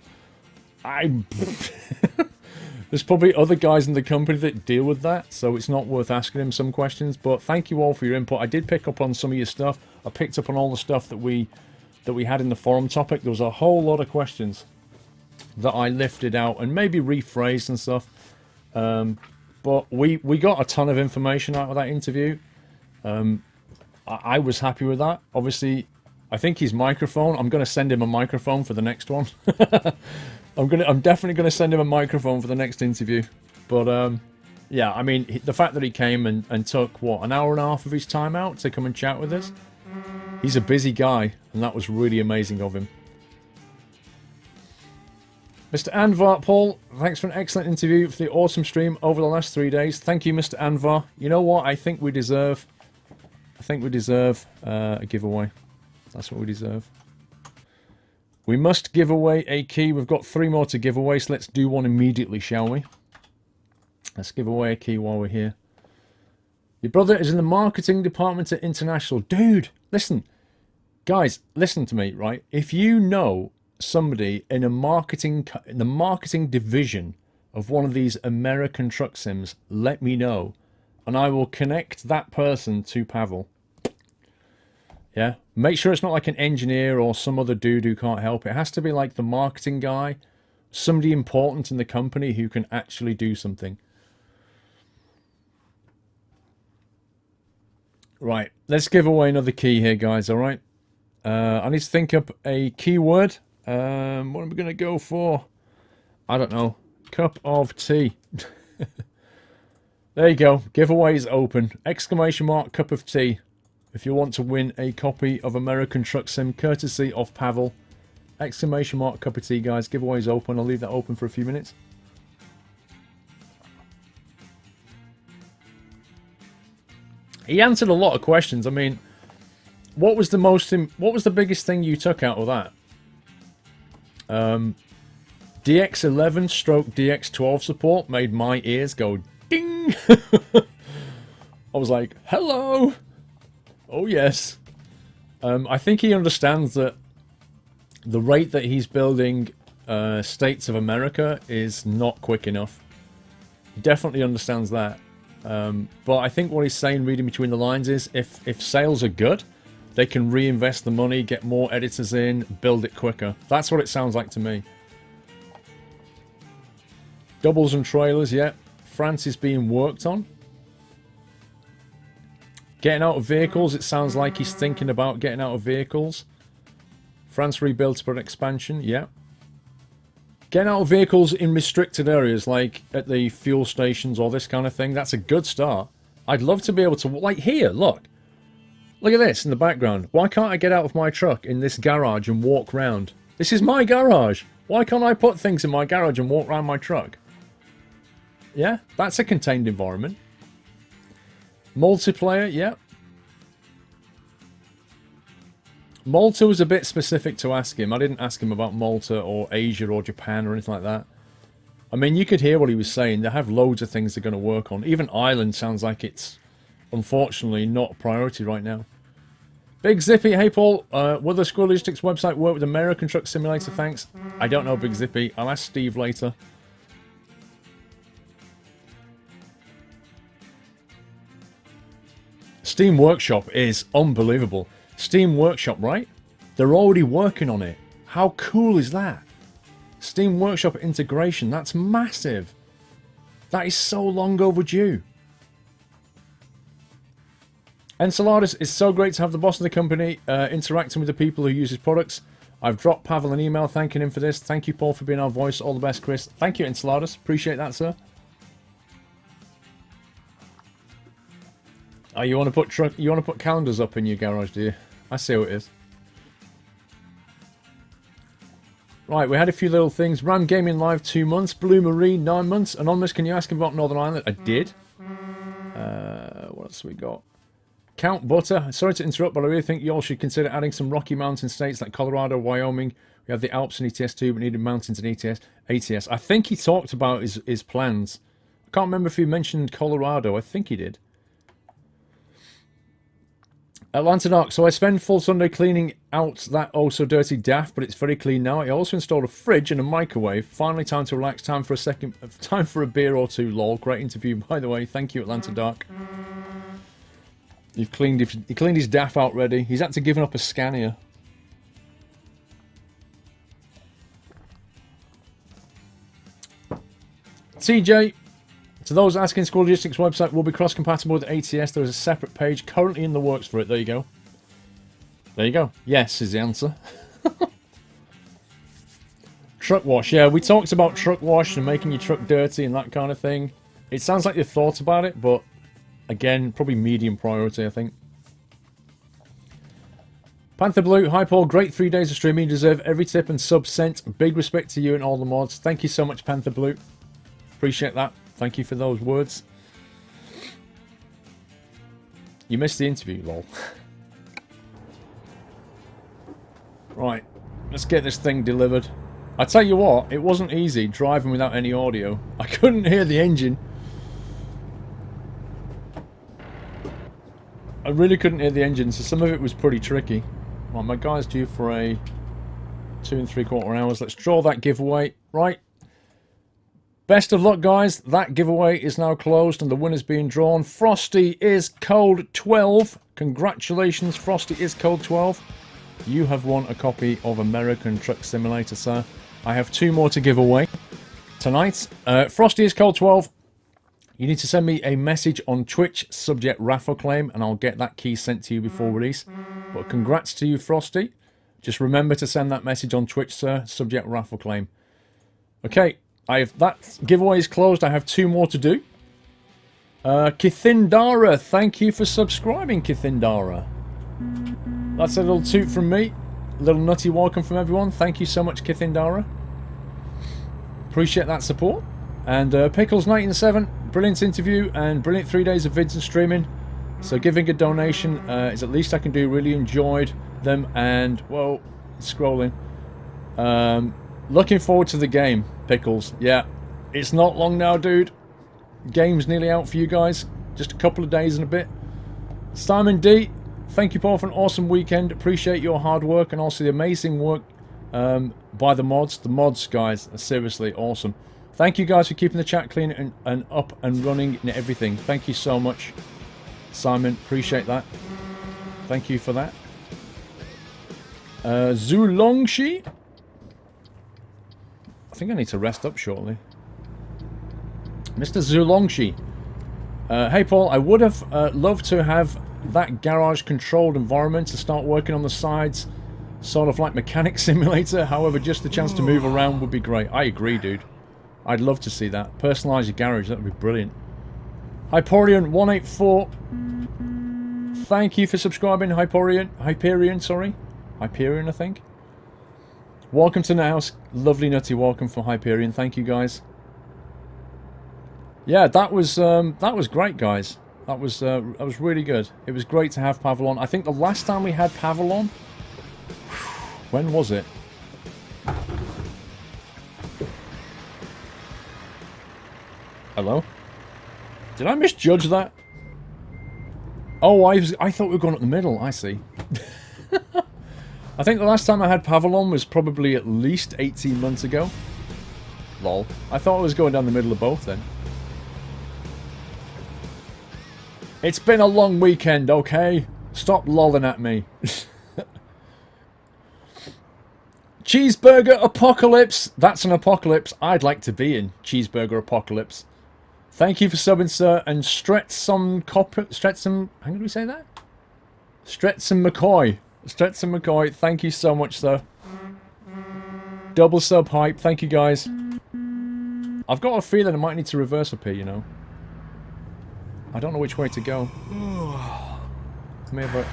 there's probably other guys in the company that deal with that, so it's not worth asking him some questions. But thank you all for your input. I did pick up on some of your stuff. I picked up on all the stuff that we had in the forum topic. There was a whole lot of questions that I lifted out and maybe rephrased and stuff. But we got a ton of information out of that interview. I was happy with that. Obviously, I think his microphone, I'm going to send him a microphone for the next one. I'm definitely going to send him a microphone for the next interview. But yeah, I mean, the fact that he came and took, what, an hour and a half of his time out to come and chat with us? He's a busy guy, and that was really amazing of him. Mr. Anvar, Paul, thanks for an excellent interview for the awesome stream over the last 3 days. Thank you, Mr. Anvar. You know what? I think we deserve a giveaway. That's what we deserve. We must give away a key. We've got 3 more to give away, so let's do one immediately, shall we? Let's give away a key while we're here. Your brother is in the marketing department at International. Dude, listen. Guys, listen to me, right? If you know somebody in the marketing division of one of these American truck sims, let me know, and I will connect that person to Pavl. Yeah, make sure it's not like an engineer or some other dude who can't help. It has to be like the marketing guy, somebody important in the company who can actually do something. Right, let's give away another key here, guys. All right, I need to think up a keyword. What am I going to go for? I don't know. Cup of tea. There you go. Giveaway is open. Exclamation mark, cup of tea. If you want to win a copy of American Truck Sim, courtesy of Pavl. Exclamation mark, cup of tea, guys. Giveaway is open. I'll leave that open for a few minutes. He answered a lot of questions. I mean, what was the biggest thing you took out of that? DX11 stroke DX12 support made my ears go ding. I was like, hello. Oh yes. I think he understands that the rate that he's building States of America is not quick enough. He definitely understands that. But I think what he's saying, reading between the lines, is if sales are good, they can reinvest the money, get more editors in, build it quicker. That's what it sounds like to me. Doubles and trailers, yeah. France is being worked on. Getting out of vehicles, it sounds like he's thinking about getting out of vehicles. France rebuilds for an expansion, yeah. Getting out of vehicles in restricted areas, like at the fuel stations or this kind of thing, that's a good start. I'd love to be able to, like here, look. Look at this in the background. Why can't I get out of my truck in this garage and walk round? This is my garage. Why can't I put things in my garage and walk around my truck? Yeah, that's a contained environment. Multiplayer, yeah. Malta was a bit specific to ask him. I didn't ask him about Malta or Asia or Japan or anything like that. I mean, you could hear what he was saying. They have loads of things they're going to work on. Even Ireland sounds like it's, unfortunately, not a priority right now. Big Zippy, hey Paul, will the Squirrel Logistics website work with American Truck Simulator? Thanks. I don't know, Big Zippy. I'll ask Steve later. Steam Workshop is unbelievable. Steam Workshop, right? They're already working on it. How cool is that? Steam Workshop integration, that's massive. That is so long overdue. Enceladus, it's so great to have the boss of the company interacting with the people who use his products. I've dropped Pavl an email thanking him for this. Thank you, Paul, for being our voice. All the best, Chris. Thank you, Enceladus. Appreciate that, sir. Oh, you want to put calendars up in your garage, do you? I see how it is. Right, we had a few little things. Ram Gaming Live 2 months. Blue Marine 9 months. Anonymous, can you ask him about Northern Ireland? I did. What else we got? Count Butter. Sorry to interrupt, but I really think you all should consider adding some Rocky Mountain states like Colorado, Wyoming. We have the Alps and ETS2, but needed mountains and ATS. I think he talked about his plans. I can't remember if he mentioned Colorado. I think he did. Atlanta Dark. So I spend full Sunday cleaning out that oh so dirty DAF, but it's very clean now. I also installed a fridge and a microwave. Finally, time to relax. Time for a beer or two. Lol. Great interview, by the way. Thank you, Atlanta Dark. He cleaned his DAF out ready. He's actually given up a Scania. TJ. To those asking, Squirrel Logistics website will be cross-compatible with ATS. There is a separate page currently in the works for it. There you go. There you go. Yes is the answer. Truck wash. Yeah, we talked about truck wash and making your truck dirty and that kind of thing. It sounds like you've thought about it, but again, probably medium priority, I think. Panther Blue. Hi, Paul. Great 3 days of streaming. You deserve every tip and sub sent. Big respect to you and all the mods. Thank you so much, Panther Blue. Appreciate that. Thank you for those words. You missed the interview, lol. Right, let's get this thing delivered. I tell you what, it wasn't easy driving without any audio. I couldn't hear the engine. I really couldn't hear the engine, so some of it was pretty tricky. Right, my guy's due for a 2 3/4 hours. Let's draw that giveaway. Right. Best of luck, guys. That giveaway is now closed and the winner's being drawn. Frosty is Cold 12. Congratulations, Frosty is Cold 12. You have won a copy of American Truck Simulator, sir. I have 2 more to give away tonight. Frosty is Cold 12. You need to send me a message on Twitch, subject raffle claim, and I'll get that key sent to you before release. But congrats to you, Frosty. Just remember to send that message on Twitch, sir, subject raffle claim. Okay. That giveaway is closed. I have 2 more to do. Kithindara, thank you for subscribing, Kithindara. That's a little toot from me. A little nutty welcome from everyone. Thank you so much, Kithindara. Appreciate that support. And Pickles1907, brilliant interview and brilliant 3 days of vids and streaming. So giving a donation is at least I can do. Really enjoyed them and, well, scrolling. Looking forward to the game, Pickles. Yeah, it's not long now, dude. Game's nearly out for you guys. Just a couple of days and a bit. Simon D, thank you, Paul, for an awesome weekend. Appreciate your hard work and also the amazing work by the mods. The mods, guys, are seriously awesome. Thank you, guys, for keeping the chat clean and up and running and everything. Thank you so much, Simon. Appreciate that. Thank you for that. Zulongshi. I think I need to rest up shortly. Mr. Zulongshi. Hey, Paul, I would have loved to have that garage-controlled environment to start working on the sides. Sort of like Mechanic Simulator. However, just the chance to move around would be great. I agree, dude. I'd love to see that. Personalise your garage. That would be brilliant. Hyperion184. Thank you for subscribing, Hyperion, sorry. Hyperion, I think. Welcome to the house. Lovely nutty welcome from Hyperion. Thank you, guys. Yeah, that was great, guys. That was really good. It was great to have Pavl on. I think the last time we had Pavl on, when was it? Hello? Did I misjudge that? Oh, I thought we were going up the middle. I see. I think the last time I had Pavl on was probably at least 18 months ago. Lol. I thought I was going down the middle of both then. It's been a long weekend, okay? Stop lolling at me. Cheeseburger Apocalypse. That's an apocalypse I'd like to be in. Cheeseburger Apocalypse. Thank you for subbing, sir. And Stretsum... How do we say that? Stretson McCoy. Stretson McCoy, thank you so much, sir. Double sub hype, thank you guys. I've got a feeling I might need to reverse up here, you know. I don't know which way to go. Come here, but...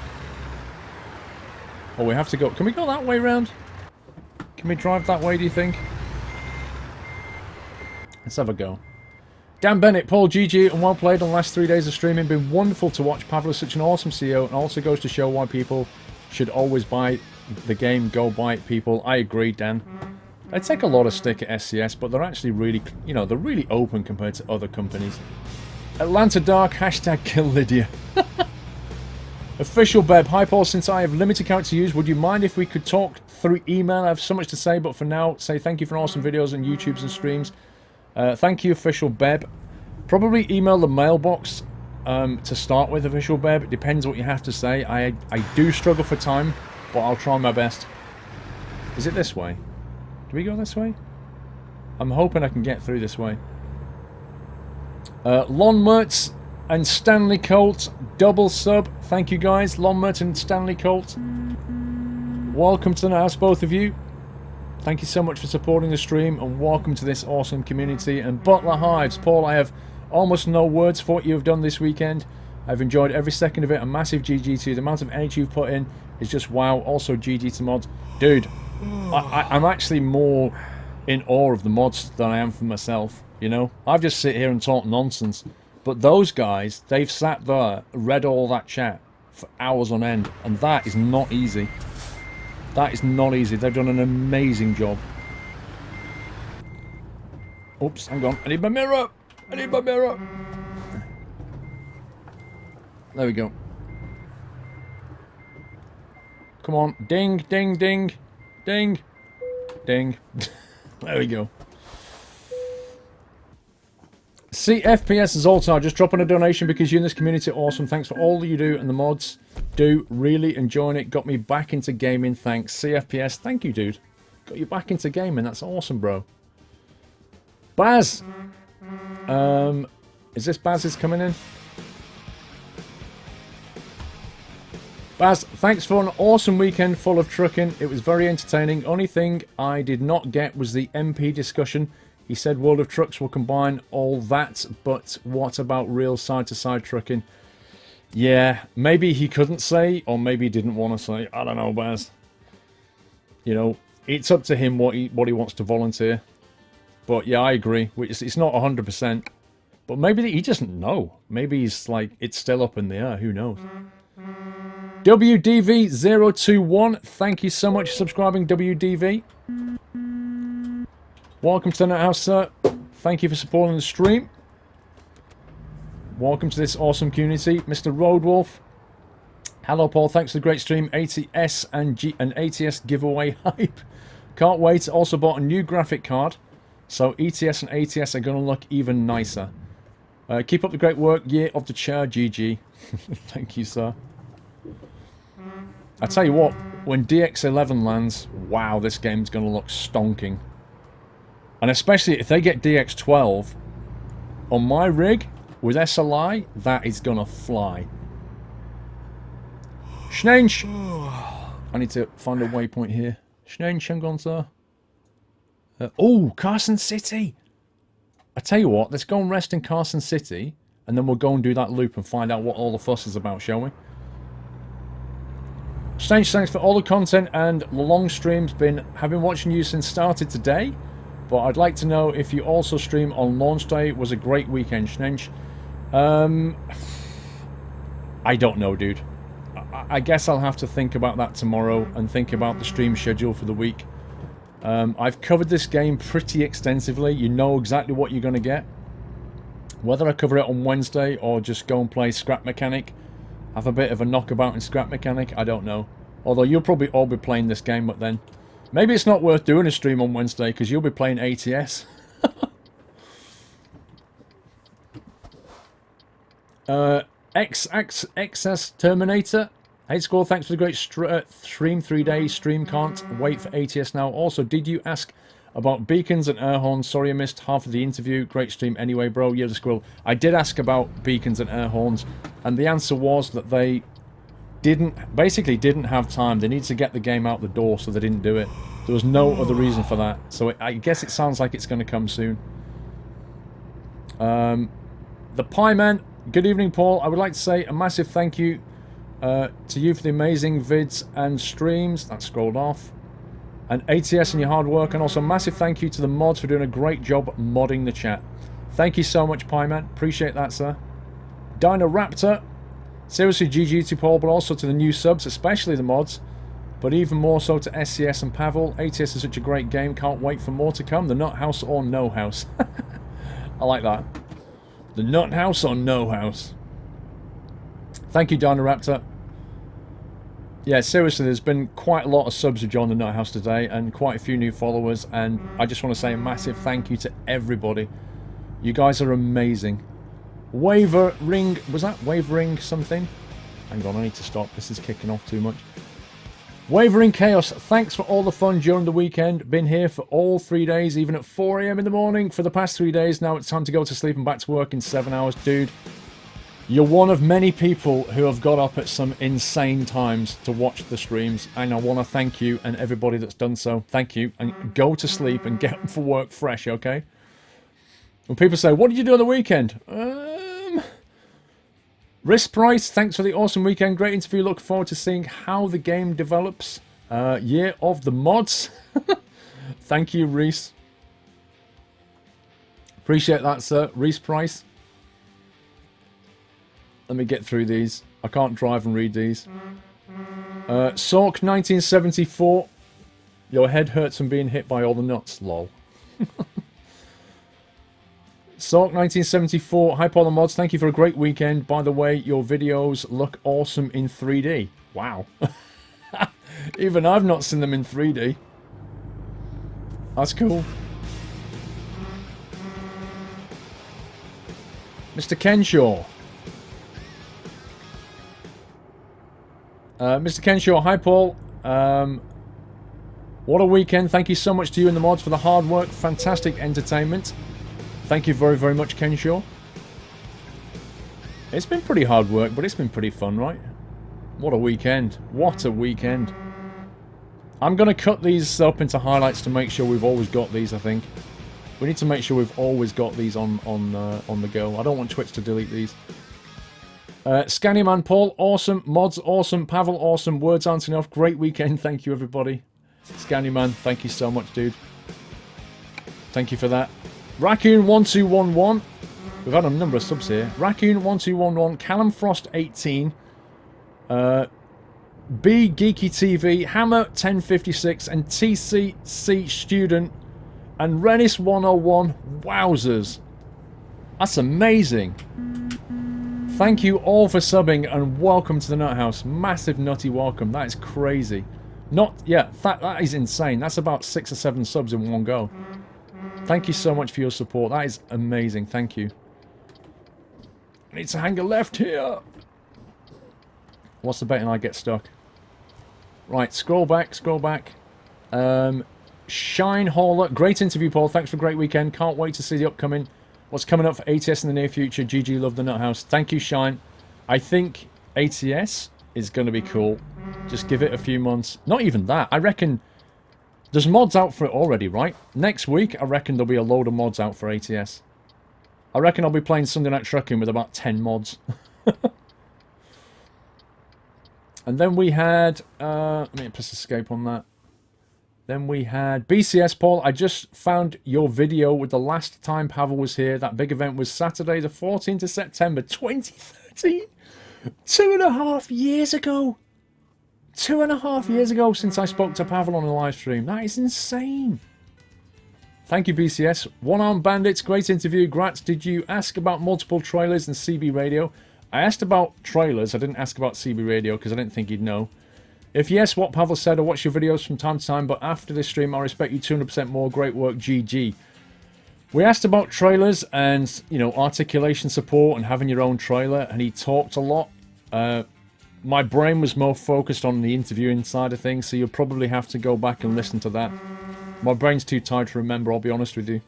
Oh, we have to go... Can we go that way round? Can we drive that way, do you think? Let's have a go. Dan Bennett, Paul, GG, and well played on the last 3 days of streaming. Been wonderful to watch. Pavl is such an awesome CEO, and also goes to show why people should always buy the game. Go buy it, people. I agree, Dan. They take a lot of stick at SCS, but they're actually really, you know, they're really open compared to other companies. Atlanta Dark, hashtag kill Lydia. Official Beb, hi Paul, since I have limited character to use, would you mind if we could talk through email? I have so much to say, but for now, say thank you for awesome videos and YouTubes and streams. Thank you, Official Beb. Probably email the mailbox to start with, Official Beb. It depends what you have to say. I do struggle for time, but I'll try my best. Is it this way? Do we go this way? I'm hoping I can get through this way. Lon Mertz and Stanley Colt, double sub. Thank you guys. Lon Mertz and Stanley Colt. Welcome to the house, both of you. Thank you so much for supporting the stream, and welcome to this awesome community. And Butler Hives, Paul, I have almost no words for what you have done this weekend. I've enjoyed every second of it. A massive GG to you. The amount of energy you've put in is just wow. Also GG to mods. Dude, I'm actually more in awe of the mods than I am for myself, you know? I've just sit here and talk nonsense. But those guys, they've sat there, read all that chat for hours on end, and that is not easy. That is not easy. They've done an amazing job. Oops, hang on. I need my mirror. I need my mirror. There we go. Come on. Ding, ding, ding. Ding. Ding. There we go. CFPS Zoltar, just dropping a donation because you in this community are awesome. Thanks for all that you do and the mods do. Really enjoying it. Got me back into gaming. Thanks. CFPS, thank you, dude. Got you back into gaming. That's awesome, bro. Baz. Is this Baz coming in? Baz, thanks for an awesome weekend full of trucking. It was very entertaining. Only thing I did not get was the MP discussion. He said World of Trucks will combine all that, but what about real side-to-side trucking? Yeah, maybe he couldn't say, or maybe he didn't want to say. I don't know, Baz. You know, it's up to him what he wants to volunteer. But yeah, I agree. It's not 100%. But maybe he doesn't know. Maybe he's like, it's still up in the air. Who knows? WDV021, thank you so much for subscribing, WDV. Welcome to the Net House, sir. Thank you for supporting the stream. Welcome to this awesome community. Mr. Roadwolf. Hello, Paul. Thanks for the great stream. ATS and ATS giveaway hype. Can't wait. Also bought a new graphic card. So ETS and ATS are going to look even nicer. Keep up the great work. Year of the chair, GG. Thank you, sir. I tell you what, when DX11 lands, wow, this game's going to look stonking. And especially if they get DX12 on my rig with SLI, that is going to fly. Schnench! I need to find a waypoint here. Schnench, I'm gone, sir. Oh, Carson City! I tell you what, let's go and rest in Carson City, and then we'll go and do that loop and find out what all the fuss is about, shall we? Schnench, thanks for all the content and the long streams. Have been watching you since started today. But I'd like to know if you also stream on launch day. It was a great weekend, Schnench. I don't know, dude. I guess I'll have to think about that tomorrow and think about the stream schedule for the week. I've covered this game pretty extensively. You know exactly what you're going to get. Whether I cover it on Wednesday or just go and play Scrap Mechanic, have a bit of a knockabout in Scrap Mechanic, I don't know. Although you'll probably all be playing this game, but then... Maybe it's not worth doing a stream on Wednesday because you'll be playing ATS. XS Terminator. Hey, Squirrel, thanks for the great stream. 3-day stream. Can't wait for ATS now. Also, did you ask about beacons and air horns? Sorry I missed half of the interview. Great stream anyway, bro. Yeah, the Squirrel. I did ask about beacons and air horns, and the answer was that they basically didn't have time. They need to get the game out the door, so they didn't do it. There was no other reason for that. So I guess it sounds like it's going to come soon. The Pie Man, good evening, Paul. I would like to say a massive thank you to you for the amazing vids and streams. That scrolled off. And ATS and your hard work. And also a massive thank you to the mods for doing a great job modding the chat. Thank you so much, Pie Man. Appreciate that, sir. Dino Raptor. Seriously, GG to Paul, but also to the new subs, especially the mods. But even more so to SCS and Pavl. ATS is such a great game. Can't wait for more to come. The Nut House or No House. I like that. The Nut House or No House. Thank you, Dino Raptor. Yeah, seriously, there's been quite a lot of subs who joined the Nut House today and quite a few new followers. And I just want to say a massive thank you to everybody. You guys are amazing. Wavering, was that Wavering something? Hang on, I need to stop. This is kicking off too much. Wavering Chaos, thanks for all the fun during the weekend. Been here for all 3 days, even at 4 AM in the morning for the past 3 days. Now it's time to go to sleep and back to work in 7 hours. Dude, you're one of many people who have got up at some insane times to watch the streams. And I want to thank you and everybody that's done so. Thank you. And go to sleep and get up for work fresh, okay? When people say, what did you do on the weekend? Risk Price, thanks for the awesome weekend. Great interview. Look forward to seeing how the game develops. Year of the mods. Thank you, Reese. Appreciate that, sir. Reese Price. Let me get through these. I can't drive and read these. Sork 1974. Your head hurts from being hit by all the nuts. Lol. Sork 1974, hi Paul and Mods, thank you for a great weekend. By the way, your videos look awesome in 3D. Wow. Even I've not seen them in 3D. That's cool. Mr. Kenshaw. Mr. Kenshaw, hi Paul. What a weekend. Thank you so much to you and the mods for the hard work. Fantastic entertainment. Thank you very, very much, Kenshaw. It's been pretty hard work, but it's been pretty fun, right? What a weekend. What a weekend. I'm going to cut these up into highlights to make sure we've always got these, I think. We need to make sure we've always got these on the go. I don't want Twitch to delete these. Scannyman Paul, awesome. Mods, awesome. Pavl, awesome. Words aren't enough. Great weekend. Thank you, everybody. Scannyman, thank you so much, dude. Thank you for that. Raccoon1211. We've had a number of subs here. Raccoon1211. Callum Frost 18. B Geeky TV. Hammer 1056. And TCC Student. And Rennis 101. Wowzers. That's amazing. Thank you all for subbing and welcome to the Nut House. Massive nutty welcome. That is crazy. That is insane. That's about 6 or 7 subs in one go. Thank you so much for your support. That is amazing. Thank you. I need to hang a left here. What's the betting I get stuck? Right, scroll back, scroll back. Shine Hauler. Great interview, Paul. Thanks for a great weekend. Can't wait to see the upcoming... What's coming up for ATS in the near future. GG, love the Nut House. Thank you, Shine. I think ATS is going to be cool. Just give it a few months. Not even that. I reckon... There's mods out for it already, right? Next week, I reckon there'll be a load of mods out for ATS. I reckon I'll be playing Sunday Night Trucking with about 10 mods. And then we had... let me press escape on that. Then we had BCS, Paul. I just found your video with the last time Pavl was here. That big event was Saturday the 14th of September 2013. 2.5 years ago. 2.5 years ago since I spoke to Pavl on a live stream. That is insane. Thank you, BCS. One Armed Bandits, great interview. Grats, did you ask about multiple trailers and CB radio? I asked about trailers. I didn't ask about CB radio because I didn't think he'd know. If yes, what Pavl said, I watch your videos from time to time, but after this stream, I respect you 200% more. Great work, GG. We asked about trailers and, you know, articulation support and having your own trailer, and he talked a lot. My brain was more focused on the interviewing side of things, so you'll probably have to go back and listen to that. My brain's too tired to remember, I'll be honest with you.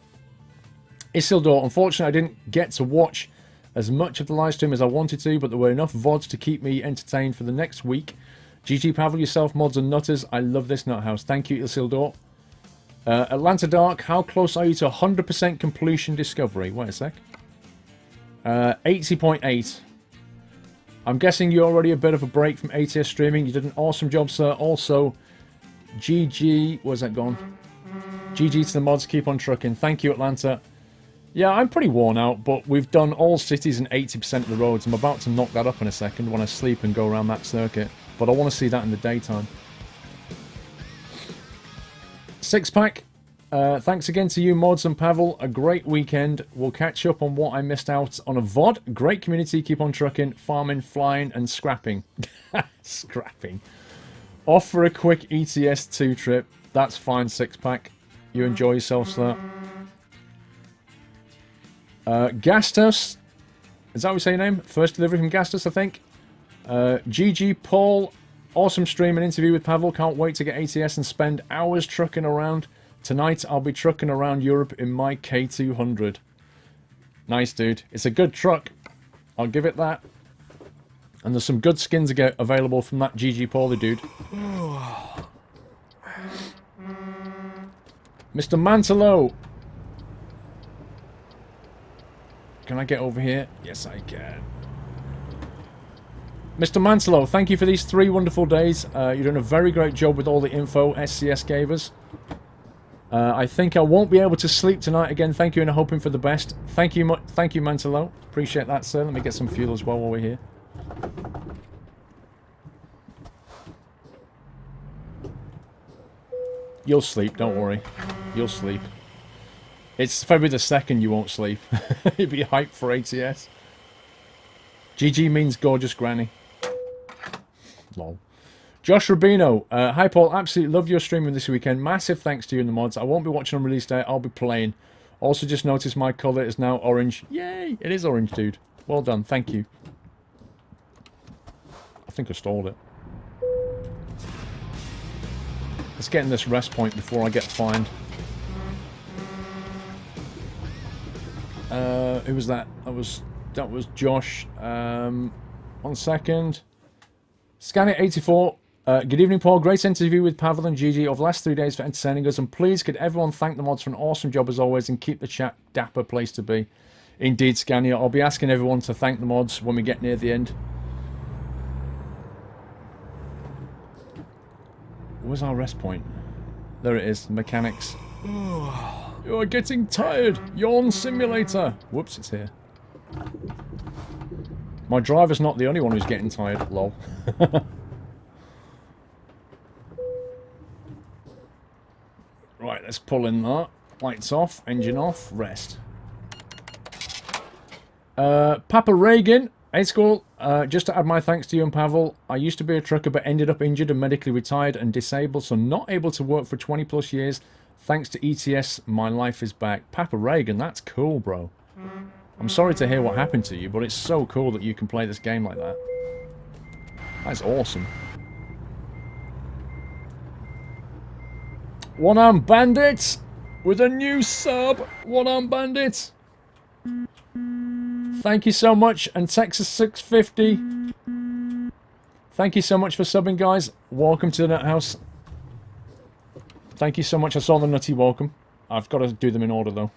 Isildur, unfortunately I didn't get to watch as much of the live stream as I wanted to, but there were enough VODs to keep me entertained for the next week. GG Pavl, yourself, mods and nutters. I love this nut house. Thank you, Isildur. Atlanta Dark, how close are you to 100% completion discovery? Wait a sec. 80.8. I'm guessing you're already a bit of a break from ATS streaming. You did an awesome job, sir. Also, GG, where's that gone? GG to the mods, keep on trucking. Thank you, Atlanta. Yeah, I'm pretty worn out, but we've done all cities and 80% of the roads. I'm about to knock that up in a second when I sleep and go around that circuit. But I want to see that in the daytime. Six pack. Thanks again to you, mods and Pavl. A great weekend. We'll catch up on what I missed out on a VOD. Great community. Keep on trucking, farming, flying, and scrapping. Scrapping. Off for a quick ETS 2 trip. That's fine, six pack. You enjoy yourself, sir. Gastus. Is that what we say your name? First delivery from Gastus, I think. GG Paul. Awesome stream and interview with Pavl. Can't wait to get ATS and spend hours trucking around. Tonight I'll be trucking around Europe in my K200. Nice, dude. It's a good truck. I'll give it that. And there's some good skins available from that GG Paulie dude. Mr. Mantelo. Can I get over here? Yes, I can. Mr. Mantelo, thank you for these 3 wonderful days. You're doing a very great job with all the info SCS gave us. I think I won't be able to sleep tonight again. Thank you, and I'm hoping for the best. Thank you, Mantelo. Appreciate that, sir. Let me get some fuel as well while we're here. You'll sleep, don't worry. You'll sleep. It's February the 2nd you won't sleep. You'll be hyped for ATS. GG means gorgeous granny. Lol. Josh Rubino. Hi, Paul. Absolutely love your streaming this weekend. Massive thanks to you and the mods. I won't be watching on release day. I'll be playing. Also, just noticed my colour is now orange. Yay! It is orange, dude. Well done. Thank you. I think I stalled it. Let's get in this rest point before I get fined. Who was that? That was Josh. 1 second. Scanit84. Good evening, Paul. Great interview with Pavl and GG over the last 3 days for entertaining us. And please, could everyone thank the mods for an awesome job as always and keep the chat dapper place to be. Indeed, Scania. I'll be asking everyone to thank the mods when we get near the end. Where's our rest point? There it is. Mechanics. You are getting tired. Yawn simulator. Whoops, it's here. My driver's not the only one who's getting tired. Lol. Right, let's pull in that. Lights off. Engine off. Rest. Papa Reagan. Hey, school. Just to add my thanks to you and Pavl. I used to be a trucker but ended up injured and medically retired and disabled, so not able to work for 20 plus years. Thanks to ETS, my life is back. Papa Reagan, that's cool, bro. I'm sorry to hear what happened to you, but it's so cool that you can play this game like that. That's awesome. One Arm Bandit with a new sub. One Arm Bandit. Thank you so much. And Texas 650. Thank you so much for subbing, guys. Welcome to the Nut House. Thank you so much. I saw the nutty welcome. I've got to do them in order, though.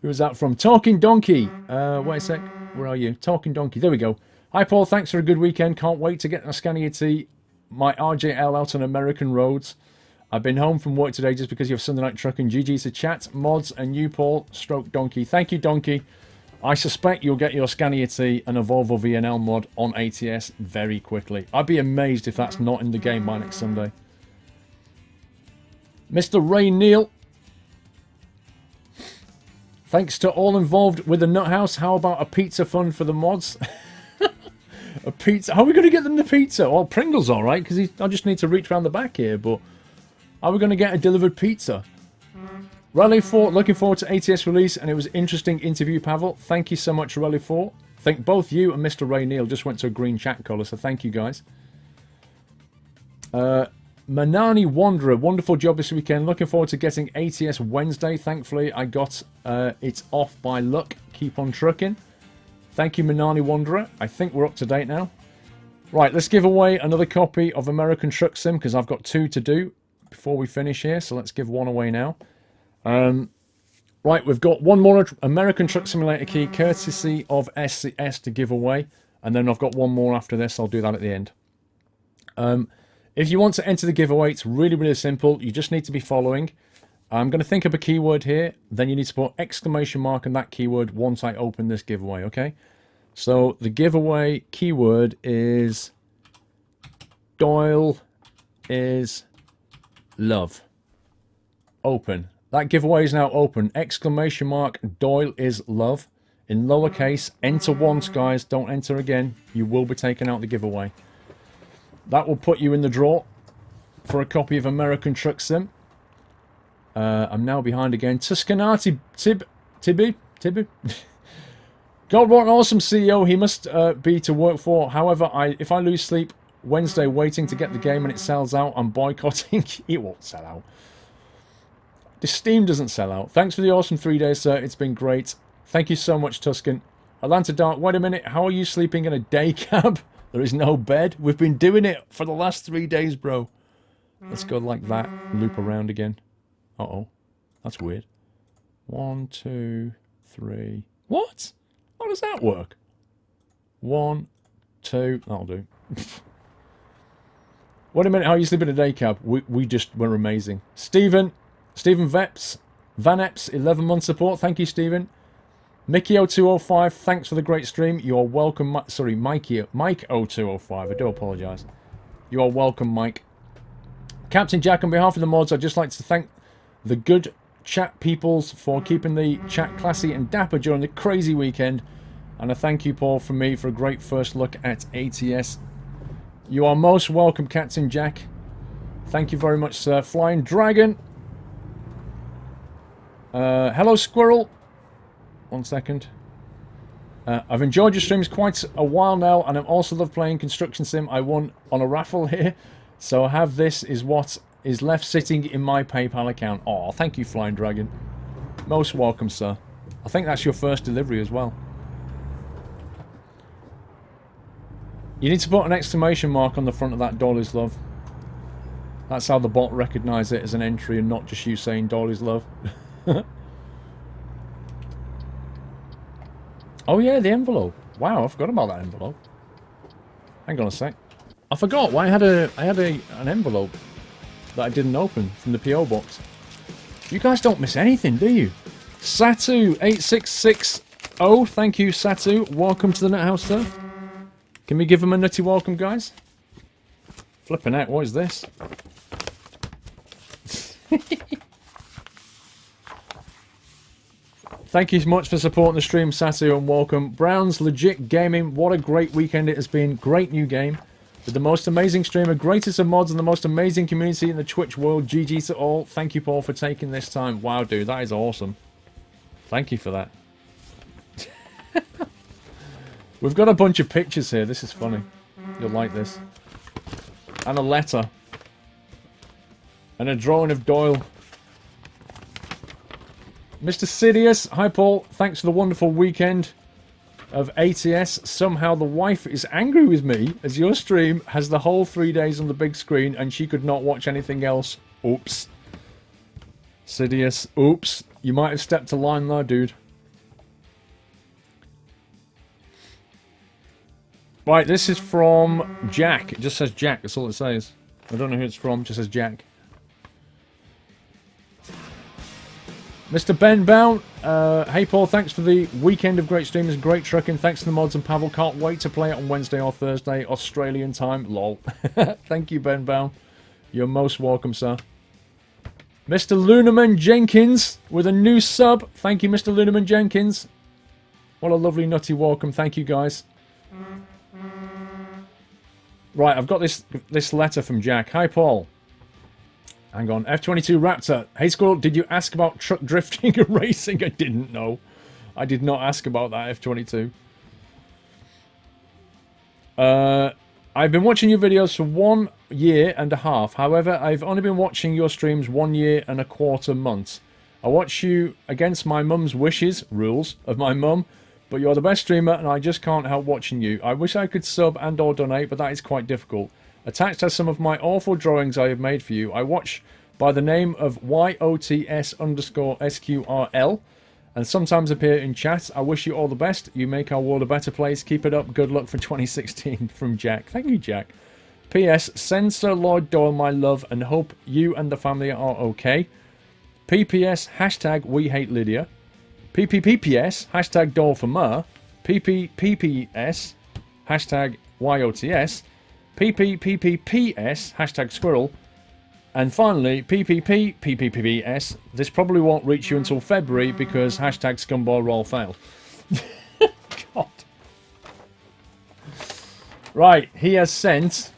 Who was that from? Talking Donkey. Wait a sec. Where are you? Talking Donkey. There we go. Hi, Paul. Thanks for a good weekend. Can't wait to get a Scania T, my RJL out on American roads. I've been home from work today just because you have Sunday night trucking. GG to chat, mods, and you, Paul. Stroke Donkey. Thank you, Donkey. I suspect you'll get your Scania T and a Volvo VNL mod on ATS very quickly. I'd be amazed if that's not in the game by next Sunday. Mr. Ray Neal. Thanks to all involved with the Nut House. How about a pizza fund for the mods? A pizza. How are we going to get them the pizza? Well, Pringle's all right, because I just need to reach around the back here, but how are we going to get a delivered pizza? Rally 4, looking forward to ATS release, and it was an interesting interview, Pavl. Thank you so much, Rally 4. I think both you and Mr. Ray Neal just went to a green chat colour, so thank you, guys. Manani Wanderer, wonderful job this weekend. Looking forward to getting ATS Wednesday. Thankfully, I got it off by luck. keep on trucking. Thank you, Minani Wanderer. I think we're up to date now. Right, let's give away another copy of American Truck Sim, because I've got 2 to do before we finish here, so let's give 1 away now. Right, we've got 1 more American Truck Simulator key, courtesy of SCS, to give away, and then I've got 1 more after this. I'll do that at the end. If you want to enter the giveaway, it's really, really simple. You just need to be following. I'm going to think of a keyword here. Then you need to put exclamation mark on that keyword once I open this giveaway, okay? So the giveaway keyword is Doyle is love. Open. That giveaway is now open. Exclamation mark Doyle is love. In lowercase. Enter once, guys. Don't enter again. You will be taken out the giveaway. That will put you in the draw for a copy of American Truck Sim. I'm now behind again. Tuscanati Tibby. God, what an awesome CEO he must be to work for. However, if I lose sleep Wednesday waiting to get the game and it sells out, I'm boycotting. It won't sell out. The Steam doesn't sell out. Thanks for the awesome 3 days, sir. It's been great. Thank you so much, Tuscan. Atlanta Dark, wait a minute. How are you sleeping in a day cab? There is no bed. We've been doing it for the last 3 days, bro. Let's go like that. Loop around again. Uh-oh. That's weird. 1, 2, 3. What? How does that work? 1, 2. That'll do. Wait a minute. How are you sleeping in a day cab? We just were amazing. Stephen Veps. Van Epps, 11 month support. Thank you, Stephen. Mickey0205, thanks for the great stream. You are welcome. Sorry, Mike0205. I do apologise. You are welcome, Mike. Captain Jack, on behalf of the mods, I'd just like to thank the good chat peoples for keeping the chat classy and dapper during the crazy weekend. And a thank you, Paul, from me for a great first look at ATS. You are most welcome, Captain Jack. Thank you very much, sir. Flying Dragon. Hello, Squirrel. 1 second. I've enjoyed your streams quite a while now, and I also love playing Construction Sim. I won on a raffle here, so I have this is what is left sitting in my PayPal account. Oh, thank you, Flying Dragon. Most welcome, sir. I think that's your first delivery as well. You need to put an exclamation mark on the front of that Dolly's Love. That's how the bot recognises it as an entry and not just you saying Dolly's Love. Oh yeah, the envelope. Wow, I forgot about that envelope. Hang on a sec. I forgot. Why I had an envelope that I didn't open from the PO box. You guys don't miss anything, do you? Satu8660. Thank you, Satu. Welcome to the Net House, sir. Can we give him a nutty welcome, guys? Flipping out. What is this? Thank you so much for supporting the stream, Satu, and welcome. Brown's Legit Gaming, what a great weekend it has been. Great new game. With the most amazing streamer, greatest of mods, and the most amazing community in the Twitch world. GG to all. Thank you, Paul, for taking this time. Wow, dude, that is awesome. Thank you for that. We've got a bunch of pictures here. This is funny. You'll like this. And a letter. And a drawing of Doyle. Mr. Sidious, hi Paul, thanks for the wonderful weekend of ATS. Somehow the wife is angry with me as your stream has the whole 3 days on the big screen and she could not watch anything else. Oops. Sidious, oops. You might have stepped a line there, dude. Right, this is from Jack. It just says Jack, that's all it says. I don't know who it's from, it just says Jack. Mr. Ben Bound, hey Paul, thanks for the weekend of great streamers, great trucking. Thanks to the mods and Pavl. Can't wait to play it on Wednesday or Thursday, Australian time. Lol. Thank you, Ben Bound. You're most welcome, sir. Mr. Lunaman Jenkins with a new sub. Thank you, Mr. Lunaman Jenkins. What a lovely nutty welcome. Thank you, guys. Right, I've got this letter from Jack. Hi, Paul. Hang on. F22 Raptor. Hey, Squirrel, did you ask about truck drifting and racing? I didn't know. I did not ask about that, F22. I've been watching your videos for 1 year and a half. However, I've only been watching your streams 1 year and a quarter months. I watch you against my mum's wishes, rules of my mum, but you're the best streamer and I just can't help watching you. I wish I could sub and or donate, but that is quite difficult. Attached are some of my awful drawings I have made for you. I watch by the name of YOTS_SQRL and sometimes appear in chat. I wish you all the best. You make our world a better place. Keep it up. Good luck for 2016 from Jack. Thank you, Jack. P.S. Send Sir Lloyd Doyle my love and hope you and the family are okay. PPS, hashtag we hate Lydia. PPPPS, hashtag Doyle for Ma. PPPPS, hashtag YOTS. PPPPPS, hashtag Squirrel. And finally, PPPPPPS. This probably won't reach you until February because hashtag Scumball Roll Fail. God. Right, he has sent...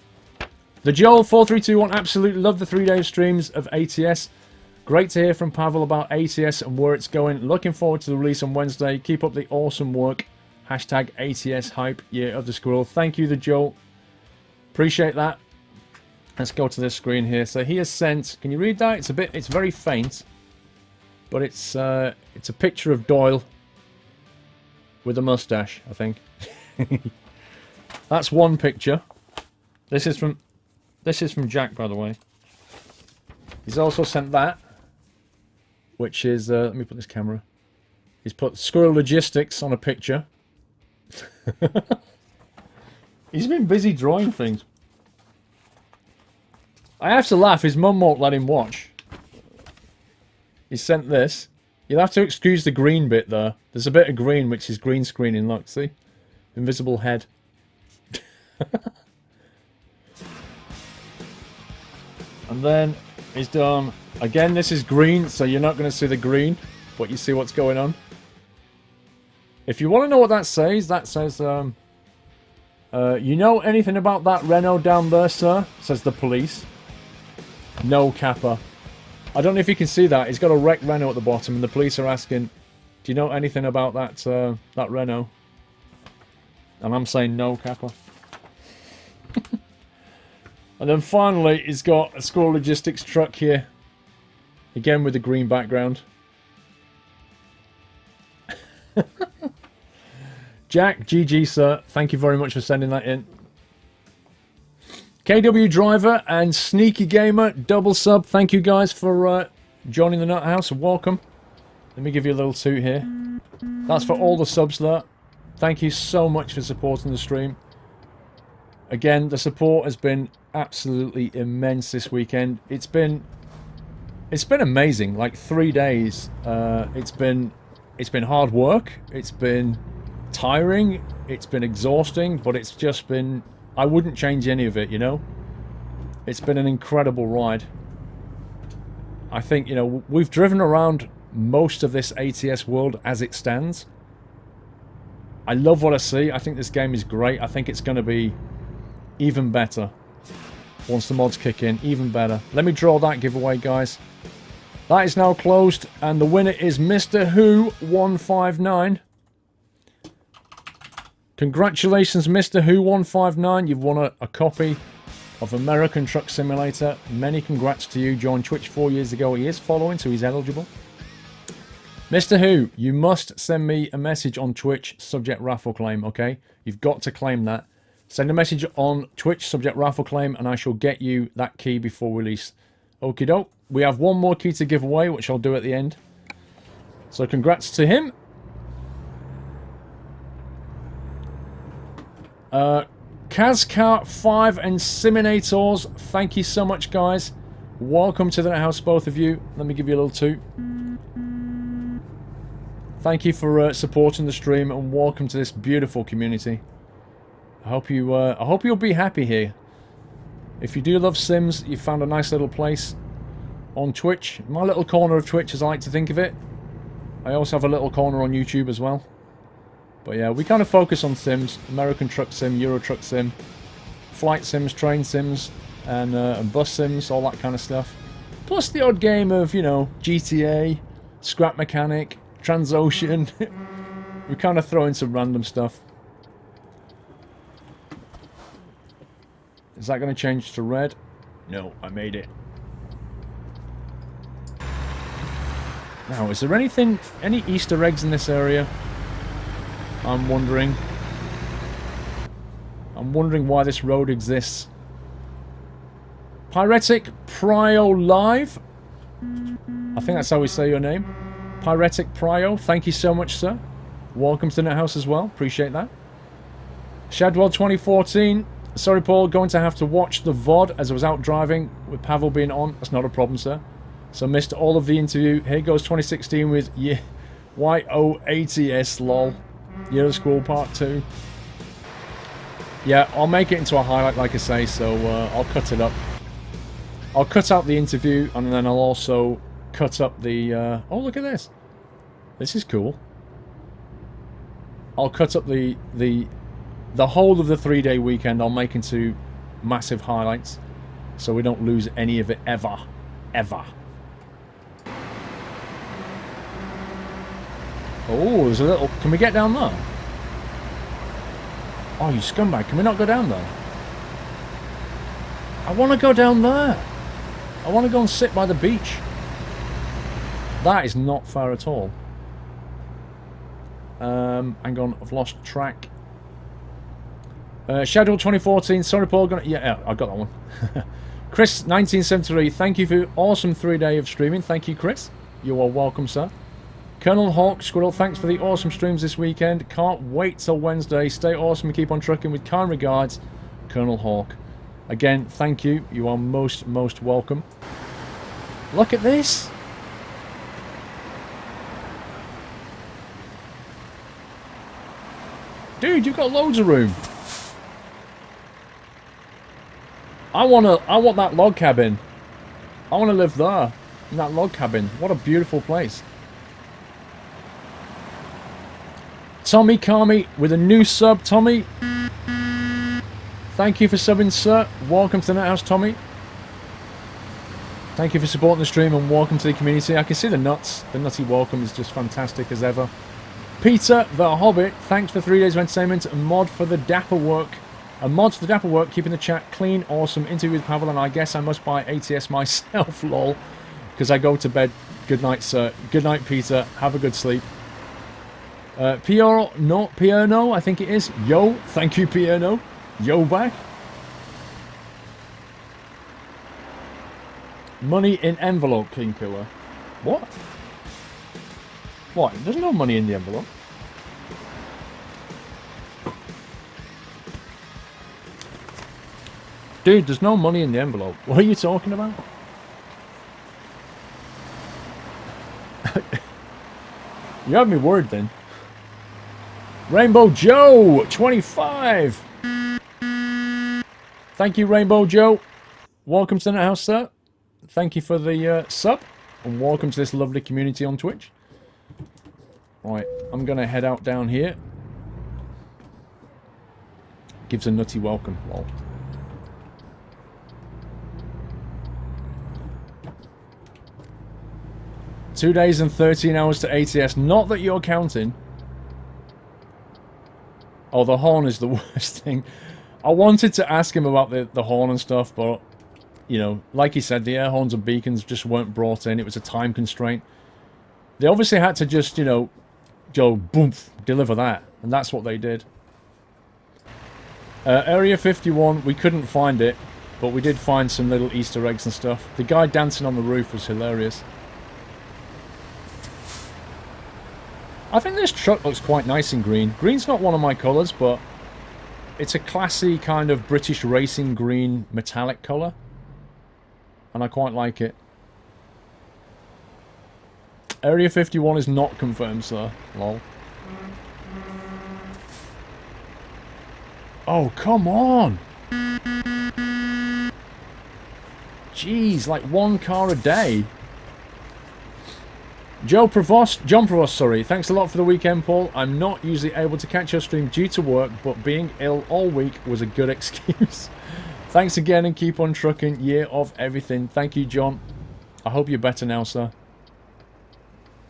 The Joel4321 absolutely loved the 3-day streams of ATS. Great to hear from Pavl about ATS and where it's going. Looking forward to the release on Wednesday. Keep up the awesome work. Hashtag ATS hype year of the squirrel. Thank you, the Joel. Appreciate that. Let's go to this screen here. So he has sent. Can you read that? It's very faint, but it's a picture of Doyle with a mustache, I think. That's one picture. This is from Jack, by the way. He's also sent that, which is let me put this camera. He's put Squirrel Logistics on a picture. He's been busy drawing things. I have to laugh. His mum won't let him watch. He sent this. You'll have to excuse the green bit there. There's a bit of green which is green screening. Look, see? Invisible head. And then he's done... Again, this is green, so you're not going to see the green, but you see what's going on. If you want to know what that says, you know anything about that Renault down there, sir? Says the police. No capper. I don't know if you can see that. He's got a wrecked Renault at the bottom, and the police are asking, do you know anything about that that Renault? And I'm saying no capper. And then finally, he's got a Squirrel Logistics truck here. Again with the green background. Jack, GG, sir. Thank you very much for sending that in. KW Driver and Sneaky Gamer, double sub. Thank you guys for joining the Nut House. Welcome. Let me give you a little toot here. That's for all the subs there. Thank you so much for supporting the stream. Again, the support has been absolutely immense this weekend. It's been amazing. Like 3 days. It's been hard work. It's been tiring. It's been exhausting, but it's just been... I wouldn't change any of it, you know? It's been an incredible ride. I think, you know, we've driven around most of this ATS world as it stands. I love what I see. I think this game is great. I think it's going to be even better once the mods kick in. Even better. Let me draw that giveaway, guys. That is now closed, and the winner is Mr. Who 159. Congratulations, Mr. Who 159. You've won a copy of American Truck Simulator. Many congrats to you. Joined Twitch 4 years ago. He is following, so he's eligible. Mr. Who, you must send me a message on Twitch, subject raffle claim, okay? You've got to claim that. Send a message on Twitch, subject raffle claim, and I shall get you that key before release. Okie doke. We have one more key to give away, which I'll do at the end. So congrats to him. Kazkar 5 and Siminators, thank you so much, guys. Welcome to the house, both of you. Let me give you a little toot. Thank you for supporting the stream, and welcome to this beautiful community. I hope you'll be happy here. If you do love Sims, you found a nice little place on Twitch. My little corner of Twitch, as I like to think of it. I also have a little corner on YouTube as well. But yeah, we kind of focus on Sims. American Truck Sim, Euro Truck Sim, Flight Sims, Train Sims, and Bus Sims, all that kind of stuff. Plus the odd game of, you know, GTA, Scrap Mechanic, Transocean. We kind of throw in some random stuff. Is that going to change to red? No, I made it. Now, is there any Easter eggs in this area? I'm wondering. I'm wondering why this road exists. Pyretic Prio Live. I think that's how we say your name. Pyretic Prio, thank you so much, sir. Welcome to the Net House as well. Appreciate that. Shadwell 2014. Sorry, Paul, going to have to watch the VOD as I was out driving with Pavl being on. That's not a problem, sir. So missed all of the interview. Here goes 2016 with YOATS lol. Year of School Part 2. Yeah, I'll make it into a highlight, like I say, so I'll cut it up. I'll cut out the interview, and then I'll also cut up the... oh, look at this. This is cool. I'll cut up the whole of the 3-day weekend. I'll make into massive highlights, so we don't lose any of it ever. Ever. Oh, there's a little... Can we get down there? Oh, you scumbag. Can we not go down there? I want to go down there. I want to go and sit by the beach. That is not far at all. Hang on, I've lost track. Shadow 2014. Sorry, Paul. Yeah, I got that one. Chris 1973. Thank you for your awesome 3-day of streaming. Thank you, Chris. You are welcome, sir. Colonel Hawk Squirrel, thanks for the awesome streams this weekend. Can't wait till Wednesday. Stay awesome and keep on trucking. With kind regards, Colonel Hawk. Again, thank you. You are most welcome. Look at this. Dude, you've got loads of room. I want that log cabin. I want to live there. In that log cabin. What a beautiful place. Tommy Carmy with a new sub. Tommy, thank you for subbing, sir. Welcome to the Net House, Tommy. Thank you for supporting the stream and welcome to the community. I can see the nuts. The nutty welcome is just fantastic as ever. Peter the Hobbit, thanks for 3 days of entertainment. A mod for the Dapper Work. A mod for the Dapper Work, keeping the chat clean. Awesome interview with Pavl, and I guess I must buy ATS myself, lol. Because I go to bed. Good night, sir. Good night, Peter. Have a good sleep. Pierno, I think it is. Yo, thank you, Pierno. Yo back. Money in envelope, King Killer. What? What? There's no money in the envelope. Dude, there's no money in the envelope. What are you talking about? You have me worried then. Rainbow Joe, 25. Thank you, Rainbow Joe. Welcome to the Net House, sir. Thank you for the sub. And welcome to this lovely community on Twitch. Right, I'm going to head out down here. Gives a nutty welcome. Lol. Two days and 13 hours to ATS. Not that you're counting. Oh, the horn is the worst thing. I wanted to ask him about the horn and stuff, but, you know, like he said, the air horns and beacons just weren't brought in. It was a time constraint. They obviously had to just, you know, go boom, deliver that. And that's what they did. Area 51, we couldn't find it, but we did find some little Easter eggs and stuff. The guy dancing on the roof was hilarious. I think this truck looks quite nice in green. Green's not one of my colours, but it's a classy kind of British racing green metallic colour. And I quite like it. Area 51 is not confirmed, sir. Lol. Oh, come on! Jeez, like one car a day. John Provost, sorry. Thanks a lot for the weekend, Paul. I'm not usually able to catch your stream due to work, but being ill all week was a good excuse. Thanks again and keep on trucking. Year of everything. Thank you, John. I hope you're better now, sir.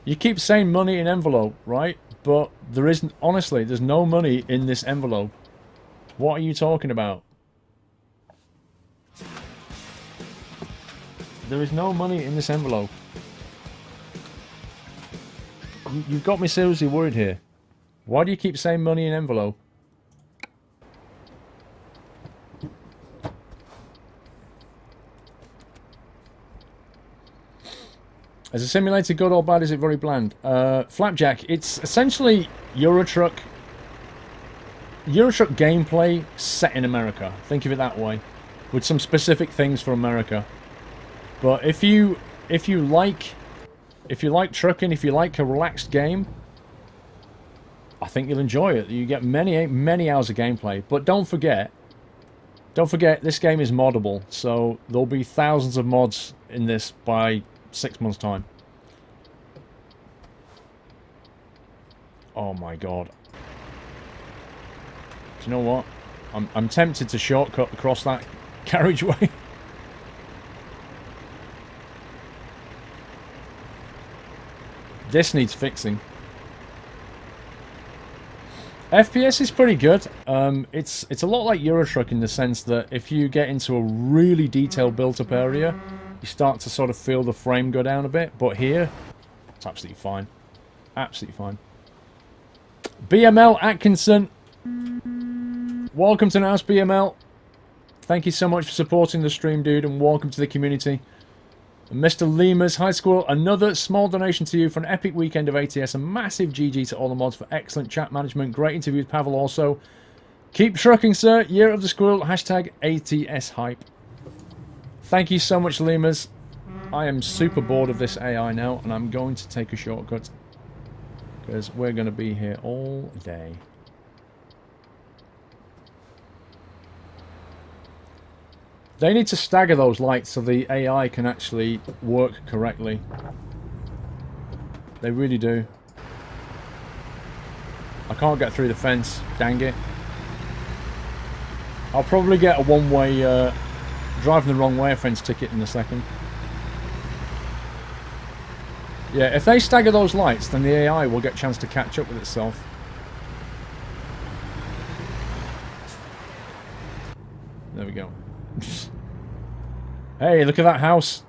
You keep saying money in envelope, right? But there isn't, honestly, there's no money in this envelope. What are you talking about? There is no money in this envelope. You've got me seriously worried here. Why do you keep saying money in envelope? Is a simulator good or bad? Is it very bland? Flapjack, it's essentially Euro Truck gameplay set in America. Think of it that way, with some specific things for America. But if you like trucking, if you like a relaxed game, I think you'll enjoy it. You get many hours of gameplay. But don't forget, this game is moddable, so there'll be thousands of mods in this by 6 months' time. Oh my god. Do you know what? I'm tempted to shortcut across that carriageway. This needs fixing. FPS is pretty good. It's a lot like Euro Truck in the sense that if you get into a really detailed built-up area, you start to sort of feel the frame go down a bit. But here, it's absolutely fine. Absolutely fine. BML Atkinson. Welcome to House BML. Thank you so much for supporting the stream, dude, and welcome to the community. And Mr. Lemurs, hi Squirrel, another small donation to you for an epic weekend of ATS. A massive GG to all the mods for excellent chat management. Great interview with Pavl also. Keep trucking, sir. Year of the Squirrel. Hashtag ATS hype. Thank you so much, Lemurs. I am super bored of this AI now, and I'm going to take a shortcut. Because we're going to be here all day. They need to stagger those lights so the AI can actually work correctly. They really do. I can't get through the fence, dang it. I'll probably get a one-way, driving the wrong way offence ticket in a second. Yeah, if they stagger those lights, then the AI will get a chance to catch up with itself. There we go. Hey, look at that house.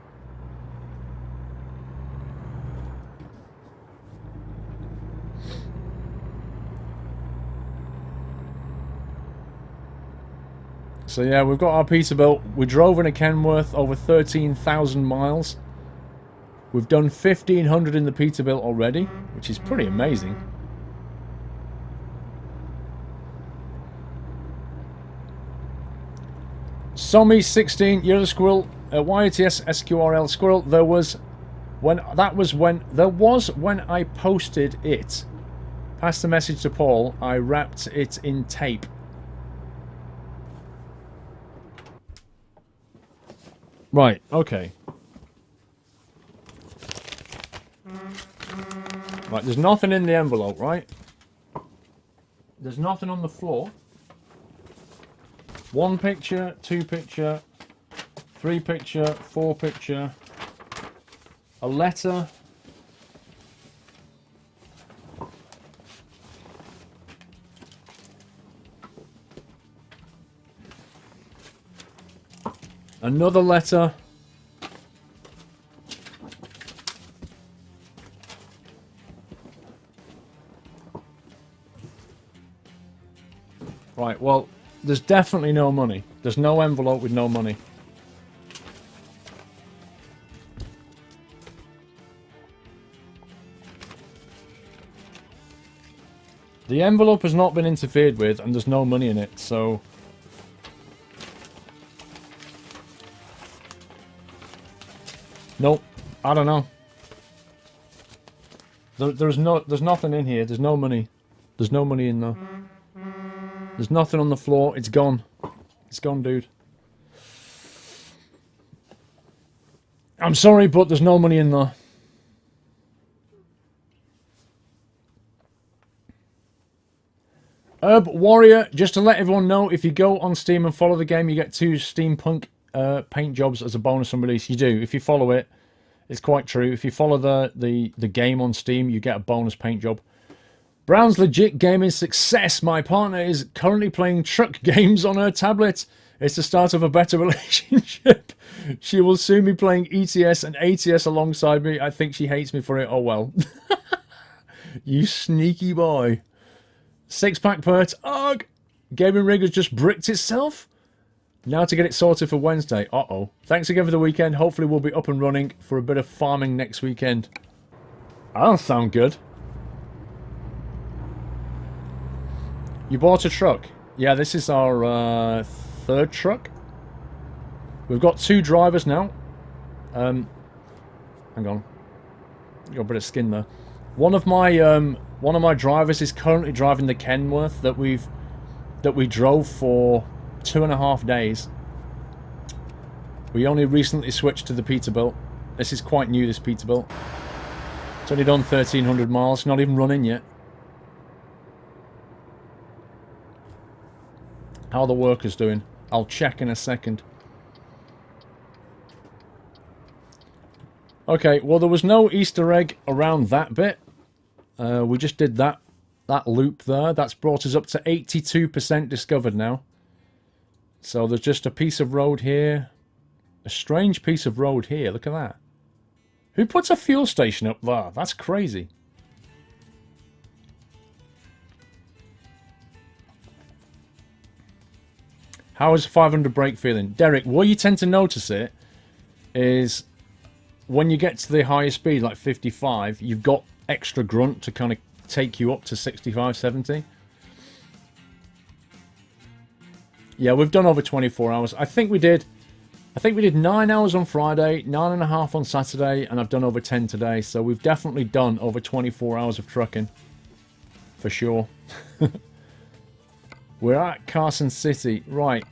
So yeah, we've got our Peterbilt. We drove in a Kenworth over 13,000 miles. We've done 1,500 in the Peterbilt already, which is pretty amazing. Somi16, you're the Squirrel. YATS SQRL Squirrel. There was when I posted it. Passed the message to Paul. I wrapped it in tape. Right. Okay. Right. There's nothing in the envelope, right? There's nothing on the floor. 1 picture, 2 picture, 3 picture, 4 picture, a letter, another letter, right, well, there's definitely no money. There's no envelope with no money. The envelope has not been interfered with, and there's no money in it, so... Nope. I don't know. There's nothing in here. There's no money. There's no money in there. There's nothing on the floor. It's gone. It's gone, dude. I'm sorry, but there's no money in there. Herb Warrior, just to let everyone know, if you go on Steam and follow the game, you get 2 steampunk paint jobs as a bonus on release. You do. If you follow it, it's quite true. If you follow the game on Steam, you get a bonus paint job. Brown's Legit Gaming Success. My partner is currently playing truck games on her tablet. It's the start of a better relationship. She will soon be playing ETS and ATS alongside me. I think she hates me for it. Oh well. You sneaky boy. 6-pack pert. Ugh! Gaming rig has just bricked itself? Now to get it sorted for Wednesday. Uh-oh. Thanks again for the weekend. Hopefully we'll be up and running for a bit of farming next weekend. That'll sound good. You bought a truck. Yeah, this is our third truck. We've got 2 drivers now. Hang on. Got a bit of skin there. One of my drivers is currently driving the Kenworth that we drove for 2.5 days. We only recently switched to the Peterbilt. This is quite new, this Peterbilt. It's only done 1,300 miles, not even running yet. How are the workers doing? I'll check in a second. Okay, well there was no Easter egg around that bit. We just did that loop there. That's brought us up to 82% discovered now. So there's just a piece of road here. A strange piece of road here. Look at that. Who puts a fuel station up there? That's crazy. How is 500 brake feeling? Derek, where you tend to notice it is when you get to the higher speed, like 55, you've got extra grunt to kind of take you up to 65, 70. Yeah, we've done over 24 hours. I think we did 9 hours on Friday, 9.5 on Saturday, and I've done over 10 today. So we've definitely done over 24 hours of trucking. For sure. We're at Carson City. Right.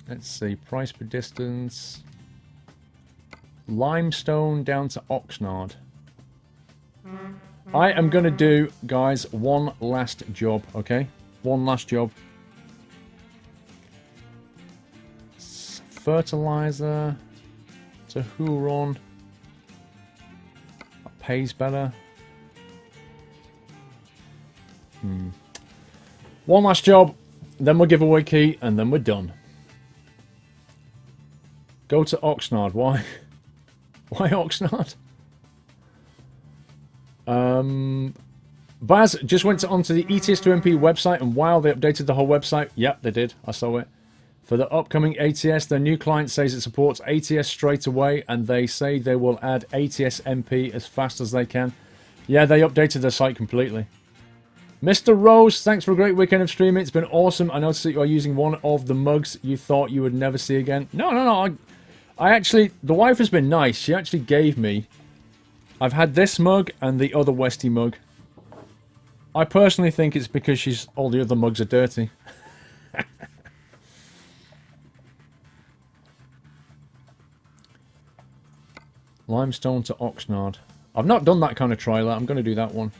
Let's see. Price per distance. Limestone down to Oxnard. I am going to do, guys, one last job, okay? One last job. Fertilizer to Huron. That pays better. One last job, then we'll give away key, and then we're done. Go to Oxnard. Why? Why Oxnard? Baz just went onto the ETS2MP website, and wow, they updated the whole website. Yep, they did. I saw it. For the upcoming ATS, their new client says it supports ATS straight away, and they say they will add ATS MP as fast as they can. Yeah, they updated their site completely. Mr. Rose, thanks for a great weekend of streaming. It's been awesome. I noticed that you are using one of the mugs you thought you would never see again. No. I actually, the wife has been nice. She actually gave me, I've had this mug and the other Westie mug. I personally think it's because all the other mugs are dirty. Limestone to Oxnard. I've not done that kind of trailer. I'm going to do that one.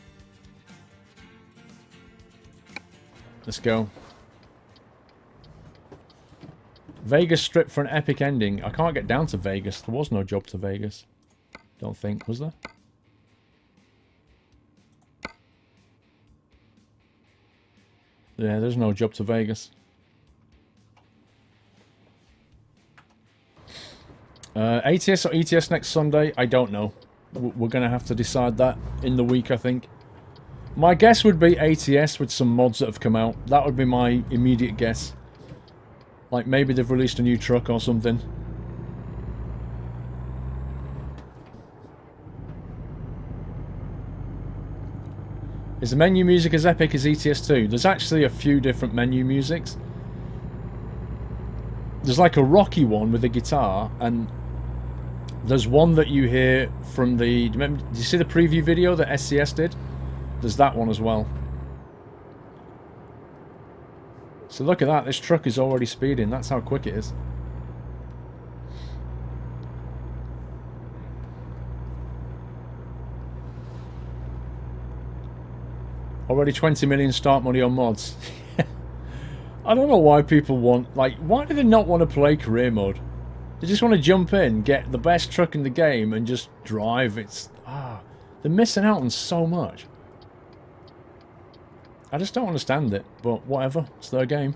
Let's go. Vegas Strip for an epic ending. I can't get down to Vegas. There was no job to Vegas. Don't think. Was there? Yeah, there's no job to Vegas. ATS or ETS next Sunday? I don't know. We're going to have to decide that in the week, I think. My guess would be ATS with some mods that have come out. That would be my immediate guess. Like maybe they've released a new truck or something. Is the menu music as epic as ETS2? There's actually a few different menu musics. There's like a rocky one with a guitar, and there's one that you hear from the... Do you see the preview video that SCS did? There's that one as well. So look at that, this truck is already speeding. That's how quick it is. Already 20 million start money on mods. I don't know why people want... Like, why do they not want to play career mode? They just want to jump in, get the best truck in the game, and just drive. It's... they're missing out on so much. I just don't understand it, but whatever. It's their game.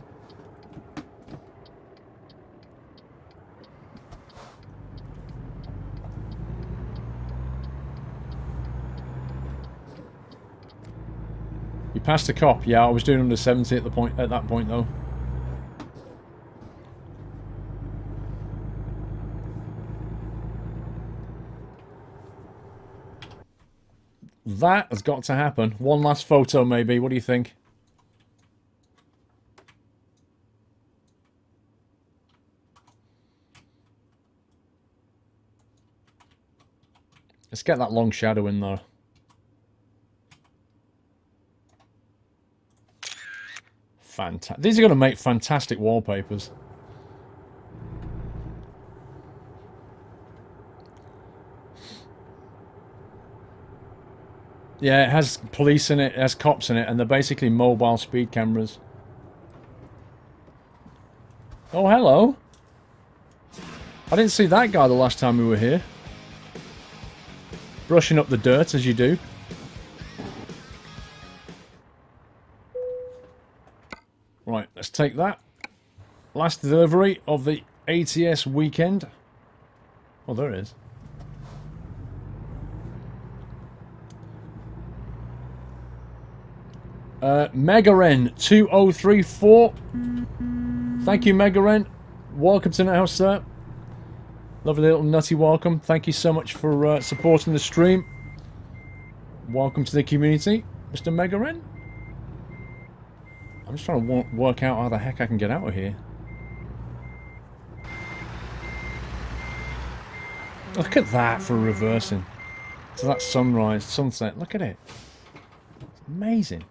passed a cop. Yeah, I was doing under 70 at that point though. That has got to happen. One last photo maybe. What do you think? Let's get that long shadow in there. Fantastic. These are going to make fantastic wallpapers. Yeah, it has police in it, it has cops in it, and they're basically mobile speed cameras. Oh, hello. I didn't see that guy the last time we were here. Brushing up the dirt, as you do. Right, let's take that. Last delivery of the ATS weekend. Oh, there it is. Megaren 2034. Thank you, Megaren. Welcome to the house, sir. Lovely little nutty welcome. Thank you so much for supporting the stream. Welcome to the community, Mr. Megaren. I'm just trying to work out how the heck I can get out of here. Look at that for reversing. So that's sunrise, sunset. Look at it. It's amazing.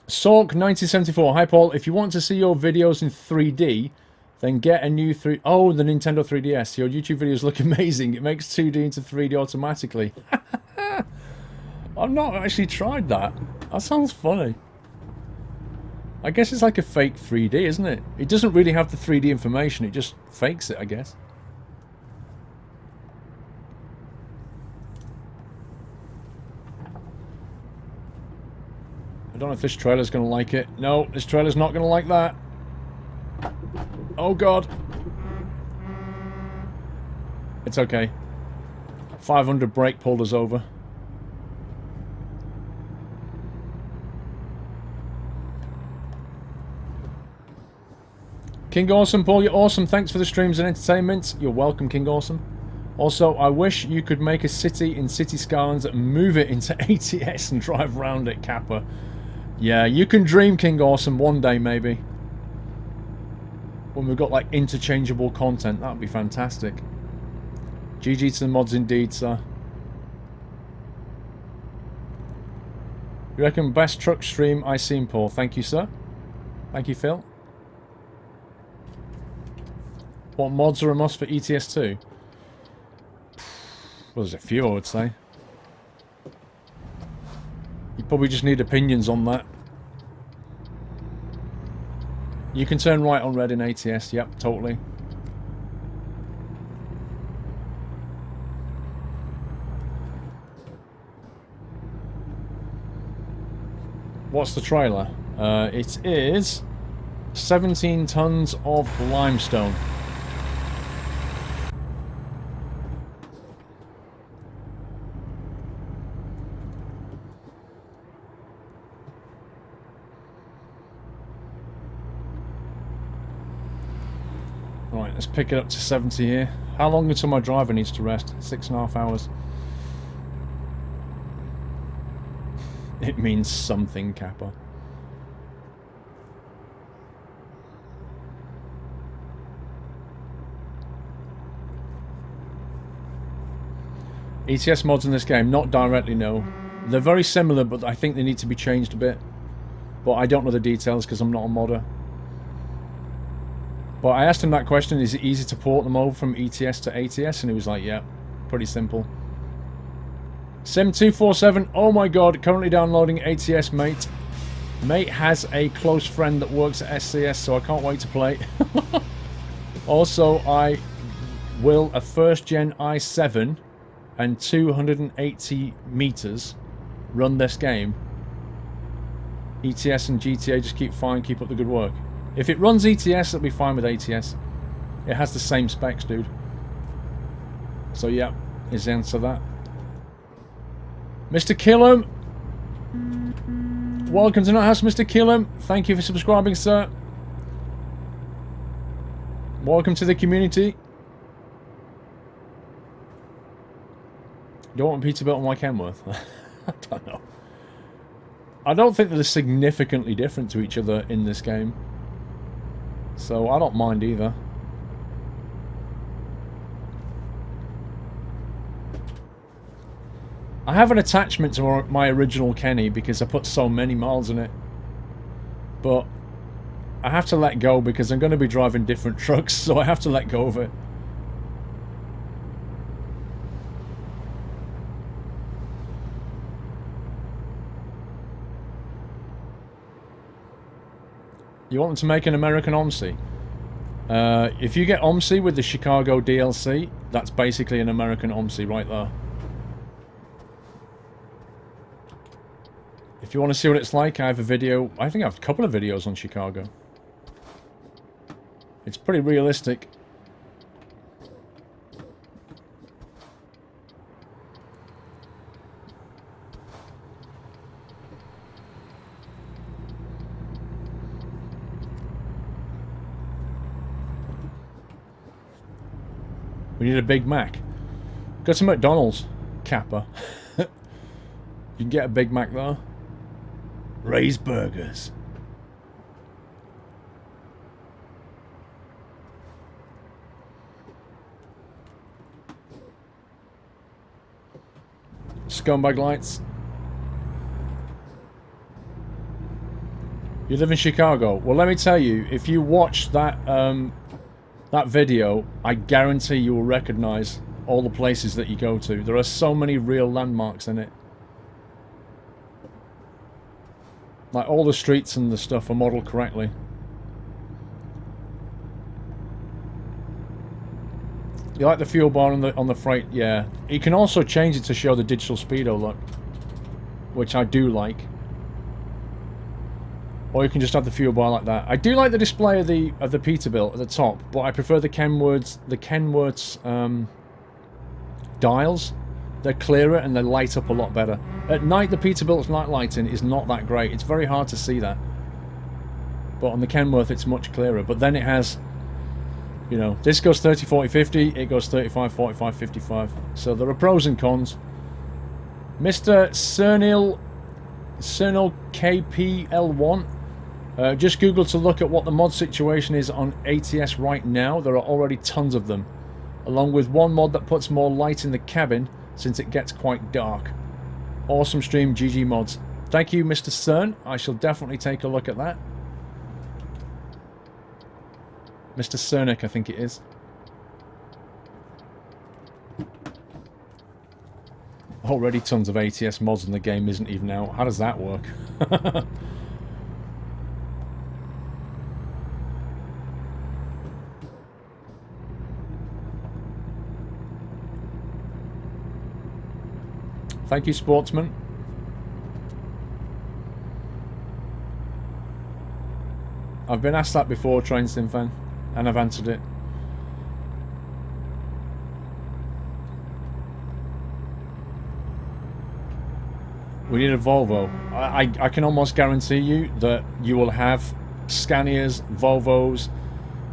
Sork 1974. Hi Paul, if you want to see your videos in 3D, then get a new Oh, the Nintendo 3DS. Your YouTube videos look amazing. It makes 2D into 3D automatically. I've not actually tried that. That sounds funny. I guess it's like a fake 3D, isn't it? It doesn't really have the 3D information. It just fakes it, I guess. I don't know if this trailer's going to like it. No, this trailer's not going to like that. Oh, God. It's okay. 500 brake pulled us over. King Awesome, Paul, you're awesome. Thanks for the streams and entertainment. You're welcome, King Awesome. Also, I wish you could make a city in City Skylines and move it into ATS and drive around it, Kappa. Yeah, you can dream, King Awesome, one day maybe. When we've got like interchangeable content, that would be fantastic. GG to the mods indeed, sir. You reckon best truck stream I seen, Paul? Thank you, sir. Thank you, Phil. What mods are a must for ETS2? Well, there's a few, I would say. You probably just need opinions on that. You can turn right on red in ATS, yep, totally. What's the trailer? It is 17 tons of limestone. Right, let's pick it up to 70 here. How long until my driver needs to rest? 6.5 hours. It means something, Kappa. ETS mods in this game, not directly, no. They're very similar, but I think they need to be changed a bit. But I don't know the details because I'm not a modder. But I asked him that question, is it easy to port them over from ETS to ATS? And he was like, yeah, pretty simple. Sim247, oh my god, currently downloading ATS, mate. Mate has a close friend that works at SCS, so I can't wait to play. Also, I will a first gen i7 and 280 meters run this game. ETS and GTA just keep fine, keep up the good work. If it runs ETS, it'll be fine with ATS. It has the same specs, dude. So yeah, is the answer to that. Mr. Killam. Welcome to Nut House, Mr. Killam. Thank you for subscribing, sir. Welcome to the community. Don't want Peterbilt on my Kenworth. I don't know. I don't think they're significantly different to each other in this game. So I don't mind either. I have an attachment to my original Kenny because I put so many miles in it. But I have to let go because I'm going to be driving different trucks, so I have to let go of it. You want them to make an American OMSI? If you get OMSI with the Chicago DLC, that's basically an American OMSI right there. If you want to see what it's like, I have a video. I think I have a couple of videos on Chicago. It's pretty realistic. We need a Big Mac. Go to McDonald's, Kappa. You can get a Big Mac there. Ray's Burgers. Scumbag lights. You live in Chicago. Well, let me tell you, if you watch that that video, I guarantee you will recognize all the places that you go to. There are so many real landmarks in it. Like, all the streets and the stuff are modeled correctly. You like the fuel bar on the freight? Yeah. You can also change it to show the digital speedo look, which I do like. Or you can just have the fuel bar like that. I do like the display of the Peterbilt at the top, but I prefer the Kenworth's dials. They're clearer and they light up a lot better. At night, the Peterbilt's night lighting is not that great. It's very hard to see that. But on the Kenworth, it's much clearer. But then it has, you know, this goes 30, 40, 50. It goes 35, 45, 55. So there are pros and cons. Mr. Cernil KPL1. Just Google to look at what the mod situation is on ATS right now. There are already tons of them. Along with one mod that puts more light in the cabin since it gets quite dark. Awesome stream, GG mods. Thank you, Mr. Cern. I shall definitely take a look at that. Mr. Cernick, I think it is. Already tons of ATS mods and the game isn't even out. How does that work? Thank you, Sportsman. I've been asked that before, Train Sim fan, and I've answered it. We need a Volvo. I can almost guarantee you that you will have Scanias, Volvos,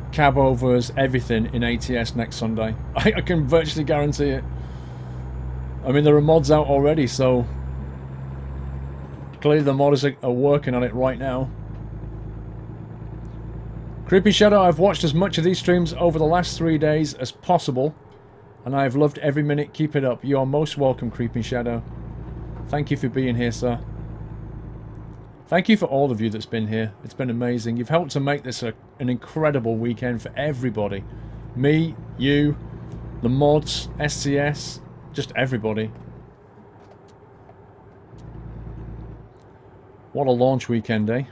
cabovers, everything in ATS next Sunday. I can virtually guarantee it. I mean, there are mods out already, so clearly the modders are working on it right now. Creepy Shadow, I've watched as much of these streams over the last 3 days as possible, and I have loved every minute. Keep it up. You are most welcome, Creepy Shadow. Thank you for being here, sir. Thank you for all of you that's been here. It's been amazing. You've helped to make this an incredible weekend for everybody. Me, you, the mods, SCS, just everybody. What a launch weekend, eh?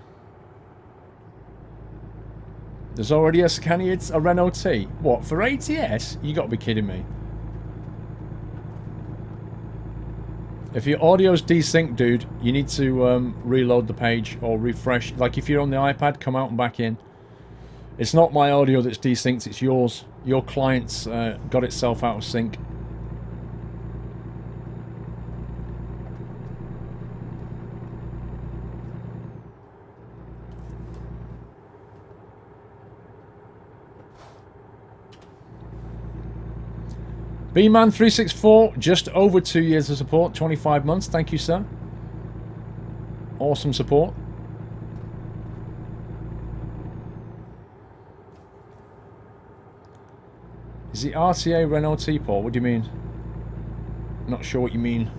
There's already a Scania, it's a Renault T. What, for ATS? You gotta be kidding me. If your audio's desynced, dude, you need to reload the page or refresh. Like if you're on the iPad, come out and back in. It's not my audio that's desynced, it's yours. Your client's got itself out of sync. B-Man364, just over 2 years of support, 25 months. Thank you, sir. Awesome support. Is the RTA Renault T-Paul? What do you mean? Not sure what you mean.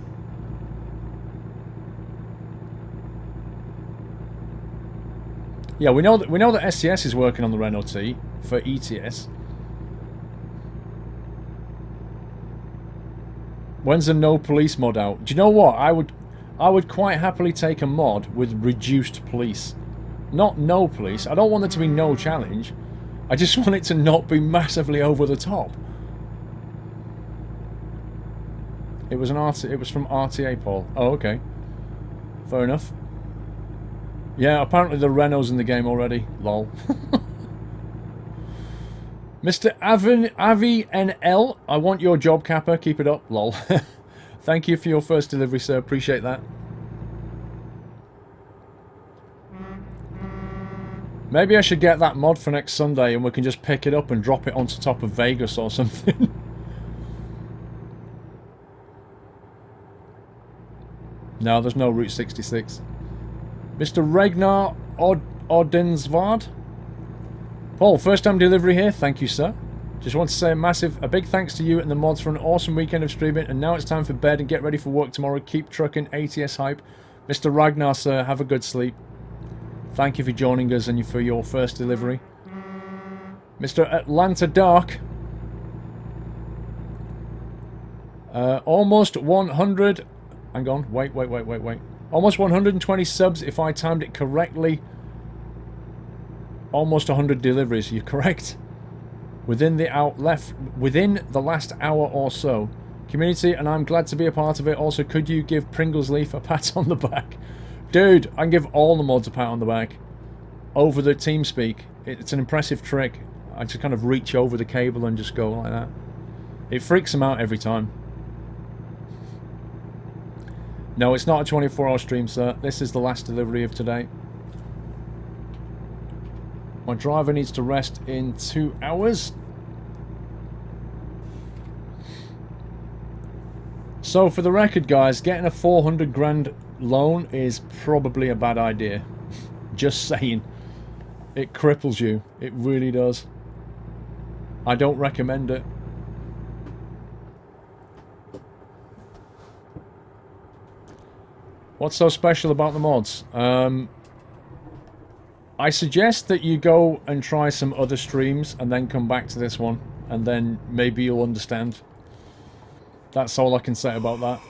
Yeah, we know that SCS is working on the Renault T for ETS. When's the no police mod out? Do you know what? I would quite happily take a mod with reduced police. Not no police. I don't want there to be no challenge. I just want it to not be massively over the top. It was from RTA, Paul. Oh, okay. Fair enough. Yeah, apparently the Renault's in the game already. Lol. Mr. Avi NL, I want your job, Kappa. Keep it up. Lol. Thank you for your first delivery, sir. Appreciate that. Maybe I should get that mod for next Sunday and we can just pick it up and drop it onto top of Vegas or something. No, there's no Route 66. Mr. Ragnar Odensvard. Paul, first time delivery here. Thank you, sir. Just want to say a big thanks to you and the mods for an awesome weekend of streaming. And now it's time for bed and get ready for work tomorrow. Keep trucking ATS hype. Mr. Ragnar, sir, have a good sleep. Thank you for joining us and for your first delivery. Mr. Atlanta Dark. Almost 100... Hang on. Wait. Almost 120 subs if I timed it correctly. Almost 100 deliveries. You're correct. Within the last hour or so. Community, and I'm glad to be a part of it. Also, could you give Pringles Leaf a pat on the back? Dude, I can give all the mods a pat on the back. Over the TeamSpeak. It's an impressive trick. I just kind of reach over the cable and just go like that. It freaks them out every time. No, it's not a 24-hour stream, sir. This is the last delivery of today. My driver needs to rest in 2 hours. So, for the record, guys, getting a 400 grand loan is probably a bad idea. Just saying. It cripples you. It really does. I don't recommend it. What's so special about the mods? I suggest that you go and try some other streams and then come back to this one. And then maybe you'll understand. That's all I can say about that.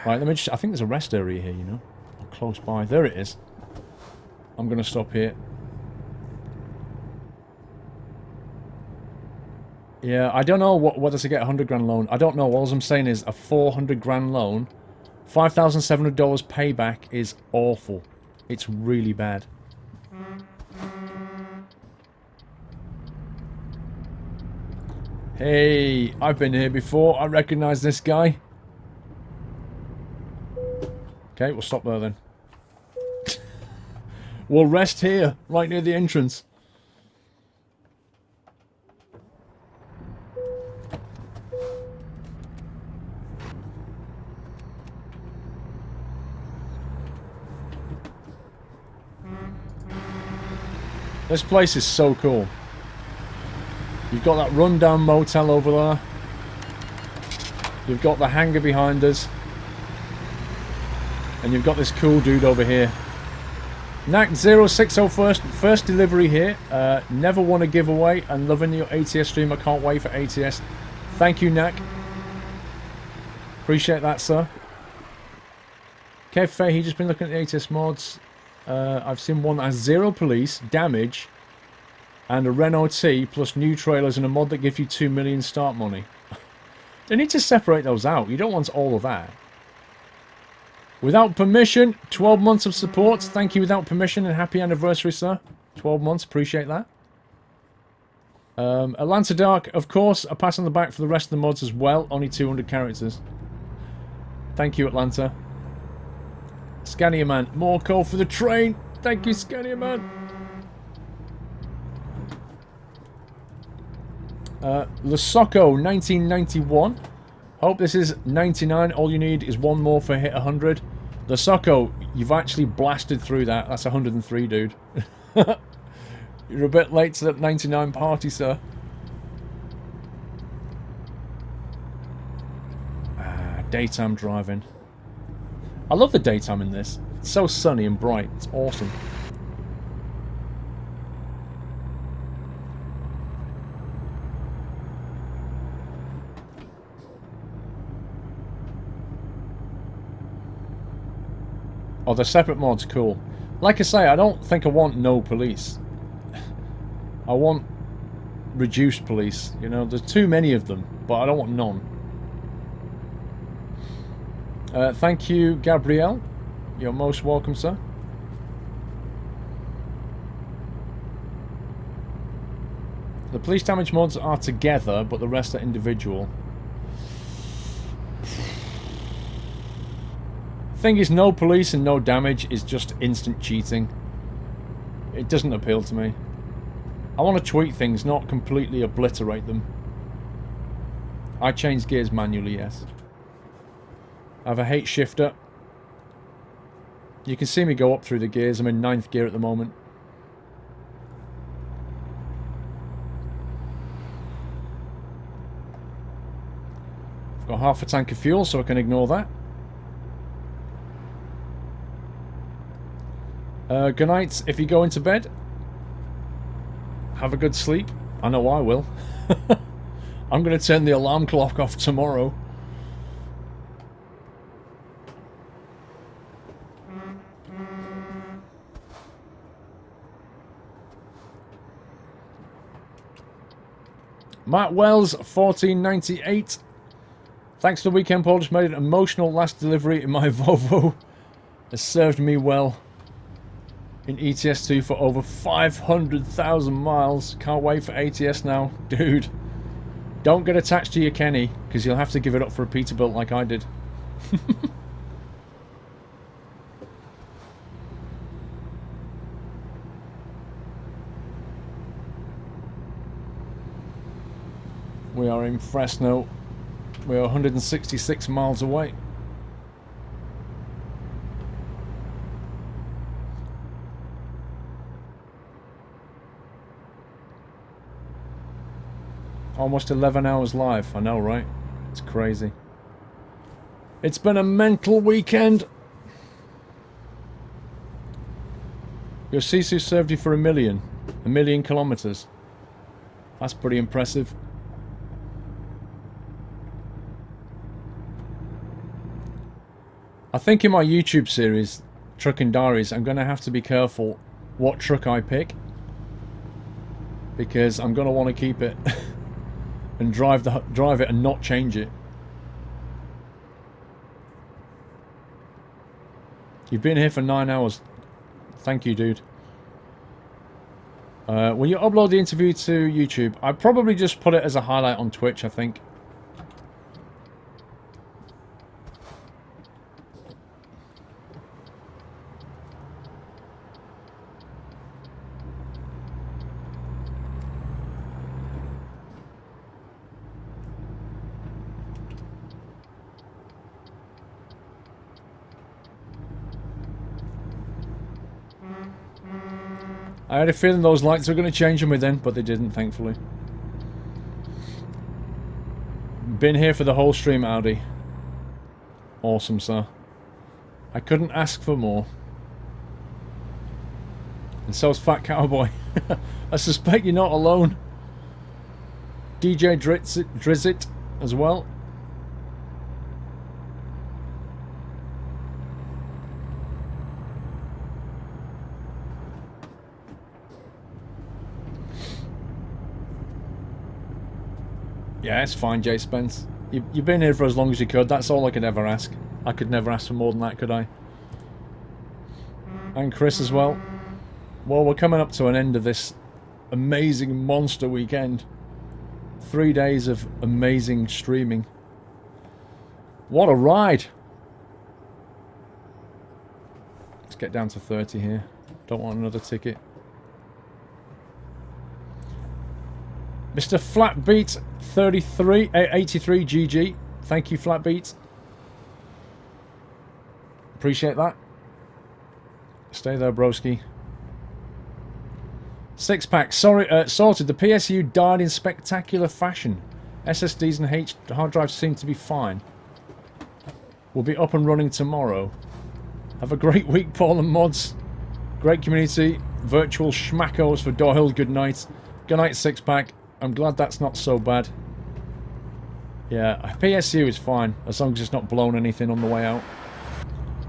Right, let me just... I think there's a rest area here, you know. Close by. There it is. I'm going to stop here. Yeah, I don't know whether to get a 100 grand loan. I don't know. All I'm saying is a 400 grand loan... $5,700 payback is awful. It's really bad. Hey, I've been here before. I recognize this guy. Okay, we'll stop there then. We'll rest here, right near the entrance. This place is so cool. You've got that rundown motel over there. You've got the hangar behind us. And you've got this cool dude over here. Knack060 first delivery here. Never won a giveaway and loving your ATS stream. I can't wait for ATS. Thank you, Knack. Appreciate that, sir. Kev Fay, he's just been looking at the ATS mods. I've seen one that has 0 police, damage, and a Renault T plus new trailers and a mod that gives you 2 million start money. They need to separate those out. You don't want all of that. Without permission, 12 months of support. Thank you, Without Permission, and happy anniversary, sir. 12 months, appreciate that. Atlanta Dark, of course, a pass on the back for the rest of the mods as well. Only 200 characters. Thank you, Atlanta. Scania Man, more coal for the train. Thank you, Scania Man. Lasocco 1991. Hope this is 99. All you need is one more for hit 100. Lasocco, you've actually blasted through that. That's 103, dude. You're a bit late to that 99 party, sir. Daytime driving. I love the daytime in this. It's so sunny and bright. It's awesome. Oh, the separate mod's cool. Like I say, I don't think I want no police. I want reduced police. You know, there's too many of them, but I don't want none. Thank you, Gabrielle. You're most welcome, sir. The police damage mods are together, but the rest are individual. Thing is, no police and no damage is just instant cheating. It doesn't appeal to me. I want to tweak things, not completely obliterate them. I change gears manually, yes. I have a hate shifter. You can see me go up through the gears. I'm in 9th gear at the moment. I've got half a tank of fuel, so I can ignore that. Good night. If you go into bed, have a good sleep. I know I will. I'm going to turn the alarm clock off tomorrow. Matt Wells, 1498. Thanks to the weekend, Paul. Just made an emotional last delivery in my Volvo. Has served me well in ETS2 for over 500,000 miles. Can't wait for ATS now. Dude, don't get attached to your Kenny, because you'll have to give it up for a Peterbilt like I did. We are in Fresno. We are 166 miles away. Almost 11 hours live. I know, right? It's crazy. It's been a mental weekend. Your Sisu served you for 1,000,000 kilometers. That's pretty impressive. I think in my YouTube series, Trucking Diaries, I'm going to have to be careful what truck I pick, because I'm going to want to keep it and drive it and not change it. You've been here for 9 hours. Thank you, dude. When you upload the interview to YouTube, I'd probably just put it as a highlight on Twitch, I think. I had a feeling those lights were going to change on me then, but they didn't, thankfully. Been here for the whole stream, Audi. Awesome, sir. I couldn't ask for more. And so's Fat Cowboy. I suspect you're not alone. DJ Drizzit as well. Yeah, it's fine, Jay Spence. You've been here for as long as you could. That's all I could ever ask. I could never ask for more than that, could I? And Chris as well. Well, we're coming up to an end of this amazing monster weekend. 3 days of amazing streaming. What a ride! Let's get down to 30 here. Don't want another ticket. Mr. Flatbeat 83 GG. Thank you, Flatbeat. Appreciate that. Stay there, broski. Six-pack. Sorry, sorted. The PSU died in spectacular fashion. SSDs and hard drives seem to be fine. We'll be up and running tomorrow. Have a great week, Paul and mods. Great community. Virtual schmackos for Doyle. Good night. Good night, six-pack. I'm glad that's not so bad. Yeah, PSU is fine, as long as it's not blown anything on the way out.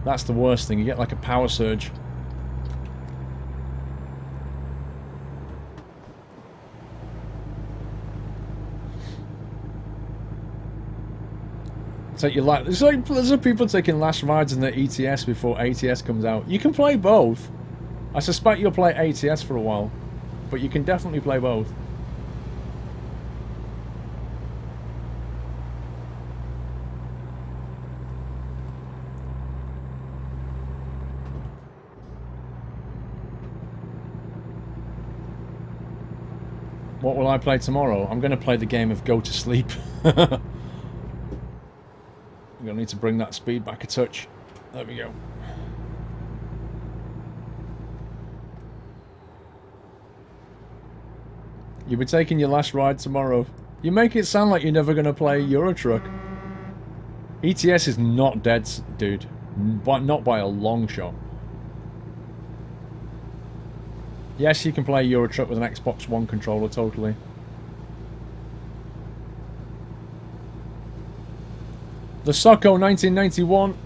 That's the worst thing. You get like a power surge. Take your last. It's like there's people taking last rides in the ETS before ATS comes out. You can play both. I suspect you'll play ATS for a while, but you can definitely play both. What will I play tomorrow? I'm going to play the game of Go to Sleep. I'm going to need to bring that speed back a touch. There we go. You'll be taking your last ride tomorrow. You make it sound like you're never going to play Euro Truck. ETS is not dead, dude. Not by a long shot. Yes, you can play Euro Truck with an Xbox One controller, totally. The Socko 1991.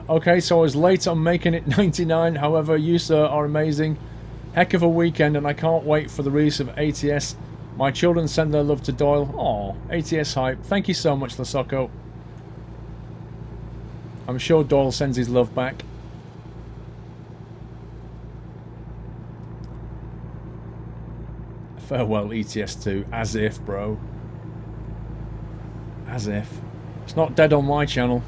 Okay, so I was late on making it 99. However, you, sir, are amazing. Heck of a weekend, and I can't wait for the release of ATS. My children send their love to Doyle. Aw, ATS hype. Thank you so much, Lasocco. I'm sure Doyle sends his love back. Farewell, ETS2. As if, bro. As if. It's not dead on my channel.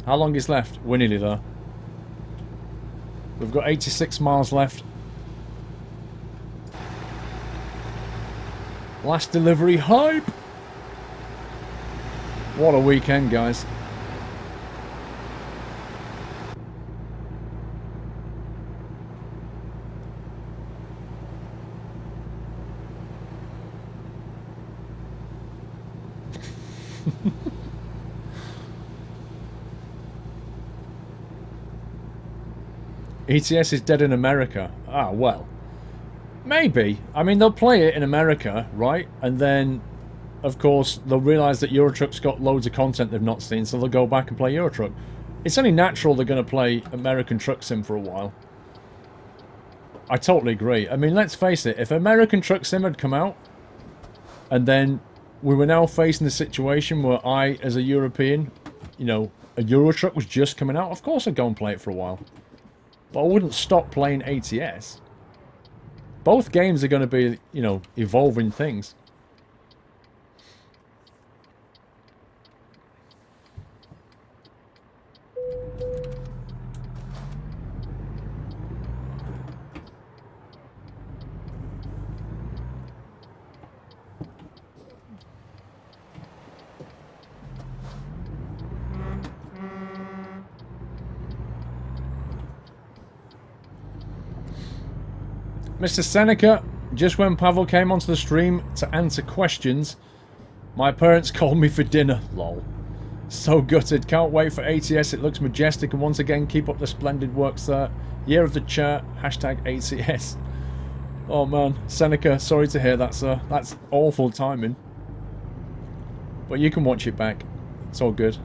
How long is left? We're nearly there. We've got 86 miles left. Last delivery hype! What a weekend, guys. ETS is dead in America. Ah, well. Maybe. I mean, they'll play it in America, right? And then, of course, they'll realise that Euro Truck's got loads of content they've not seen, so they'll go back and play Euro Truck. It's only natural they're going to play American Truck Sim for a while. I totally agree. I mean, let's face it. If American Truck Sim had come out, and then we were now facing the situation where I, as a European, you know, a Euro Truck was just coming out, of course I'd go and play it for a while. But I wouldn't stop playing ATS. Both games are going to be, you know, evolving things. Mr. Seneca, just when Pavl came onto the stream to answer questions, my parents called me for dinner. Lol. So gutted. Can't wait for ATS. It looks majestic, and once again, keep up the splendid work, sir. Year of the chat. Hashtag ATS. Oh man, Seneca, sorry to hear that, sir. That's awful timing. But you can watch it back. It's all good.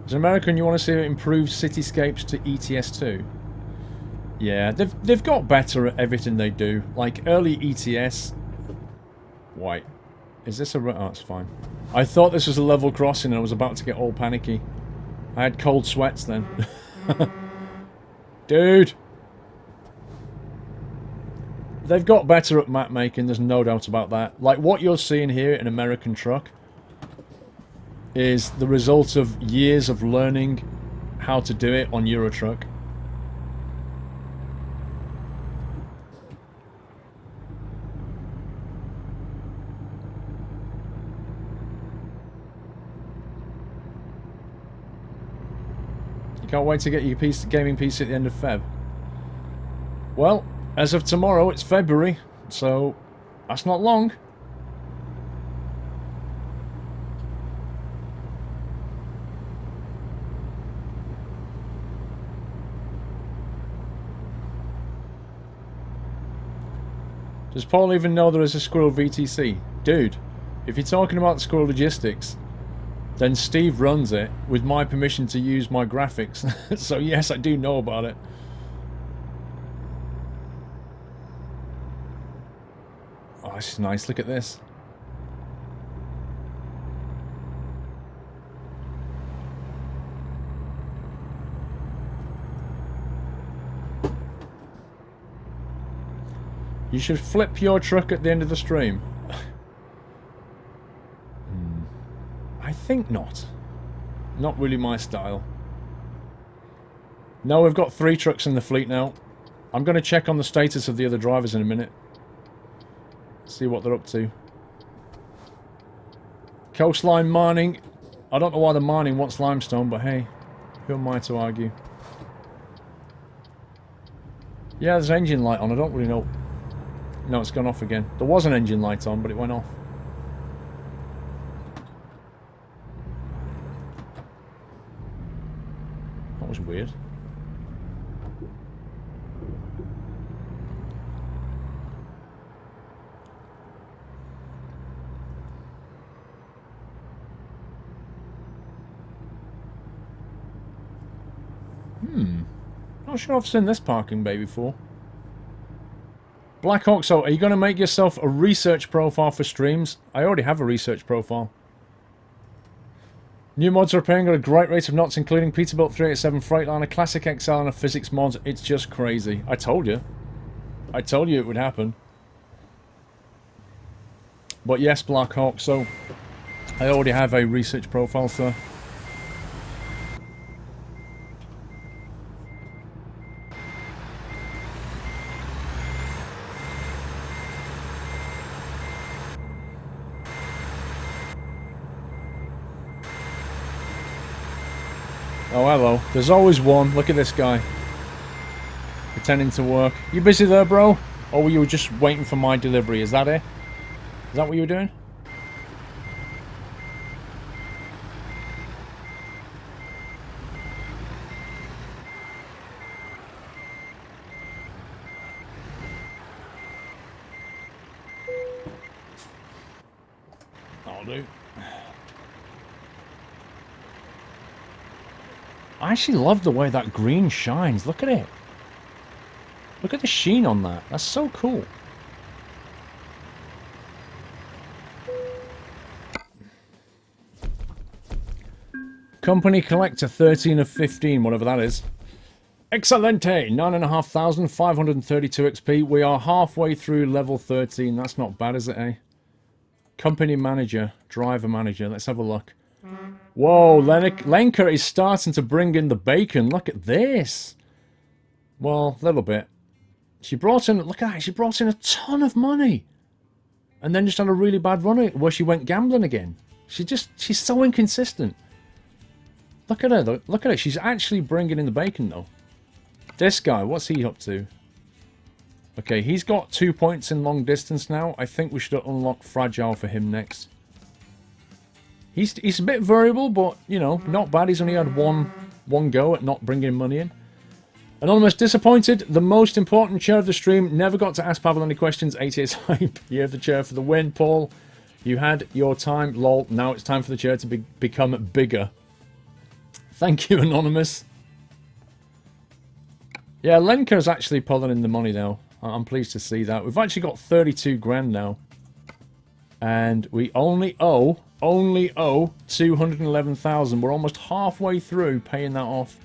As an American, you want to see improved cityscapes to ETS2? Yeah, they've got better at everything they do. Like early ETS. Wait, is this a? Oh, it's fine. I thought this was a level crossing, and I was about to get all panicky. I had cold sweats then. Dude. They've got better at map making, there's no doubt about that. Like, what you're seeing here in American Truck is the result of years of learning how to do it on Euro Truck. You can't wait to get your gaming PC at the end of Feb. Well, as of tomorrow, it's February, so that's not long. Does Paul even know there is a Squirrel VTC? Dude, if you're talking about Squirrel Logistics, then Steve runs it with my permission to use my graphics. So yes, I do know about it. Oh, this is nice. Look at this. You should flip your truck at the end of the stream. I think not. Not really my style. No, we've got 3 trucks in the fleet now. I'm going to check on the status of the other drivers in a minute. See what they're up to. Coastline mining. I don't know why the mining wants limestone, but hey, who am I to argue? Yeah, there's engine light on. I don't really know. No, it's gone off again. There was an engine light on, but it went off. That was weird. Not sure I've seen this parking bay before. Blackhawk, so are you going to make yourself a research profile for streams? I already have a research profile. New mods are appearing at a great rate of knots, including Peterbilt 387 Freightliner, Classic XL, and a physics mod. It's just crazy. I told you. I told you it would happen. But yes, Blackhawk, so I already have a research profile, sir. Oh, hello. There's always one. Look at this guy. Pretending to work. You busy there, bro? Or were you just waiting for my delivery? Is that it? Is that what you were doing? I'll do. I actually love the way that green shines. Look at it. Look at the sheen on that. That's so cool. Company collector 13 of 15, whatever that is. Excelente, 9,532 XP. We are halfway through level 13. That's not bad, is it, eh? Company manager, driver manager. Let's have a look. Whoa, Lenka is starting to bring in the bacon. Look at this. Well, a little bit. She brought in, look at that, she brought in a ton of money. And then just had a really bad run where she went gambling again. She's so inconsistent. Look at her, though. Look at her. She's actually bringing in the bacon, though. This guy, what's he up to? Okay, he's got 2 points in long distance now. I think we should unlock fragile for him next. He's a bit variable, but, you know, not bad. He's only had one go at not bringing money in. Anonymous, disappointed. The most important chair of the stream. Never got to ask Pavl any questions. 88 hype. You have the chair for the win, Paul. You had your time, lol. Now it's time for the chair to become bigger. Thank you, Anonymous. Yeah, Lenka's actually pulling in the money now. I'm pleased to see that. We've actually got 32 grand now. And we only owe 211,000. We're almost halfway through paying that off.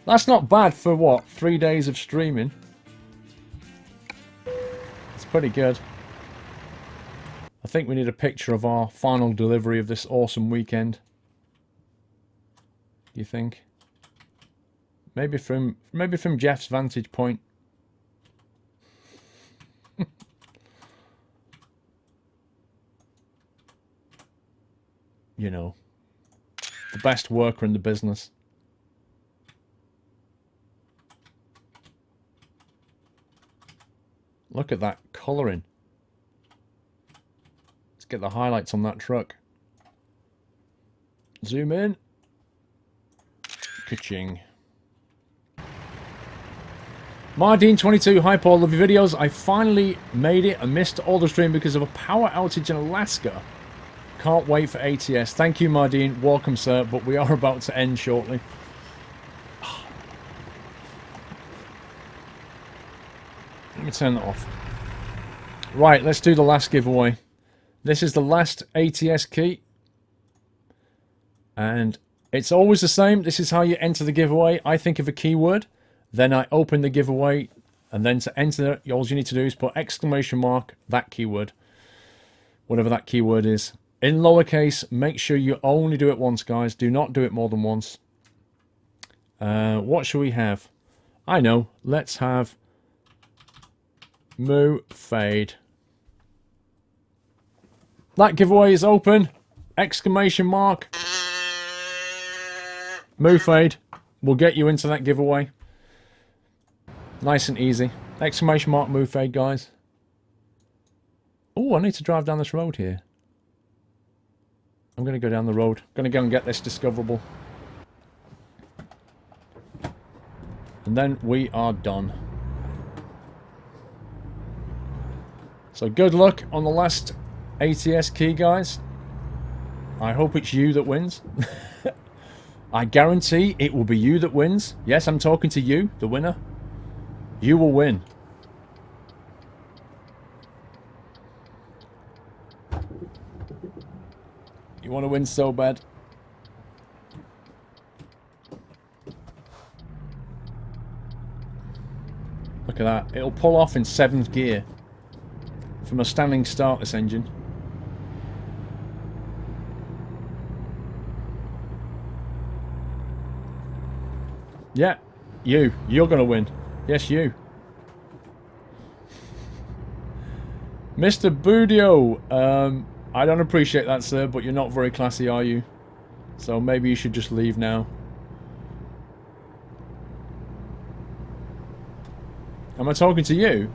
That's not bad for what? 3 days of streaming. pretty good. I think we need a picture of our final delivery of this awesome weekend. Do you think? Maybe from Jeff's vantage point. You know, the best worker in the business. Look at that colouring. Let's get the highlights on that truck. Zoom in. Ka-ching. Mardine22, hi Paul, love your videos. I finally made it. I missed all the stream because of a power outage in Alaska. Can't wait for ATS. Thank you, Mardine. Welcome, sir. But we are about to end shortly. Let me turn that off. Right, let's do the last giveaway. This is the last ATS key. And it's always the same. This is how you enter the giveaway. I think of a keyword. Then I open the giveaway. And then to enter, all you need to do is put exclamation mark, that keyword. Whatever that keyword is. In lowercase, make sure you only do it once, guys. Do not do it more than once. What should we have? I know. Let's have Moo Fade. That giveaway is open. Exclamation mark. Moo Fade will get you into that giveaway. Nice and easy. Exclamation mark Moo Fade, guys. Oh, I need to drive down this road here. I'm going to go down the road. Going to go and get this discoverable. And then we are done. So good luck on the last ATS key, guys. I hope it's you that wins. I guarantee it will be you that wins. Yes, I'm talking to you, the winner. You will win. You want to win so bad. Look at that. It'll pull off in 7th gear. From a standing start, this engine. Yeah. You. You're going to win. Yes, you. Mr. Budio. I don't appreciate that, sir, but you're not very classy, are you? So maybe you should just leave now. Am I talking to you?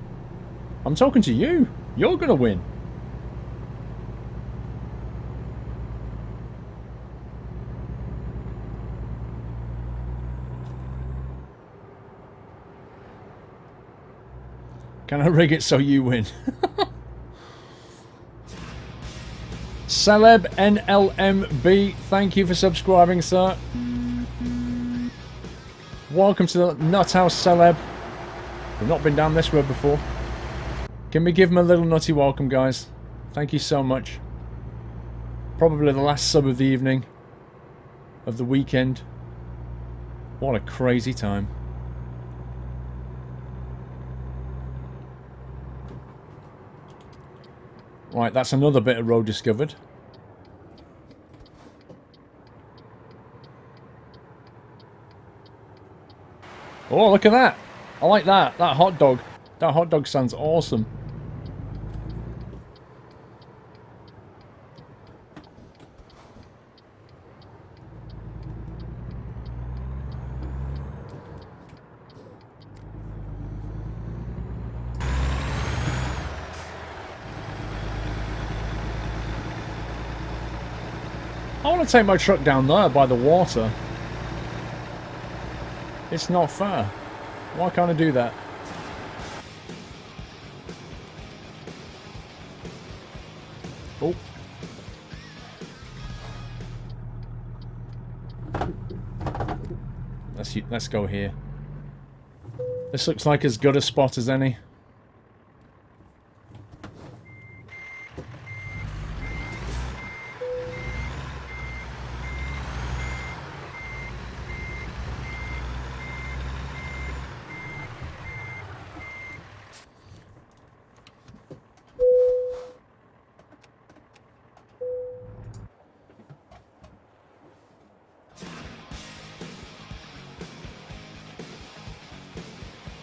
I'm talking to you. You're gonna win. Can I rig it so you win? Celeb NLMB, thank you for subscribing, sir. Welcome to the Nuthouse, Celeb. We've not been down this road before. Can we give him a little nutty welcome, guys? Thank you so much. Probably the last sub of the evening. Of the weekend. What a crazy time. Right, that's another bit of road discovered. Oh, look at that. I like that. That hot dog. That hot dog sounds awesome. I want to take my truck down there by the water. It's not fair. Why can't I do that? Oh. Let's go here. This looks like as good a spot as any.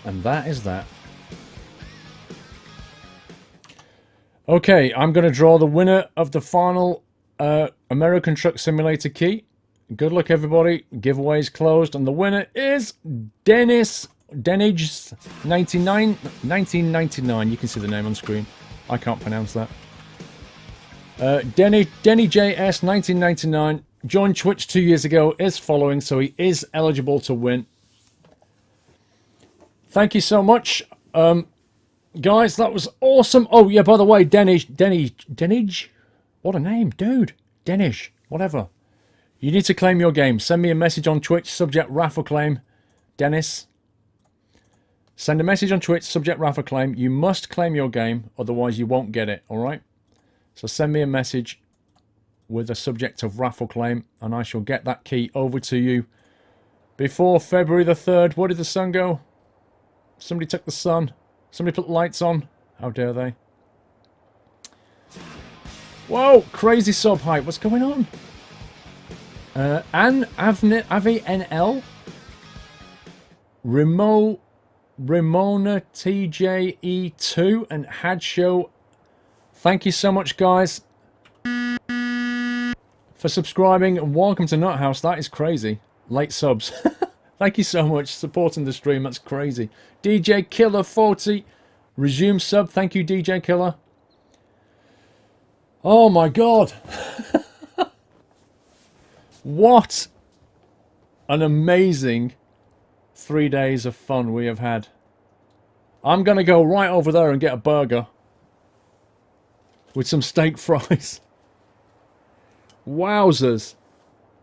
And that is that. Okay, I'm going to draw the winner of the final American Truck Simulator key. Good luck, everybody. Giveaway is closed, and the winner is Dennis 1999. You can see the name on screen. I can't pronounce that. Denny JS 1999 joined Twitch 2 years ago, is following, so he is eligible to win. Thank you so much. Guys, that was awesome. Oh, yeah, by the way, Denny, what a name, dude. Dennis, whatever. You need to claim your game. Send me a message on Twitch, subject raffle claim. Dennis. Send a message on Twitch, subject raffle claim. You must claim your game, otherwise you won't get it, alright? So send me a message with a subject of raffle claim, and I shall get that key over to you before February the 3rd. Where did the sun go? Somebody took the sun. Somebody put the lights on. How dare they? Whoa, crazy sub height. What's going on? Avi NL. Ramona TJE2 and Hadshow. Thank you so much, guys, for subscribing, and welcome to Nuthouse. That is crazy. Late subs. Thank you so much supporting the stream. That's crazy. DJ Killer 40 resume sub. Thank you, DJ Killer. Oh my god. What an amazing 3 days of fun we have had. I'm going to go right over there and get a burger with some steak fries. Wowzers.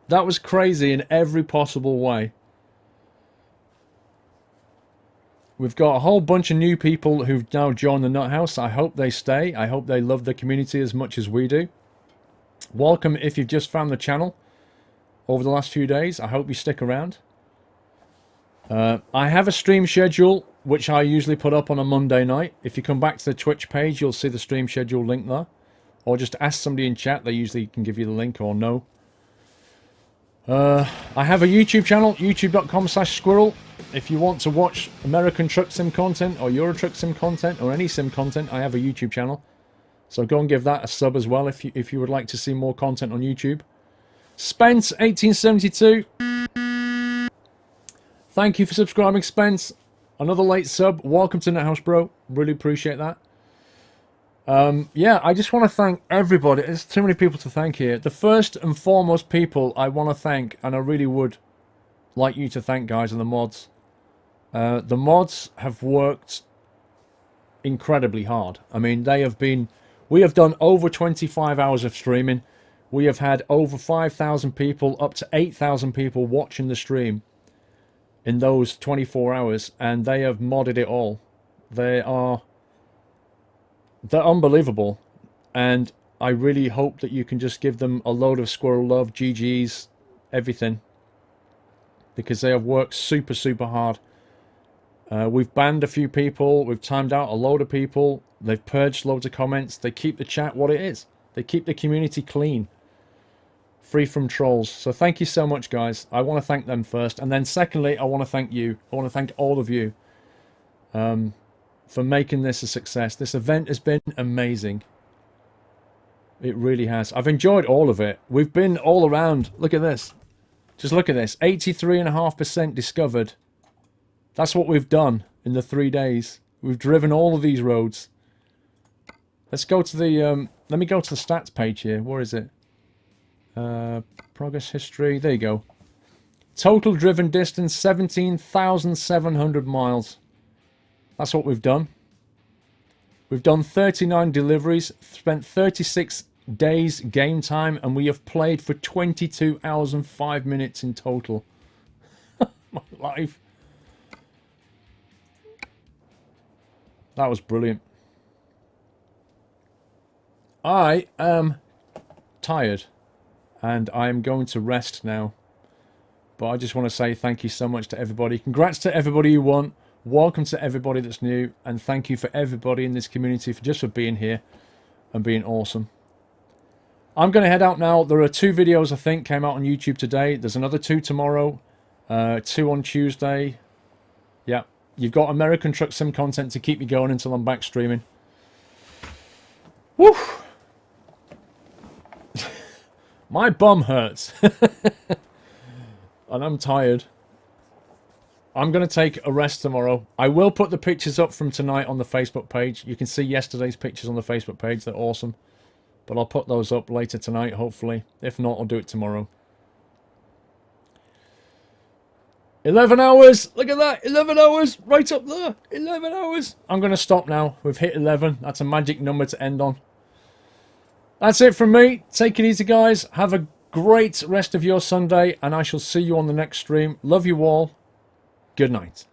That was crazy in every possible way. We've got a whole bunch of new people who've now joined the Nuthouse. I hope they stay. I hope they love the community as much as we do. Welcome if you've just found the channel over the last few days. I hope you stick around. I have a stream schedule which I usually put up on a Monday night. If you come back to the Twitch page, you'll see the stream schedule link there. Or just ask somebody in chat. They usually can give you the link or no. I have a YouTube channel, youtube.com/squirrel. If you want to watch American Truck Sim content or Euro Truck Sim content or any sim content, I have a YouTube channel. So go and give that a sub as well if you would like to see more content on YouTube. Spence 1872. Thank you for subscribing, Spence. Another late sub. Welcome to Nuthouse, bro. Really appreciate that. Yeah, I just want to thank everybody. There's too many people to thank here. The first and foremost people I want to thank, and I really would like you to thank, guys, are the mods. The mods have worked incredibly hard. I mean, we have done over 25 hours of streaming. We have had over 5,000 people, up to 8,000 people watching the stream in those 24 hours, and they have modded it all. They're unbelievable, and I really hope that you can just give them a load of squirrel love, GGs, everything, because they have worked super, super hard. We've banned a few people, we've timed out a load of people, they've purged loads of comments, they keep the chat what it is. They keep the community clean, free from trolls. So thank you so much, guys. I want to thank them first, and then secondly, I want to thank you. I want to thank all of you for making this a success. This event has been amazing. It really has. I've enjoyed all of it. We've been all around. Look at this. Just look at this. 83.5% discovered. That's what we've done in the 3 days. We've driven all of these roads. Let's go to the... let me go to the stats page here. Where is it? Progress history. There you go. Total driven distance, 17,700 miles. That's what we've done. We've done 39 deliveries, spent 36 days game time, and we have played for 22 hours and 5 minutes in total. My life. That was brilliant. I am tired, and I am going to rest now. But I just want to say thank you so much to everybody. Congrats to everybody who won. Welcome to everybody that's new, and thank you for everybody in this community for being here and being awesome. I'm going to head out now. There are 2 videos I think came out on YouTube today. There's another 2 tomorrow, 2 on Tuesday. Yeah, You've got American Truck Sim content to keep me going until I'm back streaming. Woo! My bum hurts. And I'm tired. I'm going to take a rest tomorrow. I will put the pictures up from tonight on the Facebook page. You can see yesterday's pictures on the Facebook page. They're awesome. But I'll put those up later tonight, hopefully. If not, I'll do it tomorrow. 11 hours! Look at that! 11 hours! Right up there! 11 hours! I'm going to stop now. We've hit 11. That's a magic number to end on. That's it from me. Take it easy, guys. Have a great rest of your Sunday. And I shall see you on the next stream. Love you all. Good night.